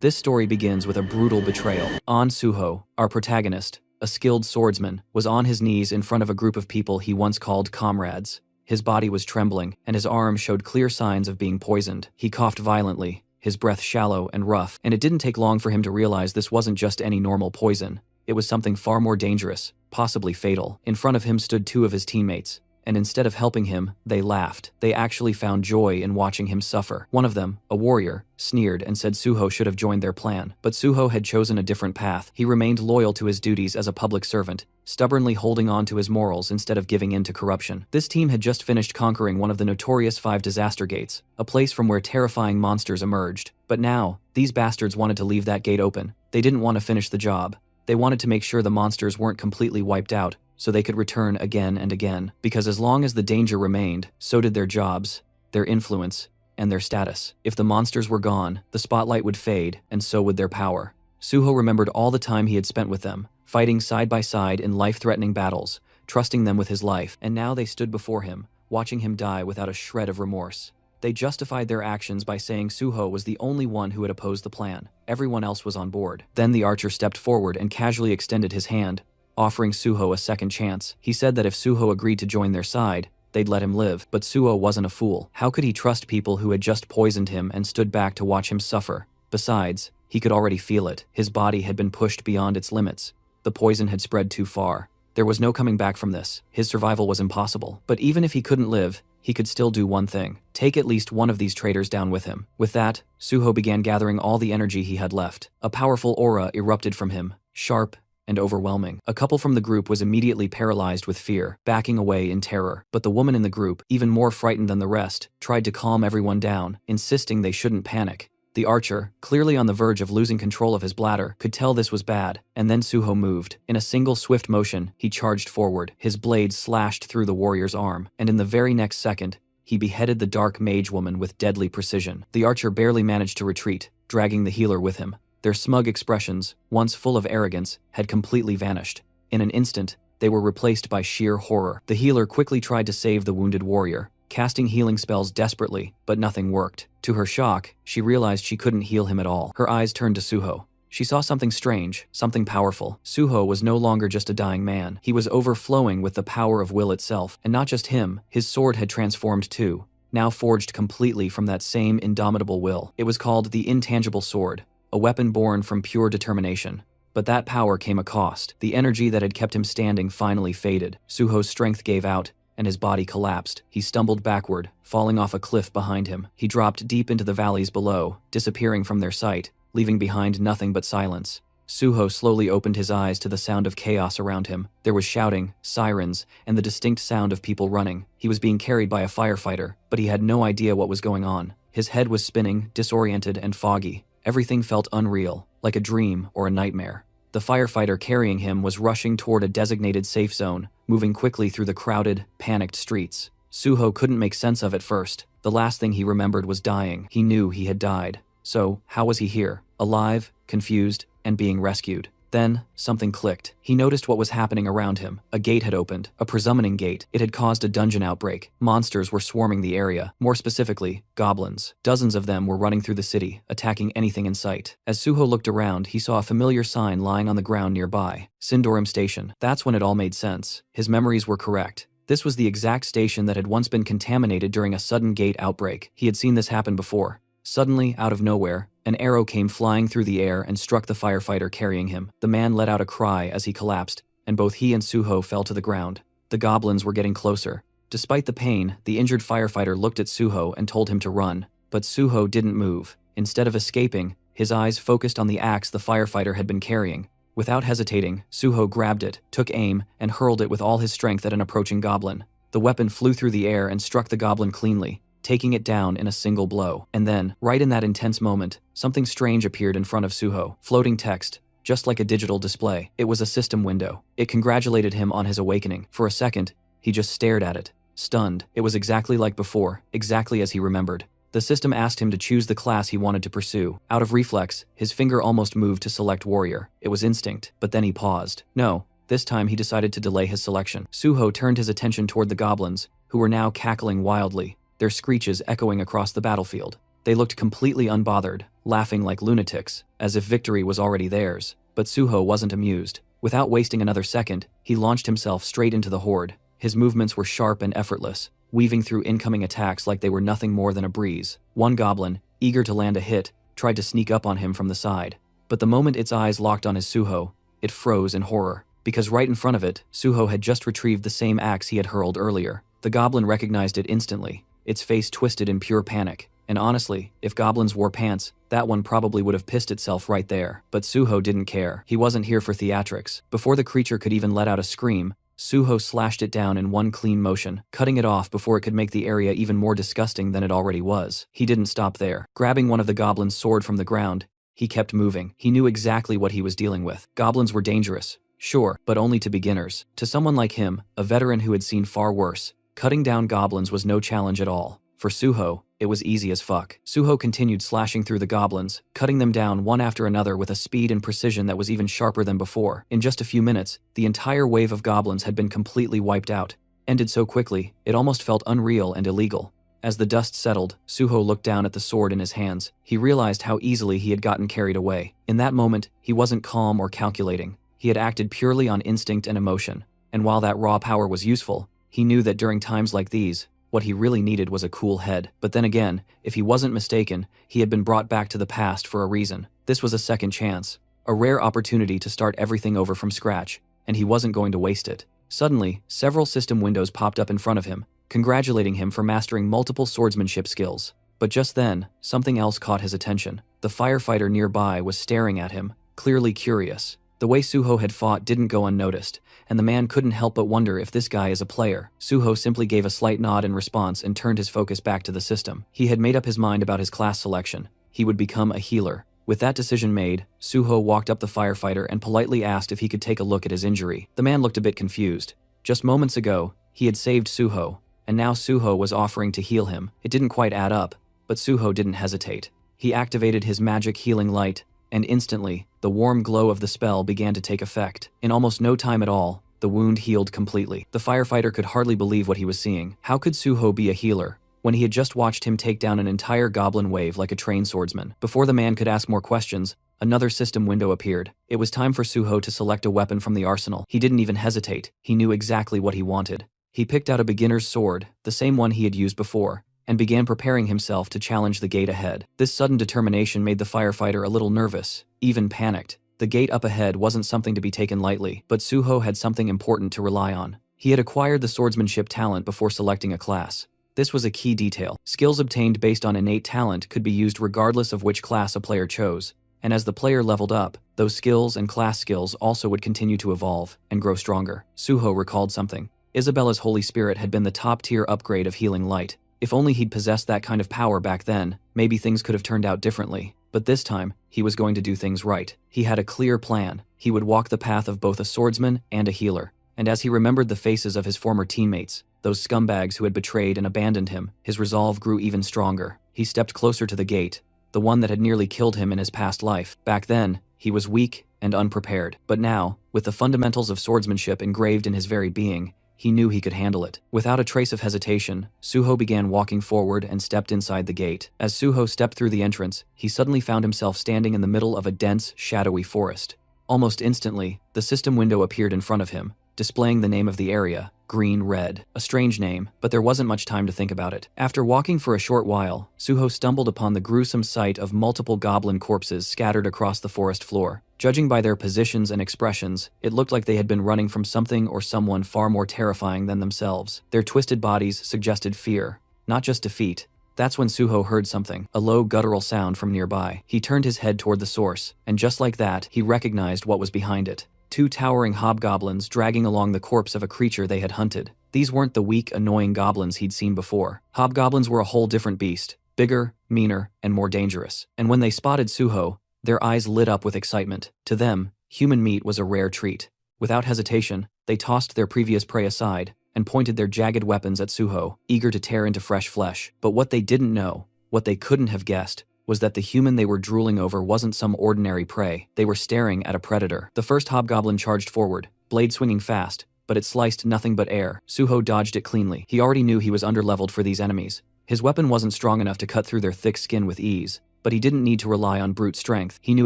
This story begins with a brutal betrayal. An Suho, our protagonist, a skilled swordsman, was on his knees in front of a group of people he once called comrades. His body was trembling, and his arm showed clear signs of being poisoned. He coughed violently, his breath shallow and rough, and it didn't take long for him to realize this wasn't just any normal poison. It was something far more dangerous, possibly fatal. In front of him stood two of his teammates, and instead of helping him, they laughed. They actually found joy in watching him suffer. One of them, a warrior, sneered and said Suho should have joined their plan. But Suho had chosen a different path. He remained loyal to his duties as a public servant, stubbornly holding on to his morals instead of giving in to corruption. This team had just finished conquering one of the notorious 5 disaster gates, a place from where terrifying monsters emerged. But now, these bastards wanted to leave that gate open. They didn't want to finish the job. They wanted to make sure the monsters weren't completely wiped out, so they could return again and again. Because as long as the danger remained, so did their jobs, their influence, and their status. If the monsters were gone, the spotlight would fade, and so would their power. Suho remembered all the time he had spent with them, fighting side by side in life-threatening battles, trusting them with his life, and now they stood before him, watching him die without a shred of remorse. They justified their actions by saying Suho was the only one who had opposed the plan. Everyone else was on board. Then the archer stepped forward and casually extended his hand, offering Suho a second chance. He said that if Suho agreed to join their side, they'd let him live. But Suho wasn't a fool. How could he trust people who had just poisoned him and stood back to watch him suffer? Besides, he could already feel it. His body had been pushed beyond its limits. The poison had spread too far. There was no coming back from this. His survival was impossible. But even if he couldn't live, he could still do one thing: take at least one of these traitors down with him. With that, Suho began gathering all the energy he had left. A powerful aura erupted from him, sharp and overwhelming. A couple from the group was immediately paralyzed with fear, backing away in terror. But the woman in the group, even more frightened than the rest, tried to calm everyone down, insisting they shouldn't panic. The archer, clearly on the verge of losing control of his bladder, could tell this was bad, and then Suho moved. In a single swift motion, he charged forward. His blade slashed through the warrior's arm, and in the very next second, he beheaded the dark mage woman with deadly precision. The archer barely managed to retreat, dragging the healer with him. Their smug expressions, once full of arrogance, had completely vanished. In an instant, they were replaced by sheer horror. The healer quickly tried to save the wounded warrior, casting healing spells desperately, but nothing worked. To her shock, she realized she couldn't heal him at all. Her eyes turned to Suho. She saw something strange, something powerful. Suho was no longer just a dying man. He was overflowing with the power of will itself. And not just him, his sword had transformed too, now forged completely from that same indomitable will. It was called the Intangible Sword, a weapon born from pure determination. But that power came a cost. The energy that had kept him standing finally faded. Suho's strength gave out, and his body collapsed. He stumbled backward, falling off a cliff behind him. He dropped deep into the valleys below, disappearing from their sight, leaving behind nothing but silence. Suho slowly opened his eyes to the sound of chaos around him. There was shouting, sirens, and the distinct sound of people running. He was being carried by a firefighter, but he had no idea what was going on. His head was spinning, disoriented and foggy. Everything felt unreal, like a dream or a nightmare. The firefighter carrying him was rushing toward a designated safe zone, moving quickly through the crowded, panicked streets. Suho couldn't make sense of it first. The last thing he remembered was dying. He knew he had died. So, how was he here? Alive, confused, and being rescued. Then, something clicked. He noticed what was happening around him. A gate had opened, a presummoning gate. It had caused a dungeon outbreak. Monsters were swarming the area. More specifically, goblins. Dozens of them were running through the city, attacking anything in sight. As Suho looked around, he saw a familiar sign lying on the ground nearby. Sindorim Station. That's when it all made sense. His memories were correct. This was the exact station that had once been contaminated during a sudden gate outbreak. He had seen this happen before. Suddenly, out of nowhere, an arrow came flying through the air and struck the firefighter carrying him. The man let out a cry as he collapsed, and both he and Suho fell to the ground. The goblins were getting closer. Despite the pain, the injured firefighter looked at Suho and told him to run. But Suho didn't move. Instead of escaping, his eyes focused on the axe the firefighter had been carrying. Without hesitating, Suho grabbed it, took aim, and hurled it with all his strength at an approaching goblin. The weapon flew through the air and struck the goblin cleanly, taking it down in a single blow. And then, right in that intense moment, something strange appeared in front of Suho. Floating text, just like a digital display. It was a system window. It congratulated him on his awakening. For a second, he just stared at it, stunned. It was exactly like before, exactly as he remembered. The system asked him to choose the class he wanted to pursue. Out of reflex, his finger almost moved to select warrior. It was instinct, but then he paused. No, this time he decided to delay his selection. Suho turned his attention toward the goblins, who were now cackling wildly, their screeches echoing across the battlefield. They looked completely unbothered, laughing like lunatics, as if victory was already theirs. But Suho wasn't amused. Without wasting another second, he launched himself straight into the horde. His movements were sharp and effortless, weaving through incoming attacks like they were nothing more than a breeze. One goblin, eager to land a hit, tried to sneak up on him from the side. But the moment its eyes locked on his Suho, it froze in horror. Because right in front of it, Suho had just retrieved the same axe he had hurled earlier. The goblin recognized it instantly, its face twisted in pure panic. And honestly, if goblins wore pants, that one probably would have pissed itself right there. But Suho didn't care. He wasn't here for theatrics. Before the creature could even let out a scream, Suho slashed it down in one clean motion, cutting it off before it could make the area even more disgusting than it already was. He didn't stop there. Grabbing one of the goblin's sword from the ground, he kept moving. He knew exactly what he was dealing with. Goblins were dangerous, sure, but only to beginners. To someone like him, a veteran who had seen far worse, cutting down goblins was no challenge at all. For Suho, it was easy as fuck. Suho continued slashing through the goblins, cutting them down one after another with a speed and precision that was even sharper than before. In just a few minutes, the entire wave of goblins had been completely wiped out. Ended so quickly, it almost felt unreal and illegal. As the dust settled, Suho looked down at the sword in his hands. He realized how easily he had gotten carried away. In that moment, he wasn't calm or calculating. He had acted purely on instinct and emotion. And while that raw power was useful, he knew that during times like these, what he really needed was a cool head. But then again, if he wasn't mistaken, he had been brought back to the past for a reason. This was a second chance, a rare opportunity to start everything over from scratch, and he wasn't going to waste it. Suddenly, several system windows popped up in front of him, congratulating him for mastering multiple swordsmanship skills. But just then, something else caught his attention. The firefighter nearby was staring at him, clearly curious. The way Suho had fought didn't go unnoticed, and the man couldn't help but wonder if this guy is a player. Suho simply gave a slight nod in response and turned his focus back to the system. He had made up his mind about his class selection. He would become a healer. With that decision made, Suho walked up the firefighter and politely asked if he could take a look at his injury. The man looked a bit confused. Just moments ago, he had saved Suho, and now Suho was offering to heal him. It didn't quite add up, but Suho didn't hesitate. He activated his magic healing light, and instantly, the warm glow of the spell began to take effect. In almost no time at all, the wound healed completely. The firefighter could hardly believe what he was seeing. How could Suho be a healer when he had just watched him take down an entire goblin wave like a trained swordsman? Before the man could ask more questions, another system window appeared. It was time for Suho to select a weapon from the arsenal. He didn't even hesitate. He knew exactly what he wanted. He picked out a beginner's sword, the same one he had used before, and began preparing himself to challenge the gate ahead. This sudden determination made the firefighter a little nervous, even panicked. The gate up ahead wasn't something to be taken lightly, but Suho had something important to rely on. He had acquired the swordsmanship talent before selecting a class. This was a key detail. Skills obtained based on innate talent could be used regardless of which class a player chose. And as the player leveled up, those skills and class skills also would continue to evolve and grow stronger. Suho recalled something. Isabella's Holy Spirit had been the top-tier upgrade of Healing Light. If only he'd possessed that kind of power back then, maybe things could have turned out differently. But this time, he was going to do things right. He had a clear plan. He would walk the path of both a swordsman and a healer. And as he remembered the faces of his former teammates, those scumbags who had betrayed and abandoned him, his resolve grew even stronger. He stepped closer to the gate, the one that had nearly killed him in his past life. Back then, he was weak and unprepared. But now, with the fundamentals of swordsmanship engraved in his very being, he knew he could handle it. Without a trace of hesitation, Suho began walking forward and stepped inside the gate. As Suho stepped through the entrance, he suddenly found himself standing in the middle of a dense, shadowy forest. Almost instantly, the system window appeared in front of him, displaying the name of the area, Green Red. A strange name, but there wasn't much time to think about it. After walking for a short while, Suho stumbled upon the gruesome sight of multiple goblin corpses scattered across the forest floor. Judging by their positions and expressions, it looked like they had been running from something or someone far more terrifying than themselves. Their twisted bodies suggested fear, not just defeat. That's when Suho heard something, a low guttural sound from nearby. He turned his head toward the source, and just like that, he recognized what was behind it. Two towering hobgoblins dragging along the corpse of a creature they had hunted. These weren't the weak, annoying goblins he'd seen before. Hobgoblins were a whole different beast, bigger, meaner, and more dangerous. And when they spotted Suho, their eyes lit up with excitement. To them, human meat was a rare treat. Without hesitation, they tossed their previous prey aside and pointed their jagged weapons at Suho, eager to tear into fresh flesh. But what they didn't know, what they couldn't have guessed, was that the human they were drooling over wasn't some ordinary prey. They were staring at a predator. The first hobgoblin charged forward, blade swinging fast, but it sliced nothing but air. Suho dodged it cleanly. He already knew he was underleveled for these enemies, His weapon wasn't strong enough to cut through their thick skin with ease, but he didn't need to rely on brute strength. He knew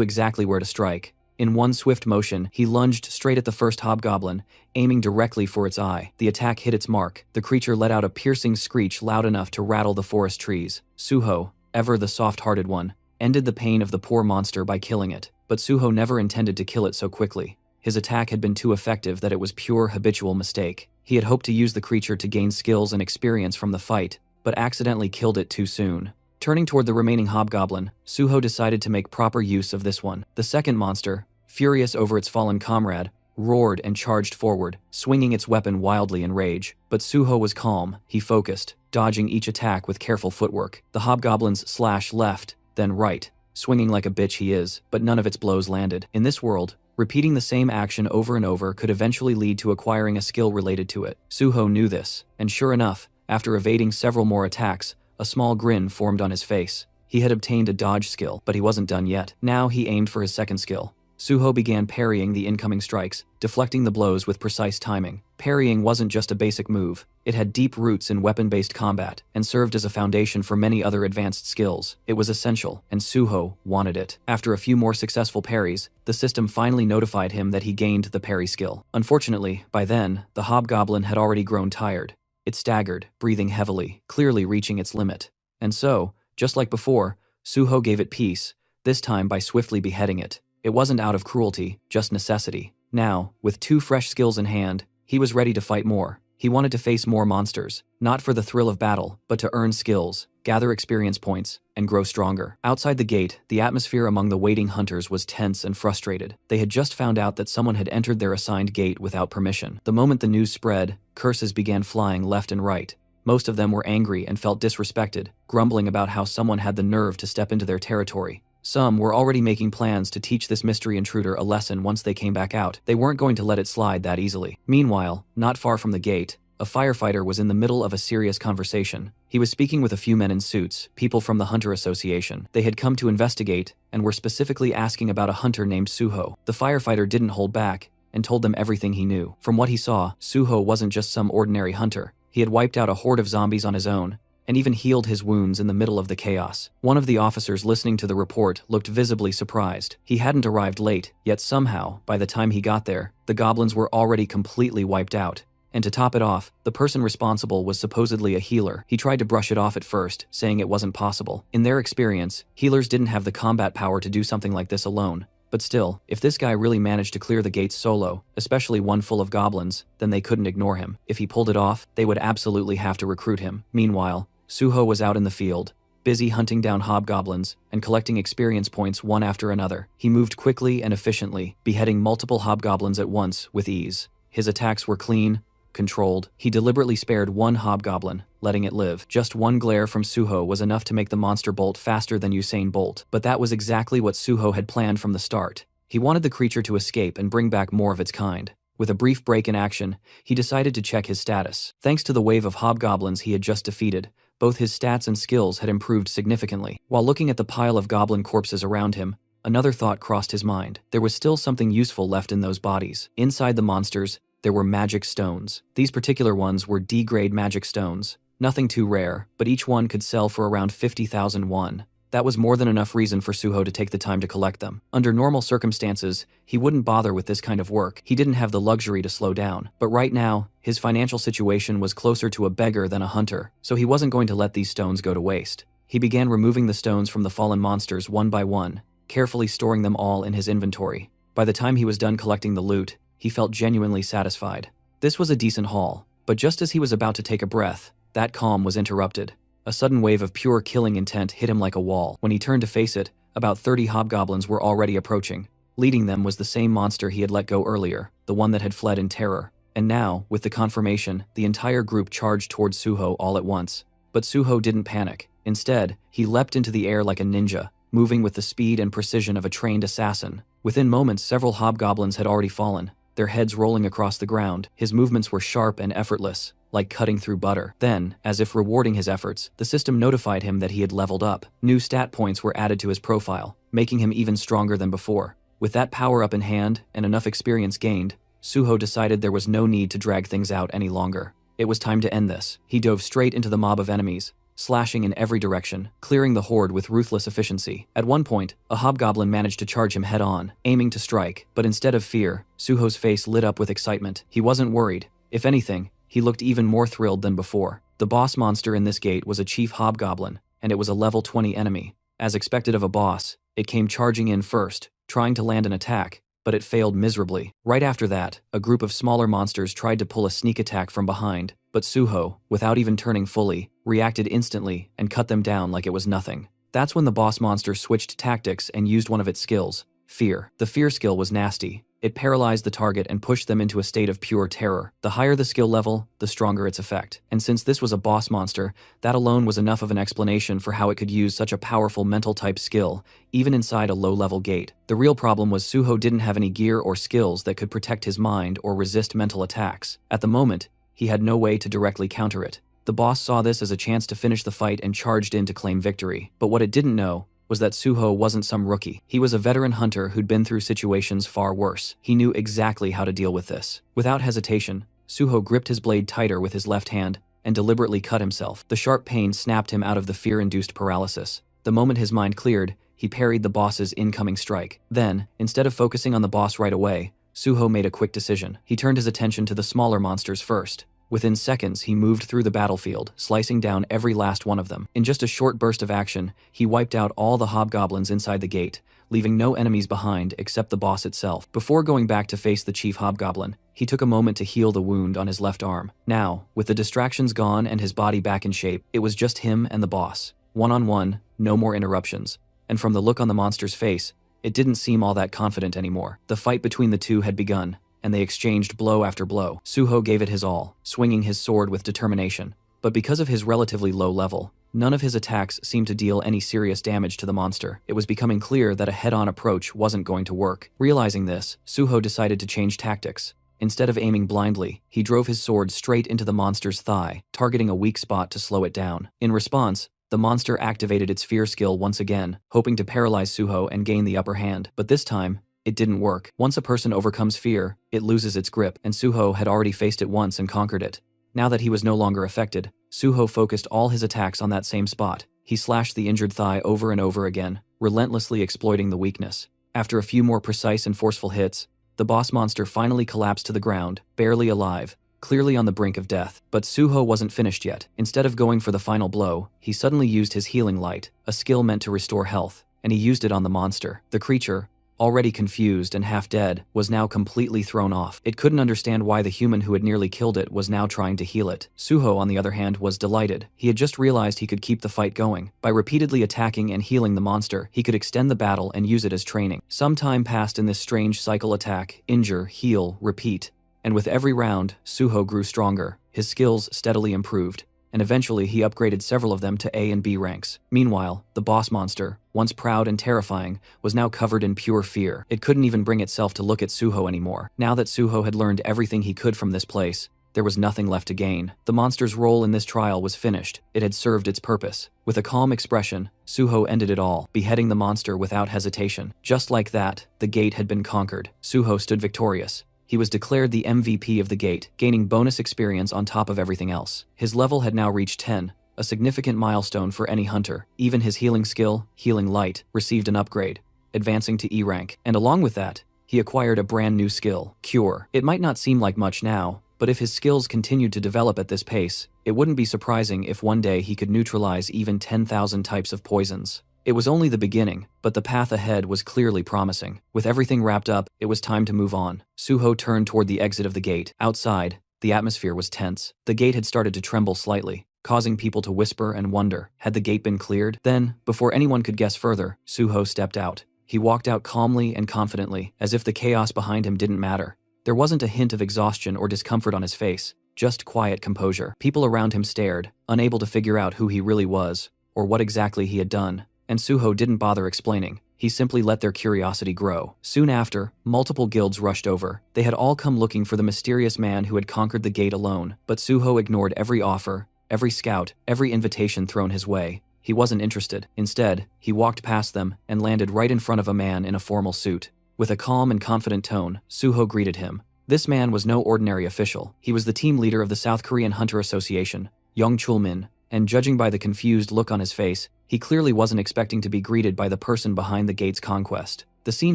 exactly where to strike. In one swift motion, he lunged straight at the first hobgoblin, aiming directly for its eye. The attack hit its mark. The creature let out a piercing screech loud enough to rattle the forest trees. Suho, ever the soft-hearted one, ended the pain of the poor monster by killing it. But Suho never intended to kill it so quickly. His attack had been too effective that it was pure habitual mistake. He had hoped to use the creature to gain skills and experience from the fight, but accidentally killed it too soon. Turning toward the remaining hobgoblin, Suho decided to make proper use of this one. The second monster, furious over its fallen comrade, roared and charged forward, swinging its weapon wildly in rage. But Suho was calm. He focused, dodging each attack with careful footwork. The hobgoblins slashed left, then right, swinging like a bitch he is, but none of its blows landed. In this world, repeating the same action over and over could eventually lead to acquiring a skill related to it. Suho knew this, and sure enough, after evading several more attacks, a small grin formed on his face. He had obtained a dodge skill, but he wasn't done yet. Now he aimed for his second skill. Suho began parrying the incoming strikes, deflecting the blows with precise timing. Parrying wasn't just a basic move. It had deep roots in weapon-based combat, and served as a foundation for many other advanced skills. It was essential, and Suho wanted it. After a few more successful parries, the system finally notified him that he gained the parry skill. Unfortunately, by then, the hobgoblin had already grown tired. It staggered, breathing heavily, clearly reaching its limit. And so, just like before, Suho gave it peace, this time by swiftly beheading it. It wasn't out of cruelty, just necessity. Now, with 2 fresh skills in hand, he was ready to fight more. He wanted to face more monsters, not for the thrill of battle, but to earn skills, gather experience points, and grow stronger. Outside the gate, the atmosphere among the waiting hunters was tense and frustrated. They had just found out that someone had entered their assigned gate without permission. The moment the news spread, curses began flying left and right. Most of them were angry and felt disrespected, grumbling about how someone had the nerve to step into their territory. Some were already making plans to teach this mystery intruder a lesson once they came back out. They weren't going to let it slide that easily. Meanwhile, not far from the gate, a firefighter was in the middle of a serious conversation. He was speaking with a few men in suits, people from the Hunter Association. They had come to investigate and were specifically asking about a hunter named Suho. The firefighter didn't hold back and told them everything he knew. From what he saw, Suho wasn't just some ordinary hunter. He had wiped out a horde of zombies on his own, and even healed his wounds in the middle of the chaos. One of the officers listening to the report looked visibly surprised. He hadn't arrived late, yet somehow, by the time he got there, the goblins were already completely wiped out. And to top it off, the person responsible was supposedly a healer. He tried to brush it off at first, saying it wasn't possible. In their experience, healers didn't have the combat power to do something like this alone. But still, if this guy really managed to clear the gates solo, especially one full of goblins, then they couldn't ignore him. If he pulled it off, they would absolutely have to recruit him. Meanwhile, Suho was out in the field, busy hunting down hobgoblins and collecting experience points one after another. He moved quickly and efficiently, beheading multiple hobgoblins at once with ease. His attacks were clean, controlled. He deliberately spared one hobgoblin, letting it live. Just one glare from Suho was enough to make the monster bolt faster than Usain Bolt. But that was exactly what Suho had planned from the start. He wanted the creature to escape and bring back more of its kind. With a brief break in action, he decided to check his status. Thanks to the wave of hobgoblins he had just defeated, both his stats and skills had improved significantly. While looking at the pile of goblin corpses around him, another thought crossed his mind. There was still something useful left in those bodies. Inside the monsters, there were magic stones. These particular ones were D-grade magic stones. Nothing too rare, but each one could sell for around 50,000 won. That was more than enough reason for Suho to take the time to collect them. Under normal circumstances, he wouldn't bother with this kind of work. He didn't have the luxury to slow down. But right now, his financial situation was closer to a beggar than a hunter, so he wasn't going to let these stones go to waste. He began removing the stones from the fallen monsters one by one, carefully storing them all in his inventory. By the time he was done collecting the loot, he felt genuinely satisfied. This was a decent haul, but just as he was about to take a breath, that calm was interrupted. A sudden wave of pure killing intent hit him like a wall. When he turned to face it, about 30 hobgoblins were already approaching. Leading them was the same monster he had let go earlier, the one that had fled in terror. And now, with the confirmation, the entire group charged towards Suho all at once. But Suho didn't panic. Instead, he leapt into the air like a ninja, moving with the speed and precision of a trained assassin. Within moments, several hobgoblins had already fallen, their heads rolling across the ground. His movements were sharp and effortless, like cutting through butter. Then, as if rewarding his efforts, the system notified him that he had leveled up. New stat points were added to his profile, making him even stronger than before. With that power up in hand and enough experience gained, Suho decided there was no need to drag things out any longer. It was time to end this. He dove straight into the mob of enemies, slashing in every direction, clearing the horde with ruthless efficiency. At one point, a hobgoblin managed to charge him head-on, aiming to strike, but instead of fear, Suho's face lit up with excitement. He wasn't worried. If anything, he looked even more thrilled than before. The boss monster in this gate was a chief hobgoblin, and it was a level 20 enemy. As expected of a boss, it came charging in first, trying to land an attack, but it failed miserably. Right after that, a group of smaller monsters tried to pull a sneak attack from behind, but Suho, without even turning fully, reacted instantly and cut them down like it was nothing. That's when the boss monster switched tactics and used one of its skills, fear. The fear skill was nasty. It paralyzed the target and pushed them into a state of pure terror. The higher the skill level, the stronger its effect. And since this was a boss monster, that alone was enough of an explanation for how it could use such a powerful mental type skill, even inside a low-level gate. The real problem was Suho didn't have any gear or skills that could protect his mind or resist mental attacks. At the moment, he had no way to directly counter it. The boss saw this as a chance to finish the fight and charged in to claim victory. But what it didn't know was that Suho wasn't some rookie. He was a veteran hunter who'd been through situations far worse. He knew exactly how to deal with this. Without hesitation, Suho gripped his blade tighter with his left hand and deliberately cut himself. The sharp pain snapped him out of the fear-induced paralysis. The moment his mind cleared, he parried the boss's incoming strike. Then, instead of focusing on the boss right away, Suho made a quick decision. He turned his attention to the smaller monsters first. Within seconds, he moved through the battlefield, slicing down every last one of them. In just a short burst of action, he wiped out all the hobgoblins inside the gate, leaving no enemies behind except the boss itself. Before going back to face the chief hobgoblin, he took a moment to heal the wound on his left arm. Now, with the distractions gone and his body back in shape, it was just him and the boss. One-on-one, no more interruptions. And from the look on the monster's face, it didn't seem all that confident anymore. The fight between the two had begun, and they exchanged blow after blow. Suho gave it his all, swinging his sword with determination. But because of his relatively low level, none of his attacks seemed to deal any serious damage to the monster. It was becoming clear that a head-on approach wasn't going to work. Realizing this, Suho decided to change tactics. Instead of aiming blindly, he drove his sword straight into the monster's thigh, targeting a weak spot to slow it down. In response, the monster activated its fear skill once again, hoping to paralyze Suho and gain the upper hand. But this time, it didn't work. Once a person overcomes fear, it loses its grip, and Suho had already faced it once and conquered it. Now that he was no longer affected, Suho focused all his attacks on that same spot. He slashed the injured thigh over and over again, relentlessly exploiting the weakness. After a few more precise and forceful hits, the boss monster finally collapsed to the ground, barely alive, clearly on the brink of death. But Suho wasn't finished yet. Instead of going for the final blow, he suddenly used his healing light, a skill meant to restore health, and he used it on the monster. The creature, already confused and half dead, was now completely thrown off. It couldn't understand why the human who had nearly killed it was now trying to heal it. Suho, on the other hand, was delighted. He had just realized he could keep the fight going. By repeatedly attacking and healing the monster, he could extend the battle and use it as training. Some time passed in this strange cycle: attack, injure, heal, repeat. And with every round, Suho grew stronger. His skills steadily improved, and eventually he upgraded several of them to A and B ranks. Meanwhile, the boss monster, once proud and terrifying, was now covered in pure fear. It couldn't even bring itself to look at Suho anymore. Now that Suho had learned everything he could from this place, there was nothing left to gain. The monster's role in this trial was finished. It had served its purpose. With a calm expression, Suho ended it all, beheading the monster without hesitation. Just like that, the gate had been conquered. Suho stood victorious. He was declared the MVP of the gate, gaining bonus experience on top of everything else. His level had now reached 10, a significant milestone for any hunter. Even his healing skill, Healing Light, received an upgrade, advancing to E rank. And along with that, he acquired a brand new skill, Cure. It might not seem like much now, but if his skills continued to develop at this pace, it wouldn't be surprising if one day he could neutralize even 10,000 types of poisons. It was only the beginning, but the path ahead was clearly promising. With everything wrapped up, it was time to move on. Suho turned toward the exit of the gate. Outside, the atmosphere was tense. The gate had started to tremble slightly, causing people to whisper and wonder, had the gate been cleared? Then, before anyone could guess further, Suho stepped out. He walked out calmly and confidently, as if the chaos behind him didn't matter. There wasn't a hint of exhaustion or discomfort on his face, just quiet composure. People around him stared, unable to figure out who he really was, or what exactly he had done. And Suho didn't bother explaining. He simply let their curiosity grow. Soon after, multiple guilds rushed over. They had all come looking for the mysterious man who had conquered the gate alone. But Suho ignored every offer, every scout, every invitation thrown his way. He wasn't interested. Instead, he walked past them and landed right in front of a man in a formal suit. With a calm and confident tone, Suho greeted him. This man was no ordinary official. He was the team leader of the South Korean Hunter Association, Young Chul-min, and judging by the confused look on his face, he clearly wasn't expecting to be greeted by the person behind the gate's conquest. The scene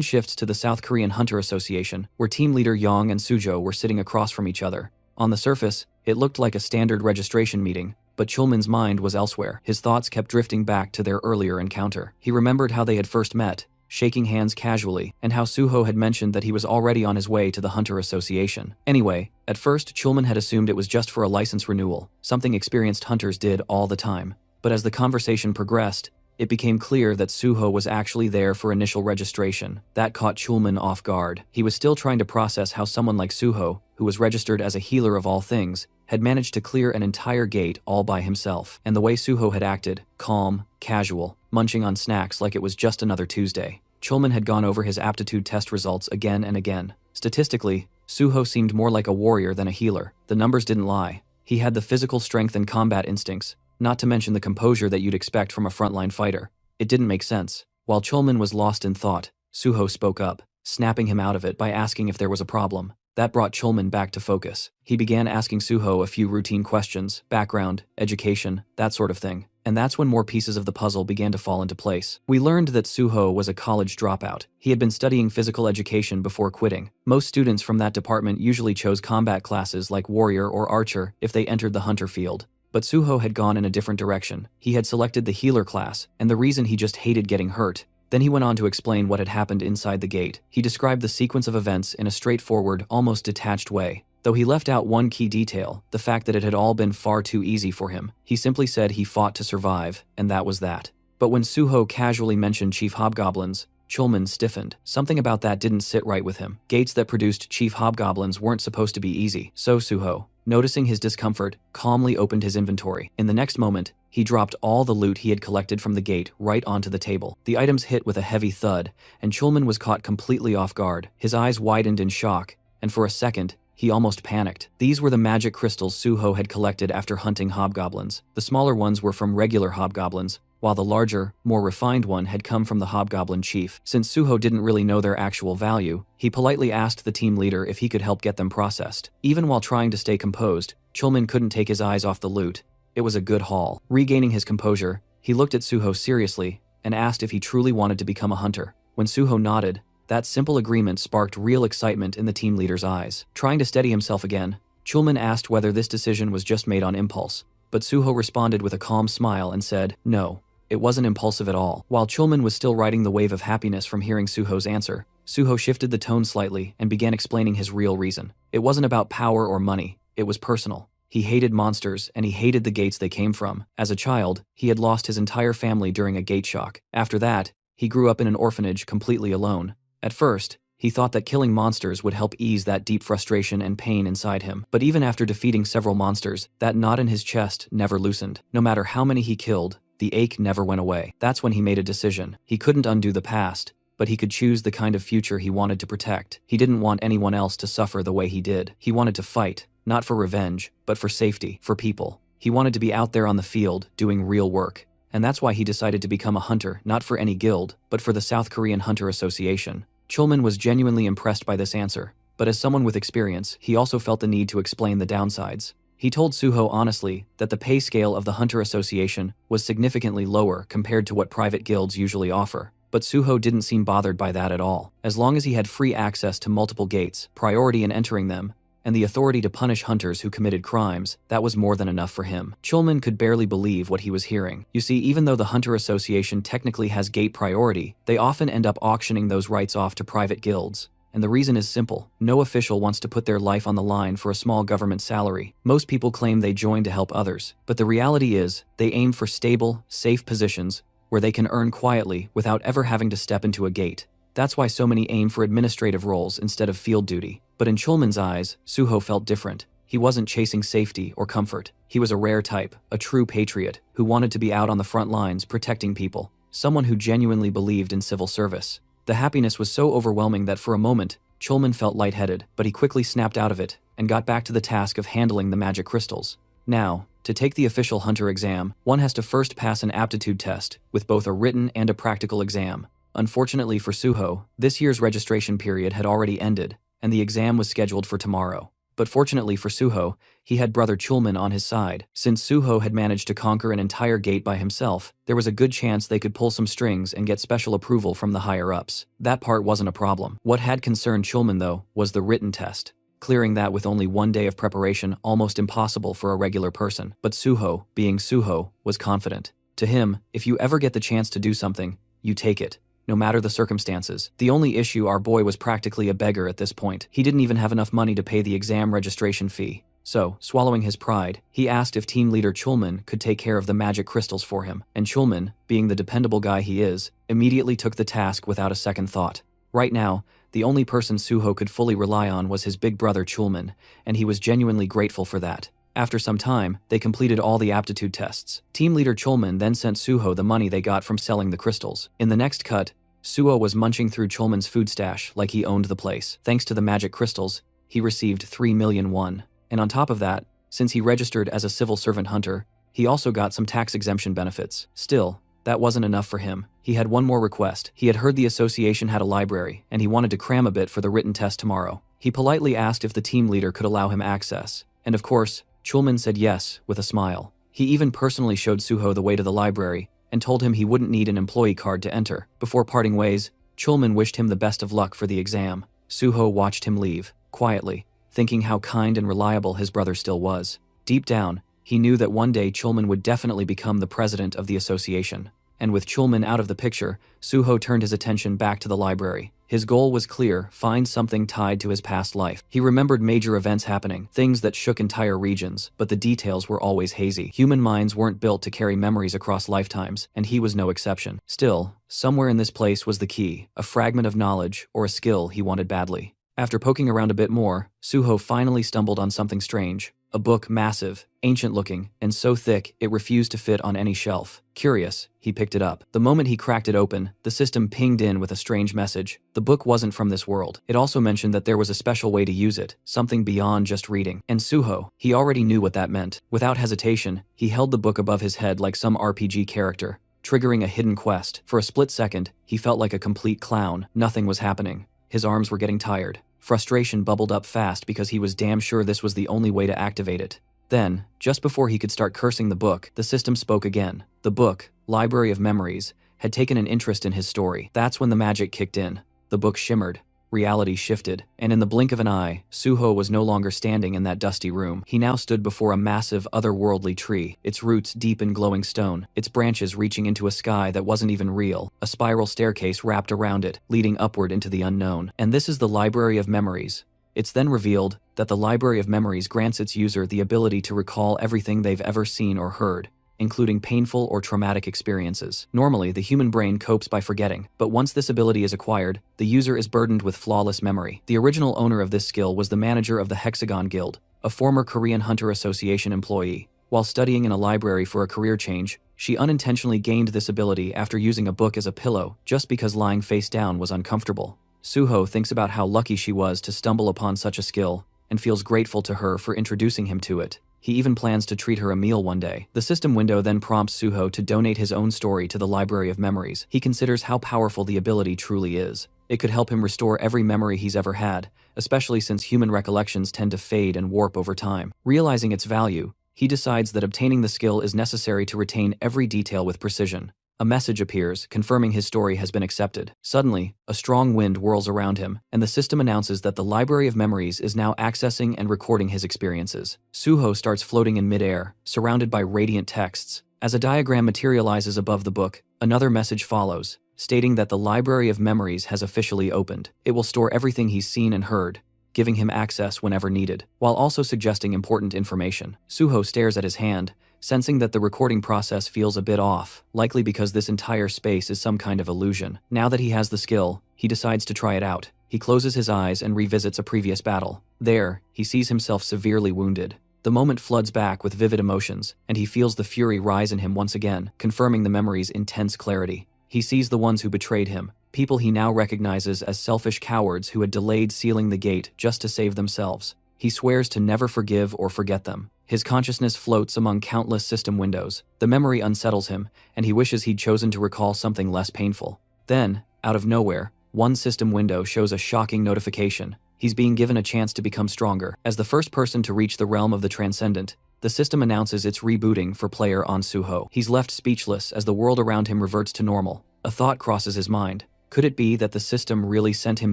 shifts to the South Korean Hunter Association, where team leader Yang and Sujo were sitting across from each other. On the surface, it looked like a standard registration meeting, but Chulman's mind was elsewhere. His thoughts kept drifting back to their earlier encounter. He remembered how they had first met, shaking hands casually, and how Suho had mentioned that he was already on his way to the Hunter Association. Anyway, at first Chulman had assumed it was just for a license renewal, something experienced hunters did all the time. But as the conversation progressed, it became clear that Suho was actually there for initial registration. That caught Chulman off guard. He was still trying to process how someone like Suho, who was registered as a healer of all things, had managed to clear an entire gate all by himself. And the way Suho had acted, calm, casual, munching on snacks like it was just another Tuesday. Chulman had gone over his aptitude test results again and again. Statistically, Suho seemed more like a warrior than a healer. The numbers didn't lie. He had the physical strength and combat instincts, not to mention the composure that you'd expect from a frontline fighter. It didn't make sense. While Chulman was lost in thought, Suho spoke up, snapping him out of it by asking if there was a problem. That brought Chulman back to focus. He began asking Suho a few routine questions, background, education, that sort of thing. And that's when more pieces of the puzzle began to fall into place. We learned that Suho was a college dropout. He had been studying physical education before quitting. Most students from that department usually chose combat classes like warrior or archer if they entered the hunter field. But Suho had gone in a different direction. He had selected the healer class, and the reason he just hated getting hurt. Then he went on to explain what had happened inside the gate. He described the sequence of events in a straightforward, almost detached way. Though he left out one key detail, the fact that it had all been far too easy for him. He simply said he fought to survive, and that was that. But when Suho casually mentioned Chief Hobgoblins, Chulman stiffened. Something about that didn't sit right with him. Gates that produced Chief Hobgoblins weren't supposed to be easy. So Suho, noticing his discomfort, calmly opened his inventory. In the next moment, he dropped all the loot he had collected from the gate right onto the table. The items hit with a heavy thud, and Chulman was caught completely off guard. His eyes widened in shock, and for a second, he almost panicked. These were the magic crystals Suho had collected after hunting hobgoblins. The smaller ones were from regular hobgoblins, while the larger, more refined one had come from the hobgoblin chief. Since Suho didn't really know their actual value, he politely asked the team leader if he could help get them processed. Even while trying to stay composed, Chulman couldn't take his eyes off the loot. It was a good haul. Regaining his composure, he looked at Suho seriously and asked if he truly wanted to become a hunter. When Suho nodded, that simple agreement sparked real excitement in the team leader's eyes. Trying to steady himself again, Chulman asked whether this decision was just made on impulse, but Suho responded with a calm smile and said, "No, it wasn't impulsive at all." While Chulman was still riding the wave of happiness from hearing Suho's answer, Suho shifted the tone slightly and began explaining his real reason. It wasn't about power or money, it was personal. He hated monsters and he hated the gates they came from. As a child, he had lost his entire family during a gate shock. After that, he grew up in an orphanage completely alone. At first, he thought that killing monsters would help ease that deep frustration and pain inside him. But even after defeating several monsters, that knot in his chest never loosened. No matter how many he killed, the ache never went away. That's when he made a decision. He couldn't undo the past, but he could choose the kind of future he wanted to protect. He didn't want anyone else to suffer the way he did. He wanted to fight, not for revenge, but for safety, for people. He wanted to be out there on the field, doing real work. And that's why he decided to become a hunter, not for any guild, but for the South Korean Hunter Association. Chulman was genuinely impressed by this answer, but as someone with experience, he also felt the need to explain the downsides. He told Suho honestly that the pay scale of the Hunter Association was significantly lower compared to what private guilds usually offer. But Suho didn't seem bothered by that at all. As long as he had free access to multiple gates, priority in entering them, and the authority to punish hunters who committed crimes, that was more than enough for him. Chulman could barely believe what he was hearing. You see, even though the Hunter Association technically has gate priority, they often end up auctioning those rights off to private guilds. And the reason is simple. No official wants to put their life on the line for a small government salary. Most people claim they join to help others, but the reality is, they aim for stable, safe positions where they can earn quietly without ever having to step into a gate. That's why so many aim for administrative roles instead of field duty. But in Chulman's eyes, Suho felt different. He wasn't chasing safety or comfort. He was a rare type, a true patriot, who wanted to be out on the front lines protecting people, someone who genuinely believed in civil service. The happiness was so overwhelming that for a moment, Chulman felt lightheaded, but he quickly snapped out of it and got back to the task of handling the magic crystals. Now, to take the official hunter exam, one has to first pass an aptitude test with both a written and a practical exam. Unfortunately for Suho, this year's registration period had already ended, and the exam was scheduled for tomorrow. But fortunately for Suho, he had brother Chulman on his side. Since Suho had managed to conquer an entire gate by himself, there was a good chance they could pull some strings and get special approval from the higher-ups. That part wasn't a problem. What had concerned Chulman, though, was the written test. Clearing that with only one day of preparation almost impossible for a regular person. But Suho, being Suho, was confident. To him, if you ever get the chance to do something, you take it, no matter the circumstances. The only issue, our boy was practically a beggar at this point. He didn't even have enough money to pay the exam registration fee. So, swallowing his pride, he asked if team leader Chulman could take care of the magic crystals for him, and Chulman, being the dependable guy he is, immediately took the task without a second thought. Right now, the only person Suho could fully rely on was his big brother Chulman, and he was genuinely grateful for that. After some time, they completed all the aptitude tests. Team leader Chulman then sent Suho the money they got from selling the crystals. In the next cut, Suho was munching through Chulman's food stash like he owned the place. Thanks to the magic crystals, he received 3 million won. And on top of that, since he registered as a civil servant hunter, he also got some tax exemption benefits. Still, that wasn't enough for him. He had one more request. He had heard the association had a library, and he wanted to cram a bit for the written test tomorrow. He politely asked if the team leader could allow him access. And of course, Chulman said yes, with a smile. He even personally showed Suho the way to the library, and told him he wouldn't need an employee card to enter. Before parting ways, Chulman wished him the best of luck for the exam. Suho watched him leave, quietly, thinking how kind and reliable his brother still was. Deep down, he knew that one day Chulman would definitely become the president of the association. And with Chulman out of the picture, Suho turned his attention back to the library. His goal was clear: find something tied to his past life. He remembered major events happening, things that shook entire regions, but the details were always hazy. Human minds weren't built to carry memories across lifetimes, and he was no exception. Still, somewhere in this place was the key, a fragment of knowledge or a skill he wanted badly. After poking around a bit more, Suho finally stumbled on something strange. A book, massive, ancient-looking, and so thick it refused to fit on any shelf. Curious, he picked it up. The moment he cracked it open, the system pinged in with a strange message. The book wasn't from this world. It also mentioned that there was a special way to use it, something beyond just reading. And Suho, he already knew what that meant. Without hesitation, he held the book above his head like some RPG character, triggering a hidden quest. For a split second, he felt like a complete clown. Nothing was happening. His arms were getting tired. Frustration bubbled up fast because he was damn sure this was the only way to activate it. Then, just before he could start cursing the book, the system spoke again. The book, Library of Memories, had taken an interest in his story. That's when the magic kicked in. The book shimmered. Reality shifted, and in the blink of an eye, Suho was no longer standing in that dusty room. He now stood before a massive, otherworldly tree, its roots deep in glowing stone, its branches reaching into a sky that wasn't even real, a spiral staircase wrapped around it, leading upward into the unknown. And this is the Library of Memories. It's then revealed that the Library of Memories grants its user the ability to recall everything they've ever seen or heard, including painful or traumatic experiences. Normally, the human brain copes by forgetting, but once this ability is acquired, the user is burdened with flawless memory. The original owner of this skill was the manager of the Hexagon Guild, a former Korean Hunter Association employee. While studying in a library for a career change, she unintentionally gained this ability after using a book as a pillow, just because lying face down was uncomfortable. Suho thinks about how lucky she was to stumble upon such a skill, and feels grateful to her for introducing him to it. He even plans to treat her a meal one day. The system window then prompts Suho to donate his own story to the Library of Memories. He considers how powerful the ability truly is. It could help him restore every memory he's ever had, especially since human recollections tend to fade and warp over time. Realizing its value, he decides that obtaining the skill is necessary to retain every detail with precision. A message appears, confirming his story has been accepted. Suddenly, a strong wind whirls around him, and the system announces that the Library of Memories is now accessing and recording his experiences. Suho starts floating in midair, surrounded by radiant texts. As a diagram materializes above the book, another message follows, stating that the Library of Memories has officially opened. It will store everything he's seen and heard, giving him access whenever needed, while also suggesting important information. Suho stares at his hand, sensing that the recording process feels a bit off, likely because this entire space is some kind of illusion. Now that he has the skill, he decides to try it out. He closes his eyes and revisits a previous battle. There, he sees himself severely wounded. The moment floods back with vivid emotions, and he feels the fury rise in him once again, confirming the memory's intense clarity. He sees the ones who betrayed him, people he now recognizes as selfish cowards who had delayed sealing the gate just to save themselves. He swears to never forgive or forget them. His consciousness floats among countless system windows. The memory unsettles him, and he wishes he'd chosen to recall something less painful. Then, out of nowhere, one system window shows a shocking notification. He's being given a chance to become stronger. As the first person to reach the realm of the transcendent, the system announces it's rebooting for player Suho. He's left speechless as the world around him reverts to normal. A thought crosses his mind. Could it be that the system really sent him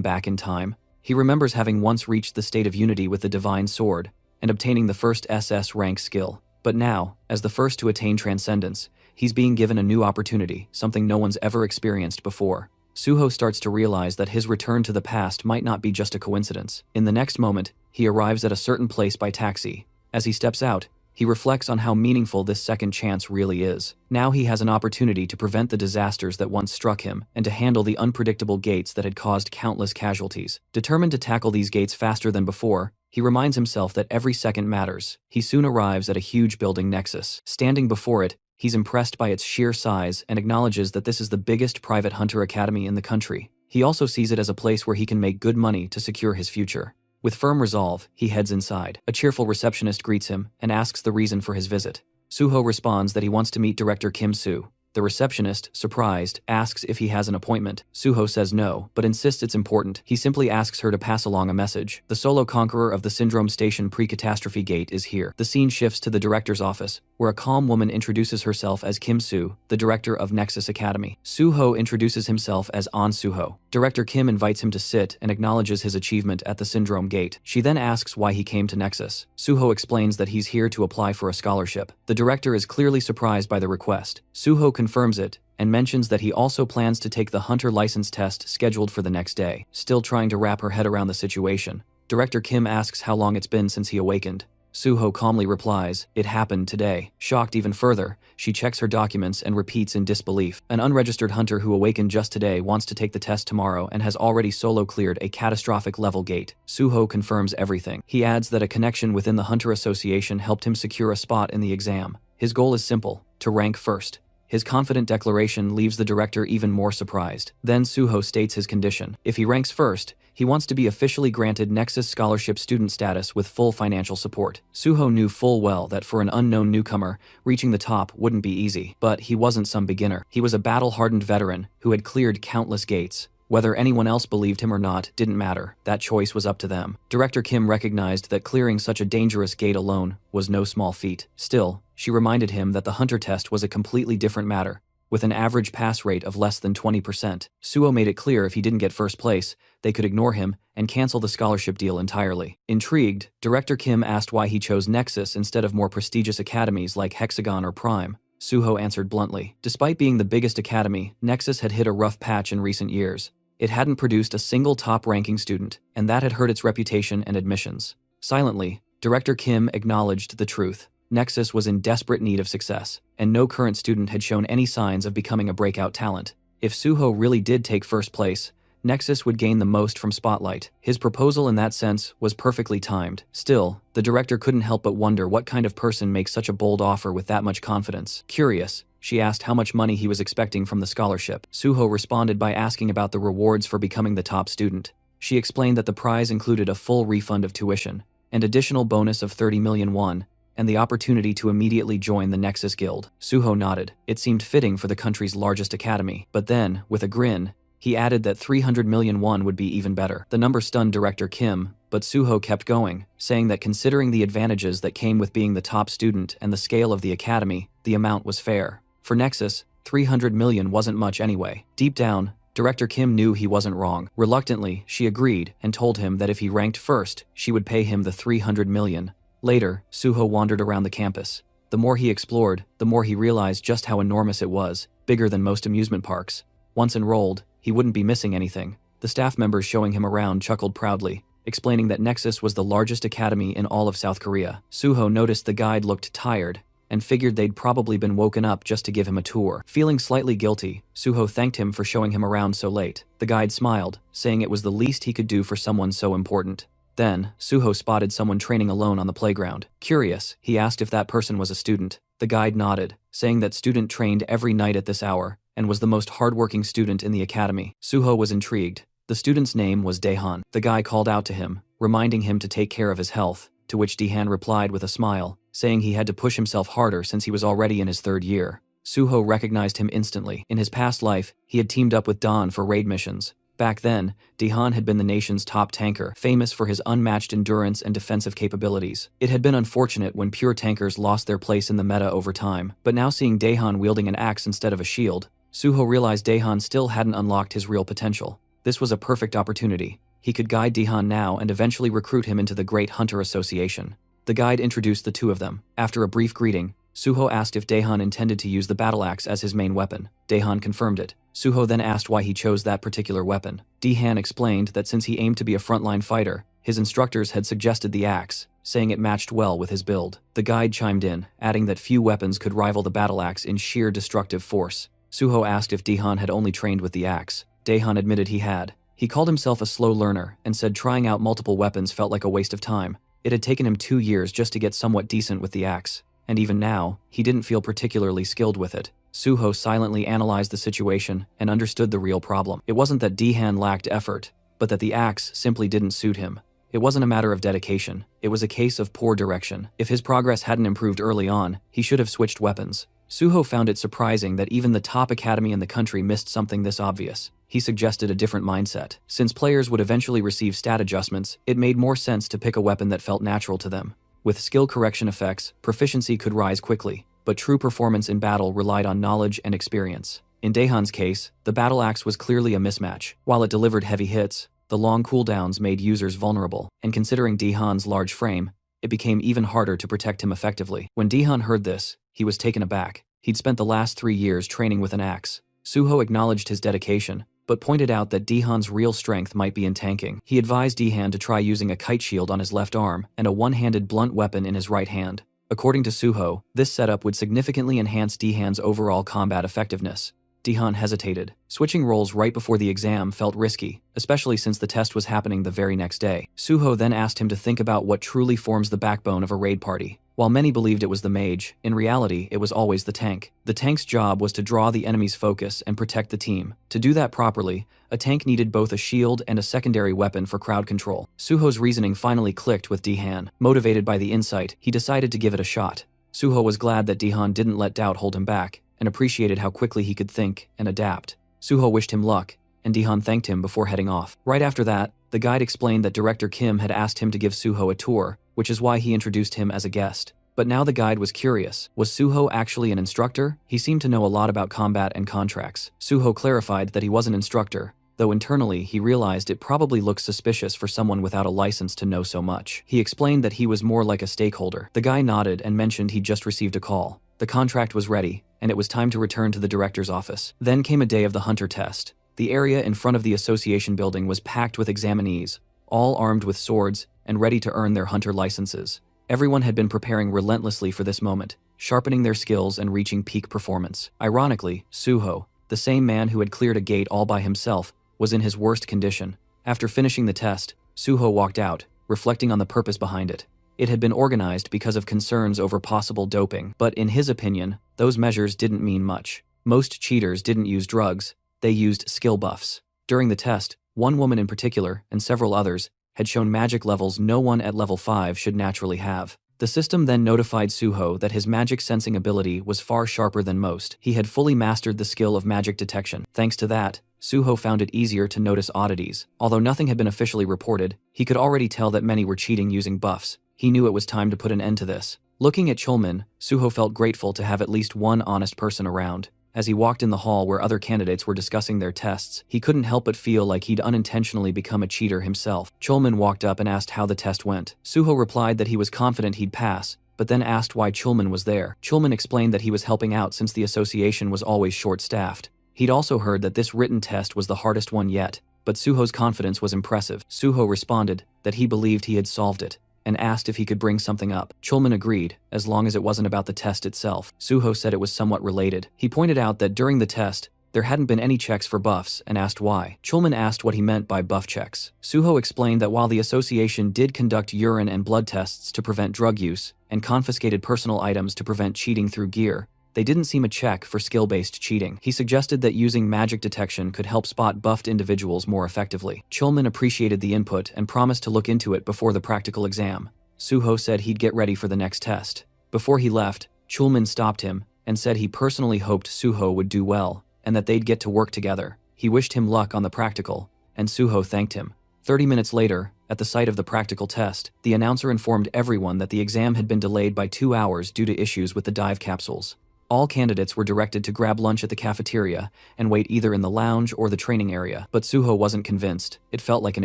back in time? He remembers having once reached the state of unity with the divine sword and obtaining the first SS rank skill. But now, as the first to attain transcendence, he's being given a new opportunity, something no one's ever experienced before. Suho starts to realize that his return to the past might not be just a coincidence. In the next moment, he arrives at a certain place by taxi. As he steps out, he reflects on how meaningful this second chance really is. Now he has an opportunity to prevent the disasters that once struck him and to handle the unpredictable gates that had caused countless casualties. Determined to tackle these gates faster than before, he reminds himself that every second matters. He soon arrives at a huge building nexus. Standing before it, he's impressed by its sheer size and acknowledges that this is the biggest private hunter academy in the country. He also sees it as a place where he can make good money to secure his future. With firm resolve, he heads inside. A cheerful receptionist greets him and asks the reason for his visit. Suho responds that he wants to meet director Kim Soo. The receptionist, surprised, asks if he has an appointment. Suho says no, but insists it's important. He simply asks her to pass along a message. The solo conqueror of the Syndrome Station pre-catastrophe gate is here. The scene shifts to the director's office, where a calm woman introduces herself as Kim Soo, the director of Nexus Academy. Suho introduces himself as Suho. Director Kim invites him to sit and acknowledges his achievement at the Syndrome Gate. She then asks why he came to Nexus. Suho explains that he's here to apply for a scholarship. The director is clearly surprised by the request. Suho confirms it and mentions that he also plans to take the hunter license test scheduled for the next day. Still trying to wrap her head around the situation, Director Kim asks how long it's been since he awakened. Suho calmly replies, "It happened today." Shocked even further, she checks her documents and repeats in disbelief. An unregistered hunter who awakened just today wants to take the test tomorrow and has already solo cleared a catastrophic level gate. Suho confirms everything. He adds that a connection within the Hunter Association helped him secure a spot in the exam. His goal is simple: to rank first. His confident declaration leaves the director even more surprised. Then Suho states his condition. If he ranks first, he wants to be officially granted Nexus Scholarship student status with full financial support. Suho knew full well that for an unknown newcomer, reaching the top wouldn't be easy. But he wasn't some beginner. He was a battle-hardened veteran who had cleared countless gates. Whether anyone else believed him or not didn't matter. That choice was up to them. Director Kim recognized that clearing such a dangerous gate alone was no small feat. Still, she reminded him that the hunter test was a completely different matter, with an average pass rate of less than 20%. Suho made it clear if he didn't get first place, they could ignore him and cancel the scholarship deal entirely. Intrigued, Director Kim asked why he chose Nexus instead of more prestigious academies like Hexagon or Prime. Suho answered bluntly. Despite being the biggest academy, Nexus had hit a rough patch in recent years. It hadn't produced a single top-ranking student, and that had hurt its reputation and admissions. Silently, Director Kim acknowledged the truth. Nexus was in desperate need of success, and no current student had shown any signs of becoming a breakout talent. If Suho really did take first place, Nexus would gain the most from spotlight. His proposal in that sense was perfectly timed. Still, the director couldn't help but wonder what kind of person makes such a bold offer with that much confidence. Curious, she asked how much money he was expecting from the scholarship. Suho responded by asking about the rewards for becoming the top student. She explained that the prize included a full refund of tuition, an additional bonus of 30 million won, and the opportunity to immediately join the Nexus Guild. Suho nodded. It seemed fitting for the country's largest academy. But then, with a grin, he added that 300 million won would be even better. The number stunned Director Kim, but Suho kept going, saying that considering the advantages that came with being the top student and the scale of the academy, the amount was fair. For Nexus, 300 million wasn't much anyway. Deep down, Director Kim knew he wasn't wrong. Reluctantly, she agreed and told him that if he ranked first, she would pay him the 300 million. Later, Suho wandered around the campus. The more he explored, the more he realized just how enormous it was, bigger than most amusement parks. Once enrolled, he wouldn't be missing anything. The staff members showing him around chuckled proudly, explaining that Nexus was the largest academy in all of South Korea. Suho noticed the guide looked tired and figured they'd probably been woken up just to give him a tour. Feeling slightly guilty, Suho thanked him for showing him around so late. The guide smiled, saying it was the least he could do for someone so important. Then, Suho spotted someone training alone on the playground. Curious, he asked if that person was a student. The guide nodded, saying that student trained every night at this hour and was the most hardworking student in the academy. Suho was intrigued. The student's name was Daehan. The guy called out to him, reminding him to take care of his health, to which Daehan replied with a smile, saying he had to push himself harder since he was already in his third year. Suho recognized him instantly. In his past life, he had teamed up with Dawn for raid missions, Back then, Daehan had been the nation's top tanker, famous for his unmatched endurance and defensive capabilities. It had been unfortunate when pure tankers lost their place in the meta over time, but now seeing Daehan wielding an axe instead of a shield, Suho realized Daehan still hadn't unlocked his real potential. This was a perfect opportunity. He could guide Daehan now and eventually recruit him into the Great Hunter Association. The guide introduced the two of them. After a brief greeting, Suho asked if Daehan intended to use the battle axe as his main weapon. Daehan confirmed it. Suho then asked why he chose that particular weapon. Daehan explained that since he aimed to be a frontline fighter, his instructors had suggested the axe, saying it matched well with his build. The guide chimed in, adding that few weapons could rival the battle axe in sheer destructive force. Suho asked if Daehan had only trained with the axe. Daehan admitted he had. He called himself a slow learner and said trying out multiple weapons felt like a waste of time. It had taken him 2 years just to get somewhat decent with the axe. And even now, he didn't feel particularly skilled with it. Suho silently analyzed the situation and understood the real problem. It wasn't that Daehan lacked effort, but that the axe simply didn't suit him. It wasn't a matter of dedication, it was a case of poor direction. If his progress hadn't improved early on, he should have switched weapons. Suho found it surprising that even the top academy in the country missed something this obvious. He suggested a different mindset. Since players would eventually receive stat adjustments, it made more sense to pick a weapon that felt natural to them. With skill correction effects, proficiency could rise quickly, but true performance in battle relied on knowledge and experience. In Daehan's case, the battle axe was clearly a mismatch. While it delivered heavy hits, the long cooldowns made users vulnerable, and considering Daehan's large frame, it became even harder to protect him effectively. When Daehan heard this, he was taken aback. He'd spent the last 3 years training with an axe. Suho acknowledged his dedication, but pointed out that Daehan's real strength might be in tanking. He advised Daehan to try using a kite shield on his left arm and a one-handed blunt weapon in his right hand. According to Suho, this setup would significantly enhance Daehan's overall combat effectiveness. Daehan hesitated. Switching roles right before the exam felt risky, especially since the test was happening the very next day. Suho then asked him to think about what truly forms the backbone of a raid party. While many believed it was the mage, in reality it was always the tank. The tank's job was to draw the enemy's focus and protect the team. To do that properly, a tank needed both a shield and a secondary weapon for crowd control. Suho's reasoning finally clicked with Daehan. Motivated by the insight, he decided to give it a shot. Suho was glad that Daehan didn't let doubt hold him back, and appreciated how quickly he could think and adapt. Suho wished him luck, and Daehan thanked him before heading off. Right after that, the guide explained that Director Kim had asked him to give Suho a tour, which is why he introduced him as a guest. But now the guide was curious. Was Suho actually an instructor? He seemed to know a lot about combat and contracts. Suho clarified that he was an instructor, though internally he realized it probably looked suspicious for someone without a license to know so much. He explained that he was more like a stakeholder. The guy nodded and mentioned he'd just received a call. The contract was ready, and it was time to return to the director's office. Then came a day of the hunter test. The area in front of the association building was packed with examinees, all armed with swords and ready to earn their hunter licenses. Everyone had been preparing relentlessly for this moment, sharpening their skills and reaching peak performance. Ironically, Suho, the same man who had cleared a gate all by himself, was in his worst condition. After finishing the test, Suho walked out, reflecting on the purpose behind it. It had been organized because of concerns over possible doping, but in his opinion, those measures didn't mean much. Most cheaters didn't use drugs, they used skill buffs. During the test, one woman in particular, and several others, had shown magic levels no one at level 5 should naturally have. The system then notified Suho that his magic sensing ability was far sharper than most. He had fully mastered the skill of magic detection. Thanks to that, Suho found it easier to notice oddities. Although nothing had been officially reported, he could already tell that many were cheating using buffs. He knew it was time to put an end to this. Looking at Chulman, Suho felt grateful to have at least one honest person around. As he walked in the hall where other candidates were discussing their tests, he couldn't help but feel like he'd unintentionally become a cheater himself. Chulman walked up and asked how the test went. Suho replied that he was confident he'd pass, but then asked why Chulman was there. Chulman explained that he was helping out since the association was always short-staffed. He'd also heard that this written test was the hardest one yet, but Suho's confidence was impressive. Suho responded that he believed he had solved it, and asked if he could bring something up. Chulman agreed, as long as it wasn't about the test itself. Suho said it was somewhat related. He pointed out that during the test, there hadn't been any checks for buffs and asked why. Chulman asked what he meant by buff checks. Suho explained that while the association did conduct urine and blood tests to prevent drug use, and confiscated personal items to prevent cheating through gear, they didn't seem a check for skill-based cheating. He suggested that using magic detection could help spot buffed individuals more effectively. Chulman appreciated the input and promised to look into it before the practical exam. Suho said he'd get ready for the next test. Before he left, Chulman stopped him and said he personally hoped Suho would do well and that they'd get to work together. He wished him luck on the practical, and Suho thanked him. 30 minutes later, at the site of the practical test, the announcer informed everyone that the exam had been delayed by 2 hours due to issues with the dive capsules. All candidates were directed to grab lunch at the cafeteria and wait either in the lounge or the training area, but Suho wasn't convinced. It felt like an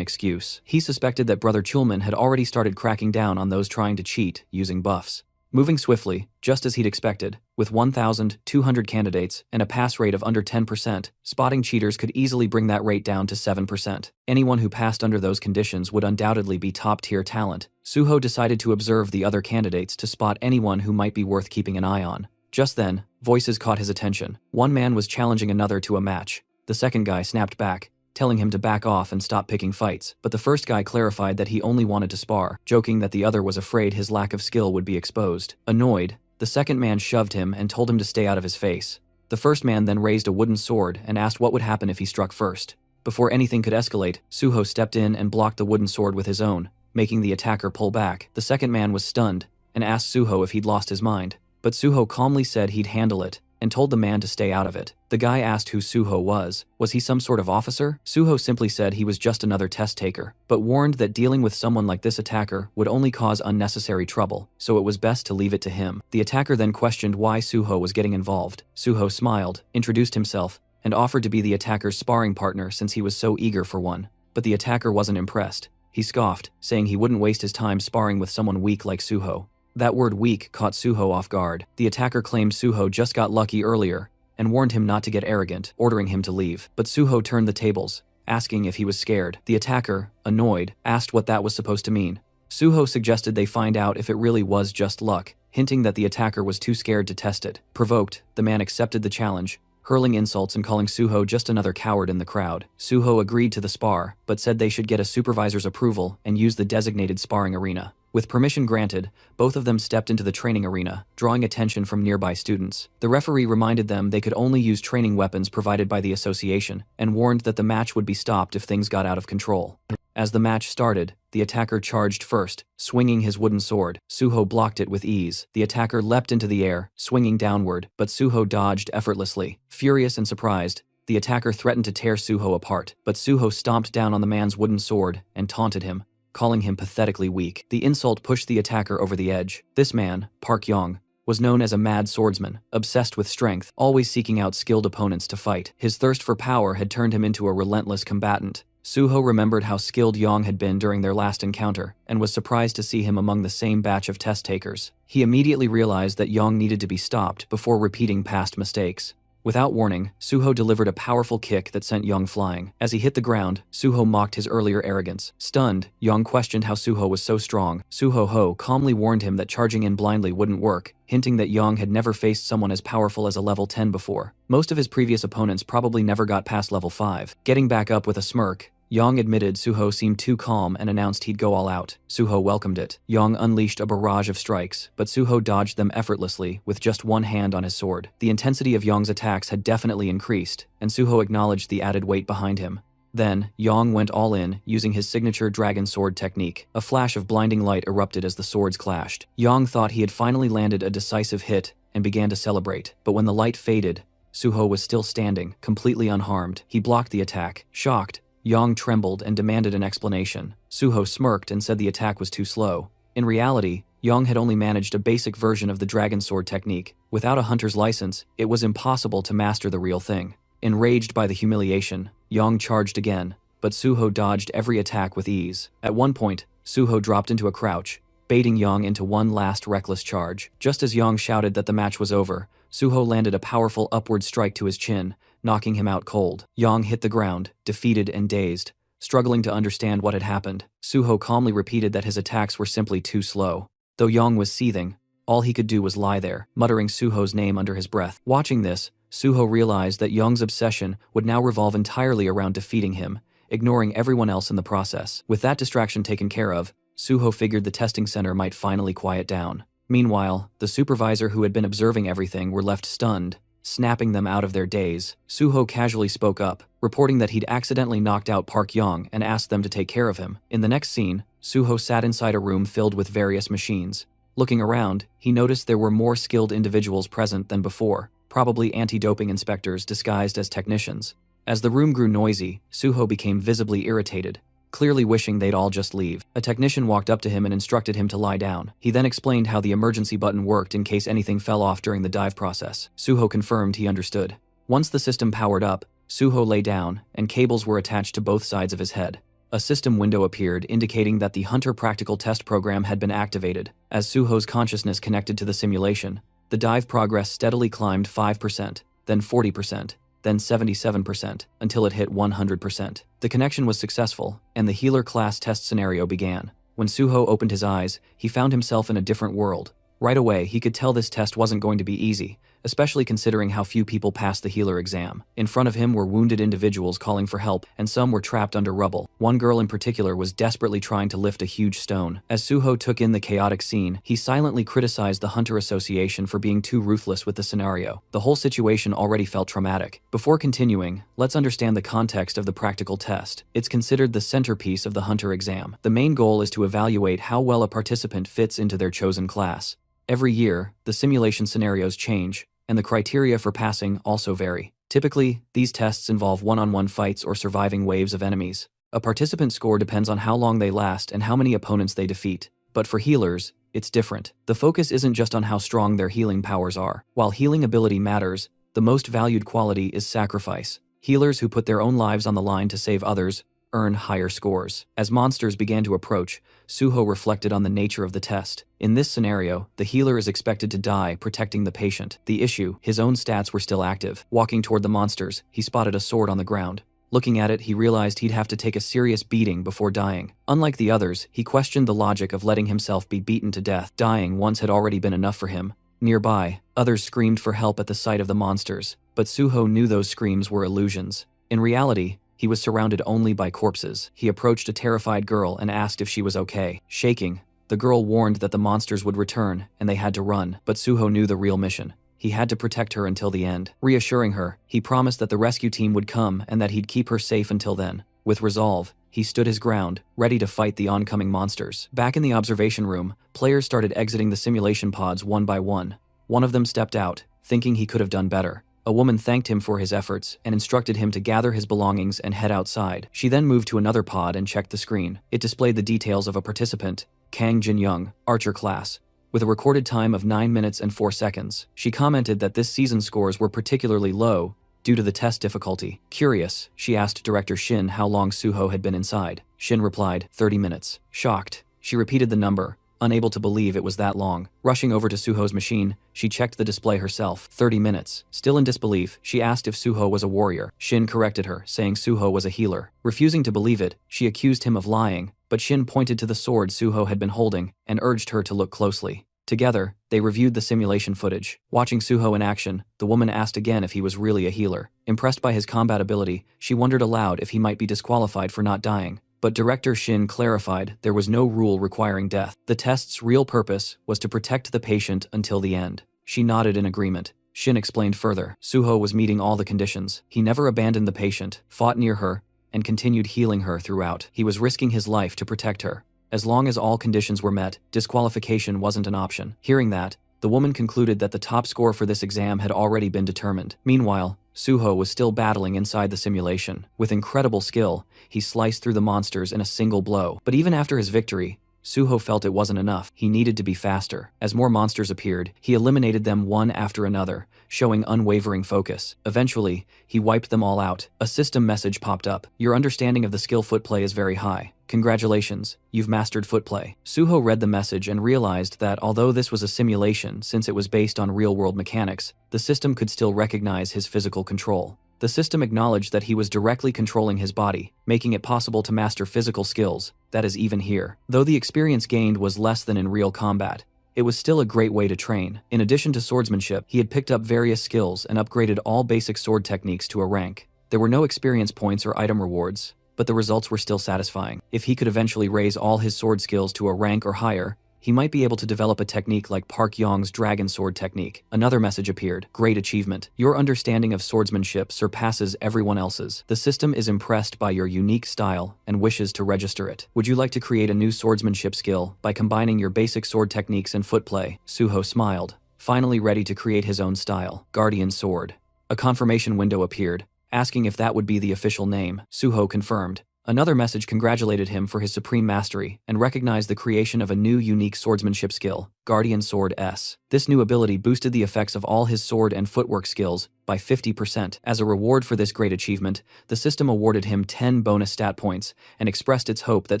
excuse. He suspected that Brother Chulman had already started cracking down on those trying to cheat using buffs. Moving swiftly, just as he'd expected, with 1,200 candidates and a pass rate of under 10%, spotting cheaters could easily bring that rate down to 7%. Anyone who passed under those conditions would undoubtedly be top-tier talent. Suho decided to observe the other candidates to spot anyone who might be worth keeping an eye on. Just then, voices caught his attention. One man was challenging another to a match. The second guy snapped back, telling him to back off and stop picking fights, but the first guy clarified that he only wanted to spar, joking that the other was afraid his lack of skill would be exposed. Annoyed, the second man shoved him and told him to stay out of his face. The first man then raised a wooden sword and asked what would happen if he struck first. Before anything could escalate, Suho stepped in and blocked the wooden sword with his own, making the attacker pull back. The second man was stunned and asked Suho if he'd lost his mind, but Suho calmly said he'd handle it and told the man to stay out of it. The guy asked who Suho was. Was he some sort of officer? Suho simply said he was just another test taker, but warned that dealing with someone like this attacker would only cause unnecessary trouble, so it was best to leave it to him. The attacker then questioned why Suho was getting involved. Suho smiled, introduced himself, and offered to be the attacker's sparring partner since he was so eager for one. But the attacker wasn't impressed. He scoffed, saying he wouldn't waste his time sparring with someone weak like Suho. That word weak caught Suho off guard. The attacker claimed Suho just got lucky earlier and warned him not to get arrogant, ordering him to leave. But Suho turned the tables, asking if he was scared. The attacker, annoyed, asked what that was supposed to mean. Suho suggested they find out if it really was just luck, hinting that the attacker was too scared to test it. Provoked, the man accepted the challenge, hurling insults and calling Suho just another coward in the crowd. Suho agreed to the spar, but said they should get a supervisor's approval and use the designated sparring arena. With permission granted, both of them stepped into the training arena, drawing attention from nearby students. The referee reminded them they could only use training weapons provided by the association, and warned that the match would be stopped if things got out of control. As the match started, the attacker charged first, swinging his wooden sword. Suho blocked it with ease. The attacker leapt into the air, swinging downward, but Suho dodged effortlessly. Furious and surprised, the attacker threatened to tear Suho apart, but Suho stomped down on the man's wooden sword and taunted him, calling him pathetically weak. The insult pushed the attacker over the edge. This man, Park Yong, was known as a mad swordsman, obsessed with strength, always seeking out skilled opponents to fight. His thirst for power had turned him into a relentless combatant. Suho remembered how skilled Yong had been during their last encounter, and was surprised to see him among the same batch of test takers. He immediately realized that Yong needed to be stopped before repeating past mistakes. Without warning, Suho delivered a powerful kick that sent Yong flying. As he hit the ground, Suho mocked his earlier arrogance. Stunned, Yong questioned how Suho was so strong. Suho calmly warned him that charging in blindly wouldn't work, hinting that Yong had never faced someone as powerful as a level 10 before. Most of his previous opponents probably never got past level 5. Getting back up with a smirk, Yong admitted Suho seemed too calm and announced he'd go all out. Suho welcomed it. Yong unleashed a barrage of strikes, but Suho dodged them effortlessly with just one hand on his sword. The intensity of Yong's attacks had definitely increased, and Suho acknowledged the added weight behind him. Then, Yong went all in, using his signature dragon sword technique. A flash of blinding light erupted as the swords clashed. Yong thought he had finally landed a decisive hit and began to celebrate, but when the light faded, Suho was still standing, completely unharmed. He blocked the attack. Shocked, Yong trembled and demanded an explanation. Suho smirked and said the attack was too slow. In reality, Yong had only managed a basic version of the dragon sword technique. Without a hunter's license, it was impossible to master the real thing. Enraged by the humiliation, Yong charged again, but Suho dodged every attack with ease. At one point, Suho dropped into a crouch, baiting Yong into one last reckless charge. Just as Yong shouted that the match was over, Suho landed a powerful upward strike to his chin, knocking him out cold. Yong hit the ground, defeated and dazed, struggling to understand what had happened. Suho calmly repeated that his attacks were simply too slow. Though Yong was seething, all he could do was lie there, muttering Suho's name under his breath. Watching this, Suho realized that Yong's obsession would now revolve entirely around defeating him, ignoring everyone else in the process. With that distraction taken care of, Suho figured the testing center might finally quiet down. Meanwhile, the supervisor who had been observing everything were left stunned, snapping them out of their daze. Suho casually spoke up, reporting that he'd accidentally knocked out Park Yong and asked them to take care of him. In the next scene, Suho sat inside a room filled with various machines. Looking around, he noticed there were more skilled individuals present than before, probably anti-doping inspectors disguised as technicians. As the room grew noisy, Suho became visibly irritated, clearly wishing they'd all just leave. A technician walked up to him and instructed him to lie down. He then explained how the emergency button worked in case anything fell off during the dive process. Suho confirmed he understood. Once the system powered up, Suho lay down, and cables were attached to both sides of his head. A system window appeared indicating that the Hunter Practical Test program had been activated. As Suho's consciousness connected to the simulation, the dive progress steadily climbed 5%, then 40%, then 77%, until it hit 100%. The connection was successful, and the healer class test scenario began. When Suho opened his eyes, he found himself in a different world. Right away, he could tell this test wasn't going to be easy, especially considering how few people passed the healer exam. In front of him were wounded individuals calling for help, and some were trapped under rubble. One girl in particular was desperately trying to lift a huge stone. As Suho took in the chaotic scene, he silently criticized the Hunter Association for being too ruthless with the scenario. The whole situation already felt traumatic. Before continuing, let's understand the context of the practical test. It's considered the centerpiece of the Hunter exam. The main goal is to evaluate how well a participant fits into their chosen class. Every year, the simulation scenarios change, and the criteria for passing also vary. Typically, these tests involve one-on-one fights or surviving waves of enemies. A participant score depends on how long they last and how many opponents they defeat. But for healers, it's different. The focus isn't just on how strong their healing powers are. While healing ability matters, the most valued quality is sacrifice. Healers who put their own lives on the line to save others earn higher scores. As monsters began to approach, Suho reflected on the nature of the test. In this scenario, the healer is expected to die protecting the patient. The issue, his own stats were still active. Walking toward the monsters, he spotted a sword on the ground. Looking at it, he realized he'd have to take a serious beating before dying. Unlike the others, he questioned the logic of letting himself be beaten to death. Dying once had already been enough for him. Nearby, others screamed for help at the sight of the monsters, but Suho knew those screams were illusions. In reality, he was surrounded only by corpses. He approached a terrified girl and asked if she was okay. Shaking, the girl warned that the monsters would return and they had to run, but Suho knew the real mission. He had to protect her until the end. Reassuring her, he promised that the rescue team would come and that he'd keep her safe until then. With resolve, he stood his ground, ready to fight the oncoming monsters. Back in the observation room, players started exiting the simulation pods one by one. One of them stepped out, thinking he could have done better. A woman thanked him for his efforts and instructed him to gather his belongings and head outside. She then moved to another pod and checked the screen. It displayed the details of a participant, Kang Jin-young, Archer class, with a recorded time of 9 minutes and 4 seconds. She commented that this season's scores were particularly low due to the test difficulty. Curious, she asked Director Shin how long Suho had been inside. Shin replied, 30 minutes. Shocked, she repeated the number, unable to believe it was that long. Rushing over to Suho's machine, she checked the display herself. 30 minutes. Still in disbelief, she asked if Suho was a warrior. Shin corrected her, saying Suho was a healer. Refusing to believe it, she accused him of lying, but Shin pointed to the sword Suho had been holding and urged her to look closely. Together, they reviewed the simulation footage. Watching Suho in action, the woman asked again if he was really a healer. Impressed by his combat ability, she wondered aloud if he might be disqualified for not dying. But Director Shin clarified there was no rule requiring death. The test's real purpose was to protect the patient until the end. She nodded in agreement. Shin explained further. Suho was meeting all the conditions. He never abandoned the patient, fought near her, and continued healing her throughout. He was risking his life to protect her. As long as all conditions were met, disqualification wasn't an option. Hearing that, the woman concluded that the top score for this exam had already been determined. Meanwhile, Suho was still battling inside the simulation. With incredible skill, he sliced through the monsters in a single blow. But even after his victory, Suho felt it wasn't enough. He needed to be faster. As more monsters appeared, he eliminated them one after another, showing unwavering focus. Eventually, he wiped them all out. A system message popped up. Your understanding of the skill footplay is very high. Congratulations, you've mastered footplay. Suho read the message and realized that although this was a simulation since it was based on real-world mechanics, the system could still recognize his physical control. The system acknowledged that he was directly controlling his body, making it possible to master physical skills, that is even here. Though the experience gained was less than in real combat, it was still a great way to train. In addition to swordsmanship, he had picked up various skills and upgraded all basic sword techniques to a rank. There were no experience points or item rewards, but the results were still satisfying. If he could eventually raise all his sword skills to a rank or higher, he might be able to develop a technique like Park Yong's dragon sword technique. Another message appeared. Great achievement. Your understanding of swordsmanship surpasses everyone else's. The system is impressed by your unique style and wishes to register it. Would you like to create a new swordsmanship skill by combining your basic sword techniques and footplay? Suho smiled, finally ready to create his own style. Guardian sword. A confirmation window appeared, asking if that would be the official name. Suho confirmed. Another message congratulated him for his supreme mastery and recognized the creation of a new unique swordsmanship skill, Guardian Sword S. This new ability boosted the effects of all his sword and footwork skills by 50%. As a reward for this great achievement, the system awarded him 10 bonus stat points and expressed its hope that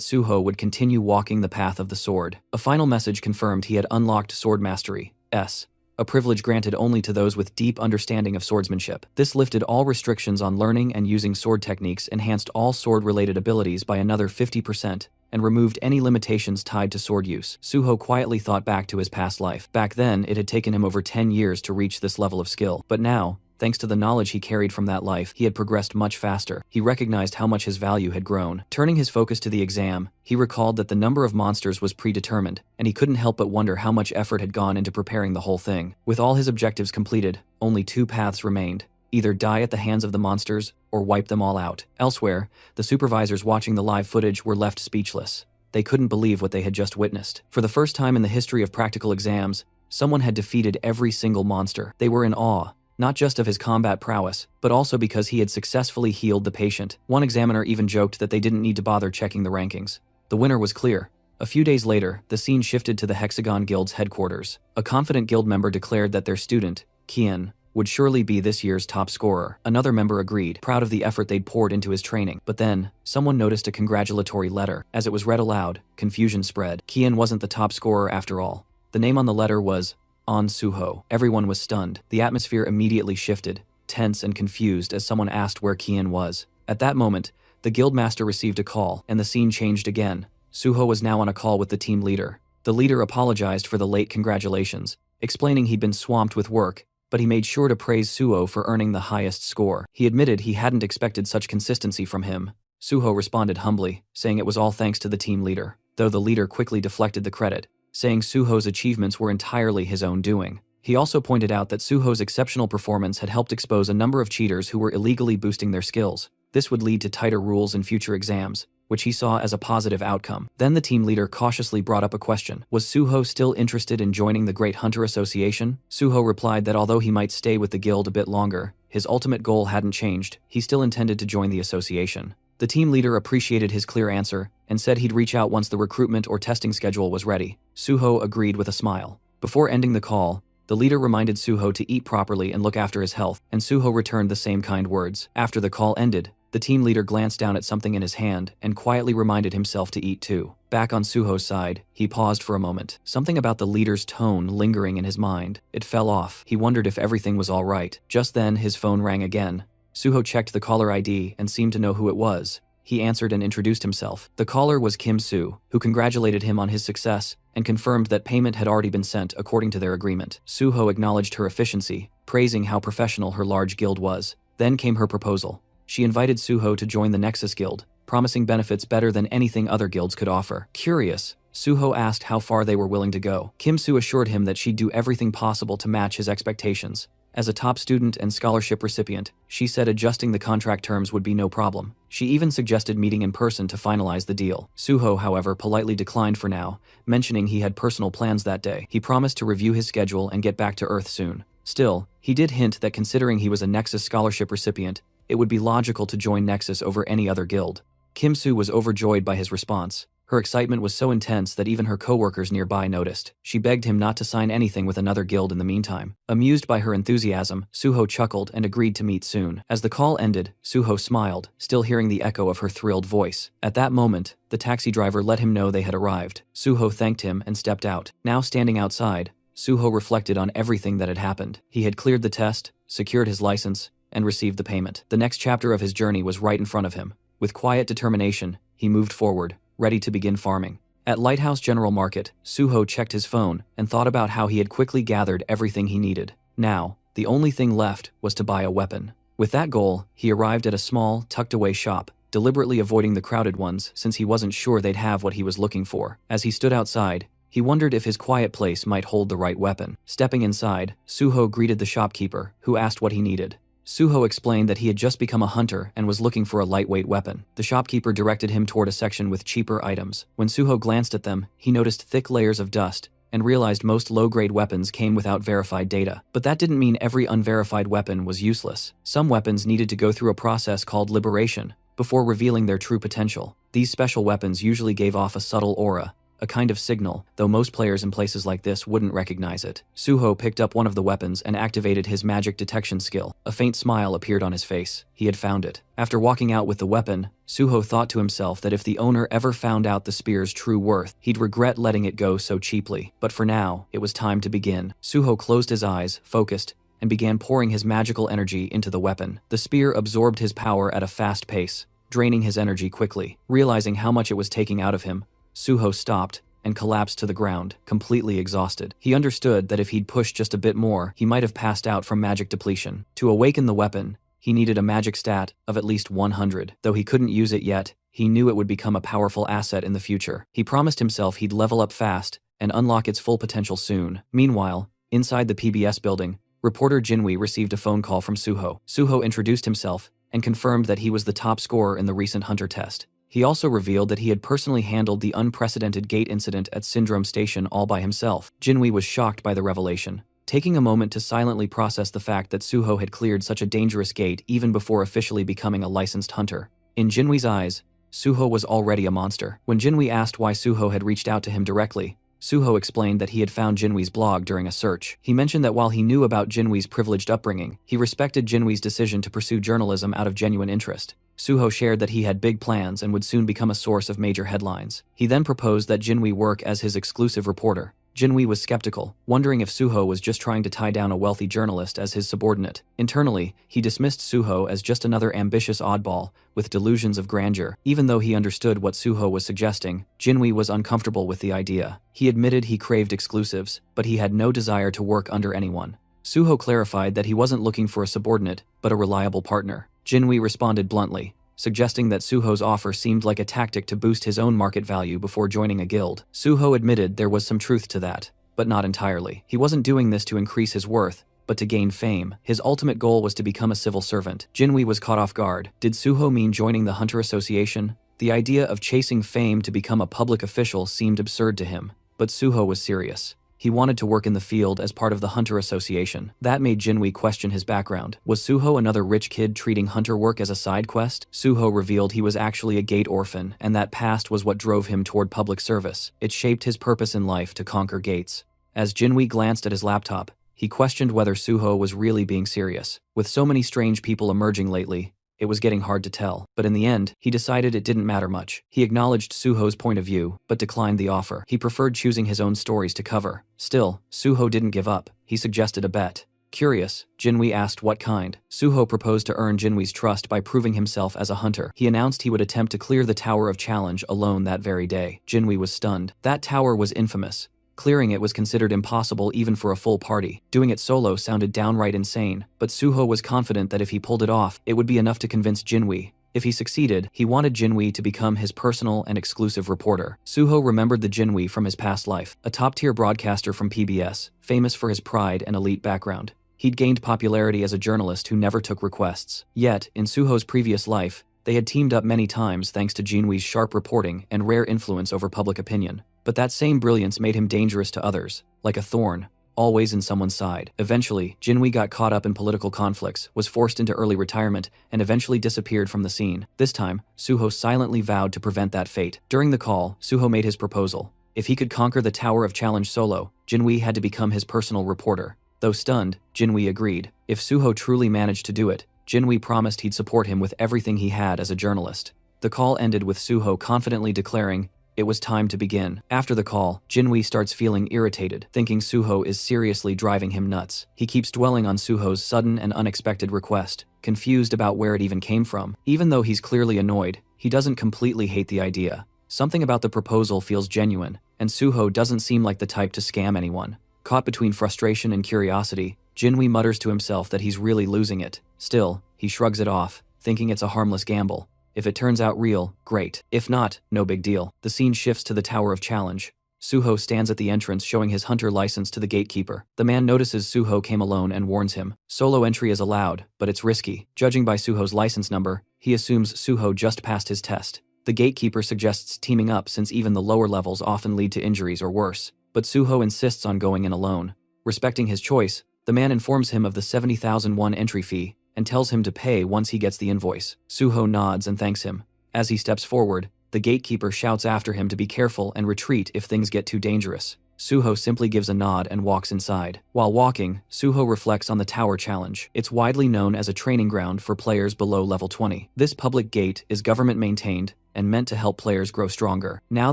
Suho would continue walking the path of the sword. A final message confirmed he had unlocked Sword Mastery S, a privilege granted only to those with deep understanding of swordsmanship. This lifted all restrictions on learning and using sword techniques, enhanced all sword-related abilities by another 50%, and removed any limitations tied to sword use. Suho quietly thought back to his past life. Back then, it had taken him over 10 years to reach this level of skill. But now, thanks to the knowledge he carried from that life, he had progressed much faster. He recognized how much his value had grown. Turning his focus to the exam, he recalled that the number of monsters was predetermined, and he couldn't help but wonder how much effort had gone into preparing the whole thing. With all his objectives completed, only 2 paths remained: either die at the hands of the monsters, or wipe them all out. Elsewhere, the supervisors watching the live footage were left speechless. They couldn't believe what they had just witnessed. For the first time in the history of practical exams, someone had defeated every single monster. They were in awe, not just of his combat prowess, but also because he had successfully healed the patient. One examiner even joked that they didn't need to bother checking the rankings. The winner was clear. A few days later, the scene shifted to the Hexagon Guild's headquarters. A confident guild member declared that their student, Kian, would surely be this year's top scorer. Another member agreed, proud of the effort they'd poured into his training. But then, someone noticed a congratulatory letter. As it was read aloud, confusion spread. Kian wasn't the top scorer after all. The name on the letter was On Suho. Everyone was stunned. The atmosphere immediately shifted, tense and confused as someone asked where Kian was. At that moment, the guildmaster received a call, and the scene changed again. Suho was now on a call with the team leader. The leader apologized for the late congratulations, explaining he'd been swamped with work, but he made sure to praise Suho for earning the highest score. He admitted he hadn't expected such consistency from him. Suho responded humbly, saying it was all thanks to the team leader, though the leader quickly deflected the credit, saying Suho's achievements were entirely his own doing. He also pointed out that Suho's exceptional performance had helped expose a number of cheaters who were illegally boosting their skills. This would lead to tighter rules in future exams, which he saw as a positive outcome. Then the team leader cautiously brought up a question. Was Suho still interested in joining the Great Hunter Association? Suho replied that although he might stay with the guild a bit longer, his ultimate goal hadn't changed. He still intended to join the association. The team leader appreciated his clear answer and said he'd reach out once the recruitment or testing schedule was ready. Suho agreed with a smile. Before ending the call, the leader reminded Suho to eat properly and look after his health, and Suho returned the same kind words. After the call ended, the team leader glanced down at something in his hand and quietly reminded himself to eat too. Back on Suho's side, he paused for a moment. Something about the leader's tone lingering in his mind. It fell off. He wondered if everything was all right. Just then, his phone rang again. Suho checked the caller ID and seemed to know who it was. He answered and introduced himself. The caller was Kim Soo, who congratulated him on his success and confirmed that payment had already been sent according to their agreement. Suho acknowledged her efficiency, praising how professional her large guild was. Then came her proposal. She invited Suho to join the Nexus Guild, promising benefits better than anything other guilds could offer. Curious, Suho asked how far they were willing to go. Kim Soo assured him that she'd do everything possible to match his expectations. As a top student and scholarship recipient, she said adjusting the contract terms would be no problem. She even suggested meeting in person to finalize the deal. Suho, however, politely declined for now, mentioning he had personal plans that day. He promised to review his schedule and get back to Earth soon. Still, he did hint that considering he was a Nexus scholarship recipient, it would be logical to join Nexus over any other guild. Kim Soo was overjoyed by his response. Her excitement was so intense that even her co-workers nearby noticed. She begged him not to sign anything with another guild in the meantime. Amused by her enthusiasm, Suho chuckled and agreed to meet soon. As the call ended, Suho smiled, still hearing the echo of her thrilled voice. At that moment, the taxi driver let him know they had arrived. Suho thanked him and stepped out. Now standing outside, Suho reflected on everything that had happened. He had cleared the test, secured his license, and received the payment. The next chapter of his journey was right in front of him. With quiet determination, he moved forward, ready to begin farming. At Lighthouse General Market, Suho checked his phone and thought about how he had quickly gathered everything he needed. Now, the only thing left was to buy a weapon. With that goal, he arrived at a small, tucked-away shop, deliberately avoiding the crowded ones since he wasn't sure they'd have what he was looking for. As he stood outside, he wondered if his quiet place might hold the right weapon. Stepping inside, Suho greeted the shopkeeper, who asked what he needed. Suho explained that he had just become a hunter and was looking for a lightweight weapon. The shopkeeper directed him toward a section with cheaper items. When Suho glanced at them, he noticed thick layers of dust, and realized most low-grade weapons came without verified data. But that didn't mean every unverified weapon was useless. Some weapons needed to go through a process called liberation before revealing their true potential. These special weapons usually gave off a subtle aura, a kind of signal, though most players in places like this wouldn't recognize it. Suho picked up one of the weapons and activated his magic detection skill. A faint smile appeared on his face. He had found it. After walking out with the weapon, Suho thought to himself that if the owner ever found out the spear's true worth, he'd regret letting it go so cheaply. But for now, it was time to begin. Suho closed his eyes, focused, and began pouring his magical energy into the weapon. The spear absorbed his power at a fast pace, draining his energy quickly. Realizing how much it was taking out of him, Suho stopped and collapsed to the ground, completely exhausted. He understood that if he'd pushed just a bit more, he might have passed out from magic depletion. To awaken the weapon, he needed a magic stat of at least 100. Though he couldn't use it yet, he knew it would become a powerful asset in the future. He promised himself he'd level up fast and unlock its full potential soon. Meanwhile, inside the PBS building, reporter Jinwei received a phone call from Suho. Suho introduced himself and confirmed that he was the top scorer in the recent Hunter test. He also revealed that he had personally handled the unprecedented gate incident at Syndrome Station all by himself. Jinwei was shocked by the revelation, taking a moment to silently process the fact that Suho had cleared such a dangerous gate even before officially becoming a licensed hunter. In Jinwei's eyes, Suho was already a monster. When Jinwei asked why Suho had reached out to him directly, Suho explained that he had found Jinwei's blog during a search. He mentioned that while he knew about Jinwei's privileged upbringing, he respected Jinwei's decision to pursue journalism out of genuine interest. Suho shared that he had big plans and would soon become a source of major headlines. He then proposed that Jinwei work as his exclusive reporter. Jinwei was skeptical, wondering if Suho was just trying to tie down a wealthy journalist as his subordinate. Internally, he dismissed Suho as just another ambitious oddball with delusions of grandeur. Even though he understood what Suho was suggesting, Jinwei was uncomfortable with the idea. He admitted he craved exclusives, but he had no desire to work under anyone. Suho clarified that he wasn't looking for a subordinate, but a reliable partner. Jinwei responded bluntly, suggesting that Suho's offer seemed like a tactic to boost his own market value before joining a guild. Suho admitted there was some truth to that, but not entirely. He wasn't doing this to increase his worth, but to gain fame. His ultimate goal was to become a civil servant. Jinwei was caught off guard. Did Suho mean joining the Hunter Association? The idea of chasing fame to become a public official seemed absurd to him, but Suho was serious. He wanted to work in the field as part of the Hunter Association. That made Jinwei question his background. Was Suho another rich kid treating hunter work as a side quest? Suho revealed he was actually a gate orphan, and that past was what drove him toward public service. It shaped his purpose in life to conquer gates. As Jinwei glanced at his laptop, he questioned whether Suho was really being serious. With so many strange people emerging lately, it was getting hard to tell, but in the end, he decided it didn't matter much. He acknowledged Suho's point of view, but declined the offer. He preferred choosing his own stories to cover. Still, Suho didn't give up. He suggested a bet. Curious, Jinwei asked what kind. Suho proposed to earn Jinwei's trust by proving himself as a hunter. He announced he would attempt to clear the Tower of Challenge alone that very day. Jinwei was stunned. That tower was infamous. Clearing it was considered impossible even for a full party. Doing it solo sounded downright insane, but Suho was confident that if he pulled it off, it would be enough to convince Jinwei. If he succeeded, he wanted Jinwei to become his personal and exclusive reporter. Suho remembered the Jinwei from his past life, a top-tier broadcaster from PBS, famous for his pride and elite background. He'd gained popularity as a journalist who never took requests. Yet, in Suho's previous life, they had teamed up many times thanks to Jinwei's sharp reporting and rare influence over public opinion. But that same brilliance made him dangerous to others, like a thorn, always in someone's side. Eventually, Jinwei got caught up in political conflicts, was forced into early retirement, and eventually disappeared from the scene. This time, Suho silently vowed to prevent that fate. During the call, Suho made his proposal. If he could conquer the Tower of Challenge solo, Jinwei had to become his personal reporter. Though stunned, Jinwei agreed. If Suho truly managed to do it, Jinwei promised he'd support him with everything he had as a journalist. The call ended with Suho confidently declaring it was time to begin. After the call, Jinwei starts feeling irritated, thinking Suho is seriously driving him nuts. He keeps dwelling on Suho's sudden and unexpected request, confused about where it even came from. Even though he's clearly annoyed, he doesn't completely hate the idea. Something about the proposal feels genuine, and Suho doesn't seem like the type to scam anyone. Caught between frustration and curiosity, Jinwei mutters to himself that he's really losing it. Still, he shrugs it off, thinking it's a harmless gamble. If it turns out real, great. If not, no big deal. The scene shifts to the Tower of Challenge. Suho stands at the entrance showing his hunter license to the gatekeeper. The man notices Suho came alone and warns him. Solo entry is allowed, but it's risky. Judging by Suho's license number, he assumes Suho just passed his test. The gatekeeper suggests teaming up since even the lower levels often lead to injuries or worse. but Suho insists on going in alone. Respecting his choice, the man informs him of the 70,001 entry fee and tells him to pay once he gets the invoice. Suho nods and thanks him. As he steps forward, the gatekeeper shouts after him to be careful and retreat if things get too dangerous. Suho simply gives a nod and walks inside. While walking, Suho reflects on the Tower Challenge. It's widely known as a training ground for players below level 20. This public gate is government-maintained and meant to help players grow stronger. Now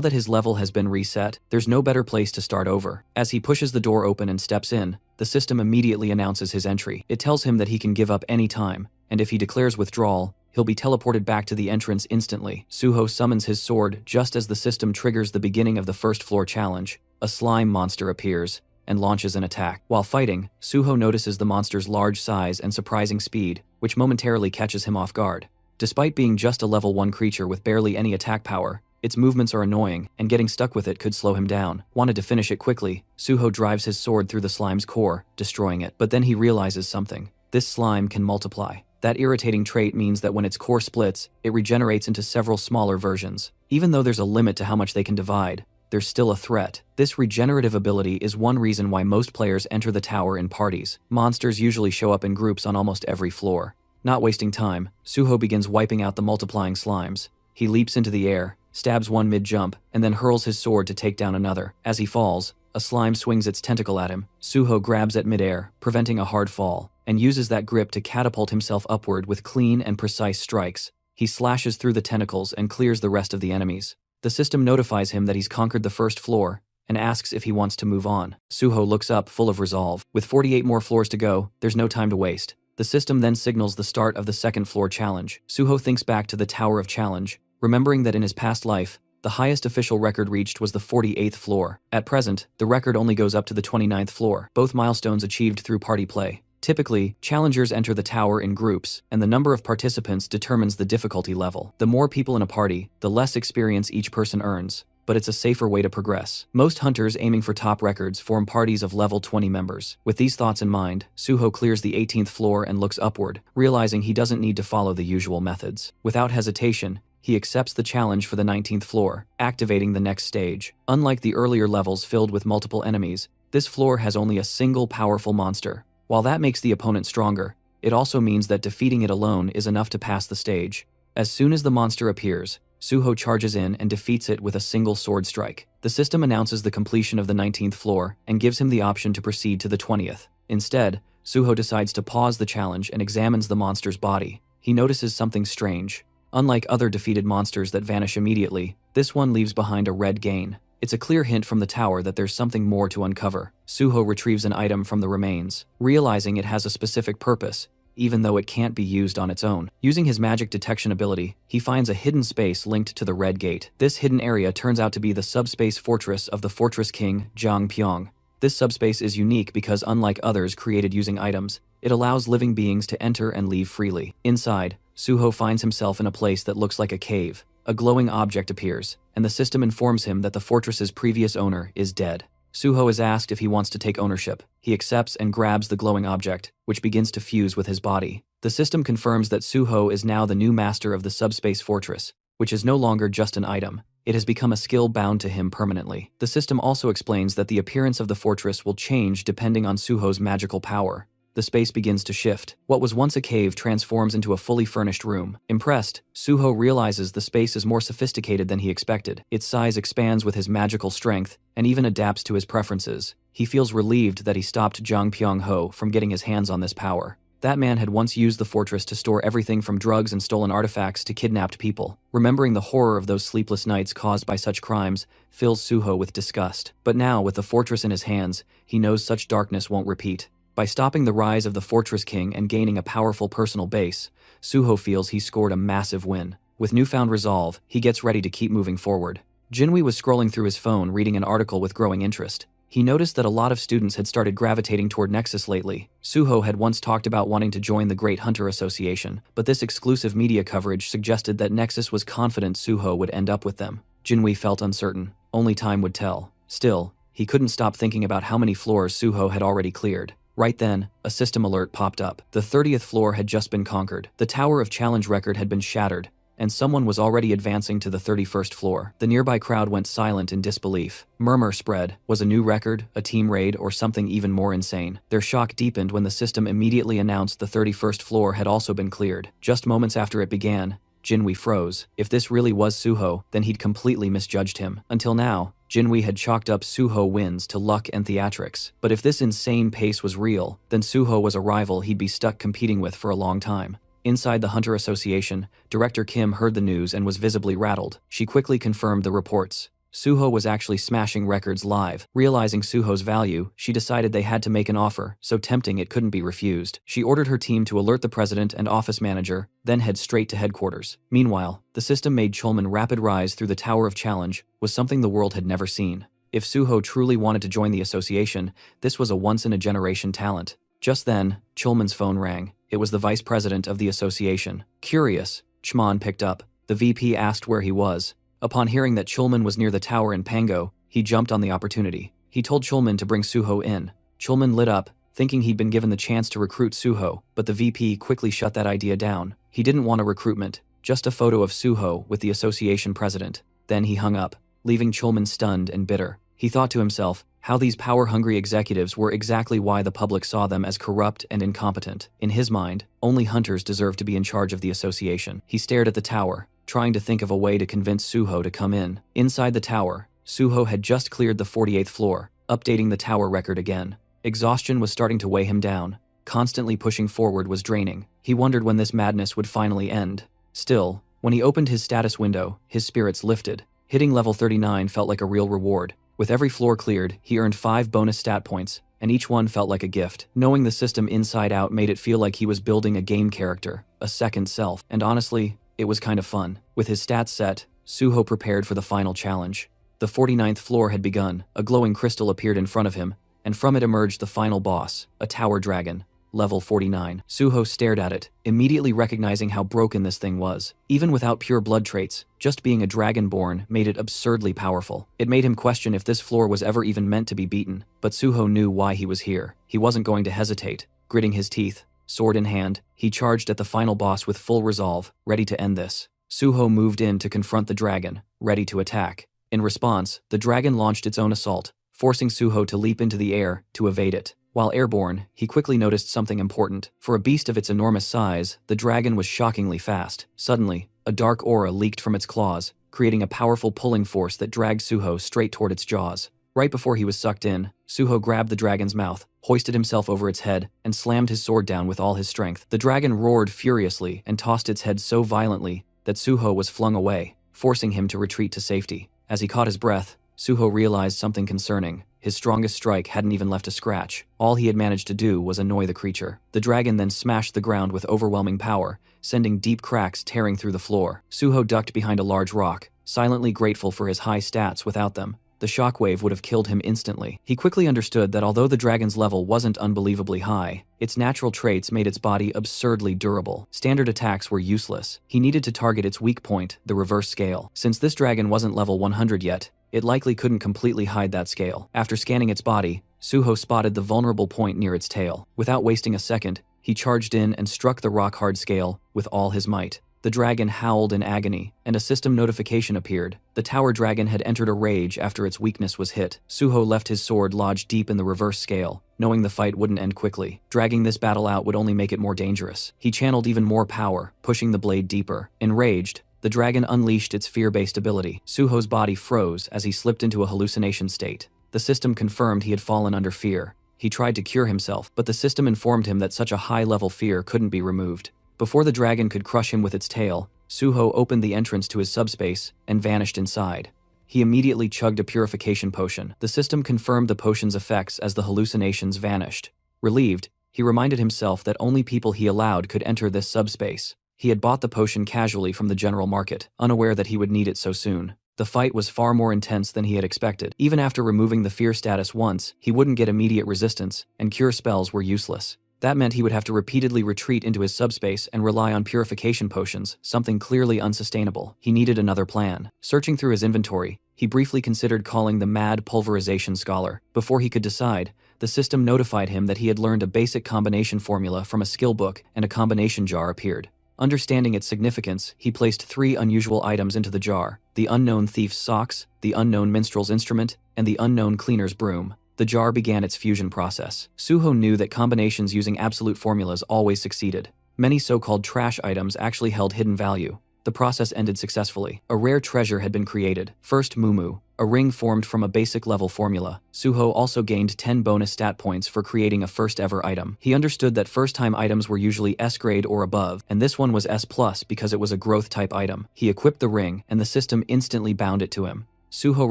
that his level has been reset, there's no better place to start over. As he pushes the door open and steps in, the system immediately announces his entry. It tells him that he can give up any time, and if he declares withdrawal, he'll be teleported back to the entrance instantly. Suho summons his sword just as the system triggers the beginning of the first floor challenge. A slime monster appears and launches an attack. While fighting, Suho notices the monster's large size and surprising speed, which momentarily catches him off guard. Despite being just a level 1 creature with barely any attack power, its movements are annoying, and getting stuck with it could slow him down. Wanted to finish it quickly, Suho drives his sword through the slime's core, destroying it. But then he realizes something. This slime can multiply. That irritating trait means that when its core splits, it regenerates into several smaller versions. Even though there's a limit to how much they can divide, there's still a threat. This regenerative ability is one reason why most players enter the tower in parties. Monsters usually show up in groups on almost every floor. Not wasting time, Suho begins wiping out the multiplying slimes. He leaps into the air, stabs one mid-jump, and then hurls his sword to take down another. As he falls, a slime swings its tentacle at him. Suho grabs at mid-air, preventing a hard fall, and uses that grip to catapult himself upward with clean and precise strikes. He slashes through the tentacles and clears the rest of the enemies. The system notifies him that he's conquered the first floor and asks if he wants to move on. Suho looks up, full of resolve. With 48 more floors to go, there's no time to waste. The system then signals the start of the second floor challenge. Suho thinks back to the Tower of Challenge, remembering that in his past life, the highest official record reached was the 48th floor. At present, the record only goes up to the 29th floor, both milestones achieved through party play. Typically, challengers enter the tower in groups, and the number of participants determines the difficulty level. The more people in a party, the less experience each person earns, but it's a safer way to progress. Most hunters aiming for top records form parties of level 20 members. With these thoughts in mind, Suho clears the 18th floor and looks upward, realizing he doesn't need to follow the usual methods. Without hesitation, he accepts the challenge for the 19th floor, activating the next stage. Unlike the earlier levels filled with multiple enemies, this floor has only a single powerful monster. While that makes the opponent stronger, it also means that defeating it alone is enough to pass the stage. As soon as the monster appears, Suho charges in and defeats it with a single sword strike. The system announces the completion of the 19th floor and gives him the option to proceed to the 20th. Instead, Suho decides to pause the challenge and examines the monster's body. He notices something strange. Unlike other defeated monsters that vanish immediately, this one leaves behind a red gain. It's a clear hint from the tower that there's something more to uncover. Suho retrieves an item from the remains, realizing it has a specific purpose, even though it can't be used on its own. Using his magic detection ability, he finds a hidden space linked to the Red Gate. This hidden area turns out to be the subspace fortress of the Fortress King, Zhang Pyong. This subspace is unique because unlike others created using items, it allows living beings to enter and leave freely. Inside, Suho finds himself in a place that looks like a cave. A glowing object appears, and the system informs him that the fortress's previous owner is dead. Suho is asked if he wants to take ownership. He accepts and grabs the glowing object, which begins to fuse with his body. The system confirms that Suho is now the new master of the subspace fortress, which is no longer just an item. It has become a skill bound to him permanently. The system also explains that the appearance of the fortress will change depending on Suho's magical power. The space begins to shift. What was once a cave transforms into a fully furnished room. Impressed, Suho realizes the space is more sophisticated than he expected. Its size expands with his magical strength, and even adapts to his preferences. He feels relieved that he stopped Zhang Pyong-ho from getting his hands on this power. That man had once used the fortress to store everything from drugs and stolen artifacts to kidnapped people. Remembering the horror of those sleepless nights caused by such crimes fills Suho with disgust. But now, with the fortress in his hands, he knows such darkness won't repeat. By stopping the rise of the Fortress King and gaining a powerful personal base, Suho feels he scored a massive win. With newfound resolve, he gets ready to keep moving forward. Jinwei was scrolling through his phone reading an article with growing interest. He noticed that a lot of students had started gravitating toward Nexus lately. Suho had once talked about wanting to join the Great Hunter Association, but this exclusive media coverage suggested that Nexus was confident Suho would end up with them. Jinwei felt uncertain. Only time would tell. Still, he couldn't stop thinking about how many floors Suho had already cleared. Right then, a system alert popped up. The 30th floor had just been conquered. The Tower of Challenge record had been shattered, and someone was already advancing to the 31st floor. The nearby crowd went silent in disbelief. Murmur spread. Was a new record, a team raid, or something even more insane? Their shock deepened when the system immediately announced the 31st floor had also been cleared. Just moments after it began, Jinwei froze. If this really was Suho, then he'd completely misjudged him. Until now, Jinwei had chalked up Suho wins to luck and theatrics. But if this insane pace was real, then Suho was a rival he'd be stuck competing with for a long time. Inside the Hunter Association, Director Kim heard the news and was visibly rattled. She quickly confirmed the reports. Suho was actually smashing records live. Realizing Suho's value, she decided they had to make an offer, so tempting it couldn't be refused. She ordered her team to alert the president and office manager, then head straight to headquarters. Meanwhile, the system made Chulman rapid rise through the Tower of Challenge was something the world had never seen. If Suho truly wanted to join the association, this was a once-in-a-generation talent. Just then, Chulman's phone rang. It was the vice president of the association. Curious, Chman picked up. The VP asked where he was. Upon hearing that Chulman was near the tower in Pango, he jumped on the opportunity. He told Chulman to bring Suho in. Chulman lit up, thinking he'd been given the chance to recruit Suho, but the VP quickly shut that idea down. He didn't want a recruitment, just a photo of Suho with the association president. Then he hung up, leaving Chulman stunned and bitter. He thought to himself, how these power-hungry executives were exactly why the public saw them as corrupt and incompetent. In his mind, only hunters deserved to be in charge of the association. He stared at the tower, trying to think of a way to convince Suho to come in. Inside the tower, Suho had just cleared the 48th floor, updating the tower record again. Exhaustion was starting to weigh him down. Constantly pushing forward was draining. He wondered when this madness would finally end. Still, when he opened his status window, his spirits lifted. Hitting level 39 felt like a real reward. With every floor cleared, he earned 5 bonus stat points, and each one felt like a gift. Knowing the system inside out made it feel like he was building a game character, a second self, and honestly, it was kind of fun. With his stats set, Suho prepared for the final challenge. The 49th floor had begun. A glowing crystal appeared in front of him, and from it emerged the final boss, a tower dragon, level 49. Suho stared at it, immediately recognizing how broken this thing was. Even without pure blood traits, just being a dragonborn made it absurdly powerful. It made him question if this floor was ever even meant to be beaten, but Suho knew why he was here. He wasn't going to hesitate. Gritting his teeth, sword in hand, he charged at the final boss with full resolve, ready to end this. Suho moved in to confront the dragon, ready to attack. In response, the dragon launched its own assault, forcing Suho to leap into the air to evade it. While airborne, he quickly noticed something important. For a beast of its enormous size, the dragon was shockingly fast. Suddenly, a dark aura leaked from its claws, creating a powerful pulling force that dragged Suho straight toward its jaws. Right before he was sucked in, Suho grabbed the dragon's mouth, hoisted himself over its head, and slammed his sword down with all his strength. The dragon roared furiously and tossed its head so violently that Suho was flung away, forcing him to retreat to safety. As he caught his breath, Suho realized something concerning. His strongest strike hadn't even left a scratch. All he had managed to do was annoy the creature. The dragon then smashed the ground with overwhelming power, sending deep cracks tearing through the floor. Suho ducked behind a large rock, silently grateful for his high stats. Without them, the shockwave would have killed him instantly. He quickly understood that although the dragon's level wasn't unbelievably high, its natural traits made its body absurdly durable. Standard attacks were useless. He needed to target its weak point, the reverse scale. Since this dragon wasn't level 100 yet, it likely couldn't completely hide that scale. After scanning its body, Suho spotted the vulnerable point near its tail. Without wasting a second, he charged in and struck the rock-hard scale with all his might. The dragon howled in agony, and a system notification appeared. The tower dragon had entered a rage after its weakness was hit. Suho left his sword lodged deep in the reverse scale, knowing the fight wouldn't end quickly. Dragging this battle out would only make it more dangerous. He channeled even more power, pushing the blade deeper. Enraged, the dragon unleashed its fear-based ability. Suho's body froze as he slipped into a hallucination state. The system confirmed he had fallen under fear. He tried to cure himself, but the system informed him that such a high-level fear couldn't be removed. Before the dragon could crush him with its tail, Suho opened the entrance to his subspace and vanished inside. He immediately chugged a purification potion. The system confirmed the potion's effects as the hallucinations vanished. Relieved, he reminded himself that only people he allowed could enter this subspace. He had bought the potion casually from the general market, unaware that he would need it so soon. The fight was far more intense than he had expected. Even after removing the fear status once, he wouldn't get immediate resistance, and cure spells were useless. That meant he would have to repeatedly retreat into his subspace and rely on purification potions, something clearly unsustainable. He needed another plan. Searching through his inventory, he briefly considered calling the Mad Pulverization Scholar. Before he could decide, the system notified him that he had learned a basic combination formula from a skill book, and a combination jar appeared. Understanding its significance, he placed 3 unusual items into the jar: the unknown thief's socks, the unknown minstrel's instrument, and the unknown cleaner's broom. The jar began its fusion process. Suho knew that combinations using absolute formulas always succeeded. Many so-called trash items actually held hidden value. The process ended successfully. A rare treasure had been created. First, Mumu, a ring formed from a basic level formula. Suho also gained 10 bonus stat points for creating a first-ever item. He understood that first-time items were usually S grade or above, and this one was S+ because it was a growth-type item. He equipped the ring, and the system instantly bound it to him. Suho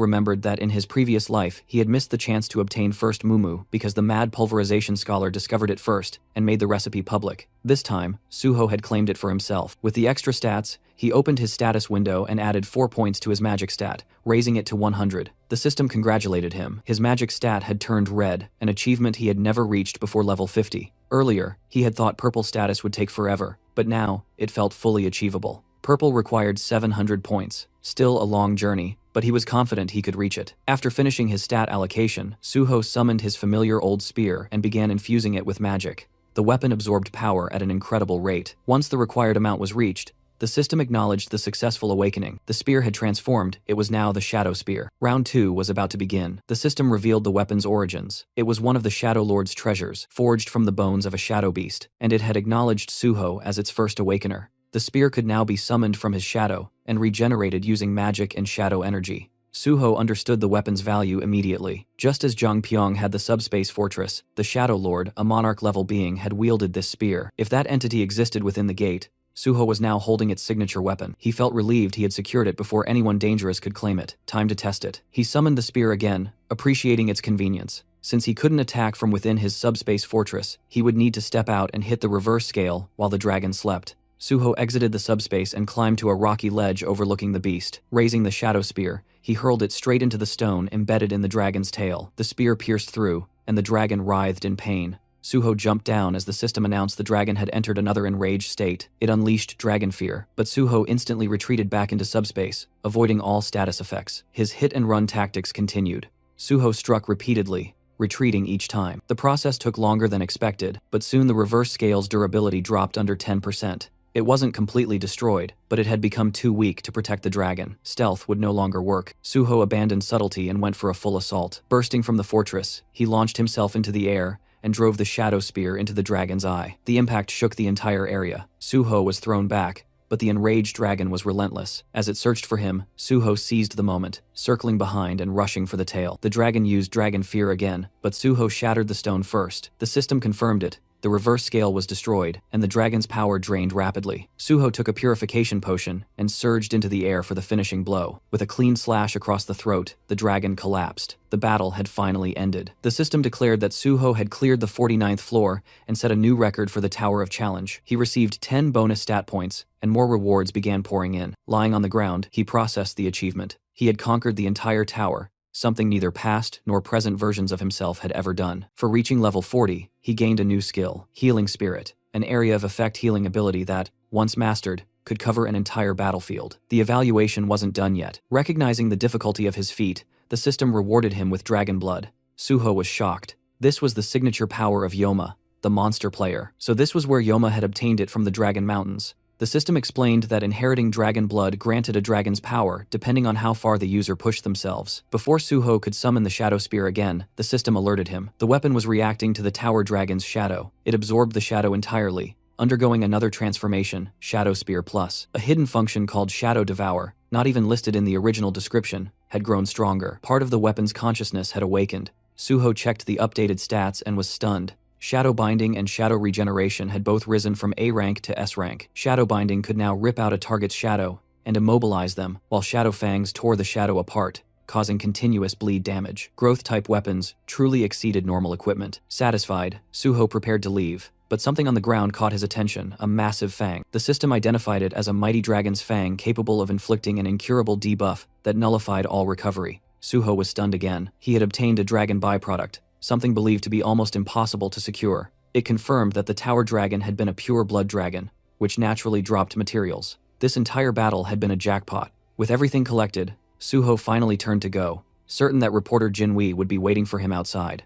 remembered that in his previous life, he had missed the chance to obtain first Mumu because the mad pulverization scholar discovered it first and made the recipe public. This time, Suho had claimed it for himself. With the extra stats, he opened his status window and added 4 points to his magic stat, raising it to 100. The system congratulated him. His magic stat had turned red, an achievement he had never reached before level 50. Earlier, he had thought purple status would take forever, but now, it felt fully achievable. Purple required 700 points. Still a long journey, but he was confident he could reach it. After finishing his stat allocation, Suho summoned his familiar old spear and began infusing it with magic. The weapon absorbed power at an incredible rate. Once the required amount was reached, the system acknowledged the successful awakening. The spear had transformed, it was now the Shadow Spear. Round 2 was about to begin. The system revealed the weapon's origins. It was one of the Shadow Lord's treasures, forged from the bones of a shadow beast, and it had acknowledged Suho as its first awakener. The spear could now be summoned from his shadow and regenerated using magic and shadow energy. Suho understood the weapon's value immediately. Just as Zhangpyeong had the subspace fortress, the Shadow Lord, a monarch-level being, had wielded this spear. If that entity existed within the gate, Suho was now holding its signature weapon. He felt relieved he had secured it before anyone dangerous could claim it. Time to test it. He summoned the spear again, appreciating its convenience. Since he couldn't attack from within his subspace fortress, he would need to step out and hit the reverse scale while the dragon slept. Suho exited the subspace and climbed to a rocky ledge overlooking the beast. Raising the shadow spear, he hurled it straight into the stone embedded in the dragon's tail. The spear pierced through, and the dragon writhed in pain. Suho jumped down as the system announced the dragon had entered another enraged state. It unleashed dragon fear, but Suho instantly retreated back into subspace, avoiding all status effects. His hit-and-run tactics continued. Suho struck repeatedly, retreating each time. The process took longer than expected, but soon the reverse scale's durability dropped under 10%. It wasn't completely destroyed, but it had become too weak to protect the dragon. Stealth would no longer work. Suho abandoned subtlety and went for a full assault. Bursting from the fortress, he launched himself into the air and drove the shadow spear into the dragon's eye. The impact shook the entire area. Suho was thrown back, but the enraged dragon was relentless. As it searched for him, Suho seized the moment, circling behind and rushing for the tail. The dragon used dragon fear again, but Suho shattered the stone first. The system confirmed it. The reverse scale was destroyed, and the dragon's power drained rapidly. Suho took a purification potion and surged into the air for the finishing blow. With a clean slash across the throat, the dragon collapsed. The battle had finally ended. The system declared that Suho had cleared the 49th floor and set a new record for the Tower of Challenge. He received 10 bonus stat points, and more rewards began pouring in. Lying on the ground, he processed the achievement. He had conquered the entire tower, something neither past nor present versions of himself had ever done. For reaching level 40, he gained a new skill, Healing Spirit, an area of effect healing ability that, once mastered, could cover an entire battlefield. The evaluation wasn't done yet. Recognizing the difficulty of his feat, the system rewarded him with dragon blood. Suho was shocked. This was the signature power of Yoma, the monster player. So this was where Yoma had obtained it from the Dragon Mountains. The system explained that inheriting dragon blood granted a dragon's power depending on how far the user pushed themselves. Before Suho could summon the Shadow Spear again, the system alerted him. The weapon was reacting to the Tower Dragon's shadow. It absorbed the shadow entirely, undergoing another transformation, Shadow Spear Plus. A hidden function called Shadow Devour, not even listed in the original description, had grown stronger. Part of the weapon's consciousness had awakened. Suho checked the updated stats and was stunned. Shadow Binding and Shadow Regeneration had both risen from A rank to S rank. Shadow Binding could now rip out a target's shadow and immobilize them, while Shadow Fangs tore the shadow apart, causing continuous bleed damage. Growth-type weapons truly exceeded normal equipment. Satisfied, Suho prepared to leave, but something on the ground caught his attention, a massive fang. The system identified it as a mighty dragon's fang capable of inflicting an incurable debuff that nullified all recovery. Suho was stunned again. He had obtained a dragon byproduct, something believed to be almost impossible to secure. It confirmed that the Tower Dragon had been a pure blood dragon, which naturally dropped materials. This entire battle had been a jackpot. With everything collected, Suho finally turned to go, certain that reporter Jinwei would be waiting for him outside.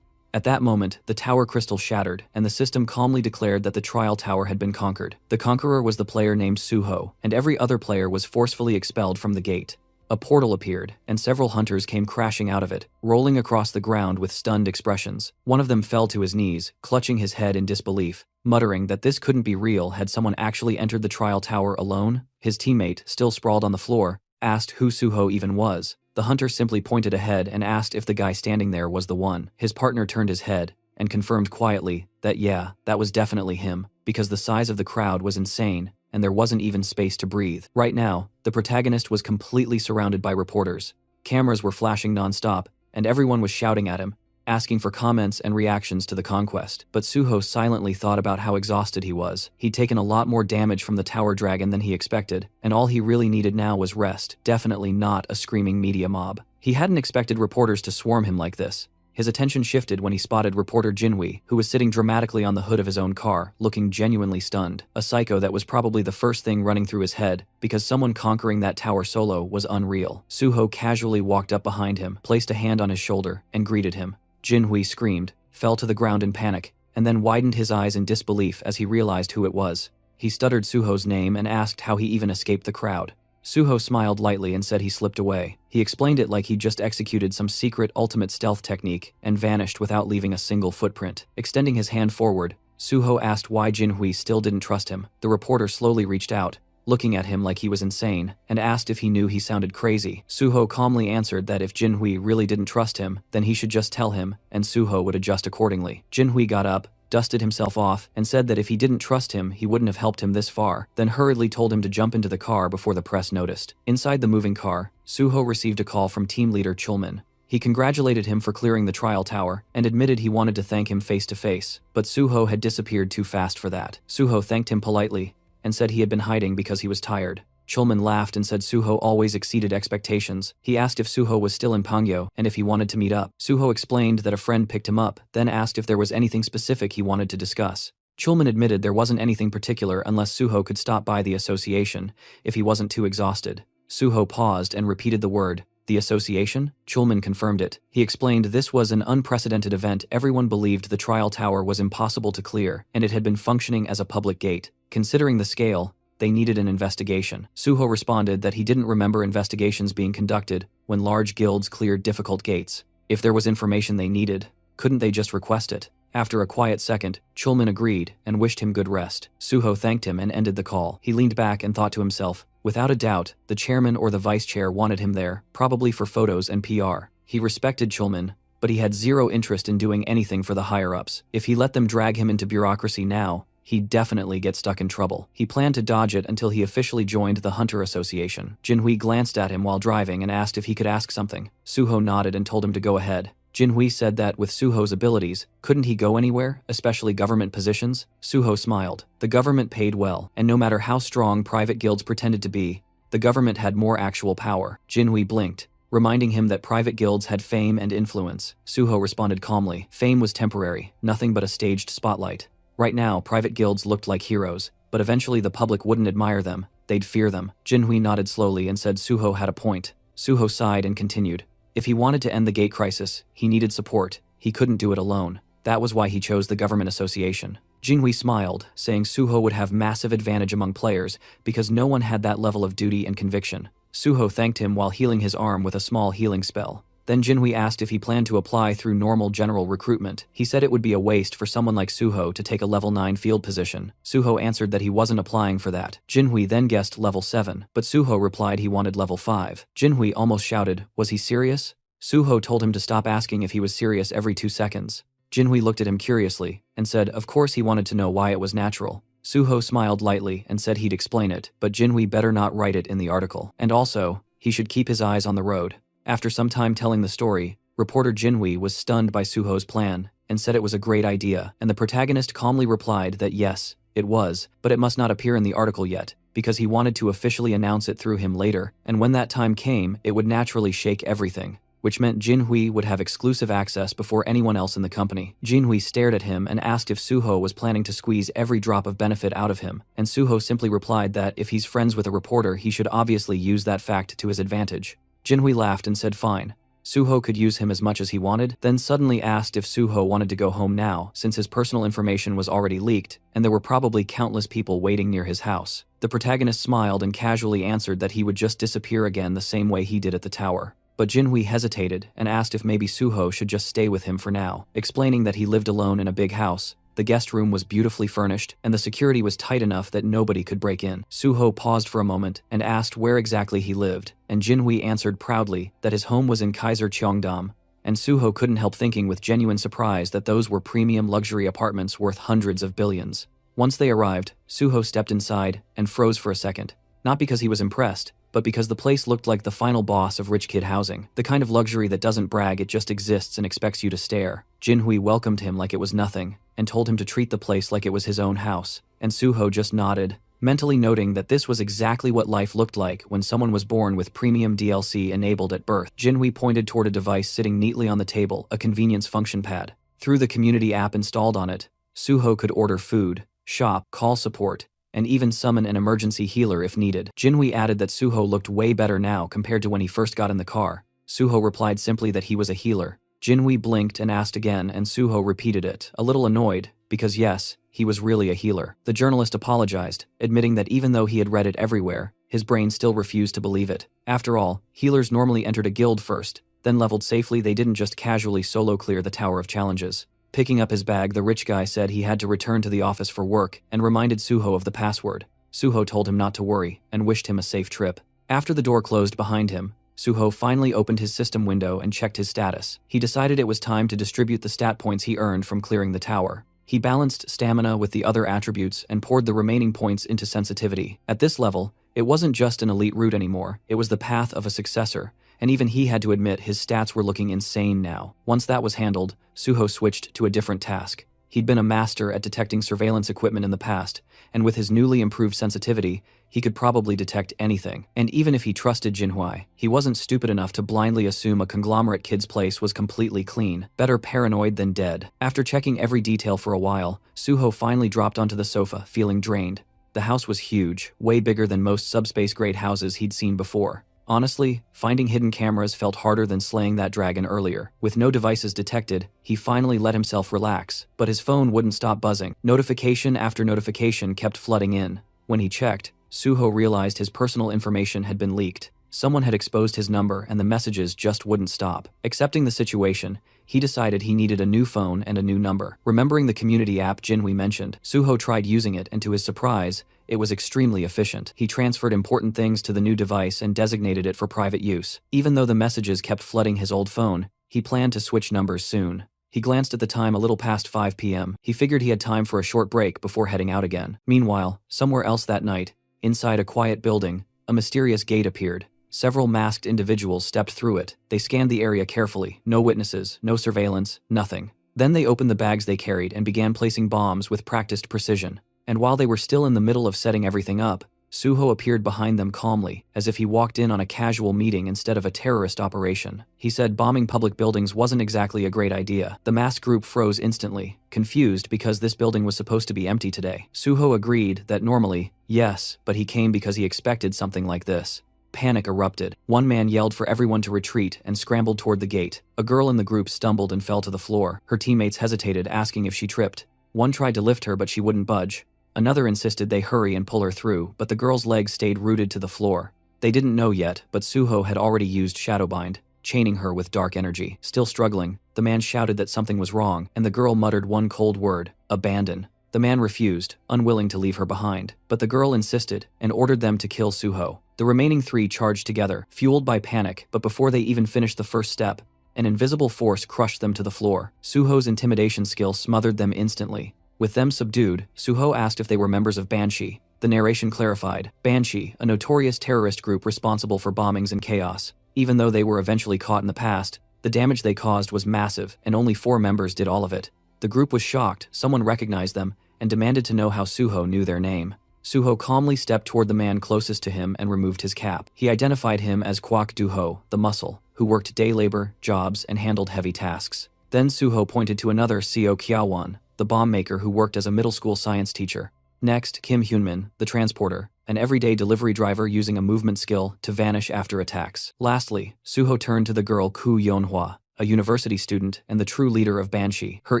At that moment, the tower crystal shattered, and the system calmly declared that the trial tower had been conquered. The conqueror was the player named Suho, and every other player was forcefully expelled from the gate. A portal appeared, and several hunters came crashing out of it, rolling across the ground with stunned expressions. One of them fell to his knees, clutching his head in disbelief, muttering that this couldn't be real. Had someone actually entered the trial tower alone? His teammate, still sprawled on the floor, asked who Suho even was. The hunter simply pointed ahead and asked if the guy standing there was the one. His partner turned his head and confirmed quietly that yeah, that was definitely him, because the size of the crowd was insane and there wasn't even space to breathe. Right now, the protagonist was completely surrounded by reporters. Cameras were flashing non-stop, and everyone was shouting at him, asking for comments and reactions to the conquest. But Suho silently thought about how exhausted he was. He'd taken a lot more damage from the tower dragon than he expected, and all he really needed now was rest, definitely not a screaming media mob. He hadn't expected reporters to swarm him like this. His attention shifted when he spotted reporter Jinhui, who was sitting dramatically on the hood of his own car, looking genuinely stunned. A psycho that was probably the first thing running through his head, because someone conquering that tower solo was unreal. Suho casually walked up behind him, placed a hand on his shoulder, and greeted him. Jinhui screamed, fell to the ground in panic, and then widened his eyes in disbelief as he realized who it was. He stuttered Suho's name and asked how he even escaped the crowd. Suho smiled lightly and said he slipped away. He explained it like he'd just executed some secret ultimate stealth technique and vanished without leaving a single footprint. Extending his hand forward, Suho asked why Jinhui still didn't trust him. The reporter slowly reached out, looking at him like he was insane, and asked if he knew he sounded crazy. Suho calmly answered that if Jinhui really didn't trust him, then he should just tell him, and Suho would adjust accordingly. Jinhui got up, dusted himself off, and said that if he didn't trust him, he wouldn't have helped him this far, then hurriedly told him to jump into the car before the press noticed. Inside the moving car, Suho received a call from team leader Chulman. He congratulated him for clearing the trial tower, and admitted he wanted to thank him face to face, but Suho had disappeared too fast for that. Suho thanked him politely, and said he had been hiding because he was tired. Chulman laughed and said Suho always exceeded expectations. He asked if Suho was still in Pangyo and if he wanted to meet up. Suho explained that a friend picked him up, then asked if there was anything specific he wanted to discuss. Chulman admitted there wasn't anything particular unless Suho could stop by the association, if he wasn't too exhausted. Suho paused and repeated the word, "The association?" Chulman confirmed it. He explained this was an unprecedented event. Everyone believed the trial tower was impossible to clear, and it had been functioning as a public gate. Considering the scale, they needed an investigation. Suho responded that he didn't remember investigations being conducted when large guilds cleared difficult gates. If there was information they needed, couldn't they just request it? After a quiet second, Chulman agreed and wished him good rest. Suho thanked him and ended the call. He leaned back and thought to himself, without a doubt, the chairman or the vice chair wanted him there, probably for photos and PR. He respected Chulman, but he had zero interest in doing anything for the higher-ups. If he let them drag him into bureaucracy now, he'd definitely get stuck in trouble. He planned to dodge it until he officially joined the Hunter Association. Jinhui glanced at him while driving and asked if he could ask something. Suho nodded and told him to go ahead. Jinhui said that with Suho's abilities, couldn't he go anywhere, especially government positions? Suho smiled. The government paid well, and no matter how strong private guilds pretended to be, the government had more actual power. Jinhui blinked, reminding him that private guilds had fame and influence. Suho responded calmly. Fame was temporary, nothing but a staged spotlight. Right now, private guilds looked like heroes, but eventually the public wouldn't admire them, they'd fear them. Jinhui nodded slowly and said Suho had a point. Suho sighed and continued. If he wanted to end the gate crisis, he needed support. He couldn't do it alone. That was why he chose the government association. Jinhui smiled, saying Suho would have massive advantage among players because no one had that level of duty and conviction. Suho thanked him while healing his arm with a small healing spell. Then Jinhui asked if he planned to apply through normal general recruitment. He said it would be a waste for someone like Suho to take a level 9 field position. Suho answered that he wasn't applying for that. Jinhui then guessed level 7, but Suho replied he wanted level 5. Jinhui almost shouted, was he serious? Suho told him to stop asking if he was serious every 2 seconds. Jinhui looked at him curiously and said of course he wanted to know why it was natural. Suho smiled lightly and said he'd explain it, but Jinhui better not write it in the article. And also, he should keep his eyes on the road. After some time telling the story, reporter Jinhui was stunned by Suho's plan and said it was a great idea, and the protagonist calmly replied that yes, it was, but it must not appear in the article yet, because he wanted to officially announce it through him later, and when that time came, it would naturally shake everything, which meant Jinhui would have exclusive access before anyone else in the company. Jinhui stared at him and asked if Suho was planning to squeeze every drop of benefit out of him, and Suho simply replied that if he's friends with a reporter, he should obviously use that fact to his advantage. Jinhui laughed and said fine. Suho could use him as much as he wanted, then suddenly asked if Suho wanted to go home now since his personal information was already leaked and there were probably countless people waiting near his house. The protagonist smiled and casually answered that he would just disappear again the same way he did at the tower. But Jinhui hesitated and asked if maybe Suho should just stay with him for now, explaining that he lived alone in a big house. The guest room was beautifully furnished, and the security was tight enough that nobody could break in. Suho paused for a moment and asked where exactly he lived, and Jinhui answered proudly that his home was in Kaiser Cheongdam, and Suho couldn't help thinking with genuine surprise that those were premium luxury apartments worth hundreds of billions. Once they arrived, Suho stepped inside and froze for a second, not because he was impressed, but because the place looked like the final boss of rich kid housing, the kind of luxury that doesn't brag, it just exists and expects you to stare. Jinhui welcomed him like it was nothing, and told him to treat the place like it was his own house, and Suho just nodded, mentally noting that this was exactly what life looked like when someone was born with premium DLC enabled at birth. Jinhui pointed toward a device sitting neatly on the table, a convenience function pad. Through the community app installed on it, Suho could order food, shop, call support, and even summon an emergency healer if needed. Jinhui added that Suho looked way better now compared to when he first got in the car. Suho replied simply that he was a healer. Jinhui blinked and asked again, and Suho repeated it, a little annoyed, because yes, he was really a healer. The journalist apologized, admitting that even though he had read it everywhere, his brain still refused to believe it. After all, healers normally entered a guild first, then leveled safely. They didn't just casually solo clear the Tower of Challenges. Picking up his bag, the rich guy said he had to return to the office for work and reminded Suho of the password. Suho told him not to worry and wished him a safe trip. After the door closed behind him, Suho finally opened his system window and checked his status. He decided it was time to distribute the stat points he earned from clearing the tower. He balanced stamina with the other attributes and poured the remaining points into sensitivity. At this level, it wasn't just an elite route anymore, it was the path of a successor, and even he had to admit his stats were looking insane now. Once that was handled, Suho switched to a different task. He'd been a master at detecting surveillance equipment in the past, and with his newly improved sensitivity, he could probably detect anything. And even if he trusted Jinhui, he wasn't stupid enough to blindly assume a conglomerate kid's place was completely clean. Better paranoid than dead. After checking every detail for a while, Suho finally dropped onto the sofa, feeling drained. The house was huge, way bigger than most subspace-grade houses he'd seen before. Honestly, finding hidden cameras felt harder than slaying that dragon earlier. With no devices detected, he finally let himself relax, but his phone wouldn't stop buzzing. Notification after notification kept flooding in. When he checked, Suho realized his personal information had been leaked. Someone had exposed his number and the messages just wouldn't stop. Accepting the situation, he decided he needed a new phone and a new number. Remembering the community app Jinhui mentioned, Suho tried using it, and to his surprise, it was extremely efficient. He transferred important things to the new device and designated it for private use. Even though the messages kept flooding his old phone, he planned to switch numbers soon. He glanced at the time, a little past 5 p.m. He figured he had time for a short break before heading out again. Meanwhile, somewhere else that night, inside a quiet building, a mysterious gate appeared. Several masked individuals stepped through it. They scanned the area carefully. No witnesses, no surveillance, nothing. Then they opened the bags they carried and began placing bombs with practiced precision. And while they were still in the middle of setting everything up, Suho appeared behind them calmly, as if he walked in on a casual meeting instead of a terrorist operation. He said bombing public buildings wasn't exactly a great idea. The masked group froze instantly, confused because this building was supposed to be empty today. Suho agreed that normally, yes, but he came because he expected something like this. Panic erupted. One man yelled for everyone to retreat and scrambled toward the gate. A girl in the group stumbled and fell to the floor. Her teammates hesitated, asking if she tripped. One tried to lift her, but she wouldn't budge. Another insisted they hurry and pull her through, but the girl's legs stayed rooted to the floor. They didn't know yet, but Suho had already used Shadowbind, chaining her with dark energy. Still struggling, the man shouted that something was wrong, and the girl muttered one cold word: abandon. The man refused, unwilling to leave her behind, but the girl insisted and ordered them to kill Suho. The remaining 3 charged together, fueled by panic, but before they even finished the first step, an invisible force crushed them to the floor. Suho's intimidation skill smothered them instantly. With them subdued, Suho asked if they were members of Banshee. The narration clarified, Banshee, a notorious terrorist group responsible for bombings and chaos. Even though they were eventually caught in the past, the damage they caused was massive, and only 4 members did all of it. The group was shocked, someone recognized them, and demanded to know how Suho knew their name. Suho calmly stepped toward the man closest to him and removed his cap. He identified him as Kwak Duho, the muscle, who worked day labor, jobs, and handled heavy tasks. Then Suho pointed to another Seo Kiawan, the bomb maker who worked as a middle school science teacher. Next, Kim Hyunmin, the transporter, an everyday delivery driver using a movement skill to vanish after attacks. Lastly, Suho turned to the girl Ku Yeonhwa, a university student and the true leader of Banshee. Her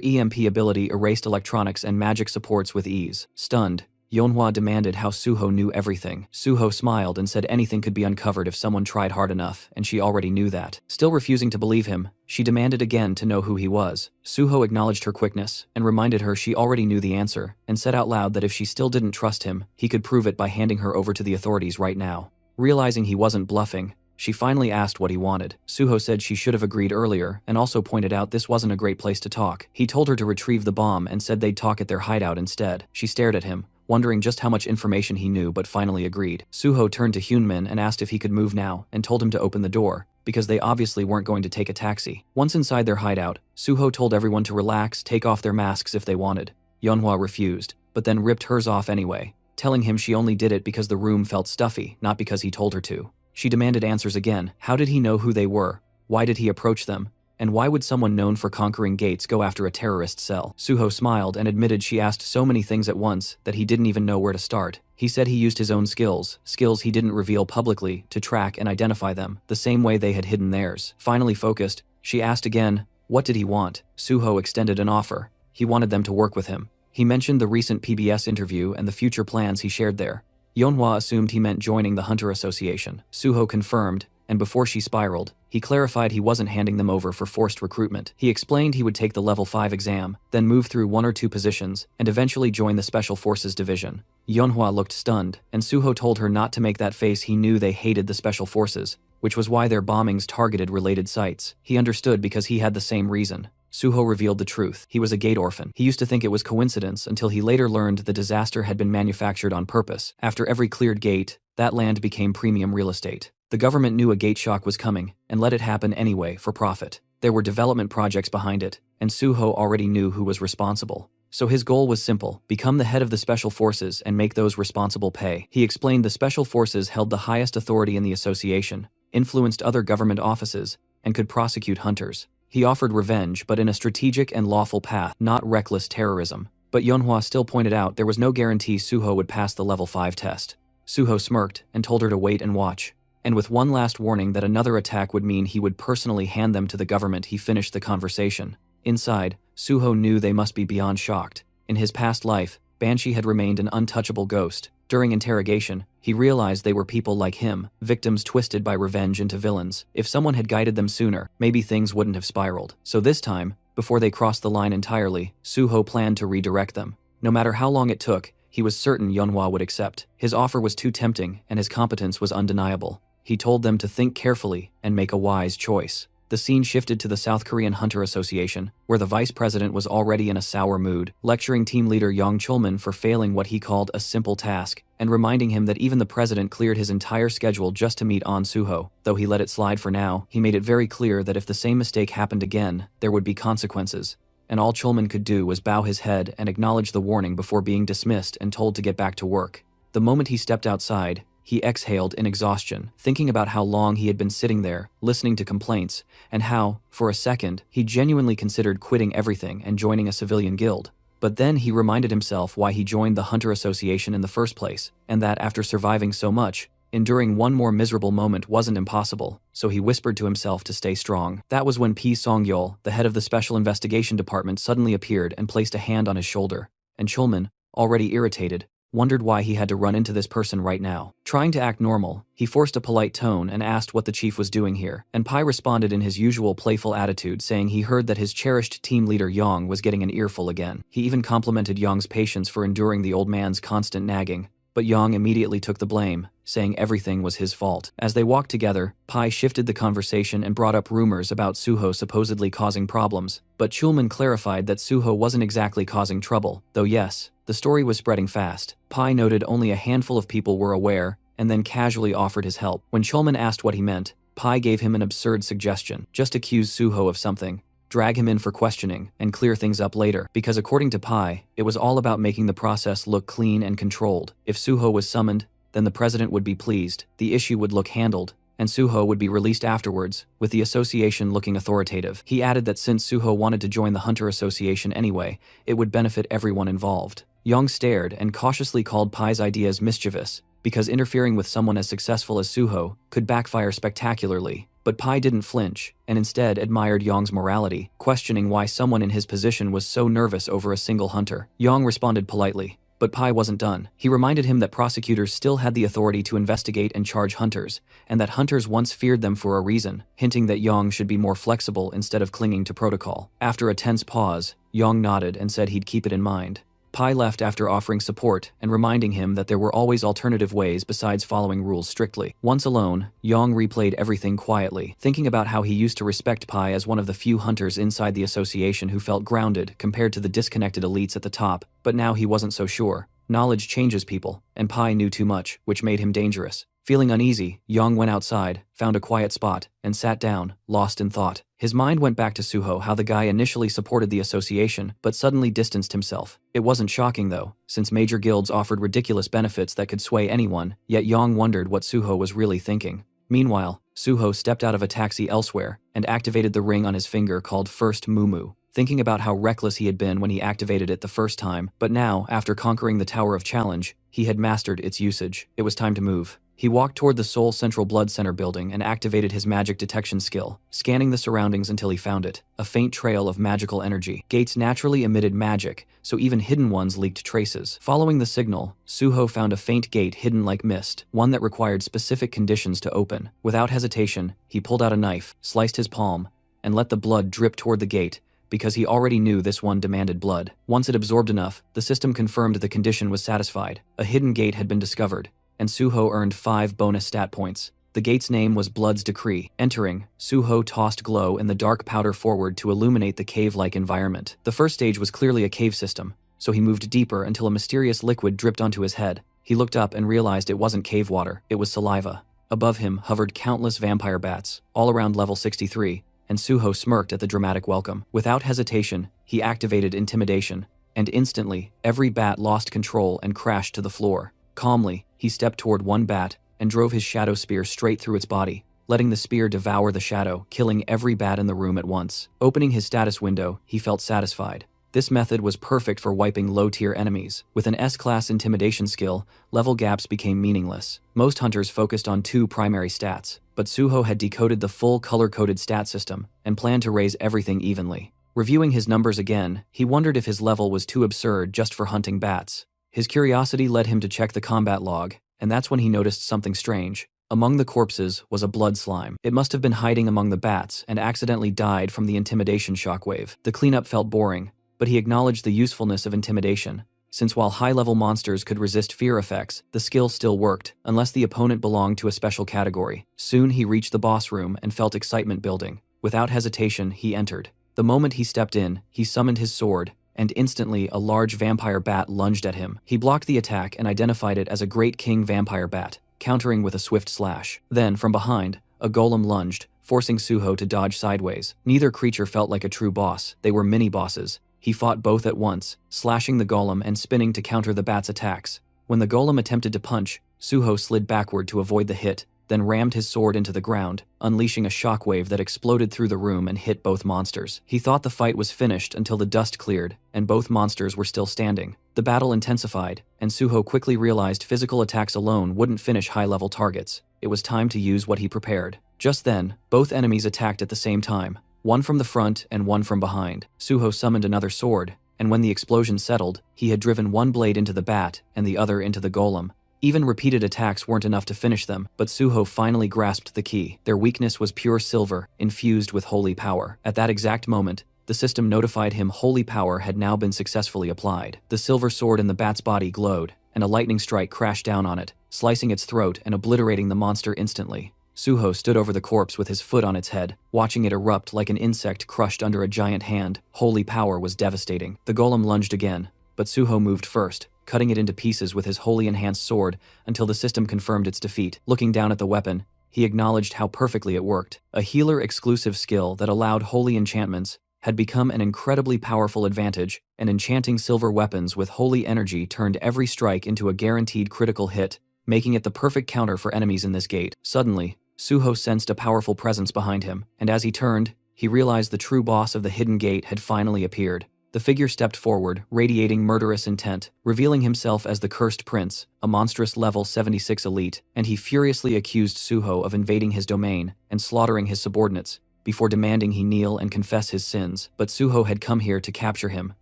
EMP ability erased electronics and magic supports with ease. Stunned, Yeonhwa demanded how Suho knew everything. Suho smiled and said anything could be uncovered if someone tried hard enough, and she already knew that. Still refusing to believe him, she demanded again to know who he was. Suho acknowledged her quickness and reminded her she already knew the answer, and said out loud that if she still didn't trust him, he could prove it by handing her over to the authorities right now. Realizing he wasn't bluffing, she finally asked what he wanted. Suho said she should have agreed earlier and also pointed out this wasn't a great place to talk. He told her to retrieve the bomb and said they'd talk at their hideout instead. She stared at him, wondering just how much information he knew, but finally agreed. Suho turned to Hyunmin and asked if he could move now and told him to open the door, because they obviously weren't going to take a taxi. Once inside their hideout, Suho told everyone to relax, take off their masks if they wanted. Yeonhwa refused, but then ripped hers off anyway, telling him she only did it because the room felt stuffy, not because he told her to. She demanded answers again. How did he know who they were? Why did he approach them? And why would someone known for conquering gates go after a terrorist cell? Suho smiled and admitted she asked so many things at once that he didn't even know where to start. He said he used his own skills he didn't reveal publicly, to track and identify them, the same way they had hidden theirs. Finally focused, she asked again, what did he want? Suho extended an offer. He wanted them to work with him. He mentioned the recent PBS interview and the future plans he shared there. Yeonhwa assumed he meant joining the Hunter Association. Suho confirmed, and before she spiraled, he clarified he wasn't handing them over for forced recruitment. He explained he would take the level 5 exam, then move through 1 or 2 positions, and eventually join the Special Forces Division. Yeonhwa looked stunned, and Suho told her not to make that face. He knew they hated the Special Forces, which was why their bombings targeted related sites. He understood because he had the same reason. Suho revealed the truth. He was a gate orphan. He used to think it was coincidence until he later learned the disaster had been manufactured on purpose. After every cleared gate, that land became premium real estate. The government knew a gate shock was coming and let it happen anyway for profit. There were development projects behind it, and Suho already knew who was responsible. So his goal was simple: become the head of the Special Forces and make those responsible pay. He explained the Special Forces held the highest authority in the association, influenced other government offices, and could prosecute hunters. He offered revenge, but in a strategic and lawful path, not reckless terrorism. But Yeonhwa still pointed out there was no guarantee Suho would pass the level 5 test. Suho smirked and told her to wait and watch. And with one last warning that another attack would mean he would personally hand them to the government, he finished the conversation. Inside, Suho knew they must be beyond shocked. In his past life, Banshee had remained an untouchable ghost. During interrogation, he realized they were people like him, victims twisted by revenge into villains. If someone had guided them sooner, maybe things wouldn't have spiraled. So this time, before they crossed the line entirely, Suho planned to redirect them. No matter how long it took, he was certain Yeonhwa would accept. His offer was too tempting, and his competence was undeniable. He told them to think carefully and make a wise choice. The scene shifted to the South Korean Hunter Association, where the vice president was already in a sour mood, lecturing team leader Yang Chulman for failing what he called a simple task, and reminding him that even the president cleared his entire schedule just to meet On Suho. Though he let it slide for now, he made it very clear that if the same mistake happened again, there would be consequences. And all Chulman could do was bow his head and acknowledge the warning before being dismissed and told to get back to work. The moment he stepped outside, he exhaled in exhaustion, thinking about how long he had been sitting there, listening to complaints, and how, for a second, he genuinely considered quitting everything and joining a civilian guild. But then he reminded himself why he joined the Hunter Association in the first place, and that after surviving so much, enduring one more miserable moment wasn't impossible, so he whispered to himself to stay strong. That was when P. Song-yeol, the head of the Special Investigation Department, suddenly appeared and placed a hand on his shoulder, and Chulman, already irritated, wondered why he had to run into this person right now. Trying to act normal, he forced a polite tone and asked what the chief was doing here, and Pai responded in his usual playful attitude, saying he heard that his cherished team leader Yang was getting an earful again. He even complimented Yang's patience for enduring the old man's constant nagging, but Yang immediately took the blame, saying everything was his fault. As they walked together, Pai shifted the conversation and brought up rumors about Suho supposedly causing problems, but Chulman clarified that Suho wasn't exactly causing trouble, though yes, the story was spreading fast. Pai noted only a handful of people were aware, and then casually offered his help. When Chulman asked what he meant, Pai gave him an absurd suggestion: just accuse Suho of something, drag him in for questioning, and clear things up later, because according to Pai, it was all about making the process look clean and controlled. If Suho was summoned, then the president would be pleased, the issue would look handled, and Suho would be released afterwards, with the association looking authoritative. He added that since Suho wanted to join the Hunter Association anyway, it would benefit everyone involved. Yang stared and cautiously called Pai's ideas mischievous, because interfering with someone as successful as Suho could backfire spectacularly. But Pai didn't flinch, and instead admired Yong's morality, questioning why someone in his position was so nervous over a single hunter. Yong responded politely, but Pai wasn't done. He reminded him that prosecutors still had the authority to investigate and charge hunters, and that hunters once feared them for a reason, hinting that Yong should be more flexible instead of clinging to protocol. After a tense pause, Yong nodded and said he'd keep it in mind. Pai left after offering support and reminding him that there were always alternative ways besides following rules strictly. Once alone, Yong replayed everything quietly, thinking about how he used to respect Pai as one of the few hunters inside the association who felt grounded compared to the disconnected elites at the top, but now he wasn't so sure. Knowledge changes people, and Pai knew too much, which made him dangerous. Feeling uneasy, Yong went outside, found a quiet spot, and sat down, lost in thought. His mind went back to Suho, how the guy initially supported the association, but suddenly distanced himself. It wasn't shocking though, since major guilds offered ridiculous benefits that could sway anyone, yet Yong wondered what Suho was really thinking. Meanwhile, Suho stepped out of a taxi elsewhere, and activated the ring on his finger called First Mumu, thinking about how reckless he had been when he activated it the first time, but now, after conquering the Tower of Challenge, he had mastered its usage. It was time to move. He walked toward the Seoul Central Blood Center building and activated his magic detection skill, scanning the surroundings until he found it, a faint trail of magical energy. Gates naturally emitted magic, so even hidden ones leaked traces. Following the signal, Suho found a faint gate hidden like mist, one that required specific conditions to open. Without hesitation, he pulled out a knife, sliced his palm, and let the blood drip toward the gate, because he already knew this one demanded blood. Once it absorbed enough, the system confirmed the condition was satisfied. A hidden gate had been discovered, and Suho earned 5 bonus stat points. The gate's name was Blood's Decree. Entering, Suho tossed glow in the dark powder forward to illuminate the cave-like environment. The first stage was clearly a cave system, so he moved deeper until a mysterious liquid dripped onto his head. He looked up and realized it wasn't cave water, it was saliva. Above him hovered countless vampire bats, all around level 63, and Suho smirked at the dramatic welcome. Without hesitation, he activated Intimidation, and instantly, every bat lost control and crashed to the floor. Calmly, he stepped toward one bat and drove his shadow spear straight through its body, letting the spear devour the shadow, killing every bat in the room at once. Opening his status window, he felt satisfied. This method was perfect for wiping low-tier enemies. With an S-class intimidation skill, level gaps became meaningless. Most hunters focused on 2 primary stats, but Suho had decoded the full color-coded stat system and planned to raise everything evenly. Reviewing his numbers again, he wondered if his level was too absurd just for hunting bats. His curiosity led him to check the combat log, and that's when he noticed something strange. Among the corpses was a blood slime. It must have been hiding among the bats and accidentally died from the intimidation shockwave. The cleanup felt boring, but he acknowledged the usefulness of intimidation, since while high-level monsters could resist fear effects, the skill still worked, unless the opponent belonged to a special category. Soon he reached the boss room and felt excitement building. Without hesitation, he entered. The moment he stepped in, he summoned his sword, and instantly a large vampire bat lunged at him. He blocked the attack and identified it as a Great King vampire bat, countering with a swift slash. Then, from behind, a golem lunged, forcing Suho to dodge sideways. Neither creature felt like a true boss, they were mini-bosses. He fought both at once, slashing the golem and spinning to counter the bat's attacks. When the golem attempted to punch, Suho slid backward to avoid the hit, then rammed his sword into the ground, unleashing a shockwave that exploded through the room and hit both monsters. He thought the fight was finished until the dust cleared, and both monsters were still standing. The battle intensified, and Suho quickly realized physical attacks alone wouldn't finish high-level targets. It was time to use what he prepared. Just then, both enemies attacked at the same time, one from the front and one from behind. Suho summoned another sword, and when the explosion settled, he had driven one blade into the bat and the other into the golem. Even repeated attacks weren't enough to finish them, but Suho finally grasped the key. Their weakness was pure silver, infused with holy power. At that exact moment, the system notified him holy power had now been successfully applied. The silver sword in the bat's body glowed, and a lightning strike crashed down on it, slicing its throat and obliterating the monster instantly. Suho stood over the corpse with his foot on its head, watching it erupt like an insect crushed under a giant hand. Holy power was devastating. The golem lunged again, but Suho moved first, cutting it into pieces with his wholly enhanced sword until the system confirmed its defeat. Looking down at the weapon, he acknowledged how perfectly it worked. A healer-exclusive skill that allowed holy enchantments had become an incredibly powerful advantage, and enchanting silver weapons with holy energy turned every strike into a guaranteed critical hit, making it the perfect counter for enemies in this gate. Suddenly, Suho sensed a powerful presence behind him, and as he turned, he realized the true boss of the hidden gate had finally appeared. The figure stepped forward, radiating murderous intent, revealing himself as the Cursed Prince, a monstrous level 76 elite, and he furiously accused Suho of invading his domain and slaughtering his subordinates, before demanding he kneel and confess his sins. But Suho had come here to capture him,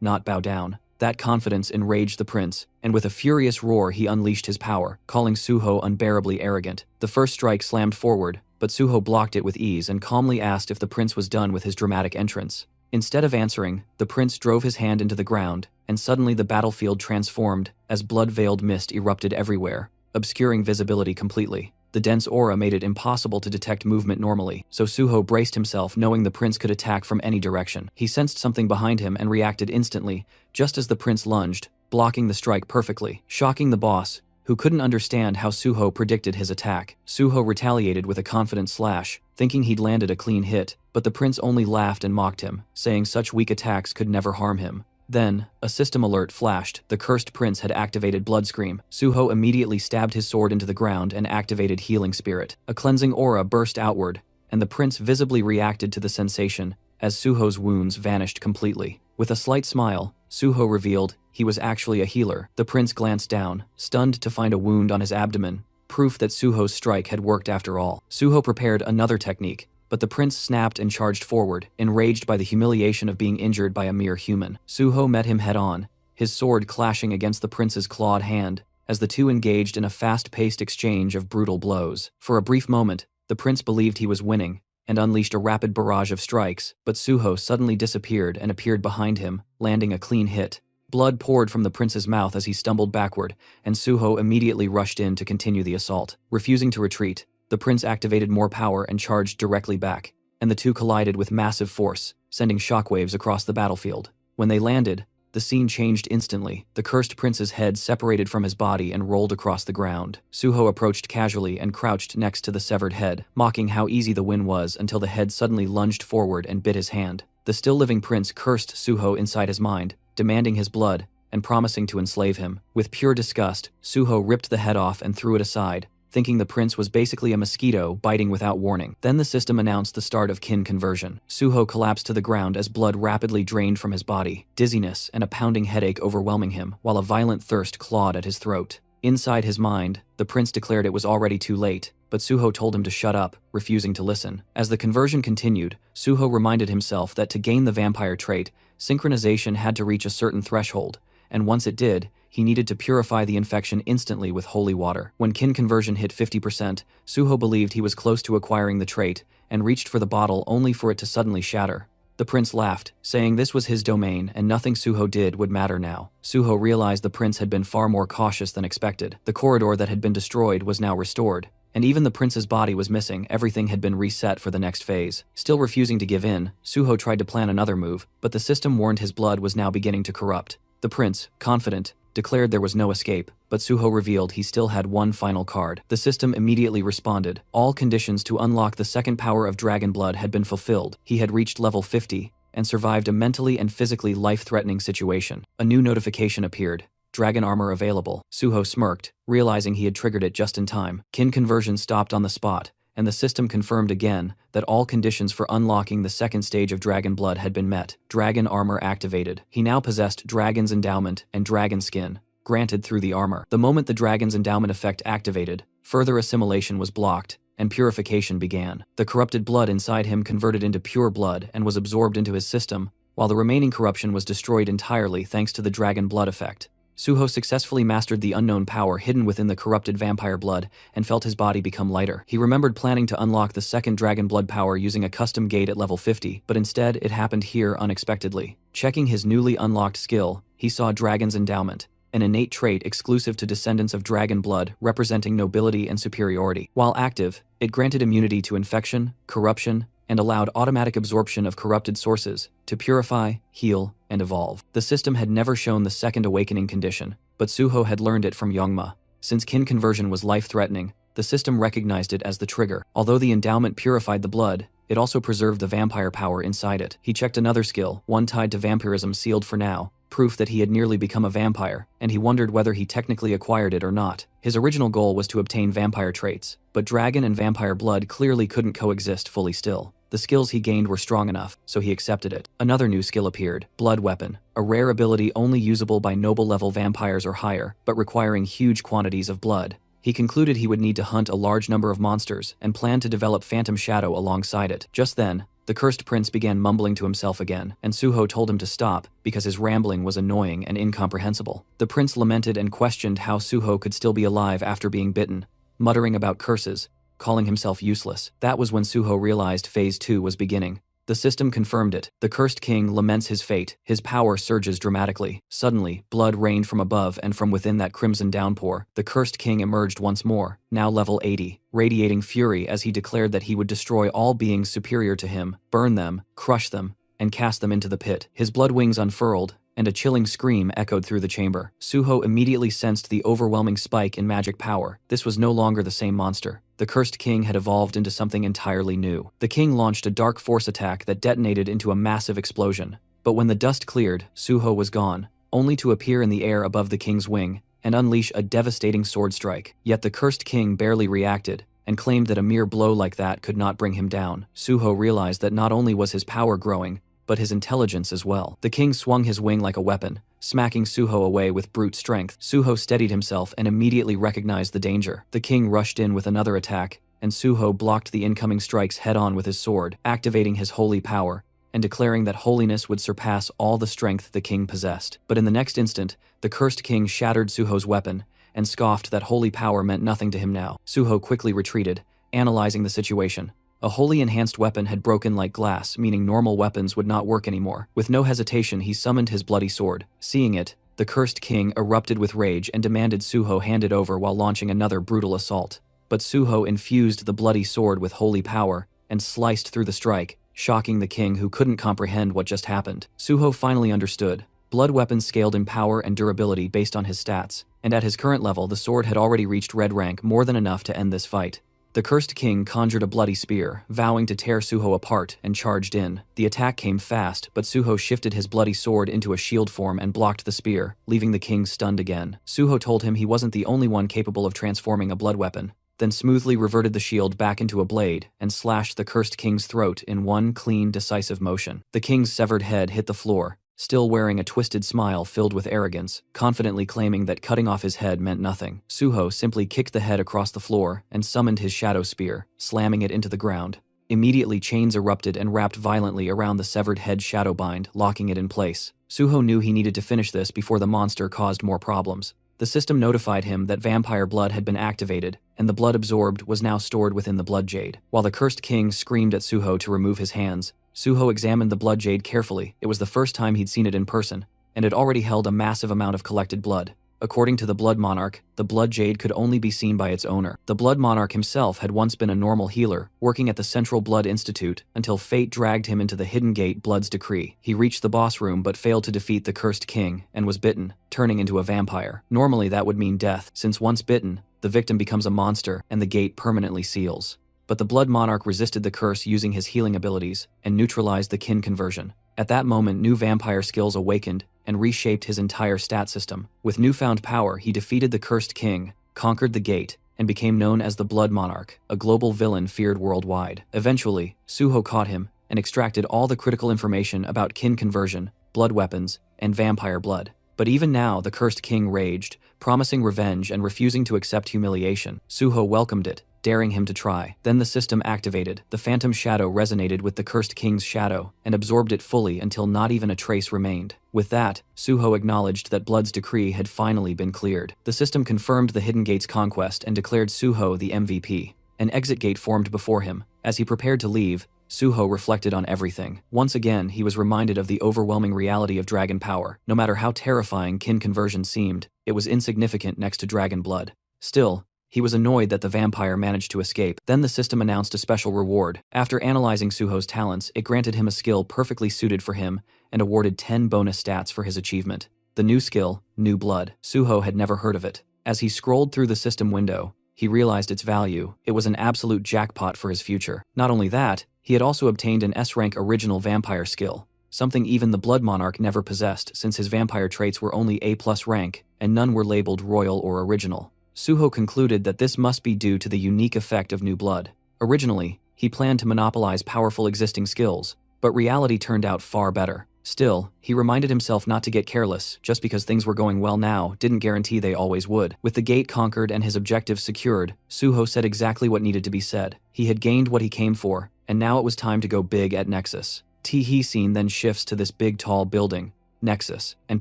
not bow down. That confidence enraged the prince, and with a furious roar he unleashed his power, calling Suho unbearably arrogant. The first strike slammed forward, but Suho blocked it with ease and calmly asked if the prince was done with his dramatic entrance. Instead of answering, the prince drove his hand into the ground, and suddenly the battlefield transformed as blood-veiled mist erupted everywhere, obscuring visibility completely. The dense aura made it impossible to detect movement normally, so Suho braced himself knowing the prince could attack from any direction. He sensed something behind him and reacted instantly, just as the prince lunged, blocking the strike perfectly, shocking the boss, who couldn't understand how Suho predicted his attack. Suho retaliated with a confident slash, thinking he'd landed a clean hit, but the prince only laughed and mocked him, saying such weak attacks could never harm him. Then, a system alert flashed. The Cursed Prince had activated Blood Scream. Suho immediately stabbed his sword into the ground and activated Healing Spirit. A cleansing aura burst outward, and the prince visibly reacted to the sensation as Suho's wounds vanished completely. With a slight smile, Suho revealed he was actually a healer. The prince glanced down, stunned to find a wound on his abdomen, proof that Suho's strike had worked after all. Suho prepared another technique, but the prince snapped and charged forward, enraged by the humiliation of being injured by a mere human. Suho met him head-on, his sword clashing against the prince's clawed hand, as the two engaged in a fast-paced exchange of brutal blows. For a brief moment, the prince believed he was winning, and unleashed a rapid barrage of strikes, but Suho suddenly disappeared and appeared behind him, landing a clean hit. Blood poured from the prince's mouth as he stumbled backward, and Suho immediately rushed in to continue the assault. Refusing to retreat, the prince activated more power and charged directly back, and the two collided with massive force, sending shockwaves across the battlefield. When they landed, the scene changed instantly. The Cursed Prince's head separated from his body and rolled across the ground. Suho approached casually and crouched next to the severed head, mocking how easy the win was until the head suddenly lunged forward and bit his hand. The still-living prince cursed Suho inside his mind, demanding his blood and promising to enslave him. With pure disgust, Suho ripped the head off and threw it aside, thinking the prince was basically a mosquito biting without warning. Then the system announced the start of kin conversion. Suho collapsed to the ground as blood rapidly drained from his body, dizziness and a pounding headache overwhelming him, while a violent thirst clawed at his throat. Inside his mind, the prince declared it was already too late, but Suho told him to shut up, refusing to listen. As the conversion continued, Suho reminded himself that to gain the vampire trait, synchronization had to reach a certain threshold, and once it did, he needed to purify the infection instantly with holy water. When kin conversion hit 50%, Suho believed he was close to acquiring the trait, and reached for the bottle only for it to suddenly shatter. The prince laughed, saying this was his domain and nothing Suho did would matter now. Suho realized the prince had been far more cautious than expected. The corridor that had been destroyed was now restored, and even the prince's body was missing. Everything had been reset for the next phase. Still refusing to give in, Suho tried to plan another move, but the system warned his blood was now beginning to corrupt. The prince, confident, declared there was no escape, but Suho revealed he still had one final card. The system immediately responded. All conditions to unlock the second power of dragon blood had been fulfilled. He had reached level 50, and survived a mentally and physically life-threatening situation. A new notification appeared. Dragon armor available. Suho smirked, realizing he had triggered it just in time. Kin conversion stopped on the spot, and the system confirmed again that all conditions for unlocking the second stage of dragon blood had been met. Dragon armor activated. He now possessed Dragon's Endowment and Dragon Skin, granted through the armor. The moment the Dragon's Endowment effect activated, further assimilation was blocked, and purification began. The corrupted blood inside him converted into pure blood and was absorbed into his system, while the remaining corruption was destroyed entirely thanks to the dragon blood effect. Suho successfully mastered the unknown power hidden within the corrupted vampire blood and felt his body become lighter. He remembered planning to unlock the second dragon blood power using a custom gate at level 50, but instead it happened here unexpectedly. Checking his newly unlocked skill, he saw Dragon's Endowment, an innate trait exclusive to descendants of dragon blood representing nobility and superiority. While active, it granted immunity to infection, corruption, and allowed automatic absorption of corrupted sources to purify, heal, and evolve. The system had never shown the second awakening condition, but Suho had learned it from Youngma. Since kin conversion was life-threatening, the system recognized it as the trigger. Although the endowment purified the blood, it also preserved the vampire power inside it. He checked another skill, one tied to vampirism sealed for now, proof that he had nearly become a vampire, and he wondered whether he technically acquired it or not. His original goal was to obtain vampire traits, but dragon and vampire blood clearly couldn't coexist fully still. The skills he gained were strong enough, so he accepted it. Another new skill appeared, Blood Weapon, a rare ability only usable by noble-level vampires or higher, but requiring huge quantities of blood. He concluded he would need to hunt a large number of monsters and planned to develop Phantom Shadow alongside it. Just then, the cursed prince began mumbling to himself again, and Suho told him to stop because his rambling was annoying and incomprehensible. The prince lamented and questioned how Suho could still be alive after being bitten, muttering about curses, calling himself useless. That was when Suho realized Phase 2 was beginning. The system confirmed it. The cursed king laments his fate. His power surges dramatically. Suddenly, blood rained from above and from within that crimson downpour. The cursed king emerged once more, now level 80, radiating fury as he declared that he would destroy all beings superior to him, burn them, crush them, and cast them into the pit. His blood wings unfurled, and a chilling scream echoed through the chamber. Suho immediately sensed the overwhelming spike in magic power. This was no longer the same monster. The cursed king had evolved into something entirely new. The king launched a dark force attack that detonated into a massive explosion. But when the dust cleared, Suho was gone, only to appear in the air above the king's wing and unleash a devastating sword strike. Yet the cursed king barely reacted and claimed that a mere blow like that could not bring him down. Suho realized that not only was his power growing, but his intelligence as well. The king swung his wing like a weapon, smacking Suho away with brute strength. Suho steadied himself and immediately recognized the danger. The king rushed in with another attack, and Suho blocked the incoming strikes head-on with his sword, activating his holy power, and declaring that holiness would surpass all the strength the king possessed. But in the next instant, the cursed king shattered Suho's weapon, and scoffed that holy power meant nothing to him now. Suho quickly retreated, analyzing the situation. A wholly enhanced weapon had broken like glass, meaning normal weapons would not work anymore. With no hesitation, he summoned his bloody sword. Seeing it, the cursed king erupted with rage and demanded Suho hand it over while launching another brutal assault. But Suho infused the bloody sword with holy power and sliced through the strike, shocking the king who couldn't comprehend what just happened. Suho finally understood. Blood weapons scaled in power and durability based on his stats, and at his current level, the sword had already reached red rank, more than enough to end this fight. The cursed king conjured a bloody spear, vowing to tear Suho apart, and charged in. The attack came fast, but Suho shifted his bloody sword into a shield form and blocked the spear, leaving the king stunned again. Suho told him he wasn't the only one capable of transforming a blood weapon, then smoothly reverted the shield back into a blade and slashed the cursed king's throat in one clean, decisive motion. The king's severed head hit the floor, still wearing a twisted smile filled with arrogance, confidently claiming that cutting off his head meant nothing. Suho simply kicked the head across the floor and summoned his shadow spear, slamming it into the ground. Immediately, chains erupted and wrapped violently around the severed head shadowbind, locking it in place. Suho knew he needed to finish this before the monster caused more problems. The system notified him that vampire blood had been activated, and the blood absorbed was now stored within the blood jade. While the cursed king screamed at Suho to remove his hands, Suho examined the blood jade carefully. It was the first time he'd seen it in person, and it already held a massive amount of collected blood. According to the Blood Monarch, the blood jade could only be seen by its owner. The Blood Monarch himself had once been a normal healer, working at the Central Blood Institute, until fate dragged him into the Hidden Gate Blood's decree. He reached the boss room but failed to defeat the cursed king, and was bitten, turning into a vampire. Normally that would mean death, since once bitten, the victim becomes a monster and the gate permanently seals. But the Blood Monarch resisted the curse using his healing abilities, and neutralized the kin conversion. At that moment, new vampire skills awakened, and reshaped his entire stat system. With newfound power, he defeated the cursed king, conquered the gate, and became known as the Blood Monarch, a global villain feared worldwide. Eventually, Suho caught him, and extracted all the critical information about kin conversion, blood weapons, and vampire blood. But even now, the cursed king raged, promising revenge and refusing to accept humiliation. Suho welcomed it, daring him to try. Then the system activated. The phantom shadow resonated with the cursed king's shadow, and absorbed it fully until not even a trace remained. With that, Suho acknowledged that Blood's decree had finally been cleared. The system confirmed the Hidden Gate's conquest and declared Suho the MVP. An exit gate formed before him. As he prepared to leave, Suho reflected on everything. Once again, he was reminded of the overwhelming reality of dragon power. No matter how terrifying kin conversion seemed, it was insignificant next to dragon blood. Still, he was annoyed that the vampire managed to escape. Then the system announced a special reward. After analyzing Suho's talents, it granted him a skill perfectly suited for him and awarded 10 bonus stats for his achievement. The new skill, New Blood. Suho had never heard of it. As he scrolled through the system window, he realized its value. It was an absolute jackpot for his future. Not only that, he had also obtained an S-rank original vampire skill, something even the Blood Monarch never possessed since his vampire traits were only A+ rank and none were labeled royal or original. Suho concluded that this must be due to the unique effect of new blood. Originally, He planned to monopolize powerful existing skills, but reality turned out far better. Still, he reminded himself not to get careless. Just because things were going well now didn't guarantee they always would. With the gate conquered and his objectives secured, Suho said exactly what needed to be said. He had gained what he came for, and now it was time to go big at Nexus. T scene then shifts to this big tall building, Nexus, and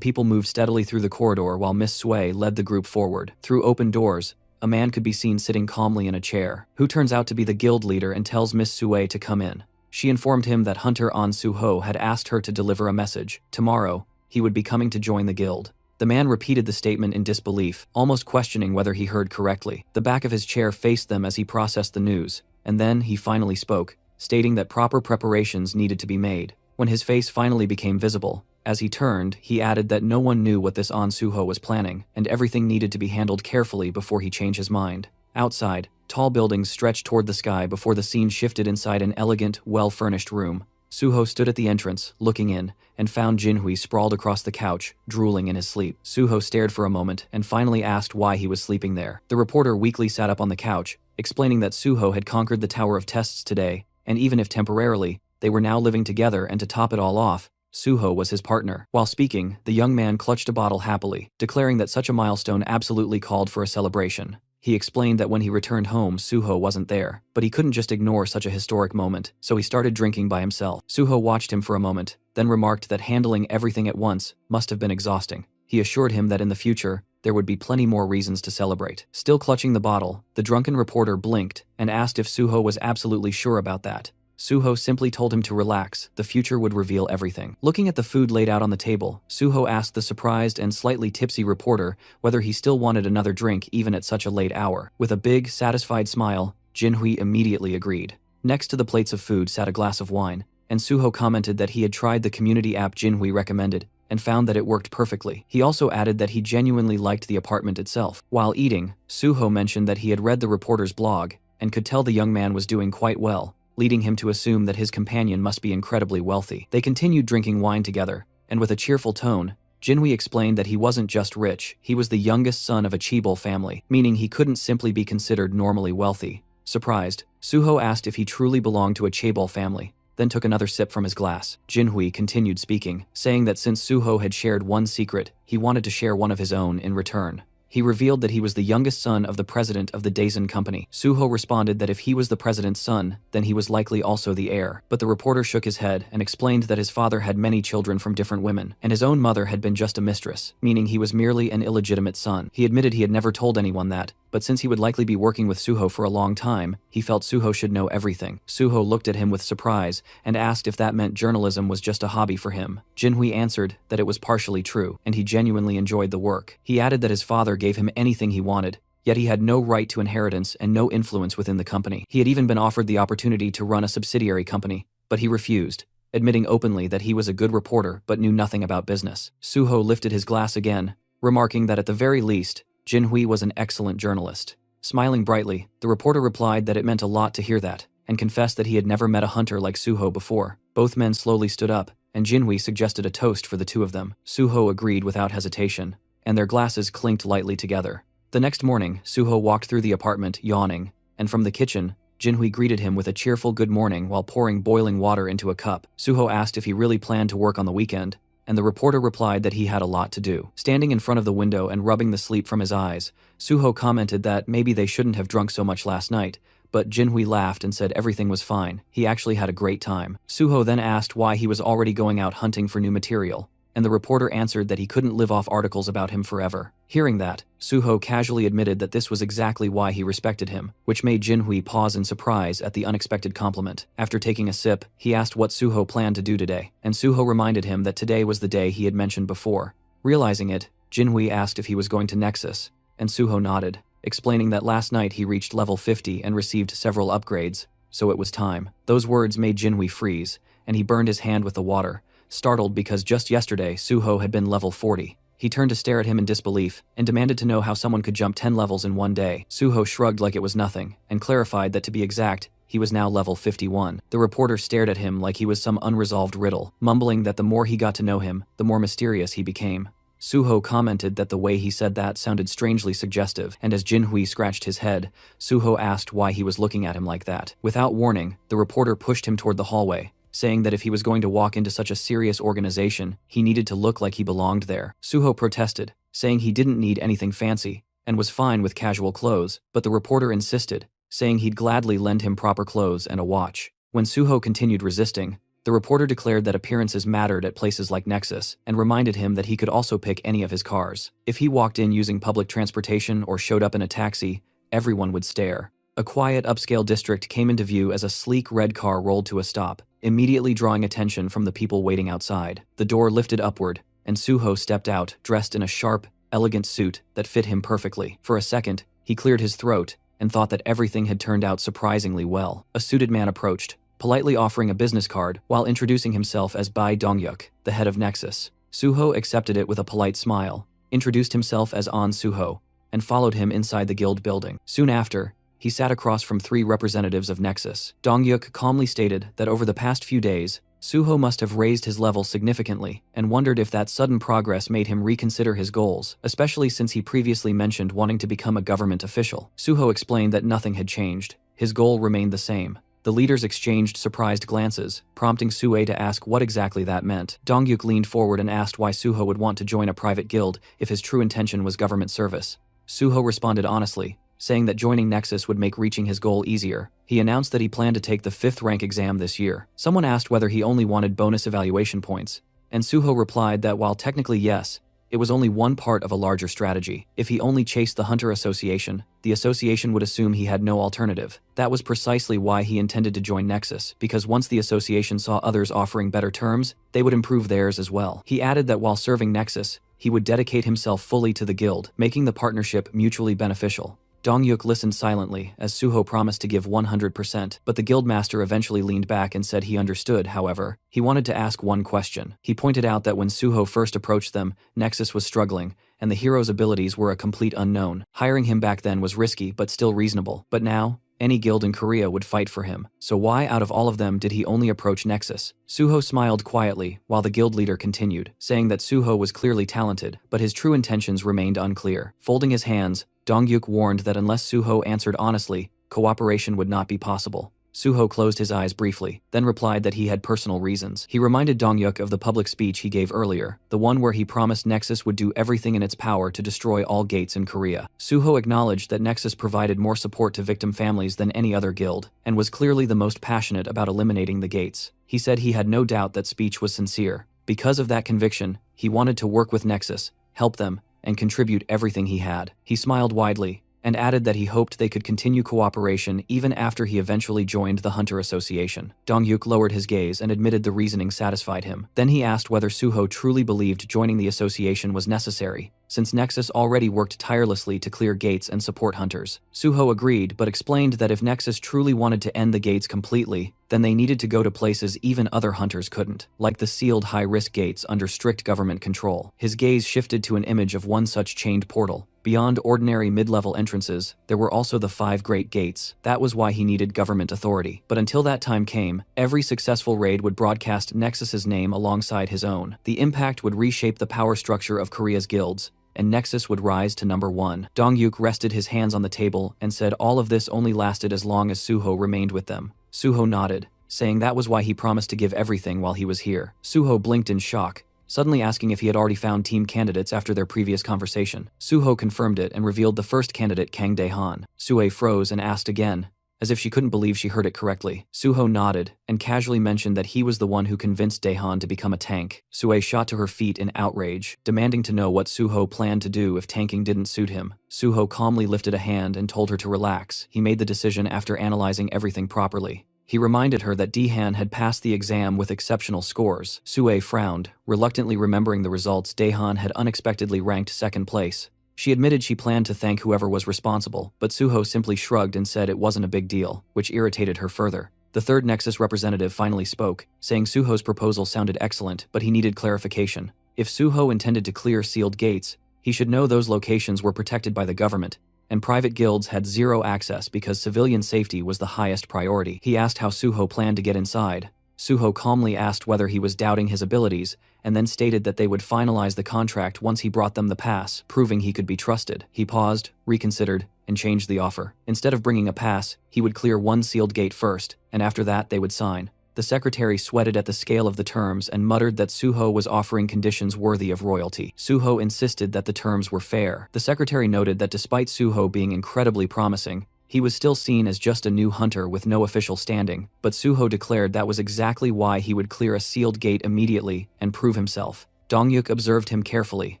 people moved steadily through the corridor while Miss Sui led the group forward. Through open doors, a man could be seen sitting calmly in a chair, who turns out to be the guild leader and tells Miss Sui to come in. She informed him that Hunter An Suho had asked her to deliver a message. Tomorrow, he would be coming to join the guild. The man repeated the statement in disbelief, almost questioning whether he heard correctly. The back of his chair faced them as he processed the news, and then he finally spoke, stating that proper preparations needed to be made. When his face finally became visible, as he turned, he added that no one knew what this An Suho was planning, and everything needed to be handled carefully before he changed his mind. Outside, tall buildings stretched toward the sky before the scene shifted inside an elegant, well-furnished room. Suho stood at the entrance, looking in, and found Jinhui sprawled across the couch, drooling in his sleep. Suho stared for a moment and finally asked why he was sleeping there. The reporter weakly sat up on the couch, explaining that Suho had conquered the Tower of Tests today, and even if temporarily, they were now living together, and to top it all off, Suho was his partner. While speaking, the young man clutched a bottle happily, declaring that such a milestone absolutely called for a celebration. He explained that when he returned home, Suho wasn't there, but he couldn't just ignore such a historic moment, so he started drinking by himself. Suho watched him for a moment, then remarked that handling everything at once must have been exhausting. He assured him that in the future, there would be plenty more reasons to celebrate. Still clutching the bottle, the drunken reporter blinked and asked if Suho was absolutely sure about that. Suho simply told him to relax, the future would reveal everything. Looking at the food laid out on the table, Suho asked the surprised and slightly tipsy reporter whether he still wanted another drink even at such a late hour. With a big, satisfied smile, Jinhui immediately agreed. Next to the plates of food sat a glass of wine, and Suho commented that he had tried the community app Jinhui recommended and found that it worked perfectly. He also added that he genuinely liked the apartment itself. While eating, Suho mentioned that he had read the reporter's blog and could tell the young man was doing quite well, leading him to assume that his companion must be incredibly wealthy. They continued drinking wine together, and with a cheerful tone, Jinhui explained that he wasn't just rich, he was the youngest son of a Chaebol family, meaning he couldn't simply be considered normally wealthy. Surprised, Suho asked if he truly belonged to a Chaebol family, then took another sip from his glass. Jinhui continued speaking, saying that since Suho had shared one secret, he wanted to share one of his own in return. He revealed that he was the youngest son of the president of the Daisen company. Suho responded that if he was the president's son, then he was likely also the heir. But the reporter shook his head and explained that his father had many children from different women, and his own mother had been just a mistress, meaning he was merely an illegitimate son. He admitted he had never told anyone that, but since he would likely be working with Suho for a long time, he felt Suho should know everything. Suho looked at him with surprise and asked if that meant journalism was just a hobby for him. Jinhui answered that it was partially true, and he genuinely enjoyed the work. He added that his father gave him anything he wanted, yet he had no right to inheritance and no influence within the company. He had even been offered the opportunity to run a subsidiary company, but he refused, admitting openly that he was a good reporter but knew nothing about business. Suho lifted his glass again, remarking that at the very least, Jinhui was an excellent journalist. Smiling brightly, the reporter replied that it meant a lot to hear that, and confessed that he had never met a hunter like Suho before. Both men slowly stood up, and Jinhui suggested a toast for the two of them. Suho agreed without hesitation, and their glasses clinked lightly together. The next morning, Suho walked through the apartment, yawning, and from the kitchen, Jinhui greeted him with a cheerful good morning while pouring boiling water into a cup. Suho asked if he really planned to work on the weekend, and the reporter replied that he had a lot to do. Standing in front of the window and rubbing the sleep from his eyes, Suho commented that maybe they shouldn't have drunk so much last night, but Jinhui laughed and said everything was fine. He actually had a great time. Suho then asked why he was already going out hunting for new material, and the reporter answered that he couldn't live off articles about him forever. Hearing that, Suho casually admitted that this was exactly why he respected him, which made Jinhui pause in surprise at the unexpected compliment. After taking a sip, he asked what Suho planned to do today, and Suho reminded him that today was the day he had mentioned before. Realizing it, Jinhui asked if he was going to Nexus, and Suho nodded, explaining that last night he reached level 50 and received several upgrades, so it was time. Those words made Jinhui freeze, and he burned his hand with the water, startled because just yesterday Suho had been level 40. He turned to stare at him in disbelief and demanded to know how someone could jump 10 levels in one day. Suho shrugged like it was nothing and clarified that to be exact, he was now level 51. The reporter stared at him like he was some unresolved riddle, mumbling that the more he got to know him, the more mysterious he became. Suho commented that the way he said that sounded strangely suggestive, and as Jinhui scratched his head, Suho asked why he was looking at him like that. Without warning, the reporter pushed him toward the hallway, saying that if he was going to walk into such a serious organization, he needed to look like he belonged there. Suho protested, saying he didn't need anything fancy, and was fine with casual clothes, but the reporter insisted, saying he'd gladly lend him proper clothes and a watch. When Suho continued resisting, the reporter declared that appearances mattered at places like Nexus, and reminded him that he could also pick any of his cars. If he walked in using public transportation or showed up in a taxi, everyone would stare. A quiet upscale district came into view as a sleek red car rolled to a stop, immediately drawing attention from the people waiting outside. The door lifted upward, and Suho stepped out, dressed in a sharp, elegant suit that fit him perfectly. For a second, he cleared his throat and thought that everything had turned out surprisingly well. A suited man approached, politely offering a business card while introducing himself as Bai Dongyuk, the head of Nexus. Suho accepted it with a polite smile, introduced himself as An Suho, and followed him inside the guild building. Soon after, he sat across from 3 representatives of Nexus. Dongyuk calmly stated that over the past few days, Suho must have raised his level significantly, and wondered if that sudden progress made him reconsider his goals, especially since he previously mentioned wanting to become a government official. Suho explained that nothing had changed. His goal remained the same. The leaders exchanged surprised glances, prompting Sue to ask what exactly that meant. Dongyuk leaned forward and asked why Suho would want to join a private guild if his true intention was government service. Suho responded honestly, saying that joining Nexus would make reaching his goal easier. He announced that he planned to take the 5th rank exam this year. Someone asked whether he only wanted bonus evaluation points, and Suho replied that while technically yes, it was only one part of a larger strategy. If he only chased the Hunter Association, the association would assume he had no alternative. That was precisely why he intended to join Nexus, because once the association saw others offering better terms, they would improve theirs as well. He added that while serving Nexus, he would dedicate himself fully to the guild, making the partnership mutually beneficial. Dongyuk listened silently, as Suho promised to give 100%, but the guildmaster eventually leaned back and said he understood. However, he wanted to ask one question. He pointed out that when Suho first approached them, Nexus was struggling, and the hero's abilities were a complete unknown. Hiring him back then was risky but still reasonable. But now, any guild in Korea would fight for him. So why out of all of them did he only approach Nexus? Suho smiled quietly, while the guild leader continued, saying that Suho was clearly talented, but his true intentions remained unclear. Folding his hands, Dongyuk warned that unless Suho answered honestly, cooperation would not be possible. Suho closed his eyes briefly, then replied that he had personal reasons. He reminded Dongyuk of the public speech he gave earlier, the one where he promised Nexus would do everything in its power to destroy all gates in Korea. Suho acknowledged that Nexus provided more support to victim families than any other guild, and was clearly the most passionate about eliminating the gates. He said he had no doubt that speech was sincere. Because of that conviction, he wanted to work with Nexus, help them, and contribute everything he had. He smiled widely, and added that he hoped they could continue cooperation even after he eventually joined the Hunter Association. Dongyuk lowered his gaze and admitted the reasoning satisfied him. Then he asked whether Suho truly believed joining the association was necessary, since Nexus already worked tirelessly to clear gates and support hunters. Suho agreed, but explained that if Nexus truly wanted to end the gates completely, then they needed to go to places even other hunters couldn't, like the sealed high-risk gates under strict government control. His gaze shifted to an image of one such chained portal. Beyond ordinary mid-level entrances, there were also the 5 Great Gates. That was why he needed government authority. But until that time came, every successful raid would broadcast Nexus's name alongside his own. The impact would reshape the power structure of Korea's guilds, and Nexus would rise to number 1. Dongyuk rested his hands on the table and said all of this only lasted as long as Suho remained with them. Suho nodded, saying that was why he promised to give everything while he was here. Suho blinked in shock, suddenly asking if he had already found team candidates after their previous conversation. Suho confirmed it and revealed the first candidate, Kang Dae-han. Sue froze and asked again, as if she couldn't believe she heard it correctly. Suho nodded and casually mentioned that he was the one who convinced Dae-han to become a tank. Sue shot to her feet in outrage, demanding to know what Suho planned to do if tanking didn't suit him. Suho calmly lifted a hand and told her to relax. He made the decision after analyzing everything properly. He reminded her that Dae-han had passed the exam with exceptional scores. Sue frowned, reluctantly remembering the results. Dae-han had unexpectedly ranked 2nd place. She admitted she planned to thank whoever was responsible, but Suho simply shrugged and said it wasn't a big deal, which irritated her further. The 3rd Nexus representative finally spoke, saying Suho's proposal sounded excellent, but he needed clarification. If Suho intended to clear sealed gates, he should know those locations were protected by the government, and private guilds had zero access because civilian safety was the highest priority. He asked how Suho planned to get inside. Suho calmly asked whether he was doubting his abilities, and then stated that they would finalize the contract once he brought them the pass, proving he could be trusted. He paused, reconsidered, and changed the offer. Instead of bringing a pass, he would clear one sealed gate first, and after that they would sign. The secretary sweated at the scale of the terms and muttered that Suho was offering conditions worthy of royalty. Suho insisted that the terms were fair. The secretary noted that despite Suho being incredibly promising, he was still seen as just a new hunter with no official standing, but Suho declared that was exactly why he would clear a sealed gate immediately and prove himself. Dongyuk observed him carefully,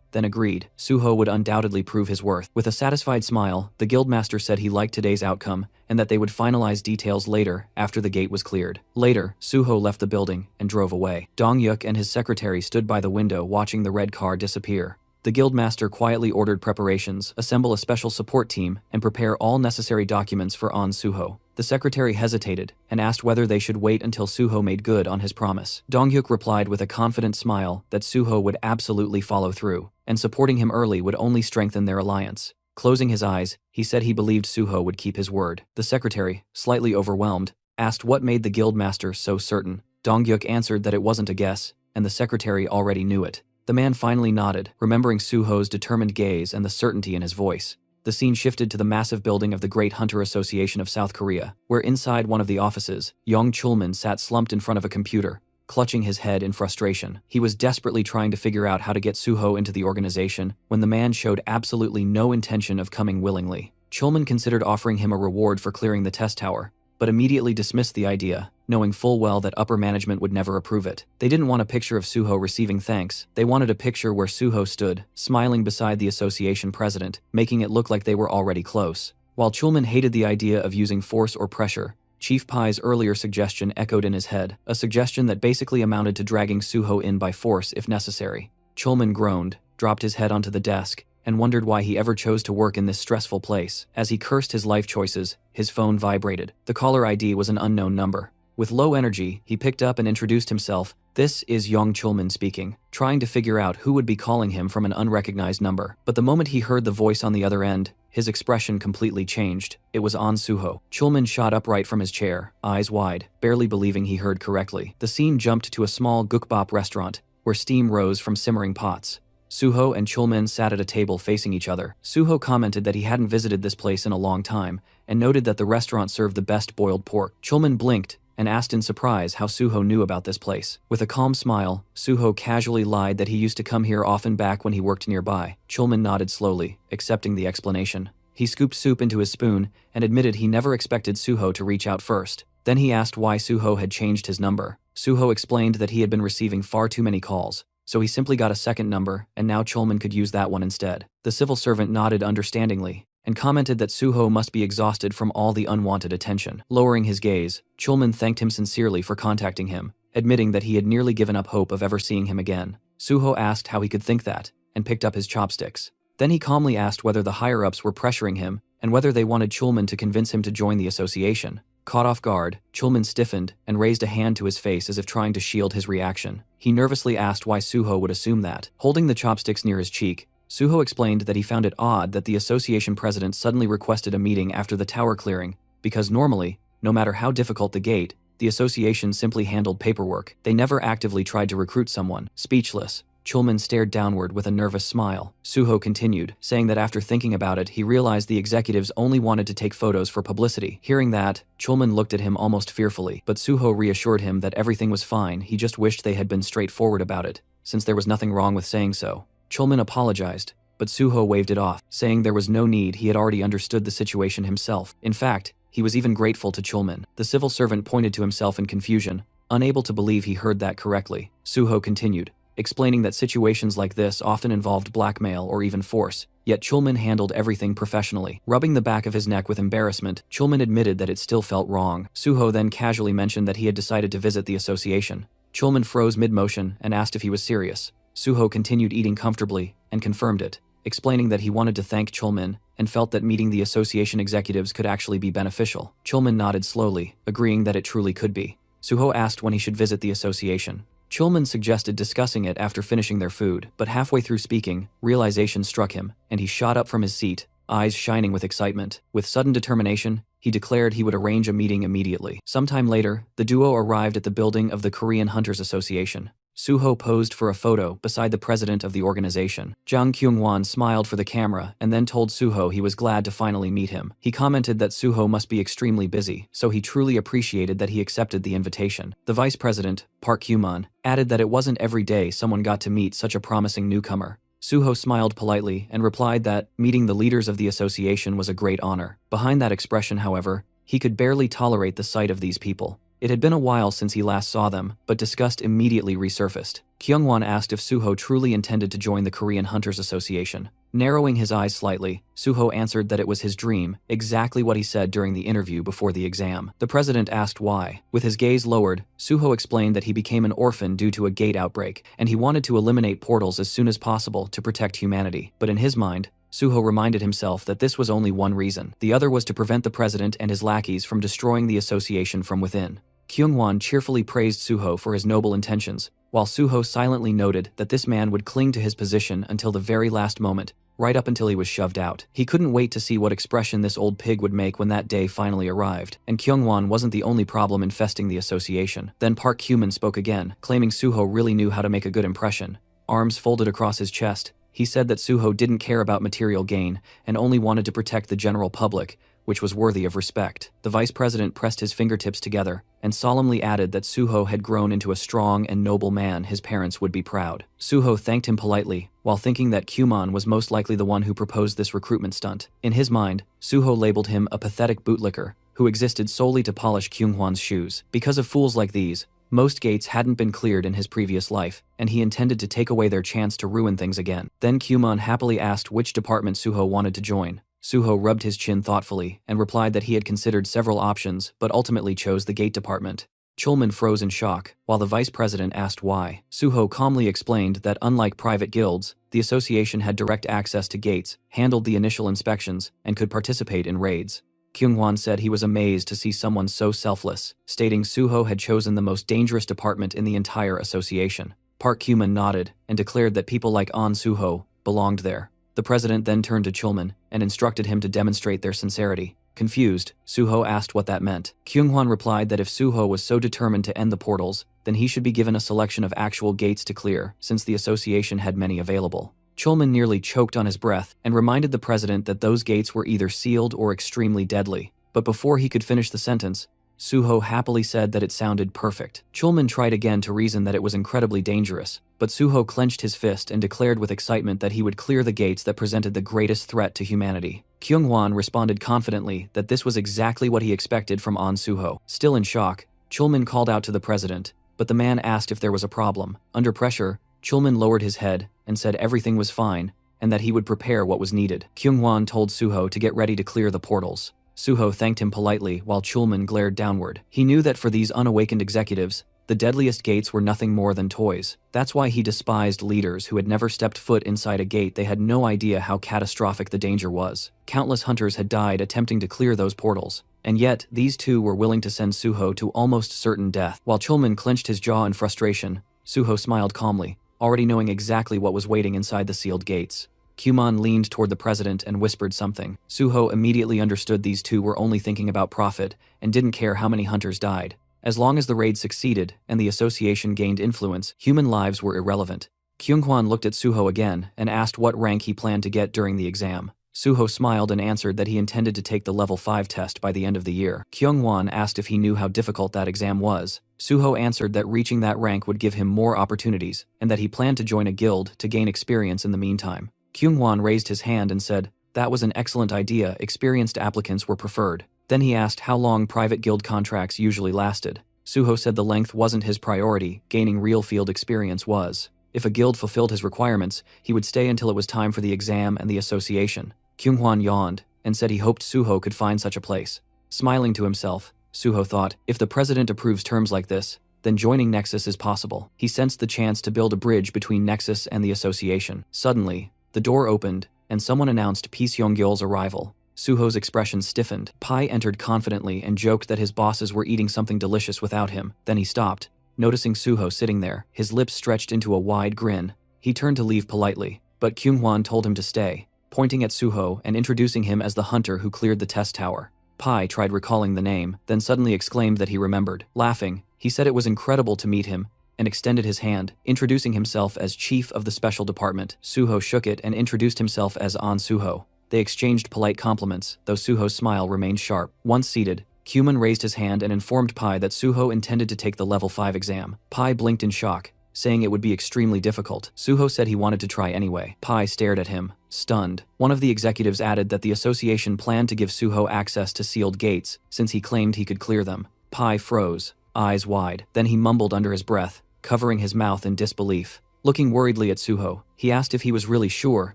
then agreed. Suho would undoubtedly prove his worth. With a satisfied smile, the guildmaster said he liked today's outcome and that they would finalize details later after the gate was cleared. Later, Suho left the building and drove away. Dongyuk and his secretary stood by the window watching the red car disappear. The guildmaster quietly ordered preparations, assemble a special support team, and prepare all necessary documents for An Suho. The secretary hesitated and asked whether they should wait until Suho made good on his promise. Dongyuk replied with a confident smile that Suho would absolutely follow through, and supporting him early would only strengthen their alliance. Closing his eyes, he said he believed Suho would keep his word. The secretary, slightly overwhelmed, asked what made the guildmaster so certain. Dongyuk answered that it wasn't a guess, and the secretary already knew it. The man finally nodded, remembering Suho's determined gaze and the certainty in his voice. The scene shifted to the massive building of the Great Hunter Association of South Korea, where inside one of the offices, Yong Chulman sat slumped in front of a computer, clutching his head in frustration. He was desperately trying to figure out how to get Suho into the organization when the man showed absolutely no intention of coming willingly. Chulman considered offering him a reward for clearing the test tower, but immediately dismissed the idea, knowing full well that upper management would never approve it. They didn't want a picture of Suho receiving thanks. They wanted a picture where Suho stood, smiling beside the association president, making it look like they were already close. While Chulman hated the idea of using force or pressure, Chief Pai's earlier suggestion echoed in his head, a suggestion that basically amounted to dragging Suho in by force if necessary. Chulman groaned, dropped his head onto the desk, and wondered why he ever chose to work in this stressful place. As he cursed his life choices, his phone vibrated. The caller ID was an unknown number. With low energy, he picked up and introduced himself. "This is Yong Chulman speaking," trying to figure out who would be calling him from an unrecognized number. But the moment he heard the voice on the other end, his expression completely changed. It was An Suho. Chulman shot upright from his chair, eyes wide, barely believing he heard correctly. The scene jumped to a small gukbap restaurant, where steam rose from simmering pots. Suho and Chulman sat at a table facing each other. Suho commented that he hadn't visited this place in a long time, and noted that the restaurant served the best boiled pork. Chulman blinked and asked in surprise how Suho knew about this place. With a calm smile, Suho casually lied that he used to come here often back when he worked nearby. Chulman nodded slowly, accepting the explanation. He scooped soup into his spoon and admitted he never expected Suho to reach out first. Then he asked why Suho had changed his number. Suho explained that he had been receiving far too many calls, so he simply got a second number, and now Chulman could use that one instead. The civil servant nodded understandingly, and commented that Suho must be exhausted from all the unwanted attention. Lowering his gaze, Chulman thanked him sincerely for contacting him, admitting that he had nearly given up hope of ever seeing him again. Suho asked how he could think that, and picked up his chopsticks. Then he calmly asked whether the higher-ups were pressuring him, and whether they wanted Chulman to convince him to join the association. Caught off guard, Chulman stiffened and raised a hand to his face as if trying to shield his reaction. He nervously asked why Suho would assume that. Holding the chopsticks near his cheek, Suho explained that he found it odd that the association president suddenly requested a meeting after the tower clearing, because normally, no matter how difficult the gate, the association simply handled paperwork. They never actively tried to recruit someone. Speechless, Chulman stared downward with a nervous smile. Suho continued, saying that after thinking about it, he realized the executives only wanted to take photos for publicity. Hearing that, Chulman looked at him almost fearfully, but Suho reassured him that everything was fine. He just wished they had been straightforward about it, since there was nothing wrong with saying so. Chulman apologized, but Suho waved it off, saying there was no need. He had already understood the situation himself. In fact, he was even grateful to Chulman. The civil servant pointed to himself in confusion, unable to believe he heard that correctly. Suho continued, explaining that situations like this often involved blackmail or even force, yet Chulman handled everything professionally. Rubbing the back of his neck with embarrassment, Chulman admitted that it still felt wrong. Suho then casually mentioned that he had decided to visit the association. Chulman froze mid-motion and asked if he was serious. Suho continued eating comfortably and confirmed it, explaining that he wanted to thank Chulman and felt that meeting the association executives could actually be beneficial. Chulman nodded slowly, agreeing that it truly could be. Suho asked when he should visit the association. Chulman suggested discussing it after finishing their food, but halfway through speaking, realization struck him, and he shot up from his seat, eyes shining with excitement. With sudden determination, he declared he would arrange a meeting immediately. Sometime later, the duo arrived at the building of the Korean Hunters Association. Suho posed for a photo beside the president of the organization. Jang Kyung-won smiled for the camera and then told Suho he was glad to finally meet him. He commented that Suho must be extremely busy, so he truly appreciated that he accepted the invitation. The vice president, Park Kyumon, added that it wasn't every day someone got to meet such a promising newcomer. Suho smiled politely and replied that meeting the leaders of the association was a great honor. Behind that expression, however, he could barely tolerate the sight of these people. It had been a while since he last saw them, but disgust immediately resurfaced. Kyungwon asked if Suho truly intended to join the Korean Hunters Association. Narrowing his eyes slightly, Suho answered that it was his dream, exactly what he said during the interview before the exam. The president asked why. With his gaze lowered, Suho explained that he became an orphan due to a gate outbreak, and he wanted to eliminate portals as soon as possible to protect humanity. But in his mind, Suho reminded himself that this was only one reason. The other was to prevent the president and his lackeys from destroying the association from within. Kyungwon cheerfully praised Suho for his noble intentions, while Suho silently noted that this man would cling to his position until the very last moment, right up until he was shoved out. He couldn't wait to see what expression this old pig would make when that day finally arrived, and Kyungwon wasn't the only problem infesting the association. Then Park Kyuman spoke again, claiming Suho really knew how to make a good impression. Arms folded across his chest, he said that Suho didn't care about material gain and only wanted to protect the general public, which was worthy of respect. The vice president pressed his fingertips together and solemnly added that Suho had grown into a strong and noble man his parents would be proud. Suho thanked him politely, while thinking that Kyumon was most likely the one who proposed this recruitment stunt. In his mind, Suho labeled him a pathetic bootlicker who existed solely to polish Kyunghwan's shoes. Because of fools like these, most gates hadn't been cleared in his previous life, and he intended to take away their chance to ruin things again. Then Kyumon happily asked which department Suho wanted to join. Suho rubbed his chin thoughtfully and replied that he had considered several options but ultimately chose the gate department. Chulman froze in shock, while the vice president asked why. Suho calmly explained that unlike private guilds, the association had direct access to gates, handled the initial inspections, and could participate in raids. Kyungwon said he was amazed to see someone so selfless, stating Suho had chosen the most dangerous department in the entire association. Park Kyuman nodded and declared that people like An Suho belonged there. The president then turned to Chulman and instructed him to demonstrate their sincerity. Confused, Suho asked what that meant. Kyunghwan replied that if Suho was so determined to end the portals, then he should be given a selection of actual gates to clear, since the association had many available. Chulman nearly choked on his breath and reminded the president that those gates were either sealed or extremely deadly. But before he could finish the sentence, Suho happily said that it sounded perfect. Chulman tried again to reason that it was incredibly dangerous, but Suho clenched his fist and declared with excitement that he would clear the gates that presented the greatest threat to humanity. Kyunghwan responded confidently that this was exactly what he expected from An Suho. Still in shock, Chulman called out to the president, but the man asked if there was a problem. Under pressure, Chulman lowered his head and said everything was fine and that he would prepare what was needed. Kyunghwan told Suho to get ready to clear the portals. Suho thanked him politely while Chulman glared downward. He knew that for these unawakened executives, the deadliest gates were nothing more than toys. That's why he despised leaders who had never stepped foot inside a gate. They had no idea how catastrophic the danger was. Countless hunters had died attempting to clear those portals, and yet these two were willing to send Suho to almost certain death. While Chulman clenched his jaw in frustration, Suho smiled calmly, already knowing exactly what was waiting inside the sealed gates. Kyumon leaned toward the president and whispered something. Suho immediately understood these two were only thinking about profit and didn't care how many hunters died. As long as the raid succeeded and the association gained influence, human lives were irrelevant. Kyunghwan looked at Suho again and asked what rank he planned to get during the exam. Suho smiled and answered that he intended to take the level 5 test by the end of the year. Kyunghwan asked if he knew how difficult that exam was. Suho answered that reaching that rank would give him more opportunities and that he planned to join a guild to gain experience in the meantime. Kyunghwan raised his hand and said, "That was an excellent idea. Experienced applicants were preferred." Then he asked how long private guild contracts usually lasted. Suho said the length wasn't his priority, gaining real field experience was. If a guild fulfilled his requirements, he would stay until it was time for the exam and the association. Kyunghwan yawned and said he hoped Suho could find such a place. Smiling to himself, Suho thought, if the president approves terms like this, then joining Nexus is possible. He sensed the chance to build a bridge between Nexus and the association. Suddenly, the door opened, and someone announced Pi Seong-gil's arrival. Suho's expression stiffened. Pai entered confidently and joked that his bosses were eating something delicious without him. Then he stopped, noticing Suho sitting there, his lips stretched into a wide grin. He turned to leave politely, but Kyunghwan told him to stay, pointing at Suho and introducing him as the hunter who cleared the test tower. Pai tried recalling the name, then suddenly exclaimed that he remembered. Laughing, he said it was incredible to meet him, and extended his hand, introducing himself as chief of the special department. Suho shook it and introduced himself as An Suho. They exchanged polite compliments, though Suho's smile remained sharp. Once seated, Cuman raised his hand and informed Pai that Suho intended to take the level 5 exam. Pai blinked in shock, saying it would be extremely difficult. Suho said he wanted to try anyway. Pai stared at him, stunned. One of the executives added that the association planned to give Suho access to sealed gates, since he claimed he could clear them. Pai froze, eyes wide. Then he mumbled under his breath, covering his mouth in disbelief. Looking worriedly at Suho, he asked if he was really sure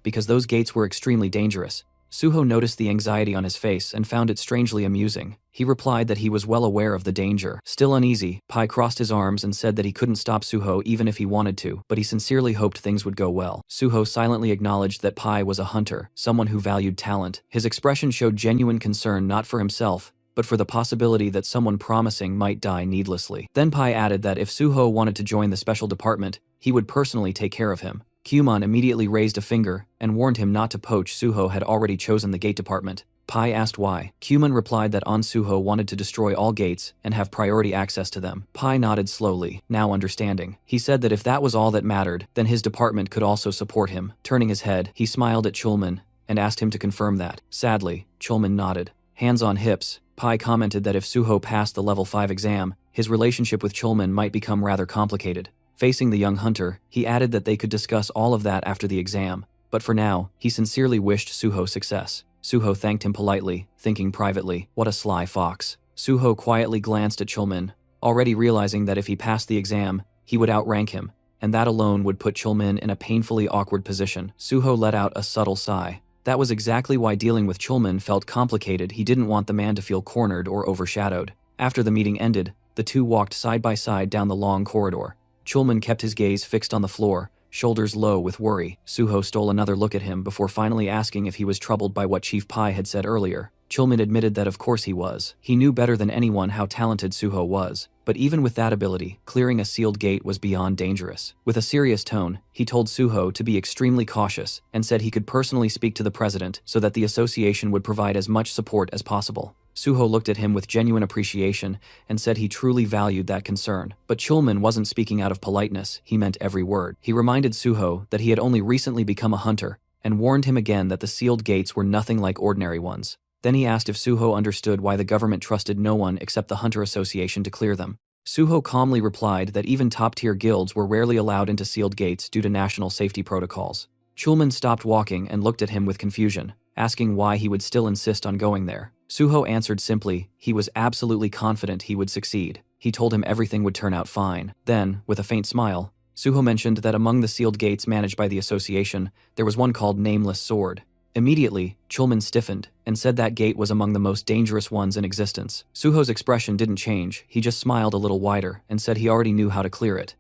because those gates were extremely dangerous. Suho noticed the anxiety on his face and found it strangely amusing. He replied that he was well aware of the danger. Still uneasy, Pai crossed his arms and said that he couldn't stop Suho even if he wanted to, but he sincerely hoped things would go well. Suho silently acknowledged that Pai was a hunter, someone who valued talent. His expression showed genuine concern not for himself, but for the possibility that someone promising might die needlessly. Then Pai added that if Suho wanted to join the special department, he would personally take care of him. Cuman immediately raised a finger and warned him not to poach. Suho had already chosen the gate department. Pai asked why. Cuman replied that An Suho wanted to destroy all gates and have priority access to them. Pai nodded slowly, now understanding. He said that if that was all that mattered, then his department could also support him. Turning his head, he smiled at Chulman and asked him to confirm that. Sadly, Chulman nodded. Hands on hips, Pai commented that if Suho passed the level 5 exam, his relationship with Chulman might become rather complicated. Facing the young hunter, he added that they could discuss all of that after the exam, but for now, he sincerely wished Suho success. Suho thanked him politely, thinking privately, what a sly fox. Suho quietly glanced at Chulman, already realizing that if he passed the exam, he would outrank him, and that alone would put Chulman in a painfully awkward position. Suho let out a subtle sigh. That was exactly why dealing with Chulman felt complicated. He didn't want the man to feel cornered or overshadowed. After the meeting ended, the two walked side by side down the long corridor. Chulman kept his gaze fixed on the floor, shoulders low with worry. Suho stole another look at him before finally asking if he was troubled by what Chief Pai had said earlier. Chulman admitted that of course he was. He knew better than anyone how talented Suho was, but even with that ability, clearing a sealed gate was beyond dangerous. With a serious tone, he told Suho to be extremely cautious and said he could personally speak to the president so that the association would provide as much support as possible. Suho looked at him with genuine appreciation and said he truly valued that concern. But Chulman wasn't speaking out of politeness, he meant every word. He reminded Suho that he had only recently become a hunter and warned him again that the sealed gates were nothing like ordinary ones. Then he asked if Suho understood why the government trusted no one except the Hunter Association to clear them. Suho calmly replied that even top-tier guilds were rarely allowed into sealed gates due to national safety protocols. Chulman stopped walking and looked at him with confusion, asking why he would still insist on going there. Suho answered simply, he was absolutely confident he would succeed. He told him everything would turn out fine. Then, with a faint smile, Suho mentioned that among the sealed gates managed by the association, there was one called Nameless Sword. Immediately, Chulman stiffened and said that gate was among the most dangerous ones in existence. Suho's expression didn't change, he just smiled a little wider and said he already knew how to clear it.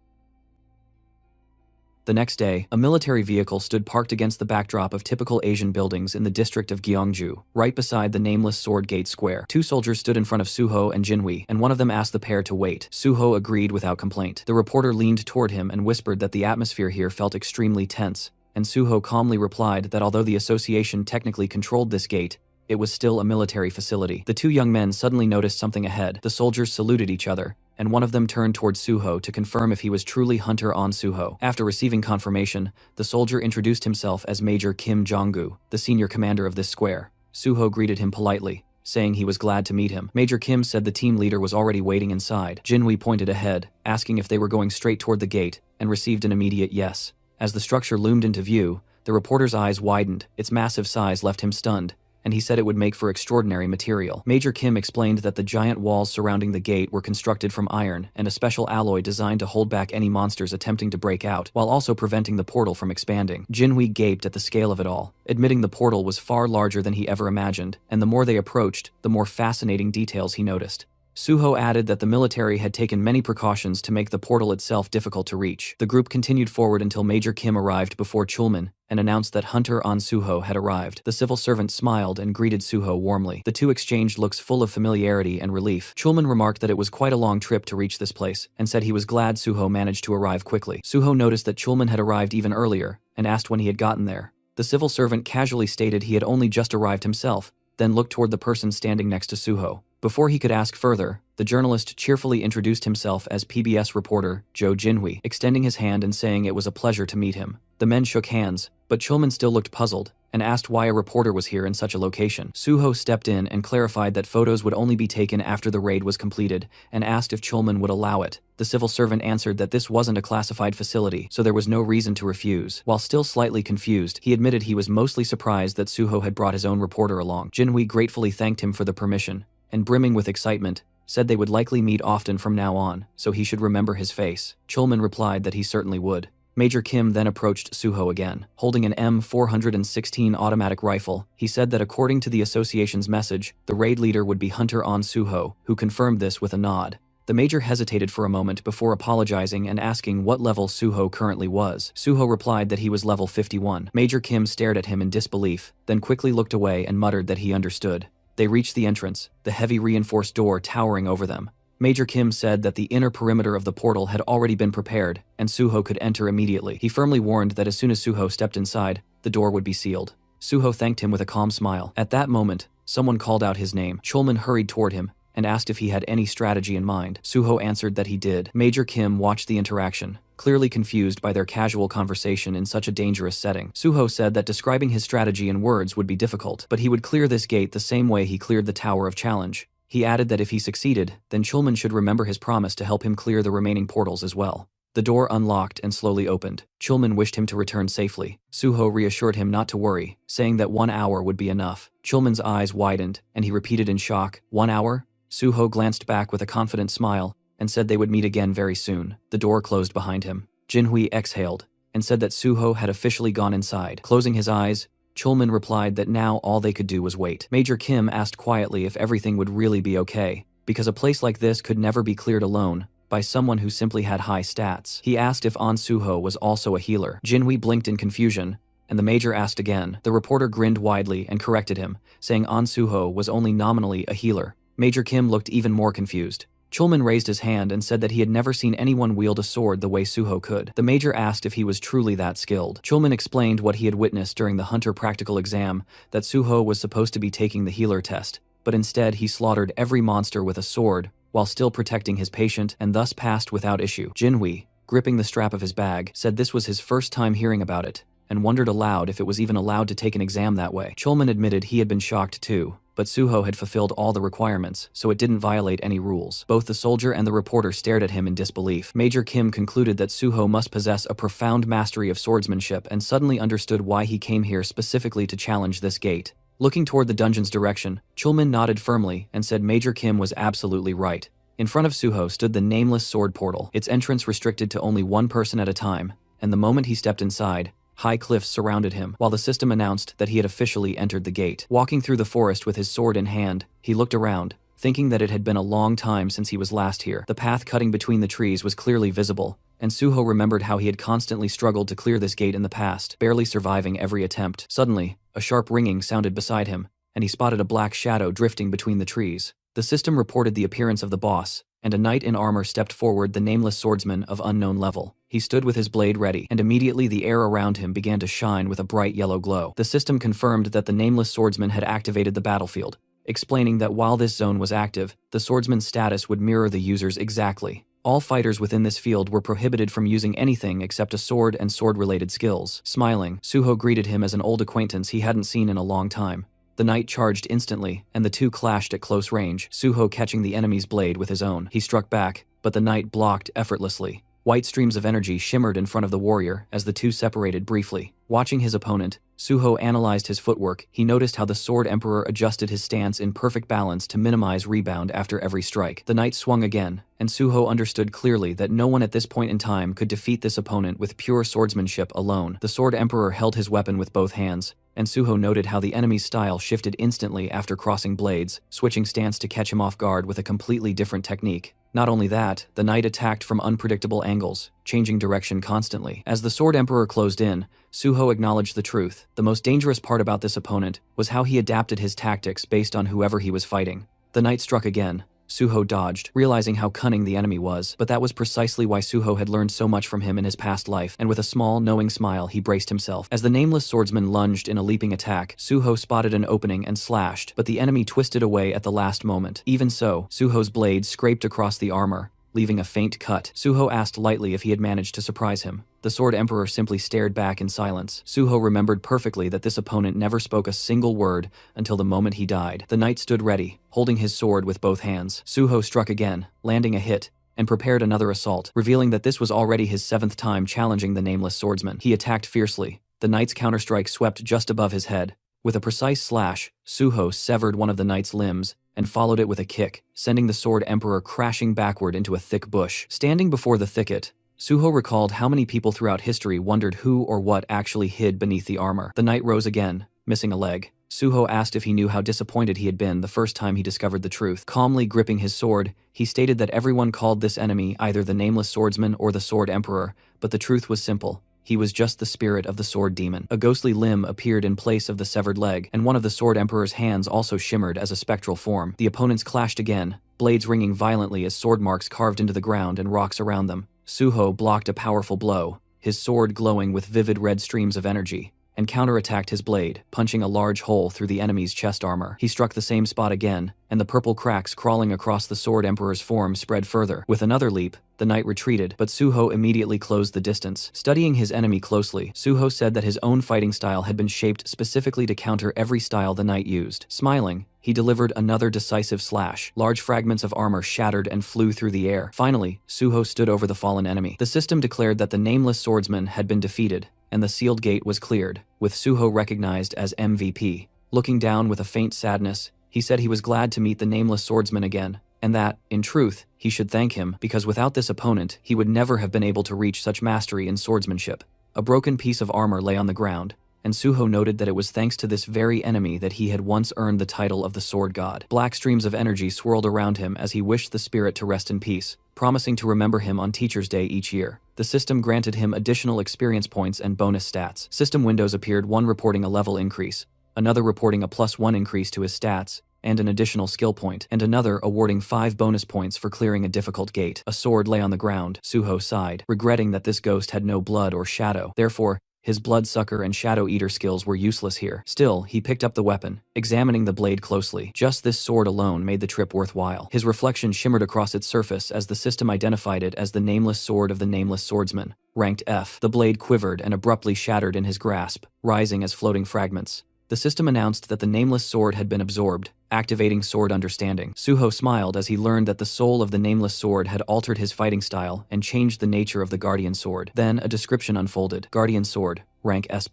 The next day, a military vehicle stood parked against the backdrop of typical Asian buildings in the district of Gyeongju, right beside the Nameless Sword Gate Square. Two soldiers stood in front of Suho and Jinwi, and one of them asked the pair to wait. Suho agreed without complaint. The reporter leaned toward him and whispered that the atmosphere here felt extremely tense, and Suho calmly replied that although the association technically controlled this gate, it was still a military facility. The two young men suddenly noticed something ahead. The soldiers saluted each other, and one of them turned towards Suho to confirm if he was truly Hunter An Suho. After receiving confirmation, the soldier introduced himself as Major Kim Jong-gu, the senior commander of this square. Suho greeted him politely, saying he was glad to meet him. Major Kim said the team leader was already waiting inside. Jinwi pointed ahead, asking if they were going straight toward the gate, and received an immediate yes. As the structure loomed into view, the reporter's eyes widened. Its massive size left him stunned, and he said it would make for extraordinary material. Major Kim explained that the giant walls surrounding the gate were constructed from iron and a special alloy designed to hold back any monsters attempting to break out, while also preventing the portal from expanding. Jinwi gaped at the scale of it all, admitting the portal was far larger than he ever imagined, and the more they approached, the more fascinating details he noticed. Suho added that the military had taken many precautions to make the portal itself difficult to reach. The group continued forward until Major Kim arrived before Chulman and announced that Hunter An Suho had arrived. The civil servant smiled and greeted Suho warmly. The two exchanged looks full of familiarity and relief. Chulman remarked that it was quite a long trip to reach this place and said he was glad Suho managed to arrive quickly. Suho noticed that Chulman had arrived even earlier and asked when he had gotten there. The civil servant casually stated he had only just arrived himself, then looked toward the person standing next to Suho. Before he could ask further, the journalist cheerfully introduced himself as PBS reporter Joe Jinhui, extending his hand and saying it was a pleasure to meet him. The men shook hands, but Chulman still looked puzzled and asked why a reporter was here in such a location. Suho stepped in and clarified that photos would only be taken after the raid was completed and asked if Chulman would allow it. The civil servant answered that this wasn't a classified facility, so there was no reason to refuse. While still slightly confused, he admitted he was mostly surprised that Suho had brought his own reporter along. Jinhui gratefully thanked him for the permission, and brimming with excitement, said they would likely meet often from now on, so he should remember his face. Chulman replied that he certainly would. Major Kim then approached Suho again. Holding an M416 automatic rifle, he said that according to the association's message, the raid leader would be Hunter On Suho, who confirmed this with a nod. The major hesitated for a moment before apologizing and asking what level Suho currently was. Suho replied that he was level 51. Major Kim stared at him in disbelief, then quickly looked away and muttered that he understood. They reached the entrance, the heavy reinforced door towering over them. Major Kim said that the inner perimeter of the portal had already been prepared, and Suho could enter immediately. He firmly warned that as soon as Suho stepped inside, the door would be sealed. Suho thanked him with a calm smile. At that moment, someone called out his name. Chulman hurried toward him and asked if he had any strategy in mind. Suho answered that he did. Major Kim watched the interaction, clearly confused by their casual conversation in such a dangerous setting. Suho said that describing his strategy in words would be difficult, but he would clear this gate the same way he cleared the Tower of Challenge. He added that if he succeeded, then Chulman should remember his promise to help him clear the remaining portals as well. The door unlocked and slowly opened. Chulman wished him to return safely. Suho reassured him not to worry, saying that 1 hour would be enough. Chulman's eyes widened, and he repeated in shock, 1 hour? Suho glanced back with a confident smile and said they would meet again very soon. The door closed behind him. Jinhui exhaled and said that Suho had officially gone inside. Closing his eyes, Chulman replied that now all they could do was wait. Major Kim asked quietly if everything would really be okay, because a place like this could never be cleared alone by someone who simply had high stats. He asked if An Suho was also a healer. Jinhui blinked in confusion, and the major asked again. The reporter grinned widely and corrected him, saying An Suho was only nominally a healer. Major Kim looked even more confused. Chulman raised his hand and said that he had never seen anyone wield a sword the way Suho could. The major asked if he was truly that skilled. Chulman explained what he had witnessed during the Hunter practical exam, that Suho was supposed to be taking the healer test, but instead he slaughtered every monster with a sword, while still protecting his patient, and thus passed without issue. Jinhui, gripping the strap of his bag, said this was his first time hearing about it, and wondered aloud if it was even allowed to take an exam that way. Chulman admitted he had been shocked too, but Suho had fulfilled all the requirements, so it didn't violate any rules. Both the soldier and the reporter stared at him in disbelief. Major Kim concluded that Suho must possess a profound mastery of swordsmanship and suddenly understood why he came here specifically to challenge this gate. Looking toward the dungeon's direction, Chulman nodded firmly and said Major Kim was absolutely right. In front of Suho stood the nameless sword portal, its entrance restricted to only one person at a time, and the moment he stepped inside, high cliffs surrounded him, while the system announced that he had officially entered the gate. Walking through the forest with his sword in hand, he looked around, thinking that it had been a long time since he was last here. The path cutting between the trees was clearly visible, and Suho remembered how he had constantly struggled to clear this gate in the past, barely surviving every attempt. Suddenly, a sharp ringing sounded beside him, and he spotted a black shadow drifting between the trees. The system reported the appearance of the boss, and a knight in armor stepped forward, the nameless swordsman of unknown level. He stood with his blade ready, and immediately the air around him began to shine with a bright yellow glow. The system confirmed that the nameless swordsman had activated the battlefield, explaining that while this zone was active, the swordsman's status would mirror the user's exactly. All fighters within this field were prohibited from using anything except a sword and sword-related skills. Smiling, Suho greeted him as an old acquaintance he hadn't seen in a long time. The knight charged instantly, and the two clashed at close range, Suho catching the enemy's blade with his own. He struck back, but the knight blocked effortlessly. White streams of energy shimmered in front of the warrior as the two separated briefly. Watching his opponent, Suho analyzed his footwork. He noticed how the Sword Emperor adjusted his stance in perfect balance to minimize rebound after every strike. The knight swung again, and Suho understood clearly that no one at this point in time could defeat this opponent with pure swordsmanship alone. The Sword Emperor held his weapon with both hands, and Suho noted how the enemy's style shifted instantly after crossing blades, switching stance to catch him off guard with a completely different technique. Not only that, the knight attacked from unpredictable angles, changing direction constantly. As the Sword Emperor closed in, Suho acknowledged the truth. The most dangerous part about this opponent was how he adapted his tactics based on whoever he was fighting. The knight struck again, Suho dodged, realizing how cunning the enemy was, but that was precisely why Suho had learned so much from him in his past life, and with a small, knowing smile he braced himself. As the nameless swordsman lunged in a leaping attack, Suho spotted an opening and slashed, but the enemy twisted away at the last moment. Even so, Suho's blade scraped across the armor, leaving a faint cut. Suho asked lightly if he had managed to surprise him. The Sword Emperor simply stared back in silence. Suho remembered perfectly that this opponent never spoke a single word until the moment he died. The knight stood ready, holding his sword with both hands. Suho struck again, landing a hit, and prepared another assault, revealing that this was already his 7th time challenging the nameless swordsman. He attacked fiercely. The knight's counterstrike swept just above his head. With a precise slash, Suho severed one of the knight's limbs and followed it with a kick, sending the Sword Emperor crashing backward into a thick bush. Standing before the thicket, Suho recalled how many people throughout history wondered who or what actually hid beneath the armor. The knight rose again, missing a leg. Suho asked if he knew how disappointed he had been the first time he discovered the truth. Calmly gripping his sword, he stated that everyone called this enemy either the Nameless Swordsman or the Sword Emperor, but the truth was simple. He was just the spirit of the Sword Demon. A ghostly limb appeared in place of the severed leg, and one of the Sword Emperor's hands also shimmered as a spectral form. The opponents clashed again, blades ringing violently as sword marks carved into the ground and rocks around them. Suho blocked a powerful blow, his sword glowing with vivid red streams of energy, and counterattacked his blade, punching a large hole through the enemy's chest armor. He struck the same spot again, and the purple cracks crawling across the Sword Emperor's form spread further. With another leap, the knight retreated, but Suho immediately closed the distance. Studying his enemy closely, Suho said that his own fighting style had been shaped specifically to counter every style the knight used. Smiling, he delivered another decisive slash. Large fragments of armor shattered and flew through the air. Finally, Suho stood over the fallen enemy. The system declared that the nameless swordsman had been defeated, and the sealed gate was cleared, with Suho recognized as MVP. Looking down with a faint sadness, he said he was glad to meet the nameless swordsman again, and that, in truth, he should thank him, because without this opponent, he would never have been able to reach such mastery in swordsmanship. A broken piece of armor lay on the ground, and Suho noted that it was thanks to this very enemy that he had once earned the title of the Sword God. Black streams of energy swirled around him as he wished the spirit to rest in peace, promising to remember him on Teacher's Day each year. The system granted him additional experience points and bonus stats. System windows appeared, one reporting a level increase, another reporting a +1 increase to his stats, and an additional skill point, and another awarding 5 bonus points for clearing a difficult gate. A sword lay on the ground. Suho sighed, regretting that this ghost had no blood or shadow. Therefore, his bloodsucker and shadow eater skills were useless here. Still, he picked up the weapon, examining the blade closely. Just this sword alone made the trip worthwhile. His reflection shimmered across its surface as the system identified it as the nameless sword of the nameless swordsman, ranked F. The blade quivered and abruptly shattered in his grasp, rising as floating fragments. The system announced that the nameless sword had been absorbed, activating sword understanding. Suho smiled as he learned that the soul of the nameless sword had altered his fighting style and changed the nature of the guardian sword. Then a description unfolded. Guardian sword, rank S+.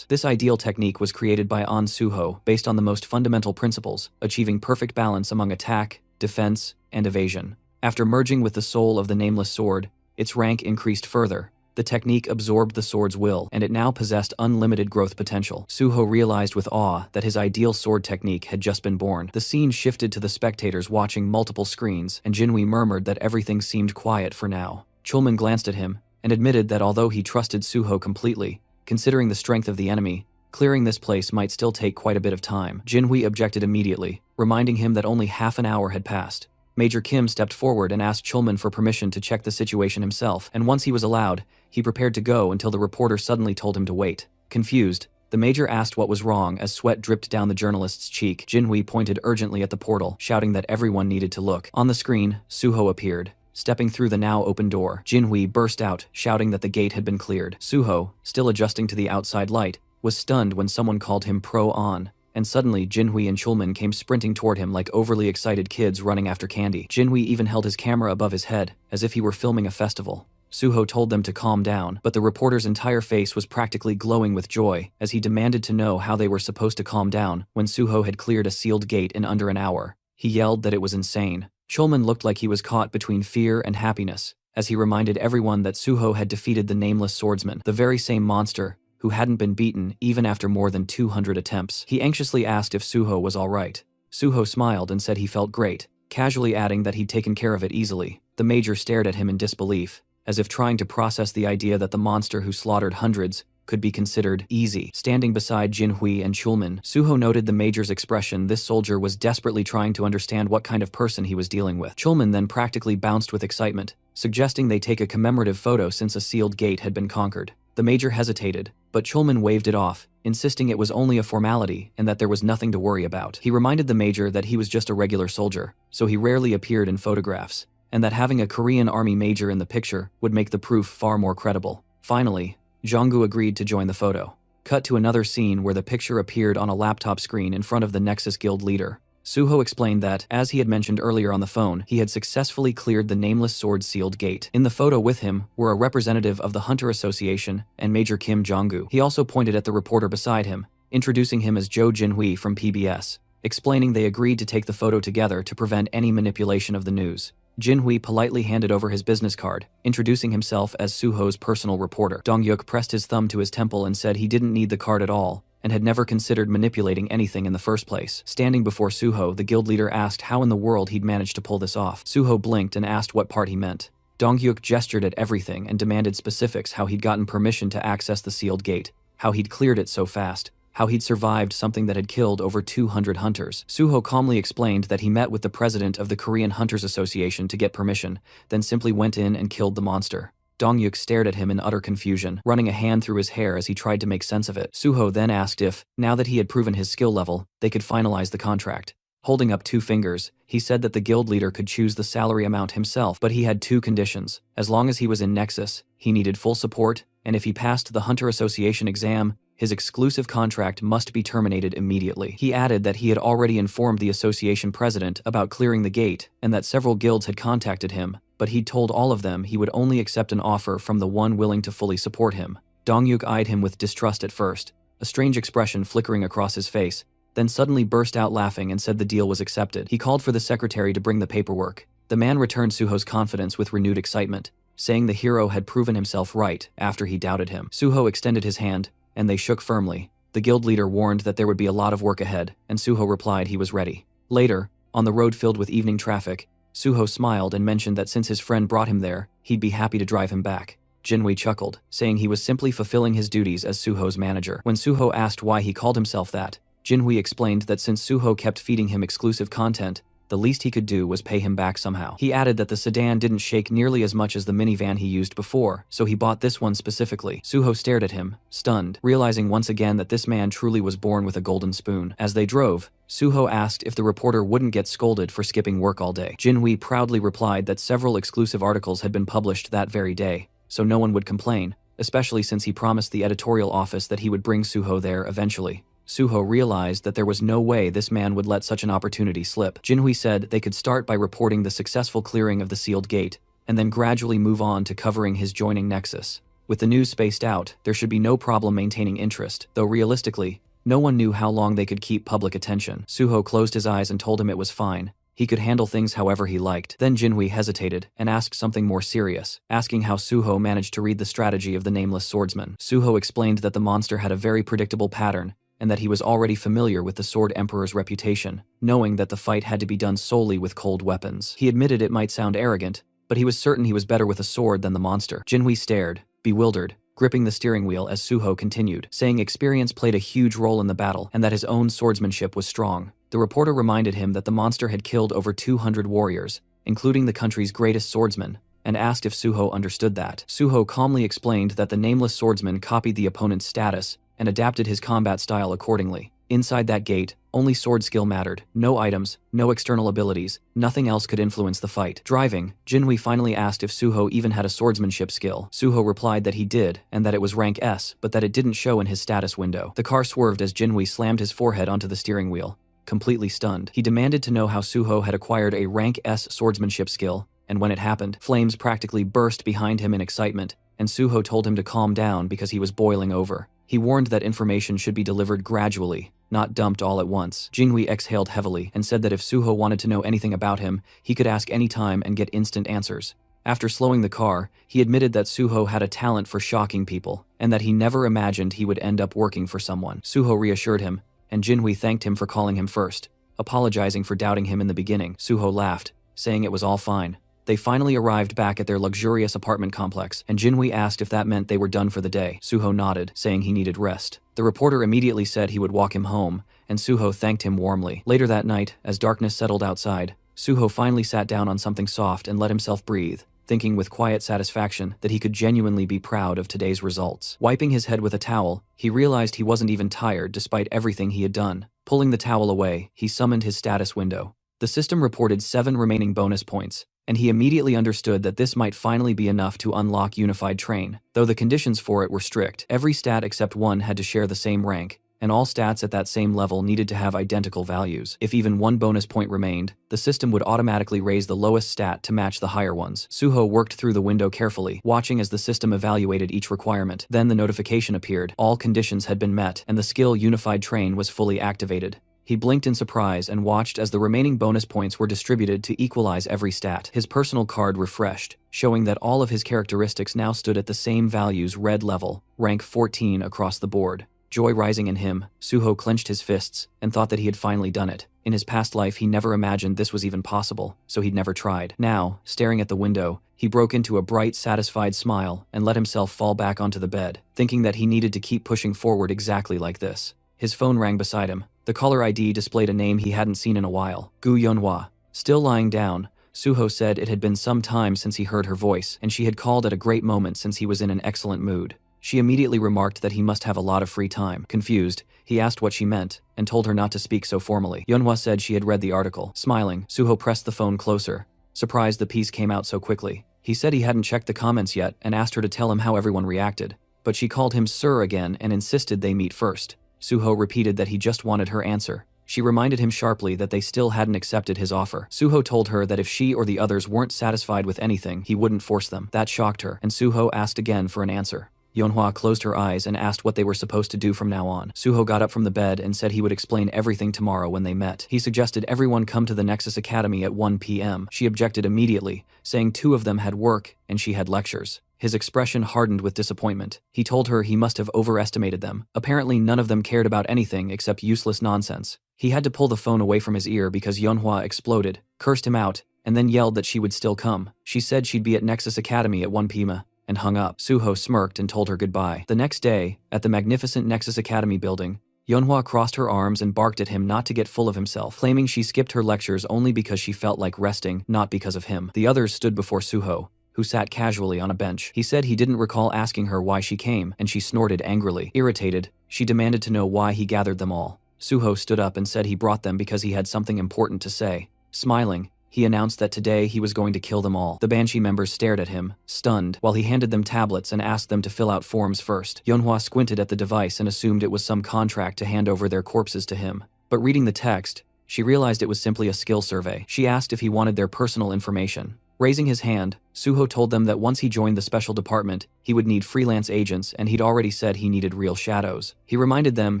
This ideal technique was created by An Suho based on the most fundamental principles, achieving perfect balance among attack, defense, and evasion. After merging with the soul of the nameless sword, its rank increased further. The technique absorbed the sword's will, and it now possessed unlimited growth potential. Suho realized with awe that his ideal sword technique had just been born. The scene shifted to the spectators watching multiple screens, and Jinhui murmured that everything seemed quiet for now. Chulman glanced at him, and admitted that although he trusted Suho completely, considering the strength of the enemy, clearing this place might still take quite a bit of time. Jinhui objected immediately, reminding him that only half an hour had passed. Major Kim stepped forward and asked Chulman for permission to check the situation himself, and once he was allowed, he prepared to go until the reporter suddenly told him to wait. Confused, the major asked what was wrong as sweat dripped down the journalist's cheek. Jinhui pointed urgently at the portal, shouting that everyone needed to look. On the screen, Suho appeared, stepping through the now open door. Jinhui burst out, shouting that the gate had been cleared. Suho, still adjusting to the outside light, was stunned when someone called him Pro-On. And suddenly Jinhui and Chulman came sprinting toward him like overly excited kids running after candy. Jinhui even held his camera above his head, as if he were filming a festival. Suho told them to calm down, but the reporter's entire face was practically glowing with joy, as he demanded to know how they were supposed to calm down when Suho had cleared a sealed gate in under an hour. He yelled that it was insane. Chulman looked like he was caught between fear and happiness, as he reminded everyone that Suho had defeated the nameless swordsman, the very same monster who hadn't been beaten even after more than 200 attempts. He anxiously asked if Suho was all right. Suho smiled and said he felt great, casually adding that he'd taken care of it easily. The major stared at him in disbelief, as if trying to process the idea that the monster who slaughtered hundreds could be considered easy. Standing beside Jinhui and Chulman, Suho noted the major's expression. This soldier was desperately trying to understand what kind of person he was dealing with. Chulman then practically bounced with excitement, suggesting they take a commemorative photo since a sealed gate had been conquered. The major hesitated, but Chulman waved it off, insisting it was only a formality and that there was nothing to worry about. He reminded the major that he was just a regular soldier, so he rarely appeared in photographs, and that having a Korean army major in the picture would make the proof far more credible. Finally, Jonggu agreed to join the photo. Cut to another scene where the picture appeared on a laptop screen in front of the Nexus Guild leader. Suho explained that, as he had mentioned earlier on the phone, he had successfully cleared the Nameless Sword sealed gate. In the photo with him were a representative of the Hunter Association and Major Kim Jong-gu. He also pointed at the reporter beside him, introducing him as Jo Jinhui from PBS, explaining they agreed to take the photo together to prevent any manipulation of the news. Jinhui politely handed over his business card, introducing himself as Suho's personal reporter. Dongyuk pressed his thumb to his temple and said he didn't need the card at all, and had never considered manipulating anything in the first place. Standing before Suho, the guild leader asked how in the world he'd managed to pull this off. Suho blinked and asked what part he meant. Dongyuk gestured at everything and demanded specifics: how he'd gotten permission to access the sealed gate, how he'd cleared it so fast, how he'd survived something that had killed over 200 hunters. Suho calmly explained that he met with the president of the Korean Hunters Association to get permission, then simply went in and killed the monster. Dongyuk stared at him in utter confusion, running a hand through his hair as he tried to make sense of it. Suho then asked if, now that he had proven his skill level, they could finalize the contract. Holding up 2 fingers, he said that the guild leader could choose the salary amount himself, but he had 2 conditions. As long as he was in Nexus, he needed full support, and if he passed the Hunter Association exam, his exclusive contract must be terminated immediately. He added that he had already informed the association president about clearing the gate, and that several guilds had contacted him, but he'd told all of them he would only accept an offer from the one willing to fully support him. Dongyuk eyed him with distrust at first, a strange expression flickering across his face, then suddenly burst out laughing and said the deal was accepted. He called for the secretary to bring the paperwork. The man returned Suho's confidence with renewed excitement, saying the hero had proven himself right after he doubted him. Suho extended his hand, and they shook firmly. The guild leader warned that there would be a lot of work ahead, and Suho replied he was ready. Later, on the road filled with evening traffic, Suho smiled and mentioned that since his friend brought him there, he'd be happy to drive him back. Jinhui chuckled, saying he was simply fulfilling his duties as Suho's manager. When Suho asked why he called himself that, Jinhui explained that since Suho kept feeding him exclusive content, the least he could do was pay him back somehow. He added that the sedan didn't shake nearly as much as the minivan he used before, so he bought this one specifically. Suho stared at him, stunned, realizing once again that this man truly was born with a golden spoon. As they drove, Suho asked if the reporter wouldn't get scolded for skipping work all day. Jinhui proudly replied that several exclusive articles had been published that very day, so no one would complain, especially since he promised the editorial office that he would bring Suho there eventually. Suho realized that there was no way this man would let such an opportunity slip. Jinhui said they could start by reporting the successful clearing of the sealed gate, and then gradually move on to covering his joining Nexus. With the news spaced out, there should be no problem maintaining interest, though realistically, no one knew how long they could keep public attention. Suho closed his eyes and told him it was fine. He could handle things however he liked. Then Jinhui hesitated and asked something more serious, asking how Suho managed to read the strategy of the Nameless Swordsman. Suho explained that the monster had a very predictable pattern, and that he was already familiar with the Sword Emperor's reputation, knowing that the fight had to be done solely with cold weapons. He admitted it might sound arrogant, but he was certain he was better with a sword than the monster. Jinhui stared, bewildered, gripping the steering wheel as Suho continued, saying experience played a huge role in the battle and that his own swordsmanship was strong. The reporter reminded him that the monster had killed over 200 warriors, including the country's greatest swordsman, and asked if Suho understood that. Suho calmly explained that the Nameless Swordsman copied the opponent's status and adapted his combat style accordingly. Inside that gate, only sword skill mattered, no items, no external abilities, nothing else could influence the fight. Driving, Jinhui finally asked if Suho even had a swordsmanship skill. Suho replied that he did, and that it was rank S, but that it didn't show in his status window. The car swerved as Jinhui slammed his forehead onto the steering wheel, completely stunned. He demanded to know how Suho had acquired a rank S swordsmanship skill, and when it happened, flames practically burst behind him in excitement, and Suho told him to calm down because he was boiling over. He warned that information should be delivered gradually, not dumped all at once. Jinhui exhaled heavily and said that if Suho wanted to know anything about him, he could ask any time and get instant answers. After slowing the car, he admitted that Suho had a talent for shocking people, and that he never imagined he would end up working for someone. Suho reassured him, and Jinhui thanked him for calling him first, apologizing for doubting him in the beginning. Suho laughed, saying it was all fine. They finally arrived back at their luxurious apartment complex, and Jinhui asked if that meant they were done for the day. Suho nodded, saying he needed rest. The reporter immediately said he would walk him home, and Suho thanked him warmly. Later that night, as darkness settled outside, Suho finally sat down on something soft and let himself breathe, thinking with quiet satisfaction that he could genuinely be proud of today's results. Wiping his head with a towel, he realized he wasn't even tired despite everything he had done. Pulling the towel away, he summoned his status window. The system reported 7 remaining bonus points, and he immediately understood that this might finally be enough to unlock Unified Train. Though the conditions for it were strict, every stat except one had to share the same rank, and all stats at that same level needed to have identical values. If even one bonus point remained, the system would automatically raise the lowest stat to match the higher ones. Suho worked through the window carefully, watching as the system evaluated each requirement. Then the notification appeared. All conditions had been met, and the skill Unified Train was fully activated. He blinked in surprise and watched as the remaining bonus points were distributed to equalize every stat. His personal card refreshed, showing that all of his characteristics now stood at the same values red level, rank 14 across the board. Joy rising in him, Suho clenched his fists and thought that he had finally done it. In his past life he never imagined this was even possible, so he'd never tried. Now, staring at the window, he broke into a bright, satisfied smile and let himself fall back onto the bed, thinking that he needed to keep pushing forward exactly like this. His phone rang beside him. The caller ID displayed a name he hadn't seen in a while. Gu Yunhua. Still lying down, Suho said it had been some time since he heard her voice, and she had called at a great moment since he was in an excellent mood. She immediately remarked that he must have a lot of free time. Confused, he asked what she meant, and told her not to speak so formally. Yunhua said she had read the article. Smiling, Suho pressed the phone closer, surprised the piece came out so quickly. He said he hadn't checked the comments yet and asked her to tell him how everyone reacted, but she called him sir again and insisted they meet first. Suho repeated that he just wanted her answer. She reminded him sharply that they still hadn't accepted his offer. Suho told her that if she or the others weren't satisfied with anything, he wouldn't force them. That shocked her, and Suho asked again for an answer. Yunhua closed her eyes and asked what they were supposed to do from now on. Suho got up from the bed and said he would explain everything tomorrow when they met. He suggested everyone come to the Nexus Academy at 1 p.m. She objected immediately, saying 2 of them had work and she had lectures. His expression hardened with disappointment. He told her he must have overestimated them. Apparently none of them cared about anything except useless nonsense. He had to pull the phone away from his ear because Yunhua exploded, cursed him out, and then yelled that she would still come. She said she'd be at Nexus Academy at 1 p.m. and hung up. Suho smirked and told her goodbye. The next day, at the magnificent Nexus Academy building, Yunhua crossed her arms and barked at him not to get full of himself, claiming she skipped her lectures only because she felt like resting, not because of him. The others stood before Suho, who sat casually on a bench. He said he didn't recall asking her why she came, and she snorted angrily. Irritated, she demanded to know why he gathered them all. Suho stood up and said he brought them because he had something important to say. Smiling, he announced that today he was going to kill them all. The Banshee members stared at him, stunned, while he handed them tablets and asked them to fill out forms first. Yunhua squinted at the device and assumed it was some contract to hand over their corpses to him. But reading the text, she realized it was simply a skill survey. She asked if he wanted their personal information. Raising his hand, Suho told them that once he joined the special department, he would need freelance agents, and he'd already said he needed real shadows. He reminded them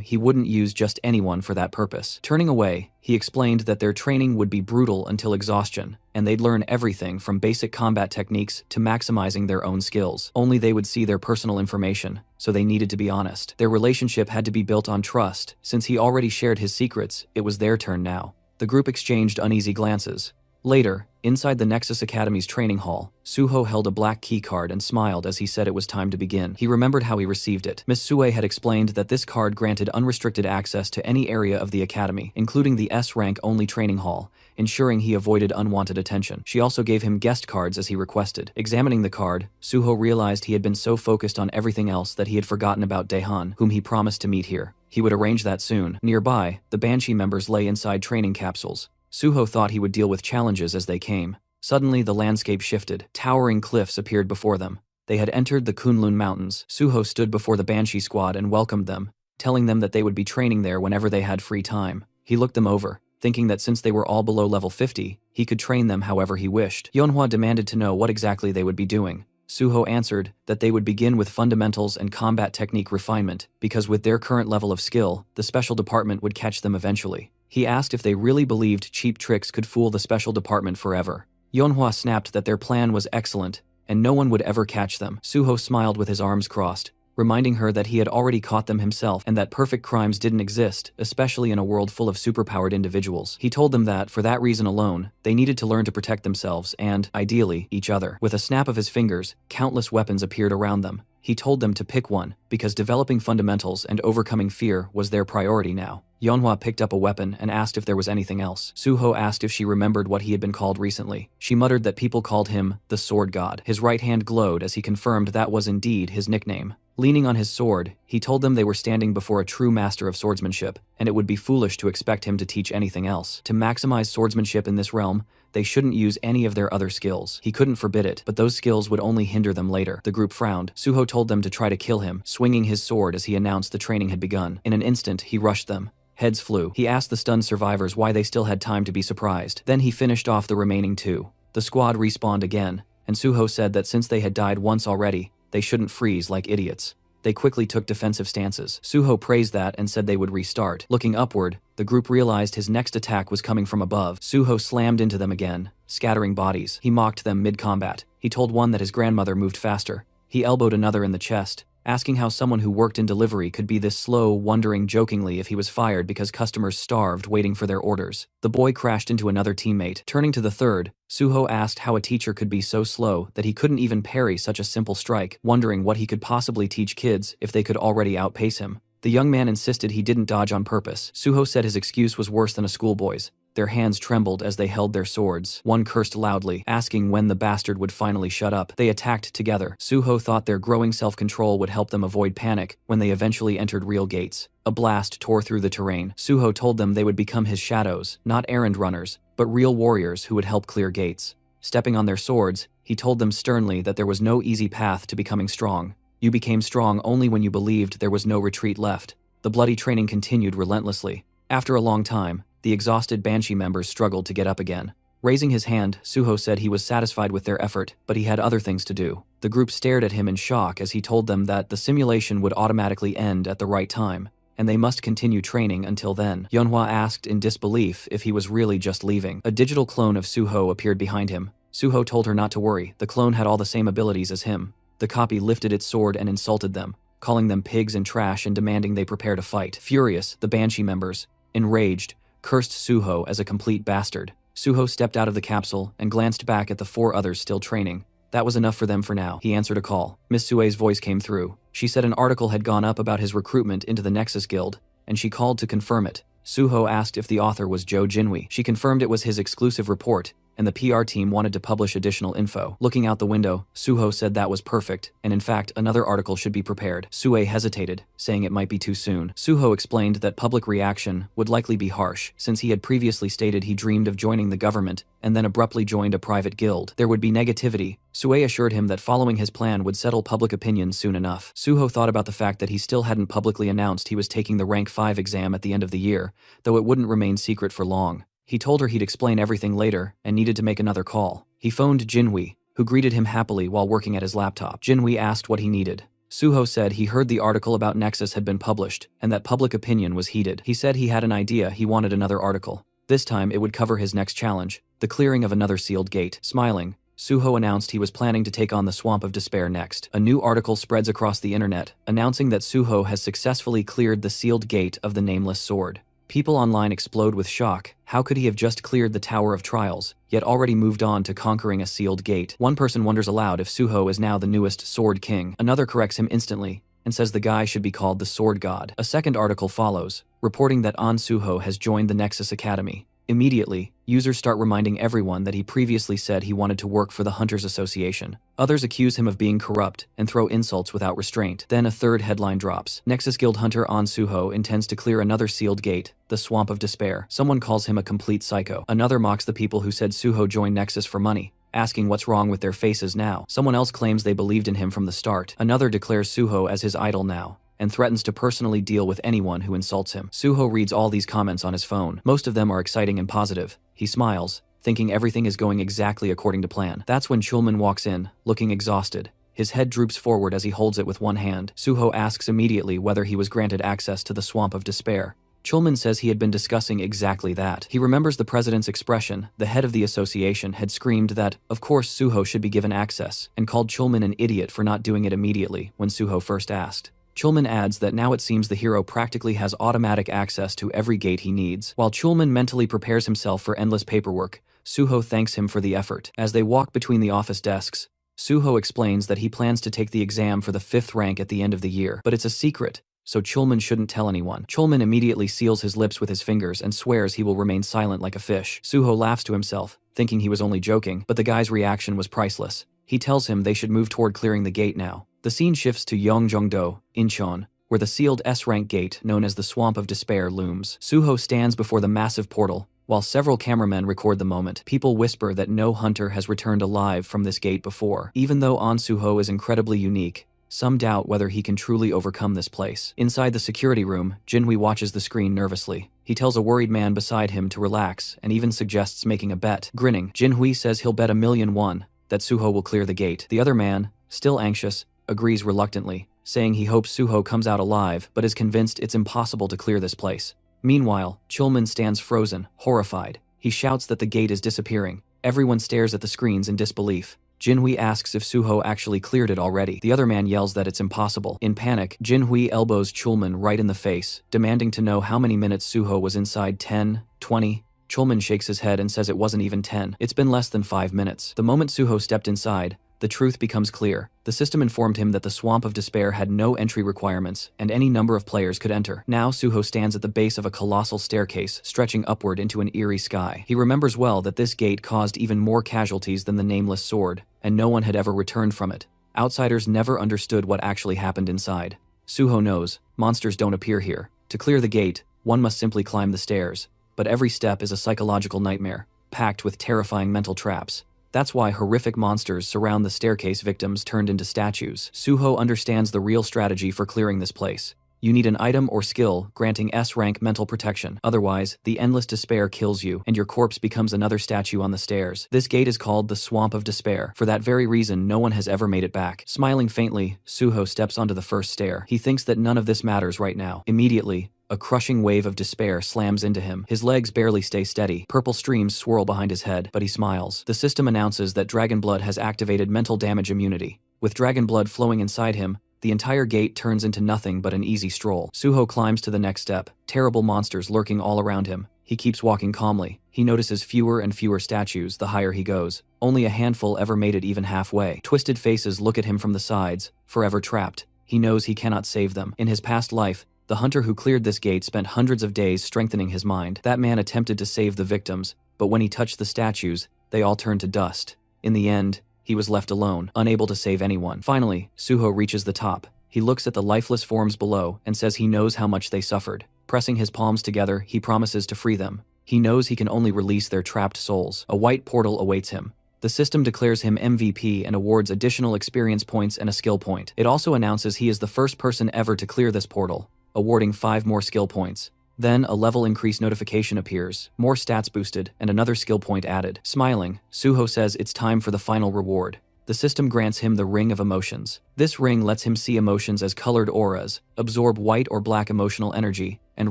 he wouldn't use just anyone for that purpose. Turning away, he explained that their training would be brutal until exhaustion, and they'd learn everything from basic combat techniques to maximizing their own skills. Only they would see their personal information, so they needed to be honest. Their relationship had to be built on trust. Since he already shared his secrets, it was their turn now. The group exchanged uneasy glances. Later, inside the Nexus Academy's training hall, Suho held a black key card and smiled as he said it was time to begin. He remembered how he received it. Miss Sue had explained that this card granted unrestricted access to any area of the academy, including the S-rank only training hall, ensuring he avoided unwanted attention. She also gave him guest cards as he requested. Examining the card, Suho realized he had been so focused on everything else that he had forgotten about Daehan, whom he promised to meet here. He would arrange that soon. Nearby, the Banshee members lay inside training capsules. Suho thought he would deal with challenges as they came. Suddenly, the landscape shifted. Towering cliffs appeared before them. They had entered the Kunlun Mountains. Suho stood before the Banshee squad and welcomed them, telling them that they would be training there whenever they had free time. He looked them over, thinking that since they were all below level 50, he could train them however he wished. Yunhua demanded to know what exactly they would be doing. Suho answered that they would begin with fundamentals and combat technique refinement, because with their current level of skill, the special department would catch them eventually. He asked if they really believed cheap tricks could fool the special department forever. Yunhua snapped that their plan was excellent, and no one would ever catch them. Suho smiled with his arms crossed, reminding her that he had already caught them himself and that perfect crimes didn't exist, especially in a world full of superpowered individuals. He told them that, for that reason alone, they needed to learn to protect themselves and, ideally, each other. With a snap of his fingers, countless weapons appeared around them. He told them to pick one, because developing fundamentals and overcoming fear was their priority now. Yeonhwa picked up a weapon and asked if there was anything else. Suho asked if she remembered what he had been called recently. She muttered that people called him the Sword God. His right hand glowed as he confirmed that was indeed his nickname. Leaning on his sword, he told them they were standing before a true master of swordsmanship, and it would be foolish to expect him to teach anything else. To maximize swordsmanship in this realm, they shouldn't use any of their other skills. He couldn't forbid it, but those skills would only hinder them later. The group frowned. Suho told them to try to kill him, swinging his sword as he announced the training had begun. In an instant, he rushed them. Heads flew. He asked the stunned survivors why they still had time to be surprised. Then he finished off the remaining two. The squad respawned again, and Suho said that since they had died once already, they shouldn't freeze like idiots. They quickly took defensive stances. Suho praised that and said they would restart. Looking upward, the group realized his next attack was coming from above. Suho slammed into them again, scattering bodies. He mocked them mid-combat. He told one that his grandmother moved faster. He elbowed another in the chest, asking how someone who worked in delivery could be this slow, wondering jokingly if he was fired because customers starved waiting for their orders. The boy crashed into another teammate. Turning to the third, Suho asked how a teacher could be so slow that he couldn't even parry such a simple strike, wondering what he could possibly teach kids if they could already outpace him. The young man insisted he didn't dodge on purpose. Suho said his excuse was worse than a schoolboy's. Their hands trembled as they held their swords. One cursed loudly, asking when the bastard would finally shut up. They attacked together. Suho thought their growing self-control would help them avoid panic when they eventually entered real gates. A blast tore through the terrain. Suho told them they would become his shadows, not errand runners, but real warriors who would help clear gates. Stepping on their swords, he told them sternly that there was no easy path to becoming strong. You became strong only when you believed there was no retreat left. The bloody training continued relentlessly. After a long time, the exhausted Banshee members struggled to get up again. Raising his hand, Suho said he was satisfied with their effort, but he had other things to do. The group stared at him in shock as he told them that the simulation would automatically end at the right time, and they must continue training until then. Yeonhwa asked in disbelief if he was really just leaving. A digital clone of Suho appeared behind him. Suho told her not to worry. The clone had all the same abilities as him. The copy lifted its sword and insulted them, calling them pigs and trash and demanding they prepare to fight. Furious, the Banshee members, enraged, cursed Suho as a complete bastard. Suho stepped out of the capsule and glanced back at the four others still training. That was enough for them for now. He answered a call. Miss Sue's voice came through. She said an article had gone up about his recruitment into the Nexus Guild, and she called to confirm it. Suho asked if the author was Jo Jinwi. She confirmed it was his exclusive report, and the PR team wanted to publish additional info. Looking out the window, Suho said that was perfect, and in fact, another article should be prepared. Sue hesitated, saying it might be too soon. Suho explained that public reaction would likely be harsh, since he had previously stated he dreamed of joining the government, and then abruptly joined a private guild. There would be negativity. Sue assured him that following his plan would settle public opinion soon enough. Suho thought about the fact that he still hadn't publicly announced he was taking the Rank 5 exam at the end of the year, though it wouldn't remain secret for long. He told her he'd explain everything later and needed to make another call. He phoned Jinwi, who greeted him happily while working at his laptop. Jinwi asked what he needed. Suho said he heard the article about Nexus had been published and that public opinion was heated. He said he had an idea. He wanted another article. This time it would cover his next challenge, the clearing of another sealed gate. Smiling, Suho announced he was planning to take on the Swamp of Despair next. A new article spreads across the internet, announcing that Suho has successfully cleared the sealed gate of the Nameless Sword. People online explode with shock. How could he have just cleared the Tower of Trials, yet already moved on to conquering a sealed gate? One person wonders aloud if Suho is now the newest Sword King. Another corrects him instantly and says the guy should be called the Sword God. A second article follows, reporting that An Suho has joined the Nexus Academy. Immediately, users start reminding everyone that he previously said he wanted to work for the Hunters Association. Others accuse him of being corrupt and throw insults without restraint. Then a third headline drops. Nexus Guild Hunter An Suho intends to clear another sealed gate, the Swamp of Despair. Someone calls him a complete psycho. Another mocks the people who said Suho joined Nexus for money, asking what's wrong with their faces now. Someone else claims they believed in him from the start. Another declares Suho as his idol now, and threatens to personally deal with anyone who insults him. Suho reads all these comments on his phone. Most of them are exciting and positive. He smiles, thinking everything is going exactly according to plan. That's when Chulman walks in, looking exhausted. His head droops forward as he holds it with one hand. Suho asks immediately whether he was granted access to the Swamp of Despair. Chulman says he had been discussing exactly that. He remembers the president's expression. The head of the association had screamed that, of course, Suho should be given access, and called Chulman an idiot for not doing it immediately when Suho first asked. Chulman adds that now it seems the hero practically has automatic access to every gate he needs. While Chulman mentally prepares himself for endless paperwork, Suho thanks him for the effort. As they walk between the office desks, Suho explains that he plans to take the exam for the 5th rank at the end of the year, but it's a secret, so Chulman shouldn't tell anyone. Chulman immediately seals his lips with his fingers and swears he will remain silent like a fish. Suho laughs to himself, thinking he was only joking, but the guy's reaction was priceless. He tells him they should move toward clearing the gate now. The scene shifts to Yongjongdo, Incheon, where the sealed S-rank gate known as the Swamp of Despair looms. Suho stands before the massive portal, while several cameramen record the moment. People whisper that no hunter has returned alive from this gate before. Even though Suho is incredibly unique, some doubt whether he can truly overcome this place. Inside the security room, Jinhui watches the screen nervously. He tells a worried man beside him to relax and even suggests making a bet. Grinning, Jinhui says he'll bet 1,000,000 won that Suho will clear the gate. The other man, still anxious, agrees reluctantly, saying he hopes Suho comes out alive but is convinced it's impossible to clear this place. Meanwhile, Chulman stands frozen, horrified. He shouts that the gate is disappearing. Everyone stares at the screens in disbelief. Jinhui asks if Suho actually cleared it already. The other man yells that it's impossible. In panic, Jinhui elbows Chulman right in the face, demanding to know how many minutes Suho was inside. 10, 20. Chulman shakes his head and says it wasn't even 10. It's been less than 5 minutes. The moment Suho stepped inside, the truth becomes clear. The system informed him that the Swamp of Despair had no entry requirements, and any number of players could enter. Now Suho stands at the base of a colossal staircase, stretching upward into an eerie sky. He remembers well that this gate caused even more casualties than the Nameless Sword, and no one had ever returned from it. Outsiders never understood what actually happened inside. Suho knows, monsters don't appear here. To clear the gate, one must simply climb the stairs, but every step is a psychological nightmare, packed with terrifying mental traps. That's why horrific monsters surround the staircase victims turned into statues. Suho understands the real strategy for clearing this place. You need an item or skill granting S-rank mental protection. Otherwise, the endless despair kills you, and your corpse becomes another statue on the stairs. This gate is called the Swamp of Despair. For that very reason, no one has ever made it back. Smiling faintly, Suho steps onto the first stair. He thinks that none of this matters right now. Immediately, a crushing wave of despair slams into him. His legs barely stay steady. Purple streams swirl behind his head, but he smiles. The system announces that Dragon Blood has activated mental damage immunity. With Dragon Blood flowing inside him, the entire gate turns into nothing but an easy stroll. Suho climbs to the next step, terrible monsters lurking all around him. He keeps walking calmly. He notices fewer and fewer statues the higher he goes. Only a handful ever made it even halfway. Twisted faces look at him from the sides, forever trapped. He knows he cannot save them. In his past life, the hunter who cleared this gate spent hundreds of days strengthening his mind. That man attempted to save the victims, but when he touched the statues, they all turned to dust. In the end, he was left alone, unable to save anyone. Finally, Suho reaches the top. He looks at the lifeless forms below and says he knows how much they suffered. Pressing his palms together, he promises to free them. He knows he can only release their trapped souls. A white portal awaits him. The system declares him MVP and awards additional experience points and a skill point. It also announces he is the first person ever to clear this portal, awarding 5 more skill points. Then a level increase notification appears, more stats boosted, and another skill point added. Smiling, Suho says it's time for the final reward. The system grants him the Ring of Emotions. This ring lets him see emotions as colored auras, absorb white or black emotional energy, and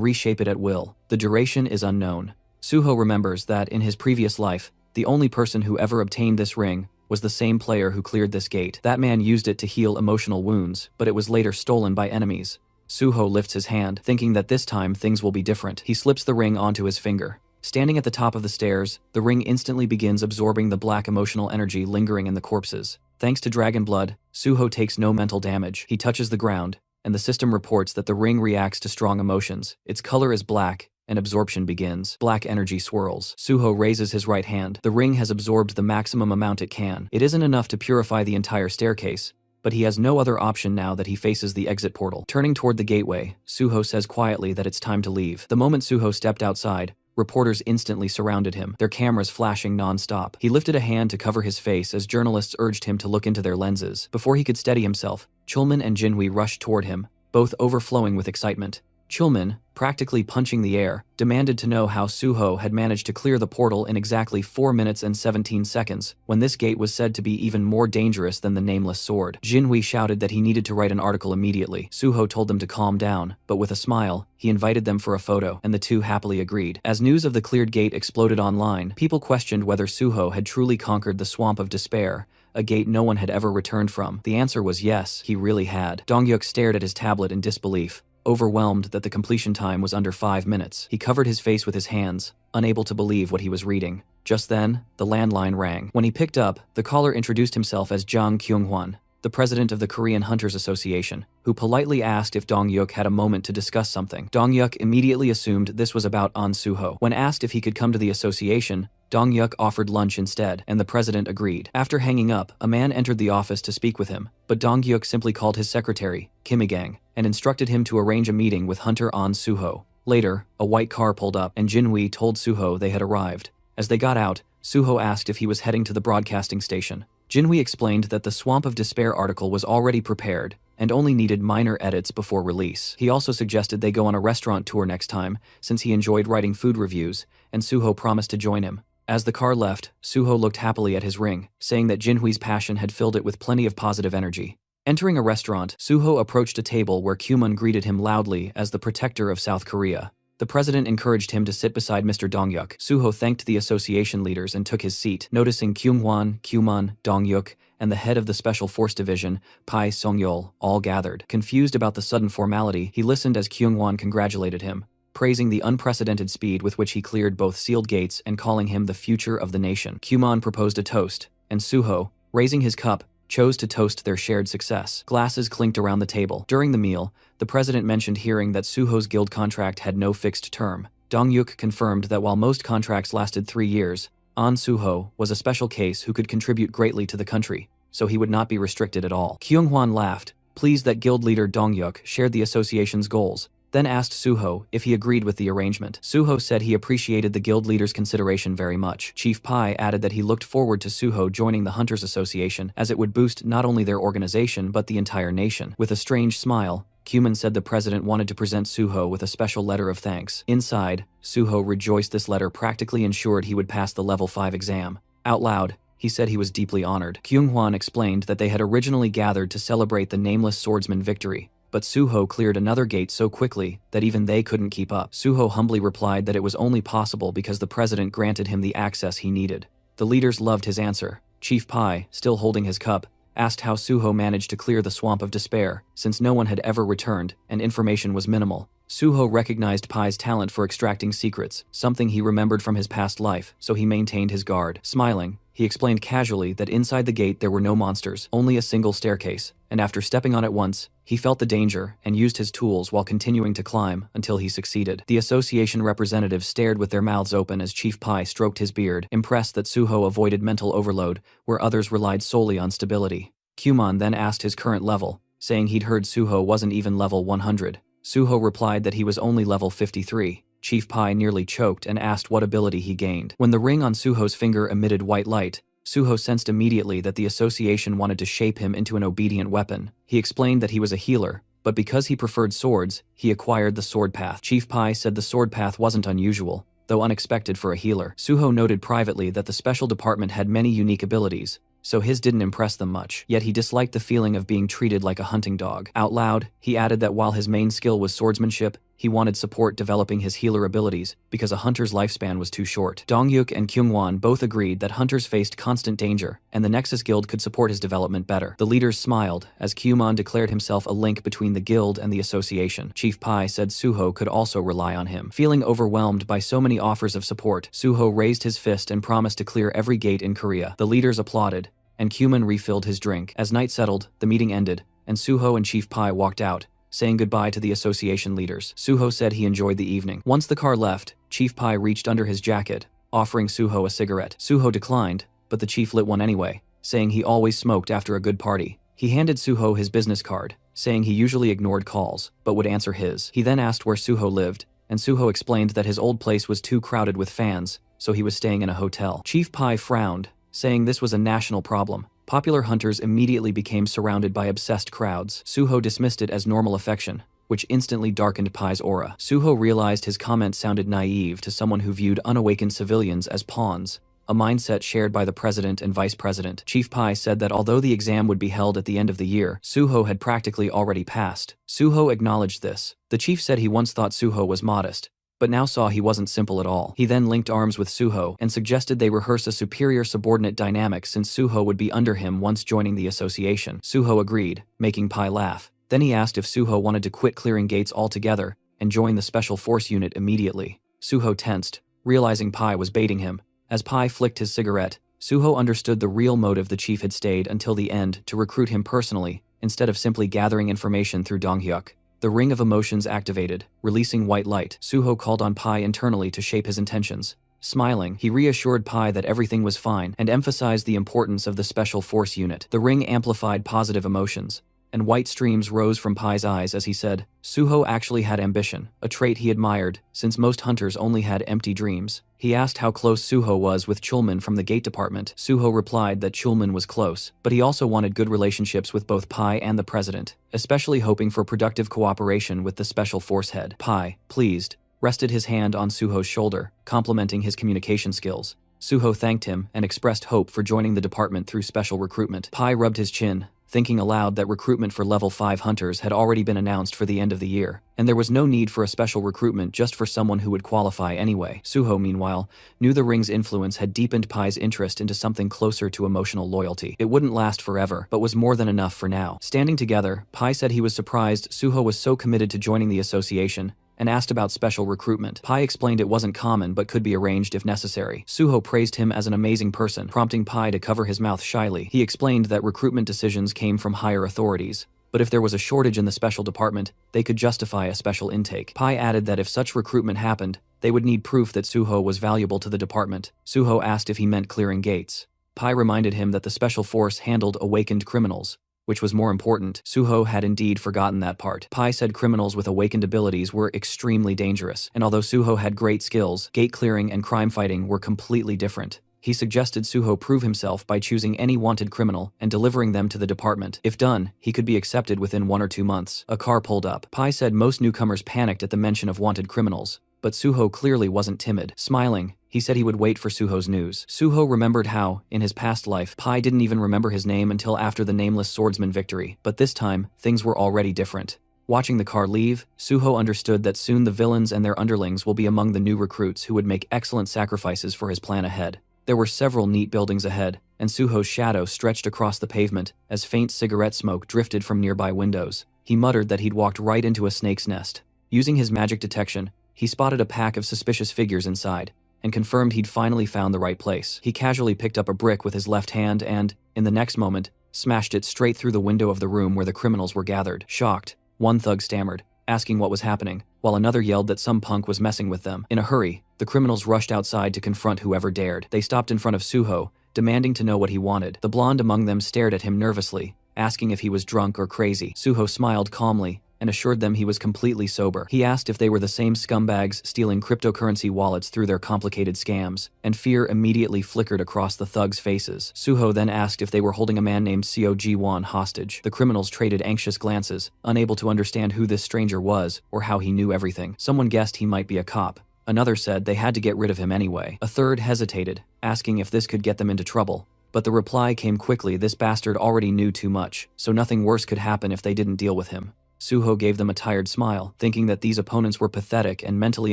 reshape it at will. The duration is unknown. Suho remembers that in his previous life, the only person who ever obtained this ring was the same player who cleared this gate. That man used it to heal emotional wounds, but it was later stolen by enemies. Suho lifts his hand, thinking that this time things will be different. He slips the ring onto his finger. Standing at the top of the stairs, the ring instantly begins absorbing the black emotional energy lingering in the corpses. Thanks to Dragon Blood, Suho takes no mental damage. He touches the ground, and the system reports that the ring reacts to strong emotions. Its color is black, and absorption begins. Black energy swirls. Suho raises his right hand. The ring has absorbed the maximum amount it can. It isn't enough to purify the entire staircase, but he has no other option now that he faces the exit portal. Turning toward the gateway, Suho says quietly that it's time to leave. The moment Suho stepped outside, reporters instantly surrounded him, their cameras flashing non-stop. He lifted a hand to cover his face as journalists urged him to look into their lenses. Before he could steady himself, Chulman and Jinhui rushed toward him, both overflowing with excitement. Chulman, practically punching the air, demanded to know how Suho had managed to clear the portal in exactly 4 minutes and 17 seconds, when this gate was said to be even more dangerous than the nameless sword. Jinhui shouted that he needed to write an article immediately. Suho told them to calm down, but with a smile, he invited them for a photo, and the two happily agreed. As news of the cleared gate exploded online, people questioned whether Suho had truly conquered the Swamp of Despair, a gate no one had ever returned from. The answer was yes, he really had. Dongyuk stared at his tablet in disbelief, overwhelmed that the completion time was under 5 minutes. He covered his face with his hands, unable to believe what he was reading. Just then, the landline rang. When he picked up, the caller introduced himself as Jang Kyung-hwan, the president of the Korean Hunters Association, who politely asked if Dongyuk had a moment to discuss something. Dongyuk immediately assumed this was about An Suho. When asked if he could come to the association, Dongyuk offered lunch instead, and the president agreed. After hanging up, a man entered the office to speak with him, but Dongyuk simply called his secretary, Kim Gang, and instructed him to arrange a meeting with Hunter An Suho. Later, a white car pulled up, and Jinhui told Suho they had arrived. As they got out, Suho asked if he was heading to the broadcasting station. Jinhui explained that the Swamp of Despair article was already prepared and only needed minor edits before release. He also suggested they go on a restaurant tour next time, since he enjoyed writing food reviews, and Suho promised to join him. As the car left, Suho looked happily at his ring, saying that Jinhui's passion had filled it with plenty of positive energy. Entering a restaurant, Suho approached a table where Kyumun greeted him loudly as the protector of South Korea. The president encouraged him to sit beside Mr. Dongyuk. Suho thanked the association leaders and took his seat, noticing Kyung-hwan, Kyumun, Dongyuk, and the head of the Special Force Division, Pai Song-yeol, all gathered. Confused about the sudden formality, he listened as Kyung-hwan congratulated him, praising the unprecedented speed with which he cleared both sealed gates and calling him the future of the nation. Kyumun proposed a toast, and Suho, raising his cup, chose to toast their shared success. Glasses clinked around the table. During the meal, the president mentioned hearing that Suho's guild contract had no fixed term. Dongyuk confirmed that while most contracts lasted 3 years, An Suho was a special case who could contribute greatly to the country, so he would not be restricted at all. Kyung-hwan laughed, pleased that guild leader Dongyuk shared the association's goals, then asked Suho if he agreed with the arrangement. Suho said he appreciated the guild leader's consideration very much. Chief Pai added that he looked forward to Suho joining the Hunters Association, as it would boost not only their organization but the entire nation. With a strange smile, Kyumun said the president wanted to present Suho with a special letter of thanks. Inside, Suho rejoiced this letter practically ensured he would pass the level 5 exam. Out loud, he said he was deeply honored. Kyung-hwan explained that they had originally gathered to celebrate the nameless swordsman victory, but Suho cleared another gate so quickly that even they couldn't keep up. Suho humbly replied that it was only possible because the president granted him the access he needed. The leaders loved his answer. Chief Pai, still holding his cup, asked how Suho managed to clear the Swamp of Despair, since no one had ever returned and information was minimal. Suho recognized Pai's talent for extracting secrets, something he remembered from his past life, so he maintained his guard. Smiling, he explained casually that inside the gate there were no monsters, only a single staircase, and after stepping on it once, he felt the danger and used his tools while continuing to climb until he succeeded. The association representatives stared with their mouths open as Chief Pai stroked his beard, impressed that Suho avoided mental overload, where others relied solely on stability. Kyumun then asked his current level, saying he'd heard Suho wasn't even level 100. Suho replied that he was only level 53. Chief Pai nearly choked and asked what ability he gained. When the ring on Suho's finger emitted white light, Suho sensed immediately that the association wanted to shape him into an obedient weapon. He explained that he was a healer, but because he preferred swords, he acquired the sword path. Chief Pai said the sword path wasn't unusual, though unexpected for a healer. Suho noted privately that the special department had many unique abilities, so his didn't impress them much, yet he disliked the feeling of being treated like a hunting dog. Out loud, he added that while his main skill was swordsmanship, he wanted support developing his healer abilities because a hunter's lifespan was too short. Dongyuk and Kyung-hwan both agreed that hunters faced constant danger, and the Nexus Guild could support his development better. The leaders smiled as Kyumun declared himself a link between the guild and the association. Chief Pai said Suho could also rely on him. Feeling overwhelmed by so many offers of support, Suho raised his fist and promised to clear every gate in Korea. The leaders applauded, and Kyumun refilled his drink. As night settled, the meeting ended, and Suho and Chief Pai walked out, saying goodbye to the association leaders. Suho said he enjoyed the evening. Once the car left, Chief Pai reached under his jacket, offering Suho a cigarette. Suho declined, but the chief lit one anyway, saying he always smoked after a good party. He handed Suho his business card, saying he usually ignored calls, but would answer his. He then asked where Suho lived, and Suho explained that his old place was too crowded with fans, so he was staying in a hotel. Chief Pai frowned, saying this was a national problem. Popular hunters immediately became surrounded by obsessed crowds. Suho dismissed it as normal affection, which instantly darkened Pai's aura. Suho realized his comment sounded naive to someone who viewed unawakened civilians as pawns, a mindset shared by the president and vice president. Chief Pai said that although the exam would be held at the end of the year, Suho had practically already passed. Suho acknowledged this. The chief said he once thought Suho was modest, but now saw he wasn't simple at all. He then linked arms with Suho and suggested they rehearse a superior-subordinate dynamic since Suho would be under him once joining the association. Suho agreed, making Pai laugh. Then he asked if Suho wanted to quit clearing gates altogether and join the Special Force unit immediately. Suho tensed, realizing Pai was baiting him. As Pai flicked his cigarette, Suho understood the real motive the chief had stayed until the end to recruit him personally, instead of simply gathering information through Donghyuk. The ring of emotions activated, releasing white light. Suho called on Pai internally to shape his intentions. Smiling, he reassured Pai that everything was fine and emphasized the importance of the Special Force unit. The ring amplified positive emotions, and white streams rose from Pai's eyes as he said, Suho actually had ambition, a trait he admired, since most hunters only had empty dreams. He asked how close Suho was with Chulman from the gate department. Suho replied that Chulman was close, but he also wanted good relationships with both Pai and the president, especially hoping for productive cooperation with the Special Force head. Pai, pleased, rested his hand on Suho's shoulder, complimenting his communication skills. Suho thanked him and expressed hope for joining the department through special recruitment. Pai rubbed his chin, thinking aloud that recruitment for level 5 hunters had already been announced for the end of the year, and there was no need for a special recruitment just for someone who would qualify anyway. Suho, meanwhile, knew the ring's influence had deepened Pai's interest into something closer to emotional loyalty. It wouldn't last forever, but was more than enough for now. Standing together, Pai said he was surprised Suho was so committed to joining the association, and asked about special recruitment. Pai explained it wasn't common but could be arranged if necessary. Suho praised him as an amazing person, prompting Pai to cover his mouth shyly. He explained that recruitment decisions came from higher authorities, but if there was a shortage in the special department, they could justify a special intake. Pai added that if such recruitment happened, they would need proof that Suho was valuable to the department. Suho asked if he meant clearing gates. Pai reminded him that the special force handled awakened criminals, which was more important. Suho had indeed forgotten that part. Pai said criminals with awakened abilities were extremely dangerous, and although Suho had great skills, gate clearing and crime fighting were completely different. He suggested Suho prove himself by choosing any wanted criminal and delivering them to the department. If done, he could be accepted within 1 or 2 months. A car pulled up. Pai said most newcomers panicked at the mention of wanted criminals, but Suho clearly wasn't timid. Smiling, he said he would wait for Suho's news. Suho remembered how, in his past life, Pai didn't even remember his name until after the nameless swordsman victory, but this time, things were already different. Watching the car leave, Suho understood that soon the villains and their underlings will be among the new recruits who would make excellent sacrifices for his plan ahead. There were several neat buildings ahead, and Suho's shadow stretched across the pavement as faint cigarette smoke drifted from nearby windows. He muttered that he'd walked right into a snake's nest. Using his magic detection, he spotted a pack of suspicious figures inside, and confirmed he'd finally found the right place. He casually picked up a brick with his left hand and, in the next moment, smashed it straight through the window of the room where the criminals were gathered. Shocked, one thug stammered, asking what was happening, while another yelled that some punk was messing with them. In a hurry, the criminals rushed outside to confront whoever dared. They stopped in front of Suho, demanding to know what he wanted. The blonde among them stared at him nervously, asking if he was drunk or crazy. Suho smiled calmly and assured them he was completely sober. He asked if they were the same scumbags stealing cryptocurrency wallets through their complicated scams, and fear immediately flickered across the thugs' faces. Suho then asked if they were holding a man named Seo Ji-won hostage. The criminals traded anxious glances, unable to understand who this stranger was or how he knew everything. Someone guessed he might be a cop. Another said they had to get rid of him anyway. A third hesitated, asking if this could get them into trouble. But the reply came quickly: this bastard already knew too much, so nothing worse could happen if they didn't deal with him. Suho gave them a tired smile, thinking that these opponents were pathetic and mentally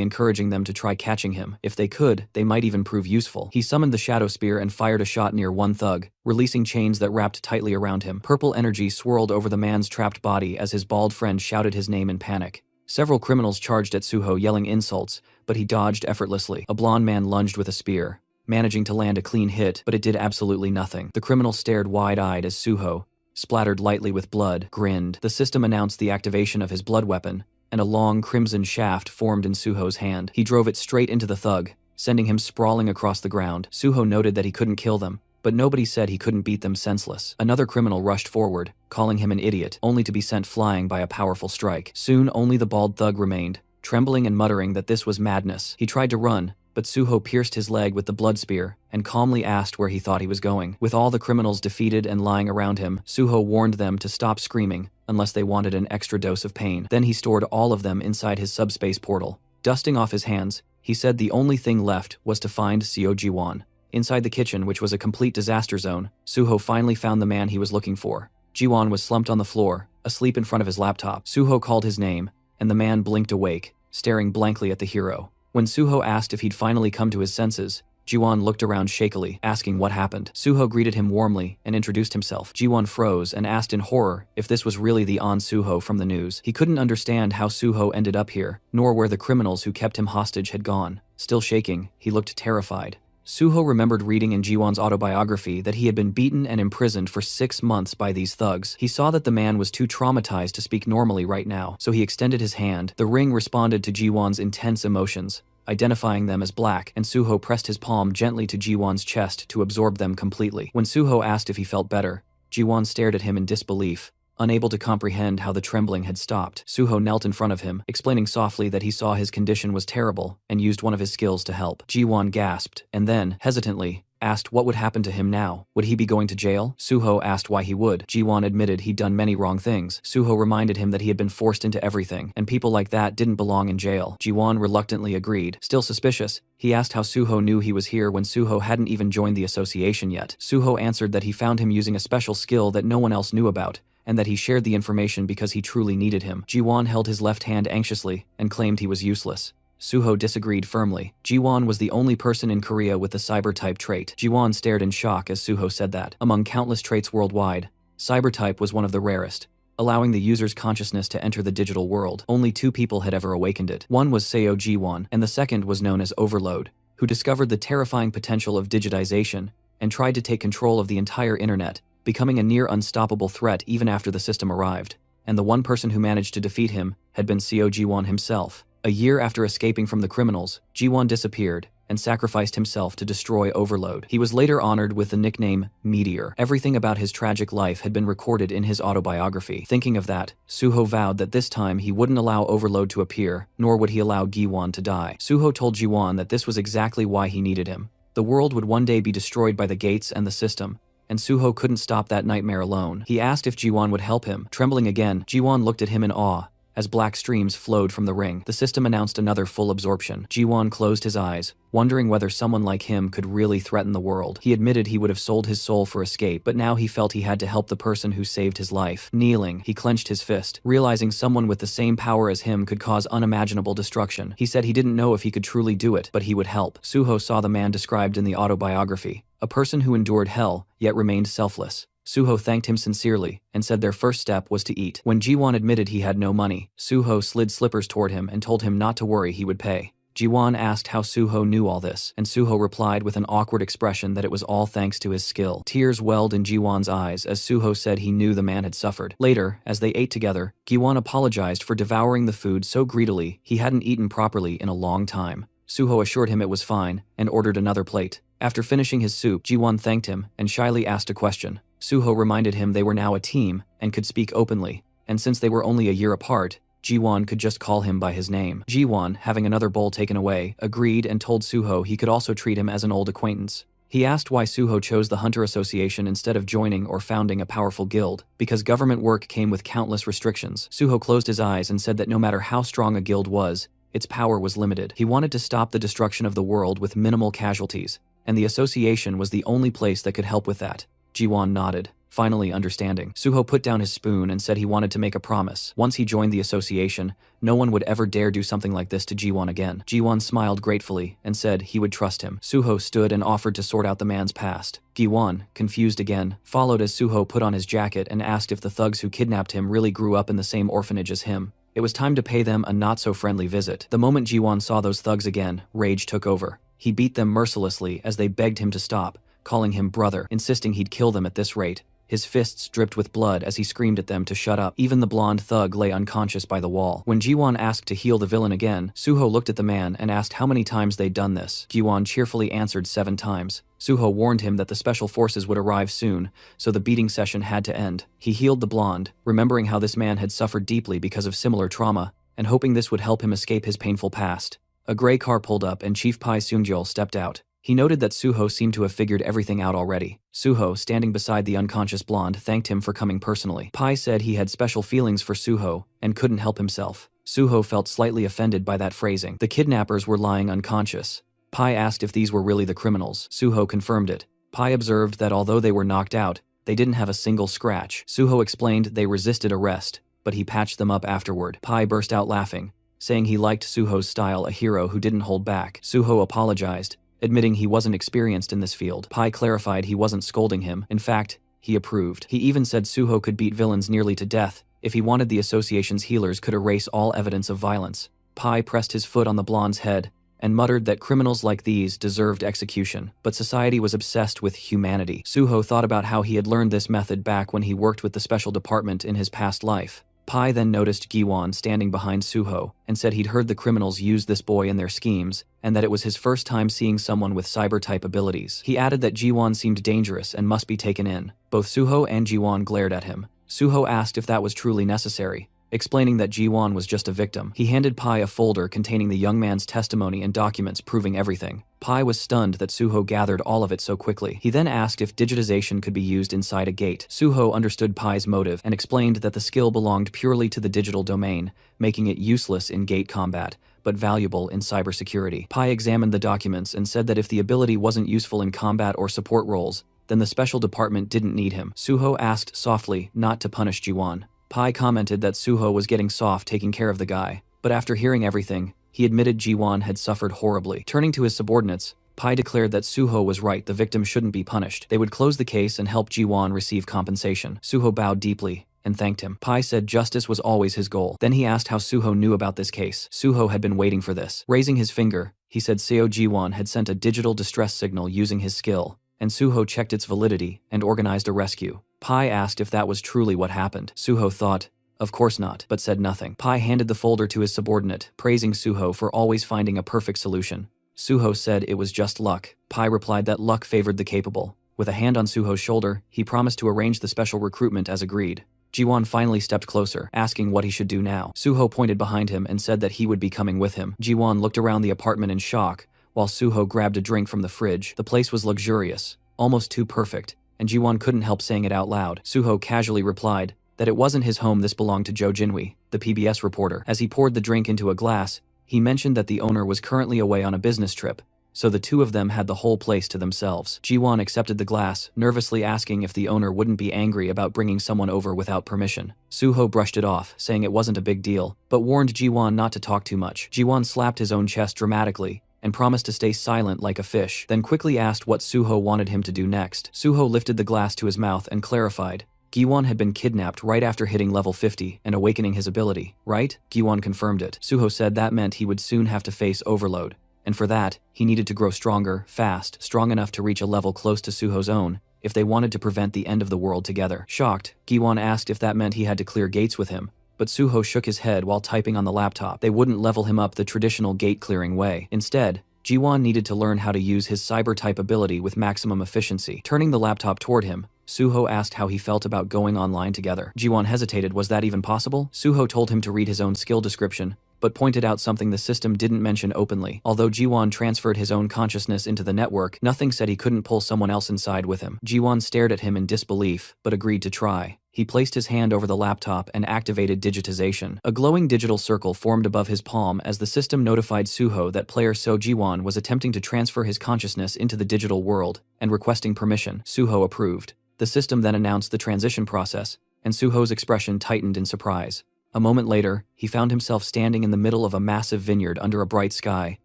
encouraging them to try catching him. If they could, they might even prove useful. He summoned the shadow spear and fired a shot near one thug, releasing chains that wrapped tightly around him. Purple energy swirled over the man's trapped body as his bald friend shouted his name in panic. Several criminals charged at Suho yelling insults, but he dodged effortlessly. A blonde man lunged with a spear, managing to land a clean hit, but it did absolutely nothing. The criminal stared wide-eyed as Suho, splattered lightly with blood, grinned. The system announced the activation of his blood weapon, and a long crimson shaft formed in Suho's hand. He drove it straight into the thug, sending him sprawling across the ground. Suho noted that he couldn't kill them, but nobody said he couldn't beat them senseless. Another criminal rushed forward, calling him an idiot, only to be sent flying by a powerful strike. Soon only the bald thug remained, trembling and muttering that this was madness. He tried to run, but Suho pierced his leg with the blood spear and calmly asked where he thought he was going. With all the criminals defeated and lying around him, Suho warned them to stop screaming unless they wanted an extra dose of pain. Then he stored all of them inside his subspace portal. Dusting off his hands, he said the only thing left was to find Seo Ji-won. Inside the kitchen, which was a complete disaster zone, Suho finally found the man he was looking for. Ji-won was slumped on the floor, asleep in front of his laptop. Suho called his name, and the man blinked awake, staring blankly at the hero. When Suho asked if he'd finally come to his senses, Ji-won looked around shakily, asking what happened. Suho greeted him warmly and introduced himself. Ji-won froze and asked in horror if this was really the Suho from the news. He couldn't understand how Suho ended up here, nor where the criminals who kept him hostage had gone. Still shaking, he looked terrified. Suho remembered reading in Ji-won's autobiography that he had been beaten and imprisoned for 6 months by these thugs. He saw that the man was too traumatized to speak normally right now, so he extended his hand. The ring responded to Ji-won's intense emotions, identifying them as black, and Suho pressed his palm gently to Ji-won's chest to absorb them completely. When Suho asked if he felt better, Ji-won stared at him in disbelief, unable to comprehend how the trembling had stopped. Suho knelt in front of him, explaining softly that he saw his condition was terrible and used one of his skills to help. Ji-won gasped, and then, hesitantly, asked what would happen to him now. Would he be going to jail? Suho asked why he would. Ji-won admitted he'd done many wrong things. Suho reminded him that he had been forced into everything, and people like that didn't belong in jail. Ji-won reluctantly agreed. Still suspicious, he asked how Suho knew he was here when Suho hadn't even joined the association yet. Suho answered that he found him using a special skill that no one else knew about, and that he shared the information because he truly needed him. Ji-won held his left hand anxiously and claimed he was useless. Suho disagreed firmly. Ji-won was the only person in Korea with the cyber-type trait. Ji-won stared in shock as Suho said that. Among countless traits worldwide, cyber-type was one of the rarest, allowing the user's consciousness to enter the digital world. Only 2 people had ever awakened it. One was Seo Ji-won, and the second was known as Overload, who discovered the terrifying potential of digitization and tried to take control of the entire internet, becoming a near unstoppable threat even after the system arrived. And the one person who managed to defeat him had been Seo Ji-won himself. A year after escaping from the criminals, Ji-won disappeared and sacrificed himself to destroy Overload. He was later honored with the nickname Meteor. Everything about his tragic life had been recorded in his autobiography. Thinking of that, Suho vowed that this time he wouldn't allow Overload to appear, nor would he allow Gi-won to die. Suho told Ji-won that this was exactly why he needed him. The world would one day be destroyed by the gates and the system, and Suho couldn't stop that nightmare alone. He asked if Ji-won would help him. Trembling again, Ji-won looked at him in awe as black streams flowed from the ring. The system announced another full absorption. Ji-won closed his eyes, wondering whether someone like him could really threaten the world. He admitted he would have sold his soul for escape, but now he felt he had to help the person who saved his life. Kneeling, he clenched his fist, realizing someone with the same power as him could cause unimaginable destruction. He said he didn't know if he could truly do it, but he would help. Suho saw the man described in the autobiography, a person who endured hell, yet remained selfless. Suho thanked him sincerely and said their first step was to eat. When Ji-won admitted he had no money, Suho slid slippers toward him and told him not to worry, he would pay. Ji-won asked how Suho knew all this, and Suho replied with an awkward expression that it was all thanks to his skill. Tears welled in Ji-won's eyes as Suho said he knew the man had suffered. Later, as they ate together, Ji-won apologized for devouring the food so greedily he hadn't eaten properly in a long time. Suho assured him it was fine and ordered another plate. After finishing his soup, Ji-won thanked him and shyly asked a question. Suho reminded him they were now a team and could speak openly, and since they were only a year apart, Ji-won could just call him by his name. Ji-won, having another bowl taken away, agreed and told Suho he could also treat him as an old acquaintance. He asked why Suho chose the Hunter Association instead of joining or founding a powerful guild, because government work came with countless restrictions. Suho closed his eyes and said that no matter how strong a guild was, its power was limited. He wanted to stop the destruction of the world with minimal casualties, and the association was the only place that could help with that. Ji-won nodded, finally understanding. Suho put down his spoon and said he wanted to make a promise. Once he joined the association, no one would ever dare do something like this to Ji-won again. Ji-won smiled gratefully and said he would trust him. Suho stood and offered to sort out the man's past. Ji-won, confused again, followed as Suho put on his jacket and asked if the thugs who kidnapped him really grew up in the same orphanage as him. It was time to pay them a not-so-friendly visit. The moment Ji-won saw those thugs again, rage took over. He beat them mercilessly as they begged him to stop, calling him brother, insisting he'd kill them at this rate. His fists dripped with blood as he screamed at them to shut up. Even the blonde thug lay unconscious by the wall. When Ji-won asked to heal the villain again, Suho looked at the man and asked how many times they'd done this. Ji-won cheerfully answered 7 times. Suho warned him that the special forces would arrive soon, so the beating session had to end. He healed the blonde, remembering how this man had suffered deeply because of similar trauma, and hoping this would help him escape his painful past. A gray car pulled up and Chief Pai Seungjol stepped out. He noted that Suho seemed to have figured everything out already. Suho, standing beside the unconscious blonde, thanked him for coming personally. Pai said he had special feelings for Suho and couldn't help himself. Suho felt slightly offended by that phrasing. The kidnappers were lying unconscious. Pai asked if these were really the criminals. Suho confirmed it. Pai observed that although they were knocked out, they didn't have a single scratch. Suho explained they resisted arrest, but he patched them up afterward. Pai burst out laughing, saying he liked Suho's style, a hero who didn't hold back. Suho apologized, admitting he wasn't experienced in this field. Pai clarified he wasn't scolding him. In fact, he approved. He even said Suho could beat villains nearly to death if he wanted. The association's healers could erase all evidence of violence. Pai pressed his foot on the blonde's head and muttered that criminals like these deserved execution, but society was obsessed with humanity. Suho thought about how he had learned this method back when he worked with the special department in his past life. Pai then noticed Giwon standing behind Suho and said he'd heard the criminals use this boy in their schemes and that it was his first time seeing someone with cyber-type abilities. He added that Giwon seemed dangerous and must be taken in. Both Suho and Giwon glared at him. Suho asked if that was truly necessary, explaining that Giwon was just a victim. He handed Pai a folder containing the young man's testimony and documents proving everything. Pai was stunned that Suho gathered all of it so quickly. He then asked if digitization could be used inside a gate. Suho understood Pai's motive and explained that the skill belonged purely to the digital domain, making it useless in gate combat, but valuable in cybersecurity. Pai examined the documents and said that if the ability wasn't useful in combat or support roles, then the special department didn't need him. Suho asked softly not to punish Giwon. Pai commented that Suho was getting soft taking care of the guy, but after hearing everything, he admitted Giwon had suffered horribly. Turning to his subordinates, Pai declared that Suho was right, the victim shouldn't be punished. They would close the case and help Giwon receive compensation. Suho bowed deeply and thanked him. Pai said justice was always his goal. Then he asked how Suho knew about this case. Suho had been waiting for this. Raising his finger, he said Seo Giwon had sent a digital distress signal using his skill, and Suho checked its validity and organized a rescue. Pai asked if that was truly what happened. Suho thought, of course not, but said nothing. Pai handed the folder to his subordinate, praising Suho for always finding a perfect solution. Suho said it was just luck. Pai replied that luck favored the capable. With a hand on Suho's shoulder, he promised to arrange the special recruitment as agreed. Giwon finally stepped closer, asking what he should do now. Suho pointed behind him and said that he would be coming with him. Giwon looked around the apartment in shock, while Suho grabbed a drink from the fridge. The place was luxurious, almost too perfect, and Giwon couldn't help saying it out loud. Suho casually replied that it wasn't his home, this belonged to Jo Jinwi, the PBS reporter. As he poured the drink into a glass, he mentioned that the owner was currently away on a business trip, so the two of them had the whole place to themselves. Giwon accepted the glass, nervously asking if the owner wouldn't be angry about bringing someone over without permission. Suho brushed it off, saying it wasn't a big deal, but warned Giwon not to talk too much. Giwon slapped his own chest dramatically and promised to stay silent like a fish, then quickly asked what Suho wanted him to do next. Suho lifted the glass to his mouth and clarified. Giwon had been kidnapped right after hitting level 50 and awakening his ability, right? Giwon confirmed it. Suho said that meant he would soon have to face overload, and for that, he needed to grow stronger, fast, strong enough to reach a level close to Suho's own, if they wanted to prevent the end of the world together. Shocked, Giwon asked if that meant he had to clear gates with him, but Suho shook his head while typing on the laptop. They wouldn't level him up the traditional gate-clearing way. Instead, Giwon needed to learn how to use his cyber-type ability with maximum efficiency. Turning the laptop toward him, Suho asked how he felt about going online together. Giwon hesitated. Was that even possible? Suho told him to read his own skill description, but pointed out something the system didn't mention openly. Although Giwon transferred his own consciousness into the network, nothing said he couldn't pull someone else inside with him. Giwon stared at him in disbelief, but agreed to try. He placed his hand over the laptop and activated digitization. A glowing digital circle formed above his palm as the system notified Suho that player So Giwon was attempting to transfer his consciousness into the digital world and requesting permission. Suho approved. The system then announced the transition process, and Suho's expression tightened in surprise. A moment later, he found himself standing in the middle of a massive vineyard under a bright sky,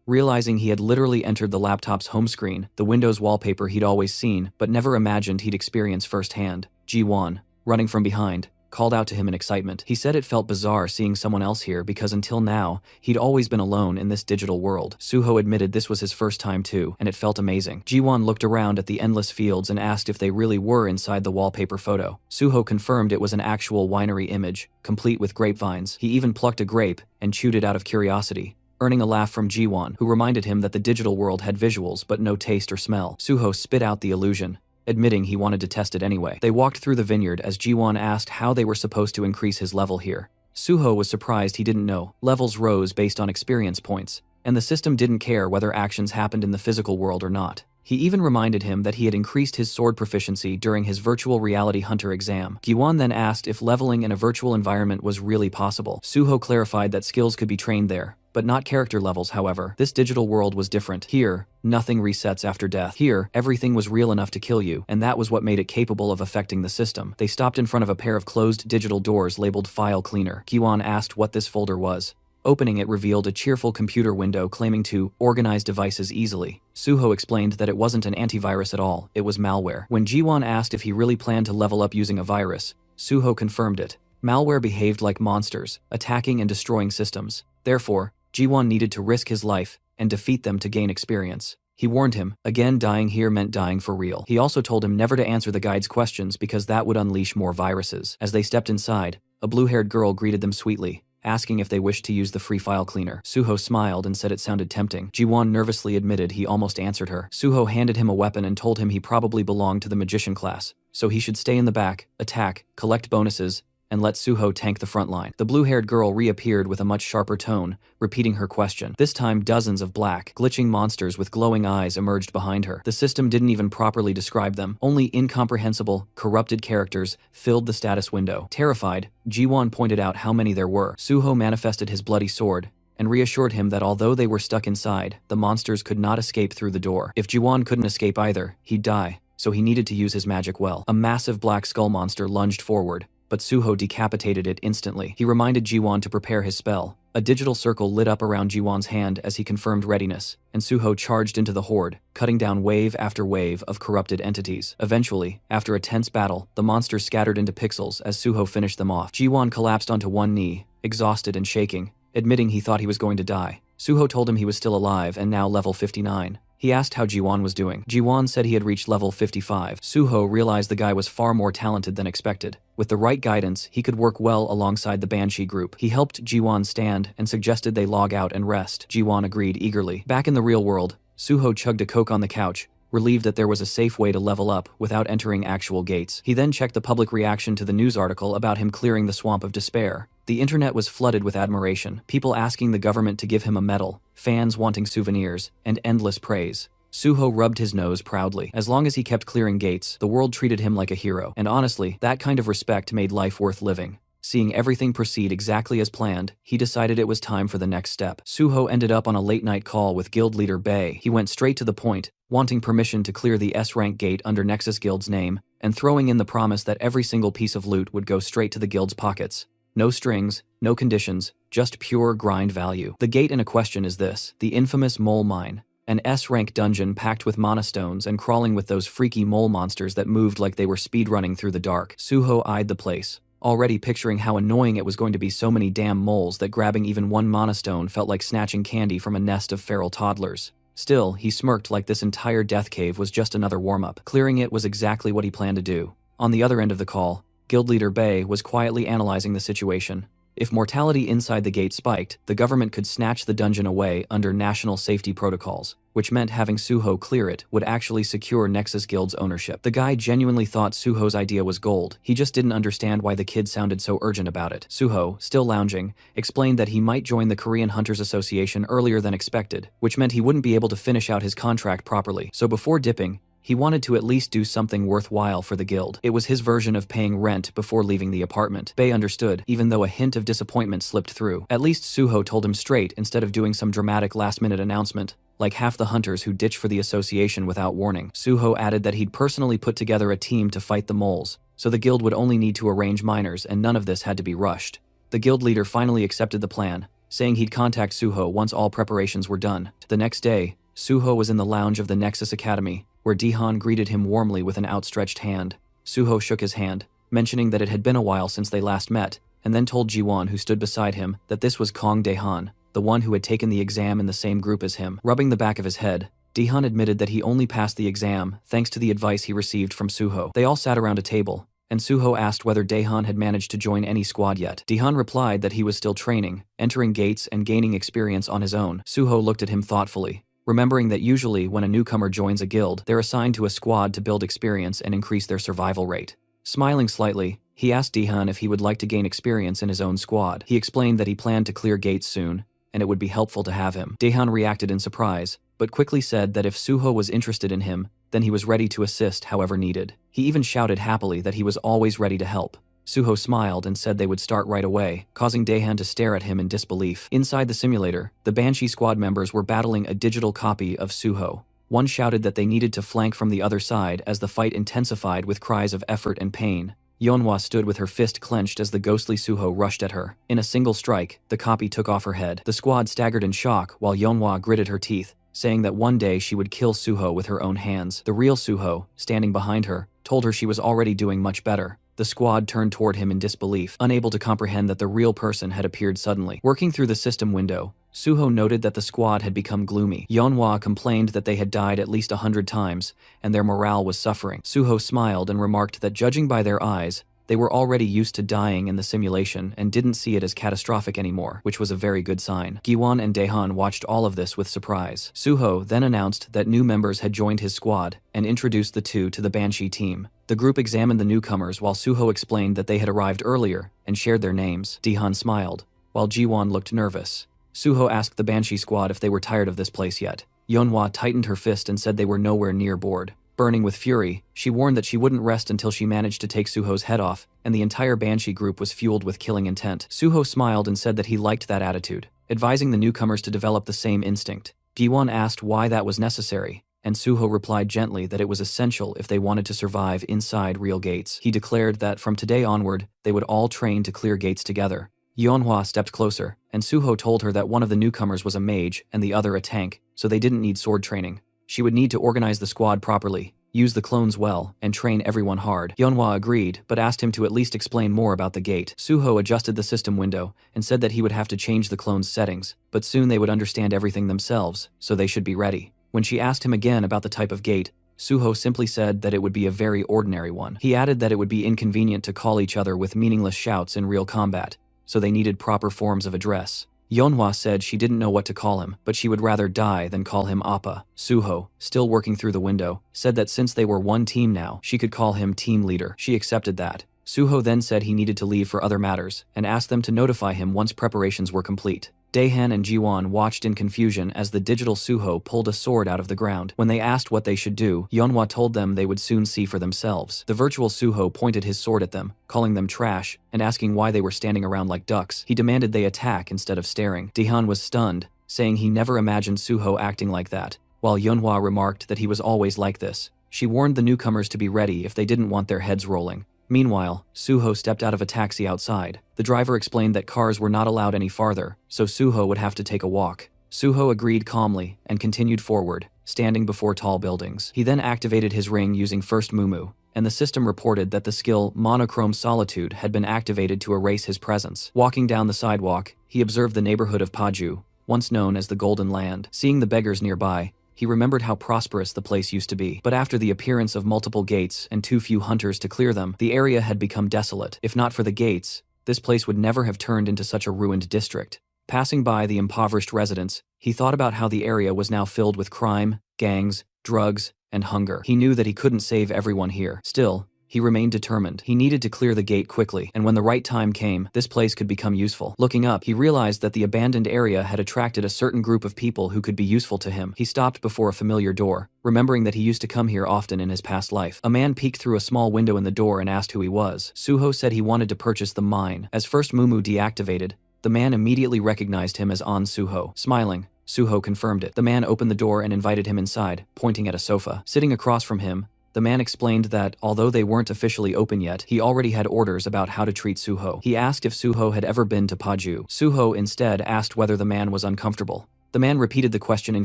realizing he had literally entered the laptop's home screen, the Windows wallpaper he'd always seen but never imagined he'd experience firsthand. Giwon, running from behind, called out to him in excitement. He said it felt bizarre seeing someone else here because until now, he'd always been alone in this digital world. Suho admitted this was his first time too, and it felt amazing. Giwon looked around at the endless fields and asked if they really were inside the wallpaper photo. Suho confirmed it was an actual winery image, complete with grapevines. He even plucked a grape and chewed it out of curiosity, earning a laugh from Giwon, who reminded him that the digital world had visuals but no taste or smell. Suho spit out the illusion, admitting he wanted to test it anyway. They walked through the vineyard as Giwon asked how they were supposed to increase his level here. Suho was surprised he didn't know. Levels rose based on experience points, and the system didn't care whether actions happened in the physical world or not. He even reminded him that he had increased his sword proficiency during his virtual reality hunter exam. Giwan then asked if leveling in a virtual environment was really possible. Suho clarified that skills could be trained there, but not character levels. However, this digital world was different. Here, nothing resets after death. Here, everything was real enough to kill you, and that was what made it capable of affecting the system. They stopped in front of a pair of closed digital doors labeled File Cleaner. Giwan asked what this folder was. Opening it revealed a cheerful computer window claiming to organize devices easily. Suho explained that it wasn't an antivirus at all, it was malware. When Jiwon asked if he really planned to level up using a virus, Suho confirmed it. Malware behaved like monsters, attacking and destroying systems. Therefore, Jiwon needed to risk his life and defeat them to gain experience. He warned him, again dying here meant dying for real. He also told him never to answer the guide's questions because that would unleash more viruses. As they stepped inside, a blue-haired girl greeted them sweetly, asking if they wished to use the free file cleaner. Suho smiled and said it sounded tempting. Jiwon nervously admitted he almost answered her. Suho handed him a weapon and told him he probably belonged to the magician class, so he should stay in the back, attack, collect bonuses, and let Suho tank the front line. The blue-haired girl reappeared with a much sharper tone, repeating her question. This time dozens of black, glitching monsters with glowing eyes emerged behind her. The system didn't even properly describe them. Only incomprehensible, corrupted characters filled the status window. Terrified, Jiwon pointed out how many there were. Suho manifested his bloody sword and reassured him that although they were stuck inside, the monsters could not escape through the door. If Jiwon couldn't escape either, he'd die, so he needed to use his magic well. A massive black skull monster lunged forward, but Suho decapitated it instantly. He reminded Jiwon to prepare his spell. A digital circle lit up around Jiwon's hand as he confirmed readiness, and Suho charged into the horde, cutting down wave after wave of corrupted entities. Eventually, after a tense battle, the monsters scattered into pixels as Suho finished them off. Jiwon collapsed onto one knee, exhausted and shaking, admitting he thought he was going to die. Suho told him he was still alive and now level 59. He asked how Jiwon was doing. Jiwon said he had reached level 55. Suho realized the guy was far more talented than expected. With the right guidance, he could work well alongside the Banshee group. He helped Jiwon stand and suggested they log out and rest. Jiwon agreed eagerly. Back in the real world, Suho chugged a Coke on the couch, relieved that there was a safe way to level up without entering actual gates. He then checked the public reaction to the news article about him clearing the Swamp of Despair. The internet was flooded with admiration, people asking the government to give him a medal, fans wanting souvenirs, and endless praise. Suho rubbed his nose proudly. As long as he kept clearing gates, the world treated him like a hero. And honestly, that kind of respect made life worth living. Seeing everything proceed exactly as planned, he decided it was time for the next step. Suho ended up on a late-night call with guild leader Bei. He went straight to the point, wanting permission to clear the S-rank gate under Nexus Guild's name, and throwing in the promise that every single piece of loot would go straight to the guild's pockets. No strings, no conditions, just pure grind value. The gate in a question is this, the infamous Mole Mine, an S-rank dungeon packed with mana stones and crawling with those freaky mole monsters that moved like they were speedrunning through the dark. Suho eyed the place, already picturing how annoying it was going to be so many damn moles that grabbing even one mana stone felt like snatching candy from a nest of feral toddlers. Still, he smirked like this entire death cave was just another warm-up. Clearing it was exactly what he planned to do. On the other end of the call, Guild leader Bei was quietly analyzing the situation. If mortality inside the gate spiked, the government could snatch the dungeon away under national safety protocols, which meant having Suho clear it would actually secure Nexus Guild's ownership. The guy genuinely thought Suho's idea was gold. He just didn't understand why the kid sounded so urgent about it. Suho, still lounging, explained that he might join the Korean Hunters Association earlier than expected, which meant he wouldn't be able to finish out his contract properly. So before dipping, he wanted to at least do something worthwhile for the guild. It was his version of paying rent before leaving the apartment. Bei understood, even though a hint of disappointment slipped through. At least Suho told him straight instead of doing some dramatic last-minute announcement, like half the hunters who ditch for the association without warning. Suho added that he'd personally put together a team to fight the moles, so the guild would only need to arrange miners and none of this had to be rushed. The guild leader finally accepted the plan, saying he'd contact Suho once all preparations were done. The next day, Suho was in the lounge of the Nexus Academy, where Dihan greeted him warmly with an outstretched hand. Suho shook his hand, mentioning that it had been a while since they last met, and then told Jiwon, who stood beside him, that this was Kong Daehan, the one who had taken the exam in the same group as him. Rubbing the back of his head, Dihan admitted that he only passed the exam thanks to the advice he received from Suho. They all sat around a table, and Suho asked whether Daehan had managed to join any squad yet. Dihan replied that he was still training, entering gates and gaining experience on his own. Suho looked at him thoughtfully, remembering that usually when a newcomer joins a guild, they're assigned to a squad to build experience and increase their survival rate. Smiling slightly, he asked Dihan if he would like to gain experience in his own squad. He explained that he planned to clear gates soon, and it would be helpful to have him. Daehan reacted in surprise, but quickly said that if Suho was interested in him, then he was ready to assist however needed. He even shouted happily that he was always ready to help. Suho smiled and said they would start right away, causing Daehan to stare at him in disbelief. Inside the simulator, the Banshee squad members were battling a digital copy of Suho. One shouted that they needed to flank from the other side as the fight intensified with cries of effort and pain. Yeonhwa stood with her fist clenched as the ghostly Suho rushed at her. In a single strike, the copy took off her head. The squad staggered in shock while Yeonhwa gritted her teeth, saying that one day she would kill Suho with her own hands. The real Suho, standing behind her, told her she was already doing much better. The squad turned toward him in disbelief, unable to comprehend that the real person had appeared suddenly. Working through the system window, Suho noted that the squad had become gloomy. Yeonhwa complained that they had died at least 100 times, and their morale was suffering. Suho smiled and remarked that judging by their eyes, they were already used to dying in the simulation and didn't see it as catastrophic anymore, which was a very good sign. Giwon and Daehan watched all of this with surprise. Suho then announced that new members had joined his squad and introduced the two to the Banshee team. The group examined the newcomers while Suho explained that they had arrived earlier and shared their names. Daehan smiled, while Jiwon looked nervous. Suho asked the Banshee squad if they were tired of this place yet. Yeonhwa tightened her fist and said they were nowhere near bored. Burning with fury, she warned that she wouldn't rest until she managed to take Suho's head off, and the entire Banshee group was fueled with killing intent. Suho smiled and said that he liked that attitude, advising the newcomers to develop the same instinct. Giwon asked why that was necessary, and Suho replied gently that it was essential if they wanted to survive inside real gates. He declared that from today onward, they would all train to clear gates together. Yeonhwa stepped closer, and Suho told her that one of the newcomers was a mage and the other a tank, so they didn't need sword training. She would need to organize the squad properly, use the clones well, and train everyone hard. Yeonhwa agreed, but asked him to at least explain more about the gate. Suho adjusted the system window and said that he would have to change the clones' settings, but soon they would understand everything themselves, so they should be ready. When she asked him again about the type of gate, Suho simply said that it would be a very ordinary one. He added that it would be inconvenient to call each other with meaningless shouts in real combat, so they needed proper forms of address. Yeonhwa said she didn't know what to call him, but she would rather die than call him Appa. Suho, still working through the window, said that since they were one team now, she could call him team leader. She accepted that. Suho then said he needed to leave for other matters, and asked them to notify him once preparations were complete. Daehan and Jiwon watched in confusion as the digital Suho pulled a sword out of the ground. When they asked what they should do, Yeonhwa told them they would soon see for themselves. The virtual Suho pointed his sword at them, calling them trash, and asking why they were standing around like ducks. He demanded they attack instead of staring. Daehan was stunned, saying he never imagined Suho acting like that, while Yeonhwa remarked that he was always like this. She warned the newcomers to be ready if they didn't want their heads rolling. Meanwhile, Suho stepped out of a taxi outside. The driver explained that cars were not allowed any farther, so Suho would have to take a walk. Suho agreed calmly and continued forward, standing before tall buildings. He then activated his ring using First Mumu, and the system reported that the skill Monochrome Solitude had been activated to erase his presence. Walking down the sidewalk, he observed the neighborhood of Paju, once known as the Golden Land. Seeing the beggars nearby, he remembered how prosperous the place used to be. But after the appearance of multiple gates and too few hunters to clear them, the area had become desolate. If not for the gates, this place would never have turned into such a ruined district. Passing by the impoverished residents, he thought about how the area was now filled with crime, gangs, drugs, and hunger. He knew that he couldn't save everyone here. Still, he remained determined. He needed to clear the gate quickly, and when the right time came, this place could become useful. Looking up, he realized that the abandoned area had attracted a certain group of people who could be useful to him. He stopped before a familiar door, remembering that he used to come here often in his past life. A man peeked through a small window in the door and asked who he was. Suho said he wanted to purchase the mine. As First Mumu deactivated, the man immediately recognized him as An Suho. Smiling, Suho confirmed it. The man opened the door and invited him inside, pointing at a sofa. Sitting across from him, the man explained that, although they weren't officially open yet, he already had orders about how to treat Suho. He asked if Suho had ever been to Paju. Suho instead asked whether the man was uncomfortable. The man repeated the question in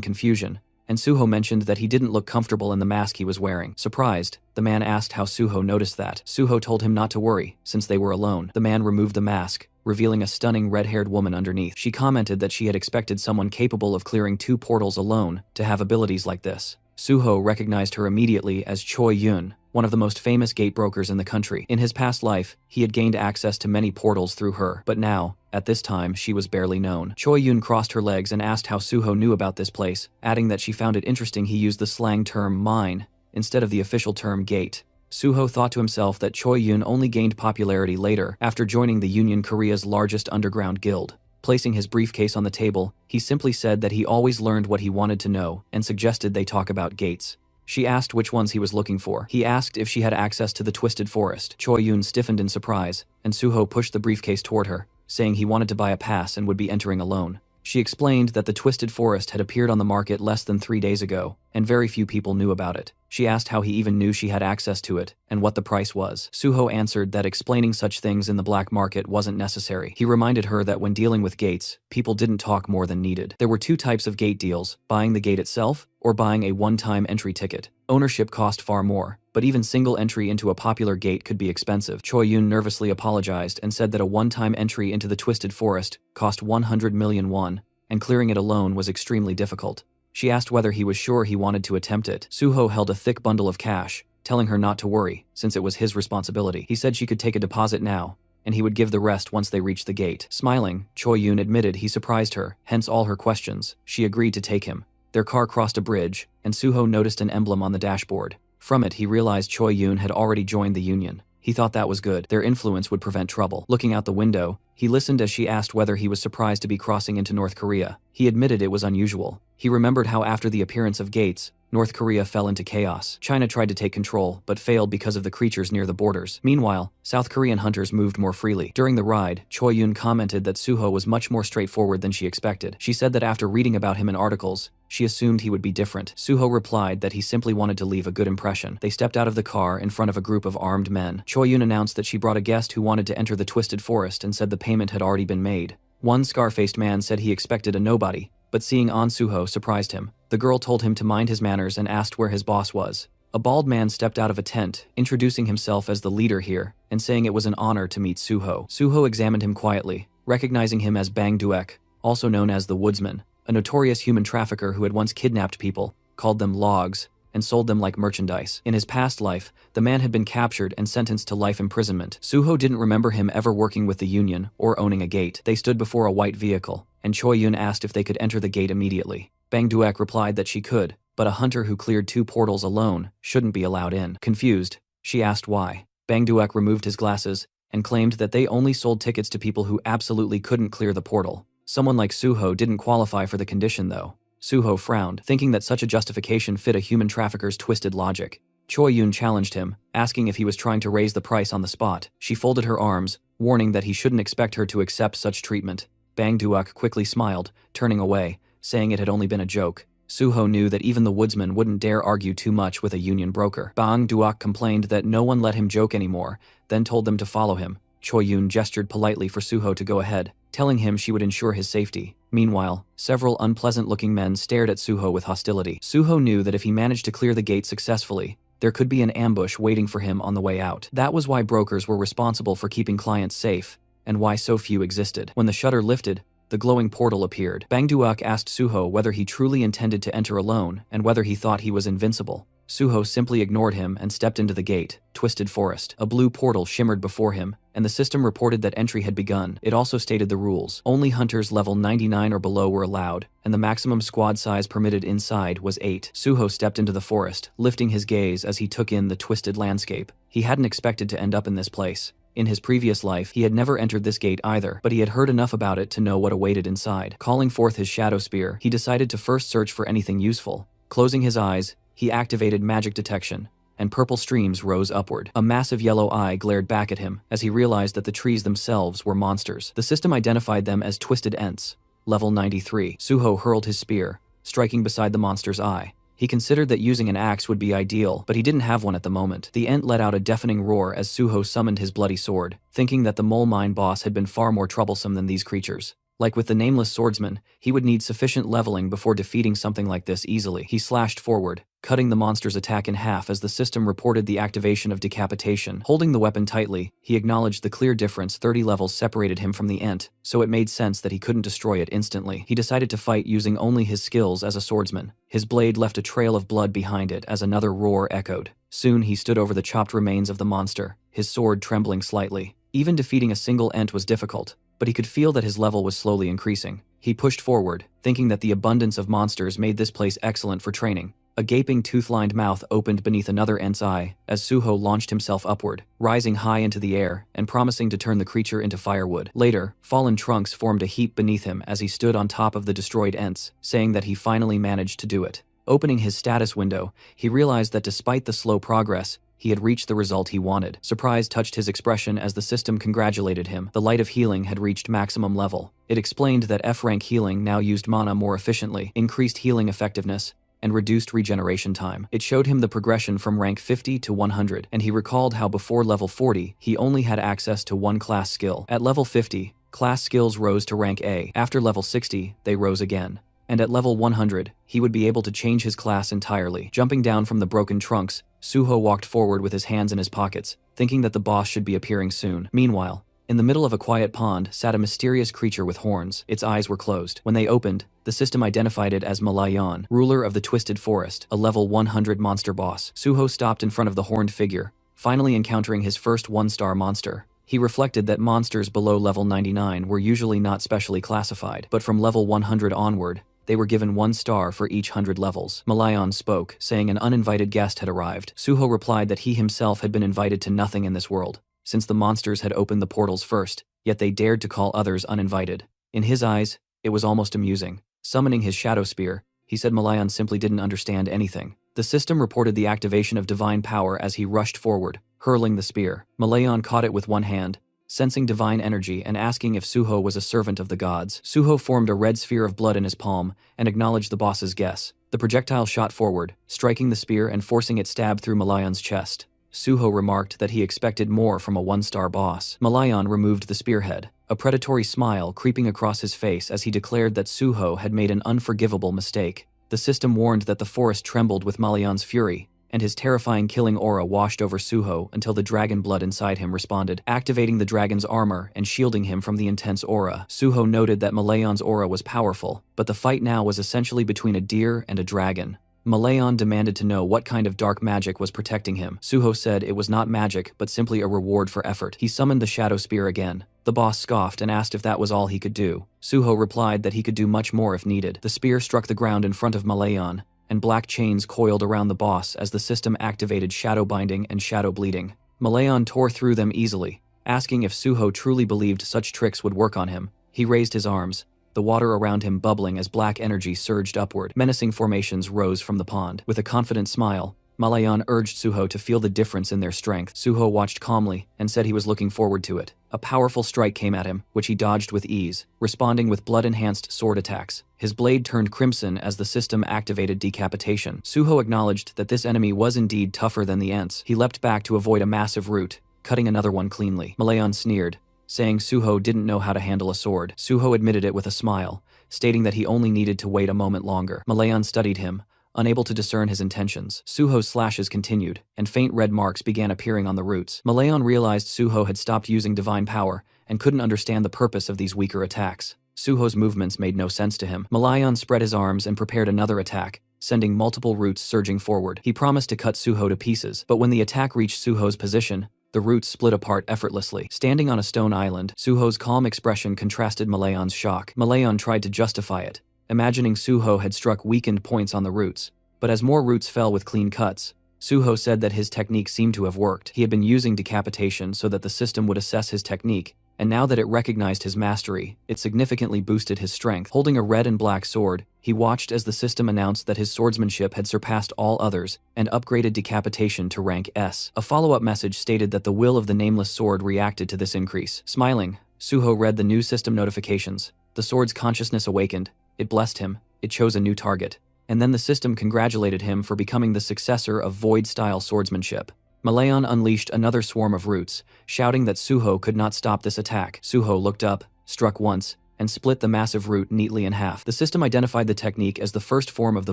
confusion, and Suho mentioned that he didn't look comfortable in the mask he was wearing. Surprised, the man asked how Suho noticed that. Suho told him not to worry, since they were alone. The man removed the mask, revealing a stunning red-haired woman underneath. She commented that she had expected someone capable of clearing 2 portals alone to have abilities like this. Suho recognized her immediately as Choi Yun, one of the most famous gate brokers in the country. In his past life, he had gained access to many portals through her, but now, at this time, she was barely known. Choi Yun crossed her legs and asked how Suho knew about this place, adding that she found it interesting he used the slang term mine instead of the official term gate. Suho thought to himself that Choi Yun only gained popularity later after joining the Union Korea's largest underground guild. Placing his briefcase on the table, he simply said that he always learned what he wanted to know and suggested they talk about gates. She asked which ones he was looking for. He asked if she had access to the Twisted Forest. Choi Yoon stiffened in surprise, and Suho pushed the briefcase toward her, saying he wanted to buy a pass and would be entering alone. She explained that the Twisted Forest had appeared on the market less than 3 days ago, and very few people knew about it. She asked how he even knew she had access to it, and what the price was. Suho answered that explaining such things in the black market wasn't necessary. He reminded her that when dealing with gates, people didn't talk more than needed. There were 2 types of gate deals: buying the gate itself, or buying a one-time entry ticket. Ownership cost far more, but even single entry into a popular gate could be expensive. Choi Yoon nervously apologized and said that a one-time entry into the Twisted Forest cost 100 million won, and clearing it alone was extremely difficult. She asked whether he was sure he wanted to attempt it. Suho held a thick bundle of cash, telling her not to worry, since it was his responsibility. He said she could take a deposit now, and he would give the rest once they reached the gate. Smiling, Choi Yoon admitted he surprised her, hence all her questions. She agreed to take him. Their car crossed a bridge, and Suho noticed an emblem on the dashboard. From it, he realized Choi Yoon had already joined the union. He thought that was good. Their influence would prevent trouble. Looking out the window, he listened as she asked whether he was surprised to be crossing into North Korea. He admitted it was unusual. He remembered how after the appearance of gates, North Korea fell into chaos. China tried to take control, but failed because of the creatures near the borders. Meanwhile, South Korean hunters moved more freely. During the ride, Choi Yoon commented that Suho was much more straightforward than she expected. She said that after reading about him in articles, she assumed he would be different. Suho replied that he simply wanted to leave a good impression. They stepped out of the car in front of a group of armed men. Choi Yoon announced that she brought a guest who wanted to enter the Twisted Forest and said the payment had already been made. One scar-faced man said he expected a nobody, but seeing An Suho surprised him. The girl told him to mind his manners and asked where his boss was. A bald man stepped out of a tent, introducing himself as the leader here, and saying it was an honor to meet Suho. Suho examined him quietly, recognizing him as Bang Duek, also known as the Woodsman, a notorious human trafficker who had once kidnapped people, called them logs, and sold them like merchandise. In his past life, the man had been captured and sentenced to life imprisonment. Suho didn't remember him ever working with the union or owning a gate. They stood before a white vehicle, and Choi Yoon asked if they could enter the gate immediately. Bang Duek replied that she could, but a hunter who cleared 2 portals alone shouldn't be allowed in. Confused, she asked why. Bang Duek removed his glasses and claimed that they only sold tickets to people who absolutely couldn't clear the portal. Someone like Suho didn't qualify for the condition though. Suho frowned, thinking that such a justification fit a human trafficker's twisted logic. Choi Yoon challenged him, asking if he was trying to raise the price on the spot. She folded her arms, warning that he shouldn't expect her to accept such treatment. Bang Duek quickly smiled, turning away, saying it had only been a joke. Suho knew that even the woodsman wouldn't dare argue too much with a union broker. Bang Duek complained that no one let him joke anymore, then told them to follow him. Choi Yoon gestured politely for Suho to go ahead, telling him she would ensure his safety. Meanwhile, several unpleasant-looking men stared at Suho with hostility. Suho knew that if he managed to clear the gate successfully, there could be an ambush waiting for him on the way out. That was why brokers were responsible for keeping clients safe, and why so few existed. When the shutter lifted, the glowing portal appeared. Bang Duek asked Suho whether he truly intended to enter alone and whether he thought he was invincible. Suho simply ignored him and stepped into the gate, Twisted Forest. A blue portal shimmered before him, and the system reported that entry had begun. It also stated the rules. Only hunters level 99 or below were allowed, and the maximum squad size permitted inside was 8. Suho stepped into the forest, lifting his gaze as he took in the twisted landscape. He hadn't expected to end up in this place. In his previous life, he had never entered this gate either, but he had heard enough about it to know what awaited inside. Calling forth his shadow spear, he decided to first search for anything useful. Closing his eyes, he activated magic detection, and purple streams rose upward. A massive yellow eye glared back at him as he realized that the trees themselves were monsters. The system identified them as Twisted Ents, level 93. Suho hurled his spear, striking beside the monster's eye. He considered that using an axe would be ideal, but he didn't have one at the moment. The Ent let out a deafening roar as Suho summoned his bloody sword, thinking that the mole mine boss had been far more troublesome than these creatures. Like with the nameless swordsman, he would need sufficient leveling before defeating something like this easily. He slashed forward, cutting the monster's attack in half as the system reported the activation of decapitation. Holding the weapon tightly, he acknowledged the clear difference 30 levels separated him from the Ent, so it made sense that he couldn't destroy it instantly. He decided to fight using only his skills as a swordsman. His blade left a trail of blood behind it as another roar echoed. Soon he stood over the chopped remains of the monster, his sword trembling slightly. Even defeating a single Ent was difficult, but he could feel that his level was slowly increasing. He pushed forward, thinking that the abundance of monsters made this place excellent for training. A gaping tooth-lined mouth opened beneath another Ent's eye as Suho launched himself upward, rising high into the air and promising to turn the creature into firewood. Later, fallen trunks formed a heap beneath him as he stood on top of the destroyed Ents, saying that he finally managed to do it. Opening his status window, he realized that despite the slow progress, he had reached the result he wanted. Surprise touched his expression as the system congratulated him. The light of healing had reached maximum level. It explained that F-rank healing now used mana more efficiently, increased healing effectiveness, and reduced regeneration time. It showed him the progression from rank 50 to 100, and he recalled how before level 40, he only had access to one class skill. At level 50, class skills rose to rank A. After level 60, they rose again. And at level 100, he would be able to change his class entirely. Jumping down from the broken trunks, Suho walked forward with his hands in his pockets, thinking that the boss should be appearing soon. Meanwhile, in the middle of a quiet pond sat a mysterious creature with horns. Its eyes were closed. When they opened, the system identified it as Malayan, ruler of the Twisted Forest, a level 100 monster boss. Suho stopped in front of the horned figure, finally encountering his first one-star monster. He reflected that monsters below level 99 were usually not specially classified, but from level 100 onward, they were given 1 star for each 100 levels. Malayan spoke, saying an uninvited guest had arrived. Suho replied that he himself had been invited to nothing in this world, since the monsters had opened the portals first, yet they dared to call others uninvited. In his eyes, it was almost amusing. Summoning his shadow spear, he said Malayan simply didn't understand anything. The system reported the activation of divine power as he rushed forward, hurling the spear. Malayan caught it with one hand, sensing divine energy and asking if Suho was a servant of the gods. Suho formed a red sphere of blood in his palm and acknowledged the boss's guess. The projectile shot forward, striking the spear and forcing it stab through Malayan's chest. Suho remarked that he expected more from a 1-star boss. Malayan removed the spearhead, a predatory smile creeping across his face as he declared that Suho had made an unforgivable mistake. The system warned that the forest trembled with Malayan's fury, and his terrifying killing aura washed over Suho until the dragon blood inside him responded, activating the dragon's armor and shielding him from the intense aura. Suho noted that Malayan's aura was powerful, but the fight now was essentially between a deer and a dragon. Malayan demanded to know what kind of dark magic was protecting him. Suho said it was not magic, but simply a reward for effort. He summoned the shadow spear again. The boss scoffed and asked if that was all he could do. Suho replied that he could do much more if needed. The spear struck the ground in front of Malayan, and black chains coiled around the boss as the system activated shadow binding and shadow bleeding. Malayan tore through them easily, asking if Suho truly believed such tricks would work on him. He raised his arms, the water around him bubbling as black energy surged upward. Menacing formations rose from the pond. With a confident smile, Malayan urged Suho to feel the difference in their strength. Suho watched calmly and said he was looking forward to it. A powerful strike came at him, which he dodged with ease, responding with blood-enhanced sword attacks. His blade turned crimson as the system activated decapitation. Suho acknowledged that this enemy was indeed tougher than the Ents. He leapt back to avoid a massive root, cutting another one cleanly. Malayan sneered, saying Suho didn't know how to handle a sword. Suho admitted it with a smile, stating that he only needed to wait a moment longer. Malayan studied him, unable to discern his intentions. Suho's slashes continued, and faint red marks began appearing on the roots. Malayan realized Suho had stopped using divine power and couldn't understand the purpose of these weaker attacks. Suho's movements made no sense to him. Malayan spread his arms and prepared another attack, sending multiple roots surging forward. He promised to cut Suho to pieces, but when the attack reached Suho's position, the roots split apart effortlessly. Standing on a stone island, Suho's calm expression contrasted Malayan's shock. Malayan tried to justify it, imagining Suho had struck weakened points on the roots, but as more roots fell with clean cuts, Suho said that his technique seemed to have worked. He had been using decapitation so that the system would assess his technique, and now that it recognized his mastery, it significantly boosted his strength. Holding a red and black sword, he watched as the system announced that his swordsmanship had surpassed all others and upgraded decapitation to rank S. A follow-up message stated that the will of the nameless sword reacted to this increase. Smiling, Suho read the new system notifications. The sword's consciousness awakened, it blessed him, it chose a new target, and then the system congratulated him for becoming the successor of Void-style swordsmanship. Malayan unleashed another swarm of roots, shouting that Suho could not stop this attack. Suho looked up, struck once, and split the massive root neatly in half. The system identified the technique as the first form of the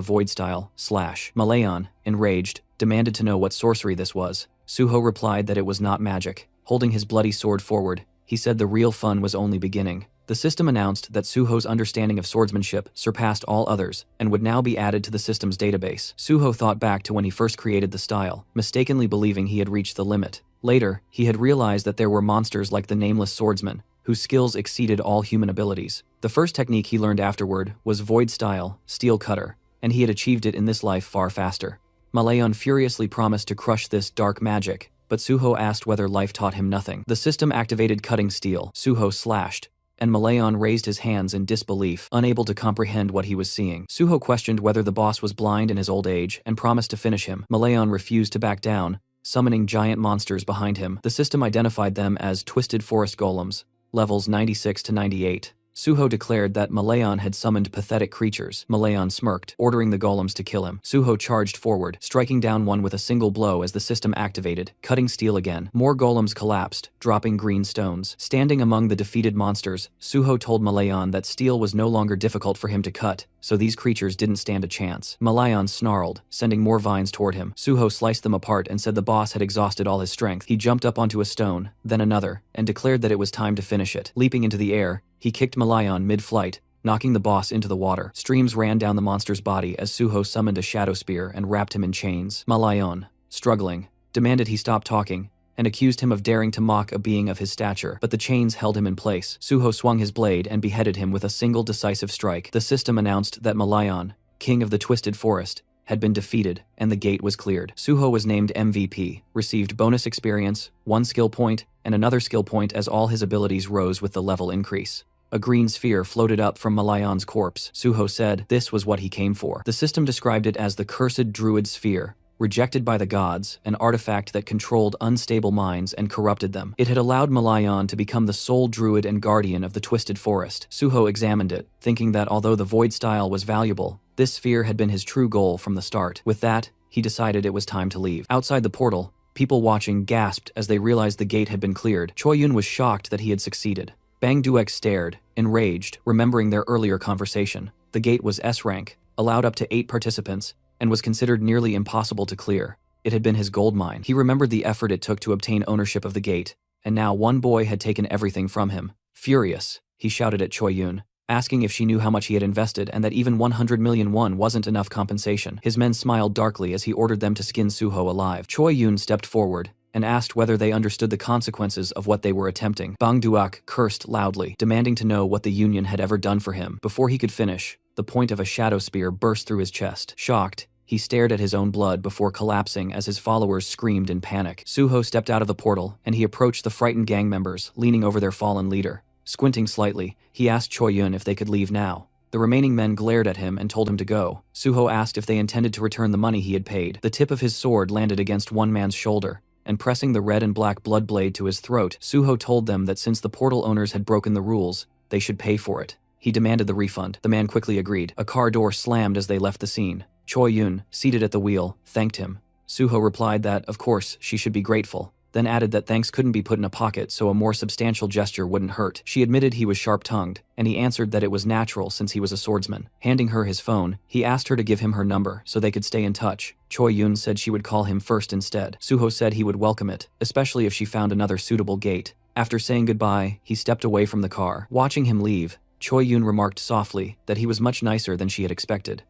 Void style, / Malayan, enraged, demanded to know what sorcery this was. Suho replied that it was not magic. Holding his bloody sword forward, he said the real fun was only beginning. The system announced that Suho's understanding of swordsmanship surpassed all others and would now be added to the system's database. Suho thought back to when he first created the style, mistakenly believing he had reached the limit. Later, he had realized that there were monsters like the Nameless Swordsman, whose skills exceeded all human abilities. The first technique he learned afterward was Void Style, Steel Cutter, and he had achieved it in this life far faster. Malayan furiously promised to crush this dark magic, but Suho asked whether life taught him nothing. The system activated cutting steel. Suho slashed, and Malayan raised his hands in disbelief, unable to comprehend what he was seeing. Suho questioned whether the boss was blind in his old age and promised to finish him. Malayan refused to back down, summoning giant monsters behind him. The system identified them as Twisted Forest Golems, levels 96 to 98. Suho declared that Malayan had summoned pathetic creatures. Malayan smirked, ordering the golems to kill him. Suho charged forward, striking down one with a single blow as the system activated, cutting steel again. More golems collapsed, dropping green stones. Standing among the defeated monsters, Suho told Malayan that steel was no longer difficult for him to cut, so these creatures didn't stand a chance. Malayan snarled, sending more vines toward him. Suho sliced them apart and said the boss had exhausted all his strength. He jumped up onto a stone, then another, and declared that it was time to finish it. Leaping into the air, he kicked Malayan mid-flight, knocking the boss into the water. Streams ran down the monster's body as Suho summoned a shadow spear and wrapped him in chains. Malayan, struggling, demanded he stop talking, and accused him of daring to mock a being of his stature, but the chains held him in place. Suho swung his blade and beheaded him with a single decisive strike. The system announced that Malayan, king of the Twisted Forest, had been defeated, and the gate was cleared. Suho was named MVP, received bonus experience, 1 skill point, and another skill point as all his abilities rose with the level increase. A green sphere floated up from Malayan's corpse. Suho said this was what he came for. The system described it as the Cursed Druid Sphere, rejected by the gods, an artifact that controlled unstable minds and corrupted them. It had allowed Malayan to become the sole druid and guardian of the Twisted Forest. Suho examined it, thinking that although the void style was valuable, this sphere had been his true goal from the start. With that, he decided it was time to leave. Outside the portal, people watching gasped as they realized the gate had been cleared. Choyun was shocked that he had succeeded. Bang Duek stared, enraged, remembering their earlier conversation. The gate was S-rank, allowed up to 8 participants, and was considered nearly impossible to clear. It had been his gold mine. He remembered the effort it took to obtain ownership of the gate, and now one boy had taken everything from him. Furious, he shouted at Choyun, asking if she knew how much he had invested and that even 100 million won wasn't enough compensation. His men smiled darkly as he ordered them to skin Suho alive. Choyun stepped forward and asked whether they understood the consequences of what they were attempting. Bang Duak cursed loudly, demanding to know what the Union had ever done for him. Before he could finish, the point of a shadow spear burst through his chest. Shocked, he stared at his own blood before collapsing as his followers screamed in panic. Suho stepped out of the portal, and he approached the frightened gang members, leaning over their fallen leader. Squinting slightly, he asked Choyun if they could leave now. The remaining men glared at him and told him to go. Suho asked if they intended to return the money he had paid. The tip of his sword landed against one man's shoulder, and pressing the red and black blood blade to his throat, Suho told them that since the portal owners had broken the rules, they should pay for it. He demanded the refund. The man quickly agreed. A car door slammed as they left the scene. Choyun, seated at the wheel, thanked him. Suho replied that, of course, she should be grateful, then added that thanks couldn't be put in a pocket so a more substantial gesture wouldn't hurt. She admitted he was sharp-tongued, and he answered that it was natural since he was a swordsman. Handing her his phone, he asked her to give him her number so they could stay in touch. Choyun said she would call him first instead. Suho said he would welcome it, especially if she found another suitable gate. After saying goodbye, he stepped away from the car. Watching him leave, Choyun remarked softly that he was much nicer than she had expected.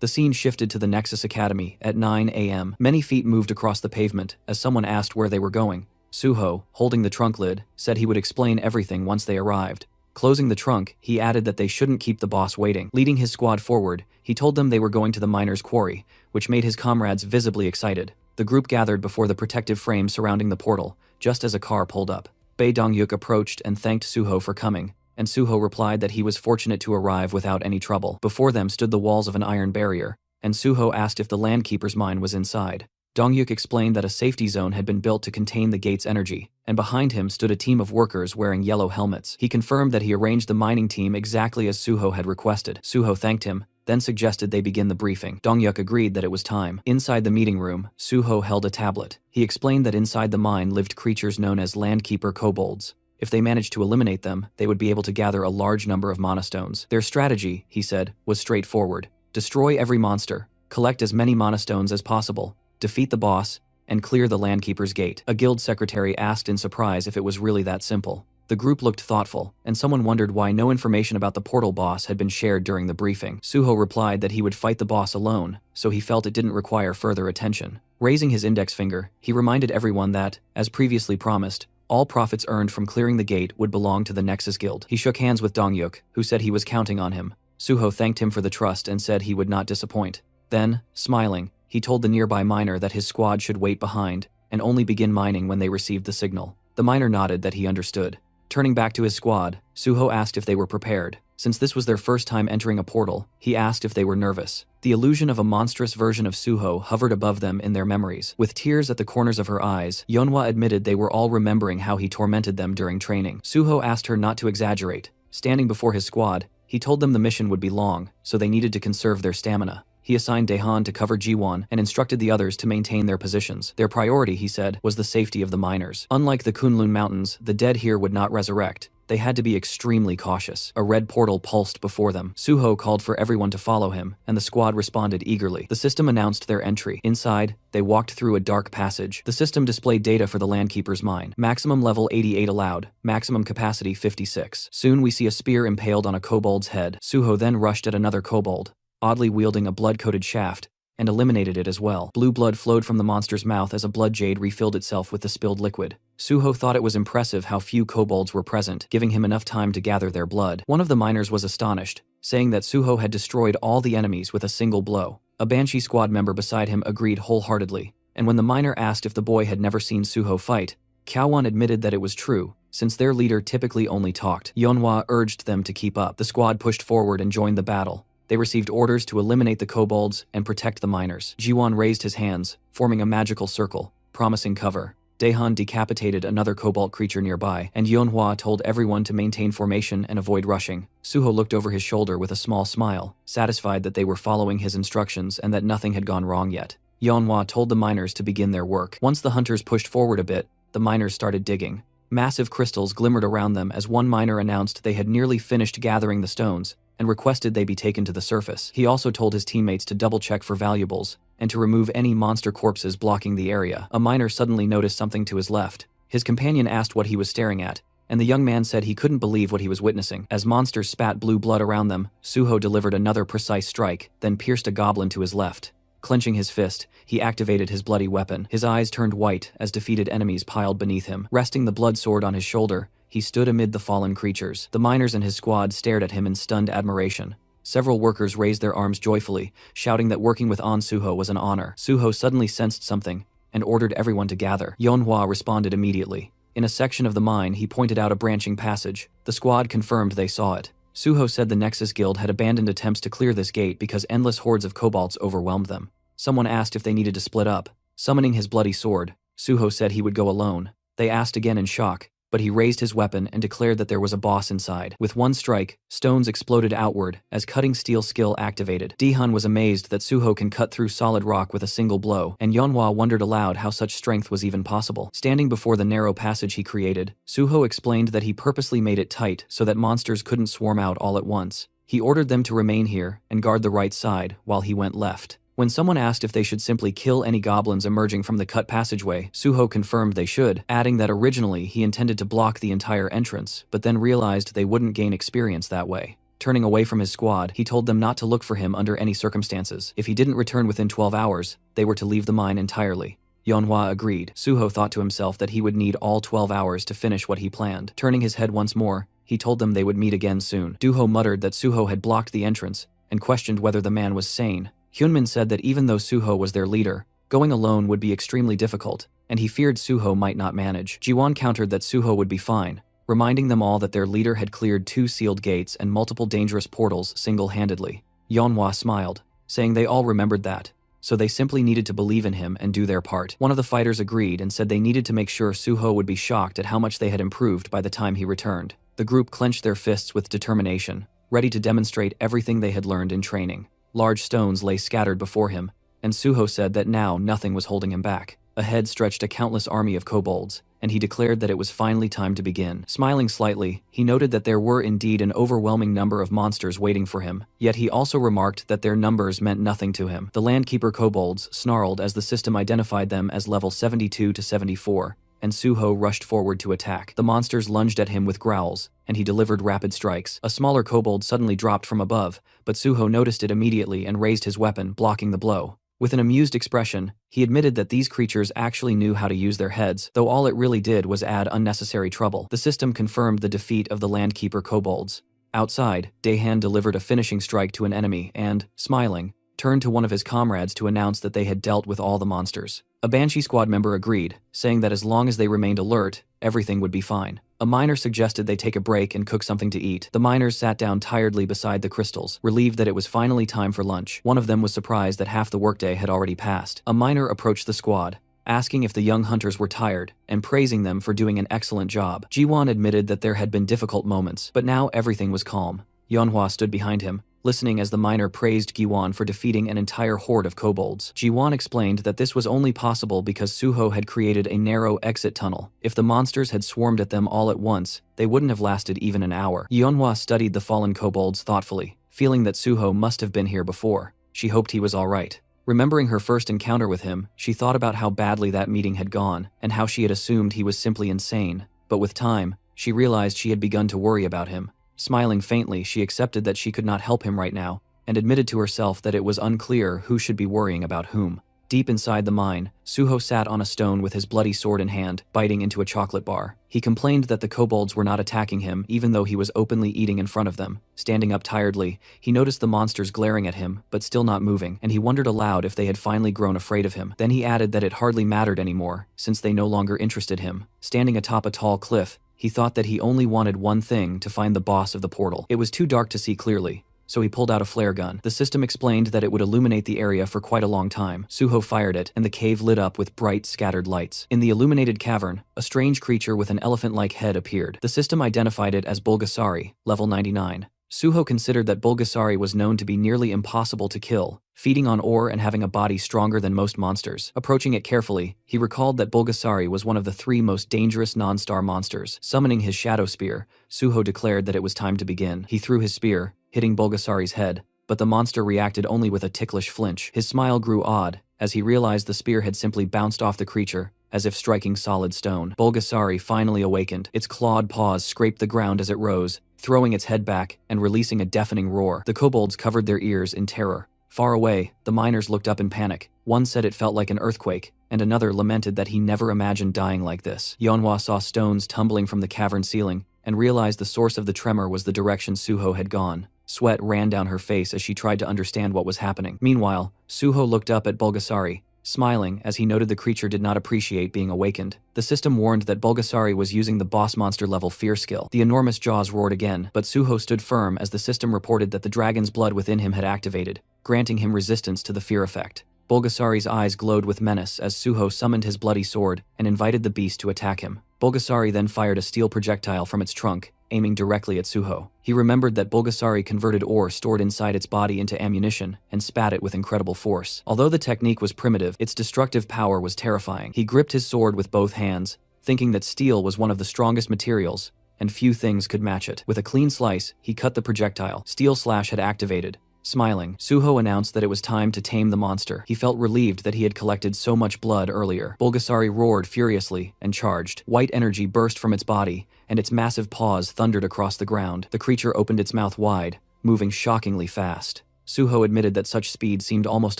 The scene shifted to the Nexus Academy at 9 a.m. Many feet moved across the pavement as someone asked where they were going. Suho, holding the trunk lid, said he would explain everything once they arrived. Closing the trunk, he added that they shouldn't keep the boss waiting. Leading his squad forward, he told them they were going to the miner's quarry, which made his comrades visibly excited. The group gathered before the protective frame surrounding the portal, just as a car pulled up. Bae Dongyuk approached and thanked Suho for coming, and Suho replied that he was fortunate to arrive without any trouble. Before them stood the walls of an iron barrier, and Suho asked if the Landkeeper's mine was inside. Dongyuk explained that a safety zone had been built to contain the gate's energy, and behind him stood a team of workers wearing yellow helmets. He confirmed that he arranged the mining team exactly as Suho had requested. Suho thanked him, then suggested they begin the briefing. Dongyuk agreed that it was time. Inside the meeting room, Suho held a tablet. He explained that inside the mine lived creatures known as Landkeeper kobolds. If they managed to eliminate them, they would be able to gather a large number of mana stones. Their strategy, he said, was straightforward. Destroy every monster, collect as many mana stones as possible, defeat the boss, and clear the Landkeeper's gate. A guild secretary asked in surprise if it was really that simple. The group looked thoughtful, and someone wondered why no information about the portal boss had been shared during the briefing. Suho replied that he would fight the boss alone, so he felt it didn't require further attention. Raising his index finger, he reminded everyone that, as previously promised, all profits earned from clearing the gate would belong to the Nexus Guild. He shook hands with Dongyuk, who said he was counting on him, Suho thanked him for the trust and said he would not disappoint. Then, smiling, he told the nearby miner that his squad should wait behind and only begin mining when they received the signal. The miner nodded that he understood. Turning back to his squad, Suho asked if they were prepared. Since this was their first time entering a portal, he asked if they were nervous. The illusion of a monstrous version of Suho hovered above them in their memories. With tears at the corners of her eyes, Yeonhwa admitted they were all remembering how he tormented them during training. Suho asked her not to exaggerate. Standing before his squad, he told them the mission would be long, so they needed to conserve their stamina. He assigned Daehan to cover Jiwon and instructed the others to maintain their positions. Their priority, he said, was the safety of the miners. Unlike the Kunlun Mountains, the dead here would not resurrect. They had to be extremely cautious. A red portal pulsed before them. Suho called for everyone to follow him, and the squad responded eagerly. The system announced their entry. Inside, they walked through a dark passage. The system displayed data for the Landkeeper's mine. Maximum level 88 allowed, maximum capacity 56. Soon we see a spear impaled on a kobold's head. Suho then rushed at another kobold, oddly wielding a blood-coated shaft, and eliminated it as well. Blue blood flowed from the monster's mouth as a blood jade refilled itself with the spilled liquid. Suho thought it was impressive how few kobolds were present, giving him enough time to gather their blood. One of the miners was astonished, saying that Suho had destroyed all the enemies with a single blow. A Banshee squad member beside him agreed wholeheartedly, and when the miner asked if the boy had never seen Suho fight, Kaowon admitted that it was true, since their leader typically only talked. Yeonhwa urged them to keep up. The squad pushed forward and joined the battle. They received orders to eliminate the kobolds and protect the miners. Jiwon raised his hands, forming a magical circle, promising cover. Daehan decapitated another kobold creature nearby, and Yeonhwa told everyone to maintain formation and avoid rushing. Suho looked over his shoulder with a small smile, satisfied that they were following his instructions and that nothing had gone wrong yet. Yeonhwa told the miners to begin their work. Once the hunters pushed forward a bit, the miners started digging. Massive crystals glimmered around them as one miner announced they had nearly finished gathering the stones, and requested they be taken to the surface. He also told his teammates to double-check for valuables, and to remove any monster corpses blocking the area. A miner suddenly noticed something to his left. His companion asked what he was staring at, and the young man said he couldn't believe what he was witnessing. As monsters spat blue blood around them, Suho delivered another precise strike, then pierced a goblin to his left. Clenching his fist, he activated his bloody weapon. His eyes turned white as defeated enemies piled beneath him. Resting the blood sword on his shoulder, he stood amid the fallen creatures. The miners and his squad stared at him in stunned admiration. Several workers raised their arms joyfully, shouting that working with Suho was an honor. Suho suddenly sensed something, and ordered everyone to gather. Yeonhwa responded immediately. In a section of the mine, he pointed out a branching passage. The squad confirmed they saw it. Suho said the Nexus Guild had abandoned attempts to clear this gate because endless hordes of kobolds overwhelmed them. Someone asked if they needed to split up. Summoning his bloody sword, Suho said he would go alone. They asked again in shock, but he raised his weapon and declared that there was a boss inside. With one strike, stones exploded outward as cutting steel skill activated. Daehan was amazed that Suho can cut through solid rock with a single blow, and Yeonhwa wondered aloud how such strength was even possible. Standing before the narrow passage he created, Suho explained that he purposely made it tight so that monsters couldn't swarm out all at once. He ordered them to remain here and guard the right side while he went left. When someone asked if they should simply kill any goblins emerging from the cut passageway, Suho confirmed they should, adding that originally he intended to block the entire entrance, but then realized they wouldn't gain experience that way. Turning away from his squad, he told them not to look for him under any circumstances. If he didn't return within 12 hours, they were to leave the mine entirely. Yeonhwa agreed. Suho thought to himself that he would need all 12 hours to finish what he planned. Turning his head once more, he told them they would meet again soon. Duho muttered that Suho had blocked the entrance, and questioned whether the man was sane. Hyunmin said that even though Suho was their leader, going alone would be extremely difficult, and he feared Suho might not manage. Jiwon countered that Suho would be fine, reminding them all that their leader had cleared 2 sealed gates and multiple dangerous portals single-handedly. Yeonhwa smiled, saying they all remembered that, so they simply needed to believe in him and do their part. One of the fighters agreed and said they needed to make sure Suho would be shocked at how much they had improved by the time he returned. The group clenched their fists with determination, ready to demonstrate everything they had learned in training. Large stones lay scattered before him, and Suho said that now nothing was holding him back. Ahead stretched a countless army of kobolds, and he declared that it was finally time to begin. Smiling slightly, he noted that there were indeed an overwhelming number of monsters waiting for him, yet he also remarked that their numbers meant nothing to him. The Landkeeper kobolds snarled as the system identified them as level 72 to 74, and Suho rushed forward to attack. The monsters lunged at him with growls, and he delivered rapid strikes. A smaller kobold suddenly dropped from above, but Suho noticed it immediately and raised his weapon, blocking the blow. With an amused expression, he admitted that these creatures actually knew how to use their heads, though all it really did was add unnecessary trouble. The system confirmed the defeat of the Landkeeper kobolds. Outside, Daehan delivered a finishing strike to an enemy and, smiling, turned to one of his comrades to announce that they had dealt with all the monsters. A Banshee squad member agreed, saying that as long as they remained alert, everything would be fine. A miner suggested they take a break and cook something to eat. The miners sat down tiredly beside the crystals, relieved that it was finally time for lunch. One of them was surprised that half the workday had already passed. A miner approached the squad, asking if the young hunters were tired, and praising them for doing an excellent job. Jiwon admitted that there had been difficult moments, but now everything was calm. Yeonhwa stood behind him, listening as the miner praised Giwon for defeating an entire horde of kobolds. Jiwon explained that this was only possible because Suho had created a narrow exit tunnel. If the monsters had swarmed at them all at once, they wouldn't have lasted even an hour. Yeonhwa studied the fallen kobolds thoughtfully, feeling that Suho must have been here before. She hoped he was alright. Remembering her first encounter with him, she thought about how badly that meeting had gone, and how she had assumed he was simply insane. But with time, she realized she had begun to worry about him. Smiling faintly, she accepted that she could not help him right now, and admitted to herself that it was unclear who should be worrying about whom. Deep inside the mine, Suho sat on a stone with his bloody sword in hand, biting into a chocolate bar. He complained that the kobolds were not attacking him even though he was openly eating in front of them. Standing up tiredly, he noticed the monsters glaring at him, but still not moving, and he wondered aloud if they had finally grown afraid of him. Then he added that it hardly mattered anymore, since they no longer interested him. Standing atop a tall cliff, he thought that he only wanted one thing: to find the boss of the portal. It was too dark to see clearly, so he pulled out a flare gun. The system explained that it would illuminate the area for quite a long time. Suho fired it, and the cave lit up with bright, scattered lights. In the illuminated cavern, a strange creature with an elephant-like head appeared. The system identified it as Bulgasari, level 99. Suho considered that Bulgasari was known to be nearly impossible to kill, feeding on ore and having a body stronger than most monsters. Approaching it carefully, he recalled that Bulgasari was one of the 3 most dangerous non-star monsters. Summoning his shadow spear, Suho declared that it was time to begin. He threw his spear, hitting Bulgasari's head, but the monster reacted only with a ticklish flinch. His smile grew odd, as he realized the spear had simply bounced off the creature, as if striking solid stone. Bulgasari finally awakened. Its clawed paws scraped the ground as it rose, throwing its head back and releasing a deafening roar. The kobolds covered their ears in terror. Far away, the miners looked up in panic. One said it felt like an earthquake, and another lamented that he never imagined dying like this. Yeonhwa saw stones tumbling from the cavern ceiling, and realized the source of the tremor was the direction Suho had gone. Sweat ran down her face as she tried to understand what was happening. Meanwhile, Suho looked up at Bulgasari, smiling as he noted the creature did not appreciate being awakened. The system warned that Bulgasari was using the boss monster level fear skill. The enormous jaws roared again, but Suho stood firm as the system reported that the dragon's blood within him had activated, granting him resistance to the fear effect. Bulgasari's eyes glowed with menace as Suho summoned his bloody sword and invited the beast to attack him. Bulgasari then fired a steel projectile from its trunk, aiming directly at Suho. He remembered that Bulgasari converted ore stored inside its body into ammunition and spat it with incredible force. Although the technique was primitive, its destructive power was terrifying. He gripped his sword with both hands, thinking that steel was one of the strongest materials, and few things could match it. With a clean slice, he cut the projectile. Steel Slash had activated. Smiling, Suho announced that it was time to tame the monster. He felt relieved that he had collected so much blood earlier. Bulgasari roared furiously and charged. White energy burst from its body, and its massive paws thundered across the ground. The creature opened its mouth wide, moving shockingly fast. Suho admitted that such speed seemed almost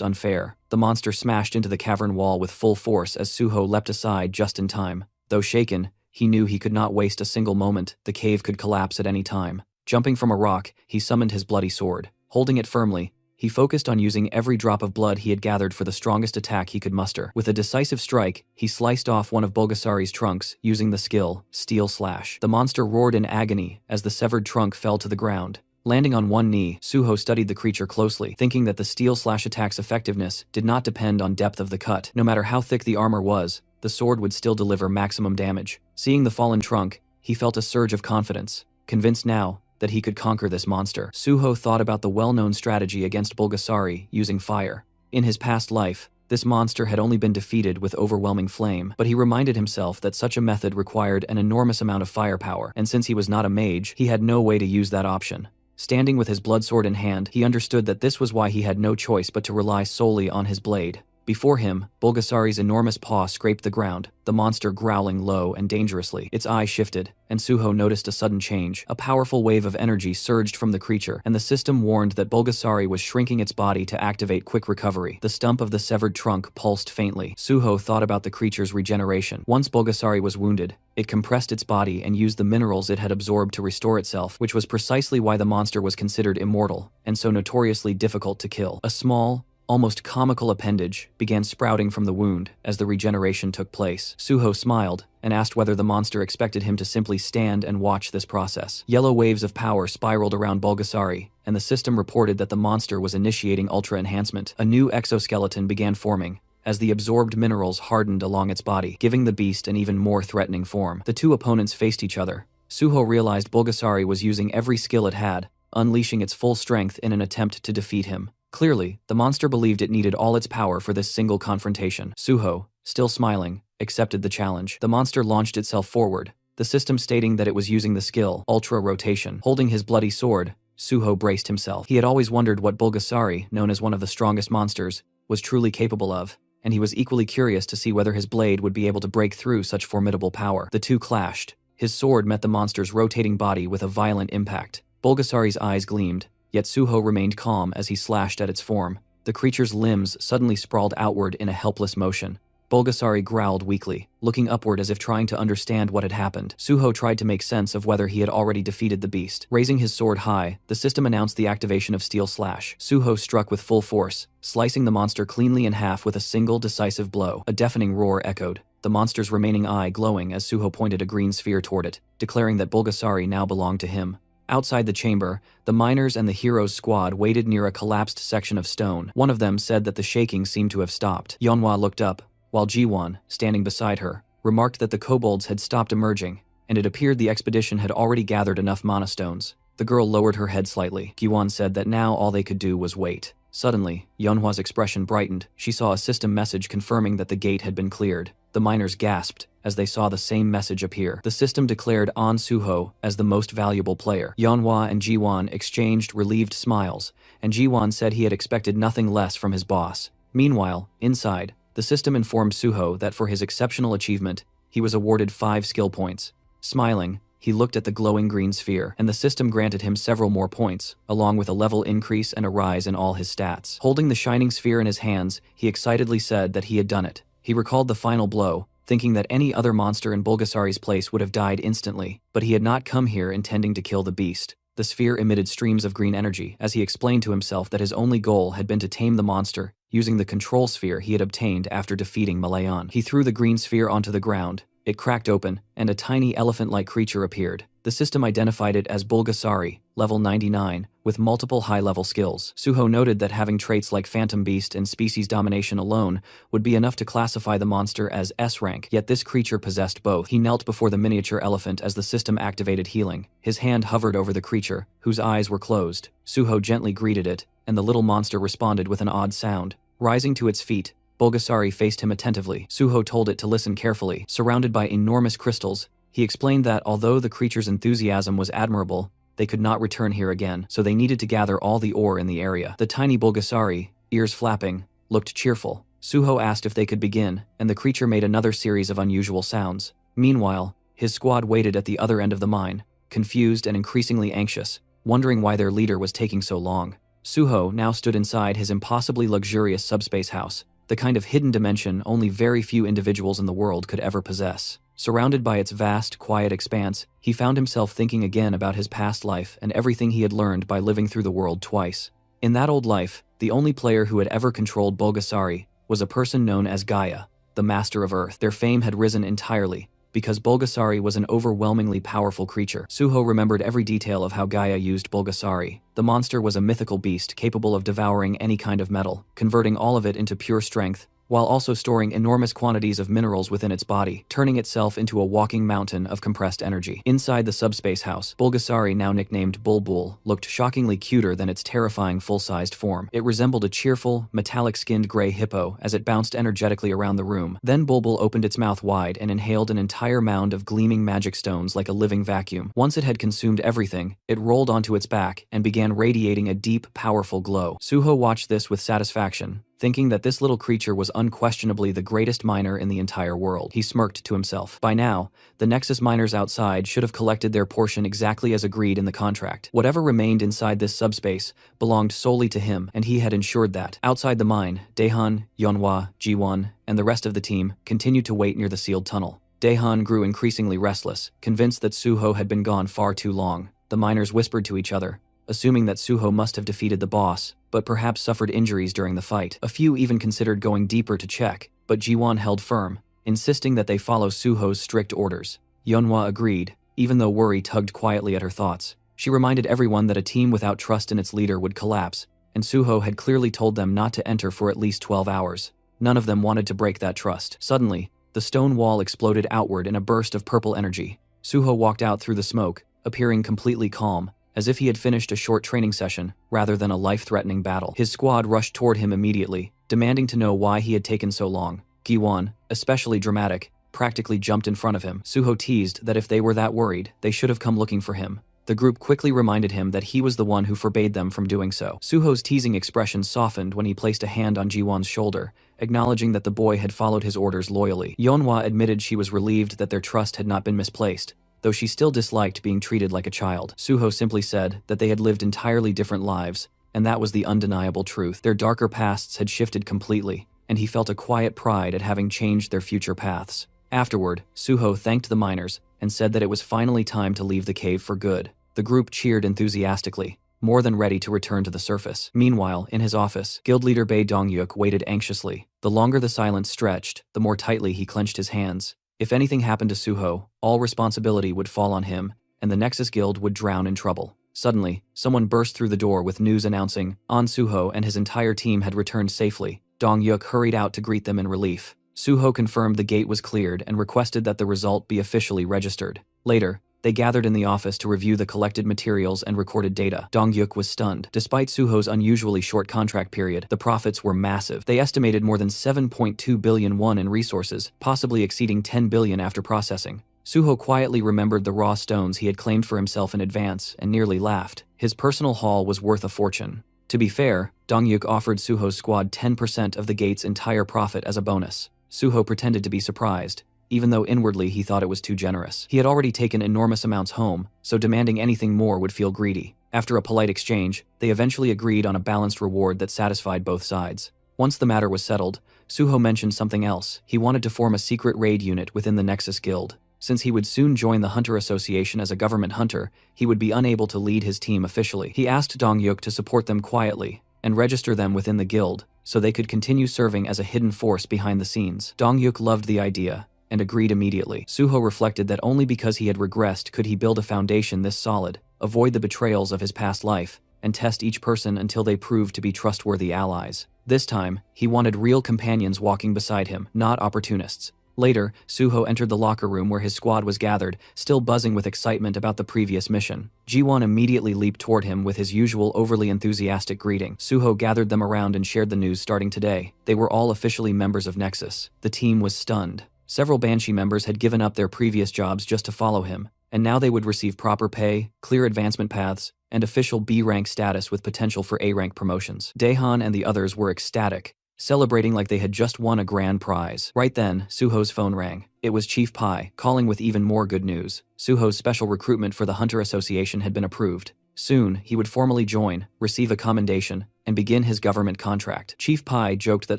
unfair. The monster smashed into the cavern wall with full force as Suho leapt aside just in time. Though shaken, he knew he could not waste a single moment. The cave could collapse at any time. Jumping from a rock, he summoned his bloody sword. Holding it firmly, he focused on using every drop of blood he had gathered for the strongest attack he could muster. With a decisive strike, he sliced off one of Bulgasari's trunks, using the skill, Steel Slash. The monster roared in agony as the severed trunk fell to the ground. Landing on one knee, Suho studied the creature closely, thinking that the Steel Slash attack's effectiveness did not depend on depth of the cut. No matter how thick the armor was, the sword would still deliver maximum damage. Seeing the fallen trunk, he felt a surge of confidence, convinced now that he could conquer this monster. Suho thought about the well-known strategy against Bulgasari using fire. In his past life, this monster had only been defeated with overwhelming flame, but he reminded himself that such a method required an enormous amount of firepower, and since he was not a mage, he had no way to use that option. Standing with his bloodsword in hand, he understood that this was why he had no choice but to rely solely on his blade. Before him, Bulgasari's enormous paw scraped the ground, the monster growling low and dangerously. Its eye shifted, and Suho noticed a sudden change. A powerful wave of energy surged from the creature, and the system warned that Bulgasari was shrinking its body to activate quick recovery. The stump of the severed trunk pulsed faintly. Suho thought about the creature's regeneration. Once Bulgasari was wounded, it compressed its body and used the minerals it had absorbed to restore itself, which was precisely why the monster was considered immortal, and so notoriously difficult to kill. A small, almost comical appendage began sprouting from the wound as the regeneration took place. Suho smiled and asked whether the monster expected him to simply stand and watch this process. Yellow waves of power spiraled around Bulgasari, and the system reported that the monster was initiating ultra enhancement. A new exoskeleton began forming as the absorbed minerals hardened along its body, giving the beast an even more threatening form. The two opponents faced each other. Suho realized Bulgasari was using every skill it had, unleashing its full strength in an attempt to defeat him. Clearly, the monster believed it needed all its power for this single confrontation. Suho, still smiling, accepted the challenge. The monster launched itself forward, the system stating that it was using the skill Ultra Rotation. Holding his bloody sword, Suho braced himself. He had always wondered what Bulgasari, known as one of the strongest monsters, was truly capable of, and he was equally curious to see whether his blade would be able to break through such formidable power. The two clashed. His sword met the monster's rotating body with a violent impact. Bulgasari's eyes gleamed, yet Suho remained calm as he slashed at its form. The creature's limbs suddenly sprawled outward in a helpless motion. Bulgasari growled weakly, looking upward as if trying to understand what had happened. Suho tried to make sense of whether he had already defeated the beast. Raising his sword high, the system announced the activation of Steel Slash. Suho struck with full force, slicing the monster cleanly in half with a single decisive blow. A deafening roar echoed, the monster's remaining eye glowing as Suho pointed a green sphere toward it, declaring that Bulgasari now belonged to him. Outside the chamber, the miners and the hero's squad waited near a collapsed section of stone. One of them said that the shaking seemed to have stopped. Yeonhwa looked up, while Jiwon, standing beside her, remarked that the kobolds had stopped emerging, and it appeared the expedition had already gathered enough mana stones. The girl lowered her head slightly. Jiwon said that now all they could do was wait. Suddenly, Yeonhwa's expression brightened. She saw a system message confirming that the gate had been cleared. The miners gasped as they saw the same message appear. The system declared An Suho as the most valuable player. Yeonhwa and Jiwon exchanged relieved smiles, and Jiwon said he had expected nothing less from his boss. Meanwhile, inside, the system informed Suho that for his exceptional achievement, he was awarded 5 skill points. Smiling, he looked at the glowing green sphere, and the system granted him several more points, along with a level increase and a rise in all his stats. Holding the shining sphere in his hands, he excitedly said that he had done it. He recalled the final blow, thinking that any other monster in Bulgasari's place would have died instantly, but he had not come here intending to kill the beast. The sphere emitted streams of green energy, as he explained to himself that his only goal had been to tame the monster, using the control sphere he had obtained after defeating Malayan. He threw the green sphere onto the ground. It cracked open, and a tiny elephant-like creature appeared. The system identified it as Bulgasari, level 99, with multiple high-level skills. Suho noted that having traits like Phantom Beast and Species Domination alone would be enough to classify the monster as S-rank, yet this creature possessed both. He knelt before the miniature elephant as the system activated healing. His hand hovered over the creature, whose eyes were closed. Suho gently greeted it, and the little monster responded with an odd sound. Rising to its feet, Bulgasari faced him attentively. Suho told it to listen carefully. Surrounded by enormous crystals, he explained that although the creature's enthusiasm was admirable, they could not return here again, so they needed to gather all the ore in the area. The tiny Bulgasari, ears flapping, looked cheerful. Suho asked if they could begin, and the creature made another series of unusual sounds. Meanwhile, his squad waited at the other end of the mine, confused and increasingly anxious, wondering why their leader was taking so long. Suho now stood inside his impossibly luxurious subspace house, the kind of hidden dimension only very few individuals in the world could ever possess. Surrounded by its vast, quiet expanse, he found himself thinking again about his past life and everything he had learned by living through the world twice. In that old life, the only player who had ever controlled Bulgasari was a person known as Gaia, the Master of Earth. Their fame had risen entirely, because Bulgasari was an overwhelmingly powerful creature. Suho remembered every detail of how Gaia used Bulgasari. The monster was a mythical beast capable of devouring any kind of metal, converting all of it into pure strength, while also storing enormous quantities of minerals within its body, turning itself into a walking mountain of compressed energy. Inside the subspace house, Bulgasari, now nicknamed Bulbul, looked shockingly cuter than its terrifying full-sized form. It resembled a cheerful, metallic-skinned gray hippo as it bounced energetically around the room. Then Bulbul opened its mouth wide and inhaled an entire mound of gleaming magic stones like a living vacuum. Once it had consumed everything, it rolled onto its back and began radiating a deep, powerful glow. Suho watched this with satisfaction, thinking that this little creature was unquestionably the greatest miner in the entire world. He smirked to himself. By now, the Nexus miners outside should have collected their portion exactly as agreed in the contract. Whatever remained inside this subspace belonged solely to him, and he had ensured that. Outside the mine, Daehan, Yeonhwa, Ji-won, and the rest of the team continued to wait near the sealed tunnel. Daehan grew increasingly restless, convinced that Suho had been gone far too long. The miners whispered to each other, assuming that Suho must have defeated the boss, but perhaps suffered injuries during the fight. A few even considered going deeper to check, but Ji-won held firm, insisting that they follow Suho's strict orders. Yeonhwa agreed, even though worry tugged quietly at her thoughts. She reminded everyone that a team without trust in its leader would collapse, and Suho had clearly told them not to enter for at least 12 hours. None of them wanted to break that trust. Suddenly, the stone wall exploded outward in a burst of purple energy. Suho walked out through the smoke, appearing completely calm, as if he had finished a short training session rather than a life-threatening battle. His squad rushed toward him immediately, demanding to know why he had taken so long. Gi-won, especially dramatic, practically jumped in front of him. Suho teased that if they were that worried, they should have come looking for him. The group quickly reminded him that he was the one who forbade them from doing so. Suho's teasing expression softened when he placed a hand on Ji-won's shoulder, acknowledging that the boy had followed his orders loyally. Yeonhwa admitted she was relieved that their trust had not been misplaced, though she still disliked being treated like a child. Suho simply said that they had lived entirely different lives, and that was the undeniable truth. Their darker pasts had shifted completely, and he felt a quiet pride at having changed their future paths. Afterward, Suho thanked the miners and said that it was finally time to leave the cave for good. The group cheered enthusiastically, more than ready to return to the surface. Meanwhile, in his office, guild leader Bae Dong-yuk waited anxiously. The longer the silence stretched, the more tightly he clenched his hands. If anything happened to Suho, all responsibility would fall on him, and the Nexus Guild would drown in trouble. Suddenly, someone burst through the door with news announcing An Suho and his entire team had returned safely. Dong-yuk hurried out to greet them in relief. Suho confirmed the gate was cleared and requested that the result be officially registered. Later, they gathered in the office to review the collected materials and recorded data. Dong-yuk was stunned. Despite Suho's unusually short contract period, the profits were massive. They estimated more than 7.2 billion won in resources, possibly exceeding 10 billion after processing. Suho quietly remembered the raw stones he had claimed for himself in advance and nearly laughed. His personal haul was worth a fortune. To be fair, Dong-yuk offered Suho's squad 10% of the gate's entire profit as a bonus. Suho pretended to be surprised, even though inwardly he thought it was too generous. He had already taken enormous amounts home, so demanding anything more would feel greedy. After a polite exchange, they eventually agreed on a balanced reward that satisfied both sides. Once the matter was settled, Suho mentioned something else. He wanted to form a secret raid unit within the Nexus Guild. Since he would soon join the Hunter Association as a government hunter, he would be unable to lead his team officially. He asked Dong-yuk to support them quietly and register them within the guild, so they could continue serving as a hidden force behind the scenes. Dong-yuk loved the idea and agreed immediately. Suho reflected that only because he had regressed could he build a foundation this solid, avoid the betrayals of his past life, and test each person until they proved to be trustworthy allies. This time, he wanted real companions walking beside him, not opportunists. Later, Suho entered the locker room where his squad was gathered, still buzzing with excitement about the previous mission. Ji-won immediately leaped toward him with his usual overly enthusiastic greeting. Suho gathered them around and shared the news starting today. They were all officially members of Nexus. The team was stunned. Several Banshee members had given up their previous jobs just to follow him, and now they would receive proper pay, clear advancement paths, and official B-rank status with potential for A-rank promotions. Daehan and the others were ecstatic, celebrating like they had just won a grand prize. Right then, Suho's phone rang. It was Chief Pai, calling with even more good news. Suho's special recruitment for the Hunter Association had been approved. Soon, he would formally join, receive a commendation, and begin his government contract. Chief Pai joked that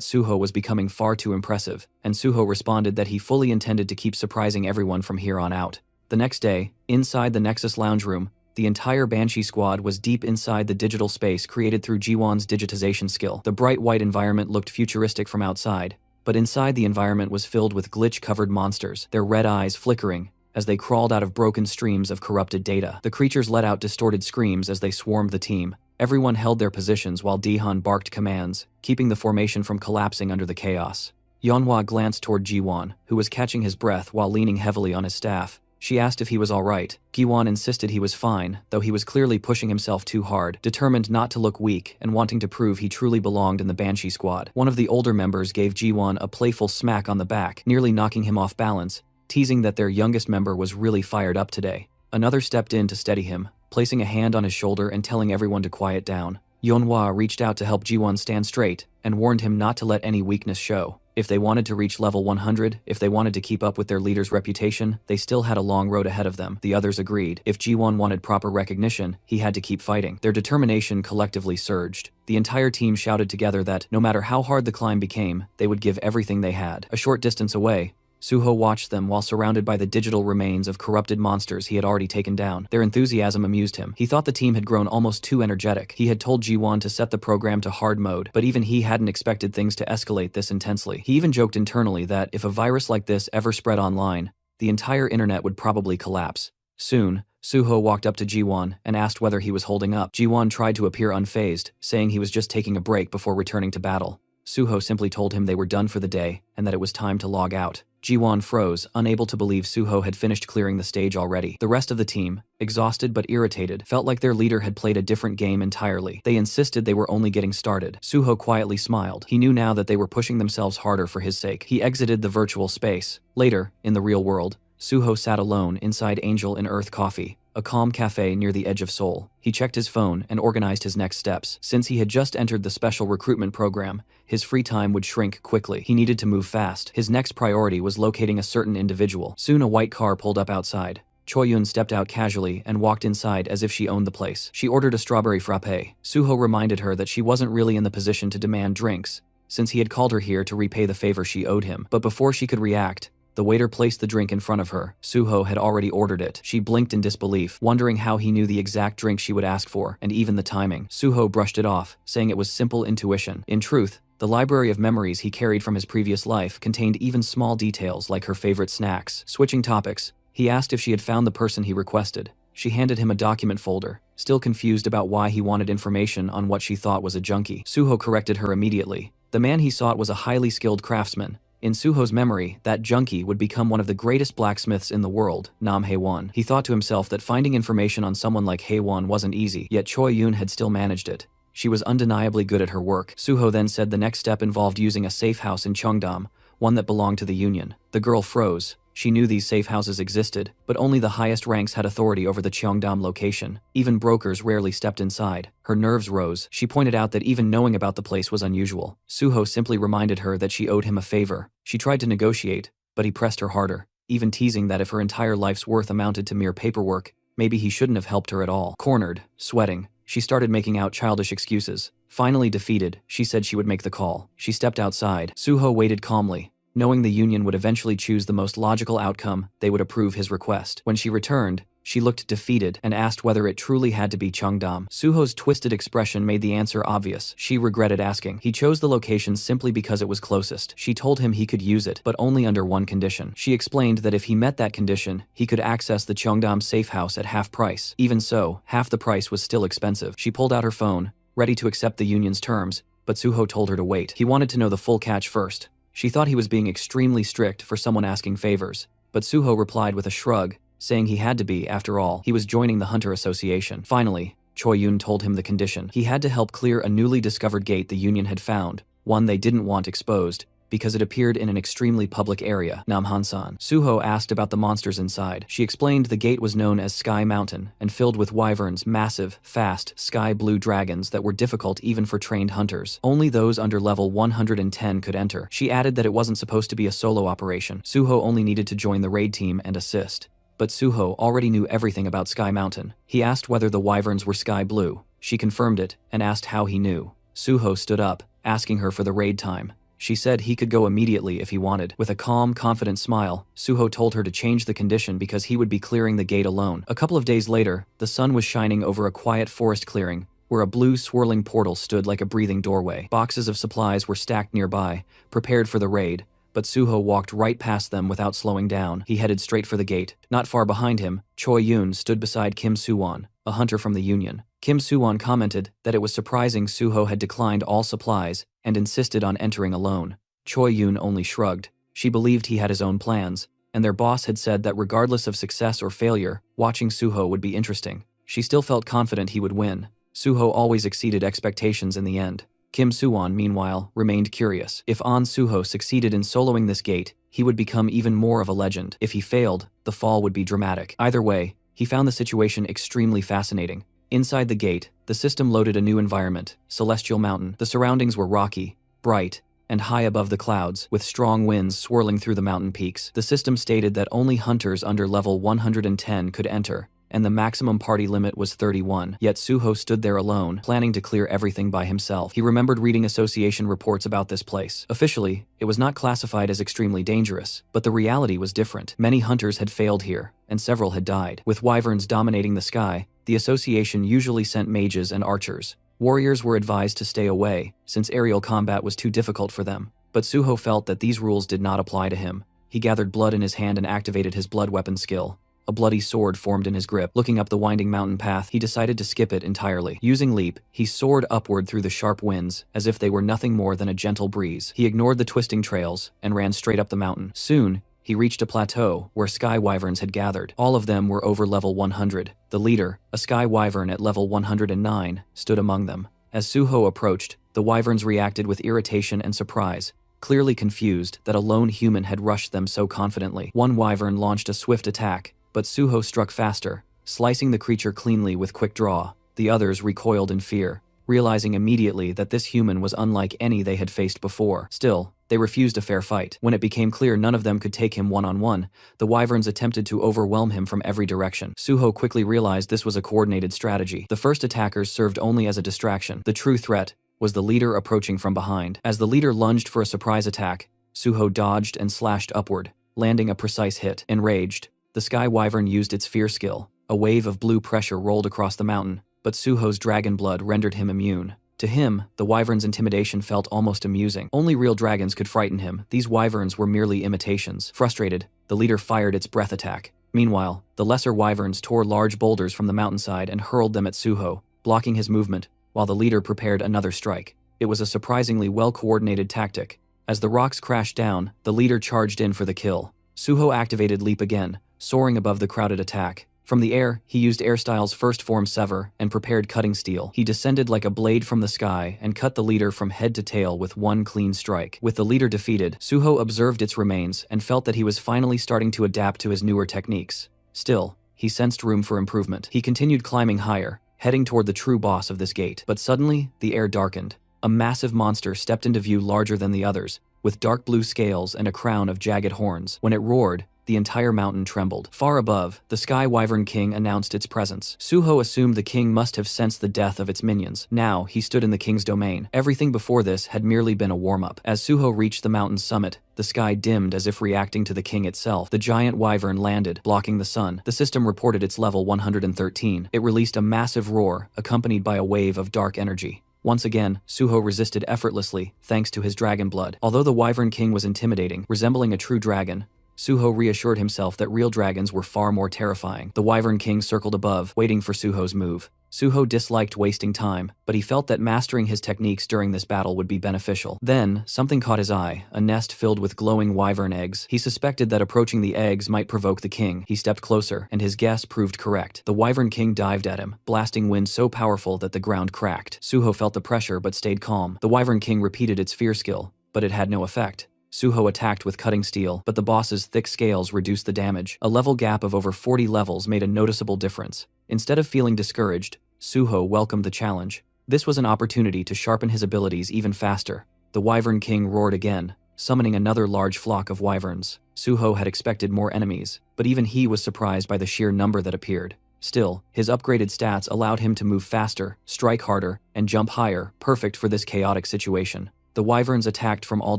Suho was becoming far too impressive, and Suho responded that he fully intended to keep surprising everyone from here on out. The next day, inside the Nexus lounge room, the entire Banshee squad was deep inside the digital space created through Ji-won's digitization skill. The bright white environment looked futuristic from outside, but inside the environment was filled with glitch-covered monsters, their red eyes flickering as they crawled out of broken streams of corrupted data. The creatures let out distorted screams as they swarmed the team. Everyone held their positions while Daehan barked commands, keeping the formation from collapsing under the chaos. Yeonhwa glanced toward Ji-won, who was catching his breath while leaning heavily on his staff. She asked if he was all right. Gi-won insisted he was fine, though he was clearly pushing himself too hard, determined not to look weak and wanting to prove he truly belonged in the Banshee squad. One of the older members gave Ji-won a playful smack on the back, nearly knocking him off balance, teasing that their youngest member was really fired up today. Another stepped in to steady him, placing a hand on his shoulder and telling everyone to quiet down. Yeonhwa reached out to help Ji-won stand straight, and warned him not to let any weakness show. If they wanted to reach level 100, if they wanted to keep up with their leader's reputation, they still had a long road ahead of them. The others agreed. If Ji-won wanted proper recognition, he had to keep fighting. Their determination collectively surged. The entire team shouted together that, no matter how hard the climb became, they would give everything they had. A short distance away, Suho watched them while surrounded by the digital remains of corrupted monsters he had already taken down. Their enthusiasm amused him. He thought the team had grown almost too energetic. He had told Ji-won to set the program to hard mode, but even he hadn't expected things to escalate this intensely. He even joked internally that if a virus like this ever spread online, the entire internet would probably collapse. Soon, Suho walked up to Ji-won and asked whether he was holding up. Ji-won tried to appear unfazed, saying he was just taking a break before returning to battle. Suho simply told him they were done for the day and that it was time to log out. Ji-won froze, unable to believe Suho had finished clearing the stage already. The rest of the team, exhausted but irritated, felt like their leader had played a different game entirely. They insisted they were only getting started. Suho quietly smiled. He knew now that they were pushing themselves harder for his sake. He exited the virtual space. Later, in the real world, Suho sat alone inside Angel in Earth Coffee, a calm cafe near the edge of Seoul. He checked his phone and organized his next steps. Since he had just entered the special recruitment program, his free time would shrink quickly. He needed to move fast. His next priority was locating a certain individual. Soon a white car pulled up outside. Choi-yoon stepped out casually and walked inside as if she owned the place. She ordered a strawberry frappe. Suho reminded her that she wasn't really in the position to demand drinks, since he had called her here to repay the favor she owed him. But before she could react, the waiter placed the drink in front of her. Suho had already ordered it. She blinked in disbelief, wondering how he knew the exact drink she would ask for, and even the timing. Suho brushed it off, saying it was simple intuition. In truth, the library of memories he carried from his previous life contained even small details like her favorite snacks. Switching topics, he asked if she had found the person he requested. She handed him a document folder, still confused about why he wanted information on what she thought was a junkie. Suho corrected her immediately. The man he sought was a highly skilled craftsman. In Suho's memory, that junkie would become one of the greatest blacksmiths in the world, Nam Hae-won. He thought to himself that finding information on someone like Hae-won wasn't easy, yet Choi-yoon had still managed it. She was undeniably good at her work. Suho then said the next step involved using a safe house in Cheongdam, one that belonged to the Union. The girl froze. She knew these safe houses existed, but only the highest ranks had authority over the Cheongdam location. Even brokers rarely stepped inside. Her nerves rose. She pointed out that even knowing about the place was unusual. Suho simply reminded her that she owed him a favor. She tried to negotiate, but he pressed her harder, even teasing that if her entire life's worth amounted to mere paperwork, maybe he shouldn't have helped her at all. Cornered, sweating, she started making out childish excuses. Finally defeated, she said she would make the call. She stepped outside. Suho waited calmly. Knowing the Union would eventually choose the most logical outcome, they would approve his request. When she returned, she looked defeated and asked whether it truly had to be Cheongdam. Suho's twisted expression made the answer obvious. She regretted asking. He chose the location simply because it was closest. She told him he could use it, but only under one condition. She explained that if he met that condition, he could access the Cheongdam safe house at half price. Even so, half the price was still expensive. She pulled out her phone, ready to accept the Union's terms, but Suho told her to wait. He wanted to know the full catch first. She thought he was being extremely strict for someone asking favors, but Suho replied with a shrug, saying he had to be, after all, he was joining the Hunter Association. Finally, Choi-yoon told him the condition. He had to help clear a newly discovered gate the Union had found, one they didn't want exposed, because it appeared in an extremely public area, Namhansan. Suho asked about the monsters inside. She explained the gate was known as Sky Mountain and filled with wyverns, massive, fast, sky blue dragons that were difficult even for trained hunters. Only those under level 110 could enter. She added that it wasn't supposed to be a solo operation. Suho only needed to join the raid team and assist. But Suho already knew everything about Sky Mountain. He asked whether the wyverns were sky blue. She confirmed it and asked how he knew. Suho stood up, asking her for the raid time. She said he could go immediately if he wanted. With a calm, confident smile, Suho told her to change the condition because he would be clearing the gate alone. A couple of days later, the sun was shining over a quiet forest clearing, where a blue swirling portal stood like a breathing doorway. Boxes of supplies were stacked nearby, prepared for the raid, but Suho walked right past them without slowing down. He headed straight for the gate. Not far behind him, Choi-yoon stood beside Kim Soo-won, a hunter from the Union. Kim Soo-won commented that it was surprising Suho had declined all supplies and insisted on entering alone. Choi-yoon only shrugged. She believed he had his own plans, and their boss had said that regardless of success or failure, watching Suho would be interesting. She still felt confident he would win. Suho always exceeded expectations in the end. Kim Soo-won, meanwhile, remained curious. If An Suho succeeded in soloing this gate, he would become even more of a legend. If he failed, the fall would be dramatic. Either way, he found the situation extremely fascinating. Inside the gate, the system loaded a new environment, Celestial Mountain. The surroundings were rocky, bright, and high above the clouds, with strong winds swirling through the mountain peaks. The system stated that only hunters under level 110 could enter, and the maximum party limit was 31. Yet Suho stood there alone, planning to clear everything by himself. He remembered reading association reports about this place. Officially, it was not classified as extremely dangerous, but the reality was different. Many hunters had failed here, and several had died. With wyverns dominating the sky, the association usually sent mages and archers. Warriors were advised to stay away, since aerial combat was too difficult for them. But Suho felt that these rules did not apply to him. He gathered blood in his hand and activated his blood weapon skill. A bloody sword formed in his grip. Looking up the winding mountain path, he decided to skip it entirely. Using leap, he soared upward through the sharp winds, as if they were nothing more than a gentle breeze. He ignored the twisting trails, and ran straight up the mountain. Soon, he reached a plateau where sky wyverns had gathered. All of them were over level 100. The leader, a sky wyvern at level 109, stood among them. As Suho approached, the wyverns reacted with irritation and surprise, clearly confused that a lone human had rushed them so confidently. One wyvern launched a swift attack, but Suho struck faster, slicing the creature cleanly with quick draw. The others recoiled in fear, realizing immediately that this human was unlike any they had faced before. Still, they refused a fair fight. When it became clear none of them could take him one-on-one, the wyverns attempted to overwhelm him from every direction. Suho quickly realized this was a coordinated strategy. The first attackers served only as a distraction. The true threat was the leader approaching from behind. As the leader lunged for a surprise attack, Suho dodged and slashed upward, landing a precise hit. Enraged, the sky wyvern used its fear skill. A wave of blue pressure rolled across the mountain, but Suho's dragon blood rendered him immune. To him, the wyvern's intimidation felt almost amusing. Only real dragons could frighten him. These wyverns were merely imitations. Frustrated, the leader fired its breath attack. Meanwhile, the lesser wyverns tore large boulders from the mountainside and hurled them at Suho, blocking his movement, while the leader prepared another strike. It was a surprisingly well-coordinated tactic. As the rocks crashed down, the leader charged in for the kill. Suho activated Leap again, soaring above the crowded attack. From the air, he used Airstyle's first form Sever and prepared Cutting Steel. He descended like a blade from the sky and cut the leader from head to tail with one clean strike. With the leader defeated, Suho observed its remains and felt that he was finally starting to adapt to his newer techniques. Still, he sensed room for improvement. He continued climbing higher, heading toward the true boss of this gate. But suddenly, the air darkened. A massive monster stepped into view larger than the others, with dark blue scales and a crown of jagged horns. When it roared, the entire mountain trembled. Far above, the Sky Wyvern King announced its presence. Suho assumed the king must have sensed the death of its minions. Now, he stood in the king's domain. Everything before this had merely been a warm-up. As Suho reached the mountain's summit, the sky dimmed as if reacting to the king itself. The giant wyvern landed, blocking the sun. The system reported its level 113. It released a massive roar, accompanied by a wave of dark energy. Once again, Suho resisted effortlessly, thanks to his dragon blood. Although the Wyvern King was intimidating, resembling a true dragon, Suho reassured himself that real dragons were far more terrifying. The Wyvern King circled above, waiting for Suho's move. Suho disliked wasting time, but he felt that mastering his techniques during this battle would be beneficial. Then, something caught his eye, a nest filled with glowing wyvern eggs. He suspected that approaching the eggs might provoke the king. He stepped closer, and his guess proved correct. The Wyvern King dived at him, blasting wind so powerful that the ground cracked. Suho felt the pressure but stayed calm. The Wyvern King repeated its fear skill, but it had no effect. Suho attacked with Cutting Steel, but the boss's thick scales reduced the damage. A level gap of over 40 levels made a noticeable difference. Instead of feeling discouraged, Suho welcomed the challenge. This was an opportunity to sharpen his abilities even faster. The Wyvern King roared again, summoning another large flock of wyverns. Suho had expected more enemies, but even he was surprised by the sheer number that appeared. Still, his upgraded stats allowed him to move faster, strike harder, and jump higher, perfect for this chaotic situation. The wyverns attacked from all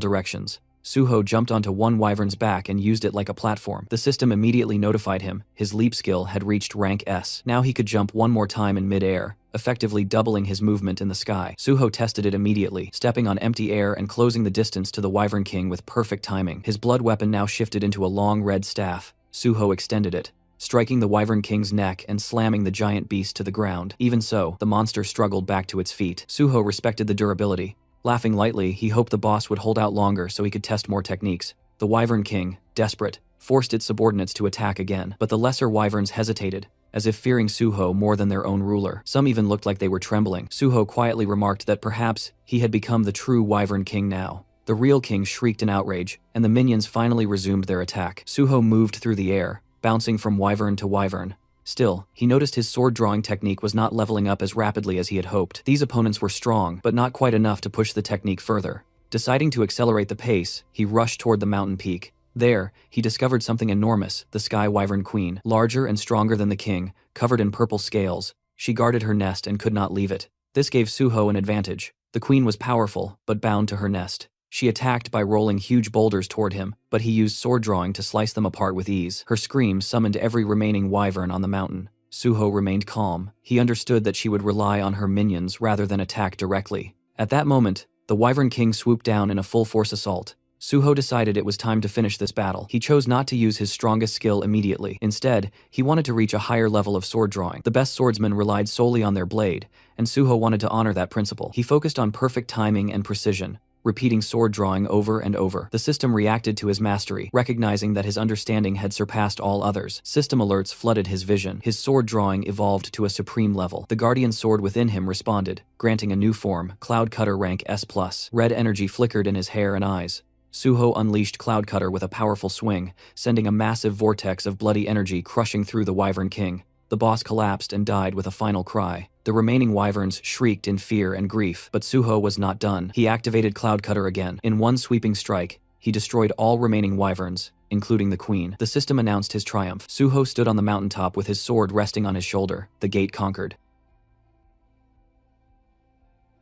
directions. Suho jumped onto one wyvern's back and used it like a platform. The system immediately notified him his leap skill had reached rank S. Now he could jump one more time in mid-air, effectively doubling his movement in the sky. Suho tested it immediately, stepping on empty air and closing the distance to the Wyvern King with perfect timing. His blood weapon now shifted into a long red staff. Suho extended it, striking the Wyvern King's neck and slamming the giant beast to the ground. Even so, the monster struggled back to its feet. Suho respected the durability. Laughing lightly, he hoped the boss would hold out longer so he could test more techniques. The Wyvern King, desperate, forced its subordinates to attack again, but the lesser wyverns hesitated, as if fearing Suho more than their own ruler. Some even looked like they were trembling. Suho quietly remarked that perhaps he had become the true Wyvern King now. The real king shrieked in outrage, and the minions finally resumed their attack. Suho moved through the air, bouncing from wyvern to wyvern. Still, he noticed his sword-drawing technique was not leveling up as rapidly as he had hoped. These opponents were strong, but not quite enough to push the technique further. Deciding to accelerate the pace, he rushed toward the mountain peak. There, he discovered something enormous, the Sky Wyvern Queen, larger and stronger than the king, covered in purple scales. She guarded her nest and could not leave it. This gave Suho an advantage. The queen was powerful, but bound to her nest. She attacked by rolling huge boulders toward him, but he used sword drawing to slice them apart with ease. Her screams summoned every remaining wyvern on the mountain. Suho remained calm. He understood that she would rely on her minions rather than attack directly. At that moment, the Wyvern King swooped down in a full-force assault. Suho decided it was time to finish this battle. He chose not to use his strongest skill immediately. Instead, he wanted to reach a higher level of sword drawing. The best swordsmen relied solely on their blade, and Suho wanted to honor that principle. He focused on perfect timing and precision, repeating sword drawing over and over. The system reacted to his mastery, recognizing that his understanding had surpassed all others. System alerts flooded his vision. His sword drawing evolved to a supreme level. The guardian sword within him responded, granting a new form, Cloud Cutter rank S+. Red energy flickered in his hair and eyes. Suho unleashed Cloud Cutter with a powerful swing, sending a massive vortex of bloody energy crushing through the Wyvern King. The boss collapsed and died with a final cry. The remaining wyverns shrieked in fear and grief, but Suho was not done. He activated Cloud Cutter again. In one sweeping strike, he destroyed all remaining wyverns, including the queen. The system announced his triumph. Suho stood on the mountaintop with his sword resting on his shoulder. The gate conquered.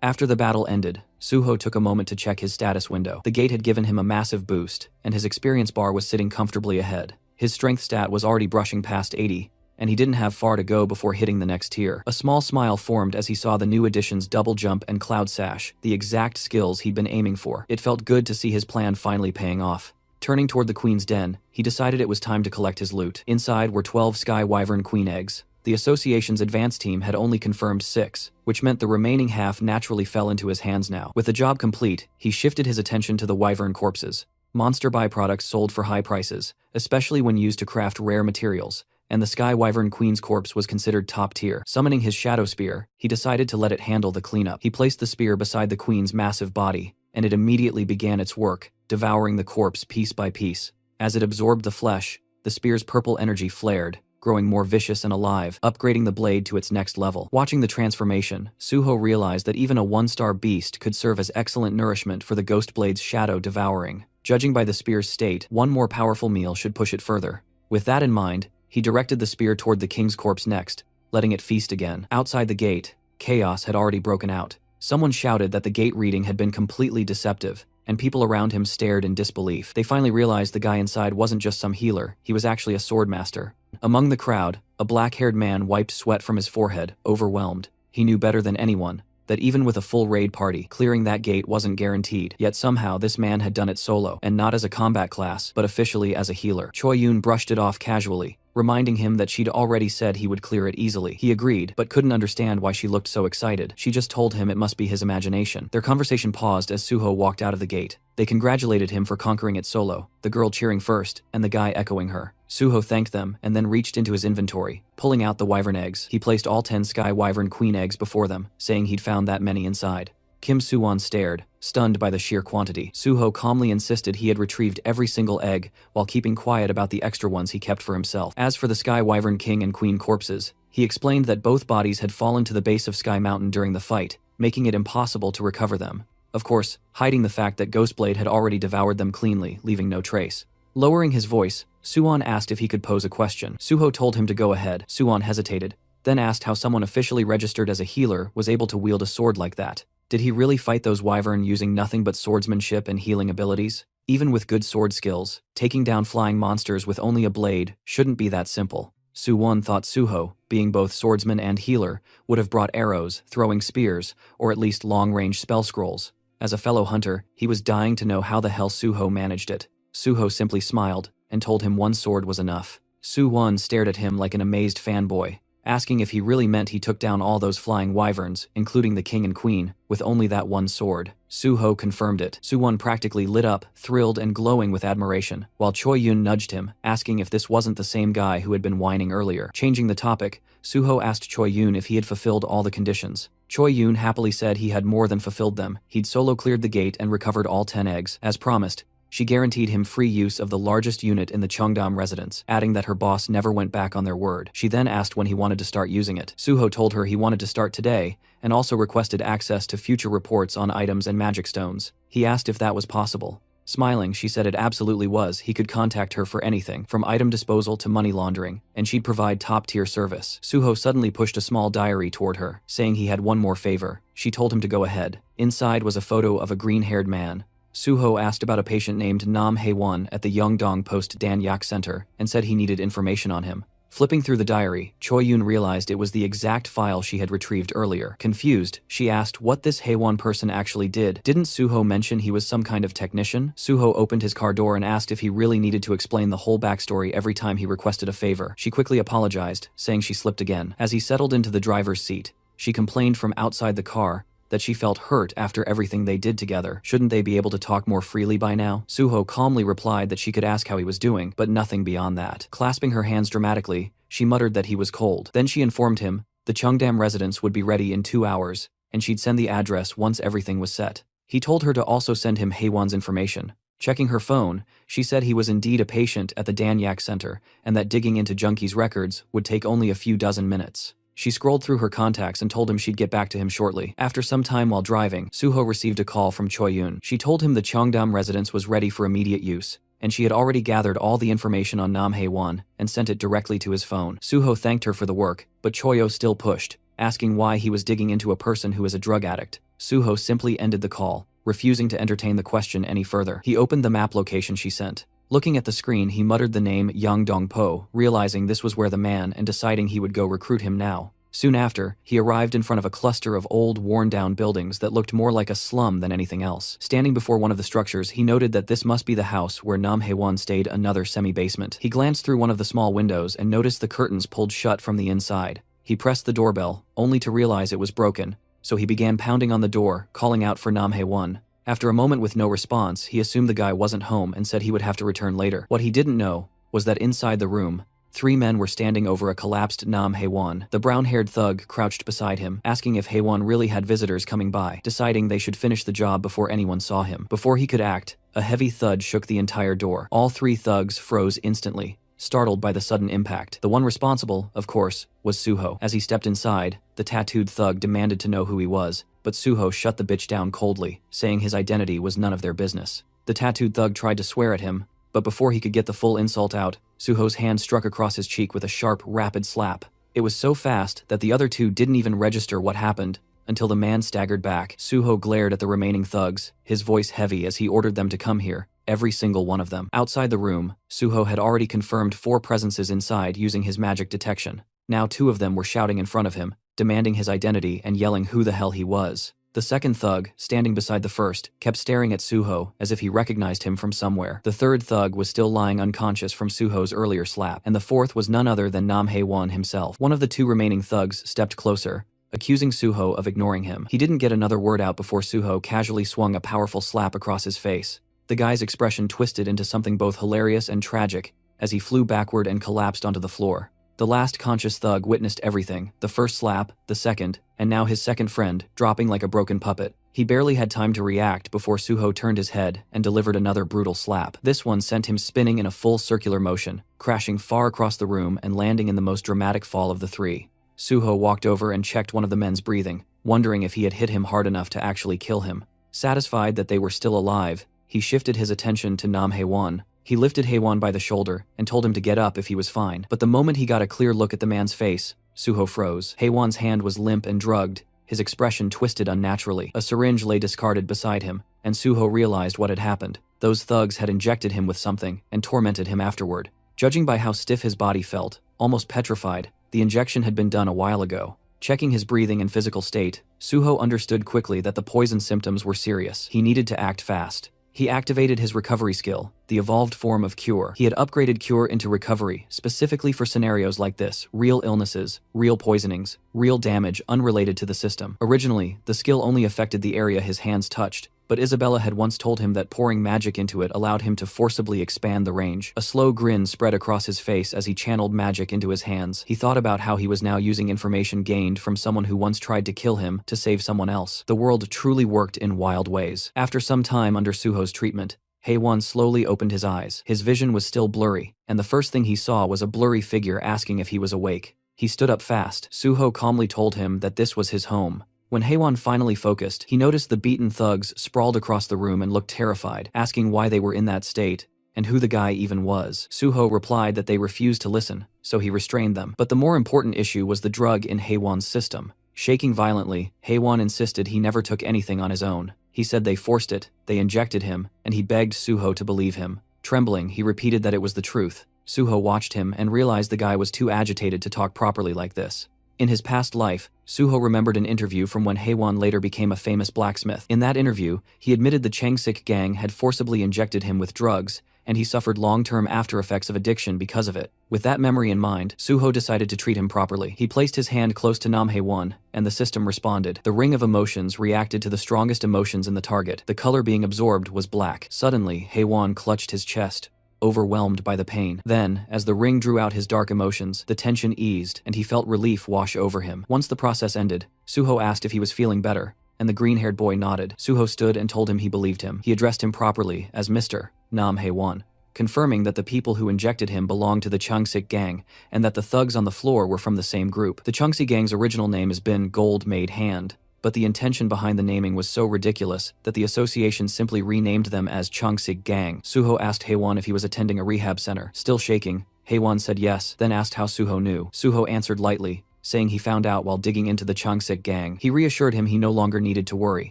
After the battle ended, Suho took a moment to check his status window. The gate had given him a massive boost, and his experience bar was sitting comfortably ahead. His strength stat was already brushing past 80, and he didn't have far to go before hitting the next tier. A small smile formed as he saw the new additions Double Jump and Cloud Sash, the exact skills he'd been aiming for. It felt good to see his plan finally paying off. Turning toward the queen's den, he decided it was time to collect his loot. Inside were 12 Sky Wyvern Queen eggs. The association's advance team had only confirmed 6, which meant the remaining half naturally fell into his hands now. With the job complete, he shifted his attention to the wyvern corpses. Monster byproducts sold for high prices, especially when used to craft rare materials, and the Sky Wyvern Queen's corpse was considered top tier. Summoning his Shadow Spear, he decided to let it handle the cleanup. He placed the spear beside the queen's massive body, and it immediately began its work, devouring the corpse piece by piece. As it absorbed the flesh, the spear's purple energy flared, growing more vicious and alive, upgrading the blade to its next level. Watching the transformation, Suho realized that even a 1-star beast could serve as excellent nourishment for the Ghost Blade's shadow devouring. Judging by the spear's state, one more powerful meal should push it further. With that in mind, he directed the spear toward the king's corpse next, letting it feast again. Outside the gate, chaos had already broken out. Someone shouted that the gate reading had been completely deceptive, and people around him stared in disbelief. They finally realized the guy inside wasn't just some healer, he was actually a sword master. Among the crowd, a black-haired man wiped sweat from his forehead, overwhelmed. He knew better than anyone that even with a full raid party, clearing that gate wasn't guaranteed. Yet somehow this man had done it solo, and not as a combat class, but officially as a healer. Choi Yoon brushed it off casually, reminding him that she'd already said he would clear it easily. He agreed, but couldn't understand why she looked so excited. She just told him it must be his imagination. Their conversation paused as Suho walked out of the gate. They congratulated him for conquering it solo, the girl cheering first, and the guy echoing her. Suho thanked them and then reached into his inventory, pulling out the wyvern eggs. He placed all 10 Sky Wyvern Queen eggs before them, saying he'd found that many inside. Kim Suwon stared, stunned by the sheer quantity. Suho calmly insisted he had retrieved every single egg, while keeping quiet about the extra ones he kept for himself. As for the Sky Wyvern King and Queen corpses, he explained that both bodies had fallen to the base of Sky Mountain during the fight, making it impossible to recover them. Of course, hiding the fact that Ghostblade had already devoured them cleanly, leaving no trace. Lowering his voice, Suwon asked if he could pose a question. Suho told him to go ahead. Suwon hesitated, then asked how someone officially registered as a healer was able to wield a sword like that. Did he really fight those wyvern using nothing but swordsmanship and healing abilities? Even with good sword skills, taking down flying monsters with only a blade shouldn't be that simple. Suwon thought Suho, being both swordsman and healer, would have brought arrows, throwing spears, or at least long-range spell scrolls. As a fellow hunter, he was dying to know how the hell Suho managed it. Suho simply smiled and told him one sword was enough. Suwon stared at him like an amazed fanboy, asking if he really meant he took down all those flying wyverns, including the king and queen, with only that one sword. Suho confirmed it. Suwon practically lit up, thrilled and glowing with admiration, while Choi Yoon nudged him, asking if this wasn't the same guy who had been whining earlier. Changing the topic, Suho asked Choi Yoon if he had fulfilled all the conditions. Choi Yoon happily said he had more than fulfilled them. He'd solo cleared the gate and recovered all 10 eggs. As promised, She guaranteed him free use of the largest unit in the Cheongdam residence, adding that her boss never went back on their word. She then asked when he wanted to start using it. Suho told her he wanted to start today, and also requested access to future reports on items and magic stones. He asked if that was possible. Smiling, she said it absolutely was. He could contact her for anything, from item disposal to money laundering, and she'd provide top-tier service. Suho suddenly pushed a small diary toward her, saying he had one more favor. She told him to go ahead. Inside was a photo of a green-haired man. Suho asked about a patient named Nam Hae-won at the Yeongdong Post Dan Yak Center and said he needed information on him. Flipping through the diary, Choi-yoon realized it was the exact file she had retrieved earlier. Confused, she asked what this Hae-won person actually did. Didn't Suho mention he was some kind of technician? Suho opened his car door and asked if he really needed to explain the whole backstory every time he requested a favor. She quickly apologized, saying she slipped again. As he settled into the driver's seat, she complained from outside the car that she felt hurt after everything they did together. Shouldn't they be able to talk more freely by now? Suho calmly replied that she could ask how he was doing, but nothing beyond that. Clasping her hands dramatically, she muttered that he was cold. Then she informed him the Cheongdam residence would be ready in 2 hours, and she'd send the address once everything was set. He told her to also send him Hae-won's information. Checking her phone, she said he was indeed a patient at the Dan Yak Center, and that digging into Junkie's records would take only a few dozen minutes. She scrolled through her contacts and told him she'd get back to him shortly. After some time while driving, Suho received a call from Choi-yoon. She told him the Cheongdam residence was ready for immediate use, and she had already gathered all the information on Nam Hae-won and sent it directly to his phone. Suho thanked her for the work, but Choi-yo still pushed, asking why he was digging into a person who is a drug addict. Suho simply ended the call, refusing to entertain the question any further. He opened the map location she sent. Looking at the screen, he muttered the name Yeongdong-po, realizing this was where the man and deciding he would go recruit him now. Soon after, he arrived in front of a cluster of old, worn-down buildings that looked more like a slum than anything else. Standing before one of the structures, he noted that this must be the house where Nam Hae-won stayed, another semi-basement. He glanced through one of the small windows and noticed the curtains pulled shut from the inside. He pressed the doorbell, only to realize it was broken, so he began pounding on the door, calling out for Nam Hae-won. After a moment with no response, he assumed the guy wasn't home and said he would have to return later. What he didn't know was that inside the room, 3 men were standing over a collapsed Nam Hae-won. The brown-haired thug crouched beside him, asking if Hae-won really had visitors coming by, deciding they should finish the job before anyone saw him. Before he could act, a heavy thud shook the entire door. All 3 thugs froze instantly, startled by the sudden impact. The one responsible, of course, was Suho. As he stepped inside, the tattooed thug demanded to know who he was, but Suho shut the bitch down coldly, saying his identity was none of their business. The tattooed thug tried to swear at him, but before he could get the full insult out, Suho's hand struck across his cheek with a sharp, rapid slap. It was so fast that the other 2 didn't even register what happened until the man staggered back. Suho glared at the remaining thugs, his voice heavy as he ordered them to come here, every single one of them. Outside the room, Suho had already confirmed 4 presences inside using his magic detection. Now 2 of them were shouting in front of him, demanding his identity and yelling who the hell he was. The second thug, standing beside the first, kept staring at Suho as if he recognized him from somewhere. The third thug was still lying unconscious from Suho's earlier slap, and the fourth was none other than Nam Hae-won himself. One of the 2 remaining thugs stepped closer, accusing Suho of ignoring him. He didn't get another word out before Suho casually swung a powerful slap across his face. The guy's expression twisted into something both hilarious and tragic as he flew backward and collapsed onto the floor. The last conscious thug witnessed everything, the first slap, the second, and now his second friend, dropping like a broken puppet. He barely had time to react before Suho turned his head and delivered another brutal slap. This one sent him spinning in a full circular motion, crashing far across the room and landing in the most dramatic fall of the 3. Suho walked over and checked one of the men's breathing, wondering if he had hit him hard enough to actually kill him. Satisfied that they were still alive, he shifted his attention to Nam Hae-won. He lifted Hae-won by the shoulder and told him to get up if he was fine. But the moment he got a clear look at the man's face, Suho froze. Hae-won's hand was limp and drugged, his expression twisted unnaturally. A syringe lay discarded beside him, and Suho realized what had happened. Those thugs had injected him with something and tormented him afterward. Judging by how stiff his body felt, almost petrified, the injection had been done a while ago. Checking his breathing and physical state, Suho understood quickly that the poison symptoms were serious. He needed to act fast. He activated his recovery skill, the evolved form of Cure. He had upgraded Cure into Recovery, specifically for scenarios like this: real illnesses, real poisonings, real damage unrelated to the system. Originally, the skill only affected the area his hands touched, but Isabella had once told him that pouring magic into it allowed him to forcibly expand the range. A slow grin spread across his face as he channeled magic into his hands. He thought about how he was now using information gained from someone who once tried to kill him to save someone else. The world truly worked in wild ways. After some time under Suho's treatment, Haewon slowly opened his eyes. His vision was still blurry, and the first thing he saw was a blurry figure asking if he was awake. He stood up fast. Suho calmly told him that this was his home. When Haewon finally focused, he noticed the beaten thugs sprawled across the room and looked terrified, asking why they were in that state, and who the guy even was. Suho replied that they refused to listen, so he restrained them. But the more important issue was the drug in Haewon's system. Shaking violently, Haewon insisted he never took anything on his own. He said they forced it, they injected him, and he begged Suho to believe him. Trembling, he repeated that it was the truth. Suho watched him and realized the guy was too agitated to talk properly like this. In his past life, Suho remembered an interview from when Haewon later became a famous blacksmith. In that interview, he admitted the Changsik gang had forcibly injected him with drugs, and he suffered long-term after-effects of addiction because of it. With that memory in mind, Suho decided to treat him properly. He placed his hand close to Nam Haewon, and the system responded. The ring of emotions reacted to the strongest emotions in the target. The color being absorbed was black. Suddenly, Haewon clutched his chest, overwhelmed by the pain. Then, as the ring drew out his dark emotions, the tension eased, and he felt relief wash over him. Once the process ended, Suho asked if he was feeling better, and the green-haired boy nodded. Suho stood and told him he believed him. He addressed him properly as Mr. Nam Haewon, confirming that the people who injected him belonged to the Changsik gang, and that the thugs on the floor were from the same group. The Changsik gang's original name has been Gold Made Hand, but the intention behind the naming was so ridiculous that the association simply renamed them as Changsik Gang. Suho asked Haewon if he was attending a rehab center. Still shaking, Haewon said yes, then asked how Suho knew. Suho answered lightly, saying he found out while digging into the Changsik gang. He reassured him he no longer needed to worry.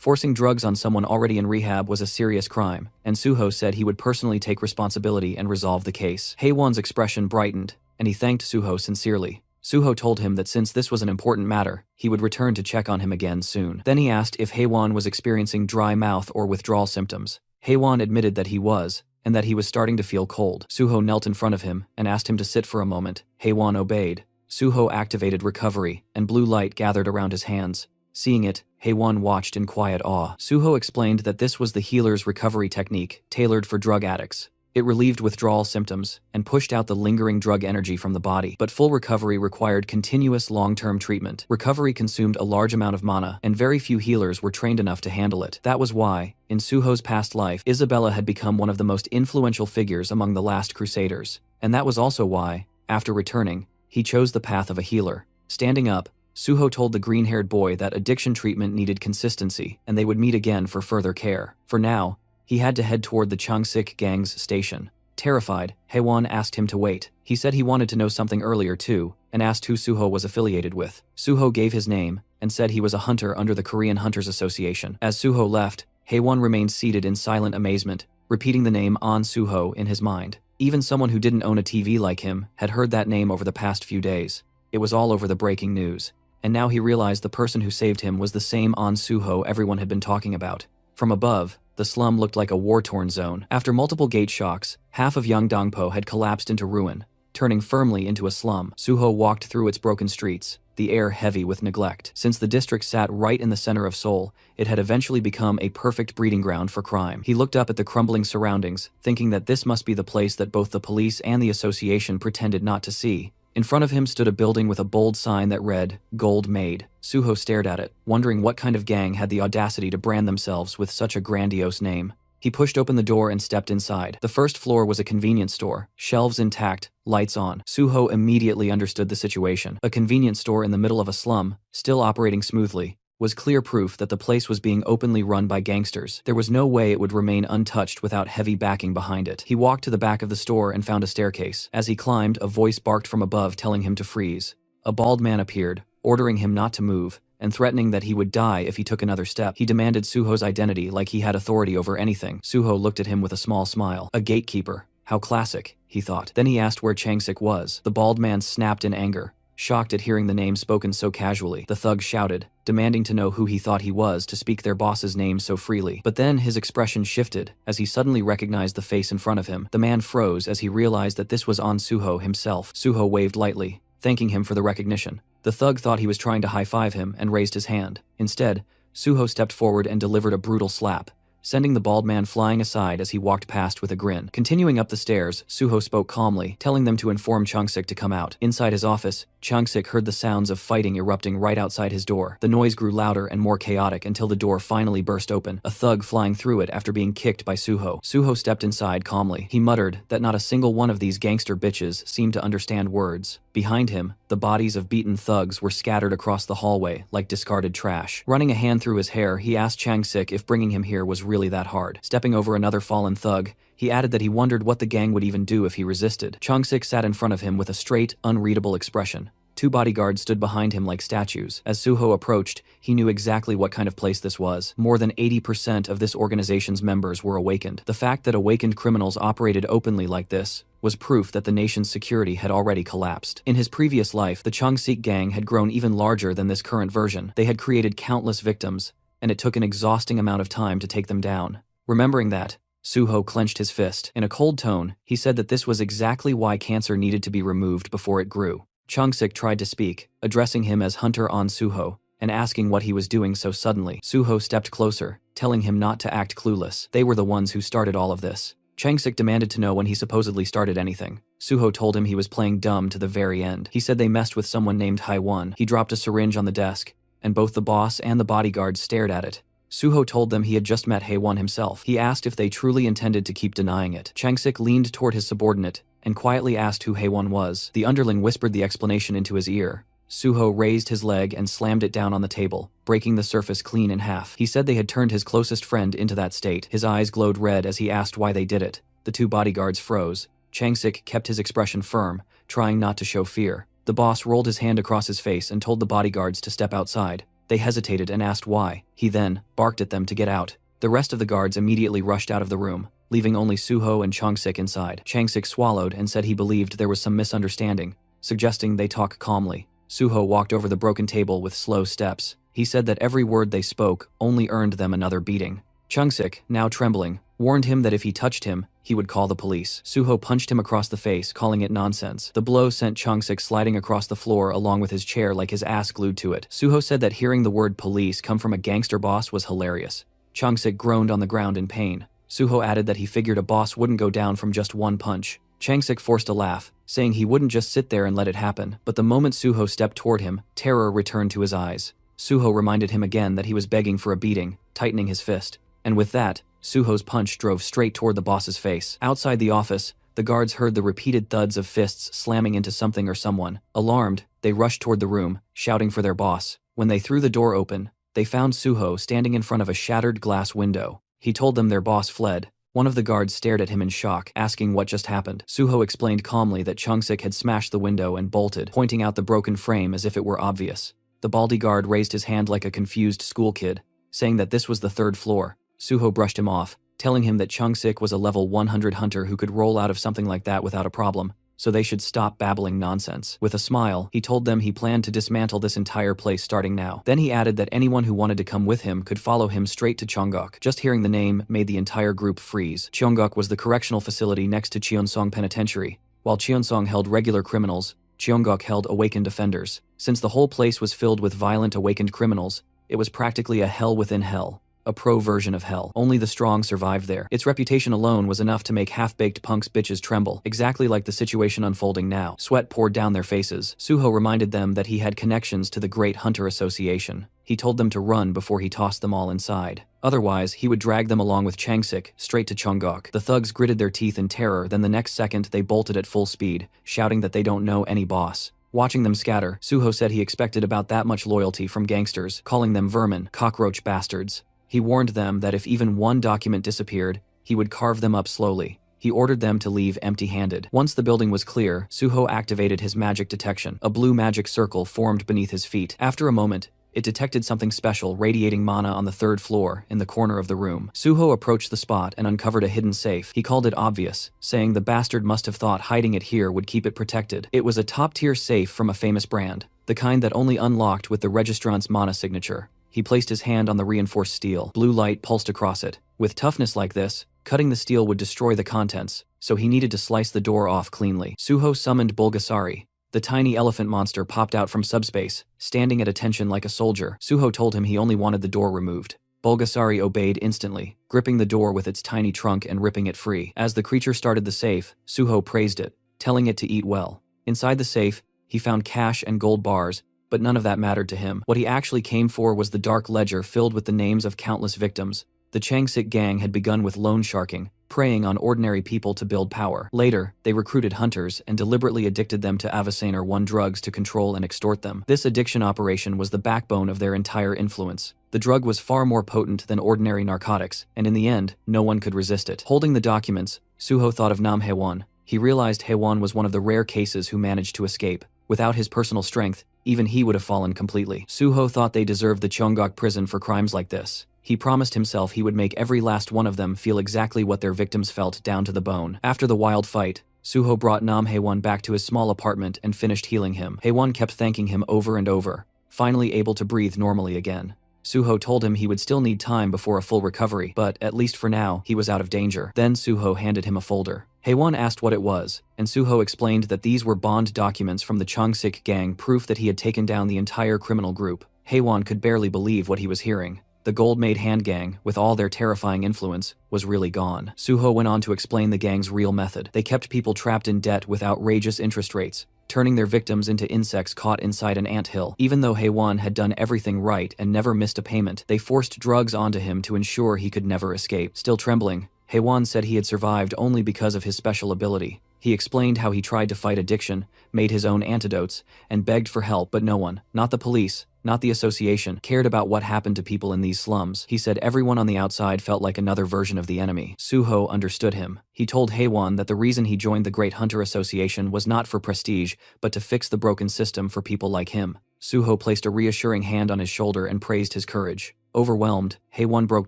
Forcing drugs on someone already in rehab was a serious crime, and Suho said he would personally take responsibility and resolve the case. Haewon's expression brightened, and he thanked Suho sincerely. Suho told him that since this was an important matter, he would return to check on him again soon. Then he asked if Haewon was experiencing dry mouth or withdrawal symptoms. Haewon admitted that he was, and that he was starting to feel cold. Suho knelt in front of him and asked him to sit for a moment. Haewon obeyed. Suho activated recovery, and blue light gathered around his hands. Seeing it, Haewon watched in quiet awe. Suho explained that this was the healer's recovery technique, tailored for drug addicts. It relieved withdrawal symptoms and pushed out the lingering drug energy from the body. But full recovery required continuous long-term treatment. Recovery consumed a large amount of mana, and very few healers were trained enough to handle it. That was why, in Suho's past life, Isabella had become one of the most influential figures among the last Crusaders. And that was also why, after returning, he chose the path of a healer. Standing up, Suho told the green-haired boy that addiction treatment needed consistency, and they would meet again for further care. For now, he had to head toward the Changsik gang's station. Terrified, Haewon asked him to wait. He said he wanted to know something earlier too, and asked who Suho was affiliated with. Suho gave his name, and said he was a hunter under the Korean Hunters Association. As Suho left, Haewon remained seated in silent amazement, repeating the name An Suho in his mind. Even someone who didn't own a TV like him had heard that name over the past few days. It was all over the breaking news. And now he realized the person who saved him was the same An Suho everyone had been talking about. From above, the slum looked like a war-torn zone. After multiple gate shocks, half of Yeongdongpo had collapsed into ruin, turning firmly into a slum. Suho walked through its broken streets, the air heavy with neglect. Since the district sat right in the center of Seoul, it had eventually become a perfect breeding ground for crime. He looked up at the crumbling surroundings, thinking that this must be the place that both the police and the association pretended not to see. In front of him stood a building with a bold sign that read, "Gold Made." Suho stared at it, wondering what kind of gang had the audacity to brand themselves with such a grandiose name. He pushed open the door and stepped inside. The first floor was a convenience store, shelves intact, lights on. Suho immediately understood the situation. A convenience store in the middle of a slum, still operating smoothly, was clear proof that the place was being openly run by gangsters. There was no way it would remain untouched without heavy backing behind it. He walked to the back of the store and found a staircase. As he climbed, a voice barked from above telling him to freeze. A bald man appeared, ordering him not to move, and threatening that he would die if he took another step. He demanded Suho's identity like he had authority over anything. Suho looked at him with a small smile. A gatekeeper. How classic, he thought. Then he asked where Changsik was. The bald man snapped in anger, shocked at hearing the name spoken so casually. The thug shouted, demanding to know who he thought he was to speak their boss's name so freely. But then his expression shifted as he suddenly recognized the face in front of him. The man froze as he realized that this was An Suho himself. Suho waved lightly, thanking him for the recognition. The thug thought he was trying to high-five him and raised his hand. Instead, Suho stepped forward and delivered a brutal slap, sending the bald man flying aside as he walked past with a grin. Continuing up the stairs, Suho spoke calmly, telling them to inform Changsik to come out. Inside his office, Changsik heard the sounds of fighting erupting right outside his door. The noise grew louder and more chaotic until the door finally burst open, a thug flying through it after being kicked by Suho. Suho stepped inside calmly. He muttered that not a single one of these gangster bitches seemed to understand words. Behind him, the bodies of beaten thugs were scattered across the hallway like discarded trash. Running a hand through his hair, he asked Changsik if bringing him here was really that hard. Stepping over another fallen thug, he added that he wondered what the gang would even do if he resisted. Changsik sat in front of him with a straight, unreadable expression. Two bodyguards stood behind him like statues. As Suho approached, he knew exactly what kind of place this was. More than 80% of this organization's members were awakened. The fact that awakened criminals operated openly like this was proof that the nation's security had already collapsed. In his previous life, the Changsik gang had grown even larger than this current version. They had created countless victims, and it took an exhausting amount of time to take them down. Remembering that, Suho clenched his fist. In a cold tone, he said that this was exactly why cancer needed to be removed before it grew. Changsik tried to speak, addressing him as Hunter on Suho, and asking what he was doing so suddenly. Suho stepped closer, telling him not to act clueless. They were the ones who started all of this. Changsik demanded to know when he supposedly started anything. Suho told him he was playing dumb to the very end. He said they messed with someone named Haiwon. He dropped a syringe on the desk, and both the boss and the bodyguards stared at it. Suho told them he had just met Haiwon himself. He asked if they truly intended to keep denying it. Changsik leaned toward his subordinate and quietly asked who Haiwon was. The underling whispered the explanation into his ear. Suho raised his leg and slammed it down on the table, breaking the surface clean in half. He said they had turned his closest friend into that state. His eyes glowed red as he asked why they did it. The two bodyguards froze. Changsik kept his expression firm, trying not to show fear. The boss rolled his hand across his face and told the bodyguards to step outside. They hesitated and asked why. He then barked at them to get out. The rest of the guards immediately rushed out of the room, leaving only Suho and Changsik inside. Changsik swallowed and said he believed there was some misunderstanding, suggesting they talk calmly. Suho walked over the broken table with slow steps. He said that every word they spoke only earned them another beating. Changsik, now trembling, warned him that if he touched him, he would call the police. Suho punched him across the face, calling it nonsense. The blow sent Changsik sliding across the floor along with his chair like his ass glued to it. Suho said that hearing the word police come from a gangster boss was hilarious. Changsik groaned on the ground in pain. Suho added that he figured a boss wouldn't go down from just one punch. Changsik forced a laugh, saying he wouldn't just sit there and let it happen. But the moment Suho stepped toward him, terror returned to his eyes. Suho reminded him again that he was begging for a beating, tightening his fist. And with that, Suho's punch drove straight toward the boss's face. Outside the office, the guards heard the repeated thuds of fists slamming into something or someone. Alarmed, they rushed toward the room, shouting for their boss. When they threw the door open, they found Suho standing in front of a shattered glass window. He told them their boss fled. One of the guards stared at him in shock, asking what just happened. Suho explained calmly that Changsik had smashed the window and bolted, pointing out the broken frame as if it were obvious. The baldy guard raised his hand like a confused school kid, saying that this was the third floor. Suho brushed him off, telling him that Changsik was a level 100 hunter who could roll out of something like that without a problem, so they should stop babbling nonsense. With a smile, he told them he planned to dismantle this entire place starting now. Then he added that anyone who wanted to come with him could follow him straight to Cheongok. Just hearing the name made the entire group freeze. Cheongok was the correctional facility next to Cheonsong Penitentiary. While Cheonsong held regular criminals, Cheongok held awakened offenders. Since the whole place was filled with violent awakened criminals, it was practically a hell within hell. A pro version of hell. Only the strong survived there. Its reputation alone was enough to make half-baked punks bitches tremble, exactly like the situation unfolding now. Sweat poured down their faces. Suho reminded them that he had connections to the Great Hunter Association. He told them to run before he tossed them all inside. Otherwise, he would drag them along with Changsik straight to Cheongok. The thugs gritted their teeth in terror, then the next second they bolted at full speed, shouting that they don't know any boss. Watching them scatter, Suho said he expected about that much loyalty from gangsters, calling them vermin, cockroach bastards. He warned them that if even one document disappeared, he would carve them up slowly. He ordered them to leave empty-handed. Once the building was clear, Suho activated his magic detection. A blue magic circle formed beneath his feet. After a moment, it detected something special radiating mana on the third floor in the corner of the room. Suho approached the spot and uncovered a hidden safe. He called it obvious, saying the bastard must have thought hiding it here would keep it protected. It was a top-tier safe from a famous brand, the kind that only unlocked with the registrant's mana signature. He placed his hand on the reinforced steel. Blue light pulsed across it. With toughness like this, cutting the steel would destroy the contents, so he needed to slice the door off cleanly. Suho summoned Bulgasari. The tiny elephant monster popped out from subspace, standing at attention like a soldier. Suho told him he only wanted the door removed. Bulgasari obeyed instantly, gripping the door with its tiny trunk and ripping it free. As the creature started the safe, Suho praised it, telling it to eat well. Inside the safe, He found cash and gold bars, but none of that mattered to him. What he actually came for was the dark ledger filled with the names of countless victims. The Changsik gang had begun with loan sharking, preying on ordinary people to build power. Later, they recruited hunters and deliberately addicted them to Avicenne 1 drugs to control and extort them. This addiction operation was the backbone of their entire influence. The drug was far more potent than ordinary narcotics, and in the end, no one could resist it. Holding the documents, Suho thought of Nam Haewon. He realized Haewon was one of the rare cases who managed to escape. Without his personal strength, even he would have fallen completely. Suho thought they deserved the Cheonggok prison for crimes like this. He promised himself he would make every last one of them feel exactly what their victims felt down to the bone. After the wild fight, Suho brought Nam Haewon back to his small apartment and finished healing him. Haewon kept thanking him over and over, finally able to breathe normally again. Suho told him he would still need time before a full recovery, but at least for now, he was out of danger. Then Suho handed him a folder. Haewon asked what it was, and Suho explained that these were bond documents from the Changsik gang, proof that he had taken down the entire criminal group. Haewon could barely believe what he was hearing. The gold-made hand gang, with all their terrifying influence, was really gone. Suho went on to explain the gang's real method. They kept people trapped in debt with outrageous interest rates, turning their victims into insects caught inside an anthill. Even though Haewon had done everything right and never missed a payment, they forced drugs onto him to ensure he could never escape. Still trembling, Haewon said he had survived only because of his special ability. He explained how he tried to fight addiction, made his own antidotes, and begged for help, but no one, not the police, not the association, cared about what happened to people in these slums. He said everyone on the outside felt like another version of the enemy. Suho understood him. He told Haewon that the reason he joined the Great Hunter Association was not for prestige, but to fix the broken system for people like him. Suho placed a reassuring hand on his shoulder and praised his courage. Overwhelmed, Haewon broke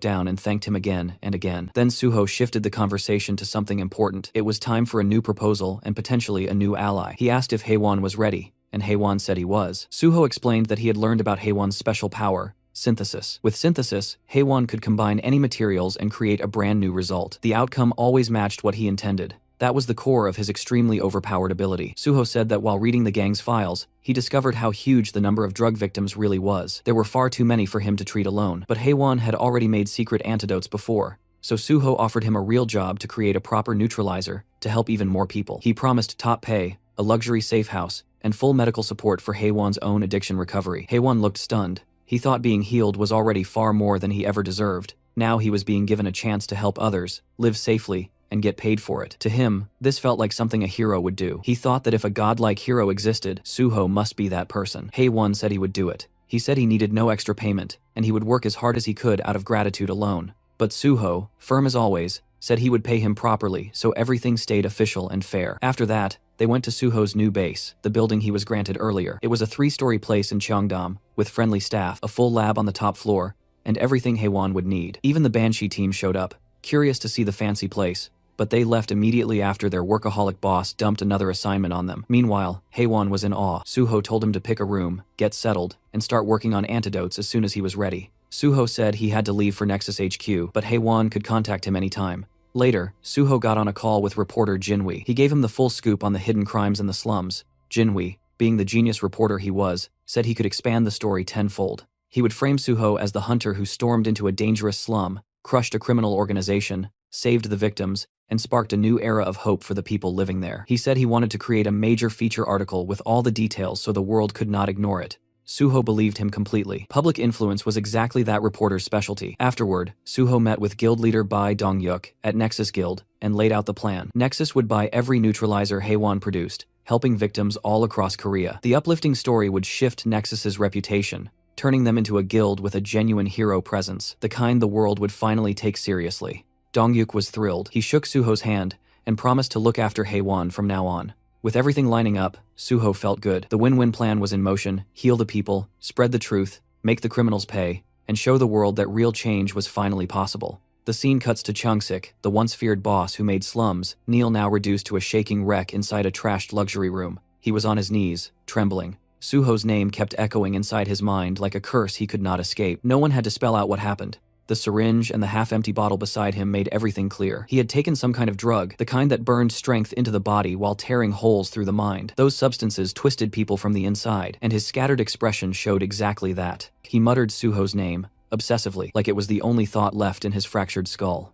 down and thanked him again and again. Then Suho shifted the conversation to something important. It was time for a new proposal and potentially a new ally. He asked if Haewon was ready, and Haewon said he was. Suho explained that he had learned about Haewon's special power, synthesis. With synthesis, Haewon could combine any materials and create a brand new result. The outcome always matched what he intended. That was the core of his extremely overpowered ability. Suho said that while reading the gang's files, he discovered how huge the number of drug victims really was. There were far too many for him to treat alone, but Haewon had already made secret antidotes before, so Suho offered him a real job to create a proper neutralizer to help even more people. He promised top pay, a luxury safe house, and full medical support for Haewon's own addiction recovery. Haewon looked stunned. He thought being healed was already far more than he ever deserved. Now he was being given a chance to help others, live safely, and get paid for it. To him, this felt like something a hero would do. He thought that if a godlike hero existed, Suho must be that person. Haewon said he would do it. He said he needed no extra payment, and he would work as hard as he could out of gratitude alone. But Suho, firm as always, said he would pay him properly, so everything stayed official and fair. After that, they went to Suho's new base, the building he was granted earlier. It was a 3-story place in Cheongdam, with friendly staff, a full lab on the top floor, and everything Haewon would need. Even the Banshee team showed up, curious to see the fancy place, but they left immediately after their workaholic boss dumped another assignment on them. Meanwhile, Haewon was in awe. Suho told him to pick a room, get settled, and start working on antidotes as soon as he was ready. Suho said he had to leave for Nexus HQ, but Haewon could contact him anytime. Later, Suho got on a call with reporter Jinwi. He gave him the full scoop on the hidden crimes in the slums. Jinwi, being the genius reporter he was, said he could expand the story tenfold. He would frame Suho as the hunter who stormed into a dangerous slum, crushed a criminal organization, saved the victims, and sparked a new era of hope for the people living there. He said he wanted to create a major feature article with all the details so the world could not ignore it. Suho believed him completely. Public influence was exactly that reporter's specialty. Afterward, Suho met with guild leader Bai Dongyuk at Nexus Guild and laid out the plan. Nexus would buy every neutralizer Haewon produced, helping victims all across Korea. The uplifting story would shift Nexus's reputation, turning them into a guild with a genuine hero presence, the kind the world would finally take seriously. Dongyuk was thrilled. He shook Suho's hand and promised to look after Haewon from now on. With everything lining up, Suho felt good. The win-win plan was in motion: heal the people, spread the truth, make the criminals pay, and show the world that real change was finally possible. The scene cuts to Changsik, the once feared boss who made slums, Neil now reduced to a shaking wreck inside a trashed luxury room. He was on his knees, trembling. Suho's name kept echoing inside his mind like a curse he could not escape. No one had to spell out what happened. The syringe and the half-empty bottle beside him made everything clear. He had taken some kind of drug, the kind that burned strength into the body while tearing holes through the mind. Those substances twisted people from the inside, and his scattered expression showed exactly that. He muttered Suho's name, obsessively, like it was the only thought left in his fractured skull.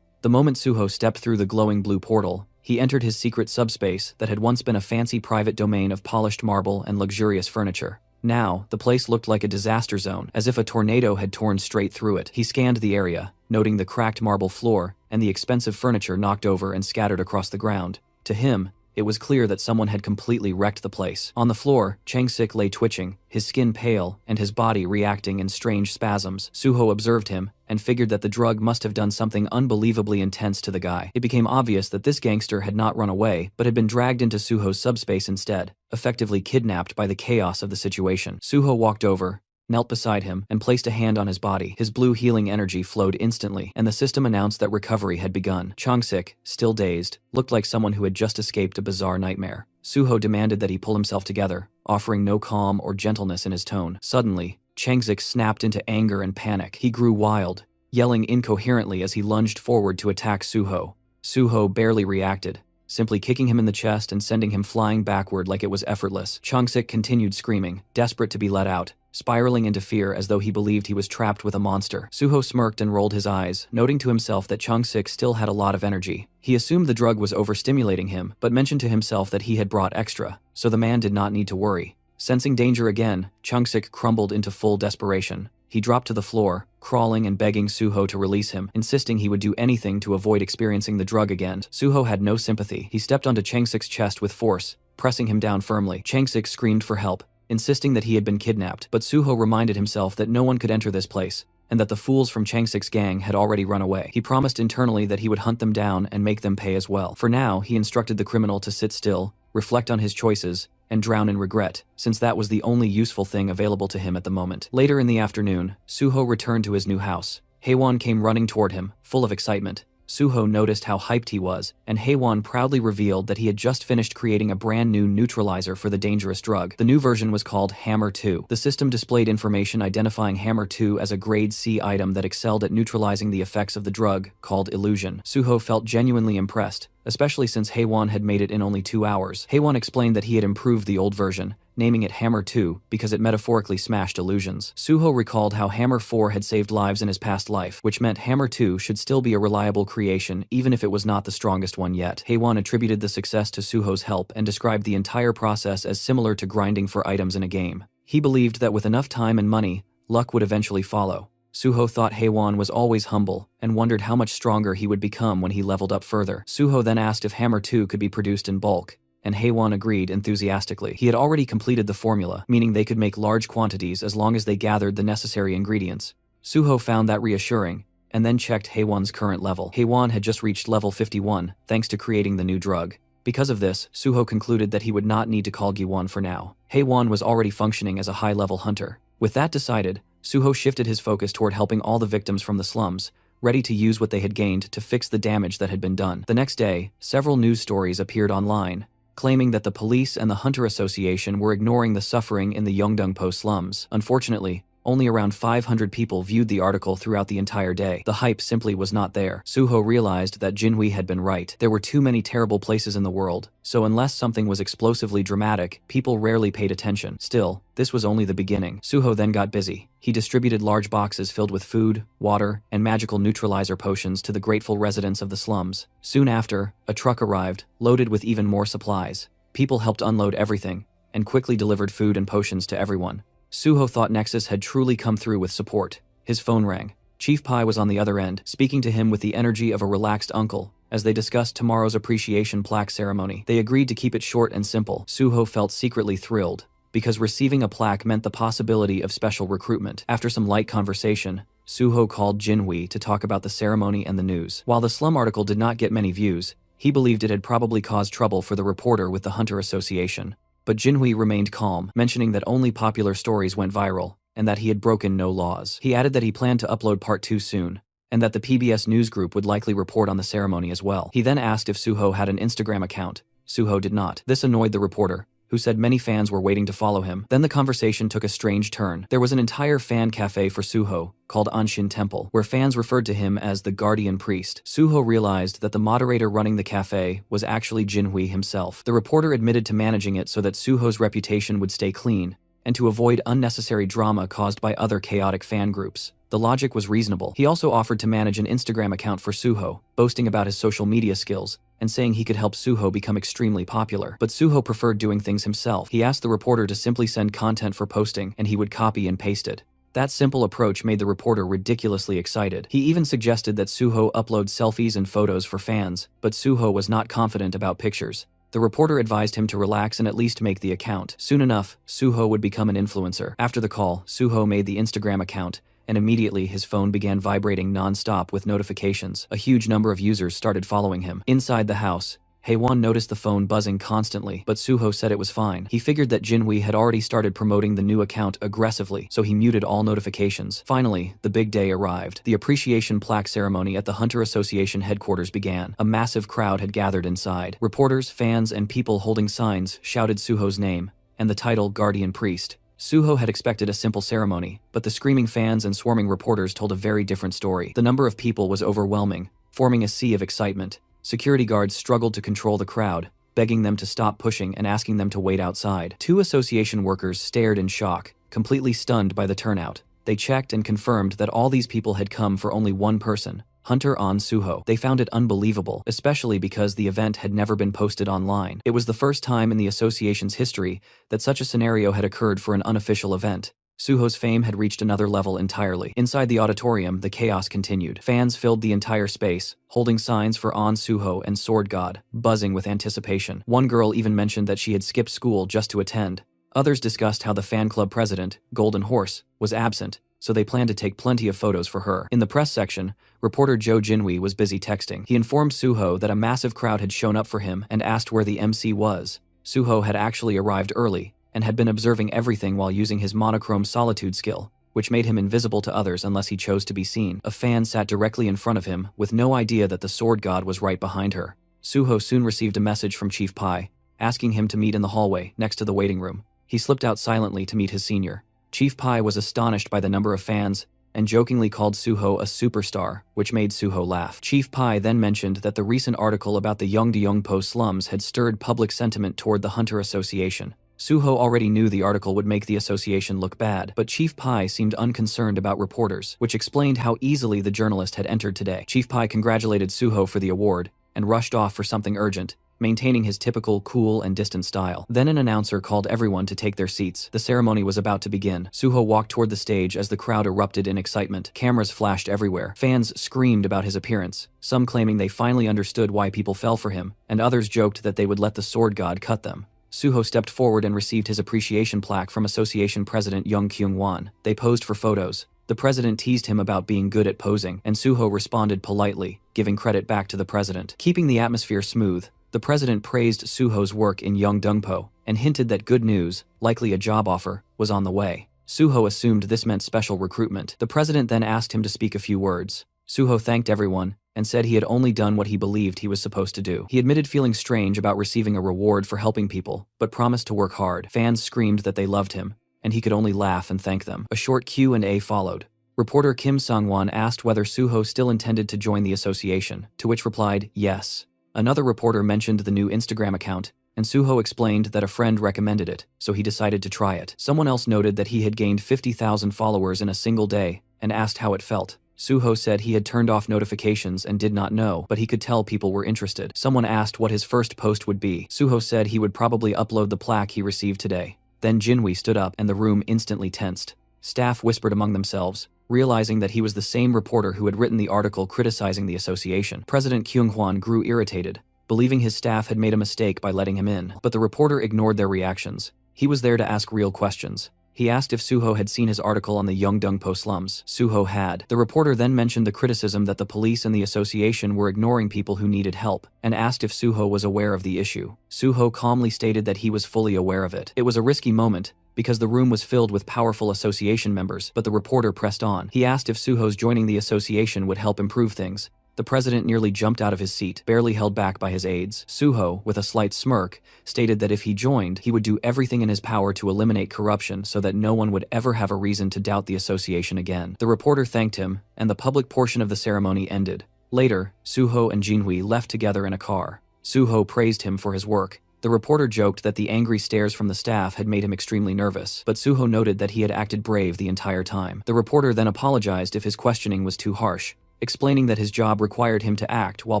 The moment Suho stepped through the glowing blue portal, He entered his secret subspace that had once been a fancy private domain of polished marble and luxurious furniture. Now, the place looked like a disaster zone, as if a tornado had torn straight through it. He scanned the area, noting the cracked marble floor and the expensive furniture knocked over and scattered across the ground. To him, it was clear that someone had completely wrecked the place. On the floor, Chang-sik lay twitching, his skin pale and his body reacting in strange spasms. Suho observed him and figured that the drug must have done something unbelievably intense to the guy. It became obvious that this gangster had not run away, but had been dragged into Suho's subspace instead, effectively kidnapped by the chaos of the situation. Suho walked over, knelt beside him, and placed a hand on his body. His blue healing energy flowed instantly, and the system announced that recovery had begun. Chang-sik, still dazed, looked like someone who had just escaped a bizarre nightmare. Suho demanded that he pull himself together, offering no calm or gentleness in his tone. Suddenly, Chang-sik snapped into anger and panic. He grew wild, yelling incoherently as he lunged forward to attack Suho. Suho barely reacted, simply kicking him in the chest and sending him flying backward like it was effortless. Chang-sik continued screaming, desperate to be let out, spiraling into fear as though he believed he was trapped with a monster. Suho smirked and rolled his eyes, noting to himself that Chang-sik still had a lot of energy. He assumed the drug was overstimulating him, but mentioned to himself that he had brought extra, so the man did not need to worry. Sensing danger again, Chang-sik crumbled into full desperation. He dropped to the floor, crawling and begging Suho to release him, insisting he would do anything to avoid experiencing the drug again. Suho had no sympathy. He stepped onto Chang-sik's chest with force, pressing him down firmly. Chang-sik screamed for help, insisting that he had been kidnapped, but Suho reminded himself that no one could enter this place, and that the fools from Chang-sik's gang had already run away. He promised internally that he would hunt them down and make them pay as well. For now, he instructed the criminal to sit still, reflect on his choices, and drown in regret, since that was the only useful thing available to him at the moment. Later in the afternoon, Suho returned to his new house. Haewon came running toward him, full of excitement. Suho noticed how hyped he was, and Haewon proudly revealed that he had just finished creating a brand new neutralizer for the dangerous drug. The new version was called Hammer 2. The system displayed information identifying Hammer 2 as a grade C item that excelled at neutralizing the effects of the drug, called Illusion. Suho felt genuinely impressed, especially since Haewon had made it in only 2 hours. Haewon explained that he had improved the old version, naming it Hammer 2 because it metaphorically smashed illusions. Suho recalled how Hammer 4 had saved lives in his past life, which meant Hammer 2 should still be a reliable creation even if it was not the strongest one yet. Haewon attributed the success to Suho's help and described the entire process as similar to grinding for items in a game. He believed that with enough time and money, luck would eventually follow. Suho thought Haewon was always humble and wondered how much stronger he would become when he leveled up further. Suho then asked if Hammer 2 could be produced in bulk, and Haewon agreed enthusiastically. He had already completed the formula, meaning they could make large quantities as long as they gathered the necessary ingredients. Suho found that reassuring, and then checked Haewon's current level. Haewon had just reached level 51, thanks to creating the new drug. Because of this, Suho concluded that he would not need to call Giwon for now. Haewon was already functioning as a high-level hunter. With that decided, Suho shifted his focus toward helping all the victims from the slums, ready to use what they had gained to fix the damage that had been done. The next day, several news stories appeared online, claiming that the police and the Hunter Association were ignoring the suffering in the Yeongdeungpo slums. Unfortunately, only around 500 people viewed the article throughout the entire day. The hype simply was not there. Suho realized that Jinhui had been right. There were too many terrible places in the world, so unless something was explosively dramatic, people rarely paid attention. Still, this was only the beginning. Suho then got busy. He distributed large boxes filled with food, water, and magical neutralizer potions to the grateful residents of the slums. Soon after, a truck arrived, loaded with even more supplies. People helped unload everything, and quickly delivered food and potions to everyone. Suho thought Nexus had truly come through with support. His phone rang. Chief Pai was on the other end, speaking to him with the energy of a relaxed uncle, as they discussed tomorrow's appreciation plaque ceremony. They agreed to keep it short and simple. Suho felt secretly thrilled, because receiving a plaque meant the possibility of special recruitment. After some light conversation, Suho called Jinhui to talk about the ceremony and the news. While the slum article did not get many views, he believed it had probably caused trouble for the reporter with the Hunter Association. But Jinhui remained calm, mentioning that only popular stories went viral, and that he had broken no laws. He added that he planned to upload part 2 soon, and that the PBS news group would likely report on the ceremony as well. He then asked if Suho had an Instagram account. Suho did not. This annoyed the reporter, who said many fans were waiting to follow him. Then the conversation took a strange turn. There was an entire fan cafe for Suho, called Anshin Temple, where fans referred to him as the Guardian Priest. Suho realized that the moderator running the cafe was actually Jinhui himself. The reporter admitted to managing it so that Suho's reputation would stay clean, and to avoid unnecessary drama caused by other chaotic fan groups. The logic was reasonable. He also offered to manage an Instagram account for Suho, boasting about his social media skills, and saying he could help Suho become extremely popular. But Suho preferred doing things himself. He asked the reporter to simply send content for posting, and he would copy and paste it. That simple approach made the reporter ridiculously excited. He even suggested that Suho upload selfies and photos for fans, but Suho was not confident about pictures. The reporter advised him to relax and at least make the account. Soon enough, Suho would become an influencer. After the call, Suho made the Instagram account, and immediately his phone began vibrating non-stop with notifications. A huge number of users started following him. Inside the house, Haewon noticed the phone buzzing constantly, but Suho said it was fine. He figured that Jinwi had already started promoting the new account aggressively, so he muted all notifications. Finally, the big day arrived. The appreciation plaque ceremony at the Hunter Association headquarters began. A massive crowd had gathered inside. Reporters, fans, and people holding signs shouted Suho's name, and the title Guardian Priest. Suho had expected a simple ceremony, but the screaming fans and swarming reporters told a very different story. The number of people was overwhelming, forming a sea of excitement. Security guards struggled to control the crowd, begging them to stop pushing and asking them to wait outside. Two association workers stared in shock, completely stunned by the turnout. They checked and confirmed that all these people had come for only one person, Hunter on Suho. They found it unbelievable, especially because the event had never been posted online. It was the first time in the association's history that such a scenario had occurred for an unofficial event. Suho's fame had reached another level entirely. Inside the auditorium, the chaos continued. Fans filled the entire space, holding signs for On Suho and Sword God, buzzing with anticipation. One girl even mentioned that she had skipped school just to attend. Others discussed how the fan club president, Golden Horse, was absent, so they planned to take plenty of photos for her. In the press section, reporter Jo Jinwi was busy texting. He informed Suho that a massive crowd had shown up for him and asked where the MC was. Suho had actually arrived early, and had been observing everything while using his monochrome solitude skill, which made him invisible to others unless he chose to be seen. A fan sat directly in front of him, with no idea that the sword god was right behind her. Suho soon received a message from Chief Pai, asking him to meet in the hallway, next to the waiting room. He slipped out silently to meet his senior. Chief Pai was astonished by the number of fans, and jokingly called Suho a superstar, which made Suho laugh. Chief Pai then mentioned that the recent article about the Yongdeongpo slums had stirred public sentiment toward the Hunter Association. Suho already knew the article would make the association look bad, but Chief Pai seemed unconcerned about reporters, which explained how easily the journalist had entered today. Chief Pai congratulated Suho for the award, and rushed off for something urgent, maintaining his typical cool and distant style. Then an announcer called everyone to take their seats. The ceremony was about to begin. Suho walked toward the stage as the crowd erupted in excitement. Cameras flashed everywhere. Fans screamed about his appearance, some claiming they finally understood why people fell for him, and others joked that they would let the sword god cut them. Suho stepped forward and received his appreciation plaque from Association President Young Kyung-won. They posed for photos. The president teased him about being good at posing, and Suho responded politely, giving credit back to the president. Keeping the atmosphere smooth, the president praised Suho's work in Yongdeongpo, and hinted that good news, likely a job offer, was on the way. Suho assumed this meant special recruitment. The president then asked him to speak a few words. Suho thanked everyone, and said he had only done what he believed he was supposed to do. He admitted feeling strange about receiving a reward for helping people, but promised to work hard. Fans screamed that they loved him, and he could only laugh and thank them. A short Q&A followed. Reporter Kim Sang-won asked whether Suho still intended to join the association, to which replied, yes. Another reporter mentioned the new Instagram account, and Suho explained that a friend recommended it, so he decided to try it. Someone else noted that he had gained 50,000 followers in a single day, and asked how it felt. Suho said he had turned off notifications and did not know, but he could tell people were interested. Someone asked what his first post would be. Suho said he would probably upload the plaque he received today. Then Jinwi stood up and the room instantly tensed. Staff whispered among themselves, realizing that he was the same reporter who had written the article criticizing the association. President Kyung-hwan grew irritated, believing his staff had made a mistake by letting him in, but the reporter ignored their reactions. He was there to ask real questions. He asked if Suho had seen his article on the Yongdeongpo slums. Suho had. The reporter then mentioned the criticism that the police and the association were ignoring people who needed help, and asked if Suho was aware of the issue. Suho calmly stated that he was fully aware of it. It was a risky moment, because the room was filled with powerful association members, but the reporter pressed on. He asked if Suho's joining the association would help improve things. The president nearly jumped out of his seat, barely held back by his aides. Suho, with a slight smirk, stated that if he joined, he would do everything in his power to eliminate corruption so that no one would ever have a reason to doubt the association again. The reporter thanked him, and the public portion of the ceremony ended. Later, Suho and Jinwi left together in a car. Suho praised him for his work. The reporter joked that the angry stares from the staff had made him extremely nervous, but Suho noted that he had acted brave the entire time. The reporter then apologized if his questioning was too harsh, explaining that his job required him to act while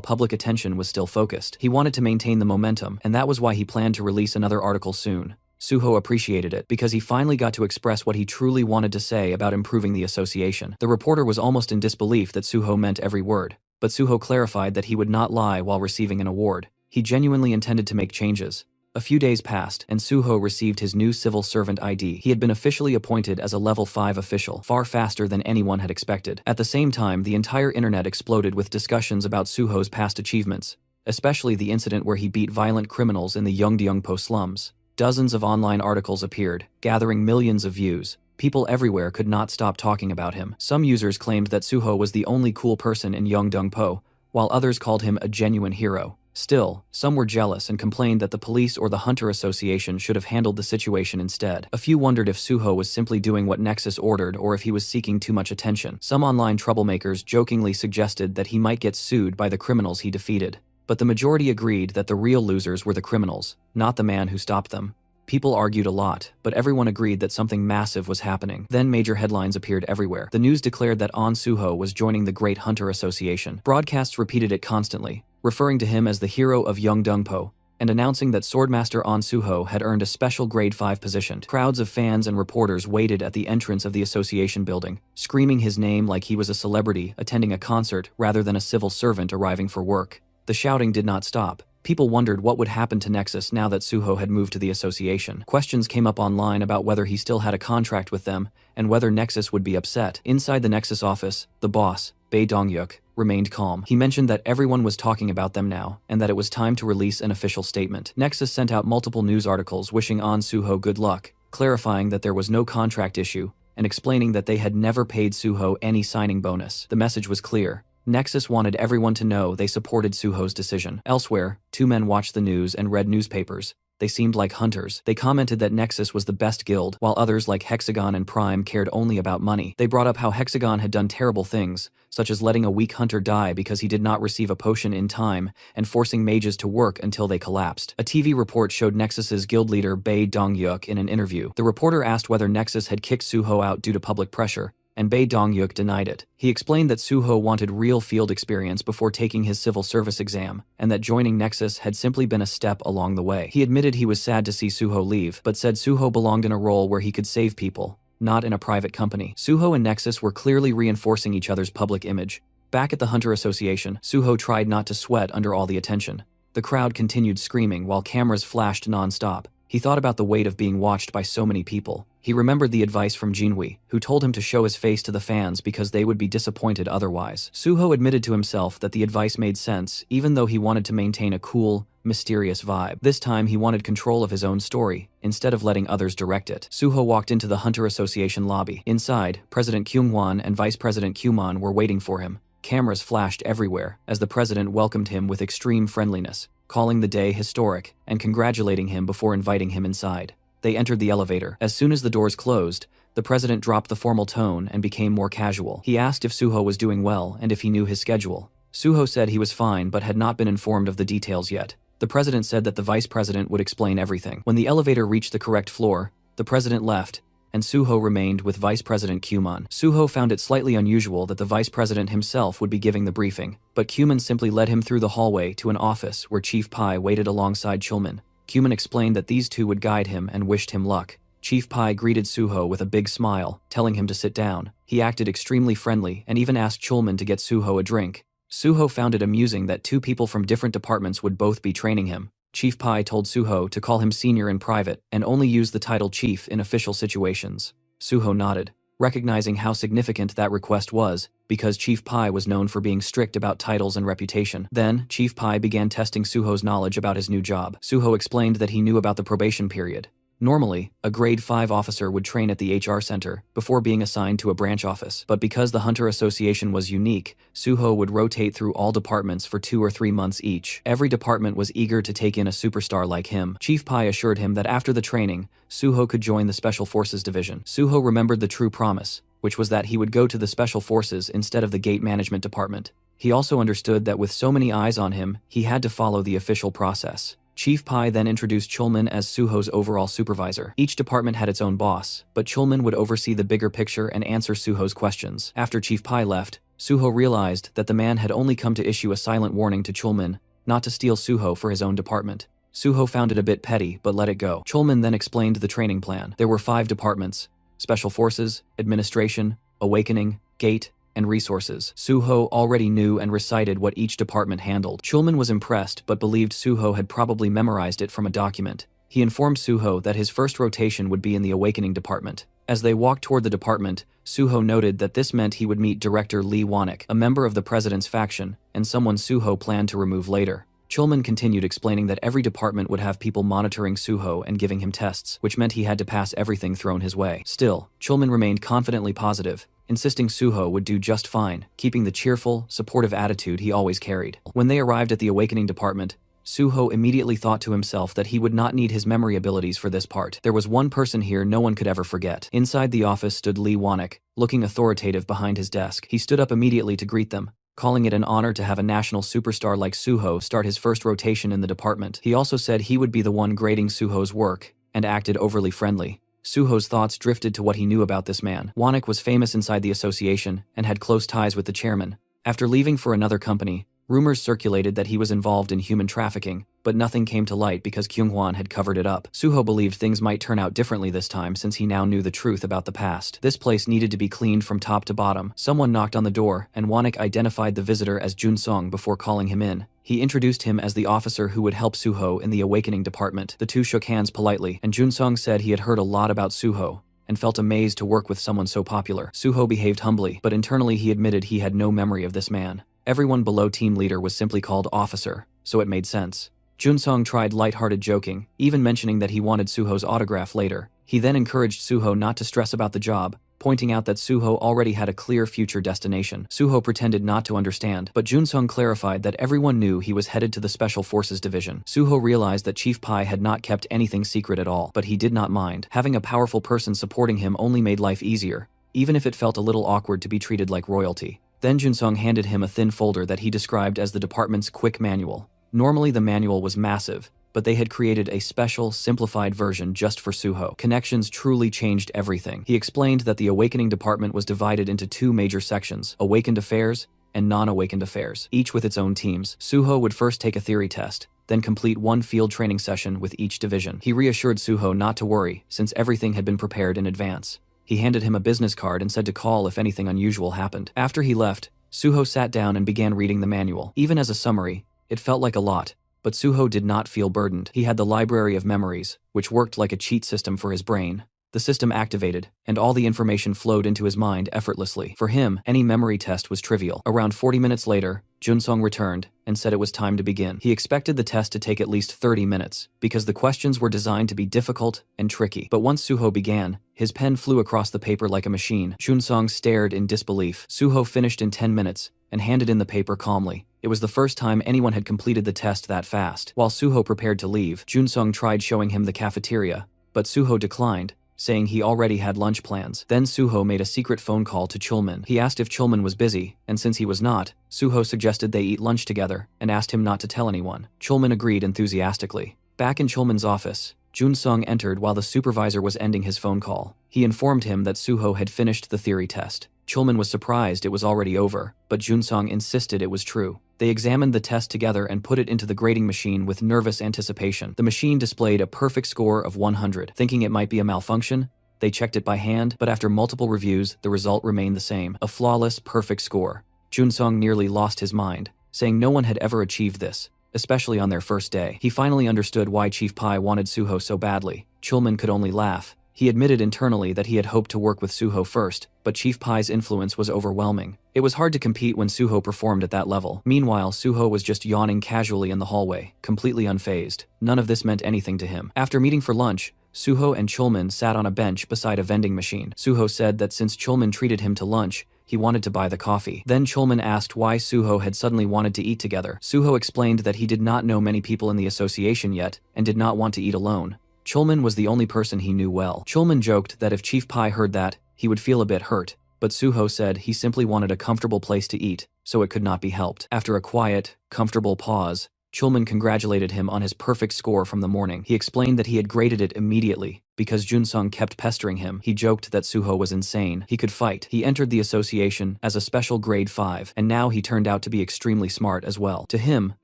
public attention was still focused. He wanted to maintain the momentum, and that was why he planned to release another article soon. Suho appreciated it because he finally got to express what he truly wanted to say about improving the association. The reporter was almost in disbelief that Suho meant every word, but Suho clarified that he would not lie while receiving an award. He genuinely intended to make changes. A few days passed, and Suho received his new civil servant ID. He had been officially appointed as a level 5 official, far faster than anyone had expected. At the same time, the entire internet exploded with discussions about Suho's past achievements, especially the incident where he beat violent criminals in the Yeongdeungpo slums. Dozens of online articles appeared, gathering millions of views. People everywhere could not stop talking about him. Some users claimed that Suho was the only cool person in Yeongdeungpo, while others called him a genuine hero. Still, some were jealous and complained that the police or the Hunter Association should have handled the situation instead. A few wondered if Suho was simply doing what Nexus ordered or if he was seeking too much attention. Some online troublemakers jokingly suggested that he might get sued by the criminals he defeated. But the majority agreed that the real losers were the criminals, not the man who stopped them. People argued a lot, but everyone agreed that something massive was happening. Then major headlines appeared everywhere. The news declared that An Suho was joining the Great Hunter Association. Broadcasts repeated it constantly, referring to him as the hero of Yeongdeungpo, and announcing that Swordmaster An Suho had earned a special grade 5 position. Crowds of fans and reporters waited at the entrance of the association building, screaming his name like he was a celebrity attending a concert rather than a civil servant arriving for work. The shouting did not stop. People wondered what would happen to Nexus now that Suho had moved to the association. Questions came up online about whether he still had a contract with them and whether Nexus would be upset. Inside the Nexus office, the boss, Bae Dong-yuk, remained calm. He mentioned that everyone was talking about them now and that it was time to release an official statement. Nexus sent out multiple news articles wishing An Suho good luck, clarifying that there was no contract issue and explaining that they had never paid Suho any signing bonus. The message was clear. Nexus wanted everyone to know they supported Suho's decision. Elsewhere, two men watched the news and read newspapers. They seemed like hunters. They commented that Nexus was the best guild, while others like Hexagon and Prime cared only about money. They brought up how Hexagon had done terrible things, such as letting a weak hunter die because he did not receive a potion in time and forcing mages to work until they collapsed. A TV report showed Nexus's guild leader Bae Dong-yuk in an interview. The reporter asked whether Nexus had kicked Suho out due to public pressure, and Bae Dong-yuk denied it. He explained that Suho wanted real field experience before taking his civil service exam, and that joining Nexus had simply been a step along the way. He admitted he was sad to see Suho leave, but said Suho belonged in a role where he could save people, not in a private company. Suho and Nexus were clearly reinforcing each other's public image. Back at the Hunter Association, Suho tried not to sweat under all the attention. The crowd continued screaming while cameras flashed non-stop. He thought about the weight of being watched by so many people. He remembered the advice from Jinhui, who told him to show his face to the fans because they would be disappointed otherwise. Suho admitted to himself that the advice made sense, even though he wanted to maintain a cool, mysterious vibe. This time he wanted control of his own story, instead of letting others direct it. Suho walked into the Hunter Association lobby. Inside, President Kyung-won and Vice President Kyumon were waiting for him. Cameras flashed everywhere as the president welcomed him with extreme friendliness, calling the day historic and congratulating him before inviting him inside. They entered the elevator. As soon as the doors closed, the president dropped the formal tone and became more casual. He asked if Suho was doing well and if he knew his schedule. Suho said he was fine but had not been informed of the details yet. The president said that the vice president would explain everything. When the elevator reached the correct floor, the president left, and Suho remained with Vice President Kyumon. Suho found it slightly unusual that the vice president himself would be giving the briefing, but Kyumon simply led him through the hallway to an office where Chief Pai waited alongside Chulman. Kyumon explained that these two would guide him and wished him luck. Chief Pai greeted Suho with a big smile, telling him to sit down. He acted extremely friendly and even asked Chulman to get Suho a drink. Suho found it amusing that two people from different departments would both be training him. Chief Pai told Suho to call him senior in private and only use the title chief in official situations. Suho nodded, recognizing how significant that request was, because Chief Pai was known for being strict about titles and reputation. Then, Chief Pai began testing Suho's knowledge about his new job. Suho explained that he knew about the probation period. Normally, a grade 5 officer would train at the HR center before being assigned to a branch office, but because the Hunter Association was unique, Suho would rotate through all departments for 2 or 3 months each. Every department was eager to take in a superstar like him. Chief Pai assured him that after the training, Suho could join the Special Forces Division. Suho remembered the true promise, which was that he would go to the Special Forces instead of the Gate Management Department. He also understood that with so many eyes on him, he had to follow the official process. Chief Pai then introduced Chulman as Suho's overall supervisor. Each department had its own boss, but Chulman would oversee the bigger picture and answer Suho's questions. After Chief Pai left, Suho realized that the man had only come to issue a silent warning to Chulman not to steal Suho for his own department. Suho found it a bit petty but let it go. Chulman then explained the training plan. There were 5 departments: Special Forces, Administration, Awakening, Gate, and Resources. Suho already knew and recited what each department handled. Chulman was impressed but believed Suho had probably memorized it from a document. He informed Suho that his first rotation would be in the Awakening department. As they walked toward the department, Suho noted that this meant he would meet Director Lee Wanek, a member of the president's faction, and someone Suho planned to remove later. Chulman continued explaining that every department would have people monitoring Suho and giving him tests, which meant he had to pass everything thrown his way. Still, Chulman remained confidently positive, insisting Suho would do just fine, keeping the cheerful, supportive attitude he always carried. When they arrived at the Awakening department, Suho immediately thought to himself that he would not need his memory abilities for this part. There was one person here no one could ever forget. Inside the office stood Lee Wanek, looking authoritative behind his desk. He stood up immediately to greet them, calling it an honor to have a national superstar like Suho start his first rotation in the department. He also said he would be the one grading Suho's work, and acted overly friendly. Suho's thoughts drifted to what he knew about this man. Wanek was famous inside the association, and had close ties with the chairman. After leaving for another company, rumors circulated that he was involved in human trafficking, but nothing came to light because Kyunghwan had covered it up. Suho believed things might turn out differently this time since he now knew the truth about the past. This place needed to be cleaned from top to bottom. Someone knocked on the door, and Wanek identified the visitor as Jun Sung before calling him in. He introduced him as the officer who would help Suho in the Awakening department. The two shook hands politely, and Jun Sung said he had heard a lot about Suho, and felt amazed to work with someone so popular. Suho behaved humbly, but internally he admitted he had no memory of this man. Everyone below team leader was simply called officer, so it made sense. Junsung tried light-hearted joking, even mentioning that he wanted Suho's autograph later. He then encouraged Suho not to stress about the job, pointing out that Suho already had a clear future destination. Suho pretended not to understand, but Junsung clarified that everyone knew he was headed to the Special Forces Division. Suho realized that Chief Pai had not kept anything secret at all, but he did not mind. Having a powerful person supporting him only made life easier, even if it felt a little awkward to be treated like royalty. Then Junsung handed him a thin folder that he described as the department's quick manual. Normally the manual was massive, but they had created a special, simplified version just for Suho. Connections truly changed everything. He explained that the Awakening department was divided into 2 major sections: Awakened Affairs and Non-Awakened Affairs, each with its own teams. Suho would first take a theory test, then complete 1 field training session with each division. He reassured Suho not to worry, since everything had been prepared in advance. He handed him a business card and said to call if anything unusual happened. After he left, Suho sat down and began reading the manual. Even as a summary, it felt like a lot, but Suho did not feel burdened. He had the library of memories, which worked like a cheat system for his brain. The system activated, and all the information flowed into his mind effortlessly. For him, any memory test was trivial. Around 40 minutes later, Junsung returned and said it was time to begin. He expected the test to take at least 30 minutes, because the questions were designed to be difficult and tricky. But once Suho began, his pen flew across the paper like a machine. Junsung stared in disbelief. Suho finished in 10 minutes and handed in the paper calmly. It was the first time anyone had completed the test that fast. While Suho prepared to leave, Junsung tried showing him the cafeteria, but Suho declined, saying he already had lunch plans. Then Suho made a secret phone call to Chulman. He asked if Chulman was busy, and since he was not, Suho suggested they eat lunch together and asked him not to tell anyone. Chulman agreed enthusiastically. Back in Chulman's office, Junsung entered while the supervisor was ending his phone call. He informed him that Suho had finished the theory test. Chulman was surprised it was already over, but Junsung insisted it was true. They examined the test together and put it into the grading machine with nervous anticipation. The machine displayed a perfect score of 100. Thinking it might be a malfunction, they checked it by hand, but after multiple reviews, the result remained the same. A flawless, perfect score. Junsung nearly lost his mind, saying no one had ever achieved this, especially on their first day. He finally understood why Chief Pai wanted Suho so badly. Chulman could only laugh. He admitted internally that he had hoped to work with Suho first, but Chief Pai's influence was overwhelming. It was hard to compete when Suho performed at that level. Meanwhile, Suho was just yawning casually in the hallway, completely unfazed. None of this meant anything to him. After meeting for lunch, Suho and Chulman sat on a bench beside a vending machine. Suho said that since Chulman treated him to lunch, he wanted to buy the coffee. Then Chulman asked why Suho had suddenly wanted to eat together. Suho explained that he did not know many people in the association yet, and did not want to eat alone. Chulman was the only person he knew well. Chulman joked that if Chief Pai heard that, he would feel a bit hurt, but Suho said he simply wanted a comfortable place to eat, so it could not be helped. After a quiet, comfortable pause, Chulman congratulated him on his perfect score from the morning. He explained that he had graded it immediately. Because Junsung kept pestering him, he joked that Suho was insane. He could fight. He entered the association as a special grade 5, and now he turned out to be extremely smart as well. To him,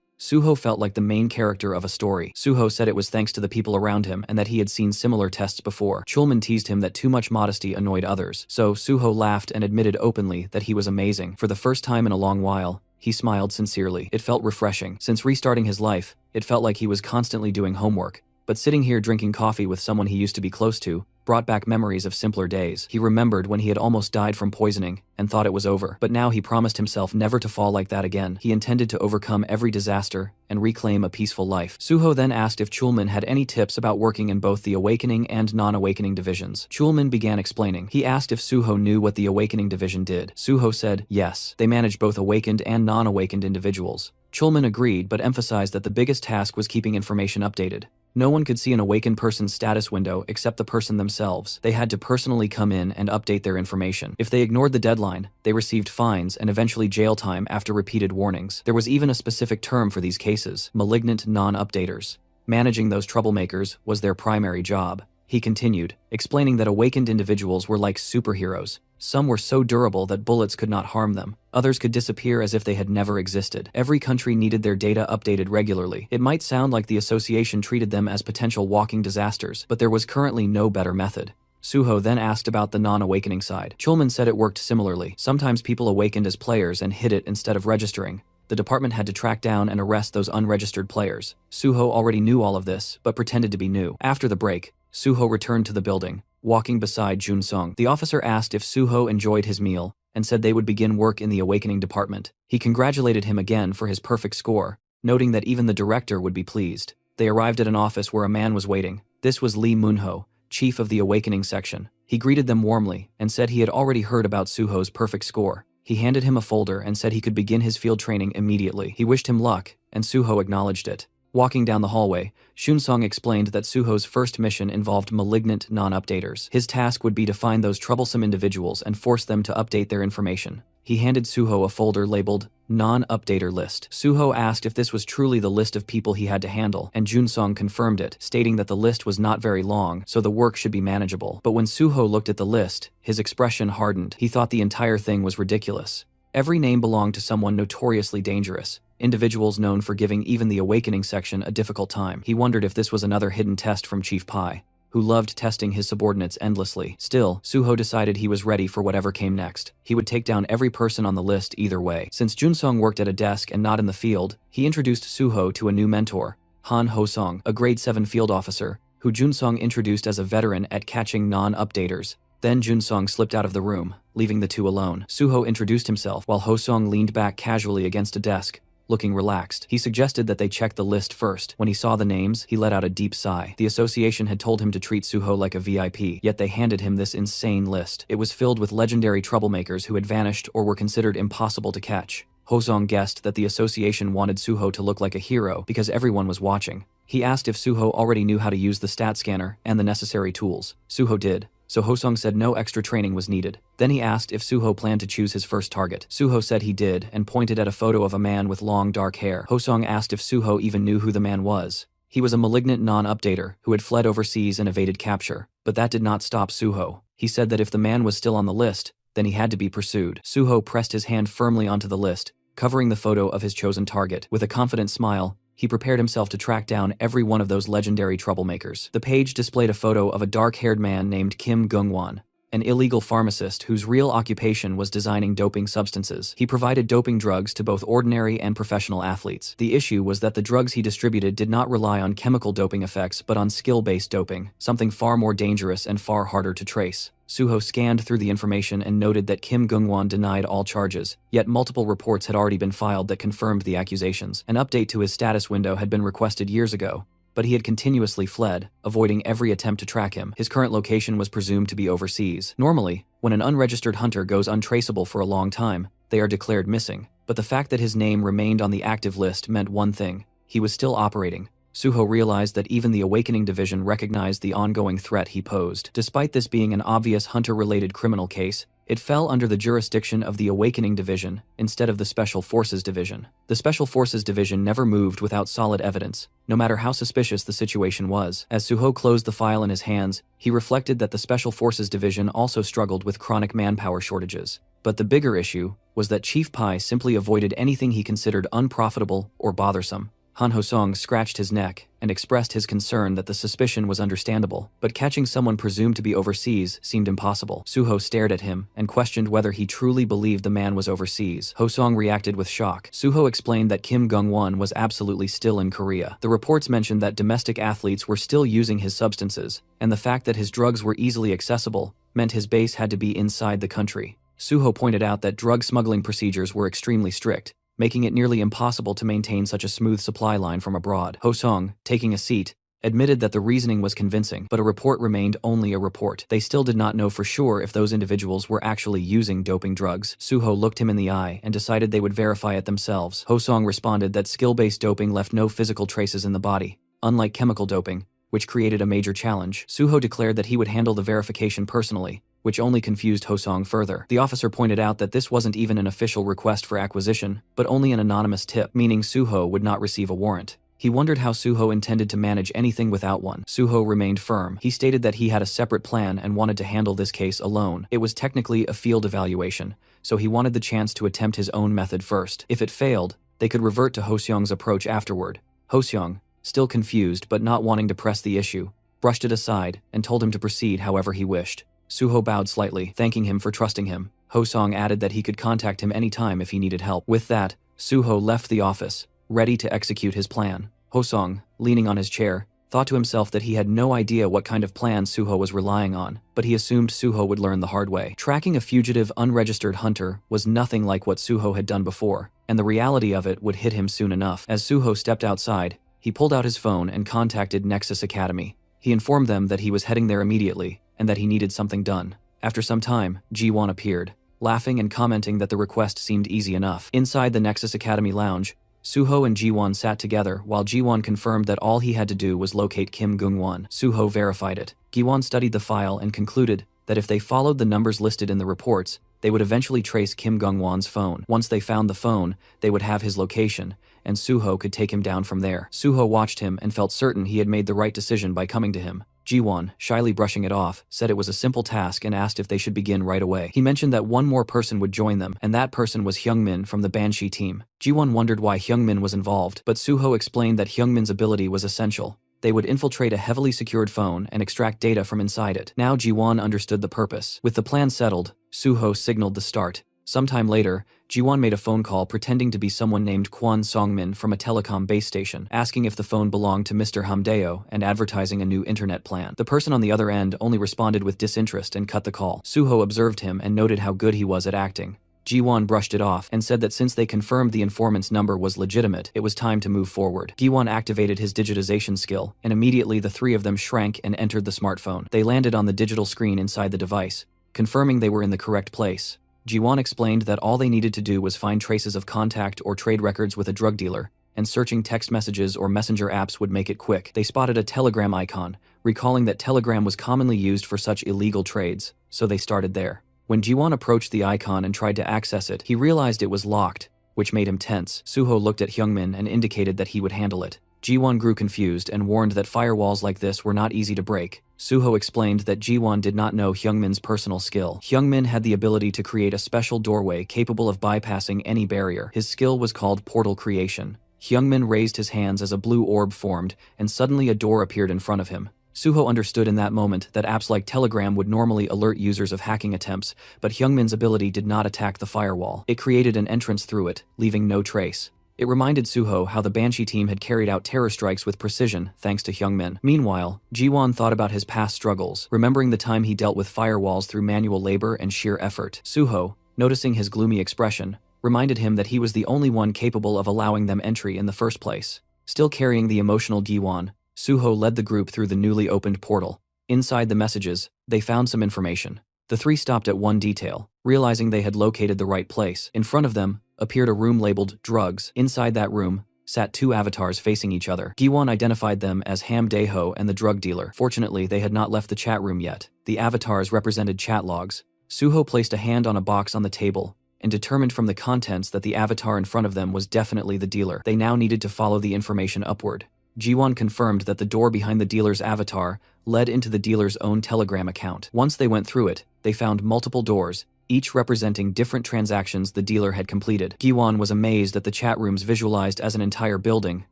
Suho felt like the main character of a story. Suho said it was thanks to the people around him and that he had seen similar tests before. Chulman teased him that too much modesty annoyed others. So Suho laughed and admitted openly that he was amazing. For the first time in a long while, he smiled sincerely. It felt refreshing. Since restarting his life, it felt like he was constantly doing homework. But sitting here drinking coffee with someone he used to be close to brought back memories of simpler days. He remembered when he had almost died from poisoning and thought it was over. But now he promised himself never to fall like that again. He intended to overcome every disaster and reclaim a peaceful life. Suho then asked if Chulman had any tips about working in both the awakening and non-awakening divisions. Chulman began explaining. He asked if Suho knew what the awakening division did. Suho said, yes, they manage both awakened and non-awakened individuals. Chulman agreed but emphasized that the biggest task was keeping information updated. No one could see an awakened person's status window except the person themselves. They had to personally come in and update their information. If they ignored the deadline, they received fines and eventually jail time after repeated warnings. There was even a specific term for these cases: malignant non-updaters. Managing those troublemakers was their primary job. He continued, explaining that awakened individuals were like superheroes. Some were so durable that bullets could not harm them. Others could disappear as if they had never existed. Every country needed their data updated regularly. It might sound like the association treated them as potential walking disasters, but there was currently no better method. Suho then asked about the non-awakening side. Chulman said it worked similarly. Sometimes people awakened as players and hid it instead of registering. The department had to track down and arrest those unregistered players. Suho already knew all of this, but pretended to be new. After the break, Suho returned to the building, walking beside Junsung. The officer asked if Suho enjoyed his meal, and said they would begin work in the awakening department. He congratulated him again for his perfect score, noting that even the director would be pleased. They arrived at an office where a man was waiting. This was Lee Moonho, chief of the awakening section. He greeted them warmly, and said he had already heard about Suho's perfect score. He handed him a folder and said he could begin his field training immediately. He wished him luck, and Suho acknowledged it. Walking down the hallway, Shunsong explained that Suho's first mission involved malignant non-updaters. His task would be to find those troublesome individuals and force them to update their information. He handed Suho a folder labeled Non-Updater List. Suho asked if this was truly the list of people he had to handle, and Junsong confirmed it, stating that the list was not very long, so the work should be manageable. But when Suho looked at the list, his expression hardened. He thought the entire thing was ridiculous. Every name belonged to someone notoriously dangerous, individuals known for giving even the awakening section a difficult time. He wondered if this was another hidden test from Chief Pai, who loved testing his subordinates endlessly. Still, Suho decided he was ready for whatever came next. He would take down every person on the list either way. Since Junsong worked at a desk and not in the field, he introduced Suho to a new mentor, Han Ho-song, a grade 7 field officer, who Junsong introduced as a veteran at catching non-updaters. Then Junsong slipped out of the room, leaving the two alone. Suho introduced himself while Ho-song leaned back casually against a desk, looking relaxed. He suggested that they check the list first. When he saw the names, he let out a deep sigh. The association had told him to treat Suho like a VIP, yet they handed him this insane list. It was filled with legendary troublemakers who had vanished or were considered impossible to catch. Ho-song guessed that the association wanted Suho to look like a hero because everyone was watching. He asked if Suho already knew how to use the stat scanner and the necessary tools. Suho did, so Ho-song said no extra training was needed. Then he asked if Suho planned to choose his first target. Suho said he did and pointed at a photo of a man with long dark hair. Ho-song asked if Suho even knew who the man was. He was a malignant non-updater who had fled overseas and evaded capture, but that did not stop Suho. He said that if the man was still on the list, then he had to be pursued. Suho pressed his hand firmly onto the list, covering the photo of his chosen target. With a confident smile, he prepared himself to track down every one of those legendary troublemakers. The page displayed a photo of a dark-haired man named Kim Gungwon, an illegal pharmacist whose real occupation was designing doping substances. He provided doping drugs to both ordinary and professional athletes. The issue was that the drugs he distributed did not rely on chemical doping effects but on skill-based doping, something far more dangerous and far harder to trace. Suho scanned through the information and noted that Kim Gungwon denied all charges, yet multiple reports had already been filed that confirmed the accusations. An update to his status window had been requested years ago, but he had continuously fled, avoiding every attempt to track him. His current location was presumed to be overseas. Normally, when an unregistered hunter goes untraceable for a long time, they are declared missing. But the fact that his name remained on the active list meant one thing: he was still operating. Suho realized that even the Awakening Division recognized the ongoing threat he posed. Despite this being an obvious hunter-related criminal case, It fell under the jurisdiction of the Awakening Division instead of the Special Forces Division. The Special Forces Division never moved without solid evidence, no matter how suspicious the situation was. As Suho closed the file in his hands, he reflected that the Special Forces Division also struggled with chronic manpower shortages. But the bigger issue was that Chief Pai simply avoided anything he considered unprofitable or bothersome. Han Hosong scratched his neck and expressed his concern that the suspicion was understandable, but catching someone presumed to be overseas seemed impossible. Suho stared at him and questioned whether he truly believed the man was overseas. Hosong reacted with shock. Suho explained that Kim Gung-won was absolutely still in Korea. The reports mentioned that domestic athletes were still using his substances, and the fact that his drugs were easily accessible meant his base had to be inside the country. Suho pointed out that drug smuggling procedures were extremely strict, making it nearly impossible to maintain such a smooth supply line from abroad. Hosong, taking a seat, admitted that the reasoning was convincing, but a report remained only a report. They still did not know for sure if those individuals were actually using doping drugs. Suho looked him in the eye and decided they would verify it themselves. Hosong responded that skill-based doping left no physical traces in the body, unlike chemical doping, which created a major challenge. Suho declared that he would handle the verification personally, which only confused Hosong further. The officer pointed out that this wasn't even an official request for acquisition, but only an anonymous tip, meaning Suho would not receive a warrant. He wondered how Suho intended to manage anything without one. Suho remained firm. He stated that he had a separate plan and wanted to handle this case alone. It was technically a field evaluation, so he wanted the chance to attempt his own method first. If it failed, they could revert to Hoseong's approach afterward. Hoseong, still confused but not wanting to press the issue, brushed it aside and told him to proceed however he wished. Suho bowed slightly, thanking him for trusting him. Hosong added that he could contact him anytime if he needed help. With that, Suho left the office, ready to execute his plan. Hosong, leaning on his chair, thought to himself that he had no idea what kind of plan Suho was relying on, but he assumed Suho would learn the hard way. Tracking a fugitive unregistered hunter was nothing like what Suho had done before, and the reality of it would hit him soon enough. As Suho stepped outside, he pulled out his phone and contacted Nexus Academy. He informed them that he was heading there immediately, and that he needed something done. After some time, Ji-won appeared, laughing and commenting that the request seemed easy enough. Inside the Nexus Academy lounge, Suho and Ji-won sat together while Ji-won confirmed that all he had to do was locate Kim Gung-won. Suho verified it. Ji-won studied the file and concluded that if they followed the numbers listed in the reports, they would eventually trace Kim Gung-won's phone. Once they found the phone, they would have his location, and Suho could take him down from there. Suho watched him and felt certain he had made the right decision by coming to him. Ji-won, shyly brushing it off, said it was a simple task and asked if they should begin right away. He mentioned that one more person would join them, and that person was Hyungmin from the Banshee team. Ji-won wondered why Hyungmin was involved, but Suho explained that Hyungmin's ability was essential. They would infiltrate a heavily secured phone and extract data from inside it. Now Ji-won understood the purpose. With the plan settled, Suho signaled the start. Sometime later, Ji-won made a phone call pretending to be someone named Kwon Song-min from a telecom base station, asking if the phone belonged to Mr. Hamdeo and advertising a new internet plan. The person on the other end only responded with disinterest and cut the call. Suho observed him and noted how good he was at acting. Ji-won brushed it off and said that since they confirmed the informant's number was legitimate, it was time to move forward. Ji-won activated his digitization skill, and immediately the three of them shrank and entered the smartphone. They landed on the digital screen inside the device, confirming they were in the correct place. Ji-won explained that all they needed to do was find traces of contact or trade records with a drug dealer, and searching text messages or messenger apps would make it quick. They spotted a Telegram icon, recalling that Telegram was commonly used for such illegal trades, so they started there. When Ji-won approached the icon and tried to access it, he realized it was locked, which made him tense. Suho looked at Hyungmin and indicated that he would handle it. Ji-won grew confused and warned that firewalls like this were not easy to break. Suho explained that Ji-won did not know Hyungmin's personal skill. Hyungmin had the ability to create a special doorway capable of bypassing any barrier. His skill was called portal creation. Hyungmin raised his hands as a blue orb formed, and suddenly a door appeared in front of him. Suho understood in that moment that apps like Telegram would normally alert users of hacking attempts, but Hyungmin's ability did not attack the firewall. It created an entrance through it, leaving no trace. It reminded Suho how the Banshee team had carried out terror strikes with precision thanks to Hyungmin. Meanwhile, Ji-won thought about his past struggles, remembering the time he dealt with firewalls through manual labor and sheer effort. Suho, noticing his gloomy expression, reminded him that he was the only one capable of allowing them entry in the first place. Still carrying the emotional Ji-won, Suho led the group through the newly opened portal. Inside the messages, they found some information. The three stopped at one detail, realizing they had located the right place. In front of them appeared a room labeled drugs. Inside that room sat two avatars facing each other. Ji-won identified them as Ham Dae-ho and the drug dealer. Fortunately, they had not left the chat room yet. The avatars represented chat logs, Suho placed a hand on a box on the table and determined from the contents that the avatar in front of them was definitely the dealer. They now needed to follow the information upward. Jiwon confirmed that the door behind the dealer's avatar led into the dealer's own Telegram account. Once they went through it, they found multiple doors, each representing different transactions the dealer had completed. Jiwon was amazed that the chat rooms visualized as an entire building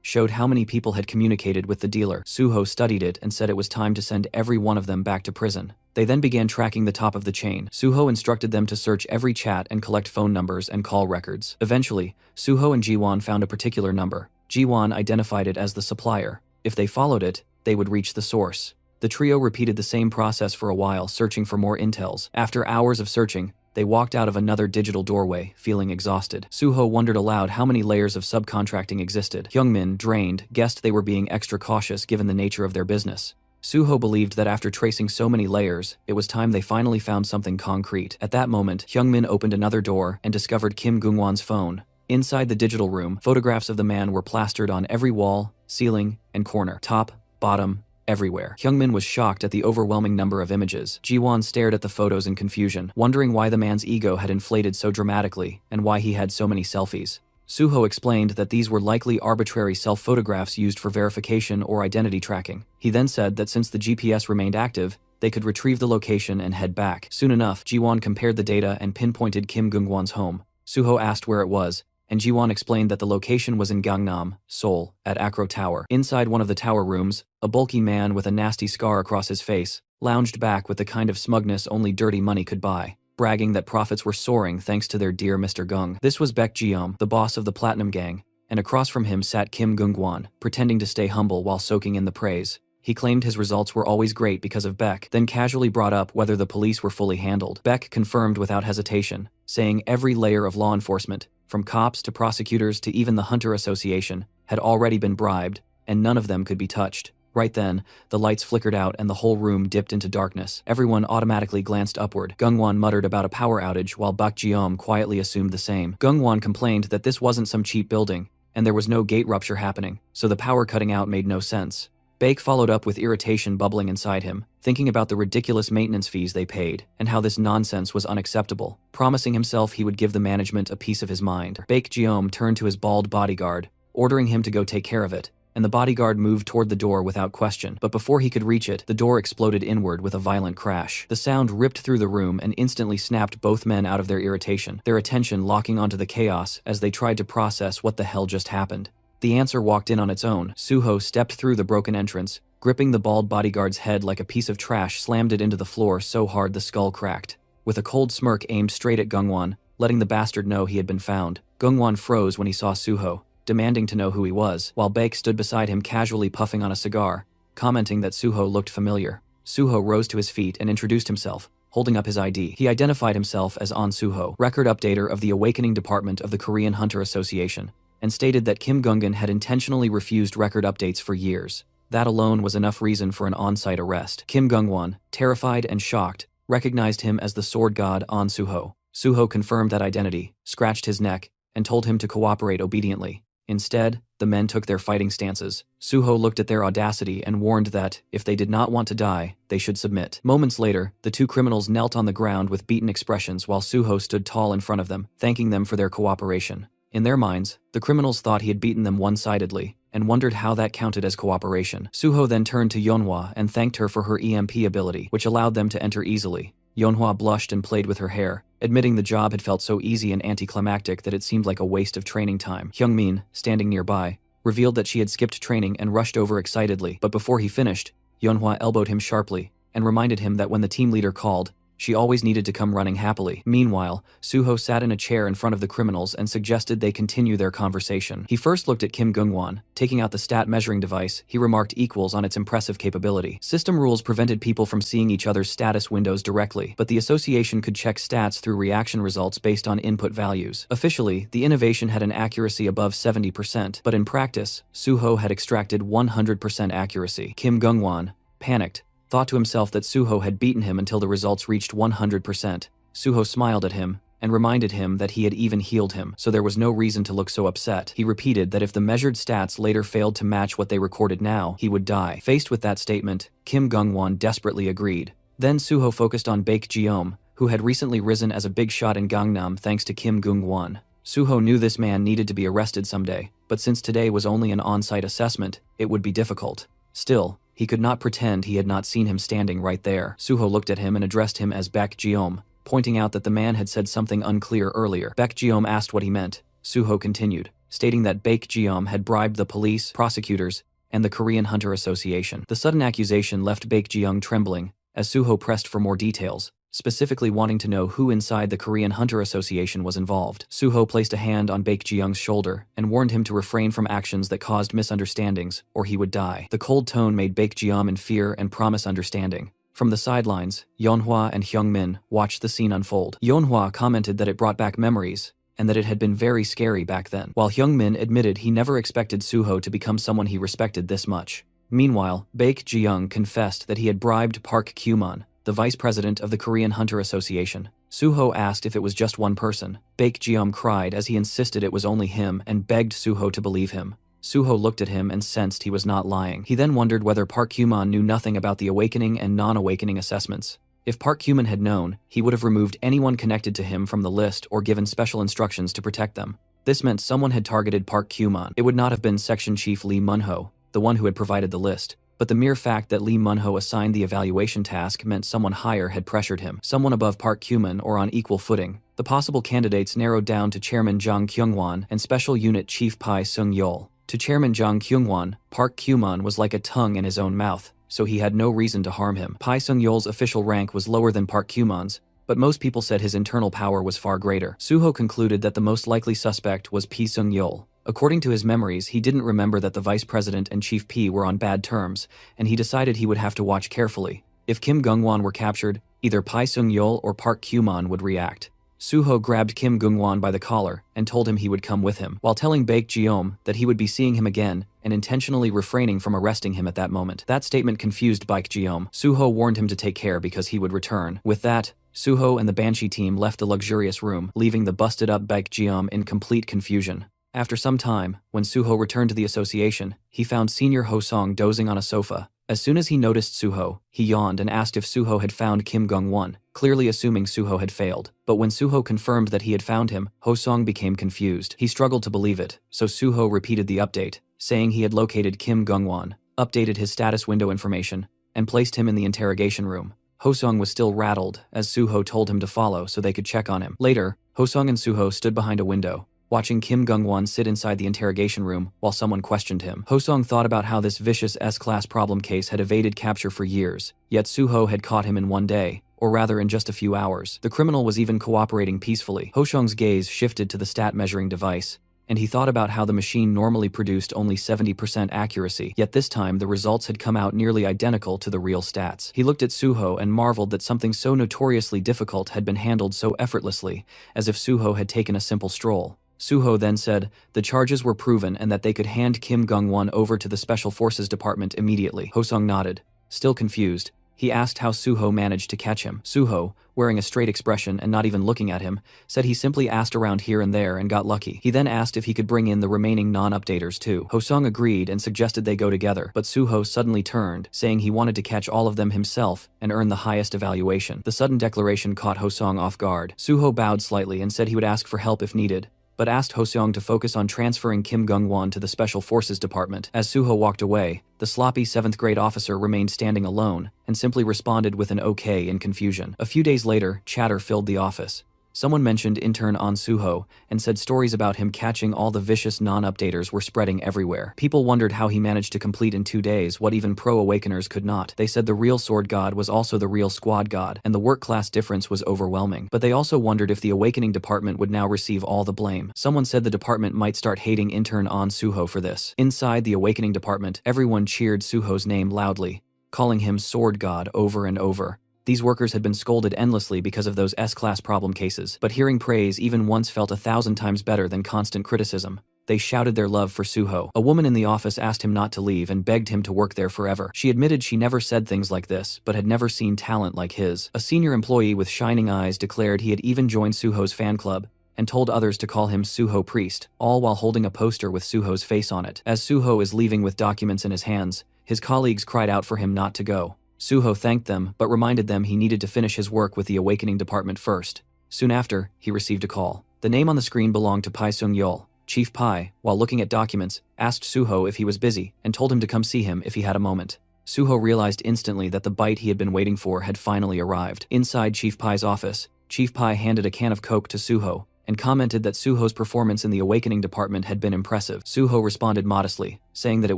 showed how many people had communicated with the dealer. Suho studied it and said it was time to send every one of them back to prison. They then began tracking the top of the chain. Suho instructed them to search every chat and collect phone numbers and call records. Eventually, Suho and Jiwon found a particular number. Jiwon identified it as the supplier. If they followed it, they would reach the source. The trio repeated the same process for a while, searching for more intels. After hours of searching, they walked out of another digital doorway, feeling exhausted. Suho wondered aloud how many layers of subcontracting existed. Hyungmin, drained, guessed they were being extra cautious given the nature of their business. Suho believed that after tracing so many layers, it was time they finally found something concrete. At that moment, Hyungmin opened another door and discovered Kim Gungwon's phone. Inside the digital room, photographs of the man were plastered on every wall, ceiling, and corner. Top, bottom, everywhere. Hyungmin was shocked at the overwhelming number of images. Jiwon stared at the photos in confusion, wondering why the man's ego had inflated so dramatically and why he had so many selfies. Suho explained that these were likely arbitrary self-photographs used for verification or identity tracking. He then said that since the GPS remained active, they could retrieve the location and head back. Soon enough, Jiwon compared the data and pinpointed Kim Gungwon's home. Suho asked where it was, and Jiwon explained that the location was in Gangnam, Seoul, at Acro Tower. Inside one of the tower rooms, a bulky man with a nasty scar across his face lounged back with the kind of smugness only dirty money could buy, bragging that profits were soaring thanks to their dear Mr. Gung. This was Baek Jeom, the boss of the Platinum Gang, and across from him sat Kim Gungwon, pretending to stay humble while soaking in the praise. He claimed his results were always great because of Baek, then casually brought up whether the police were fully handled. Baek confirmed without hesitation, saying every layer of law enforcement, from cops to prosecutors to even the Hunter Association, had already been bribed, and none of them could be touched. Right then, the lights flickered out and the whole room dipped into darkness. Everyone automatically glanced upward. Gungwon muttered about a power outage while Baek Jeom quietly assumed the same. Gungwon complained that this wasn't some cheap building, and there was no gate rupture happening, so the power cutting out made no sense. Baek followed up with irritation bubbling inside him, thinking about the ridiculous maintenance fees they paid and how this nonsense was unacceptable, promising himself he would give the management a piece of his mind. Baek Jeom turned to his bald bodyguard, ordering him to go take care of it, and the bodyguard moved toward the door without question. But before he could reach it, the door exploded inward with a violent crash. The sound ripped through the room and instantly snapped both men out of their irritation, their attention locking onto the chaos as they tried to process what the hell just happened. The answer walked in on its own. Suho stepped through the broken entrance, gripping the bald bodyguard's head like a piece of trash, slammed it into the floor so hard the skull cracked. With a cold smirk aimed straight at Gungwon, letting the bastard know he had been found, Gungwon froze when he saw Suho, demanding to know who he was, while Baek stood beside him casually puffing on a cigar, commenting that Suho looked familiar. Suho rose to his feet and introduced himself, holding up his ID. He identified himself as On Suho, record updater of the Awakening Department of the Korean Hunter Association, and stated that Kim Gungan had intentionally refused record updates for years. That alone was enough reason for an on-site arrest. Kim Gungwon, terrified and shocked, recognized him as the sword god On Suho. Suho confirmed that identity, scratched his neck, and told him to cooperate obediently. Instead, the men took their fighting stances. Suho looked at their audacity and warned that, if they did not want to die, they should submit. Moments later, the two criminals knelt on the ground with beaten expressions while Suho stood tall in front of them, thanking them for their cooperation. In their minds, the criminals thought he had beaten them one-sidedly, and wondered how that counted as cooperation. Suho then turned to Yeonhwa and thanked her for her EMP ability, which allowed them to enter easily. Yeonhwa blushed and played with her hair, admitting the job had felt so easy and anticlimactic that it seemed like a waste of training time. Hyungmin, standing nearby, revealed that she had skipped training and rushed over excitedly, but before he finished, Yeonhwa elbowed him sharply and reminded him that when the team leader called, she always needed to come running happily. Meanwhile, Suho sat in a chair in front of the criminals and suggested they continue their conversation. He first looked at Kim Gungwon. Taking out the stat measuring device, he remarked equals on its impressive capability. System rules prevented people from seeing each other's status windows directly, but the association could check stats through reaction results based on input values. Officially, the innovation had an accuracy above 70%, but in practice, Suho had extracted 100% accuracy. Kim Gungwon, panicked, thought to himself that Suho had beaten him until the results reached 100%. Suho smiled at him and reminded him that he had even healed him, so there was no reason to look so upset. He repeated that if the measured stats later failed to match what they recorded now, he would die. Faced with that statement, Kim Gungwon desperately agreed. Then Suho focused on Baek Jeom, who had recently risen as a big shot in Gangnam thanks to Kim Gung-won. Suho knew this man needed to be arrested someday, but since today was only an on-site assessment, it would be difficult. Still, he could not pretend he had not seen him standing right there. Suho looked at him and addressed him as Baek Jeom, pointing out that the man had said something unclear earlier. Baek Jeom asked what he meant. Suho continued, stating that Baek Jeom had bribed the police, prosecutors, and the Korean Hunter Association. The sudden accusation left Baek Jeong trembling, as Suho pressed for more details, specifically wanting to know who inside the Korean Hunter Association was involved. Suho placed a hand on Baek Jeong's shoulder and warned him to refrain from actions that caused misunderstandings, or he would die. The cold tone made Baek Jeong in fear and promise understanding. From the sidelines, Yeonhwa and Hyungmin watched the scene unfold. Yeonhwa commented that it brought back memories, and that it had been very scary back then, while Hyungmin admitted he never expected Suho to become someone he respected this much. Meanwhile, Baek Jeong confessed that he had bribed Park Kyuman, the vice president of the Korean Hunter Association. Suho asked if it was just one person. Baek Jeong cried as he insisted it was only him and begged Suho to believe him. Suho looked at him and sensed he was not lying. He then wondered whether Park Kyuman knew nothing about the awakening and non-awakening assessments. If Park Kyuman had known, he would have removed anyone connected to him from the list or given special instructions to protect them. This meant someone had targeted Park Kyuman. It would not have been Section Chief Lee Munho, the one who had provided the list, but the mere fact that Lee Munho assigned the evaluation task meant someone higher had pressured him, someone above Park Kyuman or on equal footing. The possible candidates narrowed down to Chairman Jang Kyung-won and Special Unit Chief Pai Sung-yeol. To Chairman Jang Kyung-won, Park Kyuman was like a tongue in his own mouth, so he had no reason to harm him. Pai Sung-yeol's official rank was lower than Park Kyuman's, but most people said his internal power was far greater. Suho concluded that the most likely suspect was Pai Sung-yeol. According to his memories, he didn't remember that the vice president and Chief P were on bad terms, and he decided he would have to watch carefully. If Kim Gung-won were captured, either Pai Sung-yeol or Park Kyuman would react. Suho grabbed Kim Gung-won by the collar and told him he would come with him, while telling Baek Jeom that he would be seeing him again and intentionally refraining from arresting him at that moment. That statement confused Baek Jeom. Suho warned him to take care because he would return. With that, Suho and the Banshee team left the luxurious room, leaving the busted-up Baek Jeom in complete confusion. After some time, when Suho returned to the association, he found Senior Ho-song dozing on a sofa. As soon as he noticed Suho, he yawned and asked if Suho had found Kim Gung-won, clearly assuming Suho had failed. But when Suho confirmed that he had found him, Ho-song became confused. He struggled to believe it, so Suho repeated the update, saying he had located Kim Gung-won, updated his status window information, and placed him in the interrogation room. Ho-song was still rattled, as Suho told him to follow so they could check on him. Later, Ho-song and Suho stood behind a window, watching Kim Gung-won sit inside the interrogation room while someone questioned him. Ho-song thought about how this vicious S-class problem case had evaded capture for years, yet Suho had caught him in one day, or rather in just a few hours. The criminal was even cooperating peacefully. Ho-song's gaze shifted to the stat measuring device, and he thought about how the machine normally produced only 70% accuracy, yet this time the results had come out nearly identical to the real stats. He looked at Suho and marveled that something so notoriously difficult had been handled so effortlessly, as if Suho had taken a simple stroll. Suho then said the charges were proven and that they could hand Kim Gung-won over to the Special Forces Department immediately. Ho-song nodded. Still confused, he asked how Suho managed to catch him. Suho, wearing a straight expression and not even looking at him, said he simply asked around here and there and got lucky. He then asked if he could bring in the remaining non-updaters too. Ho-song agreed and suggested they go together, but Suho suddenly turned, saying he wanted to catch all of them himself and earn the highest evaluation. The sudden declaration caught Ho-song off guard. Suho bowed slightly and said he would ask for help if needed, but asked Ho-song to focus on transferring Kim Gung-won to the Special Forces Department. As Suho walked away, the sloppy 7th grade officer remained standing alone and simply responded with an okay in confusion. A few days later, chatter filled the office. Someone mentioned intern On Suho and said stories about him catching all the vicious non-updaters were spreading everywhere. People wondered how he managed to complete in 2 days what even pro-awakeners could not. They said the real sword god was also the real squad god, and the work class difference was overwhelming. But they also wondered if the awakening department would now receive all the blame. Someone said the department might start hating intern On Suho for this. Inside the awakening department, everyone cheered Suho's name loudly, calling him sword god over and over. These workers had been scolded endlessly because of those S-class problem cases, but hearing praise even once felt 1,000 times better than constant criticism. They shouted their love for Suho. A woman in the office asked him not to leave and begged him to work there forever. She admitted she never said things like this, but had never seen talent like his. A senior employee with shining eyes declared he had even joined Suho's fan club and told others to call him Suho Priest, all while holding a poster with Suho's face on it. As Suho is leaving with documents in his hands, his colleagues cried out for him not to go. Suho thanked them but reminded them he needed to finish his work with the awakening department first. Soon after, he received a call. The name on the screen belonged to Pai Sung-yeol. Chief Pai, while looking at documents, asked Suho if he was busy and told him to come see him if he had a moment. Suho realized instantly that the bite he had been waiting for had finally arrived. Inside Chief Pai's office, Chief Pai handed a can of Coke to Suho and commented that Suho's performance in the awakening department had been impressive. Suho responded modestly, saying that it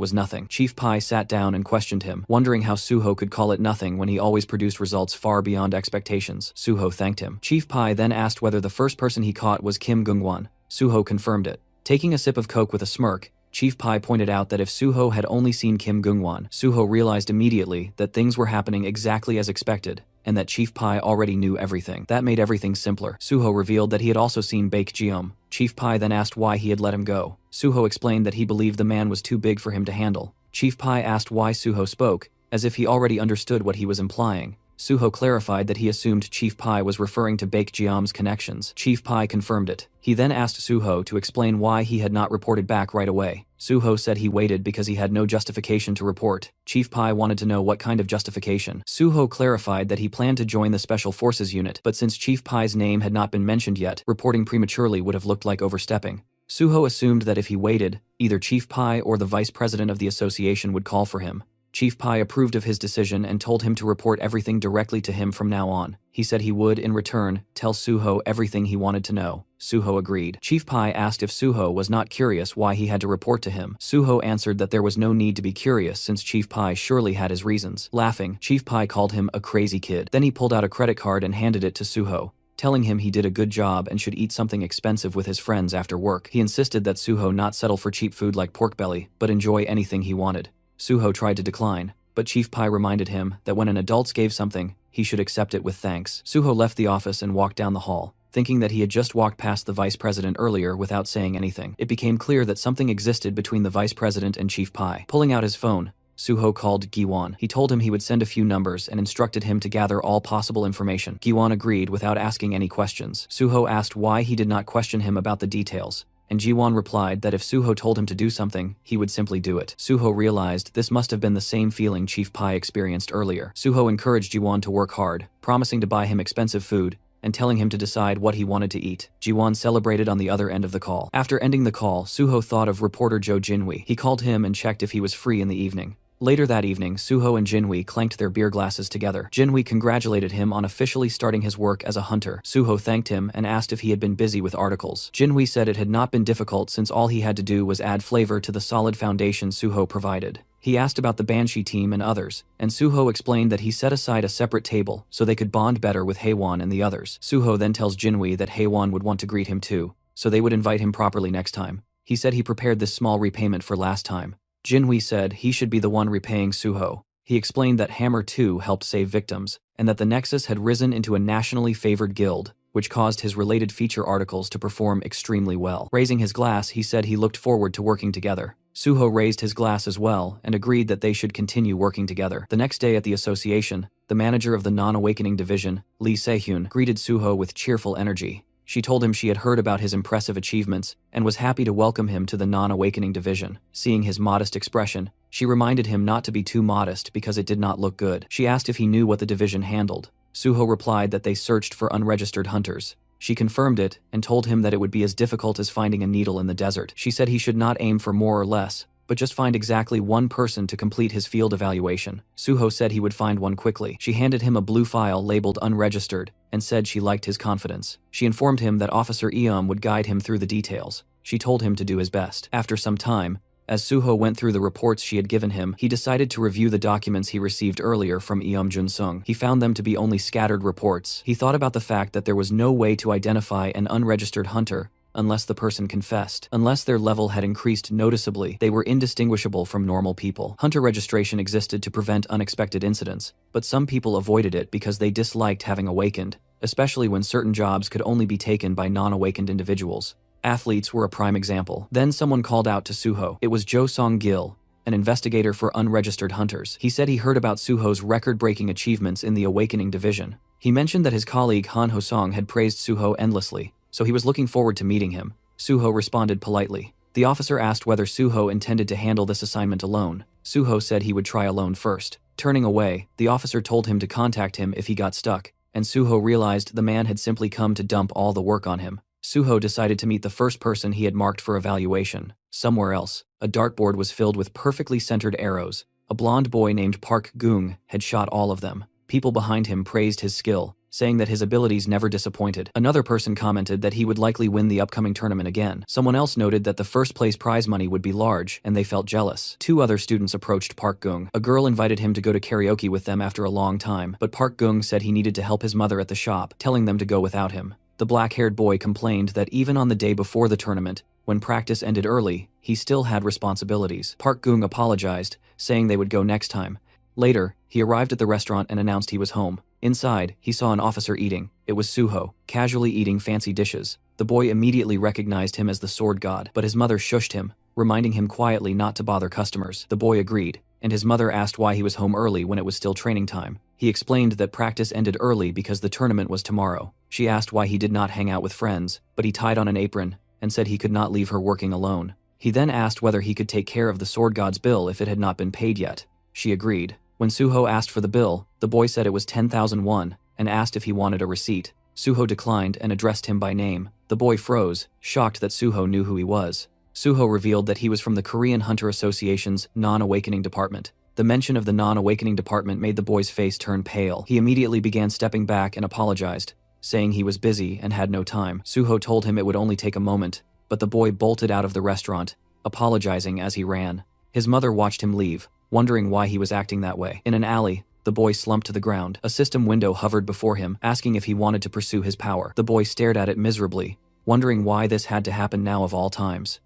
was nothing. Chief Pai sat down and questioned him, wondering how Suho could call it nothing when he always produced results far beyond expectations. Suho thanked him. Chief Pai then asked whether the first person he caught was Kim Gungwon. Suho confirmed it. Taking a sip of Coke with a smirk, Chief Pai pointed out that if Suho had only seen Kim Gungwon, Suho realized immediately that things were happening exactly as expected, and that Chief Pai already knew everything. That made everything simpler. Suho revealed that he had also seen Baek Jeom. Chief Pai then asked why he had let him go. Suho explained that he believed the man was too big for him to handle. Chief Pai asked why Suho spoke, as if he already understood what he was implying. Suho clarified that he assumed Chief Pai was referring to Baek Jeom's connections. Chief Pai confirmed it. He then asked Suho to explain why he had not reported back right away. Suho said he waited because he had no justification to report. Chief Pai wanted to know what kind of justification. Suho clarified that he planned to join the Special Forces unit, but since Chief Pai's name had not been mentioned yet, reporting prematurely would have looked like overstepping. Suho assumed that if he waited, either Chief Pai or the vice president of the association would call for him. Chief Pai approved of his decision and told him to report everything directly to him from now on. He said he would, in return, tell Suho everything he wanted to know. Suho agreed. Chief Pai asked if Suho was not curious why he had to report to him. Suho answered that there was no need to be curious since Chief Pai surely had his reasons. Laughing, Chief Pai called him a crazy kid. Then he pulled out a credit card and handed it to Suho, telling him he did a good job and should eat something expensive with his friends after work. He insisted that Suho not settle for cheap food like pork belly, but enjoy anything he wanted. Suho tried to decline, but Chief Pai reminded him that when an adult gave something, he should accept it with thanks. Suho left the office and walked down the hall, thinking that he had just walked past the vice president earlier without saying anything. It became clear that something existed between the vice president and Chief Pai. Pulling out his phone, Suho called Giwon. He told him he would send a few numbers and instructed him to gather all possible information. Giwon agreed without asking any questions. Suho asked why he did not question him about the details, and Jiwon replied that if Suho told him to do something, he would simply do it. Suho realized this must have been the same feeling Chief Pai experienced earlier. Suho encouraged Jiwon to work hard, promising to buy him expensive food, and telling him to decide what he wanted to eat. Jiwon celebrated on the other end of the call. After ending the call, Suho thought of reporter Jo Jinwi. He called him and checked if he was free in the evening. Later that evening, Suho and Jinwi clanked their beer glasses together. Jinwi congratulated him on officially starting his work as a hunter. Suho thanked him and asked if he had been busy with articles. Jinwi said it had not been difficult since all he had to do was add flavor to the solid foundation Suho provided. He asked about the Banshee team and others, and Suho explained that he set aside a separate table so they could bond better with Haewon and the others. Suho then tells Jinwi that Haewon would want to greet him too, so they would invite him properly next time. He said he prepared this small repayment for last time. Jinwi said he should be the one repaying Suho. He explained that Hammer 2 helped save victims, and that the Nexus had risen into a nationally favored guild, which caused his related feature articles to perform extremely well. Raising his glass, he said he looked forward to working together. Suho raised his glass as well and agreed that they should continue working together. The next day at the association, the manager of the non-awakening division, Lee Se-hyun, greeted Suho with cheerful energy. She told him she had heard about his impressive achievements and was happy to welcome him to the non-awakening division. Seeing his modest expression, she reminded him not to be too modest because it did not look good. She asked if he knew what the division handled. Suho replied that they searched for unregistered hunters. She confirmed it and told him that it would be as difficult as finding a needle in the desert. She said he should not aim for more or less, but just find exactly one person to complete his field evaluation. Suho said he would find one quickly. She handed him a blue file labeled unregistered and said she liked his confidence. She informed him that Officer Eom would guide him through the details. She told him to do his best. After some time, as Suho went through the reports she had given him, he decided to review the documents he received earlier from Eom Jun-sung. He found them to be only scattered reports. He thought about the fact that there was no way to identify an unregistered hunter unless the person confessed. Unless their level had increased noticeably, they were indistinguishable from normal people. Hunter registration existed to prevent unexpected incidents, but some people avoided it because they disliked having awakened, especially when certain jobs could only be taken by non-awakened individuals. Athletes were a prime example. Then someone called out to Suho. It was Jo Song-gil, an investigator for unregistered hunters. He said he heard about Suho's record-breaking achievements in the Awakening Division. He mentioned that his colleague Han Ho-song had praised Suho endlessly, so he was looking forward to meeting him. Suho responded politely. The officer asked whether Suho intended to handle this assignment alone. Suho said he would try alone first. Turning away, the officer told him to contact him if he got stuck, and Suho realized the man had simply come to dump all the work on him. Suho decided to meet the first person he had marked for evaluation. Somewhere else, a dartboard was filled with perfectly centered arrows. A blonde boy named Park Gung had shot all of them. People behind him praised his skill, saying that his abilities never disappointed. Another person commented that he would likely win the upcoming tournament again. Someone else noted that the first place prize money would be large, and they felt jealous. Two other students approached Park Gung. A girl invited him to go to karaoke with them after a long time, but Park Gung said he needed to help his mother at the shop, telling them to go without him. The black-haired boy complained that even on the day before the tournament, when practice ended early, he still had responsibilities. Park Gung apologized, saying they would go next time. Later, he arrived at the restaurant and announced he was home. Inside, he saw an officer eating. It was Suho, casually eating fancy dishes. The boy immediately recognized him as the sword god, but his mother shushed him, reminding him quietly not to bother customers. The boy agreed, and his mother asked why he was home early when it was still training time. He explained that practice ended early because the tournament was tomorrow. She asked why he did not hang out with friends, but he tied on an apron and said he could not leave her working alone. He then asked whether he could take care of the sword god's bill if it had not been paid yet. She agreed. When Suho asked for the bill, the boy said it was 10,000 won and asked if he wanted a receipt. Suho declined and addressed him by name. The boy froze, shocked that Suho knew who he was. Suho revealed that he was from the Korean Hunter Association's non-awakening department. The mention of the non-awakening department made the boy's face turn pale. He immediately began stepping back and apologized, saying he was busy and had no time. Suho told him it would only take a moment, but the boy bolted out of the restaurant, apologizing as he ran. His mother watched him leave, wondering why he was acting that way. In an alley, the boy slumped to the ground. A system window hovered before him, asking if he wanted to pursue his power. The boy stared at it miserably, wondering why this had to happen now of all times.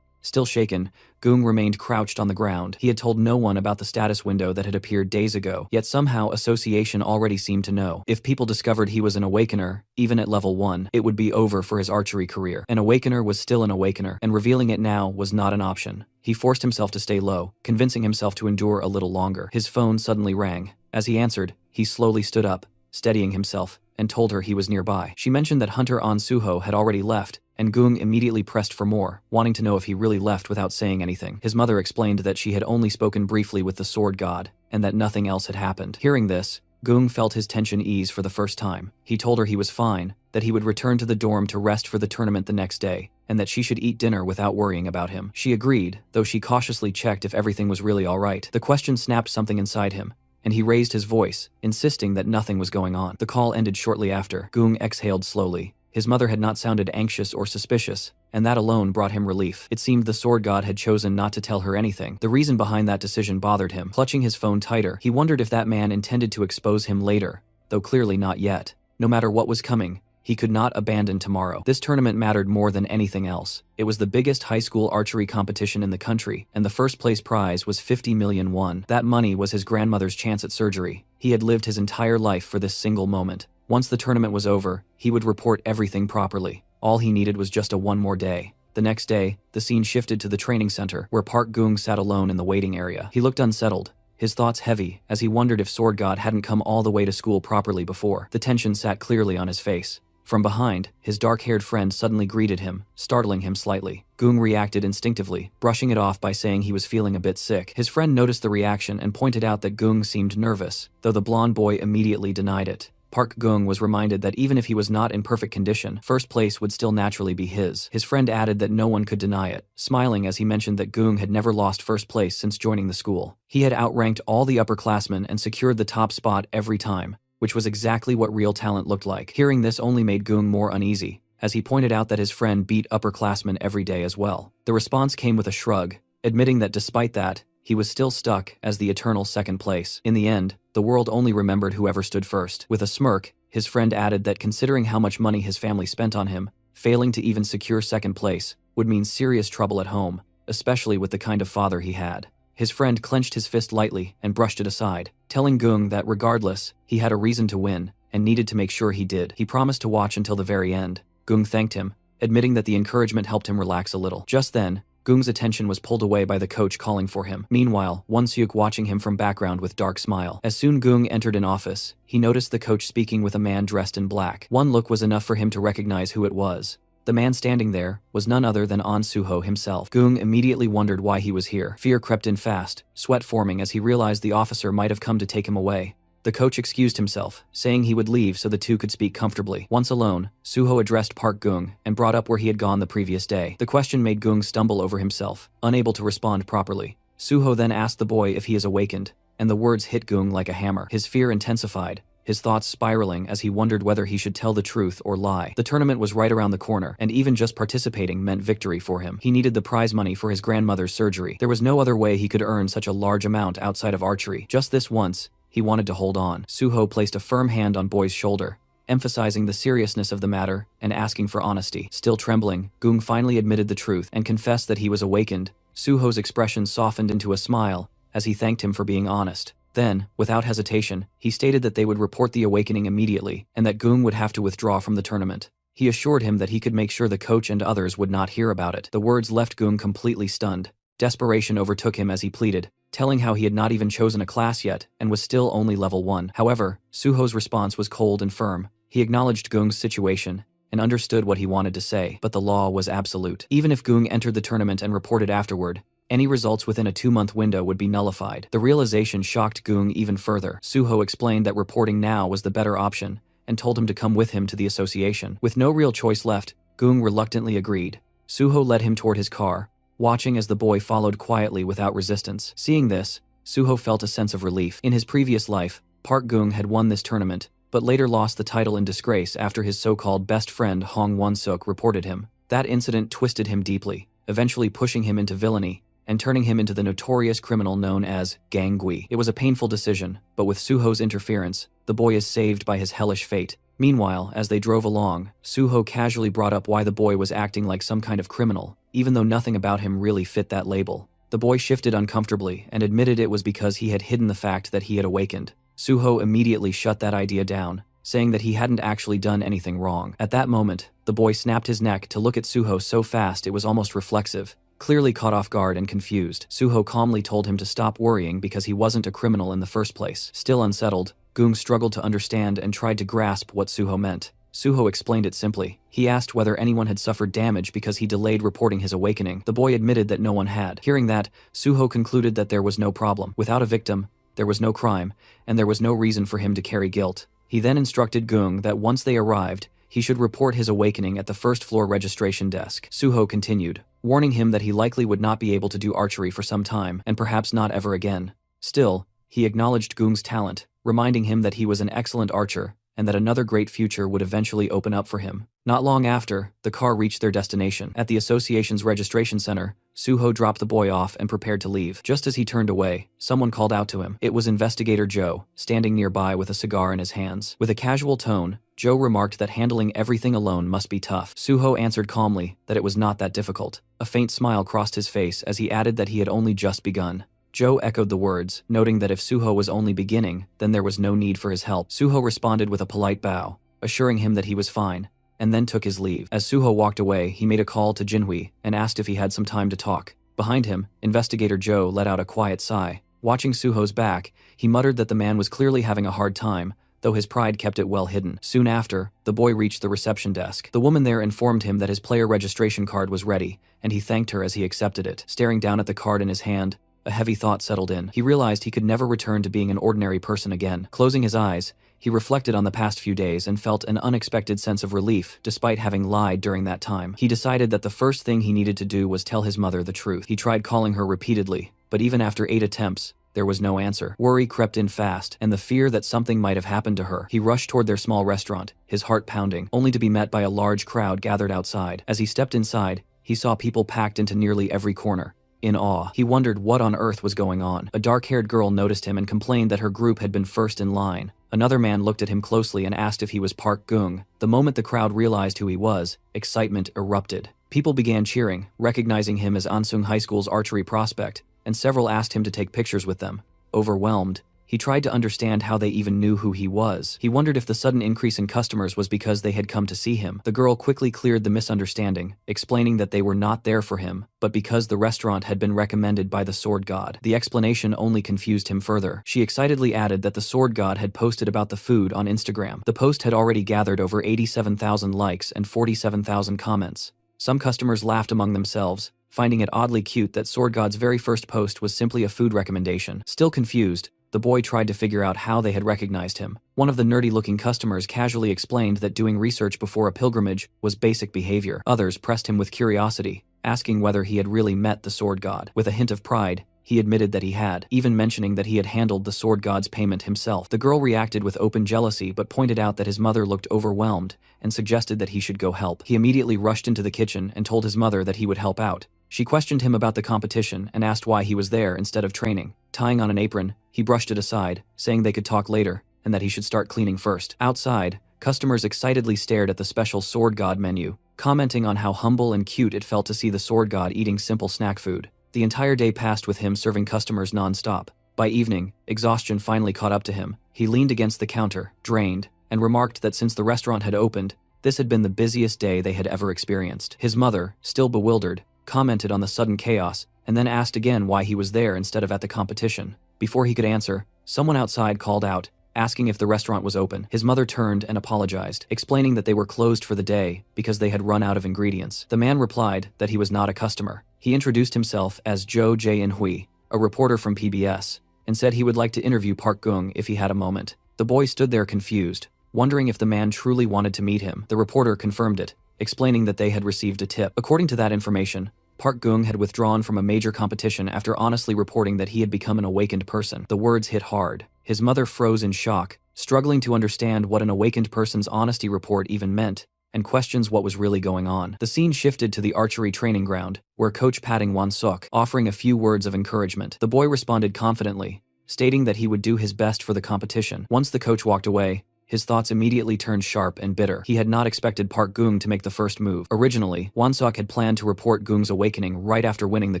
Still shaken, Gung remained crouched on the ground. He had told no one about the status window that had appeared days ago, yet somehow Association already seemed to know. If people discovered he was an awakener, even at level 1, it would be over for his archery career. An awakener was still an awakener, and revealing it now was not an option. He forced himself to stay low, convincing himself to endure a little longer. His phone suddenly rang. As he answered, he slowly stood up, steadying himself, and told her he was nearby. She mentioned that Hunter On Suho had already left, and Gung immediately pressed for more, wanting to know if he really left without saying anything. His mother explained that she had only spoken briefly with the sword god, and that nothing else had happened. Hearing this, Gung felt his tension ease for the first time. He told her he was fine, that he would return to the dorm to rest for the tournament the next day, and that she should eat dinner without worrying about him. She agreed, though she cautiously checked if everything was really alright. The question snapped something inside him, and he raised his voice, insisting that nothing was going on. The call ended shortly after. Gung exhaled slowly. His mother had not sounded anxious or suspicious, and that alone brought him relief. It seemed the sword god had chosen not to tell her anything. The reason behind that decision bothered him. Clutching his phone tighter, he wondered if that man intended to expose him later, though clearly not yet. No matter what was coming, he could not abandon tomorrow. This tournament mattered more than anything else. It was the biggest high school archery competition in the country, and the first place prize was 50 million won. That money was his grandmother's chance at surgery. He had lived his entire life for this single moment. Once the tournament was over, he would report everything properly. All he needed was just one more day. The next day, the scene shifted to the training center, where Park Gung sat alone in the waiting area. He looked unsettled, his thoughts heavy, as he wondered if Sword God hadn't come all the way to school properly before. The tension sat clearly on his face. From behind, his dark-haired friend suddenly greeted him, startling him slightly. Gung reacted instinctively, brushing it off by saying he was feeling a bit sick. His friend noticed the reaction and pointed out that Gung seemed nervous, though the blonde boy immediately denied it. Park Gung was reminded that even if he was not in perfect condition, first place would still naturally be his. His friend added that no one could deny it, smiling as he mentioned that Gung had never lost first place since joining the school. He had outranked all the upperclassmen and secured the top spot every time, which was exactly what real talent looked like. Hearing this only made Gung more uneasy, as he pointed out that his friend beat upperclassmen every day as well. The response came with a shrug, admitting that despite that, he was still stuck as the eternal second place. In the end, the world only remembered whoever stood first. With a smirk, his friend added that considering how much money his family spent on him, failing to even secure second place would mean serious trouble at home, especially with the kind of father he had. His friend clenched his fist lightly and brushed it aside, telling Gung that regardless, he had a reason to win and needed to make sure he did. He promised to watch until the very end. Gung thanked him, admitting that the encouragement helped him relax a little. Just then, Gung's attention was pulled away by the coach calling for him. Meanwhile, Won-seuk watching him from background with dark smile. As soon Gung entered an office, he noticed the coach speaking with a man dressed in black. One look was enough for him to recognize who it was. The man standing there was none other than An Suho himself. Gung immediately wondered why he was here. Fear crept in fast, sweat forming as he realized the officer might have come to take him away. The coach excused himself, saying he would leave so the two could speak comfortably. Once alone, Suho addressed Park Gung and brought up where he had gone the previous day. The question made Gung stumble over himself, unable to respond properly. Suho then asked the boy if he is awakened, and the words hit Gung like a hammer. His fear intensified, his thoughts spiraling as he wondered whether he should tell the truth or lie. The tournament was right around the corner, and even just participating meant victory for him. He needed the prize money for his grandmother's surgery. There was no other way he could earn such a large amount outside of archery. Just this once, he wanted to hold on. Suho placed a firm hand on Boy's shoulder, emphasizing the seriousness of the matter and asking for honesty. Still trembling, Gung finally admitted the truth and confessed that he was awakened. Suho's expression softened into a smile as he thanked him for being honest. Then, without hesitation, he stated that they would report the awakening immediately and that Gung would have to withdraw from the tournament. He assured him that he could make sure the coach and others would not hear about it. The words left Gung completely stunned. Desperation overtook him as he pleaded, telling how he had not even chosen a class yet and was still only level 1. However, Suho's response was cold and firm. He acknowledged Gung's situation and understood what he wanted to say, but the law was absolute. Even if Gung entered the tournament and reported afterward, any results within a 2-month window would be nullified. The realization shocked Gung even further. Suho explained that reporting now was the better option and told him to come with him to the association. With no real choice left, Gung reluctantly agreed. Suho led him toward his car, watching as the boy followed quietly without resistance. Seeing this, Suho felt a sense of relief. In his previous life, Park Gung had won this tournament, but later lost the title in disgrace after his so-called best friend Hong Won-suk reported him. That incident twisted him deeply, eventually pushing him into villainy and turning him into the notorious criminal known as Gang Gui. It was a painful decision, but with Suho's interference, the boy is saved by his hellish fate. Meanwhile, as they drove along, Suho casually brought up why the boy was acting like some kind of criminal, even though nothing about him really fit that label. The boy shifted uncomfortably and admitted it was because he had hidden the fact that he had awakened. Suho immediately shut that idea down, saying that he hadn't actually done anything wrong. At that moment, the boy snapped his neck to look at Suho so fast it was almost reflexive. Clearly caught off guard and confused, Suho calmly told him to stop worrying because he wasn't a criminal in the first place. Still unsettled, Gung struggled to understand and tried to grasp what Suho meant. Suho explained it simply. He asked whether anyone had suffered damage because he delayed reporting his awakening. The boy admitted that no one had. Hearing that, Suho concluded that there was no problem. Without a victim, there was no crime, and there was no reason for him to carry guilt. He then instructed Gung that once they arrived, he should report his awakening at the first-floor registration desk. Suho continued, warning him that he likely would not be able to do archery for some time, and perhaps not ever again. Still, he acknowledged Gung's talent, reminding him that he was an excellent archer, and that another great future would eventually open up for him. Not long after, the car reached their destination. At the association's registration center, Suho dropped the boy off and prepared to leave. Just as he turned away, someone called out to him. It was Investigator Joe, standing nearby with a cigar in his hands. With a casual tone, Joe remarked that handling everything alone must be tough. Suho answered calmly that it was not that difficult. A faint smile crossed his face as he added that he had only just begun. Joe echoed the words, noting that if Suho was only beginning, then there was no need for his help. Suho responded with a polite bow, assuring him that he was fine, and then took his leave. As Suho walked away, he made a call to Jinhui and asked if he had some time to talk. Behind him, Investigator Joe let out a quiet sigh. Watching Suho's back, he muttered that the man was clearly having a hard time, though his pride kept it well hidden. Soon after, the boy reached the reception desk. The woman there informed him that his player registration card was ready, and he thanked her as he accepted it. Staring down at the card in his hand, a heavy thought settled in. He realized he could never return to being an ordinary person again. Closing his eyes, he reflected on the past few days and felt an unexpected sense of relief despite having lied during that time. He decided that the first thing he needed to do was tell his mother the truth. He tried calling her repeatedly, but even after 8 attempts, there was no answer. Worry crept in fast, and the fear that something might have happened to her. He rushed toward their small restaurant, his heart pounding, only to be met by a large crowd gathered outside. As he stepped inside, he saw people packed into nearly every corner. In awe, he wondered what on earth was going on. A dark-haired girl noticed him and complained that her group had been first in line. Another man looked at him closely and asked if he was Park Gung. The moment the crowd realized who he was, excitement erupted. People began cheering, recognizing him as Ansung High School's archery prospect, and several asked him to take pictures with them. Overwhelmed, He tried to understand how they even knew who he was. He wondered if the sudden increase in customers was because they had come to see him. The girl quickly cleared the misunderstanding, explaining that they were not there for him, but because the restaurant had been recommended by the sword god. The explanation only confused him further. She excitedly added that the sword god had posted about the food on Instagram. The post had already gathered over 87,000 likes and 47,000 comments. Some customers laughed among themselves, finding it oddly cute that Sword God's very first post was simply a food recommendation. Still confused, the boy tried to figure out how they had recognized him. One of the nerdy-looking customers casually explained that doing research before a pilgrimage was basic behavior. Others pressed him with curiosity, asking whether he had really met the sword god. With a hint of pride, he admitted that he had, even mentioning that he had handled the sword god's payment himself. The girl reacted with open jealousy but pointed out that his mother looked overwhelmed and suggested that he should go help. He immediately rushed into the kitchen and told his mother that he would help out. She questioned him about the competition and asked why he was there instead of training. Tying on an apron, he brushed it aside, saying they could talk later and that he should start cleaning first. Outside, customers excitedly stared at the special sword god menu, commenting on how humble and cute it felt to see the sword god eating simple snack food. The entire day passed with him serving customers non-stop. By evening, exhaustion finally caught up to him. He leaned against the counter, drained, and remarked that since the restaurant had opened, this had been the busiest day they had ever experienced. His mother, still bewildered, commented on the sudden chaos, and then asked again why he was there instead of at the competition. Before he could answer, someone outside called out, asking if the restaurant was open. His mother turned and apologized, explaining that they were closed for the day because they had run out of ingredients. The man replied that he was not a customer. He introduced himself as Jo Jae-in-hui, a reporter from PBS, and said he would like to interview Park Gung if he had a moment. The boy stood there confused, wondering if the man truly wanted to meet him. The reporter confirmed it, explaining that they had received a tip. According to that information, Park Gung had withdrawn from a major competition after honestly reporting that he had become an awakened person. The words hit hard. His mother froze in shock, struggling to understand what an awakened person's honesty report even meant, and questions what was really going on. The scene shifted to the archery training ground, where Coach patting Won-suk, offering a few words of encouragement. The boy responded confidently, stating that he would do his best for the competition. Once the coach walked away, his thoughts immediately turned sharp and bitter. He had not expected Park Gung to make the first move. Originally, Won-suk had planned to report Gung's awakening right after winning the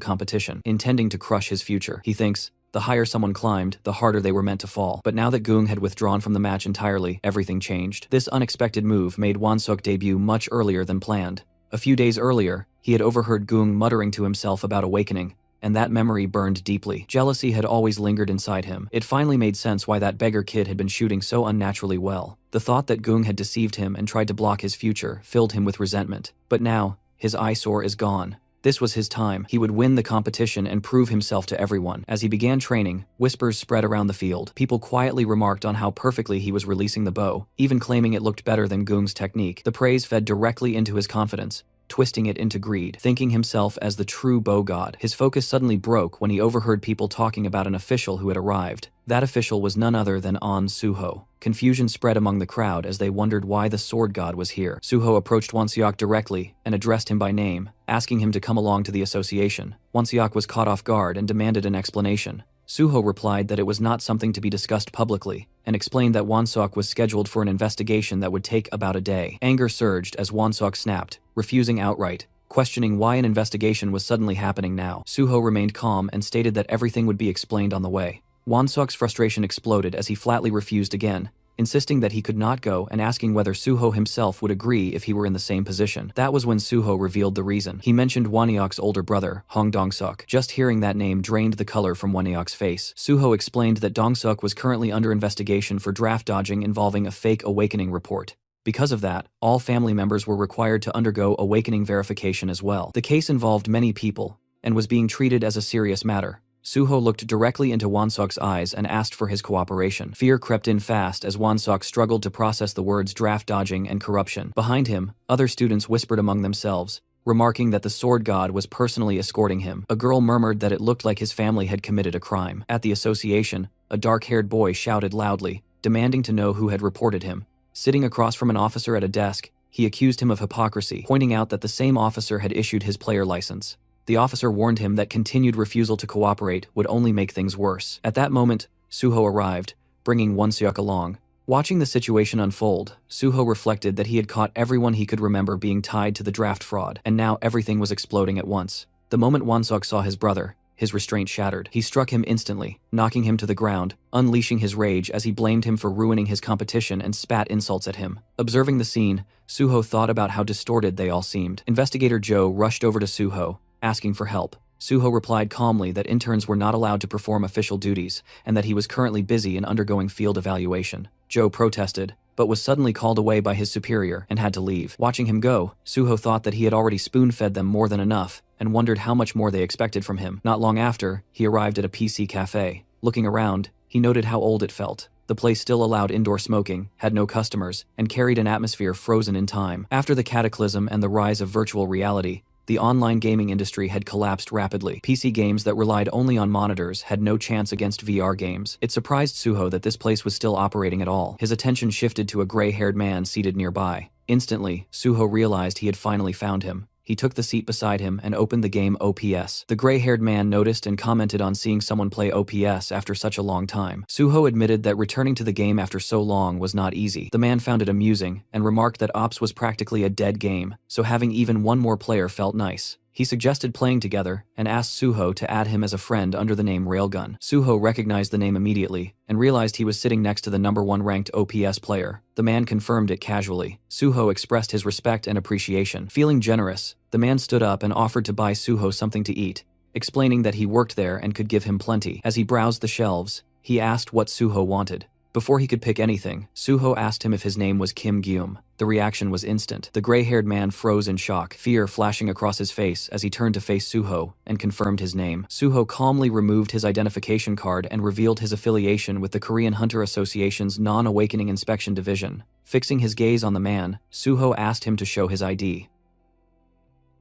competition, intending to crush his future. He thinks, the higher someone climbed, the harder they were meant to fall. But now that Gung had withdrawn from the match entirely, everything changed. This unexpected move made Won-suk debut much earlier than planned. A few days earlier, he had overheard Gung muttering to himself about awakening, and that memory burned deeply. Jealousy had always lingered inside him. It finally made sense why that beggar kid had been shooting so unnaturally well. The thought that Gung had deceived him and tried to block his future filled him with resentment. But now, his eyesore is gone. This was his time. He would win the competition and prove himself to everyone. As he began training, whispers spread around the field. People quietly remarked on how perfectly he was releasing the bow, even claiming it looked better than Gung's technique. The praise fed directly into his confidence, twisting it into greed. Thinking himself as the true bow god, his focus suddenly broke when he overheard people talking about an official who had arrived. That official was none other than An Suho. Confusion spread among the crowd as they wondered why the sword god was here. Suho approached Won-seok directly and addressed him by name, asking him to come along to the association. Won-seok was caught off guard and demanded an explanation. Suho replied that it was not something to be discussed publicly, and explained that Won-seok was scheduled for an investigation that would take about a day. Anger surged as Won-seok snapped, refusing outright, questioning why an investigation was suddenly happening now. Suho remained calm and stated that everything would be explained on the way. Won-seok's frustration exploded as he flatly refused again, insisting that he could not go and asking whether Suho himself would agree if he were in the same position. That was when Suho revealed the reason. He mentioned Won-seok's older brother, Hong Dong-seok. Just hearing that name drained the color from Won-seok's face. Suho explained that Dong-seok was currently under investigation for draft dodging involving a fake awakening report. Because of that, all family members were required to undergo awakening verification as well. The case involved many people, and was being treated as a serious matter. Suho looked directly into Won-seok's eyes and asked for his cooperation. Fear crept in fast as Won-seok struggled to process the words draft dodging and corruption. Behind him, other students whispered among themselves, remarking that the sword god was personally escorting him. A girl murmured that it looked like his family had committed a crime. At the association, a dark-haired boy shouted loudly, demanding to know who had reported him. Sitting across from an officer at a desk, he accused him of hypocrisy, pointing out that the same officer had issued his player license. The officer warned him that continued refusal to cooperate would only make things worse. At that moment, Suho arrived, bringing Won-seok along. Watching the situation unfold, Suho reflected that he had caught everyone he could remember being tied to the draft fraud, and now everything was exploding at once. The moment Won-seok saw his brother, his restraint shattered. He struck him instantly, knocking him to the ground, unleashing his rage as he blamed him for ruining his competition and spat insults at him. Observing the scene, Suho thought about how distorted they all seemed. Investigator Joe rushed over to Suho, asking for help. Suho replied calmly that interns were not allowed to perform official duties, and that he was currently busy in undergoing field evaluation. Joe protested, but was suddenly called away by his superior and had to leave. Watching him go, Suho thought that he had already spoon-fed them more than enough, and wondered how much more they expected from him. Not long after, he arrived at a PC cafe. Looking around, he noted how old it felt. The place still allowed indoor smoking, had no customers, and carried an atmosphere frozen in time. After the cataclysm and the rise of virtual reality, the online gaming industry had collapsed rapidly. PC games that relied only on monitors had no chance against VR games. It surprised Suho that this place was still operating at all. His attention shifted to a gray-haired man seated nearby. Instantly, Suho realized he had finally found him. He took the seat beside him and opened the game OPS. The gray-haired man noticed and commented on seeing someone play OPS after such a long time. Suho admitted that returning to the game after so long was not easy. The man found it amusing and remarked that Ops was practically a dead game, so having even one more player felt nice. He suggested playing together and asked Suho to add him as a friend under the name Railgun. Suho recognized the name immediately and realized he was sitting next to the #1 ranked OPS player. The man confirmed it casually. Suho expressed his respect and appreciation. Feeling generous, the man stood up and offered to buy Suho something to eat, explaining that he worked there and could give him plenty. As he browsed the shelves, he asked what Suho wanted. Before he could pick anything, Suho asked him if his name was Kim Gyum. The reaction was instant. The gray-haired man froze in shock, fear flashing across his face as he turned to face Suho and confirmed his name. Suho calmly removed his identification card and revealed his affiliation with the Korean Hunter Association's Non-Awakening Inspection Division. Fixing his gaze on the man, Suho asked him to show his ID.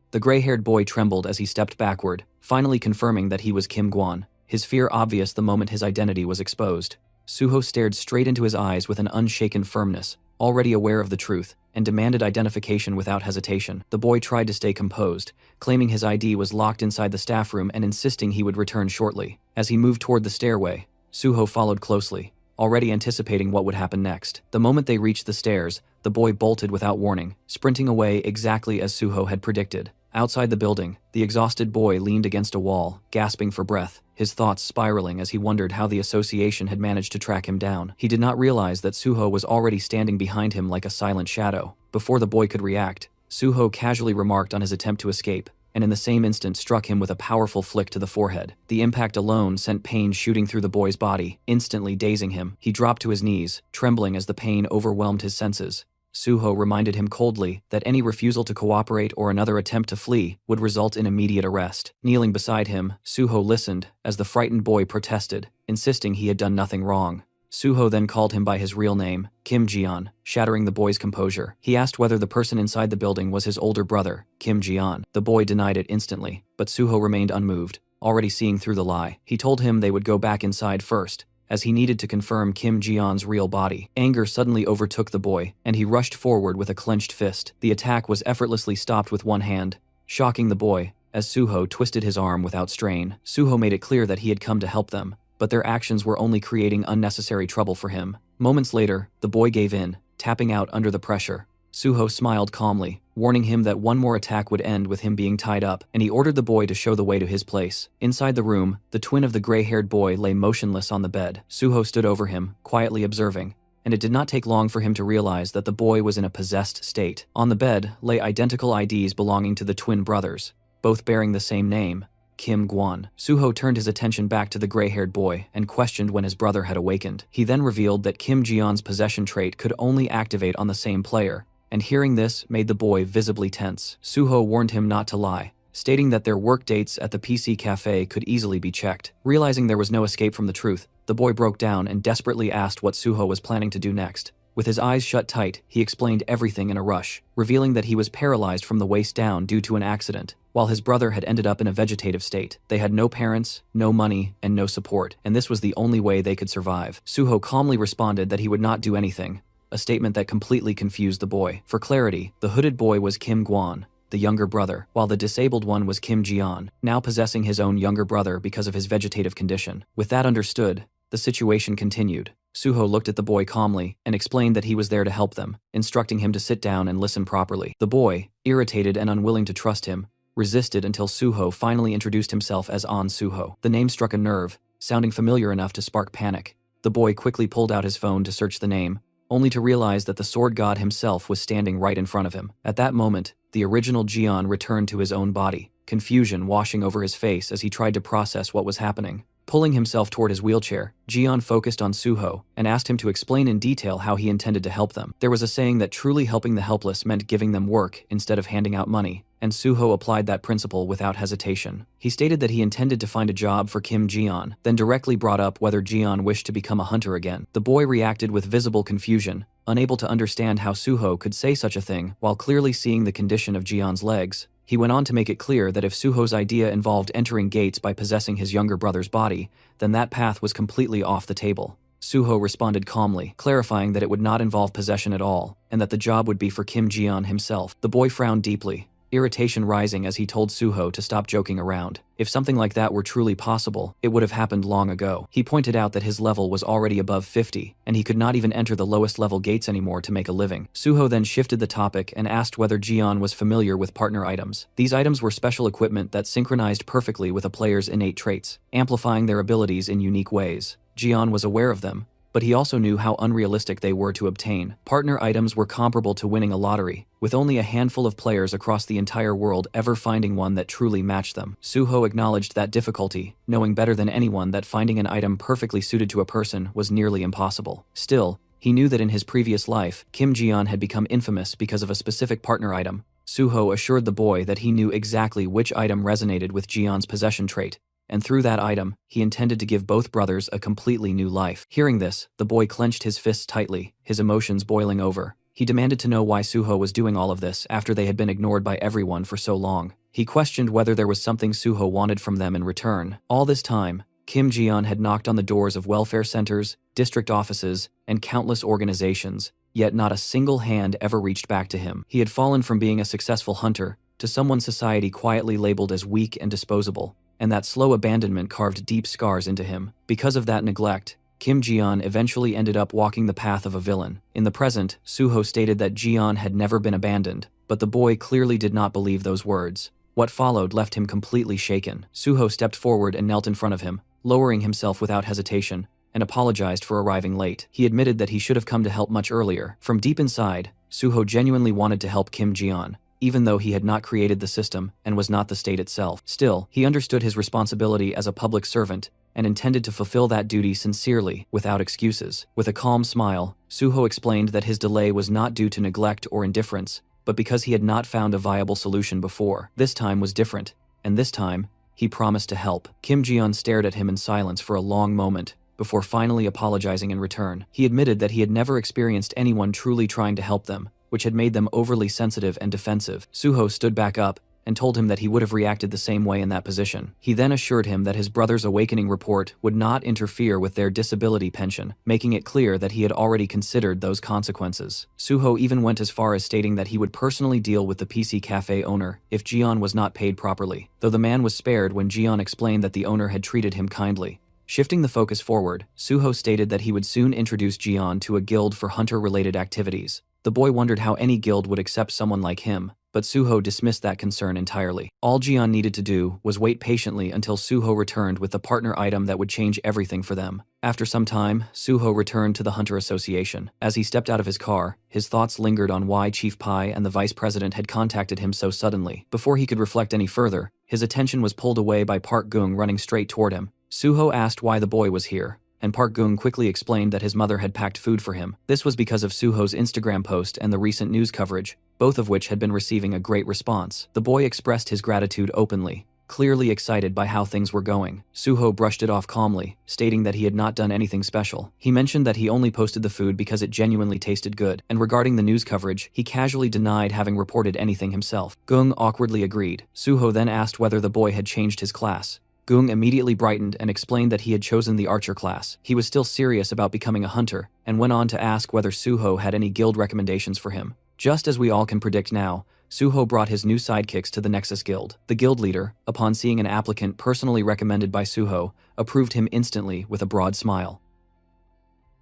The gray-haired boy trembled as he stepped backward, finally confirming that he was Kim Gwon, his fear obvious the moment his identity was exposed. Suho stared straight into his eyes with an unshaken firmness, already aware of the truth, and demanded identification without hesitation. The boy tried to stay composed, claiming his ID was locked inside the staff room and insisting he would return shortly. As he moved toward the stairway, Suho followed closely, already anticipating what would happen next. The moment they reached the stairs, the boy bolted without warning, sprinting away exactly as Suho had predicted. Outside the building, the exhausted boy leaned against a wall, gasping for breath, his thoughts spiraling as he wondered how the association had managed to track him down. He did not realize that Suho was already standing behind him like a silent shadow. Before the boy could react, Suho casually remarked on his attempt to escape, and in the same instant struck him with a powerful flick to the forehead. The impact alone sent pain shooting through the boy's body, instantly dazing him. He dropped to his knees, trembling as the pain overwhelmed his senses. Suho reminded him coldly that any refusal to cooperate or another attempt to flee would result in immediate arrest. Kneeling beside him, Suho listened as the frightened boy protested, insisting he had done nothing wrong. Suho then called him by his real name, Kim Jian, shattering the boy's composure. He asked whether the person inside the building was his older brother, Kim Jian. The boy denied it instantly, but Suho remained unmoved, already seeing through the lie. He told him they would go back inside first, as he needed to confirm Kim Jian's real body. Anger suddenly overtook the boy, and he rushed forward with a clenched fist. The attack was effortlessly stopped with one hand, shocking the boy, as Suho twisted his arm without strain. Suho made it clear that he had come to help them, but their actions were only creating unnecessary trouble for him. Moments later, the boy gave in, tapping out under the pressure. Suho smiled calmly, warning him that one more attack would end with him being tied up, and he ordered the boy to show the way to his place. Inside the room, the twin of the gray-haired boy lay motionless on the bed. Suho stood over him, quietly observing, and it did not take long for him to realize that the boy was in a possessed state. On the bed lay identical IDs belonging to the twin brothers, both bearing the same name, Kim Gwon. Suho turned his attention back to the gray-haired boy and questioned when his brother had awakened. He then revealed that Kim Jian's possession trait could only activate on the same player, and hearing this made the boy visibly tense. Suho warned him not to lie, stating that their work dates at the PC cafe could easily be checked. Realizing there was no escape from the truth, the boy broke down and desperately asked what Suho was planning to do next. With his eyes shut tight, he explained everything in a rush, revealing that he was paralyzed from the waist down due to an accident, while his brother had ended up in a vegetative state. They had no parents, no money, and no support, and this was the only way they could survive. Suho calmly responded that he would not do anything, a statement that completely confused the boy. For clarity, the hooded boy was Kim Gwon, the younger brother, while the disabled one was Kim Jian, now possessing his own younger brother because of his vegetative condition. With that understood, the situation continued. Suho looked at the boy calmly and explained that he was there to help them, instructing him to sit down and listen properly. The boy, irritated and unwilling to trust him, resisted until Suho finally introduced himself as An Suho. The name struck a nerve, sounding familiar enough to spark panic. The boy quickly pulled out his phone to search the name, only to realize that the sword god himself was standing right in front of him. At that moment, the original Jian returned to his own body, confusion washing over his face as he tried to process what was happening. Pulling himself toward his wheelchair, Jian focused on Suho and asked him to explain in detail how he intended to help them. There was a saying that truly helping the helpless meant giving them work instead of handing out money, and Suho applied that principle without hesitation. He stated that he intended to find a job for Kim Jian, then directly brought up whether Jian wished to become a hunter again. The boy reacted with visible confusion, unable to understand how Suho could say such a thing while clearly seeing the condition of Jian's legs. He went on to make it clear that if Suho's idea involved entering gates by possessing his younger brother's body, then that path was completely off the table. Suho responded calmly, clarifying that it would not involve possession at all, and that the job would be for Kim Jian himself. The boy frowned deeply, irritation rising as he told Suho to stop joking around. If something like that were truly possible, it would have happened long ago. He pointed out that his level was already above 50, and he could not even enter the lowest level gates anymore to make a living. Suho then shifted the topic and asked whether Jian was familiar with partner items. These items were special equipment that synchronized perfectly with a player's innate traits, amplifying their abilities in unique ways. Jian was aware of them, but he also knew how unrealistic they were to obtain. Partner items were comparable to winning a lottery, with only a handful of players across the entire world ever finding one that truly matched them. Suho acknowledged that difficulty, knowing better than anyone that finding an item perfectly suited to a person was nearly impossible. Still, he knew that in his previous life, Kim Jian had become infamous because of a specific partner item. Suho assured the boy that he knew exactly which item resonated with Jian's possession trait, and through that item, he intended to give both brothers a completely new life. Hearing this, the boy clenched his fists tightly, his emotions boiling over. He demanded to know why Suho was doing all of this after they had been ignored by everyone for so long. He questioned whether there was something Suho wanted from them in return. All this time, Kim Jian had knocked on the doors of welfare centers, district offices, and countless organizations, yet not a single hand ever reached back to him. He had fallen from being a successful hunter to someone society quietly labeled as weak and disposable, and that slow abandonment carved deep scars into him. Because of that neglect, Kim Jian eventually ended up walking the path of a villain. In the present, Suho stated that Jian had never been abandoned, but the boy clearly did not believe those words. What followed left him completely shaken. Suho stepped forward and knelt in front of him, lowering himself without hesitation, and apologized for arriving late. He admitted that he should have come to help much earlier. From deep inside, Suho genuinely wanted to help Kim Jian, even though he had not created the system and was not the state itself. Still, he understood his responsibility as a public servant and intended to fulfill that duty sincerely, without excuses. With a calm smile, Suho explained that his delay was not due to neglect or indifference, but because he had not found a viable solution before. This time was different, and this time, he promised to help. Kim Jian stared at him in silence for a long moment, before finally apologizing in return. He admitted that he had never experienced anyone truly trying to help them, which had made them overly sensitive and defensive. Suho stood back up and told him that he would have reacted the same way in that position. He then assured him that his brother's awakening report would not interfere with their disability pension, making it clear that he had already considered those consequences. Suho even went as far as stating that he would personally deal with the PC cafe owner if Jian was not paid properly, though the man was spared when Jian explained that the owner had treated him kindly. Shifting the focus forward, Suho stated that he would soon introduce Jian to a guild for hunter-related activities. The boy wondered how any guild would accept someone like him, but Suho dismissed that concern entirely. All Jian needed to do was wait patiently until Suho returned with the partner item that would change everything for them. After some time, Suho returned to the Hunter Association. As he stepped out of his car, his thoughts lingered on why Chief Pai and the vice president had contacted him so suddenly. Before he could reflect any further, his attention was pulled away by Park Gung running straight toward him. Suho asked why the boy was here, and Park Gung quickly explained that his mother had packed food for him. This was because of Suho's Instagram post and the recent news coverage, both of which had been receiving a great response. The boy expressed his gratitude openly, clearly excited by how things were going. Suho brushed it off calmly, stating that he had not done anything special. He mentioned that he only posted the food because it genuinely tasted good, and regarding the news coverage, he casually denied having reported anything himself. Gung awkwardly agreed. Suho then asked whether the boy had changed his class. Gung immediately brightened and explained that he had chosen the archer class. He was still serious about becoming a hunter, and went on to ask whether Suho had any guild recommendations for him. Just as we all can predict now, Suho brought his new sidekicks to the Nexus Guild. The guild leader, upon seeing an applicant personally recommended by Suho, approved him instantly with a broad smile.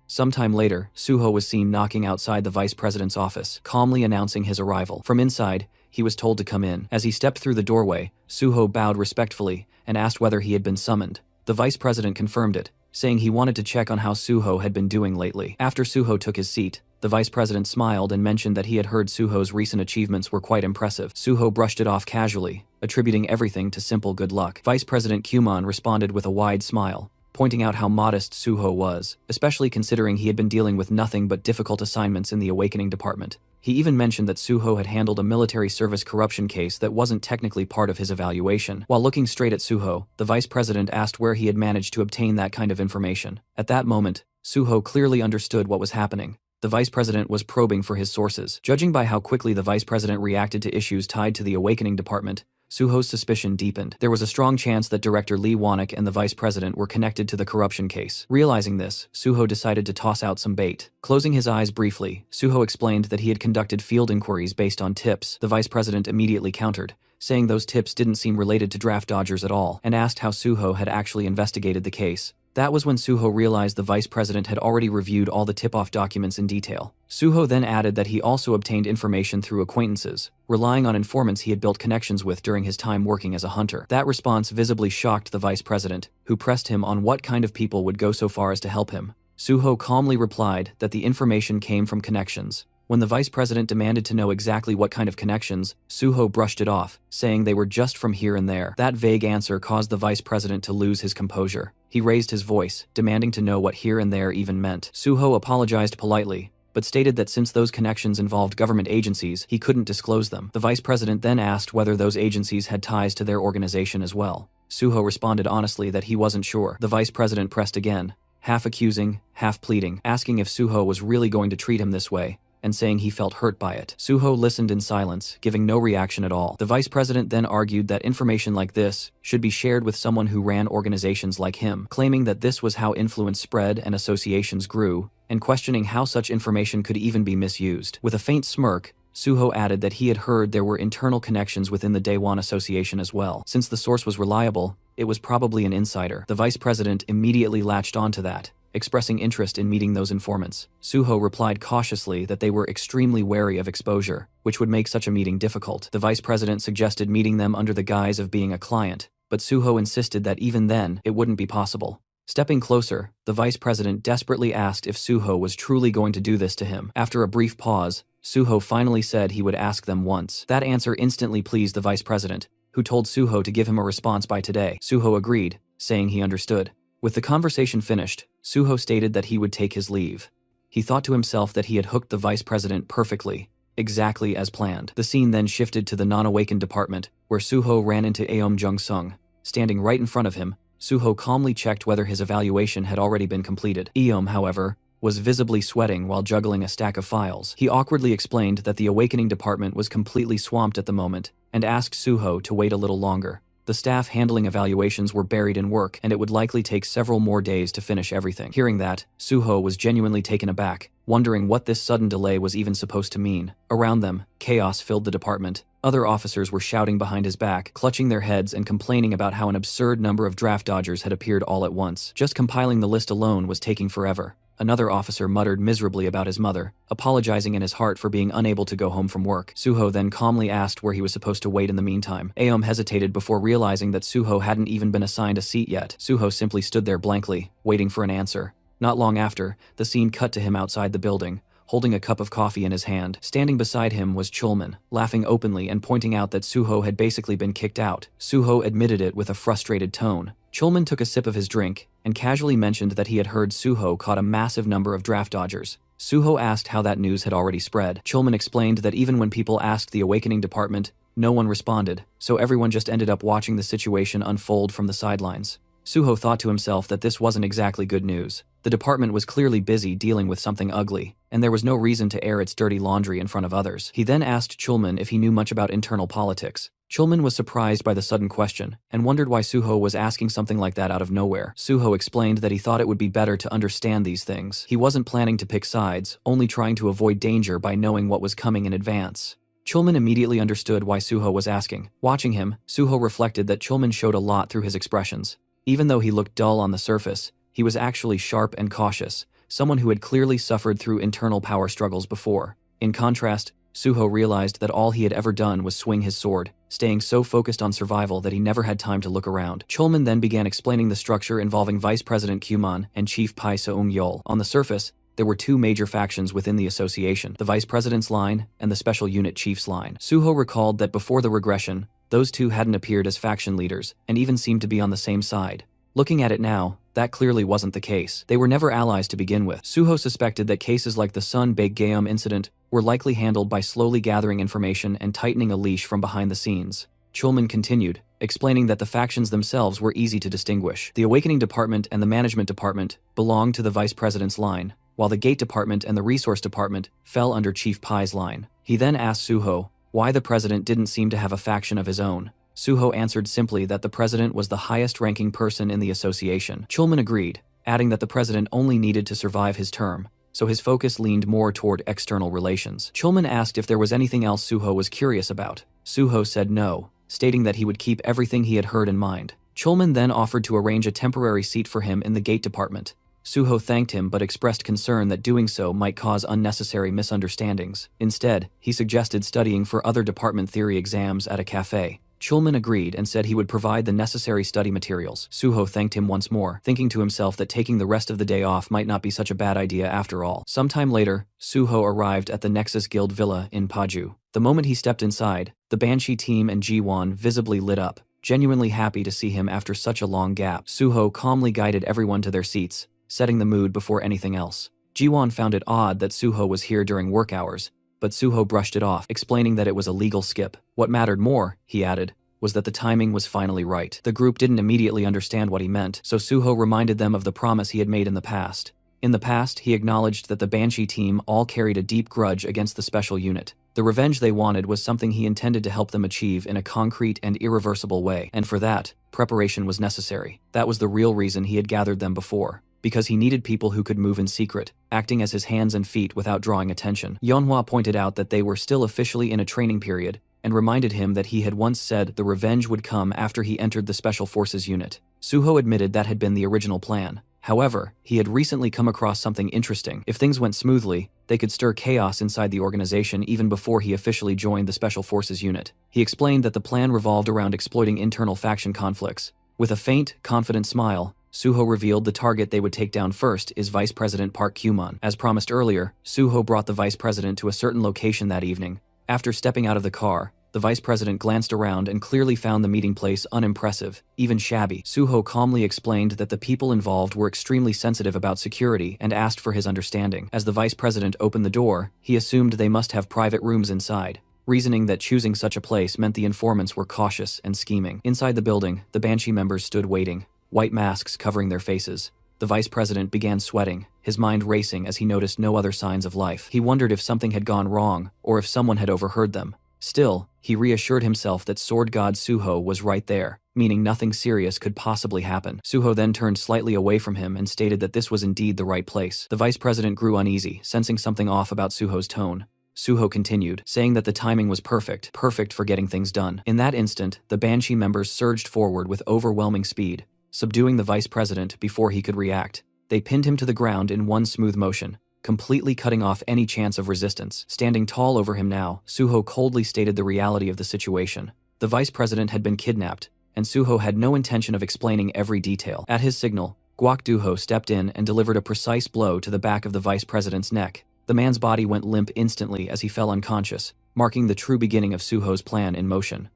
Sometime later, Suho was seen knocking outside the vice president's office, calmly announcing his arrival. From inside, he was told to come in. As he stepped through the doorway, Suho bowed respectfully and asked whether he had been summoned. The vice president confirmed it, saying he wanted to check on how Suho had been doing lately. After Suho took his seat, the vice president smiled and mentioned that he had heard Suho's recent achievements were quite impressive. Suho brushed it off casually, attributing everything to simple good luck. Vice President Kumon responded with a wide smile, pointing out how modest Suho was, especially considering he had been dealing with nothing but difficult assignments in the Awakening Department. He even mentioned that Suho had handled a military service corruption case that wasn't technically part of his evaluation. While looking straight at Suho, the vice president asked where he had managed to obtain that kind of information. At that moment, Suho clearly understood what was happening. The vice president was probing for his sources. Judging by how quickly the vice president reacted to issues tied to the Awakening Department, Suho's suspicion deepened. There was a strong chance that Director Lee Wanek and the vice president were connected to the corruption case. Realizing this, Suho decided to toss out some bait. Closing his eyes briefly, Suho explained that he had conducted field inquiries based on tips. The vice president immediately countered, saying those tips didn't seem related to draft dodgers at all, and asked how Suho had actually investigated the case. That was when Suho realized the vice president had already reviewed all the tip-off documents in detail. Suho then added that he also obtained information through acquaintances, relying on informants he had built connections with during his time working as a hunter. That response visibly shocked the vice president, who pressed him on what kind of people would go so far as to help him. Suho calmly replied that the information came from connections. When the vice president demanded to know exactly what kind of connections, Suho brushed it off, saying they were just from here and there. That vague answer caused the vice president to lose his composure. He raised his voice, demanding to know what here and there even meant. Suho apologized politely, but stated that since those connections involved government agencies, he couldn't disclose them. The vice president then asked whether those agencies had ties to their organization as well. Suho responded honestly that he wasn't sure. The vice president pressed again, half accusing, half pleading, asking if Suho was really going to treat him this way, and saying he felt hurt by it. Suho listened in silence, giving no reaction at all. The vice president then argued that information like this should be shared with someone who ran organizations like him, claiming that this was how influence spread and associations grew, and questioning how such information could even be misused. With a faint smirk, Suho added that he had heard there were internal connections within the Daewon Association as well. Since the source was reliable, it was probably an insider. The vice president immediately latched onto that, expressing interest in meeting those informants. Suho replied cautiously that they were extremely wary of exposure, which would make such a meeting difficult. The vice president suggested meeting them under the guise of being a client, but Suho insisted that even then, it wouldn't be possible. Stepping closer, the vice president desperately asked if Suho was truly going to do this to him. After a brief pause, Suho finally said he would ask them once. That answer instantly pleased the vice president, who told Suho to give him a response by today. Suho agreed, saying he understood. With the conversation finished, Suho stated that he would take his leave. He thought to himself that he had hooked the vice president perfectly, exactly as planned. The scene then shifted to the non-awakened department, where Suho ran into Aom Jung-sung. Standing right in front of him, Suho calmly checked whether his evaluation had already been completed. Aom, however, was visibly sweating while juggling a stack of files. He awkwardly explained that the awakening department was completely swamped at the moment, and asked Suho to wait a little longer. The staff handling evaluations were buried in work, and it would likely take several more days to finish everything. Hearing that, Suho was genuinely taken aback, wondering what this sudden delay was even supposed to mean. Around them, chaos filled the department. Other officers were shouting behind his back, clutching their heads and complaining about how an absurd number of draft dodgers had appeared all at once. Just compiling the list alone was taking forever. Another officer muttered miserably about his mother, apologizing in his heart for being unable to go home from work. Suho then calmly asked where he was supposed to wait in the meantime. Aom hesitated before realizing that Suho hadn't even been assigned a seat yet. Suho simply stood there blankly, waiting for an answer. Not long after, the scene cut to him outside the building, holding a cup of coffee in his hand. Standing beside him was Chulman, laughing openly and pointing out that Suho had basically been kicked out. Suho admitted it with a frustrated tone. Chulman took a sip of his drink, and casually mentioned that he had heard Suho caught a massive number of draft dodgers. Suho asked how that news had already spread. Chulman explained that even when people asked the awakening department, no one responded, so everyone just ended up watching the situation unfold from the sidelines. Suho thought to himself that this wasn't exactly good news. The department was clearly busy dealing with something ugly, and there was no reason to air its dirty laundry in front of others. He then asked Chulman if he knew much about internal politics. Chulman was surprised by the sudden question, and wondered why Suho was asking something like that out of nowhere. Suho explained that he thought it would be better to understand these things. He wasn't planning to pick sides, only trying to avoid danger by knowing what was coming in advance. Chulman immediately understood why Suho was asking. Watching him, Suho reflected that Chulman showed a lot through his expressions. Even though he looked dull on the surface, he was actually sharp and cautious, someone who had clearly suffered through internal power struggles before. In contrast, Suho realized that all he had ever done was swing his sword, staying so focused on survival that he never had time to look around. Chulman then began explaining the structure involving Vice President Qman and Chief Pai Seung-yeol. On the surface, there were two major factions within the association, the Vice President's line and the Special Unit Chief's line. Suho recalled that before the regression, those two hadn't appeared as faction leaders and even seemed to be on the same side. Looking at it now, that clearly wasn't the case. They were never allies to begin with. Suho suspected that cases like the Sun Baekgeum incident were likely handled by slowly gathering information and tightening a leash from behind the scenes. Chulman continued, explaining that the factions themselves were easy to distinguish. The Awakening Department and the Management Department belonged to the Vice President's line, while the Gate Department and the Resource Department fell under Chief Pai's line. He then asked Suho why the president didn't seem to have a faction of his own. Suho answered simply that the president was the highest-ranking person in the association. Chulman agreed, adding that the president only needed to survive his term, so his focus leaned more toward external relations. Chulman asked if there was anything else Suho was curious about. Suho said no, stating that he would keep everything he had heard in mind. Chulman then offered to arrange a temporary seat for him in the Gate Department. Suho thanked him but expressed concern that doing so might cause unnecessary misunderstandings. Instead, he suggested studying for other department theory exams at a cafe. Chulman agreed and said he would provide the necessary study materials. Suho thanked him once more, thinking to himself that taking the rest of the day off might not be such a bad idea after all. Sometime later, Suho arrived at the Nexus Guild Villa in Paju. The moment he stepped inside, the Banshee team and Ji-won visibly lit up, genuinely happy to see him after such a long gap. Suho calmly guided everyone to their seats, setting the mood before anything else. Ji-won found it odd that Suho was here during work hours, but Suho brushed it off, explaining that it was a legal skip. What mattered more, he added, was that the timing was finally right. The group didn't immediately understand what he meant, so Suho reminded them of the promise he had made in the past. In the past, he acknowledged that the Banshee team all carried a deep grudge against the special unit. The revenge they wanted was something he intended to help them achieve in a concrete and irreversible way, and for that, preparation was necessary. That was the real reason he had gathered them before, because he needed people who could move in secret, acting as his hands and feet without drawing attention. Yeonhwa pointed out that they were still officially in a training period, and reminded him that he had once said the revenge would come after he entered the Special Forces unit. Suho admitted that had been the original plan. However, he had recently come across something interesting. If things went smoothly, they could stir chaos inside the organization even before he officially joined the Special Forces unit. He explained that the plan revolved around exploiting internal faction conflicts. With a faint, confident smile, Suho revealed the target they would take down first is Vice President Park Kyumon. As promised earlier, Suho brought the Vice President to a certain location that evening. After stepping out of the car, the Vice President glanced around and clearly found the meeting place unimpressive, even shabby. Suho calmly explained that the people involved were extremely sensitive about security and asked for his understanding. As the Vice President opened the door, he assumed they must have private rooms inside, reasoning that choosing such a place meant the informants were cautious and scheming. Inside the building, the Banshee members stood waiting, white masks covering their faces. The Vice President began sweating, his mind racing as he noticed no other signs of life. He wondered if something had gone wrong, or if someone had overheard them. Still, he reassured himself that Sword God Suho was right there, meaning nothing serious could possibly happen. Suho then turned slightly away from him and stated that this was indeed the right place. The Vice President grew uneasy, sensing something off about Suho's tone. Suho continued, saying that the timing was perfect for getting things done. In that instant, the Banshee members surged forward with overwhelming speed, subduing the Vice President before he could react. They pinned him to the ground in one smooth motion, completely cutting off any chance of resistance. Standing tall over him now, Suho coldly stated the reality of the situation. The Vice President had been kidnapped, and Suho had no intention of explaining every detail. At his signal, Guak Duho stepped in and delivered a precise blow to the back of the Vice President's neck. The man's body went limp instantly as he fell unconscious, marking the true beginning of Suho's plan in motion.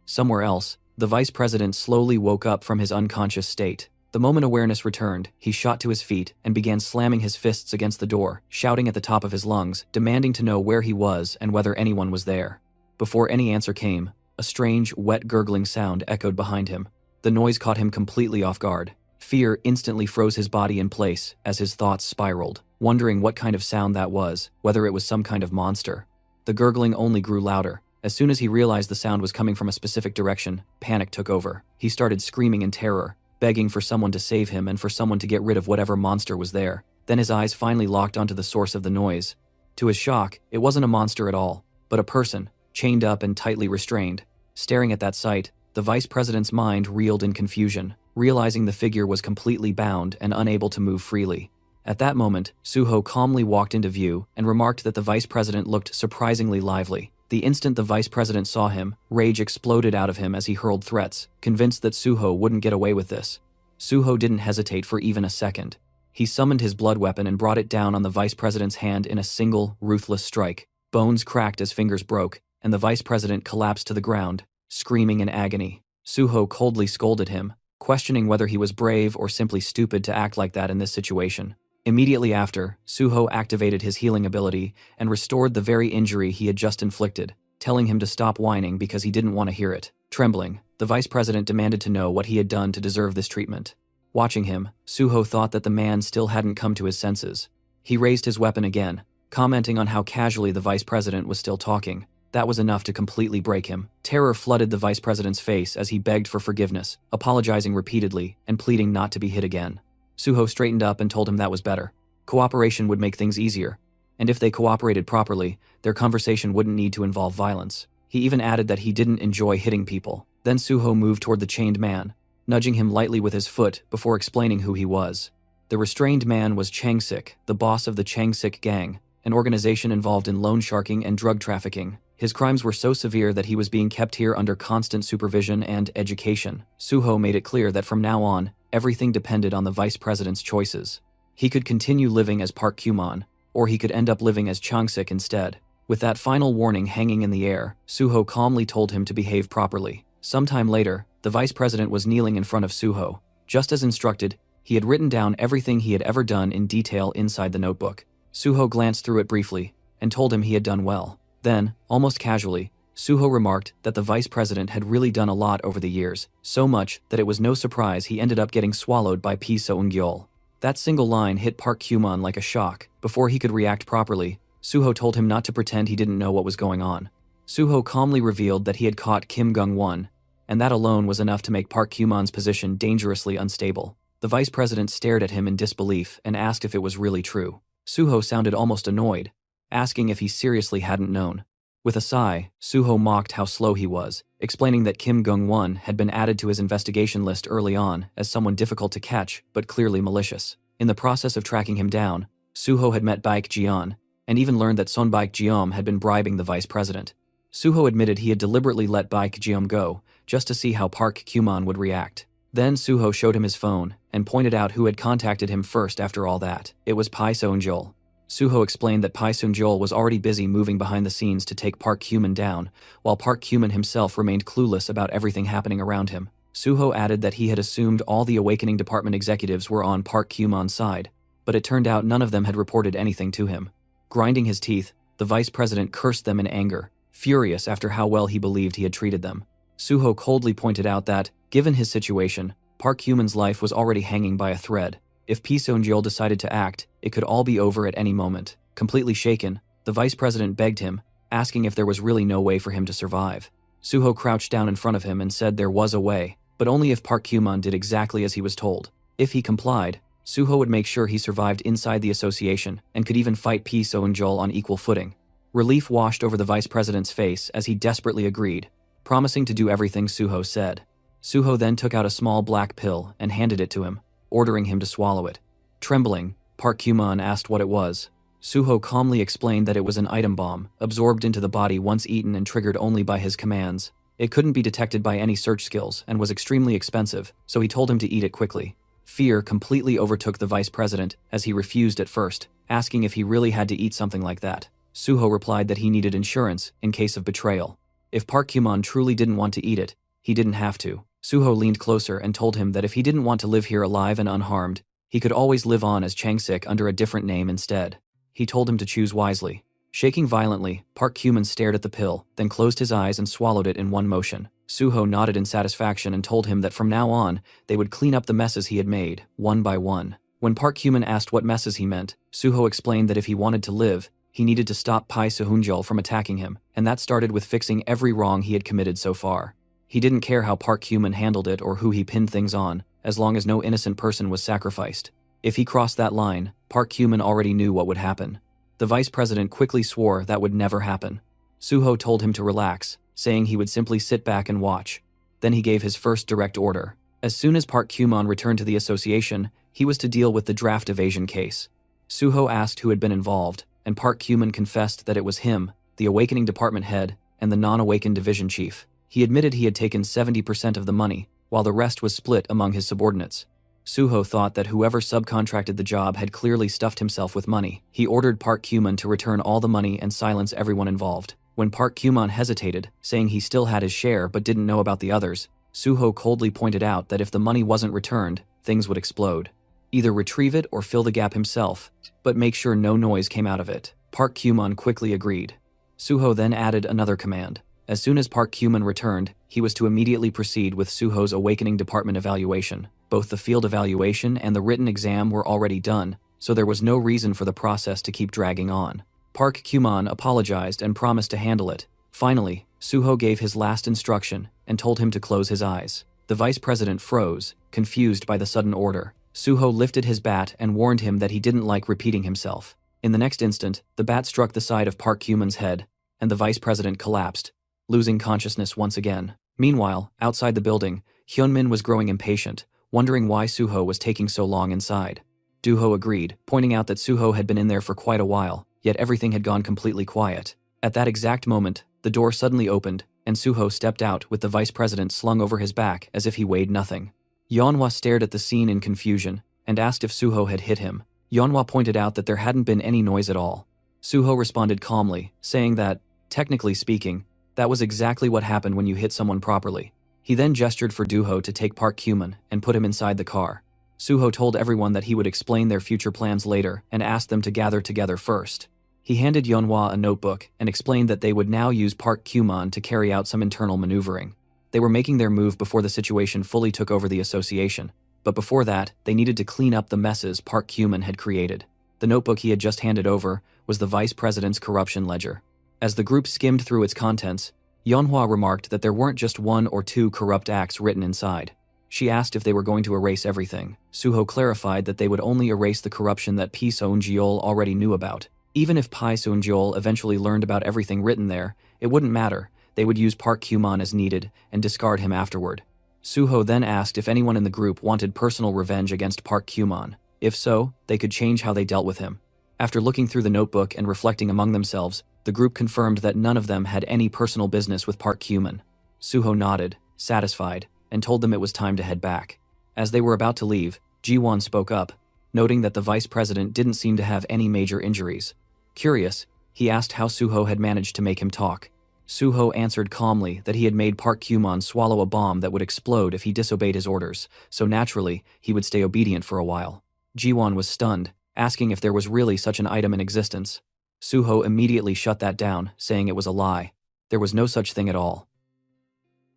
Somewhere else, the Vice President slowly woke up from his unconscious state. The moment awareness returned, he shot to his feet and began slamming his fists against the door, shouting at the top of his lungs, demanding to know where he was and whether anyone was there. Before any answer came, a strange, wet gurgling sound echoed behind him. The noise caught him completely off guard. Fear instantly froze his body in place as his thoughts spiraled, wondering what kind of sound that was, whether it was some kind of monster. The gurgling only grew louder. As soon as he realized the sound was coming from a specific direction, panic took over. He started screaming in terror, begging for someone to save him and for someone to get rid of whatever monster was there. Then his eyes finally locked onto the source of the noise. To his shock, it wasn't a monster at all, but a person, chained up and tightly restrained. Staring at that sight, the Vice President's mind reeled in confusion, realizing the figure was completely bound and unable to move freely. At that moment, Suho calmly walked into view and remarked that the vice president looked surprisingly lively. The instant the vice president saw him, rage exploded out of him as he hurled threats, convinced that Suho wouldn't get away with this. Suho didn't hesitate for even a second. He summoned his blood weapon and brought it down on the vice president's hand in a single, ruthless strike. Bones cracked as fingers broke, and the vice president collapsed to the ground, screaming in agony. Suho coldly scolded him, questioning whether he was brave or simply stupid to act like that in this situation. Immediately after, Suho activated his healing ability and restored the very injury he had just inflicted, telling him to stop whining because he didn't want to hear it. Trembling, the vice president demanded to know what he had done to deserve this treatment. Watching him, Suho thought that the man still hadn't come to his senses. He raised his weapon again, commenting on how casually the vice president was still talking. That was enough to completely break him. Terror flooded the vice president's face as he begged for forgiveness, apologizing repeatedly and pleading not to be hit again. Suho straightened up and told him that was better. Cooperation would make things easier, and if they cooperated properly, their conversation wouldn't need to involve violence. He even added that he didn't enjoy hitting people. Then Suho moved toward the chained man, nudging him lightly with his foot before explaining who he was. The restrained man was Changsik, the boss of the Changsik gang, an organization involved in loan sharking and drug trafficking. His crimes were so severe that he was being kept here under constant supervision and education. Suho made it clear that from now on, everything depended on the vice president's choices. He could continue living as Park Kyumon, or he could end up living as Changsik instead. With that final warning hanging in the air, Suho calmly told him to behave properly. Sometime later, the vice president was kneeling in front of Suho. Just as instructed, he had written down everything he had ever done in detail inside the notebook. Suho glanced through it briefly and told him he had done well. Then, almost casually, Suho remarked that the vice president had really done a lot over the years, so much that it was no surprise he ended up getting swallowed by Pi Seung-gyeol. That single line hit Park Kyumon like a shock. Before he could react properly, Suho told him not to pretend he didn't know what was going on. Suho calmly revealed that he had caught Kim Gung-won, and that alone was enough to make Park Kyumon's position dangerously unstable. The vice president stared at him in disbelief and asked if it was really true. Suho sounded almost annoyed, asking if he seriously hadn't known. With a sigh, Suho mocked how slow he was, explaining that Kim Gung-won had been added to his investigation list early on as someone difficult to catch but clearly malicious. In the process of tracking him down, Suho had met Baek Jeon, and even learned that Son Baek Jeom had been bribing the vice president. Suho admitted he had deliberately let Baek Jeom go, just to see how Park Kyumon would react. Then Suho showed him his phone, and pointed out who had contacted him first after all that. It was Pi Seung-gyeol. Suho explained that Pi Seung-gyeol was already busy moving behind the scenes to take Park Kyumon down, while Park Kyumon himself remained clueless about everything happening around him. Suho added that he had assumed all the Awakening Department executives were on Park Kyumon's side, but it turned out none of them had reported anything to him. Grinding his teeth, the vice president cursed them in anger, furious after how well he believed he had treated them. Suho coldly pointed out that, given his situation, Park Kyumon's life was already hanging by a thread. If Pi Seung-gyeol decided to act, it could all be over at any moment. Completely shaken, the vice president begged him, asking if there was really no way for him to survive. Suho crouched down in front of him and said there was a way, but only if Park Kyumon did exactly as he was told. If he complied, Suho would make sure he survived inside the association and could even fight Pi Seung-gyeol on equal footing. Relief washed over the vice president's face as he desperately agreed, promising to do everything Suho said. Suho then took out a small black pill and handed it to him, ordering him to swallow it. Trembling, Park Kyumon asked what it was. Suho calmly explained that it was an item bomb, absorbed into the body once eaten and triggered only by his commands. It couldn't be detected by any search skills and was extremely expensive, so he told him to eat it quickly. Fear completely overtook the vice president as he refused at first, asking if he really had to eat something like that. Suho replied that he needed insurance in case of betrayal. If Park Kyumon truly didn't want to eat it, he didn't have to. Suho leaned closer and told him that if he didn't want to live here alive and unharmed, he could always live on as Changsik under a different name instead. He told him to choose wisely. Shaking violently, Park Kyumon stared at the pill, then closed his eyes and swallowed it in one motion. Suho nodded in satisfaction and told him that from now on, they would clean up the messes he had made, one by one. When Park Kyumon asked what messes he meant, Suho explained that if he wanted to live, he needed to stop Pi Seung-gyeol from attacking him, and that started with fixing every wrong he had committed so far. He didn't care how Park Kyumon handled it or who he pinned things on, as long as no innocent person was sacrificed. If he crossed that line, Park Kyumon already knew what would happen. The vice president quickly swore that would never happen. Suho told him to relax, saying he would simply sit back and watch. Then he gave his first direct order. As soon as Park Kyumon returned to the association, he was to deal with the draft evasion case. Suho asked who had been involved, and Park Kyuman confessed that it was him, the awakening department head, and the non-awakened division chief. He admitted he had taken 70% of the money, while the rest was split among his subordinates. Suho thought that whoever subcontracted the job had clearly stuffed himself with money. He ordered Park Kyuman to return all the money and silence everyone involved. When Park Kyuman hesitated, saying he still had his share but didn't know about the others, Suho coldly pointed out that if the money wasn't returned, things would explode. Either retrieve it or fill the gap himself, but make sure no noise came out of it. Park Kyuman quickly agreed. Suho then added another command. As soon as Park Kyuman returned, he was to immediately proceed with Suho's awakening department evaluation. Both the field evaluation and the written exam were already done, so there was no reason for the process to keep dragging on. Park Kyuman apologized and promised to handle it. Finally, Suho gave his last instruction and told him to close his eyes. The vice president froze, confused by the sudden order. Suho lifted his bat and warned him that he didn't like repeating himself. In the next instant, the bat struck the side of Park Kyuman's head, and the vice president collapsed, losing consciousness once again. Meanwhile, outside the building, Hyunmin was growing impatient, wondering why Suho was taking so long inside. Duho agreed, pointing out that Suho had been in there for quite a while, yet everything had gone completely quiet. At that exact moment, the door suddenly opened, and Suho stepped out with the vice president slung over his back as if he weighed nothing. Yeonhwa stared at the scene in confusion and asked if Suho had hit him. Yeonhwa pointed out that there hadn't been any noise at all. Suho responded calmly, saying that, technically speaking, that was exactly what happened when you hit someone properly. He then gestured for Duho to take Park Kyuman and put him inside the car. Suho told everyone that he would explain their future plans later and asked them to gather together first. He handed Yeonhwa a notebook and explained that they would now use Park Kyuman to carry out some internal maneuvering. They were making their move before the situation fully took over the association, but before that, they needed to clean up the messes Park Kyuman had created. The notebook he had just handed over was the vice president's corruption ledger. As the group skimmed through its contents, Yeonhwa remarked that there weren't just one or two corrupt acts written inside. She asked if they were going to erase everything. Suho clarified that they would only erase the corruption that Pi Seung-jeol already knew about. Even if Pi Seung-jeol eventually learned about everything written there, it wouldn't matter. They would use Park Kyuman as needed and discard him afterward. Suho then asked if anyone in the group wanted personal revenge against Park Kyuman. If so, they could change how they dealt with him. After looking through the notebook and reflecting among themselves, the group confirmed that none of them had any personal business with Park Kyuman. Suho nodded, satisfied, and told them it was time to head back. As they were about to leave, Ji-won spoke up, noting that the vice president didn't seem to have any major injuries. Curious, he asked how Suho had managed to make him talk. Suho answered calmly that he had made Park Kyuman swallow a bomb that would explode if he disobeyed his orders, so naturally, he would stay obedient for a while. Ji-won was stunned, asking if there was really such an item in existence. Suho immediately shut that down, saying it was a lie. There was no such thing at all.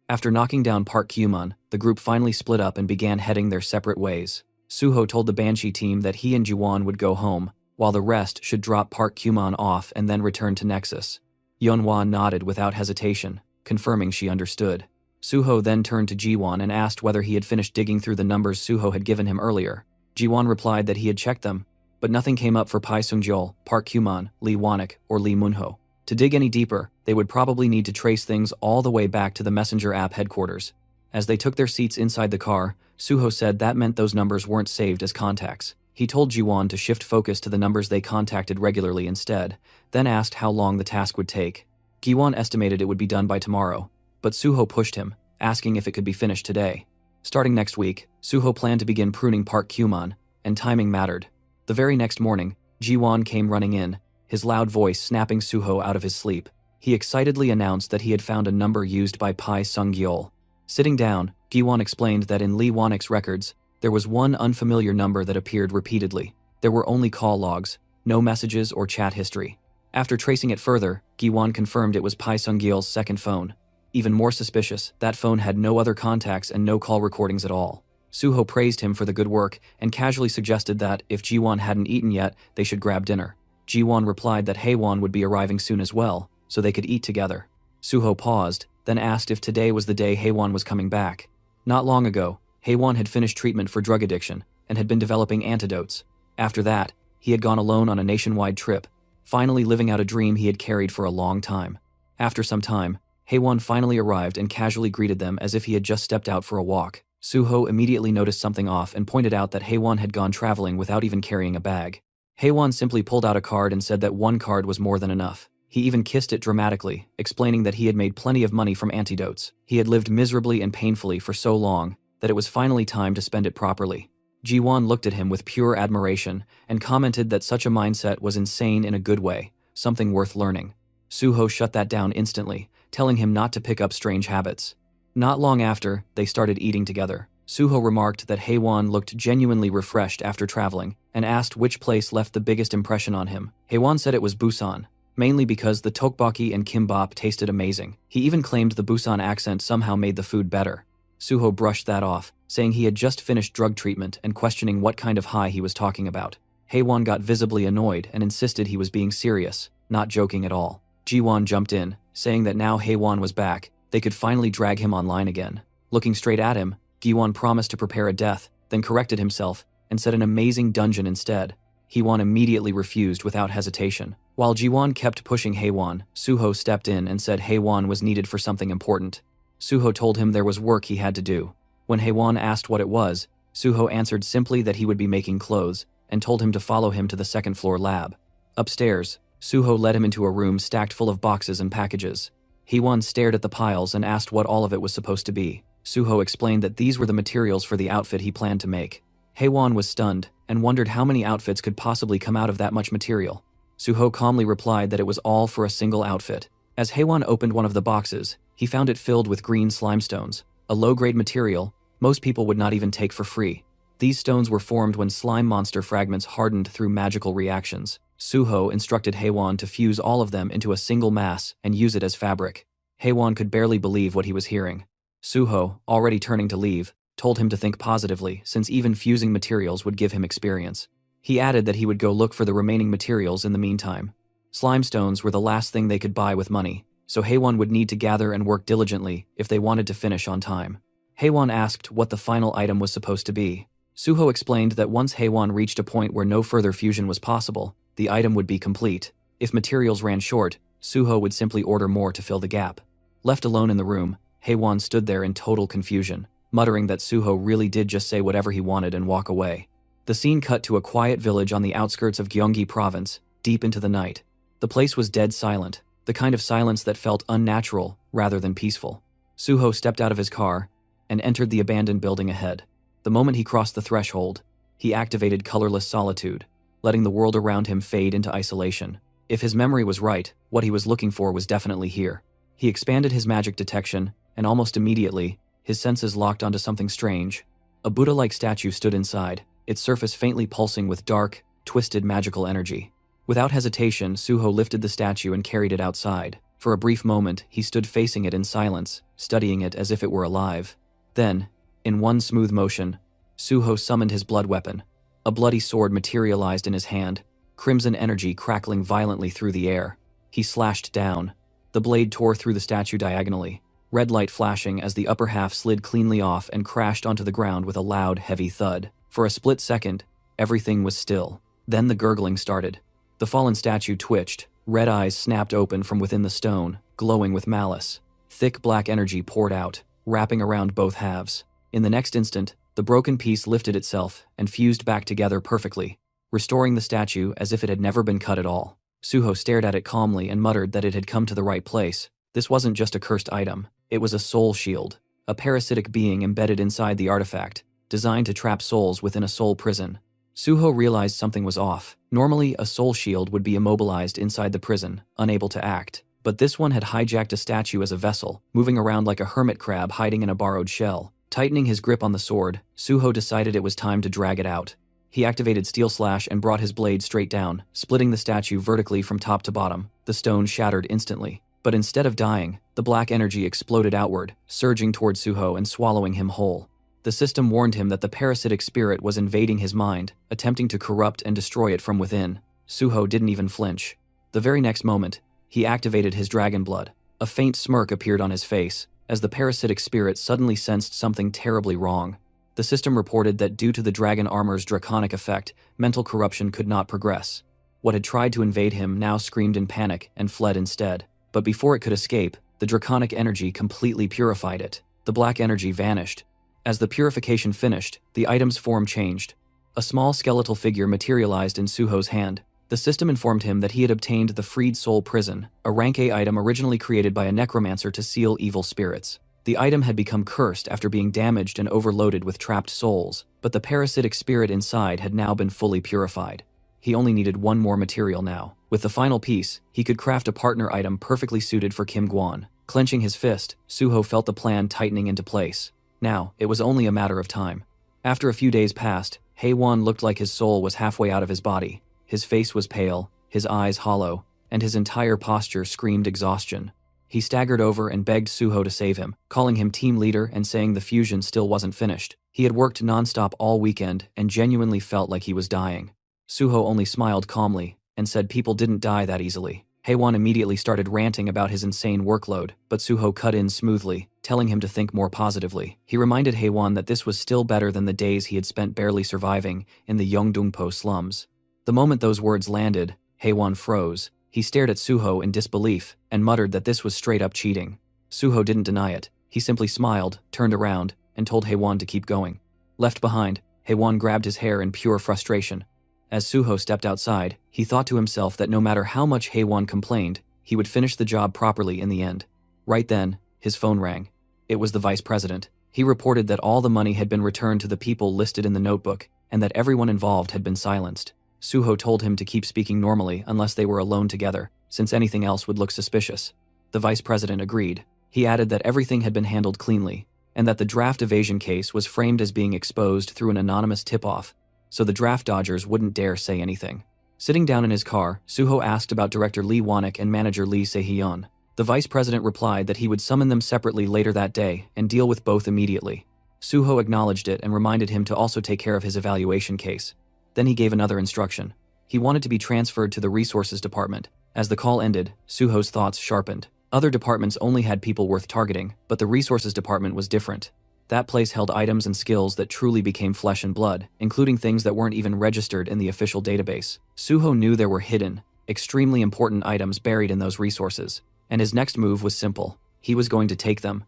After knocking down Park Kyuman, the group finally split up and began heading their separate ways. Suho told the Banshee team that he and Ji-won would go home, while the rest should drop Park Kyuman off and then return to Nexus. Yeonhwa nodded without hesitation, confirming she understood. Suho then turned to Ji-won and asked whether he had finished digging through the numbers Suho had given him earlier. Ji-won replied that he had checked them, but nothing came up for Pi Seung-jeol, Park Kyuman, Lee Wanik, or Lee Munho. To dig any deeper, they would probably need to trace things all the way back to the Messenger app headquarters. As they took their seats inside the car, Suho said that meant those numbers weren't saved as contacts. He told Ji-won to shift focus to the numbers they contacted regularly instead, then asked how long the task would take. Gi-won estimated it would be done by tomorrow, but Suho pushed him, asking if it could be finished today. Starting next week, Suho planned to begin pruning Park Kyuman, and timing mattered. The very next morning, Ji-won came running in, his loud voice snapping Suho out of his sleep. He excitedly announced that he had found a number used by Pi Seung-jeol. Sitting down, Gi-won explained that in Lee Wanik's records, there was one unfamiliar number that appeared repeatedly. There were only call logs, no messages or chat history. After tracing it further, Gi-won confirmed it was Pi Seung-jeol's second phone. Even more suspicious, that phone had no other contacts and no call recordings at all. Suho praised him for the good work and casually suggested that, if Ji-won hadn't eaten yet, they should grab dinner. Ji-won replied that Haewon would be arriving soon as well, so they could eat together. Suho paused, then asked if today was the day Haewon was coming back. Not long ago, Haewon had finished treatment for drug addiction and had been developing antidotes. After that, he had gone alone on a nationwide trip, finally living out a dream he had carried for a long time. After some time, Haewon finally arrived and casually greeted them as if he had just stepped out for a walk. Suho immediately noticed something off and pointed out that Haewon had gone traveling without even carrying a bag. Haewon simply pulled out a card and said that one card was more than enough. He even kissed it dramatically, explaining that he had made plenty of money from antidotes. He had lived miserably and painfully for so long that it was finally time to spend it properly. Ji-won looked at him with pure admiration and commented that such a mindset was insane in a good way, something worth learning. Suho shut that down instantly, telling him not to pick up strange habits. Not long after, they started eating together. Suho remarked that Haewon looked genuinely refreshed after traveling and asked which place left the biggest impression on him. Haewon said it was Busan, mainly because the tteokbokki and kimbap tasted amazing. He even claimed the Busan accent somehow made the food better. Suho brushed that off, saying he had just finished drug treatment and questioning what kind of high he was talking about. Haewon got visibly annoyed and insisted he was being serious, not joking at all. Ji-won jumped in, saying that now Haewon was back, they could finally drag him online again. Looking straight at him, Gi-won promised to prepare a death, then corrected himself and said an amazing dungeon instead. Haewon immediately refused without hesitation. While Ji-won kept pushing Haewon, Suho stepped in and said Haewon was needed for something important. Suho told him there was work he had to do. When Haewon asked what it was, Suho answered simply that he would be making clothes and told him to follow him to the second-floor lab. Upstairs, Suho led him into a room stacked full of boxes and packages. Haewon stared at the piles and asked what all of it was supposed to be. Suho explained that these were the materials for the outfit he planned to make. Haewon was stunned and wondered how many outfits could possibly come out of that much material. Suho calmly replied that it was all for a single outfit. As Haewon opened one of the boxes, he found it filled with green slime stones, a low-grade material most people would not even take for free. These stones were formed when slime monster fragments hardened through magical reactions. Suho instructed Haewon to fuse all of them into a single mass and use it as fabric. Haewon could barely believe what he was hearing. Suho, already turning to leave, told him to think positively since even fusing materials would give him experience. He added that he would go look for the remaining materials in the meantime. Slime stones were the last thing they could buy with money, so Haewon would need to gather and work diligently if they wanted to finish on time. Haewon asked what the final item was supposed to be. Suho explained that once Haewon reached a point where no further fusion was possible, the item would be complete. If materials ran short, Suho would simply order more to fill the gap. Left alone in the room, Haewon stood there in total confusion, muttering that Suho really did just say whatever he wanted and walk away. The scene cut to a quiet village on the outskirts of Gyeonggi province, deep into the night. The place was dead silent, the kind of silence that felt unnatural rather than peaceful. Suho stepped out of his car and entered the abandoned building ahead. The moment he crossed the threshold, he activated colorless solitude, letting the world around him fade into isolation. If his memory was right, what he was looking for was definitely here. He expanded his magic detection, and almost immediately, his senses locked onto something strange. A Buddha-like statue stood inside, its surface faintly pulsing with dark, twisted magical energy. Without hesitation, Suho lifted the statue and carried it outside. For a brief moment, he stood facing it in silence, studying it as if it were alive. Then, in one smooth motion, Suho summoned his blood weapon. A bloody sword materialized in his hand, crimson energy crackling violently through the air. He slashed down. The blade tore through the statue diagonally, red light flashing as the upper half slid cleanly off and crashed onto the ground with a loud, heavy thud. For a split second, everything was still. Then the gurgling started. The fallen statue twitched, red eyes snapped open from within the stone, glowing with malice. Thick black energy poured out, wrapping around both halves. In the next instant, the broken piece lifted itself and fused back together perfectly, restoring the statue as if it had never been cut at all. Suho stared at it calmly and muttered that it had come to the right place. This wasn't just a cursed item, it was a soul shield, a parasitic being embedded inside the artifact, designed to trap souls within a soul prison. Suho realized something was off. Normally, a soul shield would be immobilized inside the prison, unable to act. But this one had hijacked a statue as a vessel, moving around like a hermit crab hiding in a borrowed shell. Tightening his grip on the sword, Suho decided it was time to drag it out. He activated Steel Slash and brought his blade straight down, splitting the statue vertically from top to bottom. The stone shattered instantly. But instead of dying, the black energy exploded outward, surging toward Suho and swallowing him whole. The system warned him that the parasitic spirit was invading his mind, attempting to corrupt and destroy it from within. Suho didn't even flinch. The very next moment, he activated his dragon blood. A faint smirk appeared on his face, as the parasitic spirit suddenly sensed something terribly wrong. The system reported that due to the dragon armor's draconic effect, mental corruption could not progress. What had tried to invade him now screamed in panic and fled instead. But before it could escape, the draconic energy completely purified it. The black energy vanished. As the purification finished, the item's form changed. A small skeletal figure materialized in Suho's hand. The system informed him that he had obtained the Freed Soul Prison, a rank A item originally created by a necromancer to seal evil spirits. The item had become cursed after being damaged and overloaded with trapped souls, but the parasitic spirit inside had now been fully purified. He only needed one more material now. With the final piece, he could craft a partner item perfectly suited for Kim Guan. Clenching his fist, Suho felt the plan tightening into place. Now, it was only a matter of time. After a few days passed, Haewon looked like his soul was halfway out of his body. His face was pale, his eyes hollow, and his entire posture screamed exhaustion. He staggered over and begged Suho to save him, calling him team leader and saying the fusion still wasn't finished. He had worked nonstop all weekend and genuinely felt like he was dying. Suho only smiled calmly and said people didn't die that easily. Haewon immediately started ranting about his insane workload, but Suho cut in smoothly, telling him to think more positively. He reminded Haewon that this was still better than the days he had spent barely surviving in the Yeongdongpo slums. The moment those words landed, Haewon froze. He stared at Suho in disbelief and muttered that this was straight-up cheating. Suho didn't deny it. He simply smiled, turned around, and told Haewon to keep going. Left behind, Haewon grabbed his hair in pure frustration. As Suho stepped outside, he thought to himself that no matter how much Haewon complained, he would finish the job properly in the end. Right then, his phone rang. It was the vice president. He reported that all the money had been returned to the people listed in the notebook, and that everyone involved had been silenced. Suho told him to keep speaking normally unless they were alone together, since anything else would look suspicious. The vice president agreed. He added that everything had been handled cleanly, and that the draft evasion case was framed as being exposed through an anonymous tip-off, so the draft dodgers wouldn't dare say anything. Sitting down in his car, Suho asked about director Lee Wanik and manager Lee Se-hyun. The vice president replied that he would summon them separately later that day and deal with both immediately. Suho acknowledged it and reminded him to also take care of his evaluation case. Then he gave another instruction. He wanted to be transferred to the resources department. As the call ended, Suho's thoughts sharpened. Other departments only had people worth targeting, but the resources department was different. That place held items and skills that truly became flesh and blood, including things that weren't even registered in the official database. Suho knew there were hidden, extremely important items buried in those resources, and his next move was simple. He was going to take them.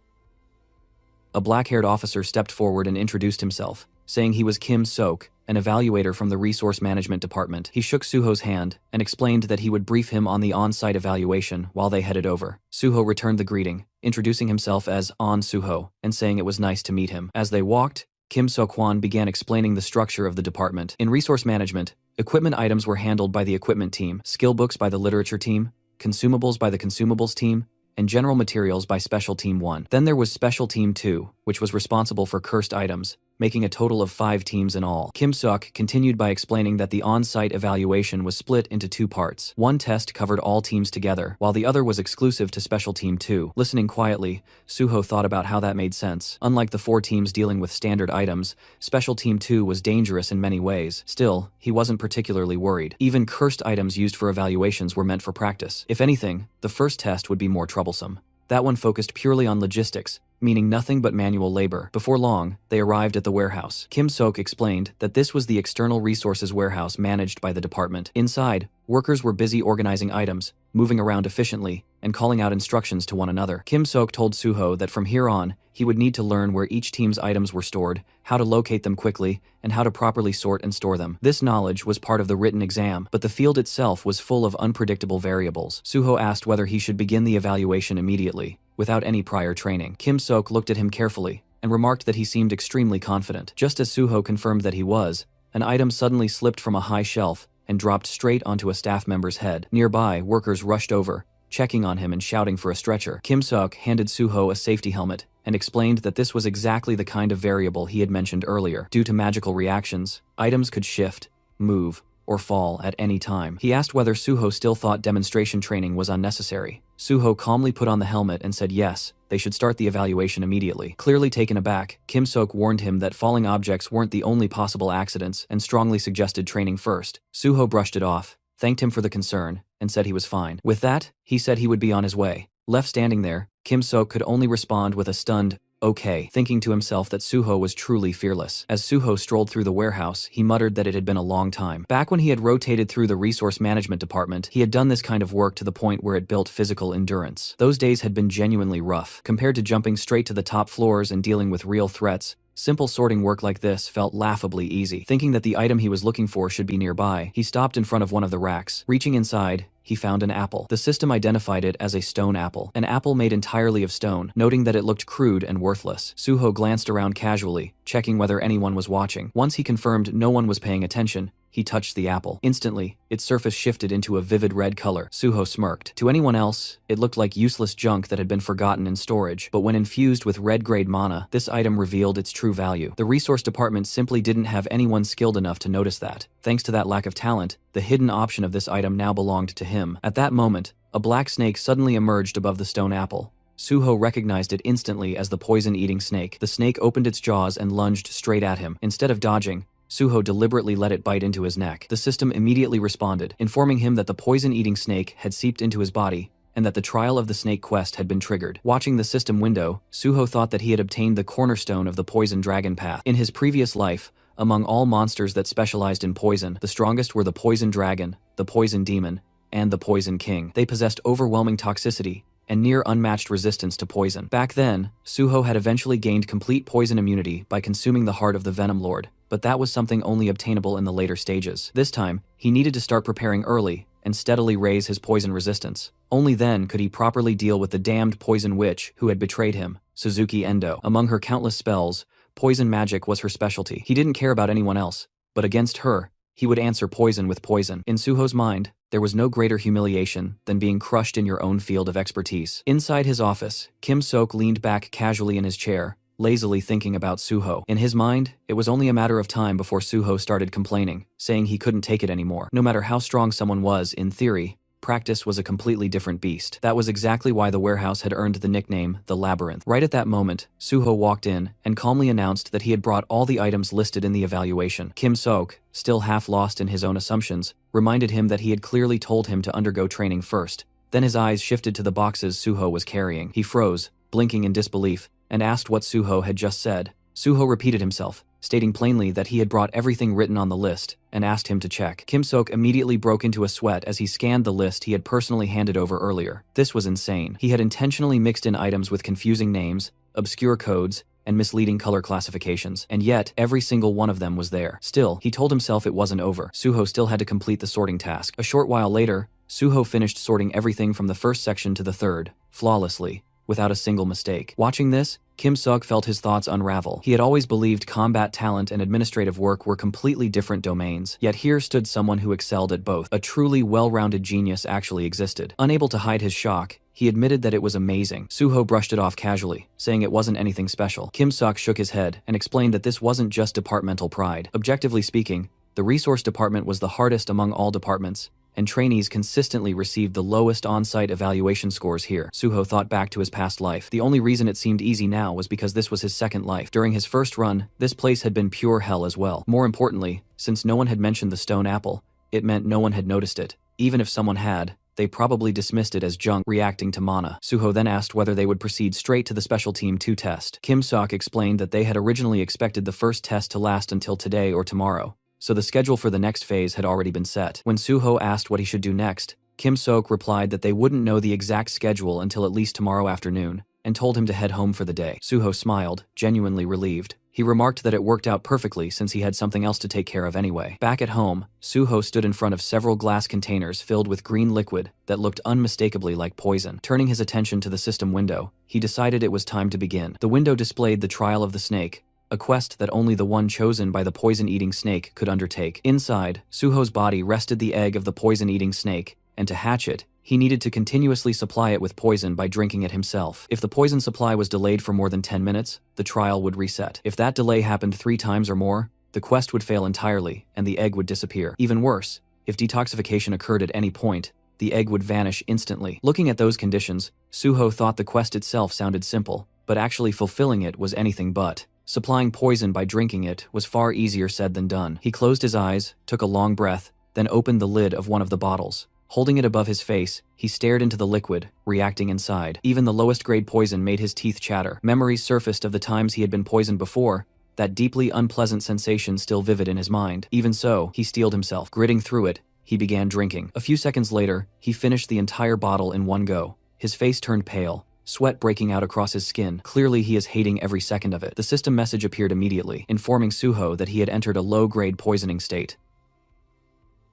A black-haired officer stepped forward and introduced himself, saying he was Kim Sok, an evaluator from the Resource Management Department. He shook Suho's hand and explained that he would brief him on the on-site evaluation while they headed over. Suho returned the greeting, introducing himself as On Suho and saying it was nice to meet him. As they walked, Kim So-kwon began explaining the structure of the department. In resource management, equipment items were handled by the equipment team, skill books by the literature team, consumables by the consumables team, and general materials by Special Team 1. Then there was Special Team 2, which was responsible for cursed items, making a total of 5 teams in all. Kim Sok continued by explaining that the on-site evaluation was split into 2 parts. One test covered all teams together, while the other was exclusive to Special Team 2. Listening quietly, Suho thought about how that made sense. Unlike the 4 teams dealing with standard items, Special Team 2 was dangerous in many ways. Still, he wasn't particularly worried. Even cursed items used for evaluations were meant for practice. If anything, the first test would be more troublesome. That one focused purely on logistics, meaning nothing but manual labor. Before long, they arrived at the warehouse. Kim Sok explained that this was the external resources warehouse managed by the department. Inside, workers were busy organizing items, moving around efficiently, and calling out instructions to one another. Kim Sok told Suho that from here on, he would need to learn where each team's items were stored, how to locate them quickly, and how to properly sort and store them. This knowledge was part of the written exam, but the field itself was full of unpredictable variables. Suho asked whether he should begin the evaluation immediately, without any prior training. Kim Sok looked at him carefully and remarked that he seemed extremely confident. Just as Suho confirmed that he was, an item suddenly slipped from a high shelf and dropped straight onto a staff member's head. Nearby, workers rushed over, checking on him and shouting for a stretcher. Kim Sok handed Suho a safety helmet and explained that this was exactly the kind of variable he had mentioned earlier. Due to magical reactions, items could shift, move, or fall at any time. He asked whether Suho still thought demonstration training was unnecessary. Suho calmly put on the helmet and said yes, they should start the evaluation immediately. Clearly taken aback, Kim Sok warned him that falling objects weren't the only possible accidents and strongly suggested training first. Suho brushed it off, thanked him for the concern, and said he was fine. With that, he said he would be on his way. Left standing there, Kim Sok could only respond with a stunned, okay, thinking to himself that Suho was truly fearless. As Suho strolled through the warehouse, he muttered that it had been a long time. Back when he had rotated through the resource management department, he had done this kind of work to the point where it built physical endurance. Those days had been genuinely rough. Compared to jumping straight to the top floors and dealing with real threats, Simple sorting work like this felt laughably easy. Thinking that the item he was looking for should be nearby, he stopped in front of one of the racks. Reaching inside, he found an apple. The system identified it as a stone apple. An apple made entirely of stone, noting that it looked crude and worthless. Suho glanced around casually, checking whether anyone was watching. Once he confirmed no one was paying attention, he touched the apple. Instantly, its surface shifted into a vivid red color. Suho smirked. To anyone else, it looked like useless junk that had been forgotten in storage, but when infused with red-grade mana, this item revealed its true value. The resource department simply didn't have anyone skilled enough to notice that. Thanks to that lack of talent, the hidden option of this item now belonged to him. At that moment, a black snake suddenly emerged above the stone apple. Suho recognized it instantly as the poison-eating snake. The snake opened its jaws and lunged straight at him. Instead of dodging, Suho deliberately let it bite into his neck. The system immediately responded, informing him that the poison-eating snake had seeped into his body and that the trial of the snake quest had been triggered. Watching the system window, Suho thought that he had obtained the cornerstone of the poison dragon path. In his previous life, among all monsters that specialized in poison, the strongest were the poison dragon, the poison demon, and the poison king. They possessed overwhelming toxicity and near unmatched resistance to poison. Back then, Suho had eventually gained complete poison immunity by consuming the heart of the Venom Lord, but that was something only obtainable in the later stages. This time, he needed to start preparing early and steadily raise his poison resistance. Only then could he properly deal with the damned poison witch who had betrayed him, Suzuki Endo. Among her countless spells, poison magic was her specialty. He didn't care about anyone else, but against her, he would answer poison with poison. In Suho's mind, there was no greater humiliation than being crushed in your own field of expertise. Inside his office, Kim Sok leaned back casually in his chair, lazily thinking about Suho. In his mind, it was only a matter of time before Suho started complaining, saying he couldn't take it anymore. No matter how strong someone was, in theory, practice was a completely different beast. That was exactly why the warehouse had earned the nickname, the Labyrinth. Right at that moment, Suho walked in and calmly announced that he had brought all the items listed in the evaluation. Kim Sok, still half lost in his own assumptions, reminded him that he had clearly told him to undergo training first. Then his eyes shifted to the boxes Suho was carrying. He froze, blinking in disbelief, and asked what Suho had just said. Suho repeated himself, stating plainly that he had brought everything written on the list, and asked him to check. Kim Sok immediately broke into a sweat as he scanned the list he had personally handed over earlier. This was insane. He had intentionally mixed in items with confusing names, obscure codes, and misleading color classifications, and yet every single one of them was there. Still, he told himself it wasn't over. Suho still had to complete the sorting task. A short while later, Suho finished sorting everything from the first section to the third, flawlessly, without a single mistake. Watching this, Kim Sok felt his thoughts unravel. He had always believed combat talent and administrative work were completely different domains, yet here stood someone who excelled at both. A truly well-rounded genius actually existed. Unable to hide his shock, he admitted that it was amazing. Suho brushed it off casually, saying it wasn't anything special. Kim Sok shook his head and explained that this wasn't just departmental pride. Objectively speaking, the resource department was the hardest among all departments, and trainees consistently received the lowest on-site evaluation scores here. Suho thought back to his past life. The only reason it seemed easy now was because this was his second life. During his first run, this place had been pure hell as well. More importantly, since no one had mentioned the stone apple, it meant no one had noticed it. Even if someone had, they probably dismissed it as junk reacting to mana. Suho then asked whether they would proceed straight to the Special Team 2 test. Kim Sok explained that they had originally expected the first test to last until today or tomorrow, so the schedule for the next phase had already been set. When Suho asked what he should do next, Kim Sok replied that they wouldn't know the exact schedule until at least tomorrow afternoon, and told him to head home for the day. Suho smiled, genuinely relieved. He remarked that it worked out perfectly since he had something else to take care of anyway. Back at home, Suho stood in front of several glass containers filled with green liquid that looked unmistakably like poison. Turning his attention to the system window, he decided it was time to begin. The window displayed the trial of the snake, a quest that only the one chosen by the poison-eating snake could undertake. Inside, Suho's body rested the egg of the poison-eating snake, and to hatch it, he needed to continuously supply it with poison by drinking it himself. If the poison supply was delayed for more than 10 minutes, the trial would reset. If that delay happened 3 times or more, the quest would fail entirely, and the egg would disappear. Even worse, if detoxification occurred at any point, the egg would vanish instantly. Looking at those conditions, Suho thought the quest itself sounded simple, but actually fulfilling it was anything but. Supplying poison by drinking it was far easier said than done. He closed his eyes, took a long breath, then opened the lid of one of the bottles. Holding it above his face, he stared into the liquid, reacting inside. Even the lowest grade poison made his teeth chatter. Memories surfaced of the times he had been poisoned before, that deeply unpleasant sensation still vivid in his mind. Even so, he steeled himself. Gritting through it, he began drinking. A few seconds later, he finished the entire bottle in one go. His face turned pale, sweat breaking out across his skin. Clearly he is hating every second of it. The system message appeared immediately, informing Suho that he had entered a low-grade poisoning state.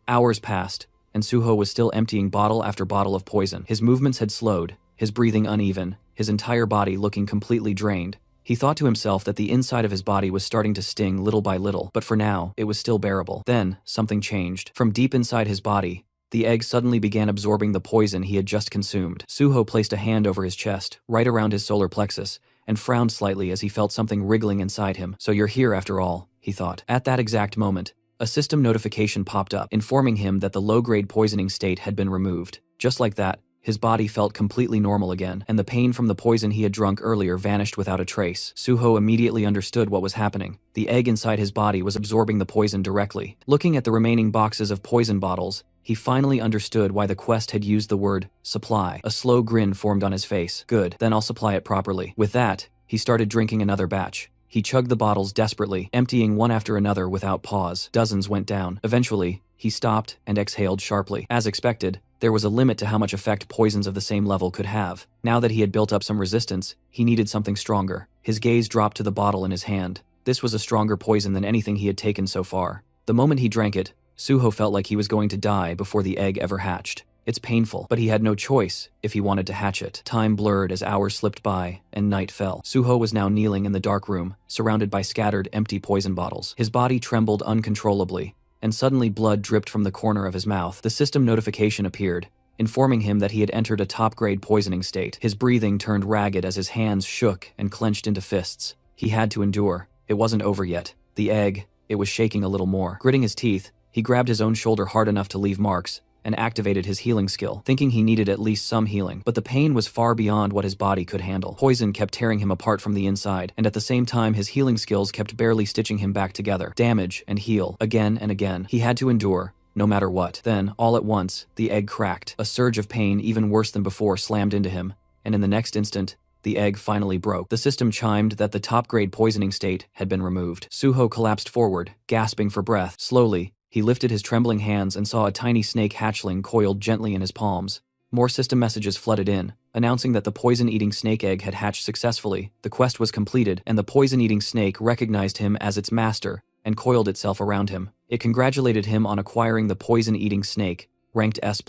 Hours passed, and Suho was still emptying bottle after bottle of poison. His movements had slowed, his breathing uneven, his entire body looking completely drained. He thought to himself that the inside of his body was starting to sting little by little, but for now, it was still bearable. Then, something changed. From deep inside his body, the egg suddenly began absorbing the poison he had just consumed. Suho placed a hand over his chest, right around his solar plexus, and frowned slightly as he felt something wriggling inside him. So you're here after all, he thought. At that exact moment, a system notification popped up, informing him that the low-grade poisoning state had been removed. Just like that, his body felt completely normal again, and the pain from the poison he had drunk earlier vanished without a trace. Suho immediately understood what was happening. The egg inside his body was absorbing the poison directly. Looking at the remaining boxes of poison bottles, he finally understood why the quest had used the word supply. A slow grin formed on his face. Good, then I'll supply it properly. With that, he started drinking another batch. He chugged the bottles desperately, emptying one after another without pause. Dozens went down. Eventually, he stopped and exhaled sharply. As expected, there was a limit to how much effect poisons of the same level could have. Now that he had built up some resistance, he needed something stronger. His gaze dropped to the bottle in his hand. This was a stronger poison than anything he had taken so far. The moment he drank it, Suho felt like he was going to die before the egg ever hatched. It's painful, but he had no choice if he wanted to hatch it. Time blurred as hours slipped by, and night fell. Suho was now kneeling in the dark room, surrounded by scattered, empty poison bottles. His body trembled uncontrollably, and suddenly blood dripped from the corner of his mouth. The system notification appeared, informing him that he had entered a top-grade poisoning state. His breathing turned ragged as his hands shook and clenched into fists. He had to endure. It wasn't over yet. The egg, it was shaking a little more. Gritting his teeth, he grabbed his own shoulder hard enough to leave marks, and activated his healing skill, thinking he needed at least some healing. But the pain was far beyond what his body could handle. Poison kept tearing him apart from the inside, and at the same time his healing skills kept barely stitching him back together. Damage and heal, again and again. He had to endure, no matter what. Then, all at once, the egg cracked. A surge of pain even worse than before slammed into him, and in the next instant, the egg finally broke. The system chimed that the top-grade poisoning state had been removed. Suho collapsed forward, gasping for breath. Slowly, he lifted his trembling hands and saw a tiny snake hatchling coiled gently in his palms. More system messages flooded in, announcing that the poison-eating snake egg had hatched successfully, the quest was completed, and the poison-eating snake recognized him as its master and coiled itself around him. It congratulated him on acquiring the poison-eating snake, ranked S+,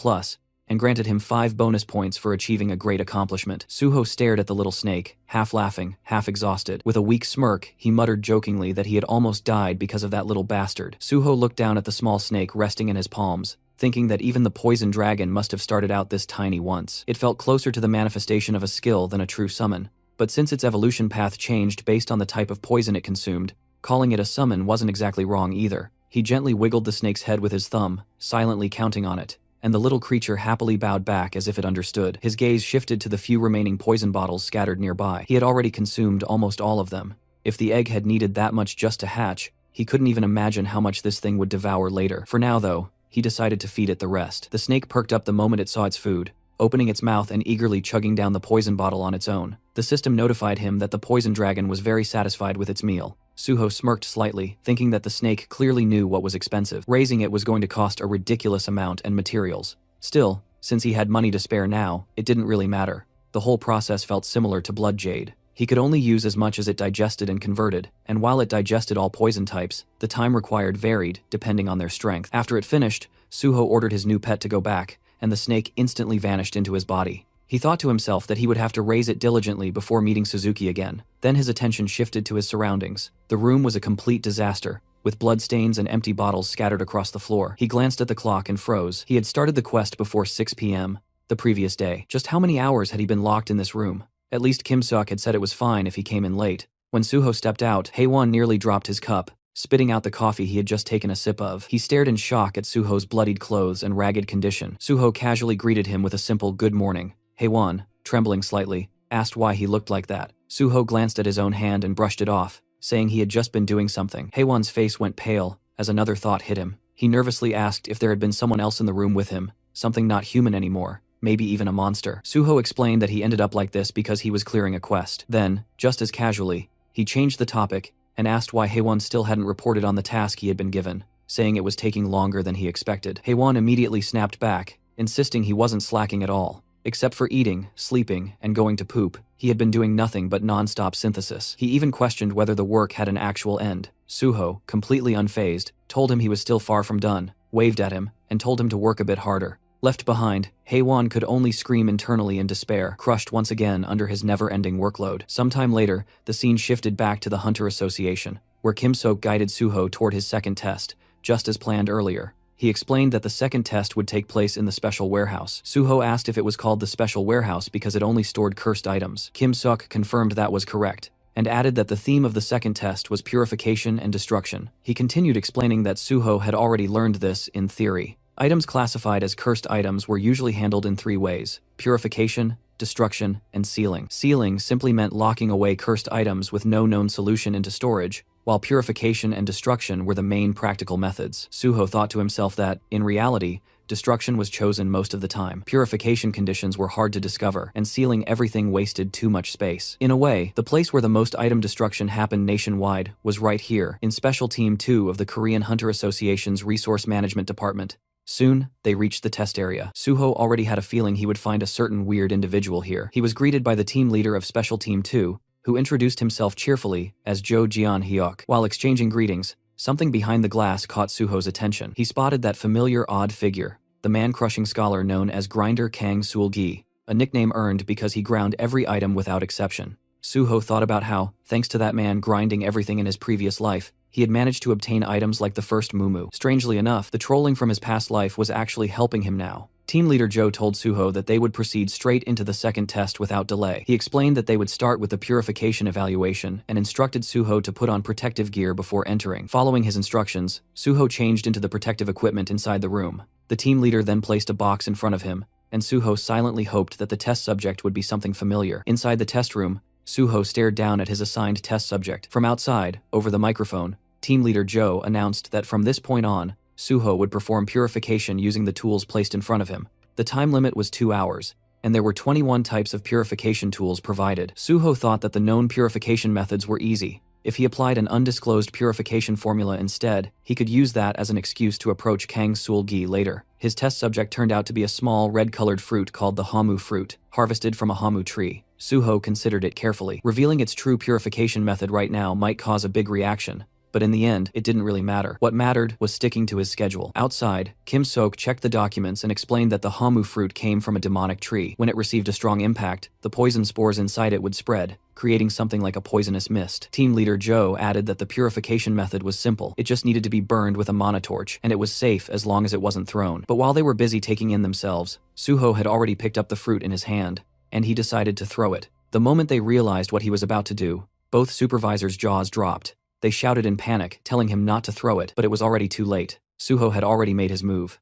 and granted him 5 bonus points for achieving a great accomplishment. Suho stared at the little snake, half laughing, half exhausted. With a weak smirk, he muttered jokingly that he had almost died because of that little bastard. Suho looked down at the small snake resting in his palms, thinking that even the poison dragon must have started out this tiny once. It felt closer to the manifestation of a skill than a true summon, but since its evolution path changed based on the type of poison it consumed, calling it a summon wasn't exactly wrong either. He gently wiggled the snake's head with his thumb, silently counting on it, and the little creature happily bowed back as if it understood. His gaze shifted to the few remaining poison bottles scattered nearby. He had already consumed almost all of them. If the egg had needed that much just to hatch, he couldn't even imagine how much this thing would devour later. For now, though, he decided to feed it the rest. The snake perked up the moment it saw its food, opening its mouth and eagerly chugging down the poison bottle on its own. The system notified him that the poison dragon was very satisfied with its meal. Suho smirked slightly, thinking that the snake clearly knew what was expensive. Raising it was going to cost a ridiculous amount and materials. Still, since he had money to spare now, it didn't really matter. The whole process felt similar to blood jade. He could only use as much as it digested and converted, and while it digested all poison types, the time required varied, depending on their strength. After it finished, Suho ordered his new pet to go back, and the snake instantly vanished into his body. He thought to himself that he would have to raise it diligently before meeting Suzuki again. Then his attention shifted to his surroundings. The room was a complete disaster, with bloodstains and empty bottles scattered across the floor. He glanced at the clock and froze. He had started the quest before 6 p.m. the previous day. Just how many hours had he been locked in this room? At least Kim Seok had said it was fine if he came in late. When Suho stepped out, Haewon nearly dropped his cup, spitting out the coffee he had just taken a sip of. He stared in shock at Suho's bloodied clothes and ragged condition. Suho casually greeted him with a simple good morning. Haewon, trembling slightly, asked why he looked like that. Suho glanced at his own hand and brushed it off, saying he had just been doing something. Haewon's face went pale as another thought hit him. He nervously asked if there had been someone else in the room with him, something not human anymore, maybe even a monster. Suho explained that he ended up like this because he was clearing a quest. Then, just as casually, he changed the topic and asked why Haewon still hadn't reported on the task he had been given, saying it was taking longer than he expected. Haewon immediately snapped back, insisting he wasn't slacking at all. Except for eating, sleeping, and going to poop, he had been doing nothing but non-stop synthesis. He even questioned whether the work had an actual end. Suho, completely unfazed, told him he was still far from done, waved at him, and told him to work a bit harder. Left behind, Haewon could only scream internally in despair, crushed once again under his never-ending workload. Sometime later, the scene shifted back to the Hunter Association, where Kim Sok guided Suho toward his second test, just as planned earlier. He explained that the second test would take place in the special warehouse. Suho asked if it was called the special warehouse because it only stored cursed items. Kim Sok confirmed that was correct, and added that the theme of the second test was purification and destruction. He continued explaining that Suho had already learned this in theory. Items classified as cursed items were usually handled in 3 ways: purification, destruction, and sealing. Sealing simply meant locking away cursed items with no known solution into storage, while purification and destruction were the main practical methods. Suho thought to himself that, in reality, destruction was chosen most of the time. Purification conditions were hard to discover, and sealing everything wasted too much space. In a way, the place where the most item destruction happened nationwide was right here, in Special Team 2 of the Korean Hunter Association's Resource Management Department. Soon, they reached the test area. Suho already had a feeling he would find a certain weird individual here. He was greeted by the team leader of Special Team 2, who introduced himself cheerfully as Jo Jeon-hyuk. While exchanging greetings, something behind the glass caught Suho's attention. He spotted that familiar odd figure, the man-crushing scholar known as Grinder Kang Sul-gi, a nickname earned because he ground every item without exception. Suho thought about how, thanks to that man grinding everything in his previous life, he had managed to obtain items like the first muumuu. Strangely enough, the trolling from his past life was actually helping him now. Team leader Jo told Suho that they would proceed straight into the second test without delay. He explained that they would start with the purification evaluation and instructed Suho to put on protective gear before entering. Following his instructions, Suho changed into the protective equipment inside the room. The team leader then placed a box in front of him, and Suho silently hoped that the test subject would be something familiar. Inside the test room, Suho stared down at his assigned test subject. From outside, over the microphone, team leader Jo announced that from this point on, Suho would perform purification using the tools placed in front of him. The time limit was 2 hours, and there were 21 types of purification tools provided. Suho thought that the known purification methods were easy. If he applied an undisclosed purification formula instead, he could use that as an excuse to approach Kang Sul-gi later. His test subject turned out to be a small red-colored fruit called the hamu fruit, harvested from a hamu tree. Suho considered it carefully. Revealing its true purification method right now might cause a big reaction, but in the end, it didn't really matter. What mattered was sticking to his schedule. Outside, Kim Sok checked the documents and explained that the hamu fruit came from a demonic tree. When it received a strong impact, the poison spores inside it would spread, creating something like a poisonous mist. Team leader Jo added that the purification method was simple. It just needed to be burned with a mana torch, and it was safe as long as it wasn't thrown. But while they were busy taking in themselves, Suho had already picked up the fruit in his hand, and he decided to throw it. The moment they realized what he was about to do, both supervisors' jaws dropped. They shouted in panic, telling him not to throw it, but it was already too late. Suho had already made his move.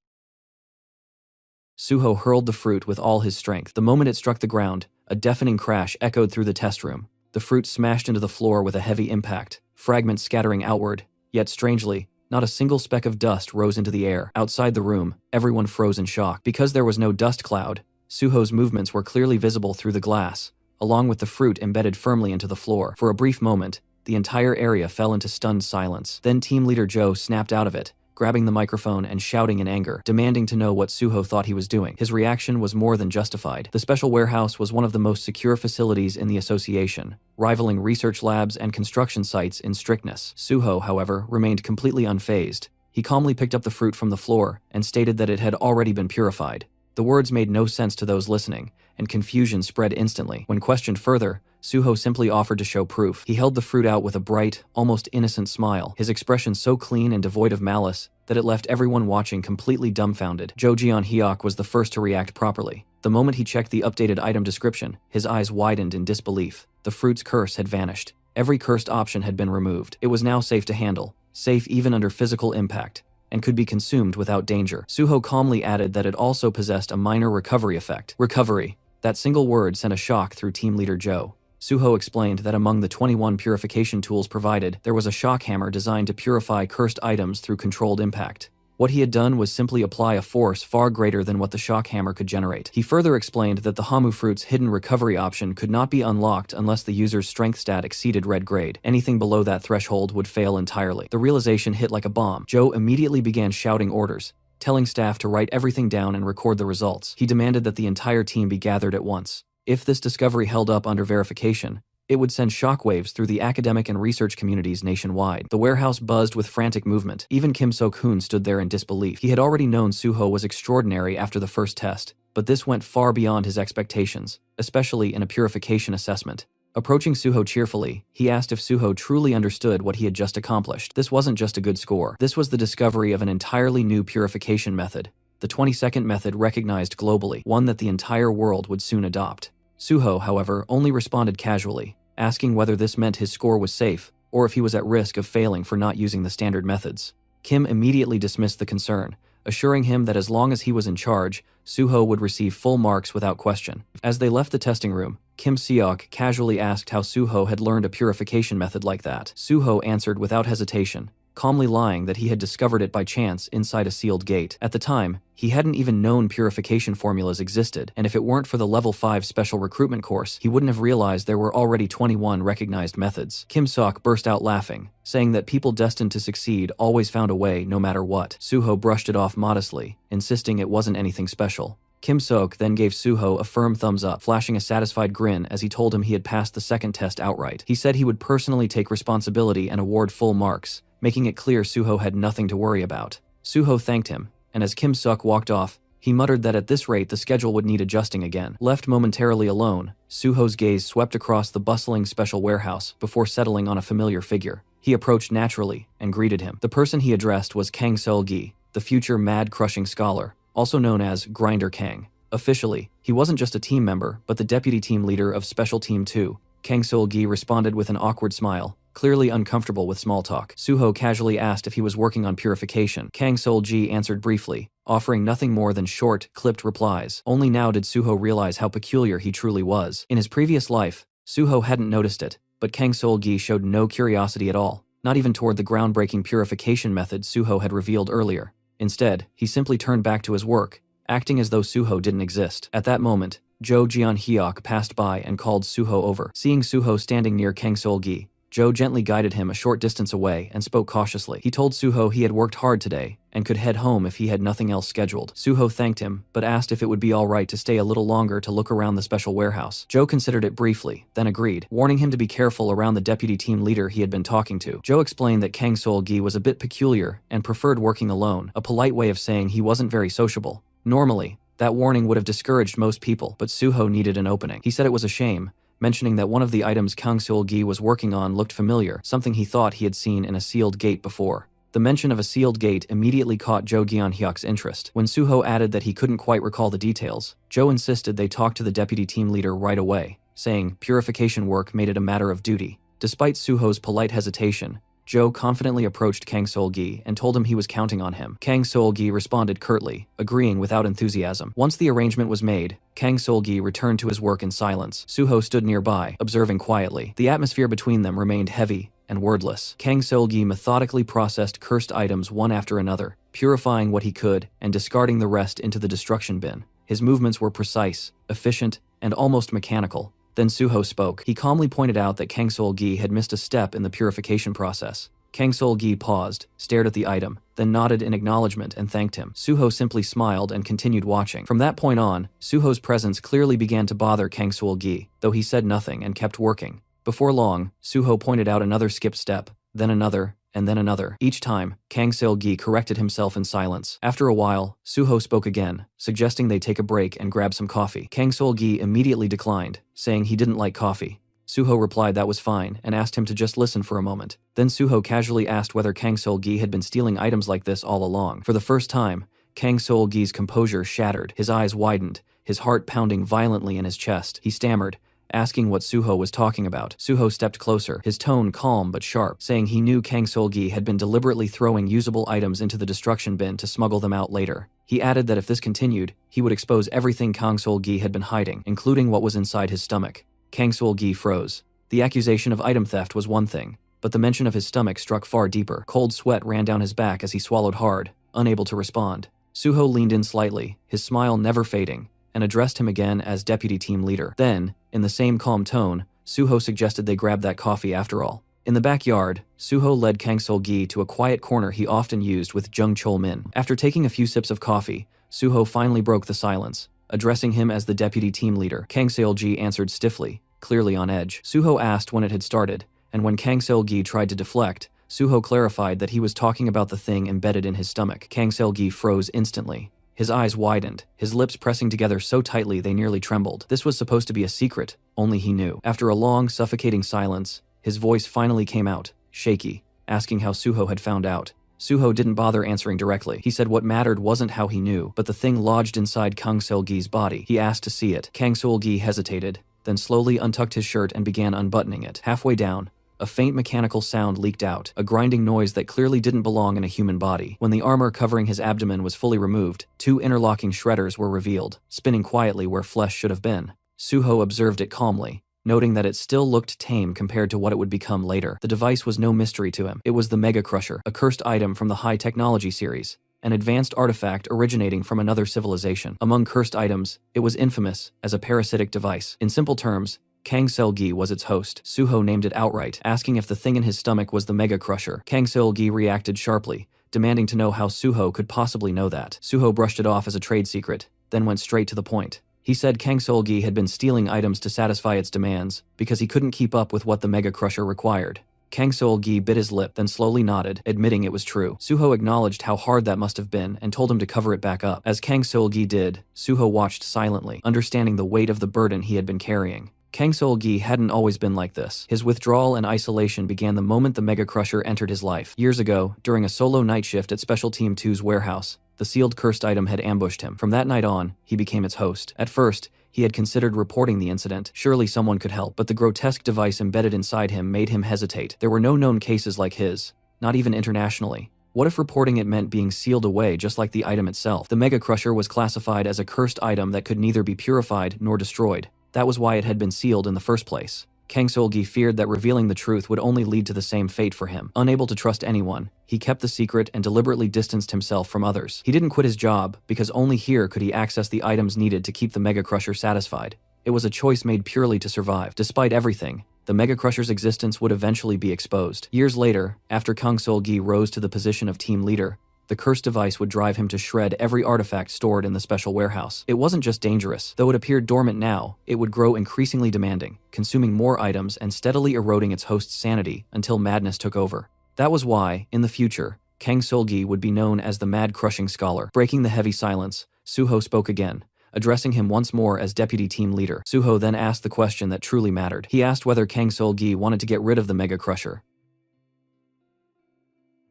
Suho hurled the fruit with all his strength. The moment it struck the ground, a deafening crash echoed through the test room. The fruit smashed into the floor with a heavy impact, fragments scattering outward, yet strangely, not a single speck of dust rose into the air. Outside the room, everyone froze in shock. Because there was no dust cloud, Suho's movements were clearly visible through the glass, along with the fruit embedded firmly into the floor. For a brief moment, the entire area fell into stunned silence. Then team leader Jo snapped out of it, grabbing the microphone and shouting in anger, demanding to know what Suho thought he was doing. His reaction was more than justified. The special warehouse was one of the most secure facilities in the association, rivaling research labs and construction sites in strictness. Suho, however, remained completely unfazed. He calmly picked up the fruit from the floor and stated that it had already been purified. The words made no sense to those listening, and confusion spread instantly. When questioned further, Suho simply offered to show proof. He held the fruit out with a bright, almost innocent smile, his expression so clean and devoid of malice that it left everyone watching completely dumbfounded. Jo Jeon-hyuk was the first to react properly. The moment he checked the updated item description, his eyes widened in disbelief. The fruit's curse had vanished. Every cursed option had been removed. It was now safe to handle, safe even under physical impact, and could be consumed without danger. Suho calmly added that it also possessed a minor recovery effect. Recovery. That single word sent a shock through team leader Jo. Suho explained that among the 21 purification tools provided, there was a shock hammer designed to purify cursed items through controlled impact. What he had done was simply apply a force far greater than what the shock hammer could generate. He further explained that the hamu fruit's hidden recovery option could not be unlocked unless the user's strength stat exceeded red grade. Anything below that threshold would fail entirely. The realization hit like a bomb. Jo immediately began shouting orders, telling staff to write everything down and record the results. He demanded that the entire team be gathered at once. If this discovery held up under verification, it would send shockwaves through the academic and research communities nationwide. The warehouse buzzed with frantic movement. Even Kim Sok-hoon stood there in disbelief. He had already known Suho was extraordinary after the first test, but this went far beyond his expectations, especially in a purification assessment. Approaching Suho cheerfully, he asked if Suho truly understood what he had just accomplished. This wasn't just a good score. This was the discovery of an entirely new purification method, the 20-second method recognized globally, one that the entire world would soon adopt. Suho, however, only responded casually, asking whether this meant his score was safe, or if he was at risk of failing for not using the standard methods. Kim immediately dismissed the concern, assuring him that as long as he was in charge, Suho would receive full marks without question. As they left the testing room, Kim Seok casually asked how Suho had learned a purification method like that. Suho answered without hesitation, calmly lying that he had discovered it by chance inside a sealed gate. At the time, he hadn't even known purification formulas existed, and if it weren't for the level 5 special recruitment course, he wouldn't have realized there were already 21 recognized methods. Kim Seok burst out laughing, saying that people destined to succeed always found a way no matter what. Suho brushed it off modestly, insisting it wasn't anything special. Kim Seok then gave Suho a firm thumbs up, flashing a satisfied grin as he told him he had passed the second test outright. He said he would personally take responsibility and award full marks, making it clear Suho had nothing to worry about. Suho thanked him, and as Kim Seok walked off, he muttered that at this rate the schedule would need adjusting again. Left momentarily alone, Suho's gaze swept across the bustling special warehouse before settling on a familiar figure. He approached naturally and greeted him. The person he addressed was Kang Seol-gi, the future mad-crushing scholar, also known as Grinder Kang. Officially, he wasn't just a team member, but the deputy team leader of Special Team 2. Kang Seol-gi responded with an awkward smile, clearly uncomfortable with small talk. Suho casually asked if he was working on purification. Kang Seol-gi answered briefly, offering nothing more than short, clipped replies. Only now did Suho realize how peculiar he truly was. In his previous life, Suho hadn't noticed it, but Kang Seol-gi showed no curiosity at all, not even toward the groundbreaking purification method Suho had revealed earlier. Instead, he simply turned back to his work, acting as though Suho didn't exist. At that moment, Jo Jeon-hyuk passed by and called Suho over. Seeing Suho standing near Kang Seol-gi, Jo gently guided him a short distance away and spoke cautiously. He told Suho he had worked hard today and could head home if he had nothing else scheduled. Suho thanked him, but asked if it would be alright to stay a little longer to look around the special warehouse. Jo considered it briefly, then agreed, warning him to be careful around the deputy team leader he had been talking to. Jo explained that Kang Seol-gi was a bit peculiar and preferred working alone, a polite way of saying he wasn't very sociable. Normally, that warning would have discouraged most people, but Suho needed an opening. He said it was a shame, mentioning that one of the items Kang Seol-gi was working on looked familiar, something he thought he had seen in a sealed gate before. The mention of a sealed gate immediately caught Jo Jeon-hyuk's interest. When Suho added that he couldn't quite recall the details, Jo insisted they talk to the deputy team leader right away, saying purification work made it a matter of duty. Despite Suho's polite hesitation, Jo confidently approached Kang Seol-gi and told him he was counting on him. Kang Seol-gi responded curtly, agreeing without enthusiasm. Once the arrangement was made, Kang Seol-gi returned to his work in silence. Suho stood nearby, observing quietly. The atmosphere between them remained heavy and wordless. Kang Seol-gi methodically processed cursed items one after another, purifying what he could and discarding the rest into the destruction bin. His movements were precise, efficient, and almost mechanical. Then Suho spoke. He calmly pointed out that Kang Seol-gi had missed a step in the purification process. Kang Seol-gi paused, stared at the item, then nodded in acknowledgement and thanked him. Suho simply smiled and continued watching. From that point on, Suho's presence clearly began to bother Kang Seol-gi, though he said nothing and kept working. Before long, Suho pointed out another skipped step, then another, and then another. Each time, Kang Seol-gi corrected himself in silence. After a while, Suho spoke again, suggesting they take a break and grab some coffee. Kang Seol-gi immediately declined, saying he didn't like coffee. Suho replied that was fine and asked him to just listen for a moment. Then Suho casually asked whether Kang Seol-gi had been stealing items like this all along. For the first time, Kang Seol-gi's composure shattered. His eyes widened, his heart pounding violently in his chest. He stammered, asking what Suho was talking about. Suho stepped closer, his tone calm but sharp, saying he knew Kang Seol-gi had been deliberately throwing usable items into the destruction bin to smuggle them out later. He added that if this continued, he would expose everything Kang Seol-gi had been hiding, including what was inside his stomach. Kang Seol-gi froze. The accusation of item theft was one thing, but the mention of his stomach struck far deeper. Cold sweat ran down his back as he swallowed hard, unable to respond. Suho leaned in slightly, his smile never fading, and addressed him again as deputy team leader. Then, in the same calm tone, Suho suggested they grab that coffee after all. In the backyard, Suho led Kang Sol-gi to a quiet corner he often used with Jung Chol-min. After taking a few sips of coffee, Suho finally broke the silence. Addressing him as the deputy team leader, Kang Seol-gi answered stiffly, clearly on edge. Suho asked when it had started, and when Kang Seol-gi tried to deflect, Suho clarified that he was talking about the thing embedded in his stomach. Kang Seol-gi froze instantly. His eyes widened, his lips pressing together so tightly they nearly trembled. This was supposed to be a secret, only he knew. After a long, suffocating silence, his voice finally came out, shaky, asking how Suho had found out. Suho didn't bother answering directly. He said what mattered wasn't how he knew, but the thing lodged inside Kang Seol-gi's body. He asked to see it. Kang Seol-gi hesitated, then slowly untucked his shirt and began unbuttoning it. Halfway down, a faint mechanical sound leaked out, a grinding noise that clearly didn't belong in a human body. When the armor covering his abdomen was fully removed, 2 interlocking shredders were revealed, spinning quietly where flesh should have been. Suho observed it calmly, noting that it still looked tame compared to what it would become later. The device was no mystery to him. It was the Mega Crusher, a cursed item from the High Technology series, an advanced artifact originating from another civilization. Among cursed items, it was infamous as a parasitic device. In simple terms, Kang Seol-gi was its host. Suho named it outright, asking if the thing in his stomach was the Mega Crusher. Kang Seol-gi reacted sharply, demanding to know how Suho could possibly know that. Suho brushed it off as a trade secret, then went straight to the point. He said Kang Seol-gi had been stealing items to satisfy its demands because he couldn't keep up with what the Mega Crusher required. Kang Seol-gi bit his lip, then slowly nodded, admitting it was true. Suho acknowledged how hard that must have been and told him to cover it back up. As Kang Seol-gi did, Suho watched silently, understanding the weight of the burden he had been carrying. Kang Seol-gi hadn't always been like this. His withdrawal and isolation began the moment the Mega Crusher entered his life. Years ago, during a solo night shift at Special Team 2's warehouse, the sealed cursed item had ambushed him. From that night on, he became its host. At first, he had considered reporting the incident. Surely someone could help, but the grotesque device embedded inside him made him hesitate. There were no known cases like his, not even internationally. What if reporting it meant being sealed away just like the item itself? The Mega Crusher was classified as a cursed item that could neither be purified nor destroyed. That was why it had been sealed in the first place. Kang Seol-gi feared that revealing the truth would only lead to the same fate for him. Unable to trust anyone, he kept the secret and deliberately distanced himself from others. He didn't quit his job, because only here could he access the items needed to keep the Mega Crusher satisfied. It was a choice made purely to survive. Despite everything, the Mega Crusher's existence would eventually be exposed. Years later, after Kang Seol-gi rose to the position of team leader, the cursed device would drive him to shred every artifact stored in the special warehouse. It wasn't just dangerous. Though it appeared dormant now, it would grow increasingly demanding, consuming more items and steadily eroding its host's sanity until madness took over. That was why, in the future, Kang Seol-gi would be known as the Mad Crushing Scholar. Breaking the heavy silence, Suho spoke again, addressing him once more as deputy team leader. Suho then asked the question that truly mattered. He asked whether Kang Seol-gi wanted to get rid of the Mega Crusher.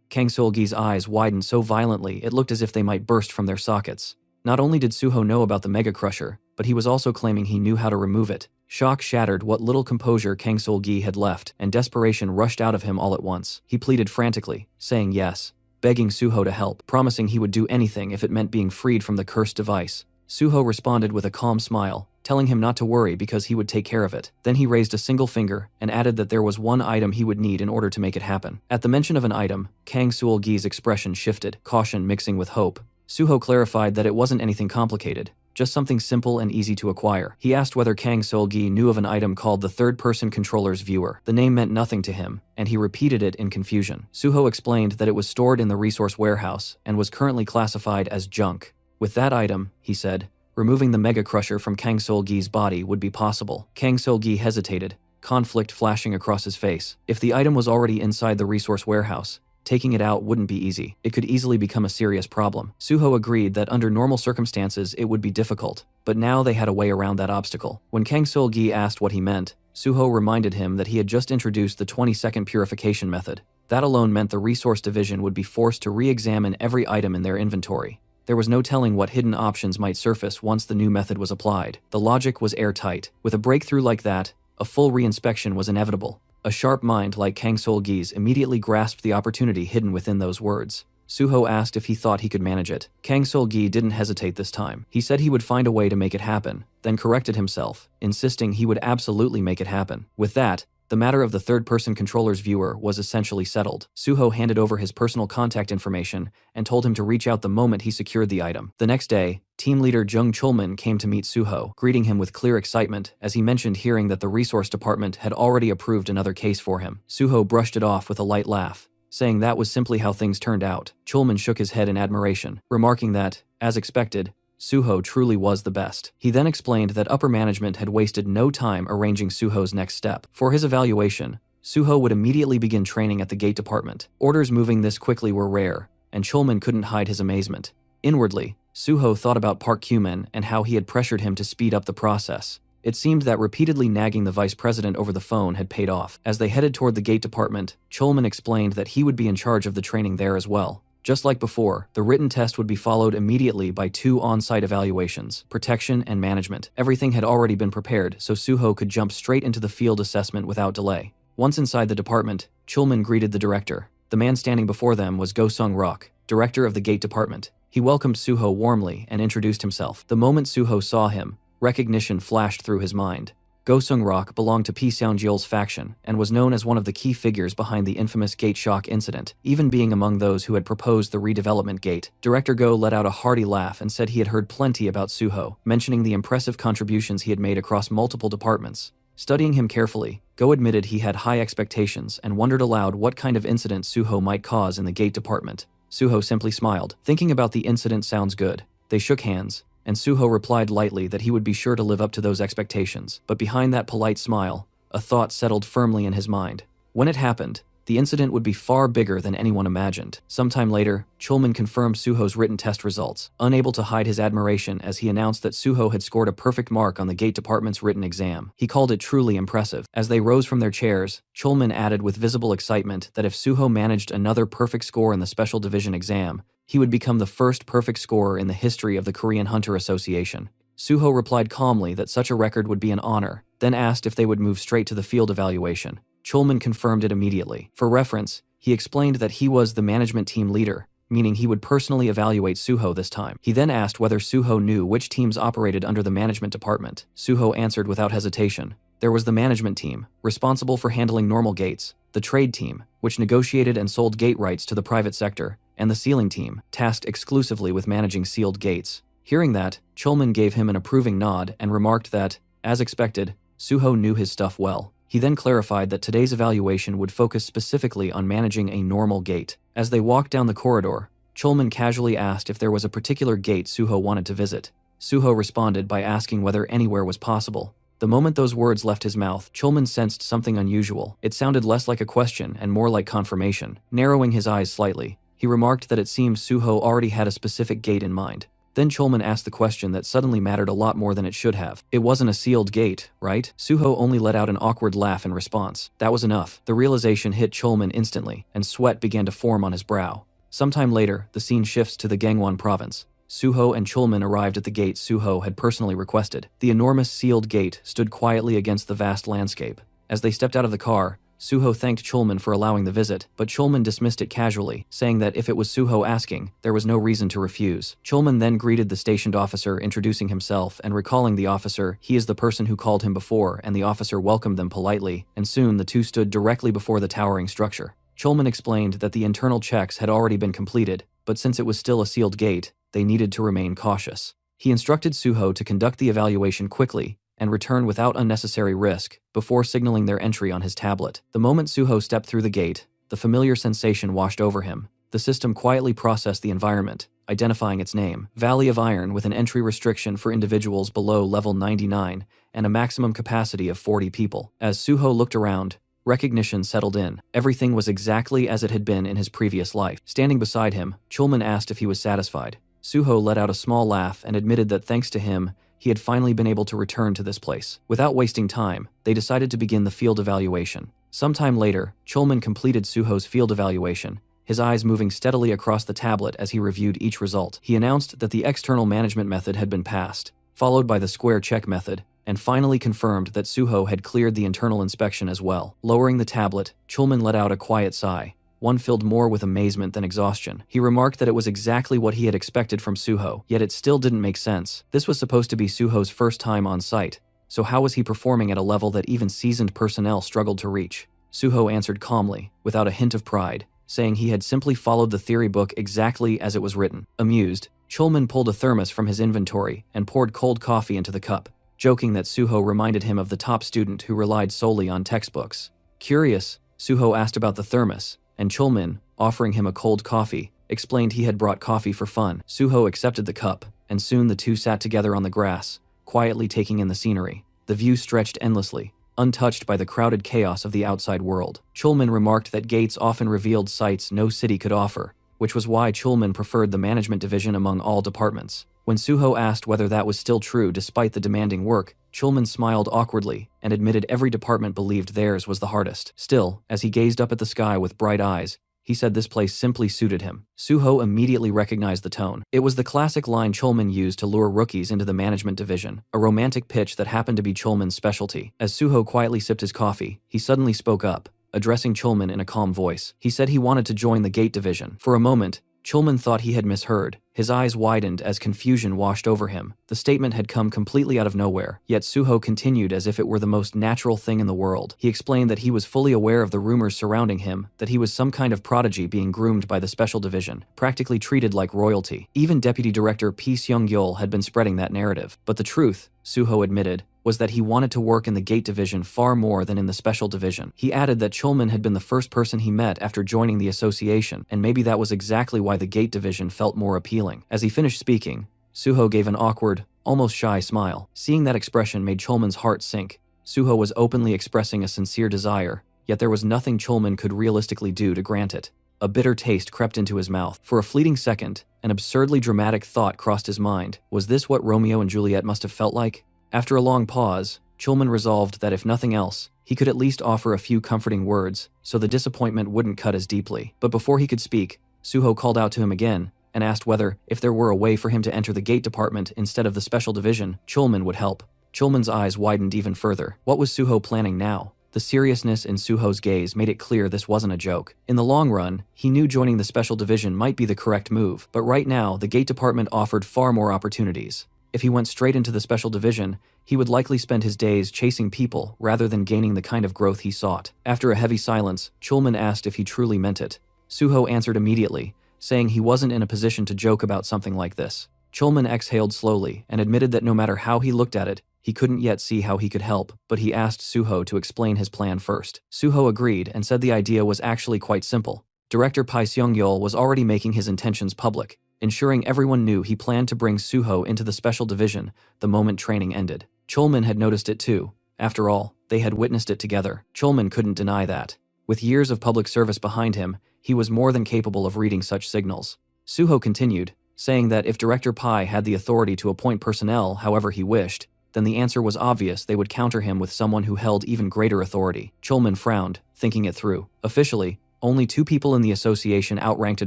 Kang Seol-gi's eyes widened so violently it looked as if they might burst from their sockets. Not only did Suho know about the Mega Crusher, but he was also claiming he knew how to remove it. Shock shattered what little composure Kang Seol-gi had left, and desperation rushed out of him all at once. He pleaded frantically, saying yes, begging Suho to help, promising he would do anything if it meant being freed from the cursed device. Suho responded with a calm smile, telling him not to worry because he would take care of it. Then he raised a single finger and added that there was one item he would need in order to make it happen. At the mention of an item, Kang Seol-gi's expression shifted, caution mixing with hope. Suho clarified that it wasn't anything complicated, just something simple and easy to acquire. He asked whether Kang Seol-gi knew of an item called the third-person controller's viewer. The name meant nothing to him, and he repeated it in confusion. Suho explained that it was stored in the resource warehouse and was currently classified as junk. With that item, he said, removing the Mega Crusher from Kang Seol-gi's body would be possible. Kang Seol-gi hesitated, conflict flashing across his face. If the item was already inside the resource warehouse, taking it out wouldn't be easy. It could easily become a serious problem. Suho agreed that under normal circumstances it would be difficult, but now they had a way around that obstacle. When Kang Seol-gi asked what he meant, Suho reminded him that he had just introduced the 20-second purification method. That alone meant the resource division would be forced to re-examine every item in their inventory. There was no telling what hidden options might surface once the new method was applied. The logic was airtight. With a breakthrough like that, a full reinspection was inevitable. A sharp mind like Kang Seol-gi's immediately grasped the opportunity hidden within those words. Suho asked if he thought he could manage it. Kang Seol-gi didn't hesitate this time. He said he would find a way to make it happen, then corrected himself, insisting he would absolutely make it happen. With that, the matter of the third-person controller's viewer was essentially settled. Suho handed over his personal contact information and told him to reach out the moment he secured the item. The next day, Team leader Jung Chulman came to meet Suho, greeting him with clear excitement as he mentioned hearing that the resource department had already approved another case for him. Suho brushed it off with a light laugh, saying that was simply how things turned out. Chulman shook his head in admiration, remarking that, as expected, Suho truly was the best. He then explained that upper management had wasted no time arranging Suho's next step. For his evaluation, Suho would immediately begin training at the gate department. Orders moving this quickly were rare, and Chulman couldn't hide his amazement. Inwardly, Suho thought about Park Kyu-min and how he had pressured him to speed up the process. It seemed that repeatedly nagging the vice president over the phone had paid off. As they headed toward the gate department, Chulman explained that he would be in charge of the training there as well. Just like before, the written test would be followed immediately by 2 on-site evaluations, protection and management. Everything had already been prepared, so Suho could jump straight into the field assessment without delay. Once inside the department, Chulman greeted the director. The man standing before them was Go Sung-rok, director of the gate department. He welcomed Suho warmly and introduced himself. The moment Suho saw him, recognition flashed through his mind. Go Sung-rok belonged to Pi Seung-jeol's faction and was known as one of the key figures behind the infamous gate shock incident, even being among those who had proposed the redevelopment gate. Director Go let out a hearty laugh and said he had heard plenty about Suho, mentioning the impressive contributions he had made across multiple departments. Studying him carefully, Go admitted he had high expectations and wondered aloud what kind of incident Suho might cause in the gate department. Suho simply smiled. Thinking about the incident sounds good. They shook hands, and Suho replied lightly that he would be sure to live up to those expectations. But behind that polite smile, a thought settled firmly in his mind. When it happened, the incident would be far bigger than anyone imagined. Sometime later, Chulman confirmed Suho's written test results, unable to hide his admiration as he announced that Suho had scored a perfect mark on the gate department's written exam. He called it truly impressive. As they rose from their chairs, Chulman added with visible excitement that if Suho managed another perfect score in the Special Division exam, he would become the first perfect scorer in the history of the Korean Hunter Association. Suho replied calmly that such a record would be an honor, then asked if they would move straight to the field evaluation. Chulman confirmed it immediately. For reference, he explained that he was the management team leader, meaning he would personally evaluate Suho this time. He then asked whether Suho knew which teams operated under the management department. Suho answered without hesitation. There was the management team, responsible for handling normal gates, the trade team, which negotiated and sold gate rights to the private sector, and the sealing team, tasked exclusively with managing sealed gates. Hearing that, Chulman gave him an approving nod and remarked that, as expected, Suho knew his stuff well. He then clarified that today's evaluation would focus specifically on managing a normal gate. As they walked down the corridor, Chulman casually asked if there was a particular gate Suho wanted to visit. Suho responded by asking whether anywhere was possible. The moment those words left his mouth, Chulman sensed something unusual. It sounded less like a question and more like confirmation. Narrowing his eyes slightly, he remarked that it seemed Suho already had a specific gate in mind. Then Chulman asked the question that suddenly mattered a lot more than it should have. It wasn't a sealed gate, right? Suho only let out an awkward laugh in response. That was enough. The realization hit Chulman instantly, and sweat began to form on his brow. Sometime later, the scene shifts to the Gangwon province. Suho and Chulman arrived at the gate Suho had personally requested. The enormous sealed gate stood quietly against the vast landscape. As they stepped out of the car, Suho thanked Chulman for allowing the visit, but Chulman dismissed it casually, saying that if it was Suho asking, there was no reason to refuse. Chulman then greeted the stationed officer, introducing himself and recalling the officer he is the person who called him before, and the officer welcomed them politely, and soon the two stood directly before the towering structure. Chulman explained that the internal checks had already been completed, but since it was still a sealed gate, they needed to remain cautious. He instructed Suho to conduct the evaluation quickly and return without unnecessary risk before signaling their entry on his tablet. The moment Suho stepped through the gate, the familiar sensation washed over him. The system quietly processed the environment, identifying its name, Valley of Iron, with an entry restriction for individuals below level 99 and a maximum capacity of 40 people. As Suho looked around, recognition settled in. Everything was exactly as it had been in his previous life. Standing beside him, Chulman asked if he was satisfied. Suho let out a small laugh and admitted that thanks to him, he had finally been able to return to this place. Without wasting time, they decided to begin the field evaluation. Sometime later, Chulman completed Suho's field evaluation, his eyes moving steadily across the tablet as he reviewed each result. He announced that the external management method had been passed, followed by the square check method, and finally confirmed that Suho had cleared the internal inspection as well. Lowering the tablet, Chulman let out a quiet sigh, one filled more with amazement than exhaustion. He remarked that it was exactly what he had expected from Suho, yet it still didn't make sense. This was supposed to be Suho's first time on site, so how was he performing at a level that even seasoned personnel struggled to reach? Suho answered calmly, without a hint of pride, saying he had simply followed the theory book exactly as it was written. Amused, Chulman pulled a thermos from his inventory and poured cold coffee into the cup, joking that Suho reminded him of the top student who relied solely on textbooks. Curious, Suho asked about the thermos, and Chulman, offering him a cold coffee, explained he had brought coffee for fun. Suho accepted the cup, and soon the two sat together on the grass, quietly taking in the scenery. The view stretched endlessly, untouched by the crowded chaos of the outside world. Chulman remarked that gates often revealed sights no city could offer, which was why Chulman preferred the management division among all departments. When Suho asked whether that was still true despite the demanding work, Chulman smiled awkwardly and admitted every department believed theirs was the hardest. Still, as he gazed up at the sky with bright eyes, he said this place simply suited him. Suho immediately recognized the tone. It was the classic line Chulman used to lure rookies into the management division, a romantic pitch that happened to be Chulman's specialty. As Suho quietly sipped his coffee, he suddenly spoke up, addressing Chulman in a calm voice. He said he wanted to join the gate division. For a moment, Chulman thought he had misheard. His eyes widened as confusion washed over him. The statement had come completely out of nowhere, yet Suho continued as if it were the most natural thing in the world. He explained that he was fully aware of the rumors surrounding him, that he was some kind of prodigy being groomed by the special division, practically treated like royalty. Even Deputy Director P. Seung-yeol had been spreading that narrative. But the truth, Suho admitted, was that he wanted to work in the gate division far more than in the special division. He added that Chulman had been the first person he met after joining the association, and maybe that was exactly why the gate division felt more appealing. As he finished speaking, Suho gave an awkward, almost shy smile. Seeing that expression made Chulman's heart sink. Suho was openly expressing a sincere desire, yet there was nothing Chulman could realistically do to grant it. A bitter taste crept into his mouth. For a fleeting second, an absurdly dramatic thought crossed his mind. Was this what Romeo and Juliet must have felt like? After a long pause, Chulman resolved that if nothing else, he could at least offer a few comforting words, so the disappointment wouldn't cut as deeply. But before he could speak, Suho called out to him again, and asked whether, if there were a way for him to enter the gate department instead of the special division, Chulman would help. Chulman's eyes widened even further. What was Suho planning now? The seriousness in Suho's gaze made it clear this wasn't a joke. In the long run, he knew joining the special division might be the correct move, but right now, the gate department offered far more opportunities. If he went straight into the special division, he would likely spend his days chasing people rather than gaining the kind of growth he sought. After a heavy silence, Chulman asked if he truly meant it. Suho answered immediately, saying he wasn't in a position to joke about something like this. Chulman exhaled slowly and admitted that no matter how he looked at it, he couldn't yet see how he could help, but he asked Suho to explain his plan first. Suho agreed and said the idea was actually quite simple. Director Pai Seung-yeol was already making his intentions public, ensuring everyone knew he planned to bring Suho into the special division the moment training ended. Chulman had noticed it too. After all, they had witnessed it together. Chulman couldn't deny that. With years of public service behind him, he was more than capable of reading such signals. Suho continued, saying that if Director Pai had the authority to appoint personnel however he wished, then the answer was obvious: they would counter him with someone who held even greater authority. Chulman frowned, thinking it through. Officially, only 2 people in the association outranked a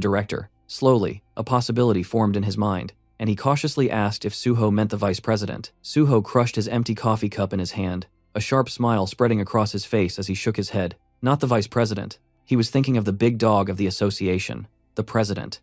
director. Slowly, a possibility formed in his mind, and he cautiously asked if Suho meant the vice president. Suho crushed his empty coffee cup in his hand, a sharp smile spreading across his face as he shook his head. Not the vice president. He was thinking of the big dog of the association, the president.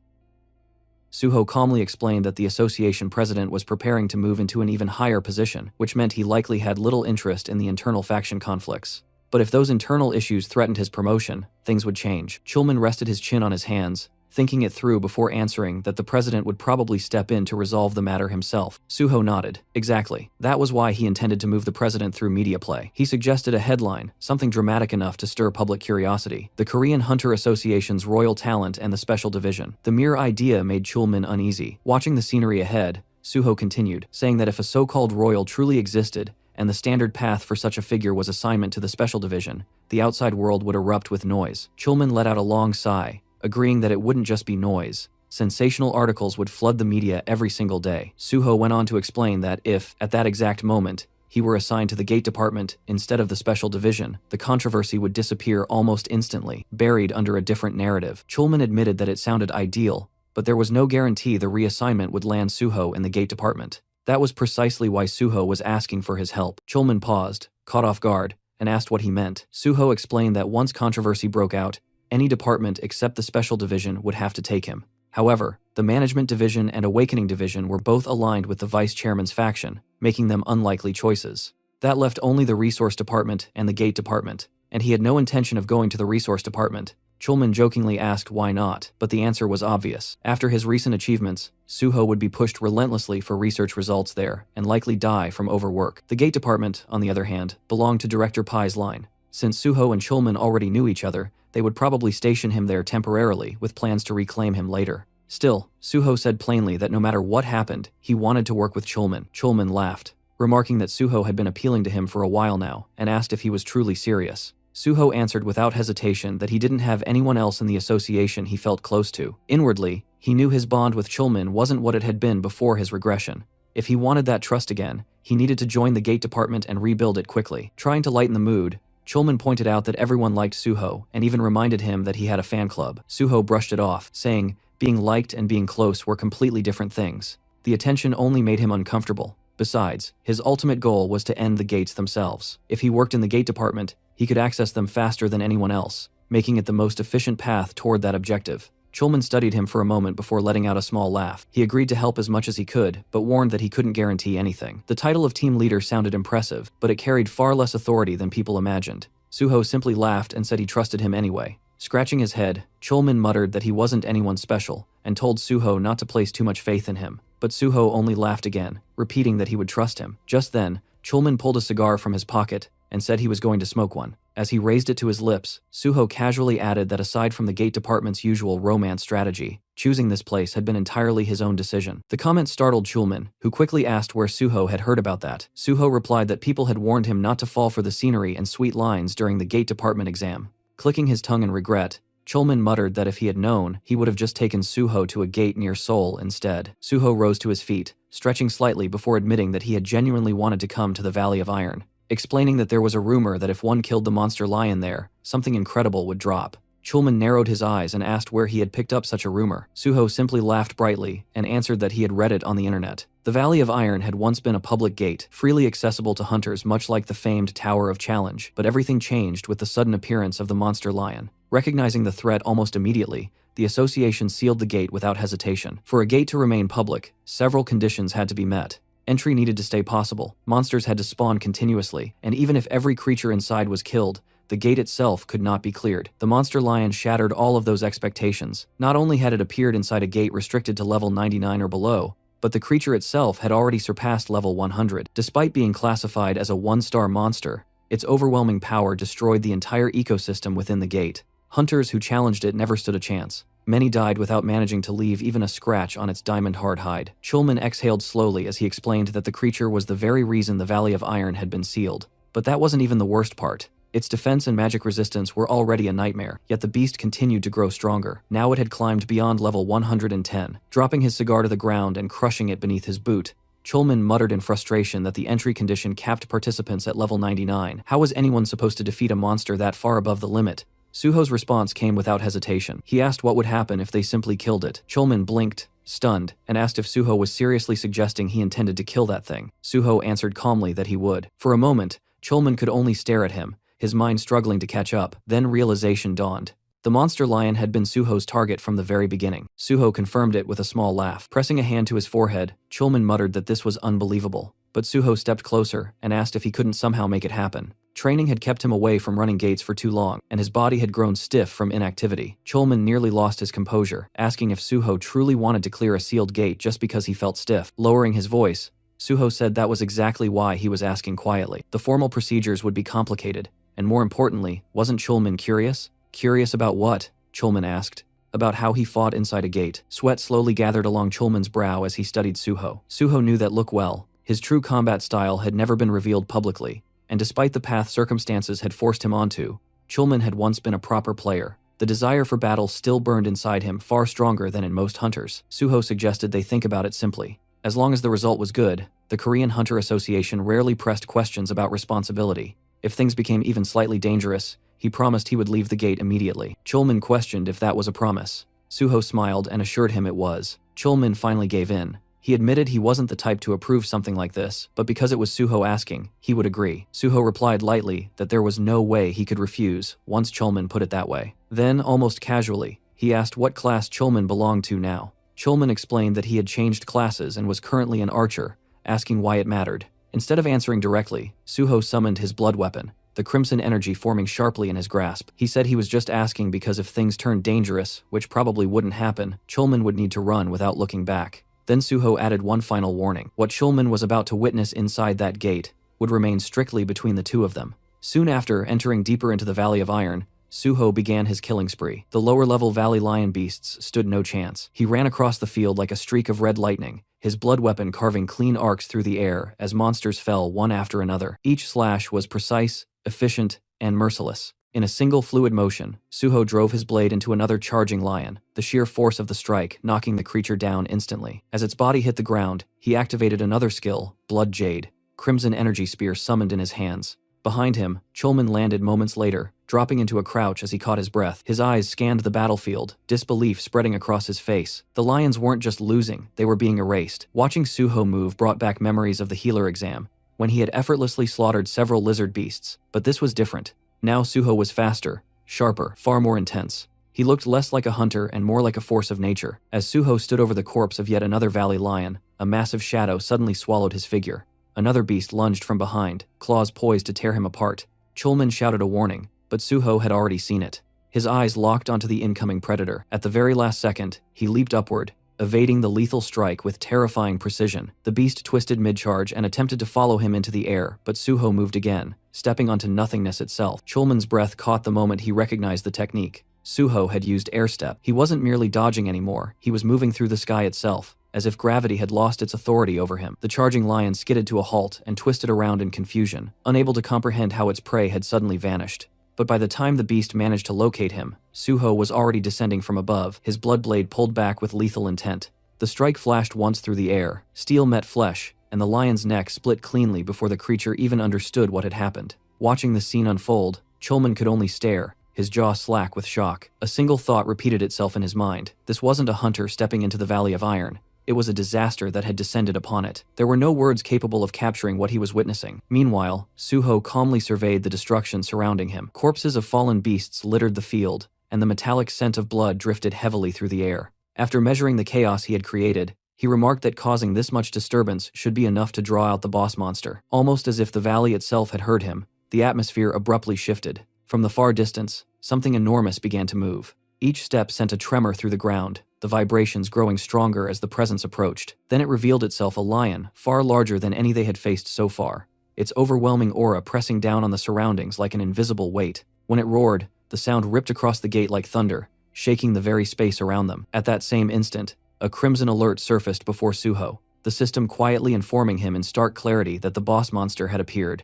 Suho calmly explained that the association president was preparing to move into an even higher position, which meant he likely had little interest in the internal faction conflicts. But if those internal issues threatened his promotion, things would change. Chulman rested his chin on his hands, thinking it through before answering that the president would probably step in to resolve the matter himself. Suho nodded. Exactly. That was why he intended to move the president through media play. He suggested a headline, something dramatic enough to stir public curiosity: the Korean Hunter Association's Royal Talent and the Special Division. The mere idea made Chulman uneasy. Watching the scenery ahead, Suho continued, saying that if a so-called royal truly existed, and the standard path for such a figure was assignment to the special division, the outside world would erupt with noise. Chulman let out a long sigh, agreeing that it wouldn't just be noise. Sensational articles would flood the media every single day. Suho went on to explain that if, at that exact moment, he were assigned to the gate department instead of the special division, the controversy would disappear almost instantly, buried under a different narrative. Chulman admitted that it sounded ideal, but there was no guarantee the reassignment would land Suho in the gate department. That was precisely why Suho was asking for his help. Chulman paused, caught off guard, and asked what he meant. Suho explained that once controversy broke out, any department except the special division would have to take him. However, the management division and awakening division were both aligned with the vice chairman's faction, making them unlikely choices. That left only the resource department and the gate department, and he had no intention of going to the resource department. Chulman jokingly asked why not, but the answer was obvious. After his recent achievements, Suho would be pushed relentlessly for research results there and likely die from overwork. The gate department, on the other hand, belonged to Director Pai's line. Since Suho and Chulman already knew each other, they would probably station him there temporarily with plans to reclaim him later. Still, Suho said plainly that no matter what happened, he wanted to work with Chulman. Chulman laughed, remarking that Suho had been appealing to him for a while now, and asked if he was truly serious. Suho answered without hesitation that he didn't have anyone else in the association he felt close to. Inwardly, he knew his bond with Chulman wasn't what it had been before his regression. If he wanted that trust again, he needed to join the gate department and rebuild it quickly. Trying to lighten the mood, Chulman pointed out that everyone liked Suho and even reminded him that he had a fan club. Suho brushed it off, saying being liked and being close were completely different things. The attention only made him uncomfortable. Besides, his ultimate goal was to end the gates themselves. If he worked in the gate department, he could access them faster than anyone else, making it the most efficient path toward that objective. Chulman studied him for a moment before letting out a small laugh. He agreed to help as much as he could, but warned that he couldn't guarantee anything. The title of team leader sounded impressive, but it carried far less authority than people imagined. Suho simply laughed and said he trusted him anyway. Scratching his head, Chulman muttered that he wasn't anyone special, and told Suho not to place too much faith in him. But Suho only laughed again, repeating that he would trust him. Just then, Chulman pulled a cigar from his pocket and said he was going to smoke one. As he raised it to his lips, Suho casually added that aside from the gate department's usual romance strategy, choosing this place had been entirely his own decision. The comment startled Chulman, who quickly asked where Suho had heard about that. Suho replied that people had warned him not to fall for the scenery and sweet lines during the gate department exam. Clicking his tongue in regret, Chulman muttered that if he had known, he would have just taken Suho to a gate near Seoul instead. Suho rose to his feet, stretching slightly before admitting that he had genuinely wanted to come to the Valley of Iron, explaining that there was a rumor that if one killed the monster lion there, something incredible would drop. Chulman narrowed his eyes and asked where he had picked up such a rumor. Suho simply laughed brightly and answered that he had read it on the internet. The Valley of Iron had once been a public gate, freely accessible to hunters much like the famed Tower of Challenge, but everything changed with the sudden appearance of the monster lion. Recognizing the threat almost immediately, the association sealed the gate without hesitation. For a gate to remain public, several conditions had to be met. Entry needed to stay possible, monsters had to spawn continuously, and even if every creature inside was killed, the gate itself could not be cleared. The monster lion shattered all of those expectations. Not only had it appeared inside a gate restricted to level 99 or below, but the creature itself had already surpassed level 100. Despite being classified as a one-star monster, its overwhelming power destroyed the entire ecosystem within the gate. Hunters who challenged it never stood a chance. Many died without managing to leave even a scratch on its diamond-hard hide. Chulman exhaled slowly as he explained that the creature was the very reason the Valley of Iron had been sealed. But that wasn't even the worst part. Its defense and magic resistance were already a nightmare, yet the beast continued to grow stronger. Now it had climbed beyond level 110. Dropping his cigar to the ground and crushing it beneath his boot, Chulman muttered in frustration that the entry condition capped participants at level 99. How was anyone supposed to defeat a monster that far above the limit? Suho's response came without hesitation. He asked what would happen if they simply killed it. Chulman blinked, stunned, and asked if Suho was seriously suggesting he intended to kill that thing. Suho answered calmly that he would. For a moment, Chulman could only stare at him, his mind struggling to catch up. Then realization dawned. The monster lion had been Suho's target from the very beginning. Suho confirmed it with a small laugh. Pressing a hand to his forehead, Chulman muttered that this was unbelievable. But Suho stepped closer and asked if he couldn't somehow make it happen. Training had kept him away from running gates for too long, and his body had grown stiff from inactivity. Chulman nearly lost his composure, asking if Suho truly wanted to clear a sealed gate just because he felt stiff. Lowering his voice, Suho said that was exactly why he was asking quietly. The formal procedures would be complicated, and more importantly, wasn't Chulman curious? Curious about what? Chulman asked. About how he fought inside a gate. Sweat slowly gathered along Chulman's brow as he studied Suho. Suho knew that look well. His true combat style had never been revealed publicly, and despite the path circumstances had forced him onto, Chulman had once been a proper player. The desire for battle still burned inside him far stronger than in most hunters. Suho suggested they think about it simply. As long as the result was good, the Korean Hunter Association rarely pressed questions about responsibility. If things became even slightly dangerous, he promised he would leave the gate immediately. Chulman questioned if that was a promise. Suho smiled and assured him it was. Chulman finally gave in. He admitted he wasn't the type to approve something like this, but because it was Suho asking, he would agree. Suho replied lightly that there was no way he could refuse, once Chulman put it that way. Then, almost casually, he asked what class Chulman belonged to now. Chulman explained that he had changed classes and was currently an archer, asking why it mattered. Instead of answering directly, Suho summoned his blood weapon, the crimson energy forming sharply in his grasp. He said he was just asking because if things turned dangerous, which probably wouldn't happen, Chulman would need to run without looking back. Then Suho added one final warning. What Chulman was about to witness inside that gate would remain strictly between the two of them. Soon after entering deeper into the Valley of Iron, Suho began his killing spree. The lower-level valley lion beasts stood no chance. He ran across the field like a streak of red lightning, his blood weapon carving clean arcs through the air as monsters fell one after another. Each slash was precise, efficient, and merciless. In a single fluid motion, Suho drove his blade into another charging lion, the sheer force of the strike knocking the creature down instantly. As its body hit the ground, he activated another skill, Blood Jade, crimson energy spear summoned in his hands. Behind him, Chulman landed moments later, dropping into a crouch as he caught his breath. His eyes scanned the battlefield, disbelief spreading across his face. The lions weren't just losing, they were being erased. Watching Suho move brought back memories of the healer exam, when he had effortlessly slaughtered several lizard beasts. But this was different. Now Suho was faster, sharper, far more intense. He looked less like a hunter and more like a force of nature. As Suho stood over the corpse of yet another valley lion, a massive shadow suddenly swallowed his figure. Another beast lunged from behind, claws poised to tear him apart. Chulman shouted a warning, but Suho had already seen it. His eyes locked onto the incoming predator. At the very last second, he leaped upward, evading the lethal strike with terrifying precision. The beast twisted mid-charge and attempted to follow him into the air, but Suho moved again, stepping onto nothingness itself. Chulman's breath caught the moment he recognized the technique. Suho had used air step. He wasn't merely dodging anymore, he was moving through the sky itself, as if gravity had lost its authority over him. The charging lion skidded to a halt and twisted around in confusion, unable to comprehend how its prey had suddenly vanished. But by the time the beast managed to locate him, Suho was already descending from above, his blood blade pulled back with lethal intent. The strike flashed once through the air, steel met flesh, and the lion's neck split cleanly before the creature even understood what had happened. Watching the scene unfold, Chulman could only stare, his jaw slack with shock. A single thought repeated itself in his mind. This wasn't a hunter stepping into the Valley of Iron. It was a disaster that had descended upon it. There were no words capable of capturing what he was witnessing. Meanwhile, Suho calmly surveyed the destruction surrounding him. Corpses of fallen beasts littered the field, and the metallic scent of blood drifted heavily through the air. After measuring the chaos he had created, he remarked that causing this much disturbance should be enough to draw out the boss monster. Almost as if the valley itself had heard him, the atmosphere abruptly shifted. From the far distance, something enormous began to move. Each step sent a tremor through the ground, the vibrations growing stronger as the presence approached. Then it revealed itself a lion, far larger than any they had faced so far, its overwhelming aura pressing down on the surroundings like an invisible weight. When it roared, the sound ripped across the gate like thunder, shaking the very space around them. At that same instant, a crimson alert surfaced before Suho, the system quietly informing him in stark clarity that the boss monster had appeared.